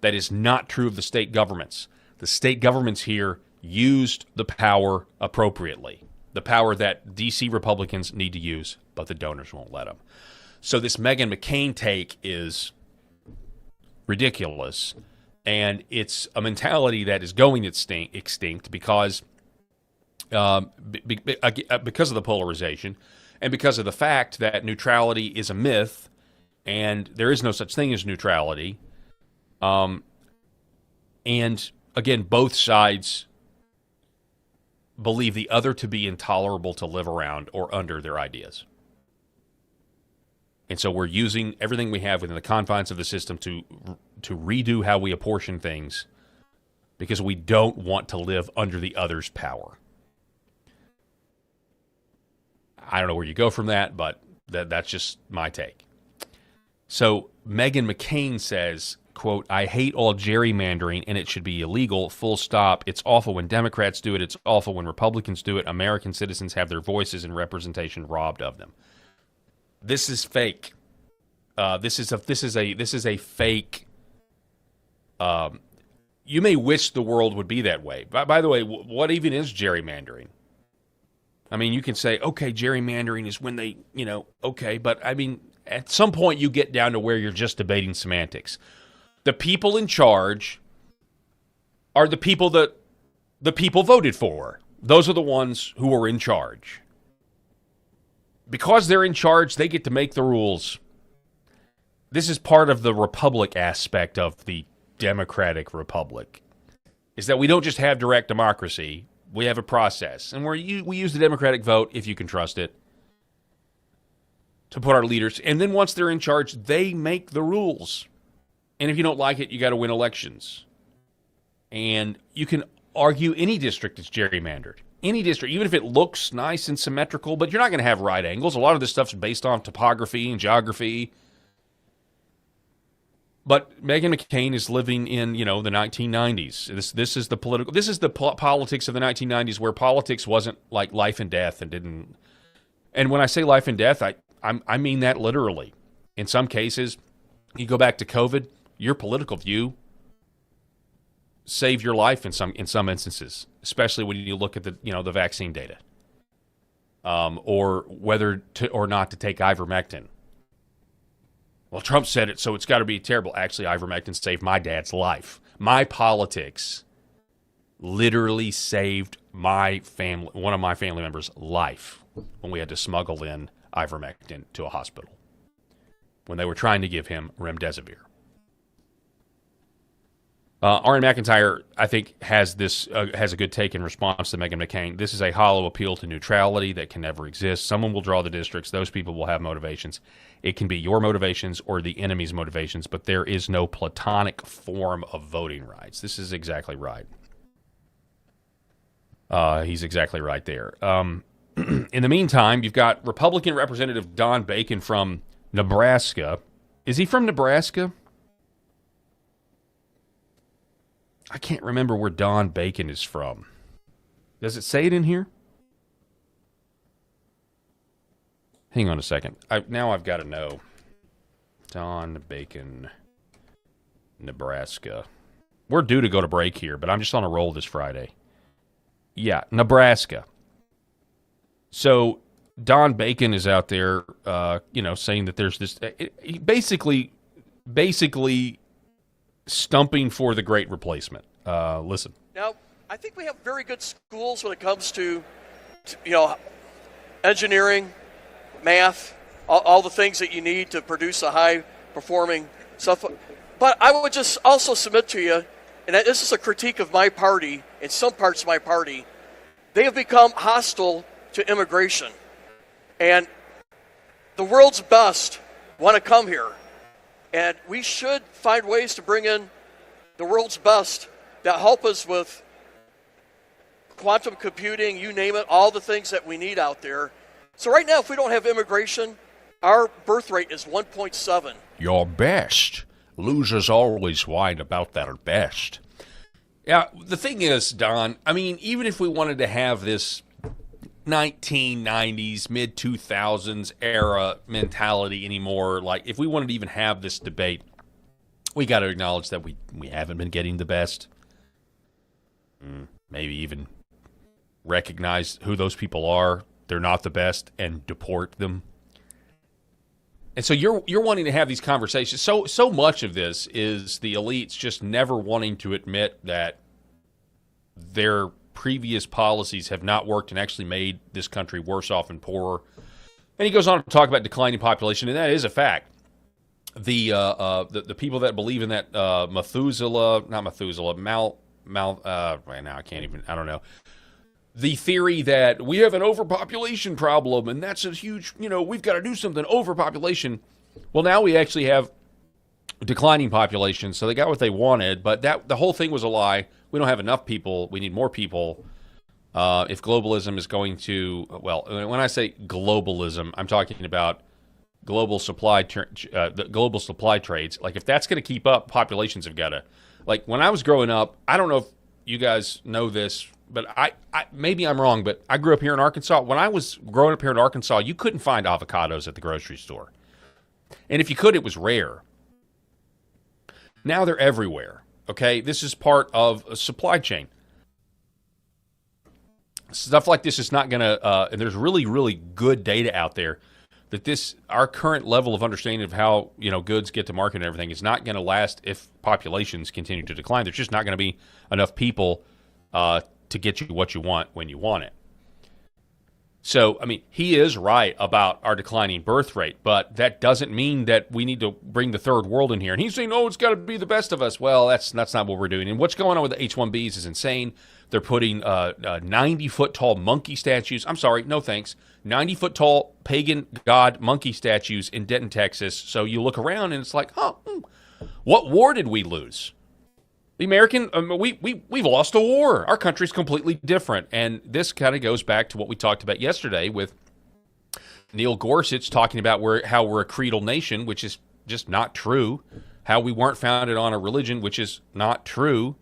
That is not true of the state governments. The state governments here used the power appropriately, the power that D.C. Republicans need to use, but the donors won't let them. So this Meghan McCain take is ridiculous, and it's a mentality that is going extinct because of the polarization and because of the fact that neutrality is a myth and there is no such thing as neutrality. And again, both sides believe the other to be intolerable to live around or under their ideas. And so we're using everything we have within the confines of the system to redo how we apportion things because we don't want to live under the other's power. I don't know where you go from that, but that's just my take. So Meghan McCain says, quote, I hate all gerrymandering and it should be illegal, full stop. It's awful when Democrats do it. It's awful when Republicans do it. American citizens have their voices and representation robbed of them. This is fake. This is a fake. You may wish the world would be that way. By the way, what even is gerrymandering? I mean, you can say, okay, gerrymandering is when they, okay, but I mean, at some point you get down to where you're just debating semantics. The people in charge are the people that the people voted for. Those are the ones who are in charge. Because they're in charge, they get to make the rules. This is part of the republic aspect of the democratic republic, is that we don't just have direct democracy. We have a process, and we use the democratic vote, if you can trust it, to put our leaders. And then once they're in charge, they make the rules. And if you don't like it, you got to win elections. And you can argue any district is gerrymandered. Any district, even if it looks nice and symmetrical, but you're not going to have right angles. A lot of this stuff's based on topography and geography. But Meghan McCain is living in, the 1990s. This is the politics of the 1990s, where politics wasn't like life and death and didn't. And when I say life and death, I mean that literally. In some cases, you go back to COVID, your political view saved your life in some instances, especially when you look at the vaccine data, or whether to or not to take ivermectin. Well, Trump said it, so it's got to be terrible. Actually, ivermectin saved my dad's life. My politics literally saved one of my family members' life when we had to smuggle in ivermectin to a hospital when they were trying to give him remdesivir. Aaron McIntyre, I think, has a good take in response to Meghan McCain. This is a hollow appeal to neutrality that can never exist. Someone will draw the districts. Those people will have motivations. It can be your motivations or the enemy's motivations, but there is no platonic form of voting rights. This is exactly right. He's exactly right there. In the meantime, you've got Republican Representative Don Bacon from Nebraska. Is he from Nebraska? I can't remember where Don Bacon is from. Does it say it in here? Hang on a second. Now I've got to know. Don Bacon, Nebraska. We're due to go to break here, but I'm just on a roll this Friday. Yeah, Nebraska. So Don Bacon is out there, saying that there's this, basically stumping for the great replacement. Listen. Now, I think we have very good schools when it comes to engineering, math, all the things that you need to produce a high-performing stuff. But I would just also submit to you, and this is a critique of my party, and some parts of my party, they have become hostile to immigration. And the world's best want to come here. And we should find ways to bring in the world's best that help us with quantum computing, you name it, all the things that we need out there. So right now, if we don't have immigration, our birth rate is 1.7. Your best. Losers always whine about their best. Yeah, the thing is, Don, I mean, even if we wanted to have this 1990s, mid-2000s era mentality anymore, like if we wanted to even have this debate, we got to acknowledge that we haven't been getting the best. Maybe even recognize who those people are. They're not the best, and deport them. And so you're wanting to have these conversations. So much of this is the elites just never wanting to admit that their previous policies have not worked and actually made this country worse off and poorer. And he goes on to talk about declining population, and that is a fact. The people that believe in that right now I don't know. The theory that we have an overpopulation problem and that's a huge, we've got to do something, overpopulation. Well, now we actually have declining population, so they got what they wanted, but the whole thing was a lie. We don't have enough people. We need more people. If globalism is going to, well, when I say globalism, I'm talking about global supply the global supply trades. Like if that's going to keep up, populations have got to. Like when I was growing up, I don't know if you guys know this, but I maybe I'm wrong, but I grew up here in Arkansas. When I was growing up here in Arkansas, you couldn't find avocados at the grocery store, and if you could, it was rare. Now they're everywhere. Okay, this is part of a supply chain. Stuff like this is not going to, and there's really, really good data out there that our current level of understanding of how, goods get to market and everything is not going to last if populations continue to decline. There's just not going to be enough people to get you what you want when you want it. So, I mean, he is right about our declining birth rate, but that doesn't mean that we need to bring the third world in here. And he's saying, it's got to be the best of us. Well, that's not what we're doing. And what's going on with the H-1Bs is insane. They're putting 90-foot-tall monkey statues. I'm sorry, no thanks. 90-foot-tall pagan god monkey statues in Denton, Texas. So you look around and it's like, what war did we lose? The American, we've lost a war. Our country's completely different. And this kind of goes back to what we talked about yesterday with Neil Gorsuch talking about how we're a creedal nation, which is just not true. How we weren't founded on a religion, which is not true.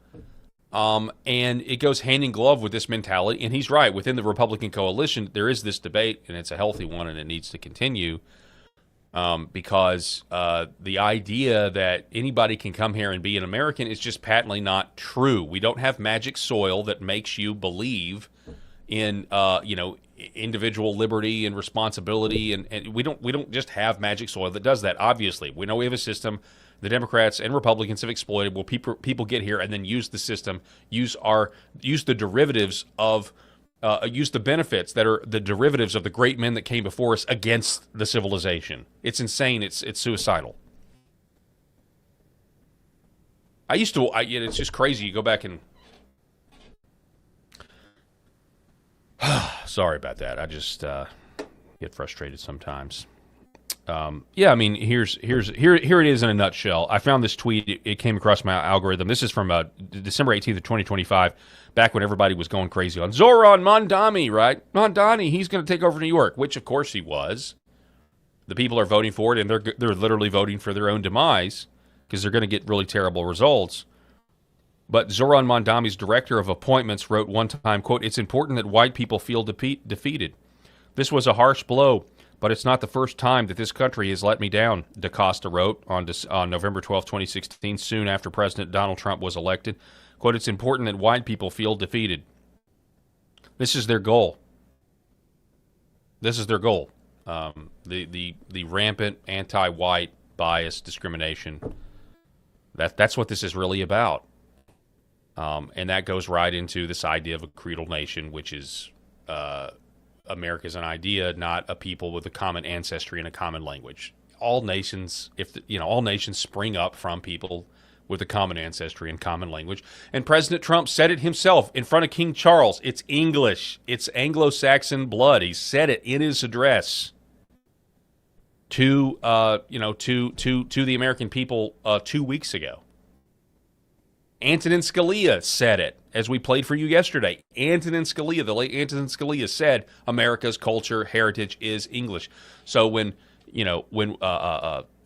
And it goes hand in glove with this mentality. And he's right. Within the Republican coalition, there is this debate, and it's a healthy one, and it needs to continue. Because the idea that anybody can come here and be an American is just patently not true. We don't have magic soil that makes you believe in individual liberty and responsibility, and we don't just have magic soil that does that. Obviously, we know we have a system the Democrats and Republicans have exploited. Where people get here and then use the system, use the derivatives of. Use the benefits that are the derivatives of the great men that came before us against the civilization. It's insane. It's suicidal. It's just crazy. You go back and sorry about that. I just get frustrated sometimes. I mean, here it is in a nutshell. I found this tweet. It came across my algorithm. This is from December 18th of 2025, back when everybody was going crazy on Zoran Mondani, right? Mondani, he's going to take over New York, which of course he was. The people are voting for it, and they're literally voting for their own demise because they're going to get really terrible results. But Zoran Mondami's director of appointments wrote one time, quote, "It's important that white people feel defeated. This was a harsh blow. But it's not the first time that this country has let me down," DaCosta wrote on November 12, 2016, soon after President Donald Trump was elected. Quote, "It's important that white people feel defeated." This is their goal. This is their goal. The rampant anti-white bias discrimination. That's what this is really about. And that goes right into this idea of a creedal nation, which is... America is an idea, not a people with a common ancestry and a common language. All nations, all nations spring up from people with a common ancestry and common language. And President Trump said it himself in front of King Charles. It's English. It's Anglo-Saxon blood. He said it in his address to the American people 2 weeks ago. Antonin Scalia said it, as we played for you yesterday. Antonin Scalia, the late Antonin Scalia, said America's culture, heritage is English. So when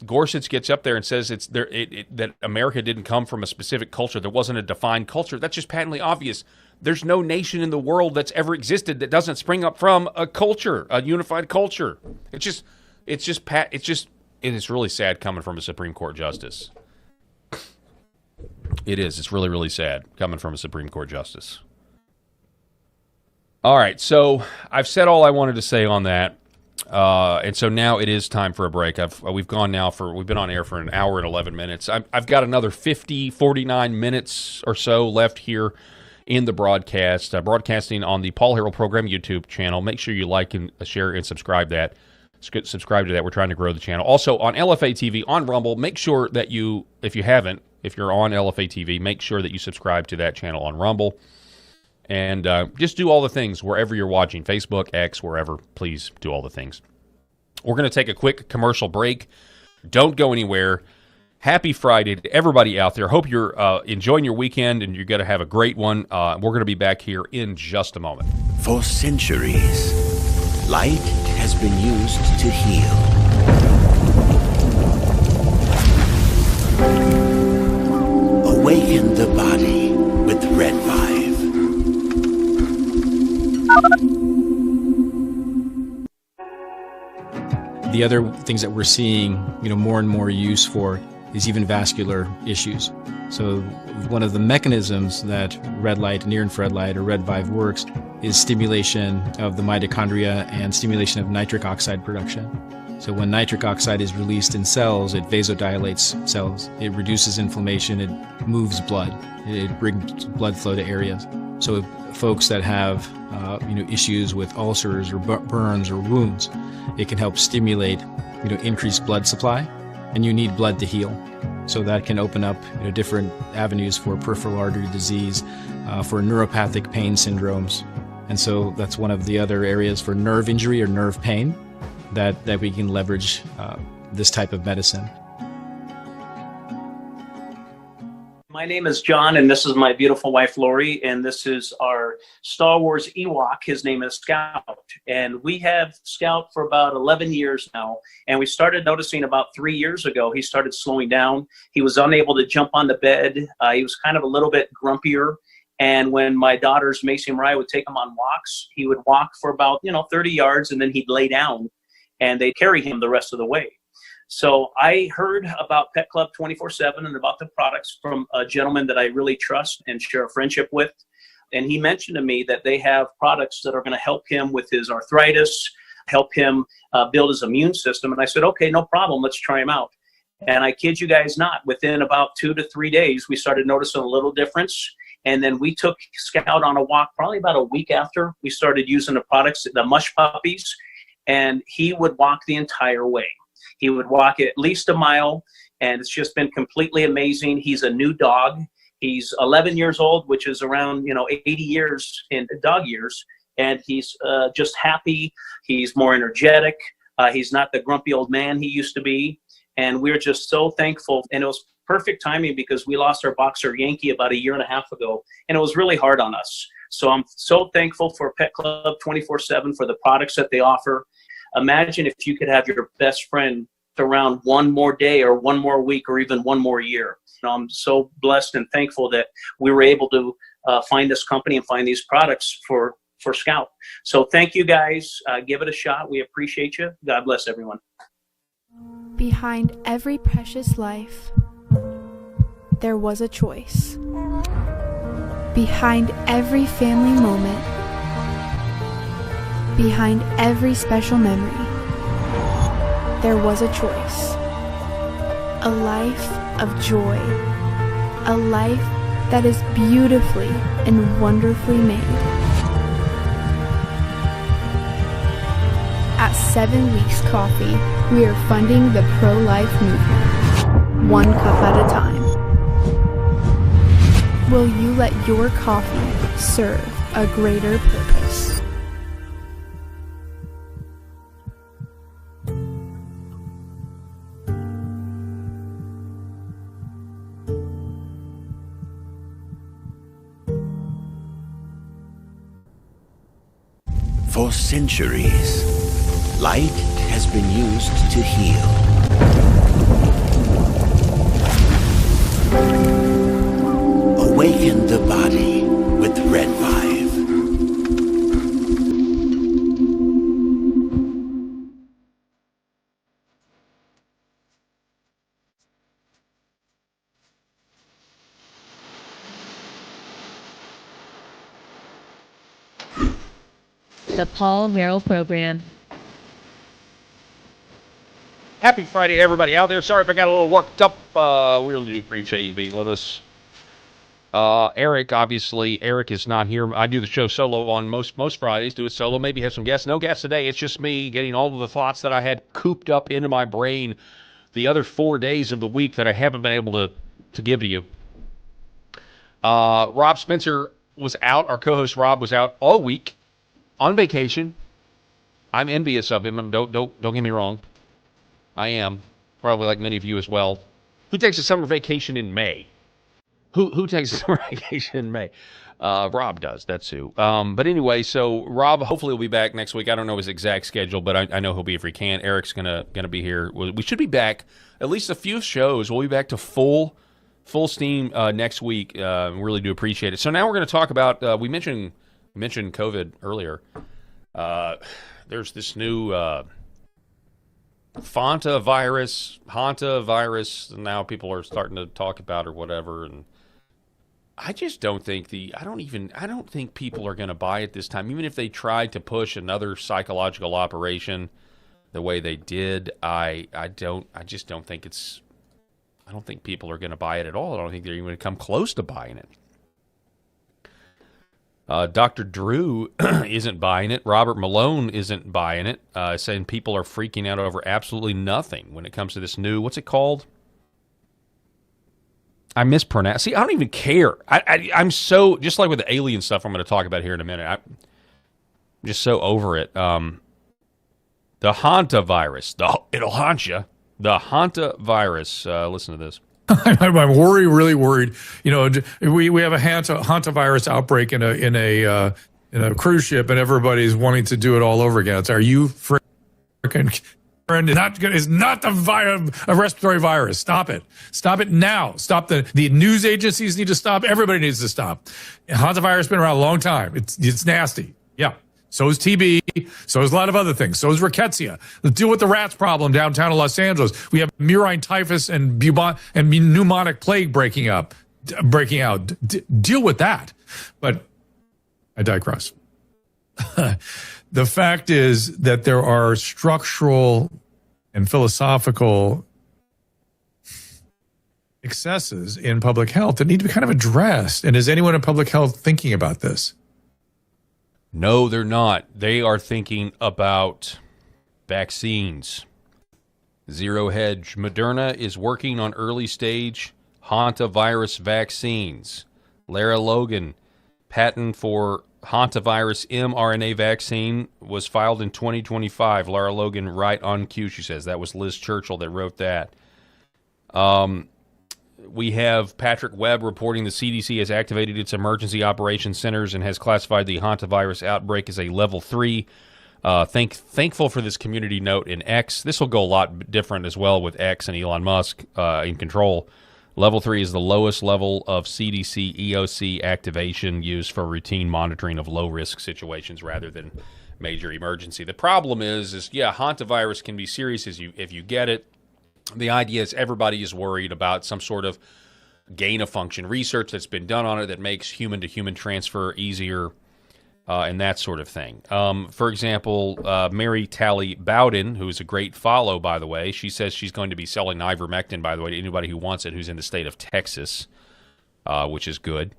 Gorsuch gets up there and says that America didn't come from a specific culture, there wasn't a defined culture, that's just patently obvious. There's no nation in the world that's ever existed that doesn't spring up from a culture, a unified culture. It is really sad coming from a Supreme Court justice. It is. It's really, really sad coming from a Supreme Court justice. All right, so I've said all I wanted to say on that, and so now it is time for a break. We've been on air for an hour and 11 minutes. I've got another 49 minutes or so left here in the broadcast, broadcasting on the Paul Herrell Program YouTube channel. Make sure you like and share and subscribe to that. We're trying to grow the channel. Also on LFA TV on Rumble, make sure that you, if you're on LFA TV, make sure that you subscribe to that channel on Rumble. And just do all the things wherever you're watching, Facebook, X, wherever. Please do all the things. We're going to take a quick commercial break. Don't go anywhere. Happy Friday to everybody out there. Hope you're enjoying your weekend and you're going to have a great one. We're going to be back here in just a moment. For centuries, light has been used to heal. Awaken the body with Red 5. The other things that we're seeing, more and more use for is even vascular issues. So one of the mechanisms that red light, near-infrared light, or Red 5 works is stimulation of the mitochondria and stimulation of nitric oxide production. So when nitric oxide is released in cells, it vasodilates cells. It reduces inflammation. It moves blood. It brings blood flow to areas. So if folks that have issues with ulcers or burns or wounds, it can help stimulate increased blood supply, and you need blood to heal. So that can open up different avenues for peripheral artery disease, for neuropathic pain syndromes. And so that's one of the other areas for nerve injury or nerve pain that we can leverage this type of medicine. My name is John, and this is my beautiful wife, Lori, and this is our Star Wars Ewok. His name is Scout, and we have Scout for about 11 years now, and we started noticing about 3 years ago he started slowing down. He was unable to jump on the bed. He was kind of a little bit grumpier, and when my daughters, Macy and Mariah, would take him on walks, he would walk for about 30 yards, and then he'd lay down, and they'd carry him the rest of the way. So I heard about Pet Club 24/7 and about the products from a gentleman that I really trust and share a friendship with. And he mentioned to me that they have products that are going to help him with his arthritis, help him build his immune system. And I said, okay, no problem. Let's try them out. And I kid you guys not, within about 2 to 3 days, we started noticing a little difference. And then we took Scout on a walk probably about a week after we started using the products, the mush puppies, and he would walk the entire way. He would walk at least a mile, and it's just been completely amazing. He's a new dog. He's 11 years old, which is around 80 years in dog years, and he's just happy. He's more energetic. He's not the grumpy old man he used to be, and we're just so thankful. And it was perfect timing because we lost our boxer Yankee about 1.5 years ago, and it was really hard on us. So I'm so thankful for Pet Club 24/7 for the products that they offer. Imagine if you could have your best friend around one more day or one more week or even one more year. I'm so blessed and thankful that we were able to find this company and find these products for Scout. So thank you guys. Give it a shot. We appreciate you. God bless everyone. Behind every precious life, there was a choice. Behind every family moment, behind every special memory, there was a choice. A life of joy. A life that is beautifully and wonderfully made. At 7 Weeks Coffee, we are funding the pro-life movement, one cup at a time. Will you let your coffee serve a greater purpose? For centuries, light has been used to heal. Awaken the body with Red 5. The Paul Merrill Program. Happy Friday to everybody out there. Sorry if I got a little worked up. We really do appreciate you being with us. Eric, obviously, Eric is not here. I do the show solo on most Fridays. Do it solo. Maybe have some guests. No guests today. It's just me getting all of the thoughts that I had cooped up into my brain the other 4 days of the week that I haven't been able to give to you. Rob Spencer was out. Our co-host Rob was out all week on vacation. I'm envious of him. Don't get me wrong. I am, probably like many of you as well. Who takes a summer vacation in May? Who takes a summer vacation in May? Rob does. That's who. But anyway, so Rob hopefully will be back next week. I don't know his exact schedule, but I know he'll be if he can. Eric's gonna be here. We should be back at least a few shows. We'll be back to full full steam next week. Really do appreciate it. So now we're going to talk about. We mentioned COVID earlier. There's this new Hanta virus. Now people are starting to talk about or whatever, and I just don't think I don't think people are going to buy it this time. Even if they tried to push another psychological operation the way they did, I just don't think it's. I don't think people are going to buy it at all. I don't think they're even going to come close to buying it. Dr. Drew isn't buying it. Robert Malone isn't buying it, saying people are freaking out over absolutely nothing when it comes to this new, what's it called? I mispronounce. See, I don't even care. I'm so, just like with the alien stuff I'm going to talk about here in a minute, I'm just so over it. The Hanta virus. It'll haunt you. The Hanta virus. Listen to this. I'm really worried. We have a Hanta virus outbreak in a cruise ship, and everybody's wanting to do it all over again. Are you freaking? It's not a respiratory virus. Stop it. Stop it now. Stop the news agencies need to stop. Everybody needs to stop. Hanta virus has been around a long time. It's nasty. Yeah. So is TB. So is a lot of other things. So is rickettsia. Let's deal with the rats problem downtown in Los Angeles. We have murine typhus and pneumonic plague breaking out. Deal with that. But I digress. The fact is that there are structural and philosophical excesses in public health that need to be kind of addressed. And is anyone in public health thinking about this? No, they're not. They are thinking about vaccines. Zero Hedge. Moderna is working on early-stage hantavirus vaccines. Lara Logan, patent for hantavirus mRNA vaccine was filed in 2025. Lara Logan, right on cue, she says. That was Liz Churchill that wrote that. We have Patrick Webb reporting the CDC has activated its emergency operations centers and has classified the hantavirus outbreak as a level 3. Thankful for this community note in X. This will go a lot different as well with X and Elon Musk in control. Level 3 is the lowest level of CDC EOC activation used for routine monitoring of low-risk situations rather than major emergency. The problem is hantavirus can be serious if you get it. The idea is everybody is worried about some sort of gain-of-function research that's been done on it that makes human-to-human transfer easier and that sort of thing. For example, Mary Talley Bowden, who is a great follow, by the way, she says she's going to be selling ivermectin, by the way, to anybody who wants it who's in the state of Texas, which is good.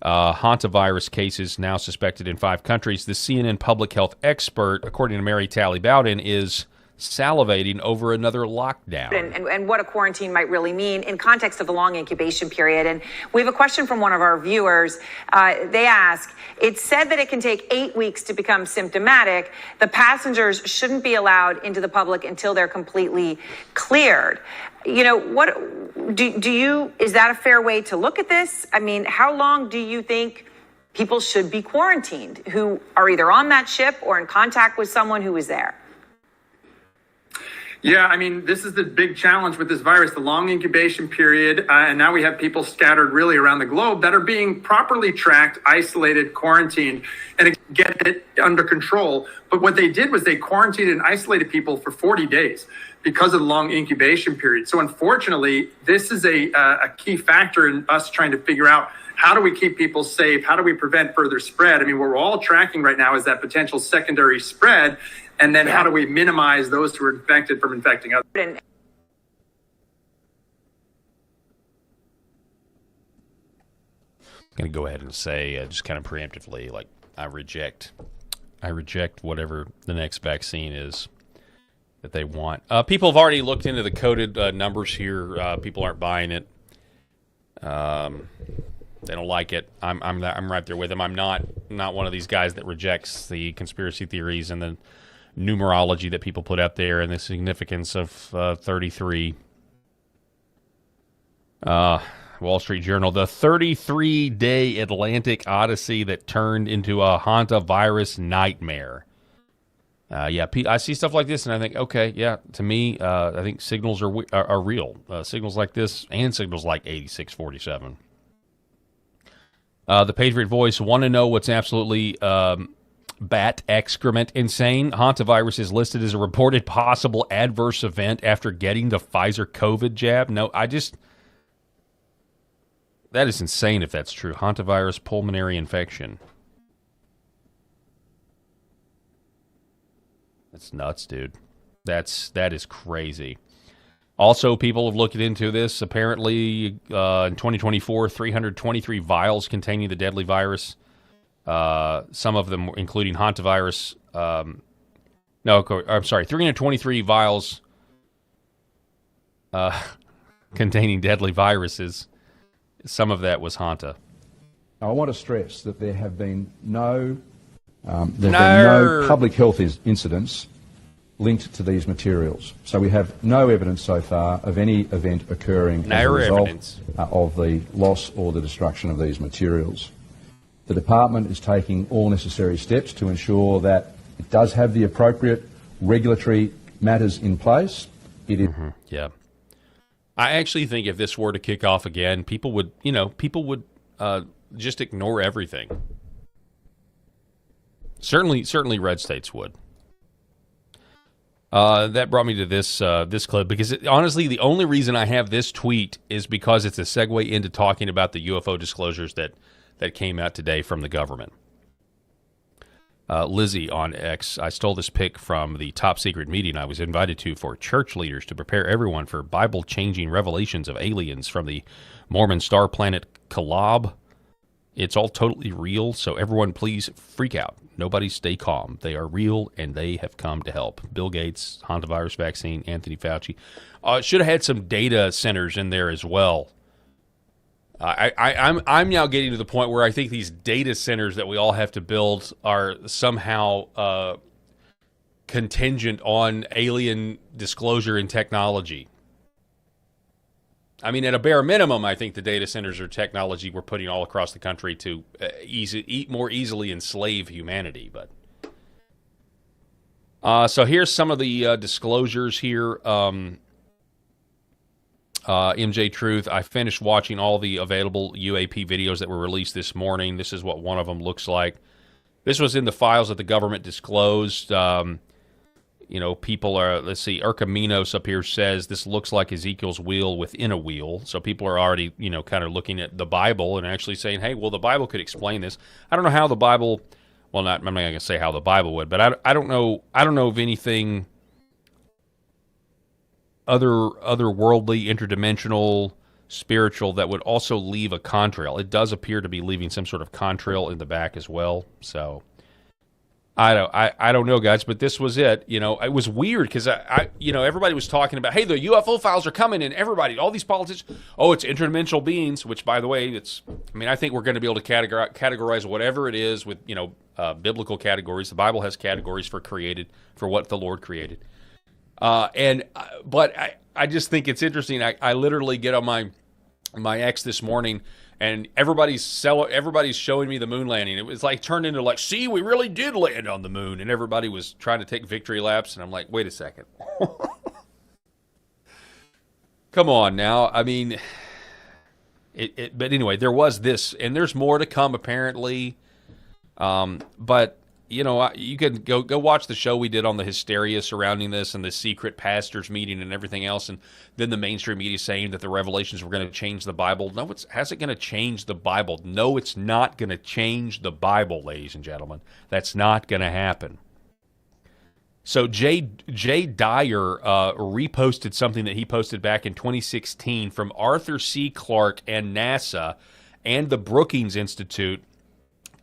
Hantavirus cases now suspected in 5 countries. The CNN public health expert, according to Mary Talley Bowden, is salivating over another lockdown. And what a quarantine might really mean in context of the long incubation period. And we have a question from one of our viewers. They ask, it's said that it can take 8 weeks to become symptomatic. The passengers shouldn't be allowed into the public until they're completely cleared. What is that a fair way to look at this? I mean, how long do you think people should be quarantined who are either on that ship or in contact with someone who was there? Yeah, I mean, this is the big challenge with this virus, the long incubation period. And now we have people scattered really around the globe that are being properly tracked, isolated, quarantined, and get it under control. But what they did was they quarantined and isolated people for 40 days because of the long incubation period. So unfortunately, this is a key factor in us trying to figure out how do we keep people safe? How do we prevent further spread? I mean, what we're all tracking right now is that potential secondary spread. And then how do we minimize those who are infected from infecting others? I'm going to go ahead and say just kind of preemptively, like, I reject whatever the next vaccine is that they want. People have already looked into the coded numbers here. People aren't buying it. They don't like it. I'm right there with them. I'm not one of these guys that rejects the conspiracy theories and the numerology that people put out there and the significance of 33. Wall Street Journal, the 33-day Atlantic odyssey that turned into a hantavirus nightmare. I see stuff like this and I think, okay, yeah, to me, I think signals are real. Signals like this and signals like 8647. The Patriot Voice want to know what's absolutely bat excrement insane. Hantavirus is listed as a reported possible adverse event after getting the Pfizer COVID jab. No, that is insane if that's true. Hantavirus pulmonary infection. That's nuts, dude. That is crazy. Also, people have looked into this. Apparently, in 2024, 323 vials containing the deadly virus. Some of them, including hantavirus. 323 vials containing deadly viruses. Some of that was Hanta. I want to stress that there have been no public health incidents linked to these materials. So we have no evidence so far of any event occurring as a result of the loss or the destruction of these materials. The department is taking all necessary steps to ensure that it does have the appropriate regulatory matters in place. Yeah. I actually think if this were to kick off again, people would just ignore everything. Certainly red states would. That brought me to this clip because honestly, the only reason I have this tweet is because it's a segue into talking about the UFO disclosures that came out today from the government. Lizzie on X, I stole this pic from the top secret meeting I was invited to for church leaders to prepare everyone for Bible-changing revelations of aliens from the Mormon star planet Kolob. It's all totally real, so everyone please freak out. Nobody stay calm. They are real, and they have come to help. Bill Gates, hantavirus vaccine, Anthony Fauci. Should have had some data centers in there as well. I'm now getting to the point where I think these data centers that we all have to build are somehow contingent on alien disclosure and technology. I mean, at a bare minimum, I think the data centers are technology we're putting all across the country to more easily enslave humanity. But so here's some of the disclosures here. MJ Truth, I finished watching all the available UAP videos that were released this morning. This is what one of them looks like. This was in the files that the government disclosed. People are, let's see, Ercaminos up here says this looks like Ezekiel's wheel within a wheel. So people are already, kind of looking at the Bible and actually saying, hey, well, the Bible could explain this. I don't know how the Bible, I'm not going to say how the Bible would, but I don't know of anything otherworldly, interdimensional, spiritual that would also leave a contrail. It does appear to be leaving some sort of contrail in the back as well. So I don't know, guys, but this was it. It was weird because everybody was talking about, hey, the UFO files are coming, and all these politicians, it's interdimensional beings. Which, by the way, I think we're going to be able to categorize whatever it is with biblical categories. The Bible has categories for what the Lord created. But I just think it's interesting. I literally get on my X this morning, and everybody's showing me the moon landing. It was turned into see, we really did land on the moon, and everybody was trying to take victory laps, and I'm like, wait a second. Come on now. I mean, but anyway, there was this, and there's more to come apparently. But you can go watch the show we did on the hysteria surrounding this and the secret pastors meeting and everything else, and then the mainstream media saying that the revelations were going to change the Bible. No, how's it going to change the Bible? No, it's not going to change the Bible, ladies and gentlemen. That's not going to happen. So Jay Dyer reposted something that he posted back in 2016 from Arthur C. Clarke and NASA and the Brookings Institute,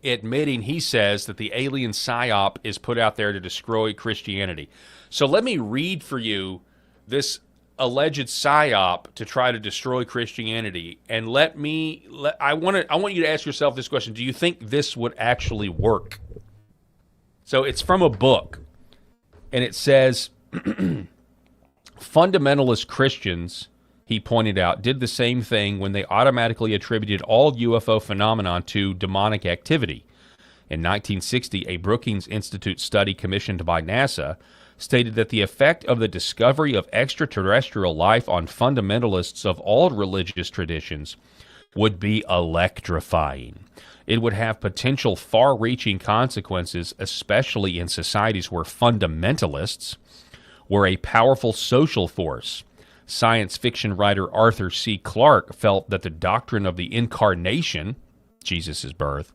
admitting, he says, that the alien psyop is put out there to destroy Christianity. So let me read for you this alleged psyop to try to destroy Christianity, and I want you to ask yourself this question: do you think this would actually work? So it's from a book, and it says fundamentalist Christians, he pointed out, did the same thing when they automatically attributed all UFO phenomenon to demonic activity. In 1960, a Brookings Institute study commissioned by NASA stated that the effect of the discovery of extraterrestrial life on fundamentalists of all religious traditions would be electrifying. It would have potential far-reaching consequences, especially in societies where fundamentalists were a powerful social force. Science fiction writer Arthur C. Clarke felt that the doctrine of the incarnation, Jesus' birth,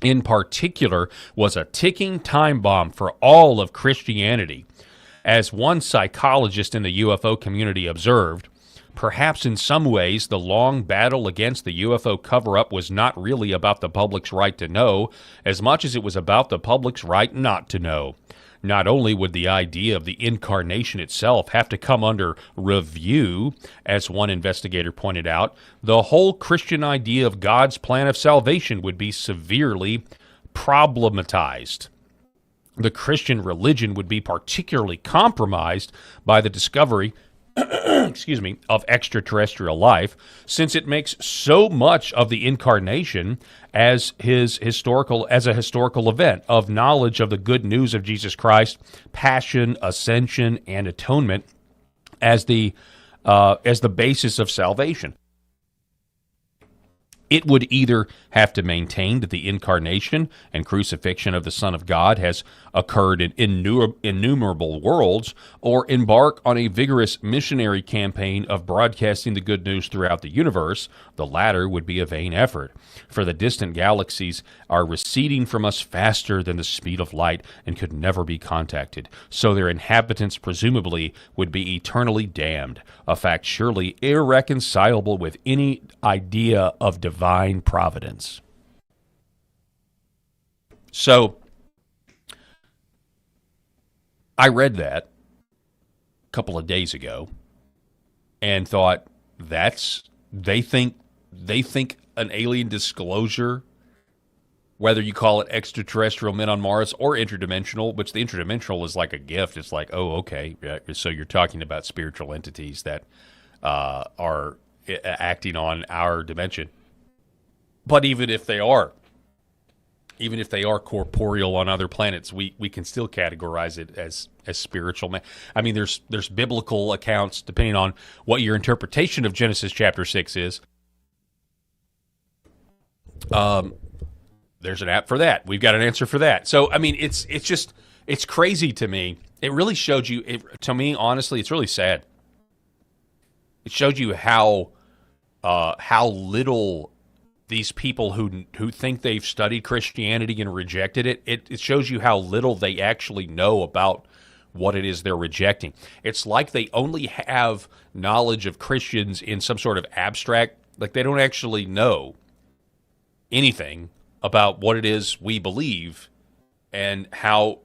in particular, was a ticking time bomb for all of Christianity. As one psychologist in the UFO community observed, perhaps in some ways the long battle against the UFO cover-up was not really about the public's right to know as much as it was about the public's right not to know. Not only would the idea of the incarnation itself have to come under review, as one investigator pointed out, the whole Christian idea of God's plan of salvation would be severely problematized. The Christian religion would be particularly compromised by the discovery of extraterrestrial life, since it makes so much of the incarnation as a historical event of knowledge of the good news of Jesus Christ, passion, ascension, and atonement as the basis of salvation. It would either have to maintain that the incarnation and crucifixion of the Son of God has occurred in innumerable worlds, or embark on a vigorous missionary campaign of broadcasting the good news throughout the universe. The latter would be a vain effort, for the distant galaxies are receding from us faster than the speed of light and could never be contacted, so their inhabitants presumably would be eternally damned, a fact surely irreconcilable with any idea of divine providence. So, I read that a couple of days ago and thought they think an alien disclosure, whether you call it extraterrestrial men on Mars or interdimensional, which the interdimensional is like a gift. It's like, oh, okay, so you're talking about spiritual entities that are acting on our dimension. But even if they are corporeal on other planets, we can still categorize it as spiritual. I mean, there's biblical accounts, depending on what your interpretation of Genesis chapter 6 is. There's an app for that. We've got an answer for that. So, I mean, it's crazy to me. It really showed you, to me, honestly, it's really sad. It showed you how little these people who think they've studied Christianity and rejected it, it shows you how little they actually know about what it is they're rejecting. It's like they only have knowledge of Christians in some sort of abstract, like they don't actually know anything about what it is we believe and how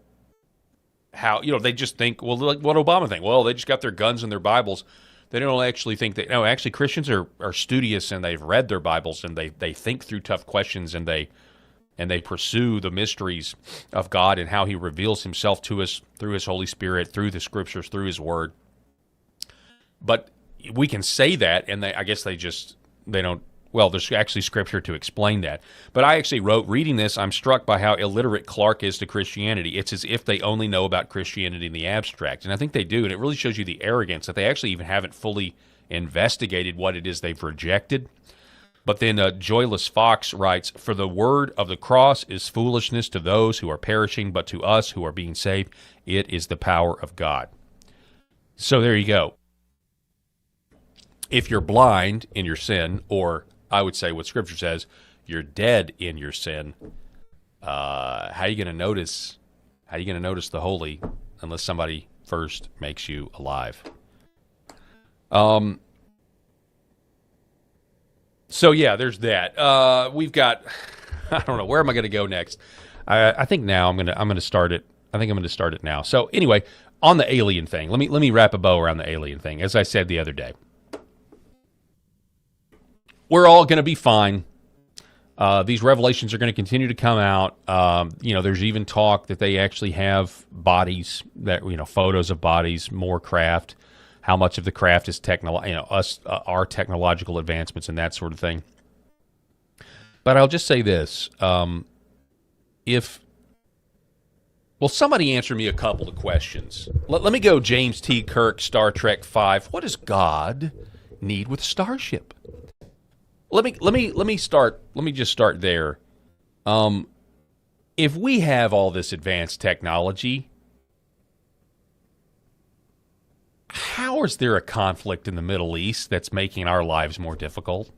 they just think, well, like what Obama think. Well, they just got their guns and their Bibles. They don't actually think that. No, actually, Christians are studious, and they've read their Bibles, and they think through tough questions, and they pursue the mysteries of God and how He reveals Himself to us through His Holy Spirit, through the Scriptures, through His Word. But we can say that, and I guess they don't. Well, there's actually Scripture to explain that. But I actually wrote, reading this, I'm struck by how illiterate Clarke is to Christianity. It's as if they only know about Christianity in the abstract. And I think they do, and it really shows you the arrogance that they actually even haven't fully investigated what it is they've rejected. But then Joyless Fox writes, "For the word of the cross is foolishness to those who are perishing, but to us who are being saved, it is the power of God." So there you go. If you're blind in your sin, or I would say what Scripture says, you're dead in your sin, how are you going to notice the holy unless somebody first makes you alive? So yeah, there's that. We've got, I don't know, where am I going to go next? I think now I'm going to start it. I think I'm going to start it now. So anyway, on the alien thing, let me wrap a bow around the alien thing. As I said the other day, we're all going to be fine. These revelations are going to continue to come out. There's even talk that they actually have bodies, that photos of bodies, more craft. How much of the craft is our technological advancements and that sort of thing. But I'll just say this: Well, somebody answer me a couple of questions. Let me go James T. Kirk, Star Trek V. What does God need with Starship? Let me just start there. If we have all this advanced technology, how is there a conflict in the Middle East that's making our lives more difficult?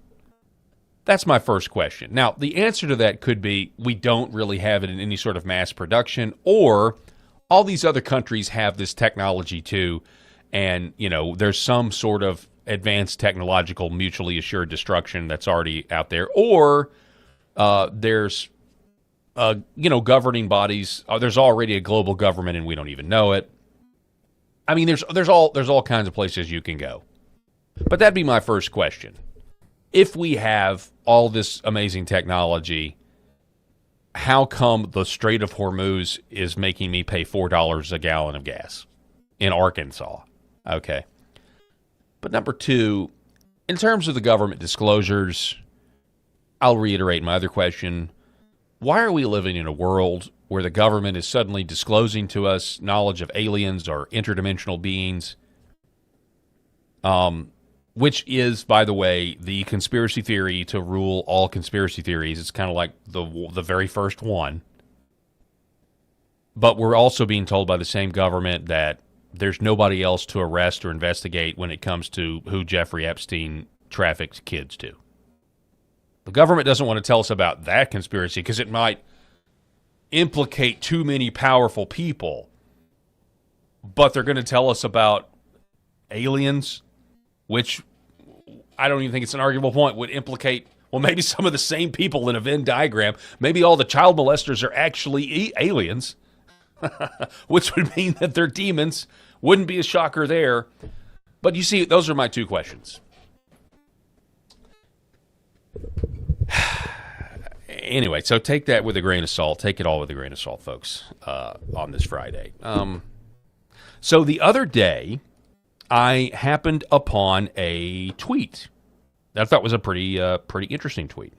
That's my first question. Now, the answer to that could be we don't really have it in any sort of mass production, or all these other countries have this technology too, and, there's some sort of advanced technological mutually assured destruction that's already out there, or there's, governing bodies. There's already a global government and we don't even know it. I mean, there's all kinds of places you can go. But that'd be my first question. If we have all this amazing technology, how come the Strait of Hormuz is making me pay $4 a gallon of gas in Arkansas? Okay. But number two, in terms of the government disclosures, I'll reiterate my other question. Why are we living in a world where the government is suddenly disclosing to us knowledge of aliens or interdimensional beings? Which is, by the way, the conspiracy theory to rule all conspiracy theories. It's kind of like the very first one. But we're also being told by the same government that there's nobody else to arrest or investigate when it comes to who Jeffrey Epstein trafficked kids to. The government doesn't want to tell us about that conspiracy because it might implicate too many powerful people. But they're going to tell us about aliens, which I don't even think it's an arguable point, would implicate, well, maybe some of the same people in a Venn diagram. Maybe all the child molesters are actually aliens, which would mean that they're demons. Wouldn't be a shocker there. But you see, those are my two questions. Anyway, so take that with a grain of salt. Take it all with a grain of salt, folks, on this Friday. So the other day, I happened upon a tweet that I thought was a pretty interesting tweet.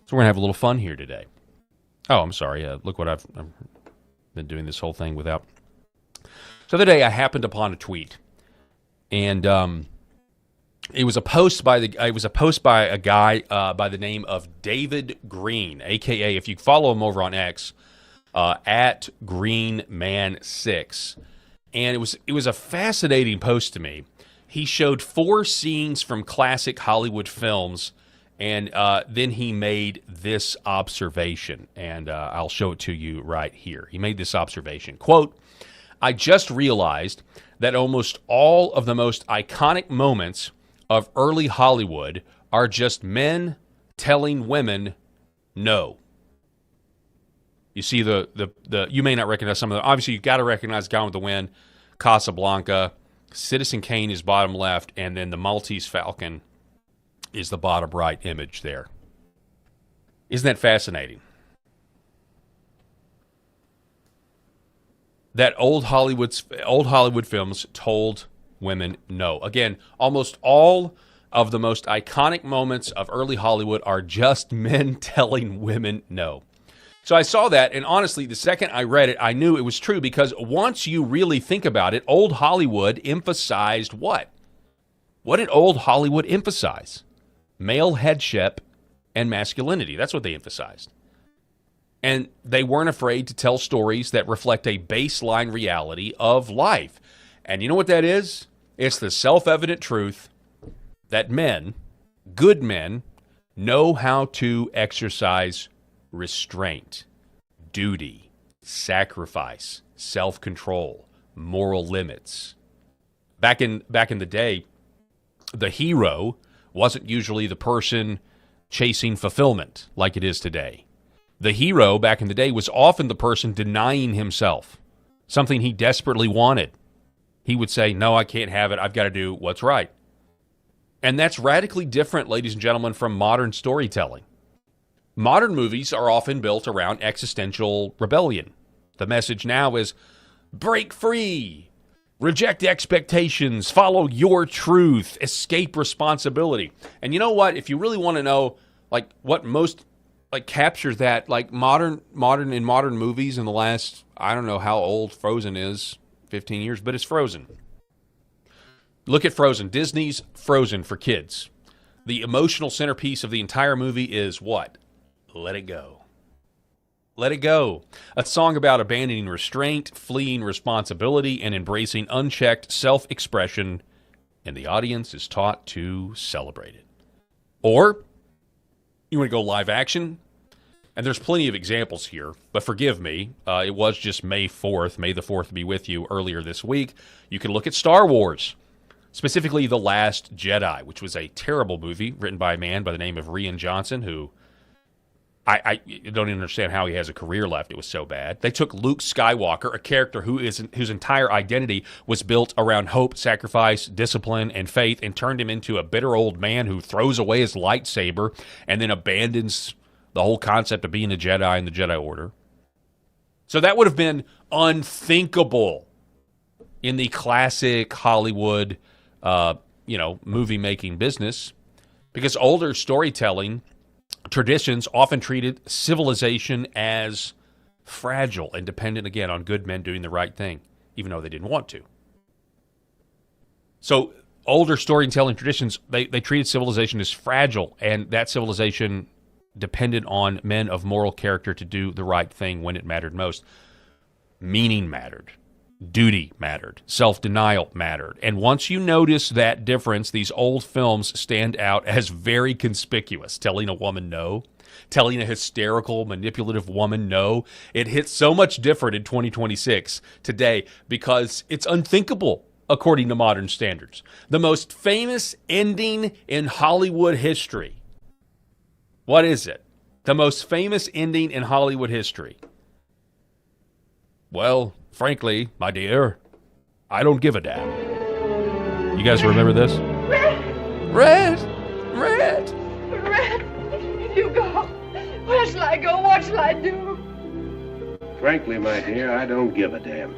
So we're going to have a little fun here today. Oh, I'm sorry. Look what I've been doing this whole thing without. So the other day, I happened upon a tweet, and it was a post by a guy by the name of David Green, a.k.a. if you follow him over on X, at GreenMan6, and it was a fascinating post to me. He showed 4 scenes from classic Hollywood films, and then he made this observation, and I'll show it to you right here. He made this observation, quote, "I just realized that almost all of the most iconic moments of early Hollywood are just men telling women no." You see the you may not recognize some of them. Obviously, you've got to recognize Gone with the Wind, Casablanca, Citizen Kane is bottom left, and then the Maltese Falcon is the bottom right image there. Isn't that fascinating? That old Hollywood films told women no. Again, almost all of the most iconic moments of early Hollywood are just men telling women no. So I saw that, and honestly, the second I read it, I knew it was true, because once you really think about it, old Hollywood emphasized what? What did old Hollywood emphasize? Male headship and masculinity. That's what they emphasized. And they weren't afraid to tell stories that reflect a baseline reality of life. And you know what that is? It's the self-evident truth that men, good men, know how to exercise restraint, duty, sacrifice, self-control, moral limits. Back in the day, the hero wasn't usually the person chasing fulfillment like it is today. The hero back in the day was often the person denying himself something he desperately wanted. He would say, "No, I can't have it. I've got to do what's right." And that's radically different, ladies and gentlemen, from modern storytelling. Modern movies are often built around existential rebellion. The message now is break free, reject expectations, follow your truth, escape responsibility. And you know what? If you really want to know Like what most like captures that like modern movies in the last, I don't know how old Frozen is, 15 years, but it's Frozen. Look at Frozen. Disney's Frozen for kids. The emotional centerpiece of the entire movie is what? Let it go. Let it go. A song about abandoning restraint, fleeing responsibility, and embracing unchecked self-expression, and the audience is taught to celebrate it. Or you want to go live action? And there's plenty of examples here, but forgive me, it was just May 4th. May the 4th be with you earlier this week. You can look at Star Wars, specifically The Last Jedi, which was a terrible movie written by a man by the name of Rian Johnson, who I don't even understand how he has a career left. It was so bad. They took Luke Skywalker, a character whose entire identity was built around hope, sacrifice, discipline, and faith, and turned him into a bitter old man who throws away his lightsaber and then abandons the whole concept of being a Jedi and the Jedi Order. So that would have been unthinkable in the classic Hollywood, movie-making business, because older storytelling traditions often treated civilization as fragile and dependent, again, on good men doing the right thing, even though they didn't want to. So older storytelling traditions, they treated civilization as fragile, and that civilization depended on men of moral character to do the right thing when it mattered most. Meaning mattered. Duty mattered. Self-denial mattered. And once you notice that difference, these old films stand out as very conspicuous. Telling a woman no, telling a hysterical, manipulative woman no. It hits so much different in 2026 today because it's unthinkable according to modern standards. The most famous ending in Hollywood history. What is it? The most famous ending in Hollywood history. Well, frankly, my dear, I don't give a damn. You guys remember this? Red! You go. Where shall I go? What shall I do? Frankly, my dear, I don't give a damn.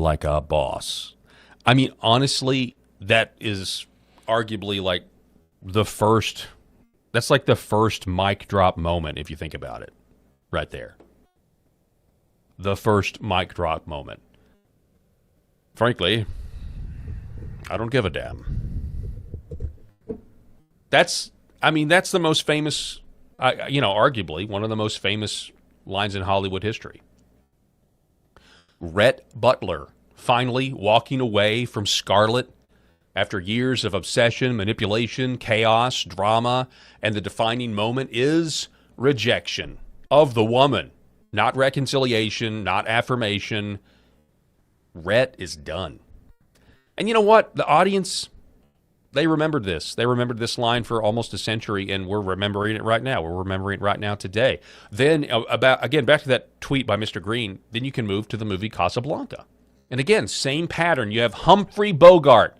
Like a boss. I mean, honestly, that is arguably like the first... That's like the first mic drop moment, if you think about it. Right there. The first mic drop moment. Frankly, I don't give a damn. That's the most famous, arguably one of the most famous lines in Hollywood history. Rhett Butler finally walking away from Scarlett after years of obsession, manipulation, chaos, drama, and the defining moment is rejection of the woman. Not reconciliation, not affirmation. Rhett is done. And you know what? The audience, they remembered this. They remembered this line for almost a century, and we're remembering it right now. We're remembering it right now today. Then, back to that tweet by Mr. Green, then you can move to the movie Casablanca. And again, same pattern. You have Humphrey Bogart,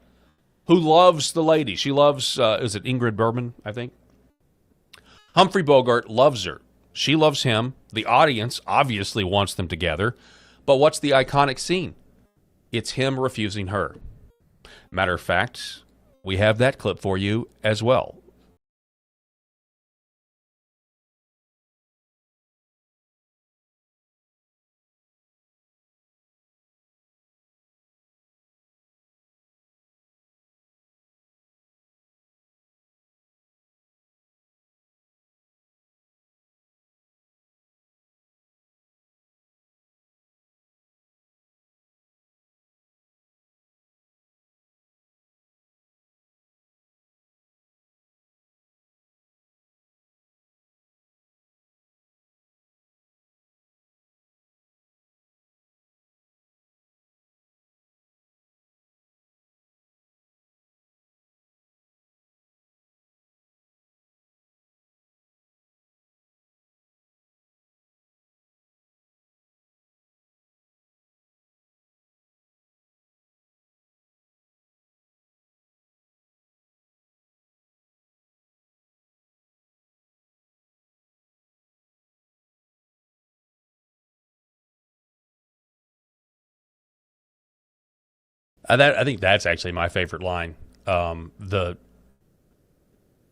who loves the lady. She loves, is it Ingrid Bergman, I think? Humphrey Bogart loves her. She loves him. The audience obviously wants them together. But what's the iconic scene? It's him refusing her. Matter of fact, we have that clip for you as well. I think that's actually my favorite line.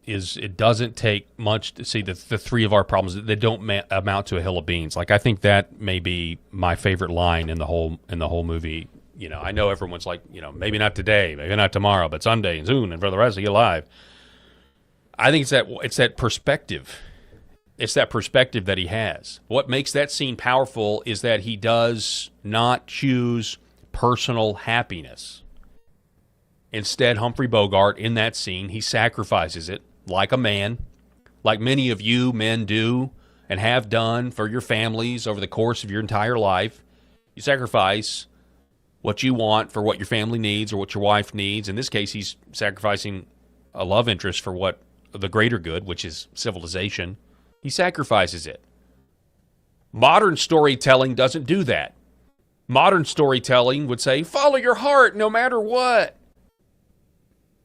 it doesn't take much to see the three of our problems. They don't amount to a hill of beans. Like, I think that may be my favorite line in the whole movie. You know, I know everyone's like, you know, maybe not today, maybe not tomorrow, but someday and soon and for the rest of your life. I think it's that perspective. It's that perspective that he has. What makes that scene powerful is that he does not choose personal happiness. Instead, Humphrey Bogart, in that scene, he sacrifices it like a man, like many of you men do and have done for your families over the course of your entire life. You sacrifice what you want for what your family needs or what your wife needs. In this case, he's sacrificing a love interest for what the greater good, which is civilization. He sacrifices it. Modern storytelling doesn't do that. Modern storytelling would say, follow your heart no matter what.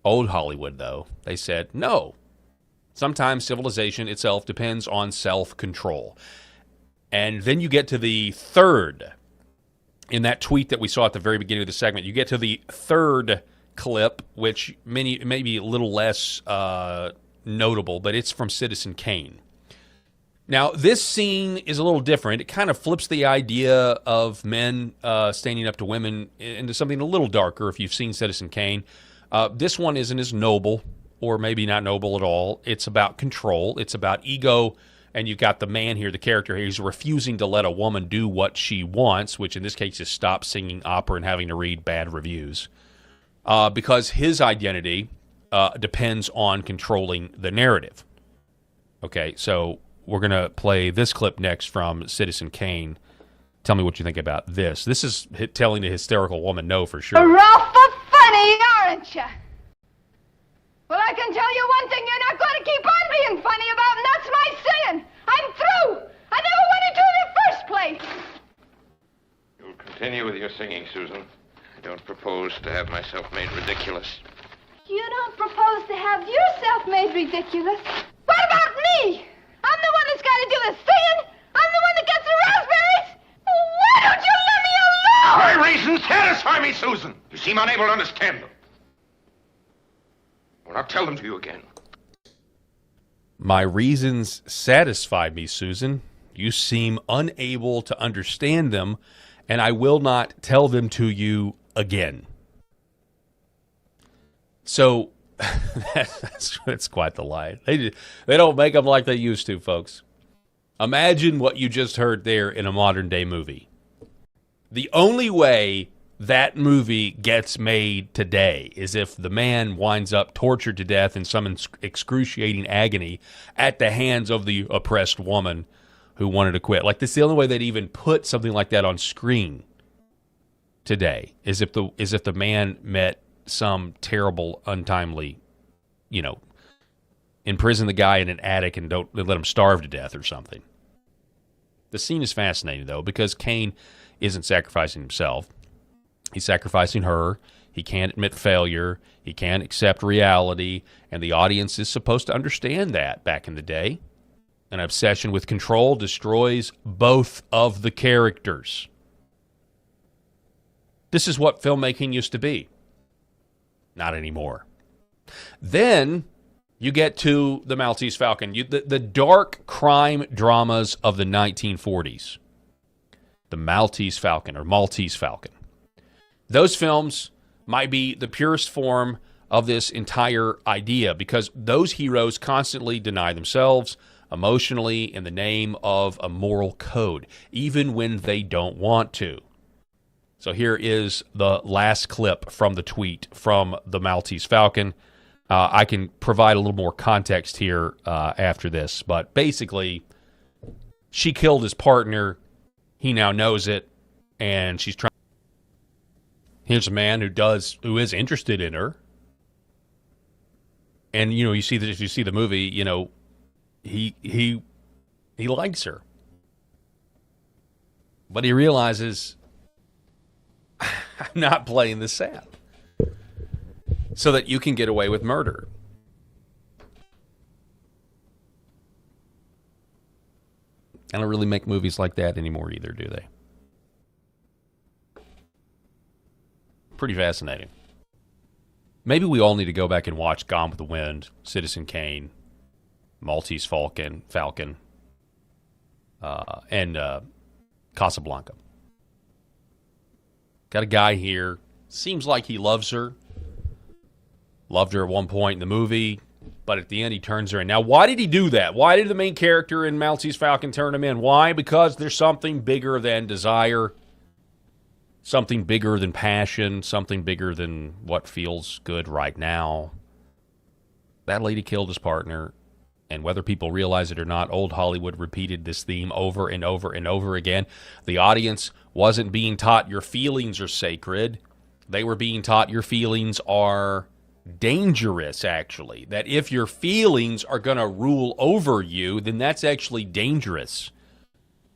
Old Hollywood, though, they said, no. Sometimes civilization itself depends on self-control. And then you get to the third, in that tweet that we saw at the very beginning of the segment, you get to the third clip, which may be a little less notable, but it's from Citizen Kane. Now, this scene is a little different. It kind of flips the idea of men standing up to women into something a little darker, if you've seen Citizen Kane. This one isn't as noble, or maybe not noble at all. It's about control. It's about ego, and you've got the man here, the character here, who's refusing to let a woman do what she wants, which in this case is stop singing opera and having to read bad reviews, because his identity depends on controlling the narrative. Okay, so we're going to play this clip next from Citizen Kane. Tell me what you think about this. This is telling the hysterical woman no for sure. You're awful funny, aren't you? Well, I can tell you one thing you're not going to keep on being funny about, and that's my singing. I'm through. I never wanted to in the first place. You'll continue with your singing, Susan. I don't propose to have myself made ridiculous. You don't propose to have yourself made ridiculous. What about me? I'm the one that's got to do the singing. I'm the one that gets the raspberries. Why don't you let me alone? My reasons satisfy me, Susan. You seem unable to understand them. Well, I'll tell them to you again. My reasons satisfy me, Susan. You seem unable to understand them, and I will not tell them to you again. So that's quite the line. They don't make them like they used to, folks. Imagine what you just heard there in a modern day movie. The only way that movie gets made today is if the man winds up tortured to death in some excruciating agony at the hands of the oppressed woman who wanted to quit. Like, that's the only way they'd even put something like that on screen today, is if the man met some terrible, untimely, imprison the guy in an attic and don't let him starve to death or something. The scene is fascinating, though, because Kane isn't sacrificing himself. He's sacrificing her. He can't admit failure. He can't accept reality. And the audience is supposed to understand that back in the day. An obsession with control destroys both of the characters. This is what filmmaking used to be. Not anymore. Then you get to the Maltese Falcon, the dark crime dramas of the 1940s. The Maltese Falcon or Maltese Falcon. Those films might be the purest form of this entire idea because those heroes constantly deny themselves emotionally in the name of a moral code, even when they don't want to. So here is the last clip from the tweet from the Maltese Falcon. I can provide a little more context here after this, but basically, she killed his partner. He now knows it, and she's trying. Here's a man who is interested in her, and you see that if you see the movie, he likes her, but he realizes I'm not playing this sap so that you can get away with murder. I don't really make movies like that anymore either, do they? Pretty fascinating. Maybe we all need to go back and watch Gone with the Wind, Citizen Kane, Maltese Falcon, and Casablanca. Got a guy here. Seems like he loves her. Loved her at one point in the movie, but at the end he turns her in. Now, why did he do that? Why did the main character in Maltese Falcon turn him in? Why? Because there's something bigger than desire, something bigger than passion, something bigger than what feels good right now. That lady killed his partner, and whether people realize it or not, old Hollywood repeated this theme over and over and over again. The audience wasn't being taught your feelings are sacred. They were being taught your feelings are dangerous, actually. That if your feelings are going to rule over you, then that's actually dangerous.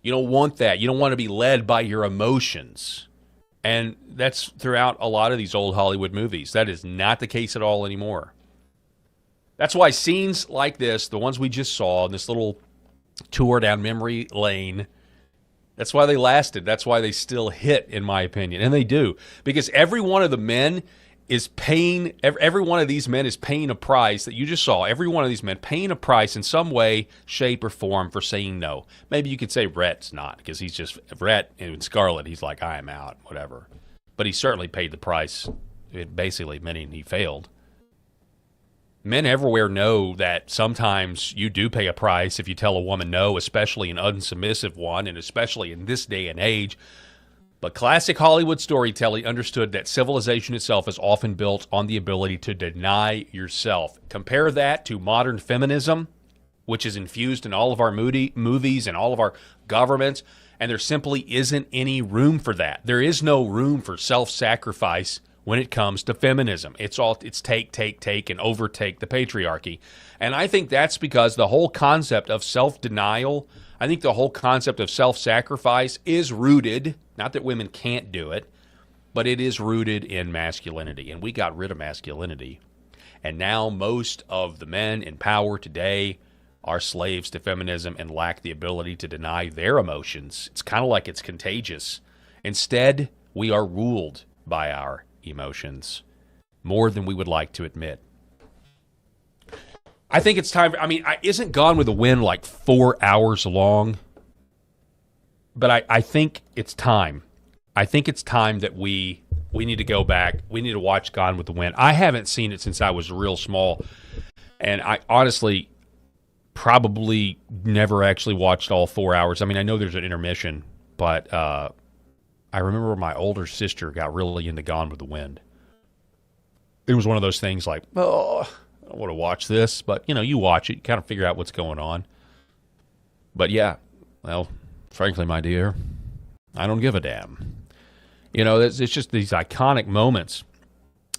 You don't want that. You don't want to be led by your emotions. And that's throughout a lot of these old Hollywood movies. That is not the case at all anymore. That's why scenes like this, the ones we just saw, in this little tour down memory lane, that's why they lasted. That's why they still hit, in my opinion. And they do. Because every one of the men is paying, every one of these men is paying a price that you just saw. Every one of these men paying a price in some way, shape, or form for saying no. Maybe you could say Rhett's not, because he's just, Rhett and Scarlett, he's like, I am out, whatever. But he certainly paid the price, basically meaning he failed. Men everywhere know that sometimes you do pay a price if you tell a woman no, especially an unsubmissive one, and especially in this day and age. But classic Hollywood storytelling understood that civilization itself is often built on the ability to deny yourself. Compare that to modern feminism, which is infused in all of our movies and all of our governments, and there simply isn't any room for that. There is no room for self-sacrifice when it comes to feminism. It's take, and overtake the patriarchy. And I think that's because the whole concept of self-denial, I think the whole concept of self-sacrifice is rooted, not that women can't do it, but it is rooted in masculinity. And we got rid of masculinity. And now most of the men in power today are slaves to feminism and lack the ability to deny their emotions. It's kind of like it's contagious. Instead, we are ruled by our emotions more than we would like to admit. I think it's time. Isn't Gone with the Wind like 4 hours long? But I think it's time. I think it's time that we need to go back. We need to watch Gone with the Wind. I haven't seen it since I was real small. And I honestly probably never actually watched all 4 hours. I mean, I know there's an intermission, but I remember my older sister got really into Gone with the Wind. It was one of those things like, oh, I don't want to watch this, but you watch it, you kind of figure out what's going on. But yeah, well, frankly, my dear, I don't give a damn. It's just these iconic moments.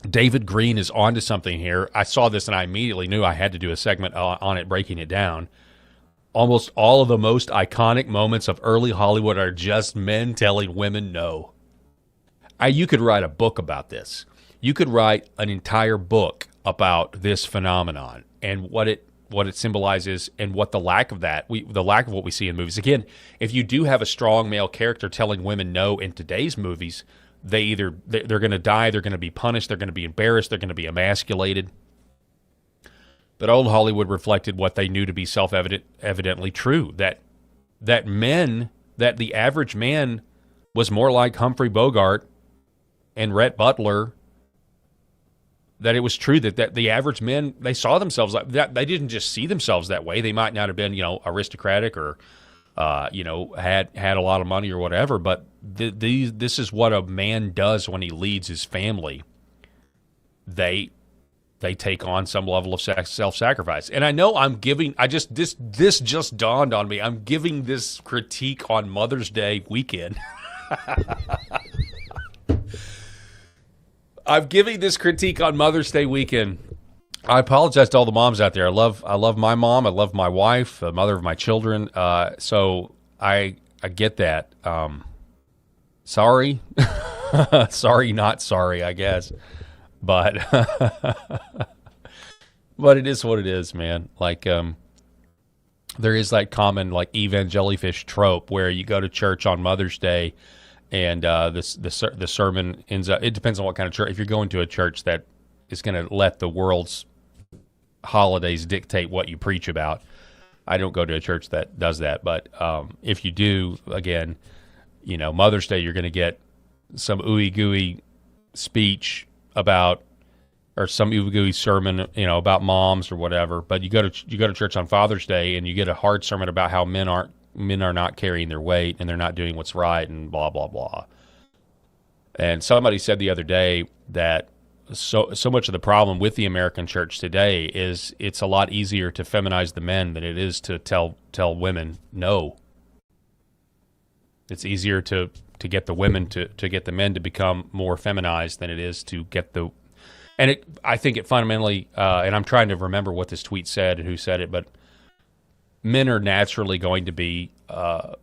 David Green is onto something here. I saw this and I immediately knew I had to do a segment on it, breaking it down. Almost all of the most iconic moments of early Hollywood are just men telling women no. You could write a book about this. You could write an entire book about this phenomenon and what it symbolizes and what the lack of that, the lack of what we see in movies. Again, if you do have a strong male character telling women no in today's movies, they're going to die, they're going to be punished, they're going to be embarrassed, they're going to be emasculated. But old Hollywood reflected what they knew to be evidently true, that the average man was more like Humphrey Bogart and Rhett Butler, that it was true that the average men, they saw themselves like that. They didn't just see themselves that way. They might not have been, aristocratic or, had a lot of money or whatever, but this is what a man does when he leads his family. They take on some level of self-sacrifice. And I know this just dawned on me. I'm giving this critique on Mother's Day weekend. I'm giving this critique on Mother's Day weekend. I apologize to all the moms out there. I love my mom. I love my wife, the mother of my children. So I get that. Sorry. Sorry, not sorry, I guess. But but it is what it is, man. Like there is that common like evangelifish trope where you go to church on Mother's Day and the sermon ends up, it depends on what kind of church. If you're going to a church that is going to let the world's holidays dictate what you preach about. I don't go to a church that does that, but if you do, again, Mother's Day, you're going to get some ooey gooey speech about, or some ooey gooey sermon, about moms or whatever. But you go to church on Father's Day and you get a hard sermon about how men are not carrying their weight and they're not doing what's right and blah blah blah. And somebody said the other day that so much of the problem with the American church today is it's a lot easier to feminize the men than it is to tell women no. It's easier to get the women to get the men to become more feminized than it is to get the. And I think it fundamentally, and I'm trying to remember what this tweet said and who said it, but men are naturally going to be are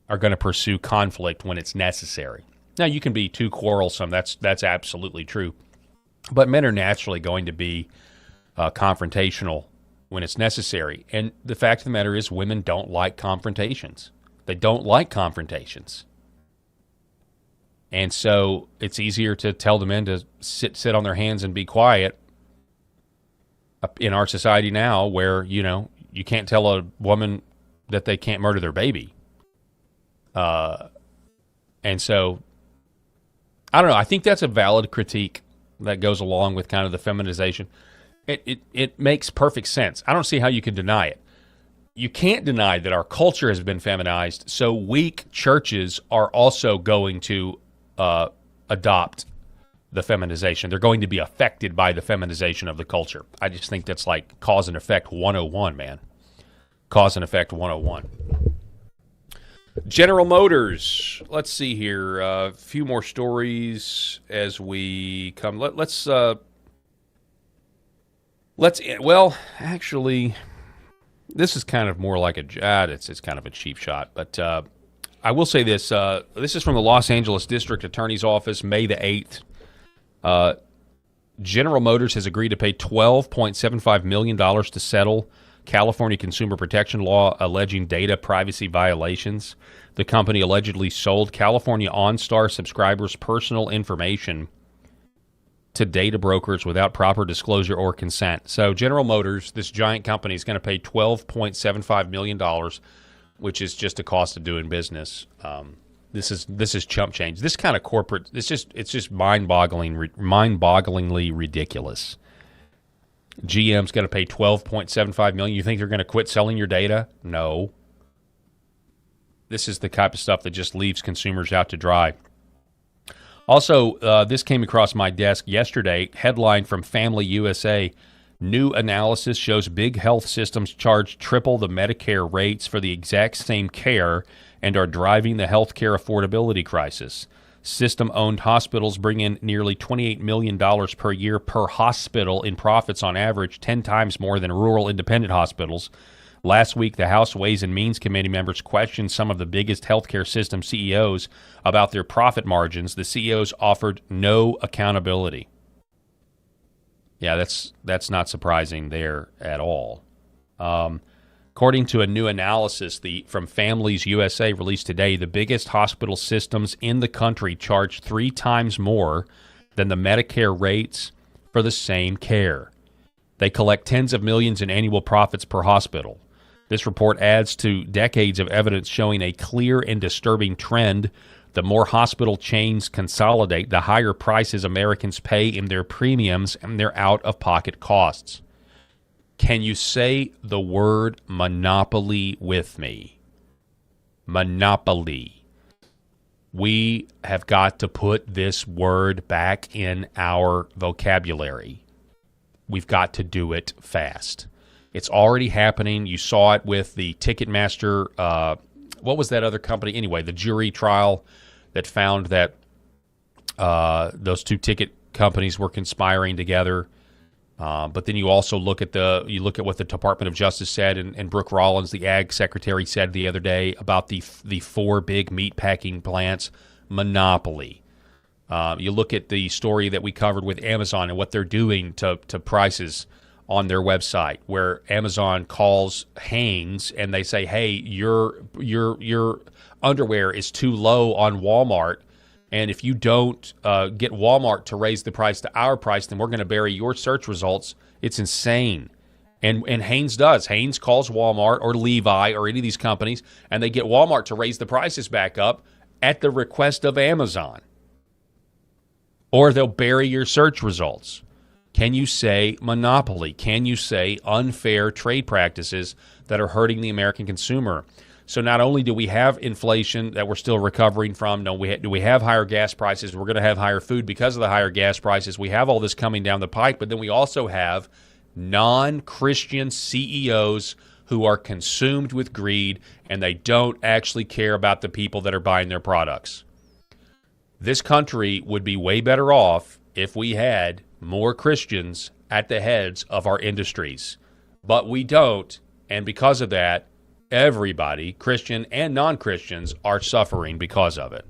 going to pursue conflict when it's necessary. Now you can be too quarrelsome. That's absolutely true. But men are naturally going to be confrontational when it's necessary. And the fact of the matter is women don't like confrontations. They don't like confrontations. And so it's easier to tell the men to sit on their hands and be quiet in our society now where, you can't tell a woman that they can't murder their baby. And so, I don't know. I think that's a valid critique that goes along with kind of the feminization. It makes perfect sense. I don't see how you can deny it. You can't deny that our culture has been feminized, so weak churches are also going to adopt the feminization. They're going to be affected by the feminization of the culture. I just think that's like cause and effect 101, man. Cause and effect 101. General Motors. Let's see here. A few more stories as we come. Well, actually, this is kind of more like it's kind of a cheap shot, but I will say this. This is from the Los Angeles District Attorney's Office, May the 8th. General Motors has agreed to pay $12.75 million to settle California consumer protection law alleging data privacy violations. The company allegedly sold California OnStar subscribers' personal information to data brokers without proper disclosure or consent. So General Motors, this giant company, is going to pay $12.75 million, which is just a cost of doing business. This is chump change. This kind of corporate, it's just mind-bogglingly ridiculous. GM's going to pay $12.75 million. You think they're going to quit selling your data? No. This is the type of stuff that just leaves consumers out to dry. Also, this came across my desk yesterday. Headline from Family USA. New analysis shows big health systems charge triple the Medicare rates for the exact same care and are driving the healthcare affordability crisis. System-owned hospitals bring in nearly $28 million per year per hospital in profits on average, 10 times more than rural independent hospitals. Last week, the House Ways and Means Committee members questioned some of the biggest healthcare system CEOs about their profit margins. The CEOs offered no accountability. Yeah, that's not surprising there at all. According to a new analysis from Families USA released today, the biggest hospital systems in the country charge 3 times more than the Medicare rates for the same care. They collect tens of millions in annual profits per hospital. This report adds to decades of evidence showing a clear and disturbing trend. The more hospital chains consolidate, the higher prices Americans pay in their premiums and their out-of-pocket costs. Can you say the word monopoly with me? Monopoly. We have got to put this word back in our vocabulary. We've got to do it fast. It's already happening. You saw it with the Ticketmaster. What was that other company? Anyway, the jury trial that found that those 2 ticket companies were conspiring together. But then you also look at what the Department of Justice said, and Brooke Rollins, the Ag Secretary, said the other day about the 4 big meat packing plants. Monopoly. You look at the story that we covered with Amazon and what they're doing to prices on their website, where Amazon calls Hanes and they say, "Hey, your underwear is too low on Walmart. And if you don't get Walmart to raise the price to our price, then we're going to bury your search results. It's insane. And Hanes does. Hanes calls Walmart or Levi or any of these companies, and they get Walmart to raise the prices back up at the request of Amazon. Or they'll bury your search results. Can you say monopoly? Can you say unfair trade practices that are hurting the American consumer? So not only do we have inflation that we're still recovering from, do we have higher gas prices? We're going to have higher food because of the higher gas prices. We have all this coming down the pike, but then we also have non-Christian CEOs who are consumed with greed, and they don't actually care about the people that are buying their products. This country would be way better off if we had more Christians at the heads of our industries. But we don't, and because of that, everybody, Christian and non-Christians, are suffering because of it.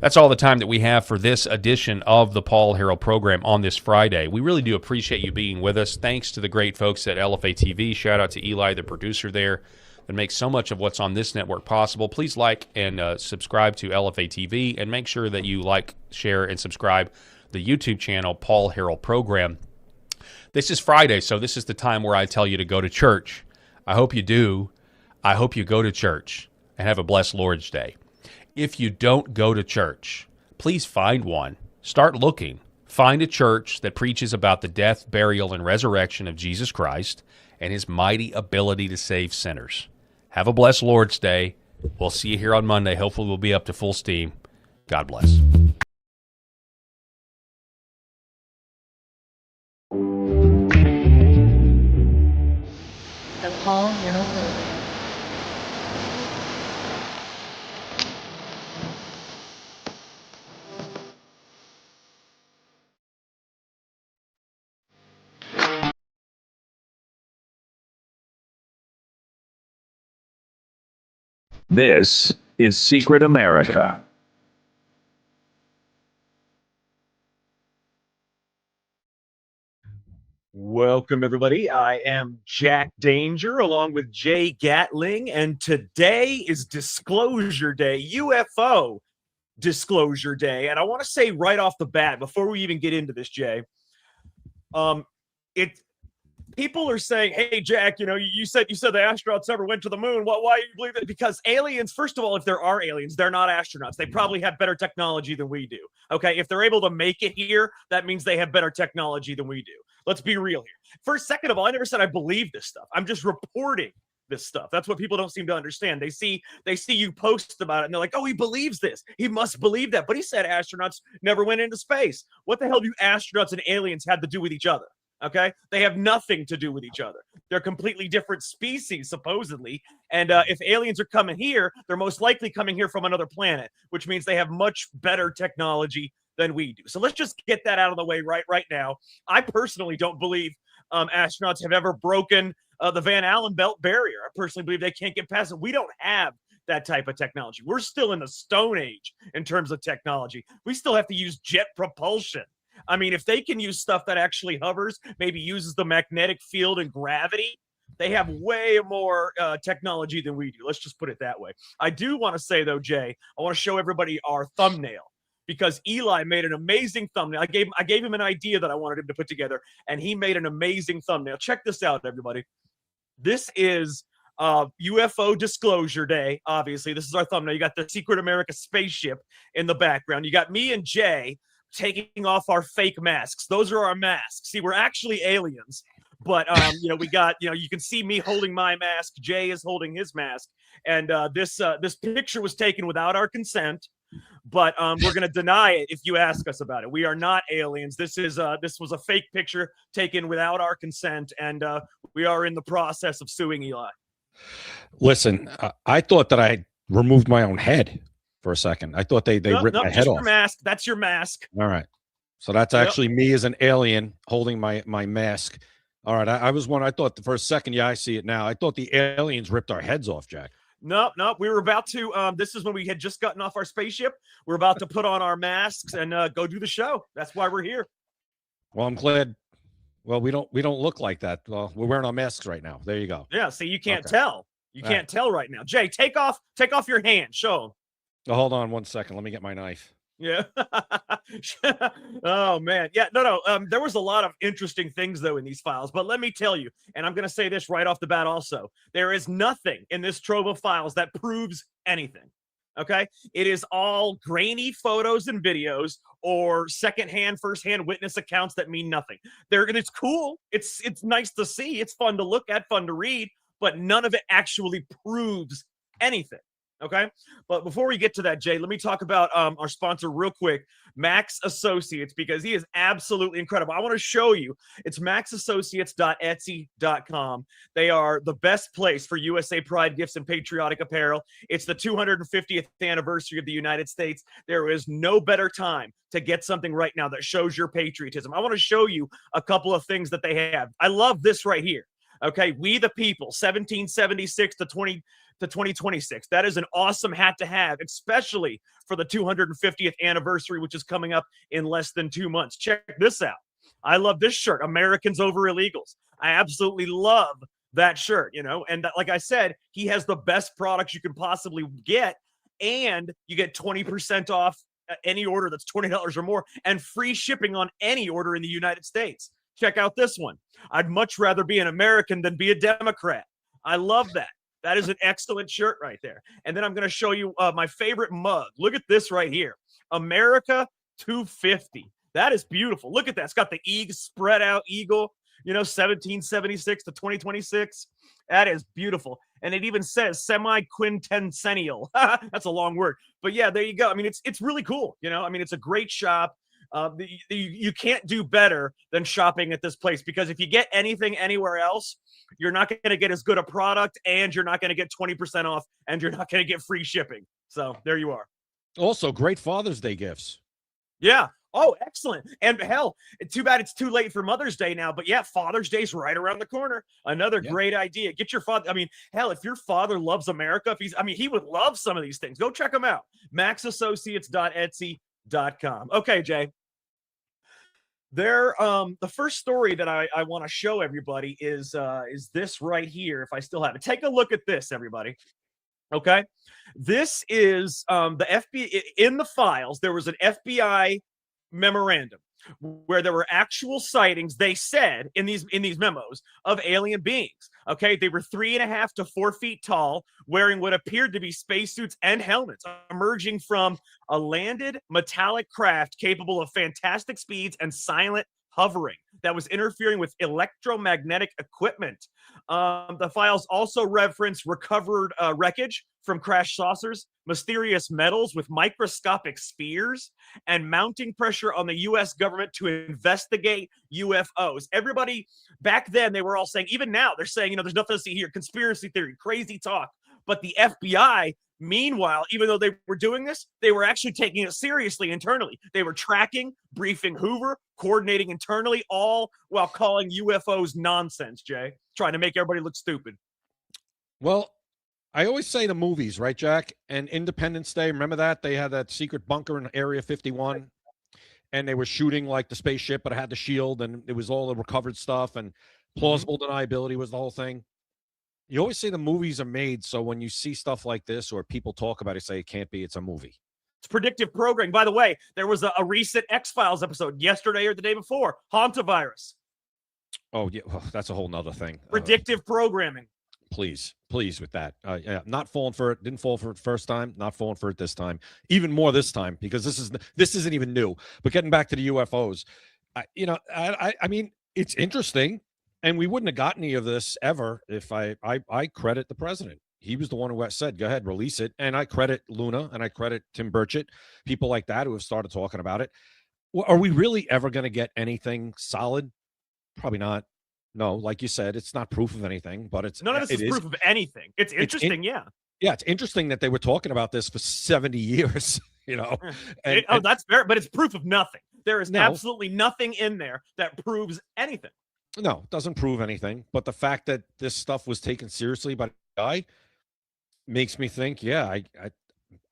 That's all the time that we have for this edition of the Paul Herrell program on this Friday. We really do appreciate you being with us. Thanks to the great folks at LFA TV. Shout out to Eli, the producer there, that makes so much of what's on this network possible. Please like and subscribe to LFA TV, and make sure that you like, share, and subscribe the YouTube channel, Paul Herrell Program. This is Friday, so this is the time where I tell you to go to church. I hope you do. I hope you go to church and have a blessed Lord's Day. If you don't go to church, please find one. Start looking. Find a church that preaches about the death, burial, and resurrection of Jesus Christ and his mighty ability to save sinners. Have a blessed Lord's Day. We'll see you here on Monday. Hopefully we'll be up to full steam. God bless. The Paul Herrell Program. This is Secret America. Welcome, everybody. I am Jack Danger along with Jay Gatling, and today is Disclosure Day, UFO Disclosure Day. And I want to say right off the bat, before we even get into this, Jay, people are saying, "Hey, Jack, you said the astronauts never went to the moon. Why do you believe it?" Because aliens, first of all, if there are aliens, they're not astronauts. They probably have better technology than we do. Okay, if they're able to make it here, that means they have better technology than we do. Let's be real here. First, second of all, I never said I believe this stuff. I'm just reporting this stuff. That's what people don't seem to understand. They see you post about it, and they're like, "Oh, he believes this. He must believe that." But he said astronauts never went into space. What the hell do astronauts and aliens have to do with each other? Okay, they have nothing to do with each other. They're completely different species, supposedly. And if aliens are coming here, they're most likely coming here from another planet, which means they have much better technology than we do. So let's just get that out of the way right now. I personally don't believe astronauts have ever broken the Van Allen belt barrier. I personally believe they can't get past it. We don't have that type of technology. We're still in the Stone Age in terms of technology. We still have to use jet propulsion. I mean, if they can use stuff that actually hovers, maybe uses the magnetic field and gravity, they have way more technology than we do. Let's just put it that way. I do want to say, though, Jay, I want to show everybody our thumbnail, because Eli made an amazing thumbnail. I gave him an idea that I wanted him to put together, and he made an amazing thumbnail. Check this out, everybody. This is UFO Disclosure Day. Obviously, this is our thumbnail. You got the Secret America spaceship in the background. You got me and Jay taking off our fake masks. Those are our masks. See, we're actually aliens, but we got, you can see me holding my mask. Jay is holding his mask, and this picture was taken without our consent. But we're going to deny it if you ask us about it. We are not aliens. This was a fake picture taken without our consent, and we are in the process of suing Eli. Listen, I thought that I removed my own head for a second. I thought they ripped my head off. Your mask. That's your mask. All right. So that's actually me as an alien holding my mask. All right. I was wondering, I thought for a second, yeah, I see it now. I thought the aliens ripped our heads off, Jack. No. We were about to, this is when we had just gotten off our spaceship. We're about to put on our masks and go do the show. That's why we're here. Well, I'm glad. Well, we don't look like that. Well, we're wearing our masks right now. There you go. Yeah. See, you can't tell. You can't tell right now. Jay, take off your hand. Show them. Oh, hold on one second. Let me get my knife. Yeah. Oh man. Yeah. No. There was a lot of interesting things though in these files, but let me tell you, and I'm going to say this right off the bat. Also, there is nothing in this trove of files that proves anything. Okay. It is all grainy photos and videos or secondhand, firsthand witness accounts that mean nothing. It's cool. It's nice to see. It's fun to look at, fun to read, but none of it actually proves anything. Okay. But before we get to that, Jay, let me talk about our sponsor real quick, Max Associates, because he is absolutely incredible. I want to show you. It's maxassociates.etsy.com. They are the best place for USA Pride gifts and patriotic apparel. It's the 250th anniversary of the United States. There is no better time to get something right now that shows your patriotism. I want to show you a couple of things that they have. I love this right here. Okay, We the People, 1776 to 2026. That is an awesome hat to have, especially for the 250th anniversary, which is coming up in less than 2 months. Check this out. I love this shirt, Americans Over Illegals. I absolutely love that shirt, and like I said, he has the best products you can possibly get, and you get 20% off any order that's $20 or more, and free shipping on any order in the United States. Check out this one. I'd much rather be an American than be a Democrat. I love that. That is an excellent shirt right there. And then I'm going to show you my favorite mug. Look at this right here. America 250. That is beautiful. Look at that. It's got the spread out eagle, 1776 to 2026. That is beautiful. And it even says semi-quintencennial. That's a long word. But yeah, there you go. I mean, it's really cool. It's a great shop. You can't do better than shopping at this place, because if you get anything anywhere else, you're not going to get as good a product, and you're not going to get 20% off, and you're not going to get free shipping. So there you are. Also, great Father's Day gifts. Yeah. Oh, excellent. And hell, too bad it's too late for Mother's Day now, but yeah, Father's Day's right around the corner. Another great idea. Get your father. I mean, hell, if your father loves America, he would love some of these things. Go check them out. maxassociates.etsy.com. Okay, Jay. The first story that I want to show everybody is this right here. If I still have it, take a look at this, everybody. Okay, this is the FBI. In the files, there was an FBI memorandum where there were actual sightings, they said in these memos, of alien beings. Okay, they were 3.5 to 4 feet tall, wearing what appeared to be spacesuits and helmets, emerging from a landed metallic craft capable of fantastic speeds and silent hovering that was interfering with electromagnetic equipment. The files also reference recovered wreckage from crashed saucers, mysterious metals with microscopic spheres, and mounting pressure on the U.S. government to investigate UFOs. Everybody back then, they were all saying, even now, they're saying, there's nothing to see here, conspiracy theory, crazy talk. But the FBI, meanwhile, even though they were doing this, they were actually taking it seriously internally. They were tracking, briefing Hoover, coordinating internally, all while calling UFOs nonsense, Jay, trying to make everybody look stupid. Well, I always say the movies, right, Jack? And Independence Day, remember that? They had that secret bunker in Area 51, and they were shooting like the spaceship, but it had the shield, and it was all the recovered stuff, and plausible deniability was the whole thing. You always say the movies are made, so when you see stuff like this or people talk about it, say it can't be, it's a movie. It's predictive programming. By the way, there was a recent X-Files episode yesterday or the day before, Hantavirus. Oh, yeah, well, that's a whole nother thing. Predictive programming. Please with that. Yeah, not falling for it. Didn't fall for it first time. Not falling for it this time. Even more this time, because this isn't even new. But getting back to the UFOs, I mean, it's interesting, and we wouldn't have got any of this ever if I credit the president. He was the one who said, "Go ahead, release it," and I credit Luna and I credit Tim Burchett, people like that who have started talking about it. Well, are we really ever going to get anything solid? Probably not. No, like you said, it's not proof of anything, but it's none of this is proof of anything. It's interesting, yeah. Yeah, it's interesting that they were talking about this for 70 years, that's fair, but it's proof of nothing. There is absolutely nothing in there that proves anything. No, it doesn't prove anything, but the fact that this stuff was taken seriously by the guy makes me think, yeah,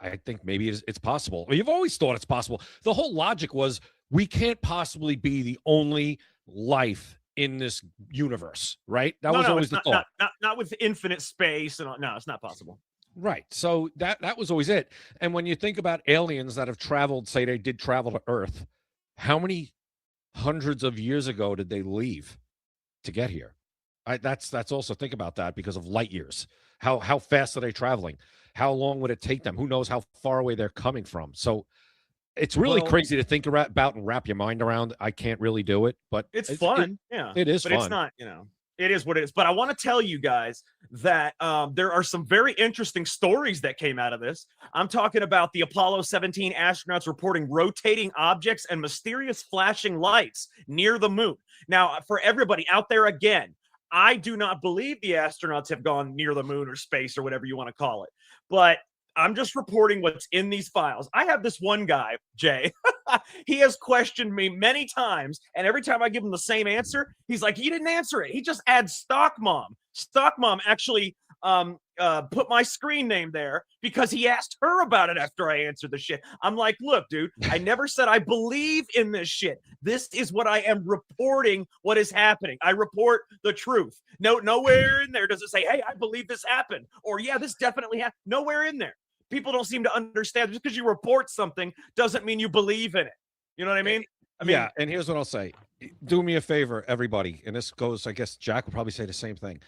I think maybe it's possible. You've always thought it's possible. The whole logic was we can't possibly be the only life in this universe, right? That was always the thought. Not with infinite space and all. No, it's not possible. Right. So that was always it. And when you think about aliens that have traveled, say they did travel to Earth, how many hundreds of years ago did they leave to get here? That's also think about that because of light years. How fast are they traveling? How long would it take them? Who knows how far away they're coming from? So it's really crazy to think about and wrap your mind around. I can't really do it, but it's fun. Yeah, it is but fun. it's not. It is what it is. But I want to tell you guys that there are some very interesting stories that came out of this. I'm talking about the Apollo 17 astronauts reporting rotating objects and mysterious flashing lights near the moon. Now, for everybody out there, again, I do not believe the astronauts have gone near the moon or space or whatever you want to call it. But I'm just reporting what's in these files. I have this one guy, Jay. He has questioned me many times, and every time I give him the same answer, he's like, "He didn't answer it." He just adds Stock Mom. Stock Mom actually put my screen name there because he asked her about it after I answered the shit. I'm like, "Look, dude, I never said I believe in this shit. This is what I am reporting. What is happening? I report the truth. Nowhere in there does it say, 'Hey, I believe this happened,' or 'Yeah, this definitely happened.' Nowhere in there." People don't seem to understand. Just because you report something doesn't mean you believe in it. You know what I mean? Yeah, and here's what I'll say. Do me a favor, everybody, and this goes, I guess Jack will probably say the same thing.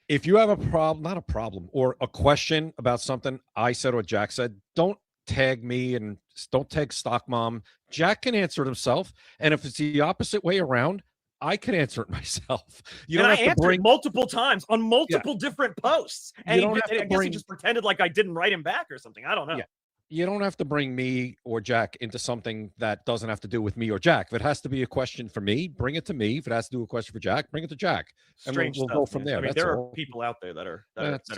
If you have a problem, not a problem, or a question about something I said or Jack said, don't tag me and don't tag Stock Mom. Jack can answer it himself. And if it's the opposite way around, I can answer it myself. You don't I have to answered bring multiple times on multiple different posts. And I guess he bring- just pretended like I didn't write him back or something. I don't know. Yeah. You don't have to bring me or Jack into something that doesn't have to do with me or Jack. If it has to be a question for me, bring it to me. If it has to do a question for Jack, bring it to Jack. And Strange we'll stuff, go from man. there. I mean, That's there all. are people out there that are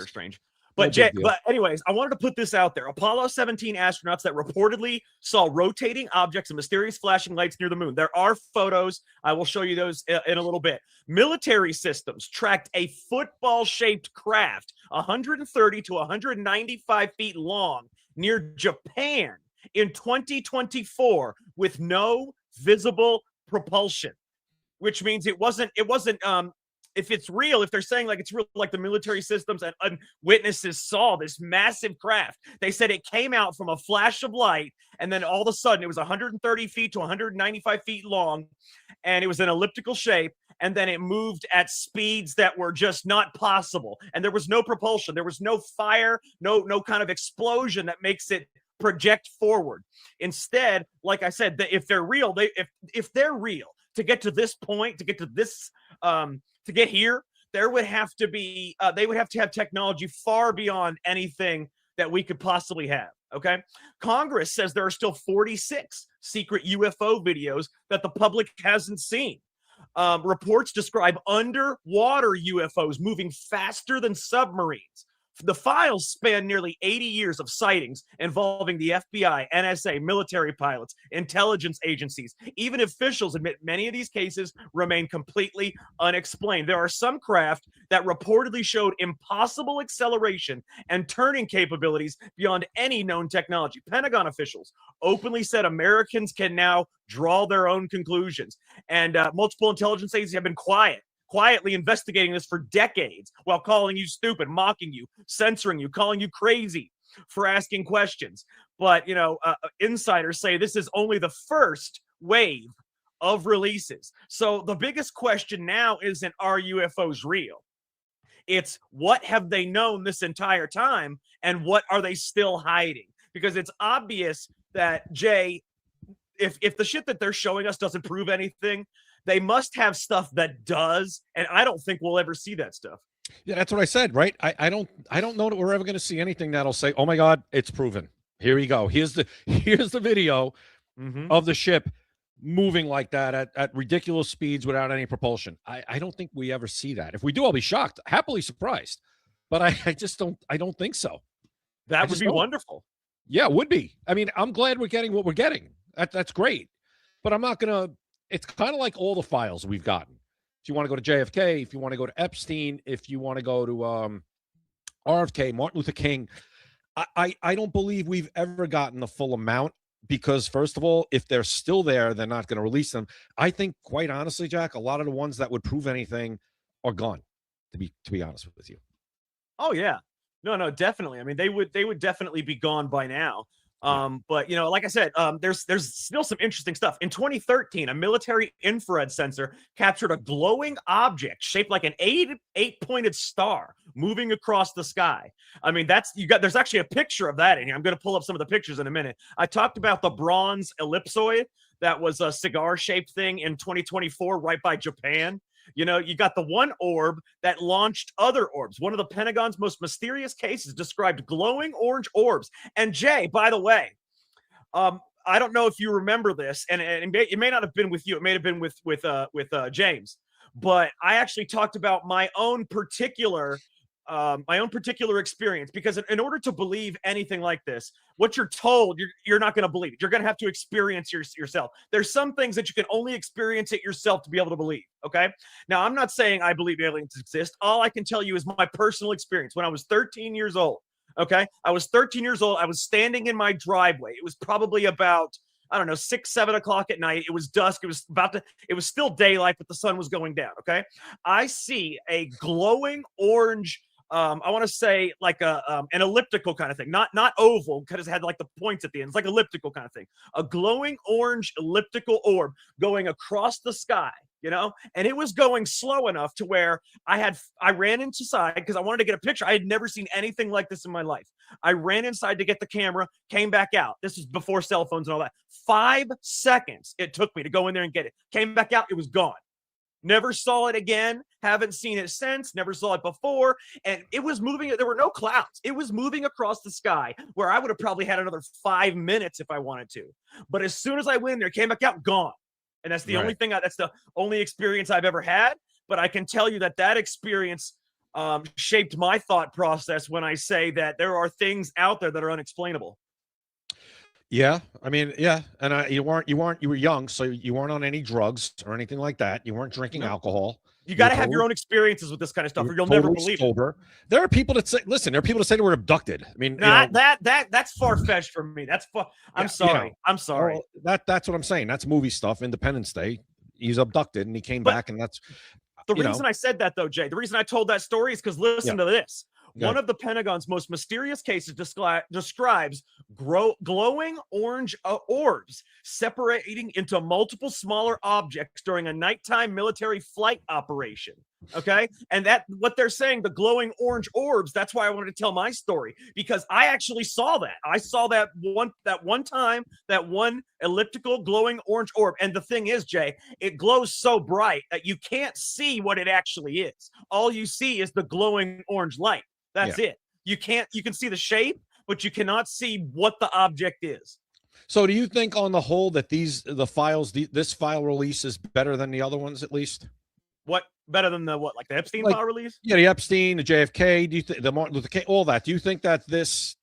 strange. no But big Jay, deal. but anyways, I wanted to put this out there. Apollo 17 astronauts that reportedly saw rotating objects and mysterious flashing lights near the moon. There are photos. I will show you those in a little bit. Military systems tracked a football-shaped craft 130 to 195 feet long near Japan in 2024 with no visible propulsion, which means it wasn't if it's real, if they're saying like it's real, like the military systems and witnesses saw this massive craft, they said it came out from a flash of light, and then all of a sudden it was 130 feet to 195 feet long, and it was an elliptical shape, and then it moved at speeds that were just not possible, and there was no propulsion, there was no fire, no kind of explosion that makes it project forward. Instead, like I said, if they're real, if they're real, to get to this point, to get to this to get here, there would have to be they would have to have technology far beyond anything that we could possibly have. Okay, Congress says there are still 46 secret UFO videos that the public hasn't seen. Reports describe underwater UFOs moving faster than submarines. The files span nearly 80 years of sightings involving the FBI, NSA, military pilots, intelligence agencies. Even officials admit many of these cases remain completely unexplained. There are some craft that reportedly showed impossible acceleration and turning capabilities beyond any known technology. Pentagon officials openly said Americans can now draw their own conclusions. And multiple intelligence agencies have been quietly investigating this for decades while calling you stupid, mocking you, censoring you, calling you crazy for asking questions. But, insiders say this is only the first wave of releases. So the biggest question now isn't, are UFOs real? It's, what have they known this entire time, and what are they still hiding? Because it's obvious that, Jay, if the shit that they're showing us doesn't prove anything, they must have stuff that does, and I don't think we'll ever see that stuff. Yeah, that's what I said, right? I don't know that we're ever going to see anything that'll say, "Oh my God, it's proven." Here we go. Here's the video of the ship moving like that at ridiculous speeds without any propulsion. I don't think we ever see that. If we do, I'll be shocked, happily surprised. But I just don't. I don't think so. That would be wonderful. Yeah, it would be. I mean, I'm glad we're getting what we're getting. That's great. But I'm not gonna. It's kind of like all the files we've gotten. If you want to go to JFK, if you want to go to Epstein, if you want to go to RFK, Martin Luther King, I don't believe we've ever gotten the full amount because, first of all, if they're still there, they're not going to release them. I think, quite honestly, Jack, a lot of the ones that would prove anything are gone, to be honest with you. Oh, yeah. No, definitely. I mean, they would definitely be gone by now. But you know, like I said, there's still some interesting stuff. In 2013, a military infrared sensor captured a glowing object shaped like an eight-pointed star moving across the sky. I mean, there's actually a picture of that in here. I'm going to pull up some of the pictures in a minute. I talked about the bronze ellipsoid that was a cigar-shaped thing in 2024 right by Japan. You know, you got the one orb that launched other orbs. One of the Pentagon's most mysterious cases described glowing orange orbs. And Jay, by the way, I don't know if you remember this, and it may not have been with you. It may have been with James. But I actually talked about my own particular experience, because in order to believe anything like this, what you're told, you're not going to believe it. You're going to have to experience yourself. There's some things that you can only experience it yourself to be able to believe. Okay. Now, I'm not saying I believe aliens exist. All I can tell you is my personal experience. When I was 13 years old, okay, I was 13 years old. I was standing in my driveway. It was probably about, I don't know, 6, 7 o'clock at night. It was dusk. It was still daylight, but the sun was going down. Okay. I see a glowing orange, I want to say like an elliptical kind of thing, not oval, because it had like the points at the end. It's like elliptical kind of thing. A glowing orange elliptical orb going across the sky, you know, and it was going slow enough to where I ran inside because I wanted to get a picture. I had never seen anything like this in my life. I ran inside to get the camera, came back out. This was before cell phones and all that. 5 seconds it took me to go in there and get it. Came back out, it was gone. Never saw it again. Haven't seen it since. Never saw it before. And it was moving. There were no clouds. It was moving across the sky where I would have probably had another 5 minutes if I wanted to. But as soon as I went in there, came back out, gone. And that's the only thing. That's the only experience I've ever had. But I can tell you that experience shaped my thought process when I say that there are things out there that are unexplainable. Yeah, I mean, yeah, and you were young, so you weren't on any drugs or anything like that. You weren't drinking alcohol. You got to have your own experiences with this kind of stuff, or you'll never believe it. There are people that say, listen, there are people that say they were abducted. I mean, that's far-fetched for me. I'm sorry. I'm sorry. Well, that's what I'm saying. That's movie stuff. Independence Day, he's abducted and he came back, and that's the reason I said that, though, Jay. The reason I told that story is because listen to this. One of the Pentagon's most mysterious cases describes glowing orange orbs separating into multiple smaller objects during a nighttime military flight operation. Okay. And what they're saying, the glowing orange orbs, that's why I wanted to tell my story, because I actually saw that. I saw that one time, that one elliptical glowing orange orb. And the thing is, Jay, it glows so bright that you can't see what it actually is. All you see is the glowing orange light. That's it. You can see the shape, but you cannot see what the object is. So do you think on the whole that this file release is better than the other ones, at least? What better than like the Epstein file release? Yeah, the Epstein, the JFK, do you think the Martin Luther King, all that? Do you think that this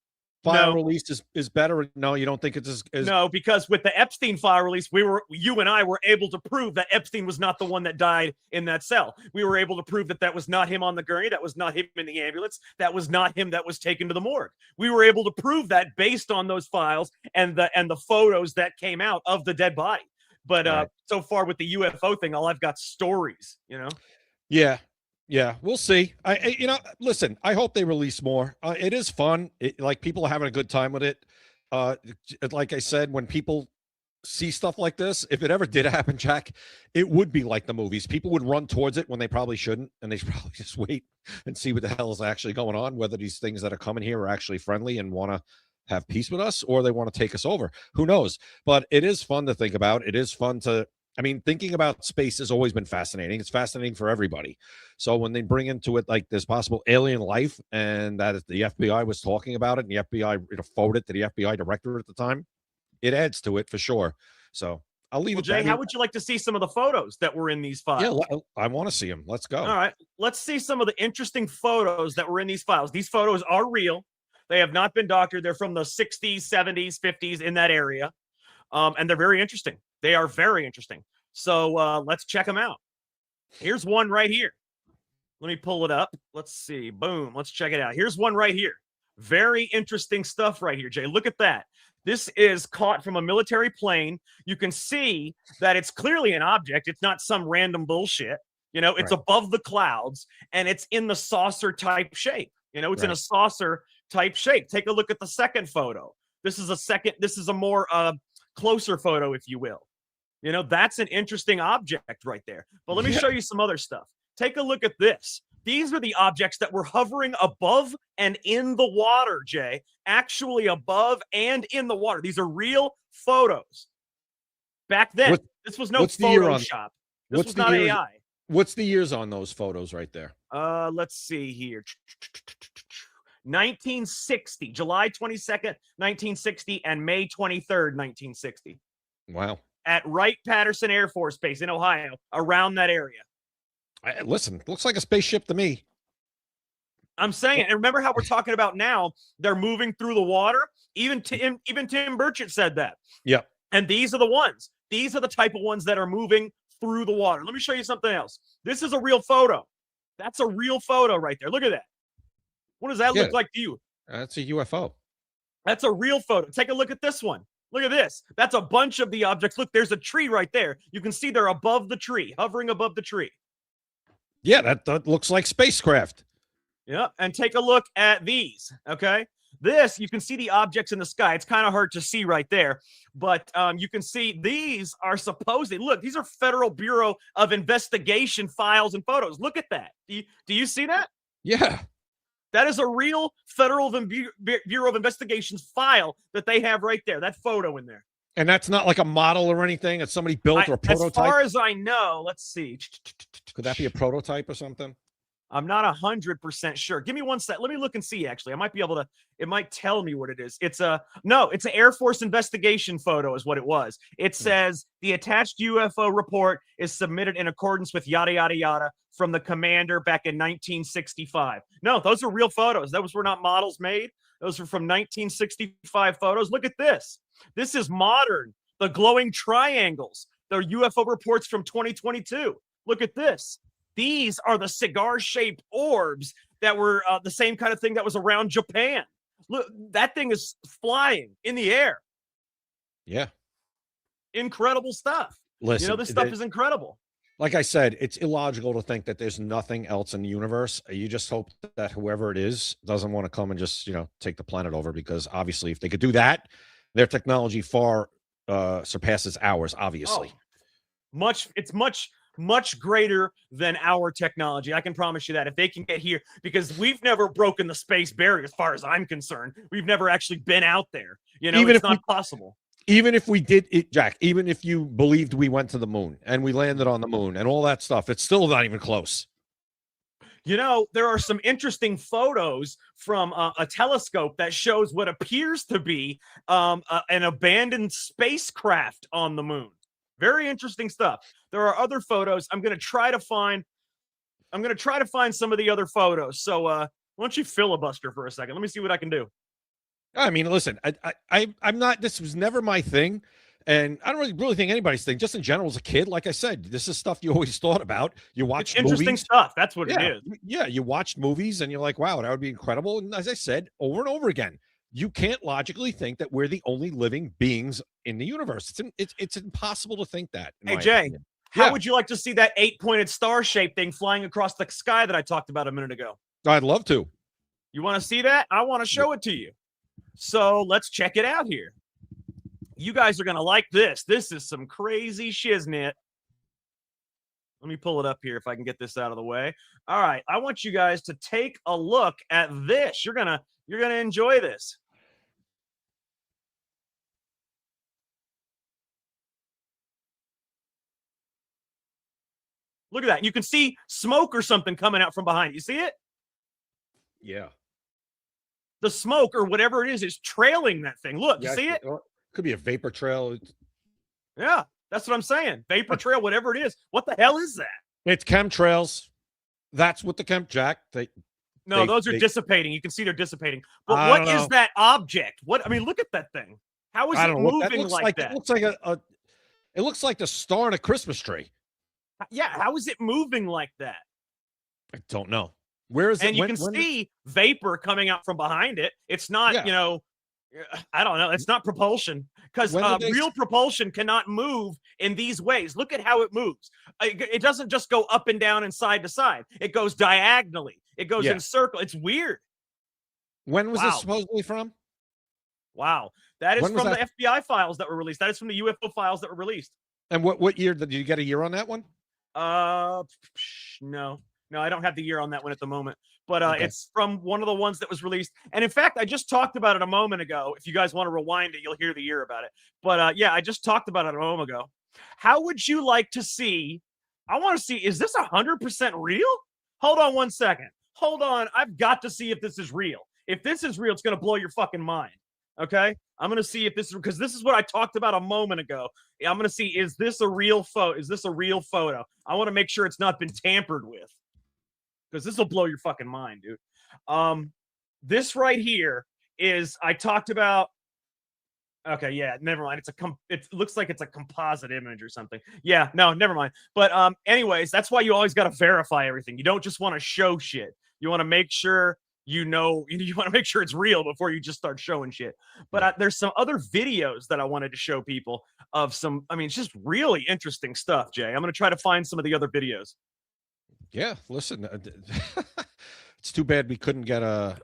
file release is better? No, you don't think it's as No, because with the Epstein file release, you and I were able to prove that Epstein was not the one that died in that cell. We were able to prove that was not him on the gurney, that was not him in the ambulance, that was not him that was taken to the morgue. We were able to prove that based on those files and the photos that came out of the dead body. But so far with the UFO thing, all I've got stories, you know. Yeah, we'll see. Listen, I hope they release more. It is fun. Like, people are having a good time with it. Like I said, when people see stuff like this, if it ever did happen, Jack, it would be like the movies. People would run towards it when they probably shouldn't, and they should probably just wait and see what the hell is actually going on, whether these things that are coming here are actually friendly and want to have peace with us, or they want to take us over. Who knows? But it is fun to think about. It is fun to thinking about space has always been fascinating. It's fascinating for everybody. So when they bring into it, like, there's possible alien life, and that the FBI was talking about it, and the FBI forwarded it to the FBI director at the time, it adds to it for sure. So I'll leave it. Jay, how would you like to see some of the photos that were in these files? Yeah, I want to see them. Let's go. All right. Let's see some of the interesting photos that were in these files. These photos are real. They have not been doctored. They're from the 60s, 70s, 50s, in that area. And they're very interesting. They are very interesting. So let's check them out. Here's one right here. Let me pull it up. Let's see. Boom. Let's check it out. Here's one right here. Very interesting stuff right here, Jay. Look at that. This is caught from a military plane. You can see that it's clearly an object. It's not some random bullshit. You know, it's above the clouds, and it's in the saucer type shape. You know, it's in a saucer type shape. Take a look at the second photo. This is a more closer photo, if you will. You know, that's an interesting object right there. But let me show you some other stuff. Take a look at this. These are the objects that were hovering above and in the water, Jay. Actually above and in the water. These are real photos. Back then, this was no Photoshop. This was not AI. What's the years on those photos right there? Let's see here. 1960, July 22nd, 1960, and May 23rd, 1960. Wow. At Wright-Patterson Air Force Base in Ohio, around that area. Listen, looks like a spaceship to me. I'm saying, and remember how we're talking about now, they're moving through the water? Even Tim Burchett said that. Yeah. And these are the ones. These are the type of ones that are moving through the water. Let me show you something else. This is a real photo. That's a real photo right there. Look at that. What does that look like to you? That's a UFO. That's a real photo. Take a look at this one. Look at this. That's a bunch of the objects. Look, there's a tree right there. You can see they're above the tree, hovering above the tree. Yeah, that looks like spacecraft. Yeah, and take a look at these, okay? This, you can see the objects in the sky. It's kind of hard to see right there, but you can see these are supposedly, look, these are Federal Bureau of Investigation files and photos. Look at that. Do you see that? Yeah. That is a real Federal Bureau of Investigations file that they have right there, that photo in there. And that's not like a model or anything? It's somebody built or a prototype? As far as I know, let's see. Could that be a prototype or something? I'm not 100% sure. Give me one sec. Let me look and see, actually. I might be able to, it might tell me what it is. It's an Air Force investigation photo is what it was. It says the attached UFO report is submitted in accordance with yada, yada, yada from the commander back in 1965. No, those are real photos. Those were not models made. Those are from 1965 photos. Look at this. This is modern. The glowing triangles. The UFO reports from 2022. Look at this. These are the cigar-shaped orbs that were the same kind of thing that was around Japan. Look, that thing is flying in the air. Yeah. Incredible stuff. Listen, this stuff is incredible. Like I said, it's illogical to think that there's nothing else in the universe. You just hope that whoever it is doesn't want to come and just, take the planet over, because obviously if they could do that, their technology far surpasses ours, obviously. It's much greater than our technology. I can promise you that. If they can get here, because we've never broken the space barrier as far as I'm concerned. We've never actually been out there. It's not possible. Even if we did it, Jack, even if you believed we went to the moon and we landed on the moon and all that stuff, it's still not even close. There are some interesting photos from a telescope that shows what appears to be an abandoned spacecraft on the moon. Very interesting stuff. There are other photos. I'm going to try to find some of the other photos. So why don't you filibuster for a second? Let me see what I can do. I mean, listen, I'm not, this was never my thing. And I don't really think anybody's thing, just in general as a kid. Like I said, this is stuff you always thought about. You watch interesting stuff. That's what it is. Yeah. You watched movies and you're like, wow, that would be incredible. And as I said, over and over again, you can't logically think that we're the only living beings in the universe. It's impossible to think that. Hey, Jay, how would you like to see that 8-pointed star-shaped thing flying across the sky that I talked about a minute ago? I'd love to. You want to see that? I want to show it to you. So let's check it out here. You guys are going to like this. This is some crazy shiznit. Let me pull it up here if I can get this out of the way. All right. I want you guys to take a look at this. You're going to enjoy this. Look at that. You can see smoke or something coming out from behind. You see it? Yeah. The smoke or whatever it is trailing that thing. Look, you see it? Could be a vapor trail. Yeah, that's what I'm saying. Vapor trail, whatever it is. What the hell is that? It's chemtrails. That's what the Jack. Those are dissipating. You can see they're dissipating. But what is that object? Look at that thing. How is it moving like that? It looks like it looks like the star on a Christmas tree. Yeah, how is it moving like that? I don't know. Where is it? And you can see vapor coming out from behind it. It's not, I don't know. It's not propulsion, because real propulsion cannot move in these ways. Look at how it moves. It doesn't just go up and down and side to side. It goes diagonally. It goes in a circle. It's weird. When was Wow. this supposedly from? Wow. That is When was from that? the FBI files that were released. That is from the UFO files that were released. And what year did you get a year on that one? No, I don't have the year on that one at the moment, but Okay. it's from one of the ones that was released. And in fact, I just talked about it a moment ago. If you guys want to rewind it, you'll hear the year about it. But yeah, I just talked about it a moment ago. How would you like to see? I want to see, is this 100% real? Hold on one second. Hold on. I've got to see if this is real. If this is real, it's going to blow your fucking mind. Okay? I'm going to see if this is, because this is what I talked about a moment ago. I'm going to see, is this a real photo? Is this a real photo? I want to make sure it's not been tampered with, because this will blow your fucking mind, dude. This right here is, I talked about, okay, yeah, never mind. It looks like it's a composite image or something. Yeah, no, never mind. But anyways, that's why you always got to verify everything. You don't just want to show shit. You want to make sure you want to make sure it's real before you just start showing shit. But there's some other videos that I wanted to show people of some, I mean, it's just really interesting stuff, Jay. I'm going to try to find some of the other videos. Yeah, listen, it's too bad we couldn't get on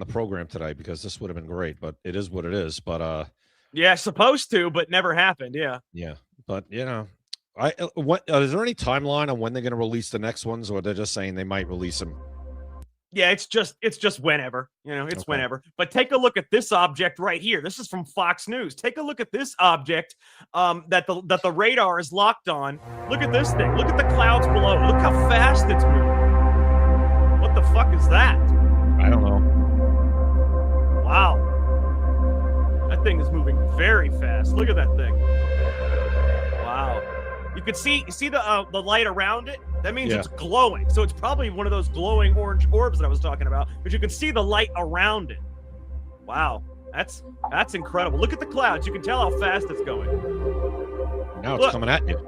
the program today, because this would have been great, but it is what it is. But yeah, supposed to, but never happened. Yeah, but what is there any timeline on when they're going to release the next ones, or they're just saying they might release them? Yeah, it's just whenever, it's Okay. whenever. But take a look at this object right here. This is from Fox News. Take a look at this object that the radar is locked on. Look at this thing. Look at the clouds below. Look how fast it's moving. What the fuck is that? I don't know. Wow. That thing is moving very fast. Look at that thing. Wow. You can see the light around it. That means it's glowing. So it's probably one of those glowing orange orbs that I was talking about. But you can see the light around it. Wow. That's incredible. Look at the clouds. You can tell how fast it's going. Now it's coming at you.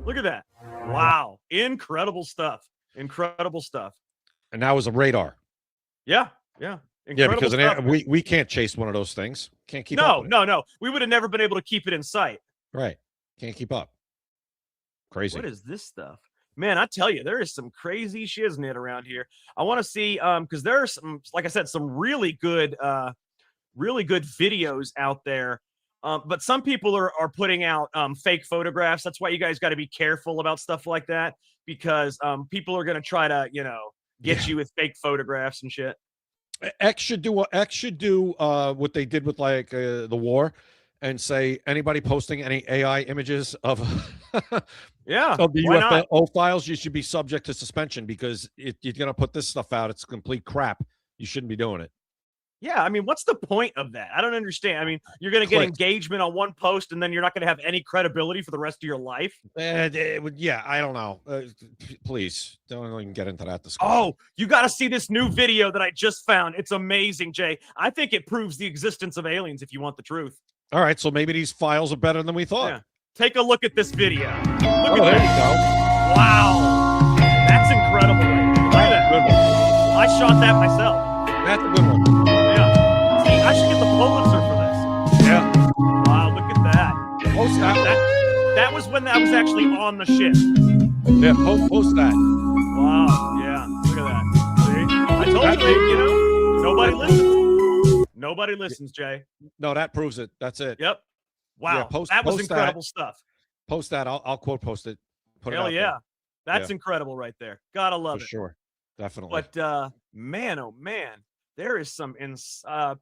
Look at that. Wow. Incredible stuff. Incredible stuff. And that was a radar. Yeah. Incredible Because stuff. we can't chase one of those things. Can't keep up. No. We would have never been able to keep it in sight. Right. Can't keep up. Crazy. What is this stuff? Man, I tell you, there is some crazy shiznit around here. I want to see, because there are some, like I said, some really good videos out there. But some people are putting out fake photographs. That's why you guys got to be careful about stuff like that, because people are going to try to, get you with fake photographs and shit. X should do what they did with the war, and say anybody posting any AI images of of the UFO files, you should be subject to suspension, because you're going to put this stuff out. It's complete crap. You shouldn't be doing it. Yeah, I mean, what's the point of that? I don't understand. I mean, you're going to get engagement on one post, and then you're not going to have any credibility for the rest of your life. Yeah, I don't know. Please don't even get into that discussion. Oh, you got to see this new video that I just found. It's amazing, Jay. I think it proves the existence of aliens, if you want the truth. All right, so maybe these files are better than we thought. Yeah. Take a look at this video. Look at there you go. Wow. That's incredible. Look at that. Good one. I shot that myself. That's a good one. Yeah. See, I should get the Pulitzer for this. Yeah. Wow, look at that. Post that. That was when I was actually on the ship. Yeah, post that. Wow. Yeah. Look at that. See? I told you, nobody listens. Nobody listens, Jay. No, that proves it. That's it. Yep. Wow. Yeah, that was incredible stuff. Post that. I'll quote post it. Put Hell it out yeah. there. That's incredible right there. Gotta love For it. sure. Definitely. But man, oh man, there is some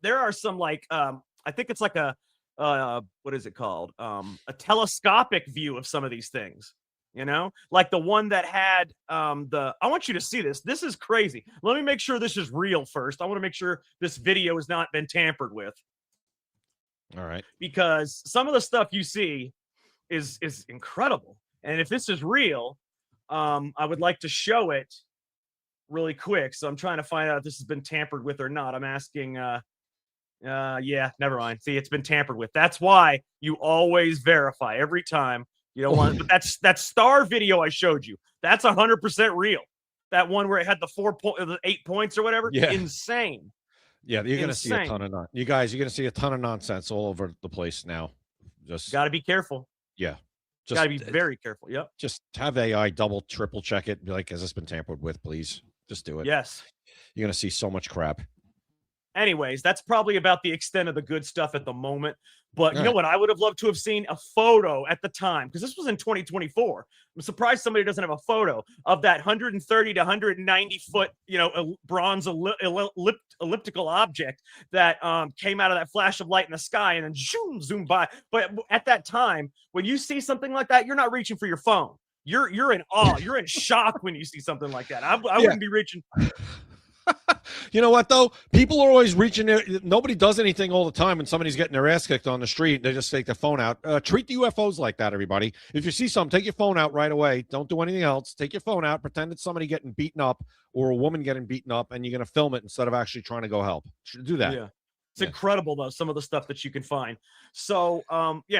there are some like I think it's like a what is it called? A telescopic view of some of these things. Like the one that had I want you to see this. This is crazy. Let me make sure this is real first. I want to make sure this video has not been tampered with. All right. Because some of the stuff you see is incredible. And if this is real, I would like to show it really quick. So I'm trying to find out if this has been tampered with or not. I'm asking yeah, never mind. See, it's been tampered with. That's why you always verify every time. You don't want, but that star video I showed you, that's 100% real. That one where it had the 8 points or whatever. Yeah. Insane. Yeah, you're going to see a ton of you guys. You're going to see a ton of nonsense all over the place now. Just got to be careful. Yeah, Got to be very careful. Yep. Just have AI double, triple check it. And be like, has this been tampered with? Please, just do it. Yes. you're going to see so much crap. Anyways, that's probably about the extent of the good stuff at the moment. But you know Right. what? I would have loved to have seen a photo at the time, because this was in 2024. I'm surprised somebody doesn't have a photo of that 130 to 190 foot, bronze elliptical object that came out of that flash of light in the sky and then zoom by. But at that time, when you see something like that, you're not reaching for your phone. You're in awe. You're in shock when you see something like that. I wouldn't be reaching. You know what, though? People are always reaching there. Nobody does anything all the time when somebody's getting their ass kicked on the street. They just take their phone out. Treat the UFOs like that, everybody. If you see something, take your phone out right away. Don't do anything else. Take your phone out. Pretend it's somebody getting beaten up or a woman getting beaten up, and you're going to film it instead of actually trying to go help. Do that. Yeah. It's incredible, though, some of the stuff that you can find. So,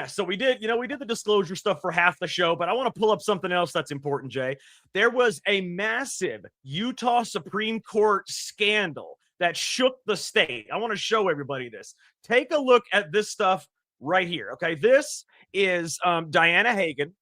so we did the disclosure stuff for half the show, but I want to pull up something else that's important, Jay. There was a massive Utah Supreme Court scandal that shook the state. I want to show everybody this. Take a look at this stuff right here, okay? This is Diana Hagan.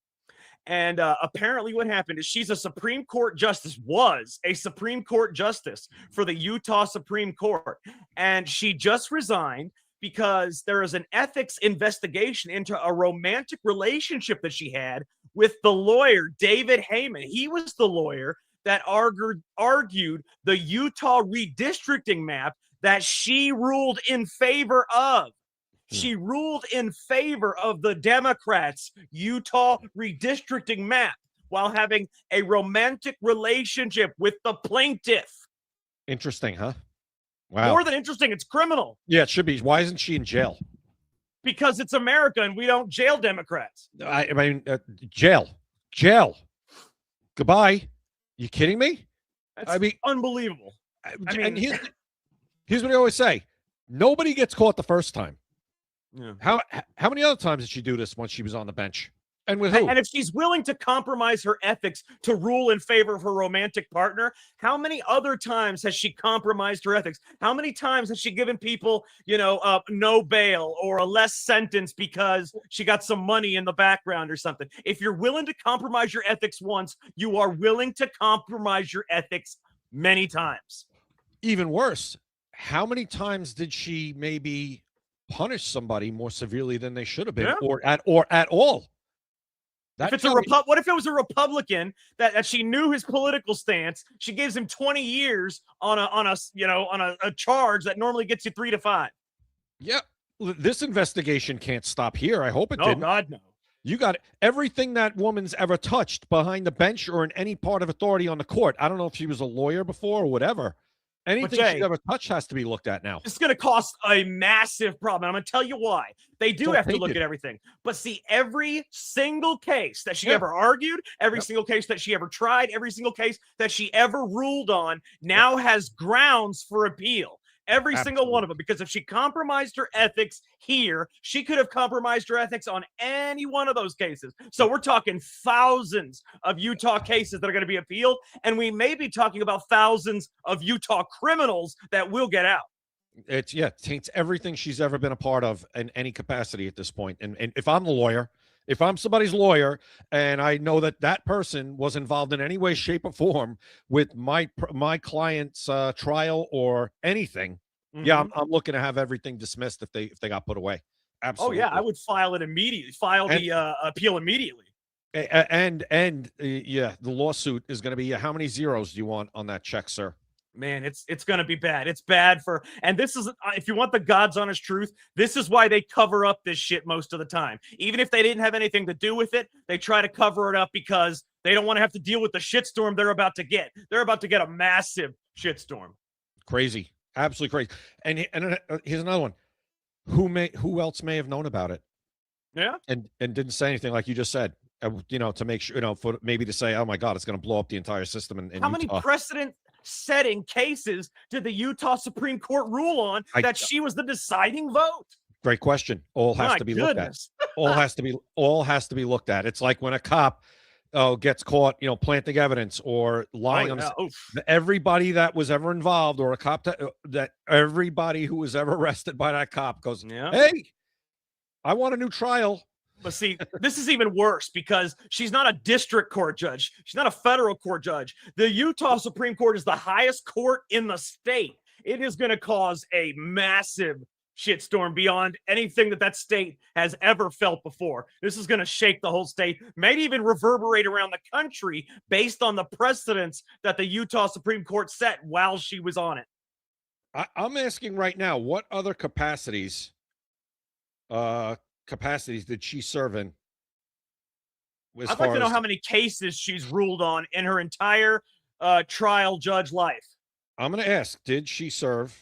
And apparently what happened is she's a Supreme Court justice, was a Supreme Court justice for the Utah Supreme Court. And she just resigned because there is an ethics investigation into a romantic relationship that she had with the lawyer, David Heyman. He was the lawyer that argued the Utah redistricting map that she ruled in favor of. She ruled in favor of the Democrats' Utah redistricting map while having a romantic relationship with the plaintiff. Interesting, huh? Wow. More than interesting, it's criminal. Yeah, it should be. Why isn't she in jail? Because it's America and we don't jail Democrats. I mean, jail. Goodbye. You kidding me? That's unbelievable. I mean, and here's what I always say. Nobody gets caught the first time. Yeah. How many other times did she do this once she was on the bench? And with who? And if she's willing to compromise her ethics to rule in favor of her romantic partner, how many other times has she compromised her ethics? How many times has she given people, no bail or a less sentence because she got some money in the background or something? If you're willing to compromise your ethics once, you are willing to compromise your ethics many times. Even worse, how many times did she maybe punish somebody more severely than they should have been, or at all? What if it was a Republican that she knew his political stance? She gives him 20 years on a charge that normally gets you 3 to 5. Yeah, this investigation can't stop here. I hope it didn't. Oh God, no. You got everything that woman's ever touched behind the bench or in any part of authority on the court. I don't know if she was a lawyer before or whatever. Anything she ever touched has to be looked at now. It's going to cost a massive problem. I'm going to tell you why. They do have to look at everything. But see, every single case that she ever argued, every single case that she ever tried, every single case that she ever ruled on now has grounds for appeal. Every single one of them. Because if she compromised her ethics here, she could have compromised her ethics on any one of those cases. So we're talking thousands of Utah cases that are going to be appealed. And we may be talking about thousands of Utah criminals that will get out. It taints everything she's ever been a part of in any capacity at this point. And if I'm the lawyer, if I'm somebody's lawyer and I know that that person was involved in any way, shape, or form with my client's trial or anything, I'm looking to have everything dismissed if they got put away. Absolutely. Oh yeah, I would file it immediately. The appeal immediately. And the lawsuit is going to be how many zeros do you want on that check, sir? Man, it's going to be bad. It's bad and this is, if you want the God's honest truth, this is why they cover up this shit most of the time. Even if they didn't have anything to do with it, they try to cover it up because they don't want to have to deal with the shitstorm they're about to get. They're about to get a massive shitstorm. Crazy. Absolutely crazy. And here's another one. Who else may have known about it? Yeah. And didn't say anything like you just said, to make sure, for maybe to say, oh my God, it's going to blow up the entire system. In How many precedent-setting cases did the Utah Supreme Court rule on that she was the deciding vote? Great question. All has to be looked at. All has to be looked at. It's like when a cop gets caught, planting evidence or lying on everybody that was ever involved, or a cop that everybody who was ever arrested by that cop goes, hey, I want a new trial. But see, this is even worse because she's not a district court judge. She's not a federal court judge. The Utah Supreme Court is the highest court in the state. It is going to cause a massive shitstorm beyond anything that state has ever felt before. This is going to shake the whole state, maybe even reverberate around the country based on the precedents that the Utah Supreme Court set while she was on it. I'm asking right now, what other capacities did she serve in? I'd like to know how many cases she's ruled on in her entire trial judge life. I'm going to ask, did she serve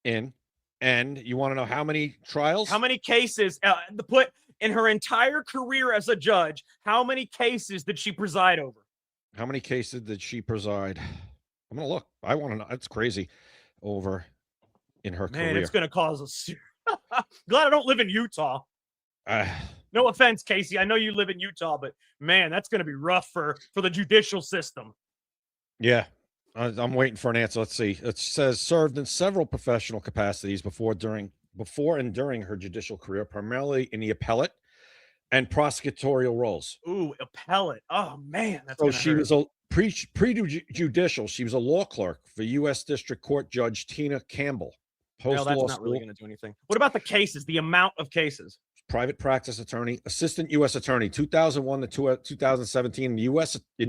in? And you want to know how many trials? How many cases, put in her entire career as a judge, how many cases did she preside over? How many cases did she preside? I'm going to look. I want to know. That's crazy. Over in her career. Man, it's going to cause a... Glad I don't live in Utah. No offense, Casey. I know you live in Utah, but man, that's going to be rough for the judicial system. Yeah. I'm waiting for an answer. Let's see. It says served in several professional capacities before and during her judicial career, primarily in the appellate and prosecutorial roles. Ooh, appellate. Oh man, that's so she was a pre-judicial. She was a law clerk for U.S. District Court Judge Tina Campbell. No, that's not really going to do anything. What about the cases? The amount of cases? Private practice attorney, assistant U.S. attorney, 2001 to 2017 in the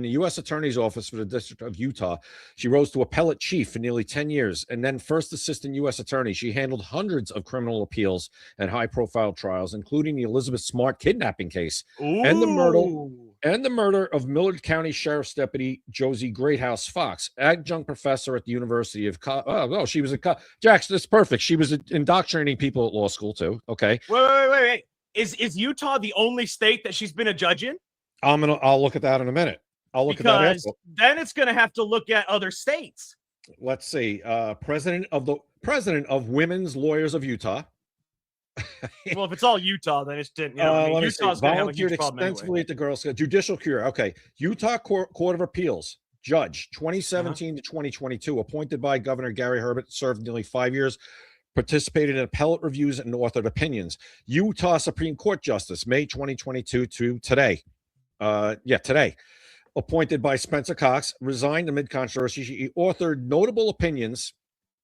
U.S. Attorney's Office for the District of Utah. She rose to appellate chief for nearly 10 years, and then first assistant U.S. attorney. She handled hundreds of criminal appeals and high-profile trials, including the Elizabeth Smart kidnapping case and the murder of Millard County Sheriff's Deputy Josie Greathouse Fox, adjunct professor at the University of she was Jackson. That's perfect. She was indoctrinating people at law school too. Okay. Wait. Is Utah the only state that she's been a judge in? I'll look at that in a minute. I'll look at that after. Then it's going to have to look at other states. Let's see. President of Women's Lawyers of Utah. Well, if it's all Utah, then it's Utah's going to have a huge problem extensively anyway. At the Girl Scout judicial career. Okay, Utah Court of Appeals judge 2017 to 2022, appointed by Governor Gary Herbert, served nearly 5 years. Participated in appellate reviews and authored opinions. Utah Supreme Court Justice, May 2022 to today. Today. Appointed by Spencer Cox, resigned amid controversy. She authored notable opinions,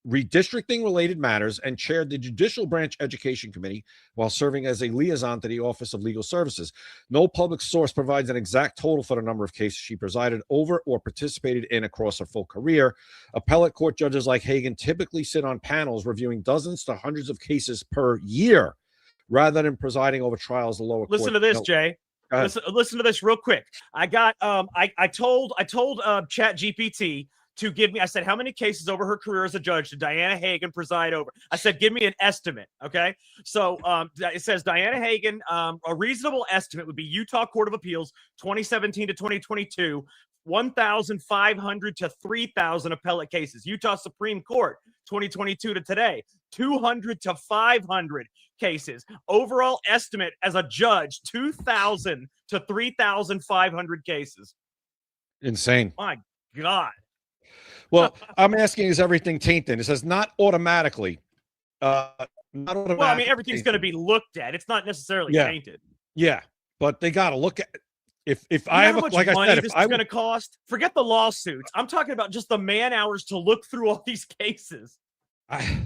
redistricting related matters, and chaired the Judicial Branch Education Committee while serving as a liaison to the Office of Legal Services. No public source provides an exact total for the number of cases she presided over or participated in across her full career. Appellate court judges like Hagan typically sit on panels reviewing dozens to hundreds of cases per year, rather than presiding over trials the lower court. Listen to this, Jay. Listen to this real quick. I got I told ChatGPT to give me, I said, how many cases over her career as a judge did Diana Hagan preside over? I said, give me an estimate. Okay. So it says Diana Hagan, a reasonable estimate would be Utah Court of Appeals, 2017 to 2022, 1,500 to 3,000 appellate cases. Utah Supreme Court, 2022 to today, 200 to 500 cases. Overall estimate as a judge, 2,000 to 3,500 cases. Insane. My God. Well, I'm asking, is everything tainted? It says not automatically. Not automatically. Well, I mean, everything's going to be looked at. It's not necessarily tainted. Yeah, but they got to look at. If I have like I said, this is going to cost. Forget the lawsuits. I'm talking about just the man hours to look through all these cases. I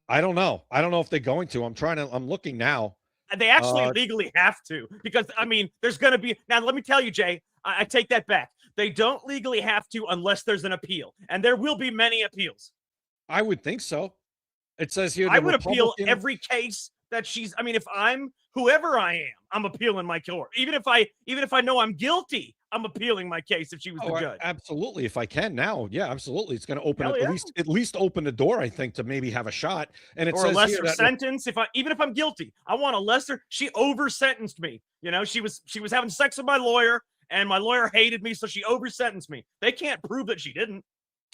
don't know. I don't know if they're going to. I'm looking now. They actually legally have to, because I mean, there's going to be. Now, let me tell you, Jay, I take that back. They don't legally have to unless there's an appeal, and there will be many appeals. I would think so. It says here I would appeal every case that she's. I mean, if I'm whoever I am, I'm appealing my court. Even if I know I'm guilty, I'm appealing my case if she was the judge. Absolutely, if I can now, yeah, absolutely. It's going to open at least open the door, I think, to maybe have a shot. And it says a lesser here sentence. Even if I'm guilty, I want a lesser. She over sentenced me. You know, she was having sex with my lawyer. And my lawyer hated me, so she over-sentenced me. They can't prove that she didn't.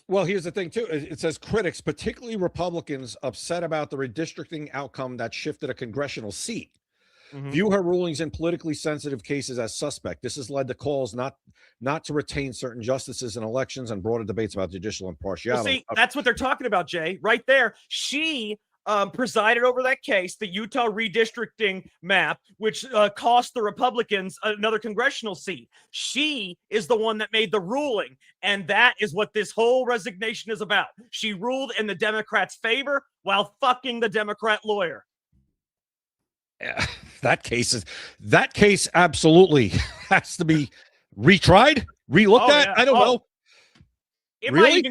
Well, here's the thing, too. It says critics, particularly Republicans, upset about the redistricting outcome that shifted a congressional seat. View her rulings in politically sensitive cases as suspect. This has led to calls not to retain certain justices in elections and broader debates about judicial impartiality. Well, see, that's what they're talking about, Jay. Right there. She presided over that case, the Utah redistricting map, which cost the Republicans another congressional seat. She is the one that made the ruling, and that is what this whole resignation is about. She ruled in the Democrats' favor while fucking the Democrat lawyer. Yeah, that case absolutely has to be retried, relooked at. Yeah. I don't know. It Really?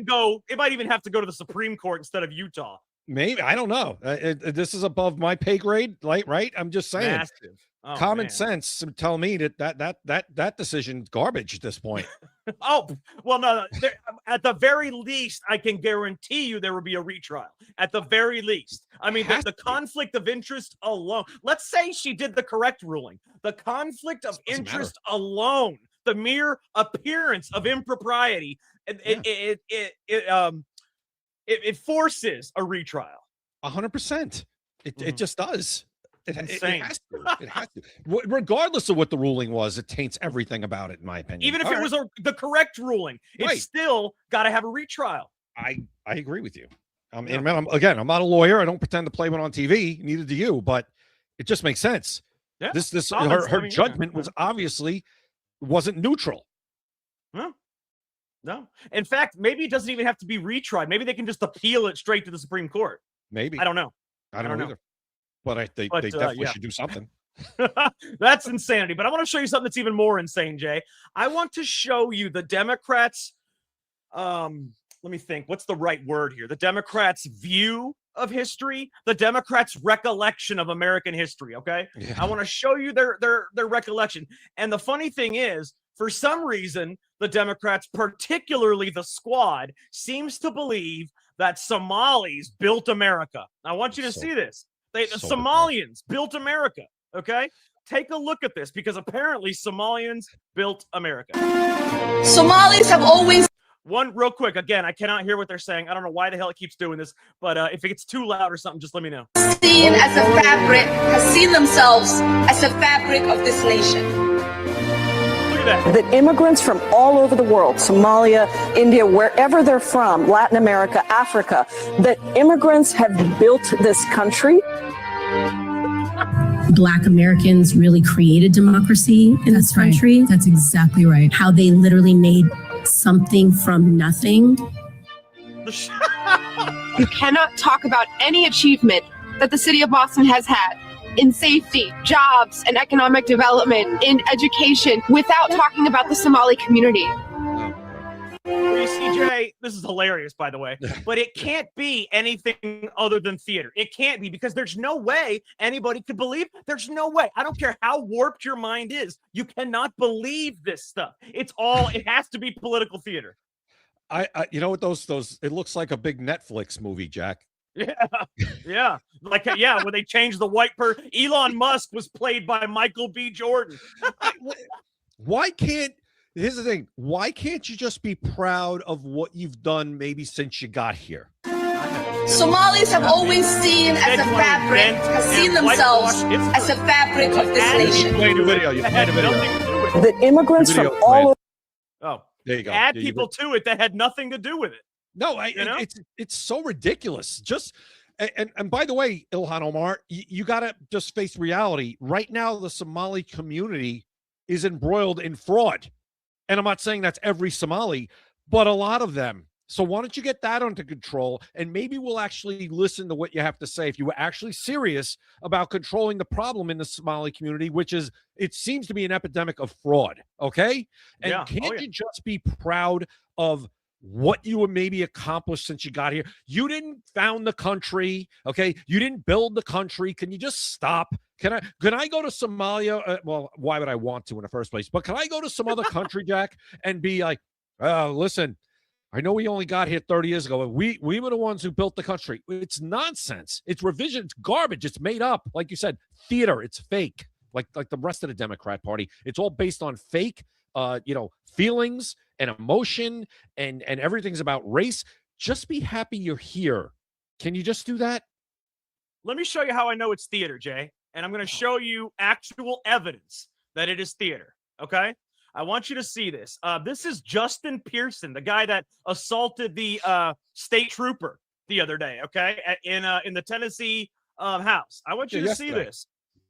might even have to go to the Supreme Court instead of Utah. Maybe, I don't know. This is above my pay grade, right? I'm just saying. Massive. Oh, Common man. sense tell me that decision's garbage at this point. Oh, well, no. At the very least, I can guarantee you there will be a retrial. At the very least. I mean, the conflict of interest alone. Let's say she did the correct ruling. The conflict of interest alone, the mere appearance of impropriety, it forces a retrial. 100%. It just does. It Insane. has to. It has to. Regardless of what the ruling was, it taints everything about it, in my opinion. Even if it was the correct ruling, it's still got to have a retrial. I agree with you. And I'm not a lawyer. I don't pretend to play one on TV. Neither do you. But it just makes sense. Yeah. Her judgment was obviously wasn't neutral. No. In fact, maybe it doesn't even have to be retried. Maybe they can just appeal it straight to the Supreme Court. Maybe. I don't know. I don't know either. But they definitely should do something. That's insanity. But I want to show you something that's even more insane, Jay. I want to show you the Democrats. Let me think. What's the right word here? The Democrats' view of history, the Democrats' recollection of American history. Okay. Yeah. I want to show you their recollection. And the funny thing is, for some reason, the Democrats, particularly the Squad, seems to believe that Somalis built America. I want you to see this. The Somalians built America, okay? Take a look at this, because apparently Somalians built America. Somalis have always... One real quick, again, I cannot hear what they're saying. I don't know why the hell it keeps doing this, but if it gets too loud or something, just let me know. Seen as a fabric, has seen themselves as a fabric of this nation. That immigrants from all over the world, Somalia, India, wherever they're from, Latin America, Africa, that immigrants have built this country. Black Americans really created democracy in this country. That's exactly right. How they literally made something from nothing. You cannot talk about any achievement that the city of Boston has had in safety, jobs, and economic development, in education, without talking about the Somali community. Well, you see, Jay, this is hilarious, by the way, but it can't be anything other than theater. It can't be, because there's no way anybody could believe. There's no way. I don't care how warped your mind is. You cannot believe this stuff. It has to be political theater. You know what, those, it looks like a big Netflix movie, Jack. Yeah. Like, when they changed the white person. Elon Musk was played by Michael B. Jordan. Here's the thing. Why can't you just be proud of what you've done maybe since you got here? Somalis have always seen as a fabric, has seen themselves as a fabric of this nation. You played a video. That immigrants from all over. Oh, there you go. Add people to it that had nothing to do with it. No, it's so ridiculous. Just and by the way, Ilhan Omar, you got to just face reality. Right now, the Somali community is embroiled in fraud. And I'm not saying that's every Somali, but a lot of them. So why don't you get that under control, and maybe we'll actually listen to what you have to say if you were actually serious about controlling the problem in the Somali community, which is, it seems to be an epidemic of fraud. Okay. And can't you just be proud of what you would maybe accomplished since you got here? You didn't found the country. Okay. You didn't build the country. Can you just stop? Can I go to Somalia? Well, why would I want to in the first place? But can I go to some other country, Jack, and be like, listen, I know we only got here 30 years ago, but we were the ones who built the country. It's nonsense. It's revision. It's garbage. It's made up. Like you said, theater. It's fake. Like the rest of the Democrat Party. It's all based on fake, feelings and emotion, and everything's about race. Just be happy you're here. Can you just do that? Let me show you how I know it's theater, Jay. And I'm going to show you actual evidence that it is theater. Okay? I want you to see this. This is Justin Pearson, the guy that assaulted the state trooper. the other day, okay, in the Tennessee House. I want you to see this.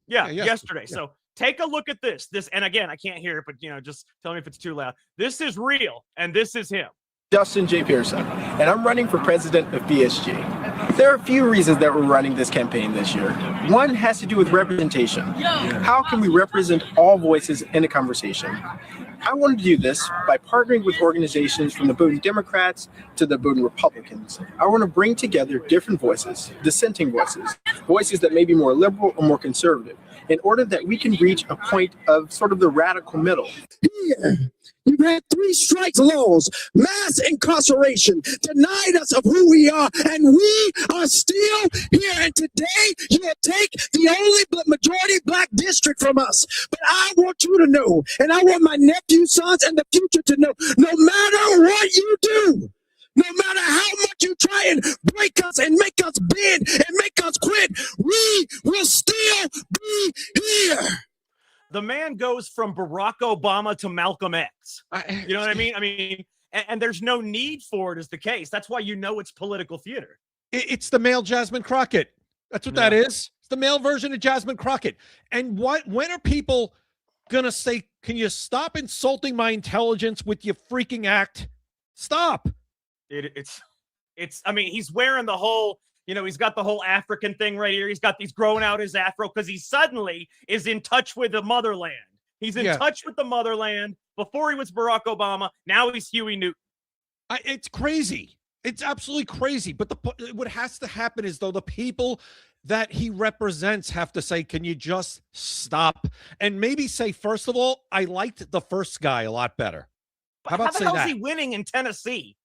Yeah, yesterday. Yeah. So take a look at this. And again, I can't hear it, but just tell me if it's too loud. This is real, and this is him. Justin J. Pearson, and I'm running for president of BSG. There are a few reasons that we're running this campaign this year. One has to do with representation. How can we represent all voices in a conversation? I want to do this by partnering with organizations from the Bowdoin Democrats to the Bowdoin Republicans. I want to bring together different voices, dissenting voices, voices that may be more liberal or more conservative, in order that we can reach a point of sort of the radical middle. Here, you've had 3 strikes laws, mass incarceration, denied us of who we are, and we are still here. And today, you'll take the only majority black district from us. But I want you to know, and I want my nephew, sons, and the future to know, no matter what you do, no matter how much you try and break us and make us bend and make us quit, we will still be here. The man goes from Barack Obama to Malcolm X. You know what I mean? And there's no need for it is the case. That's why it's political theater. It's the male Jasmine Crockett. That's what that is. It's the male version of Jasmine Crockett. And when are people going to say, can you stop insulting my intelligence with your freaking act? Stop. He's wearing the whole, he's got the whole African thing right here. He's got these growing out his afro because he suddenly is in touch with the motherland. He's in touch with the motherland. Before he was Barack Obama. Now he's Huey Newton. It's crazy. It's absolutely crazy. But what has to happen is, though, the people that he represents have to say, can you just stop? And maybe say, first of all, I liked the first guy a lot better. How about say that? How the hell is he winning in Tennessee?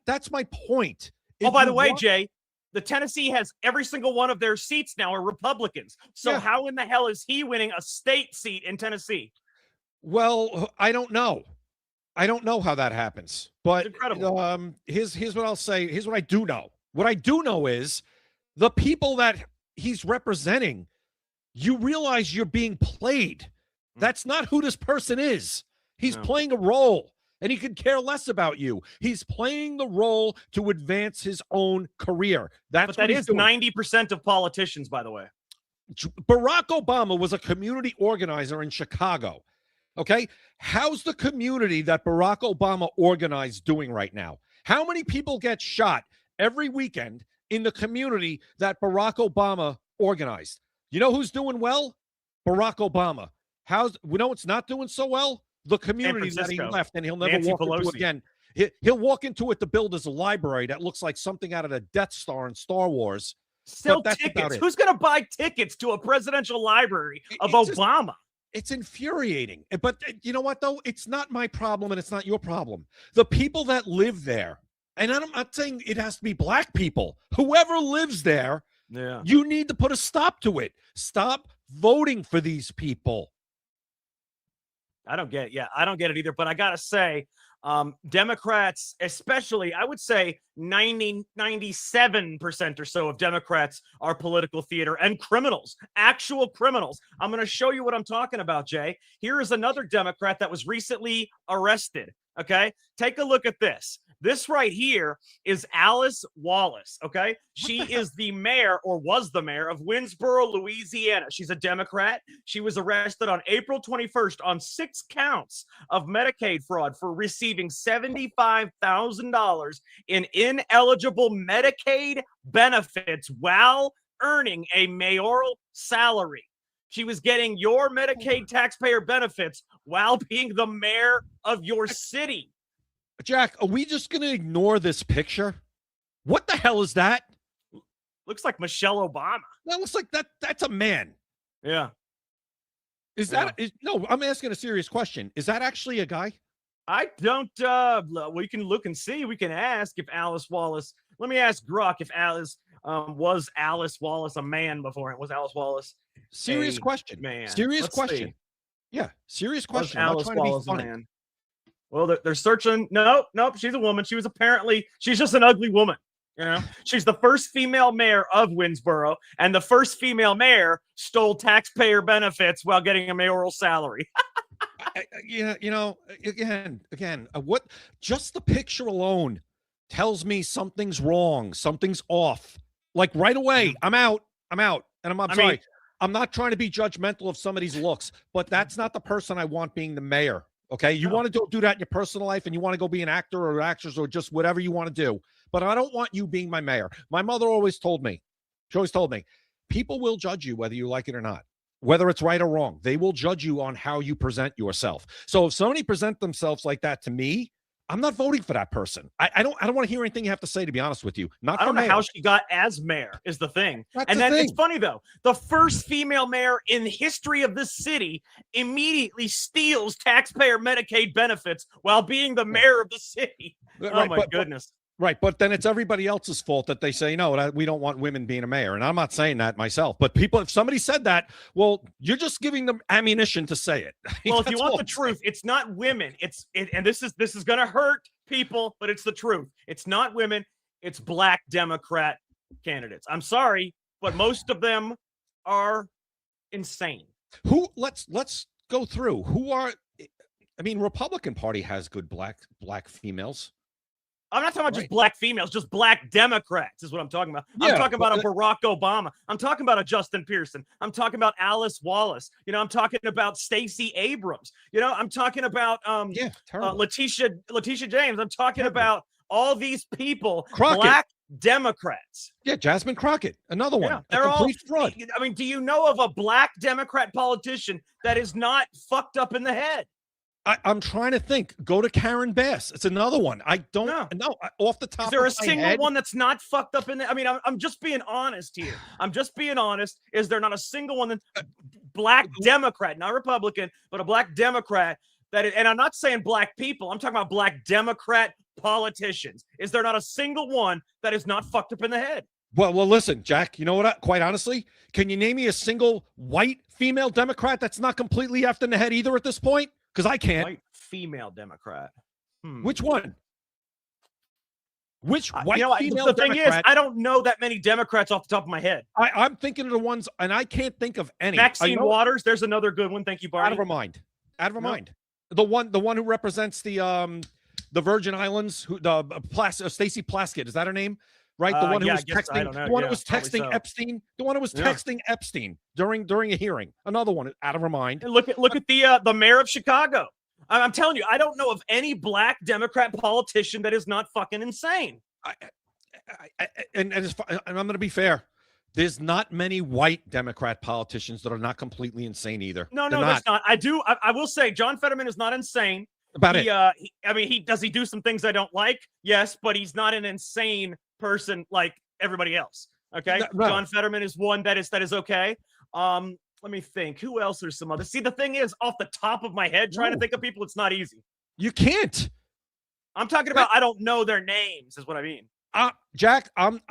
That's my point. By the way, Jay, the Tennessee has every single one of their seats now are Republicans. So how in the hell is he winning a state seat in Tennessee? Well, I don't know. I don't know how that happens. But here's what I'll say. Here's what I do know. What I do know is the people that he's representing, you realize you're being played. That's not who this person is. He's playing a role. And he could care less about you. He's playing the role to advance his own career. That is 90% of politicians, by the way. Barack Obama was a community organizer in Chicago. Okay? How's the community that Barack Obama organized doing right now? How many people get shot every weekend in the community that Barack Obama organized? You know who's doing well? Barack Obama. It's not doing so well? The community that he left, and he'll never walk into again. He'll walk into it to build his library that looks like something out of the Death Star in Star Wars. Sell tickets. Who's going to buy tickets to a presidential library of Obama? It's infuriating. But you know what, though? It's not my problem, and it's not your problem. The people that live there, and I'm not saying it has to be black people. Whoever lives there, you need to put a stop to it. Stop voting for these people. I don't get it. Yeah, I don't get it either. But I got to say, Democrats, especially, I would say 97% or so of Democrats are political theater and criminals, actual criminals. I'm going to show you what I'm talking about, Jay. Here is another Democrat that was recently arrested. Okay, take a look at this. This right here is Alice Wallace, okay? She is the mayor, or was the mayor, of Winsboro, Louisiana. She's a Democrat. She was arrested on April 21st on 6 counts of Medicaid fraud for receiving $75,000 in ineligible Medicaid benefits while earning a mayoral salary. She was getting your Medicaid taxpayer benefits while being the mayor of your city. Jack, are we just going to ignore this picture? What the hell is that? Looks like Michelle Obama. That looks like that's a man. Yeah. No, I'm asking a serious question. Is that actually a guy? I don't, we can look and see. We can ask if Alice Wallace, let me ask Gruck if was Alice Wallace a man before it? Was Alice Wallace Serious question. Man. Serious question. Yeah, serious question. I'm not trying to be funny. Man? Well, they're searching. Nope, she's a woman. She's just an ugly woman. She's the first female mayor of Winsboro, and the first female mayor stole taxpayer benefits while getting a mayoral salary. Again, what? Just the picture alone tells me something's wrong, something's off, like right away, I'm out. And I'm sorry. I'm not trying to be judgmental of somebody's looks, but that's not the person I want being the mayor. Okay. You want to do that in your personal life and you want to go be an actor or actress or just whatever you want to do. But I don't want you being my mayor. My mother always told me, people will judge you whether you like it or not, whether it's right or wrong. They will judge you on how you present yourself. So if somebody present themselves like that to me, I'm not voting for that person. I don't want to hear anything you have to say, to be honest with you. I don't know how she got as mayor is the thing. It's funny though. The first female mayor in the history of this city immediately steals taxpayer Medicaid benefits while being the mayor of the city. Oh my goodness. Right, but then it's everybody else's fault that they say, no, we don't want women being a mayor. And I'm not saying that myself. But people, if somebody said that, well, you're just giving them ammunition to say it. Well, if you want the truth, it's not women. And this is going to hurt people, but it's the truth. It's not women. It's Black Democrat candidates. I'm sorry, but most of them are insane. Let's go through. Republican Party has good black females. I'm not talking about just black females, just Black Democrats is what I'm talking about. I'm talking about a Barack Obama. I'm talking about a Justin Pearson. I'm talking about Alice Wallace. I'm talking about Stacey Abrams. I'm talking about Letitia James. I'm talking about all these people, Crockett. Black Democrats. Yeah, Jasmine Crockett, another one. Yeah, they're all fraud. Do you know of a Black Democrat politician that is not fucked up in the head? I'm trying to think. Go to Karen Bass. It's another one. I don't know off the top. Is there of a single one that's not fucked up in there? I'm just being honest here. I'm just being honest. Is there not a single one that Black Democrat, not Republican, but a Black Democrat and I'm not saying black people. I'm talking about Black Democrat politicians. Is there not a single one that is not fucked up in the head? Well, listen, Jack. You know what? Quite honestly, can you name me a single white female Democrat that's not completely effed in the head either at this point? Because I can't. White female Democrat. Which one? Which white female the Democrat? Thing is, I don't know that many Democrats off the top of my head. I'm thinking of the ones, and I can't think of any. Maxine Waters, there's another good one. Thank you, Barney. Out of her mind. The one who represents the Virgin Islands, Stacey Plaskett. Is that her name? Right, the one who was texting. The one who was texting Epstein. The one who was texting Epstein during a hearing. Another one out of her mind. And look at the mayor of Chicago. I'm telling you, I don't know of any Black Democrat politician that is not fucking insane. And I'm going to be fair. There's not many white Democrat politicians that are not completely insane either. No, that's not. I will say John Fetterman is not insane. Does he do some things I don't like? Yes, but he's not an insane person like everybody else. Okay, no. John Fetterman is one that is okay. Let me think. Who else? There's some others. See, the thing is, off the top of my head, trying to think of people, it's not easy. You can't. I'm talking about I don't know their names. Is what I mean. Jack, I'm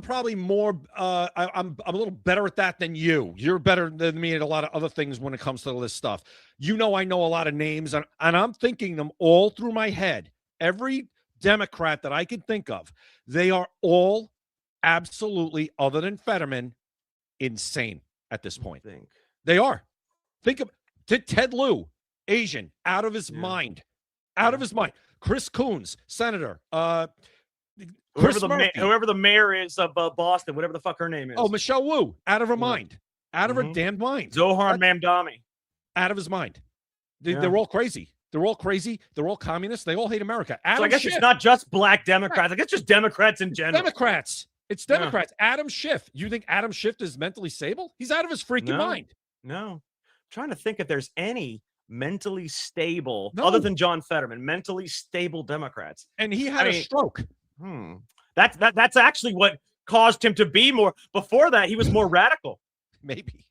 probably more. I'm a little better at that than you. You're better than me at a lot of other things when it comes to this stuff. I know a lot of names, and I'm thinking them all through my head. Every Democrat that I can think of, they are all absolutely, other than Fetterman, insane at this point. They are. Think of Ted Lieu, Asian, out of his mind. Out of his mind. Chris Coons, Senator. Whoever the mayor is of Boston, whatever the fuck her name is. Oh, Michelle Wu, out of her mind. Out of her damn mind. Zohar Mamdani. Out of his mind. They're all crazy. They're all crazy. They're all communists. They all hate America. So I guess it's not just Black Democrats. I guess just Democrats in general. Democrats. It's Democrats. Yeah. Adam Schiff. You think Adam Schiff is mentally stable? He's out of his freaking mind. No. I'm trying to think if there's any mentally stable, other than John Fetterman, mentally stable Democrats. And he had a stroke. That's actually what caused him to be more. Before that, he was more radical. Maybe.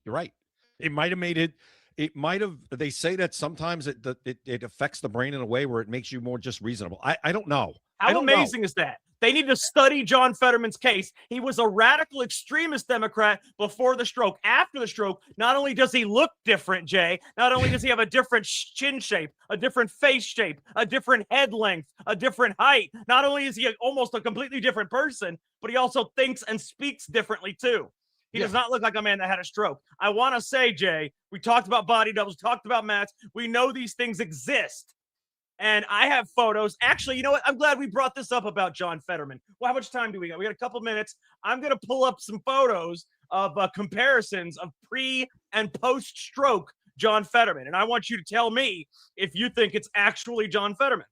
You're right. It might have made it. It might have. They say that sometimes it affects the brain in a way where it makes you more just reasonable. I don't know. How amazing is that? They need to study John Fetterman's case. He was a radical extremist Democrat before the stroke. After the stroke, not only does he look different, Jay, not only does he have a different chin shape, a different face shape, a different head length, a different height. Not only is he almost a completely different person, but he also thinks and speaks differently too. He does not look like a man that had a stroke. I want to say, Jay, we talked about body doubles, talked about mats. We know these things exist. And I have photos. Actually, you know what? I'm glad we brought this up about John Fetterman. Well, how much time do we got? We got a couple minutes. I'm going to pull up some photos of comparisons of pre and post stroke John Fetterman. And I want you to tell me if you think it's actually John Fetterman.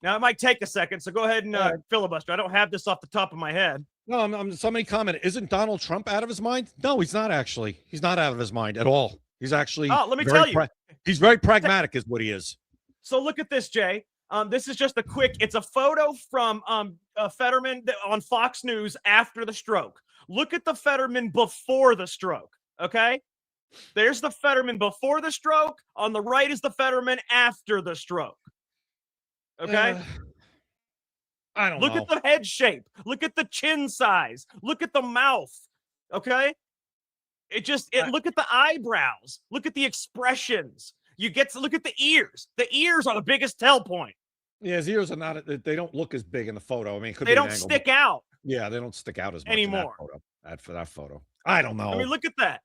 Now, it might take a second, so go ahead and filibuster. I don't have this off the top of my head. No, somebody commented, isn't Donald Trump out of his mind? No, he's not actually. He's not out of his mind at all. He's actually let me tell you. He's very pragmatic is what he is. So look at this, Jay. This is just it's a photo from Fetterman on Fox News after the stroke. Look at the Fetterman before the stroke, okay? There's the Fetterman before the stroke. On the right is the Fetterman after the stroke, okay? I don't Look know. at the head shape. Look at the chin size. Look at the mouth, okay? Look at the eyebrows. Look at the expressions. You get to look at the ears. The ears are the biggest tell point. Yeah, his ears are not. They don't look as big in the photo. I mean, they don't stick out. Yeah, they don't stick out as much anymore. For that photo. I don't know. I mean, look at that.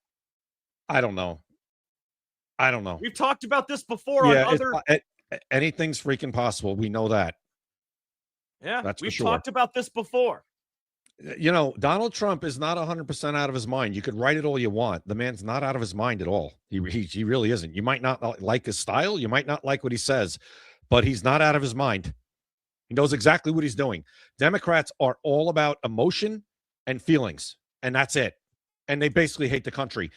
I don't know. We've talked about this before on other. Anything's freaking possible. We know that. Yeah, that's we've for sure. talked about this before. You know, Donald Trump is not 100% out of his mind. You could write it all you want. The man's not out of his mind at all. He really isn't. You might not like his style. You might not like what he says, but he's not out of his mind. He knows exactly what he's doing. Democrats are all about emotion and feelings, and that's it. And they basically hate the country.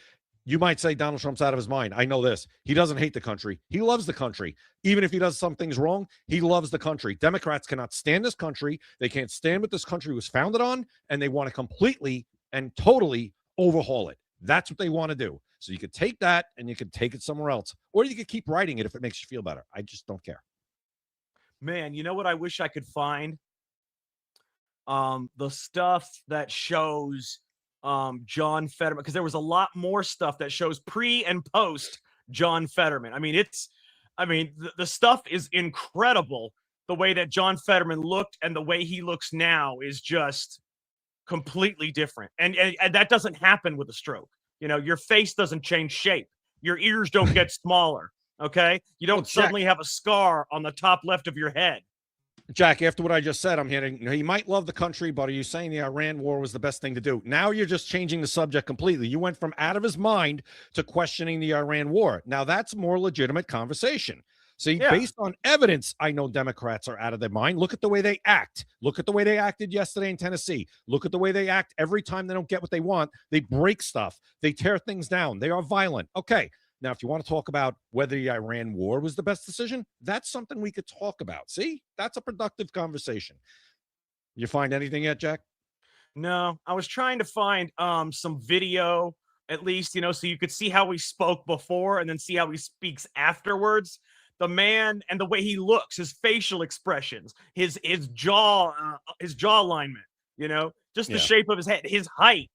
You might say Donald Trump's out of his mind. I know this. He doesn't hate the country. He loves the country. Even if he does some things wrong, he loves the country. Democrats cannot stand this country. They can't stand what this country was founded on, and they want to completely and totally overhaul it. That's what they want to do. So you could take that and you could take it somewhere else, or you could keep writing it if it makes you feel better. I just don't care. Man, you know what I wish I could find? The stuff that shows John Fetterman, because there was a lot more stuff that shows pre and post John Fetterman. I mean, the stuff is incredible. The way that John Fetterman looked and the way he looks now is just completely different. And that doesn't happen with a stroke. You know, your face doesn't change shape. Your ears don't get smaller. Okay. You don't suddenly have a scar on the top left of your head. Jack, after what I just said, I'm hearing he might love the country, but are you saying the Iran war was the best thing to do? Now you're just changing the subject completely. You went from out of his mind to questioning the Iran war. Now that's a more legitimate conversation. See, based on evidence, I know Democrats are out of their mind. Look at the way they act. Look at the way they acted yesterday in Tennessee. Look at the way they act every time they don't get what they want. They break stuff. They tear things down. They are violent. Okay. Now, if you want to talk about whether the Iran war was the best decision, that's something we could talk about. See, that's a productive conversation. You find anything yet, Jack? No, I was trying to find some video, at least, you know, so you could see how he spoke before and then see how he speaks afterwards. The man and the way he looks, his facial expressions, his jaw alignment, you know, just the shape of his head, his height.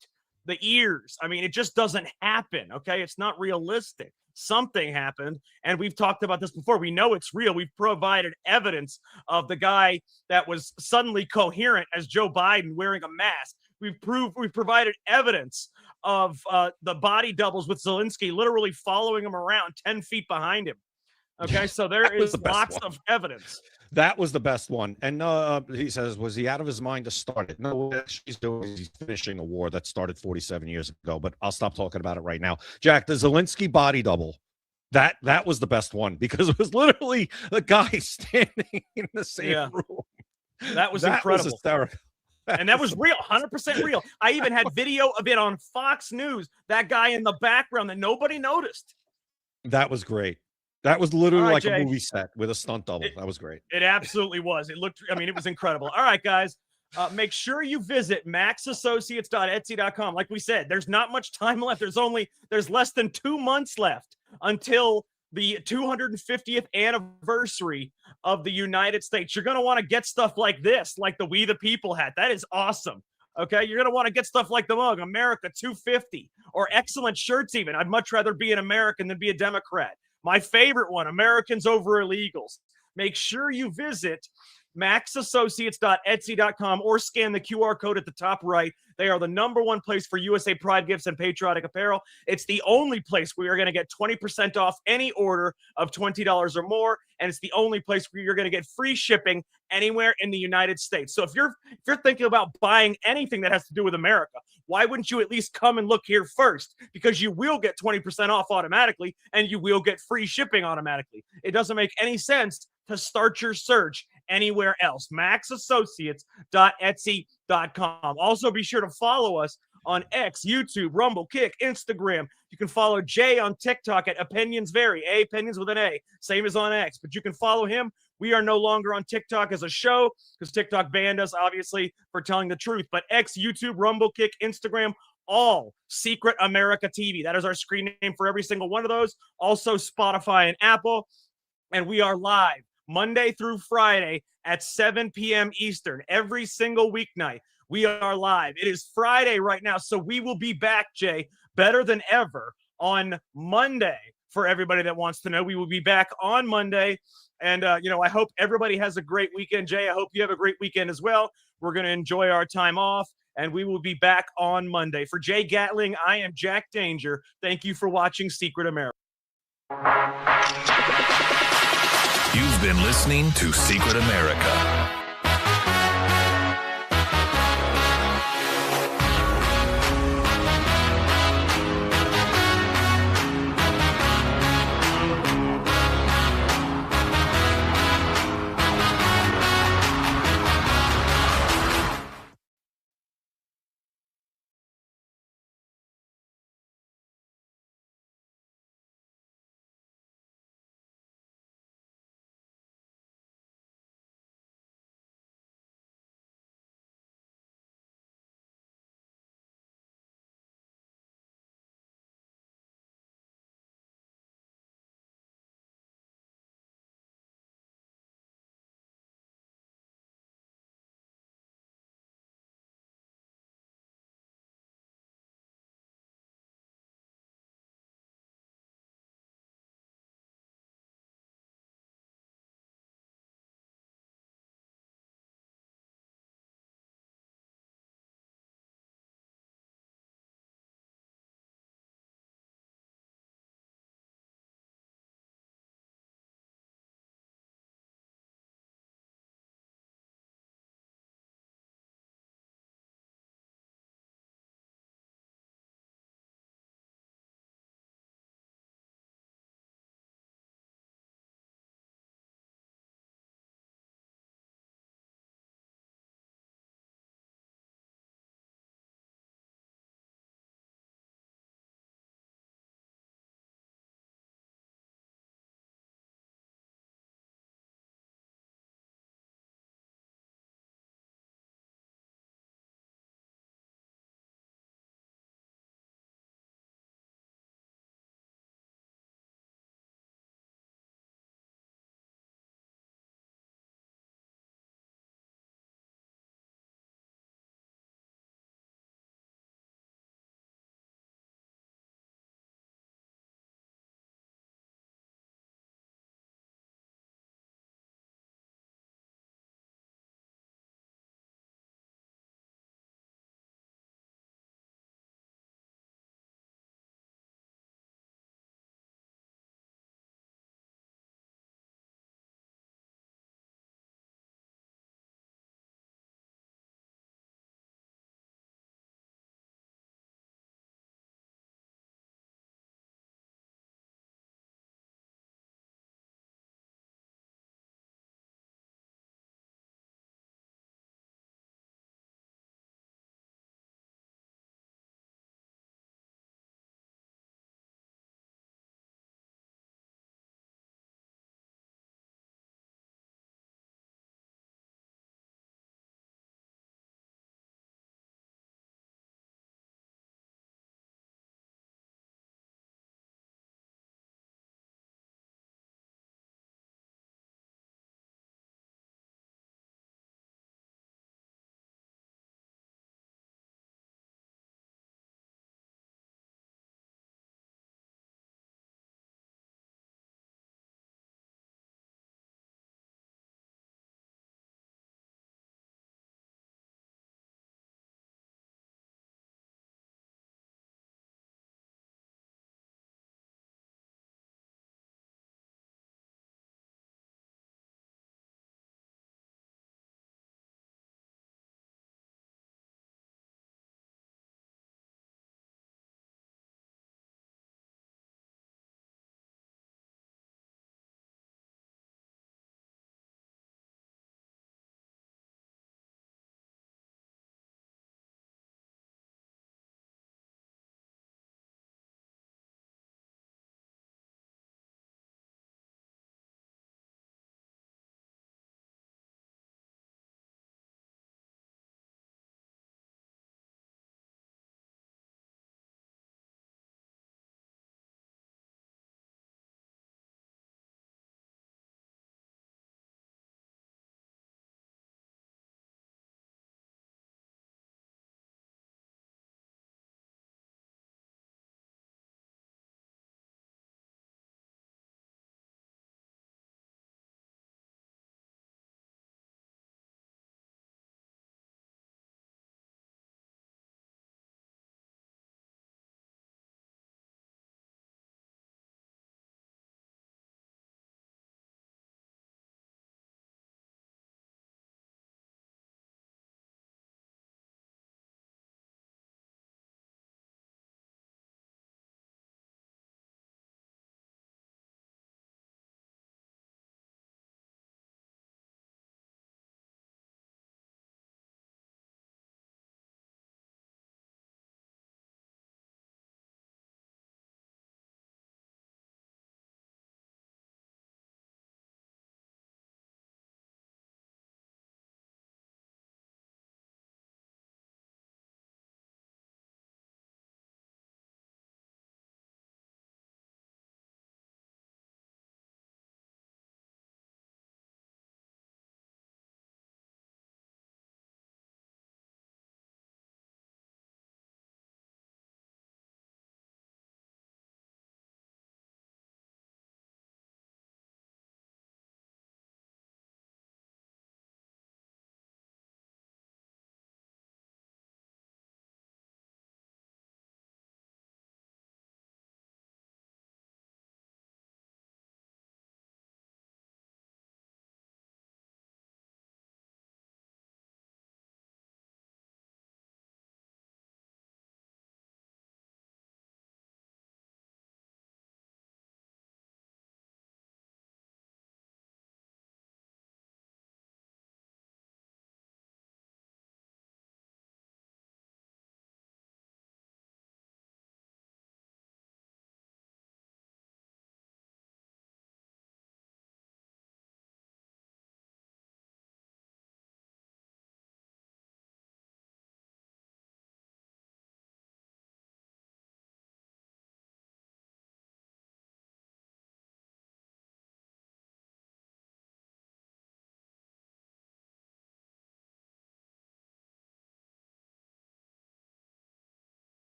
The ears. I mean, it just doesn't happen. Okay. It's not realistic. Something happened. And we've talked about this before. We know it's real. We've provided evidence of the guy that was suddenly coherent as Joe Biden wearing a mask. We've provided evidence of the body doubles with Zelensky literally following him around 10 feet behind him. Okay. So there is lots of evidence. That was the best one. And he says, was he out of his mind to start it? No, what he's doing is he's finishing a war that started 47 years ago, but I'll stop talking about it right now. Jack, the Zelensky body double, that was the best one because it was literally the guy standing in the same room. That was incredible. Was hysterical. And that was real, 100% real. I even had video of it on Fox News, that guy in the background that nobody noticed. That was great. That was literally like Jay, a movie set with a stunt double. That was great. It absolutely was. It was incredible. All right, guys, make sure you visit maxassociates.etsy.com. Like we said, there's not much time left. There's less than 2 months left until the 250th anniversary of the United States. You're going to want to get stuff like this, like the We the People hat. That is awesome. Okay, you're going to want to get stuff like the mug, America 250, or excellent shirts even. I'd much rather be an American than be a Democrat. My favorite one, Americans over illegals. Make sure you visit maxassociates.etsy.com, or scan the QR code at the top right. They are the #1 place for USA Pride gifts and patriotic apparel. It's the only place where you're going to get 20% off any order of $20 or more, and it's the only place where you're going to get free shipping anywhere in the United States. So if you're thinking about buying anything that has to do with America, why wouldn't you at least come and look here first? Because you will get 20% off automatically, and you will get free shipping automatically. It doesn't make any sense to start your search anywhere else. maxassociates.etsy.com. Also, be sure to follow us on X, YouTube, Rumble, Kick, Instagram. You can follow Jay on TikTok at Opinions Vary, Opinions with an A, same as on X. But you can follow him. We are no longer on TikTok as a show because TikTok banned us, obviously, for telling the truth. But X, YouTube, Rumble, Kick, Instagram, all Secret America TV. That is our screen name for every single one of those. Also, Spotify and Apple. And we are live Monday through Friday at 7 p.m. Eastern every single weeknight. We are live. It is Friday right now, so we will be back, Jay, better than ever on Monday. For everybody that wants to know, we will be back on Monday. And, I hope everybody has a great weekend. Jay, I hope you have a great weekend as well. We're going to enjoy our time off, and we will be back on Monday. For Jay Gatling, I am Jack Danger. Thank you for watching Secret America. You've been listening to Secret America.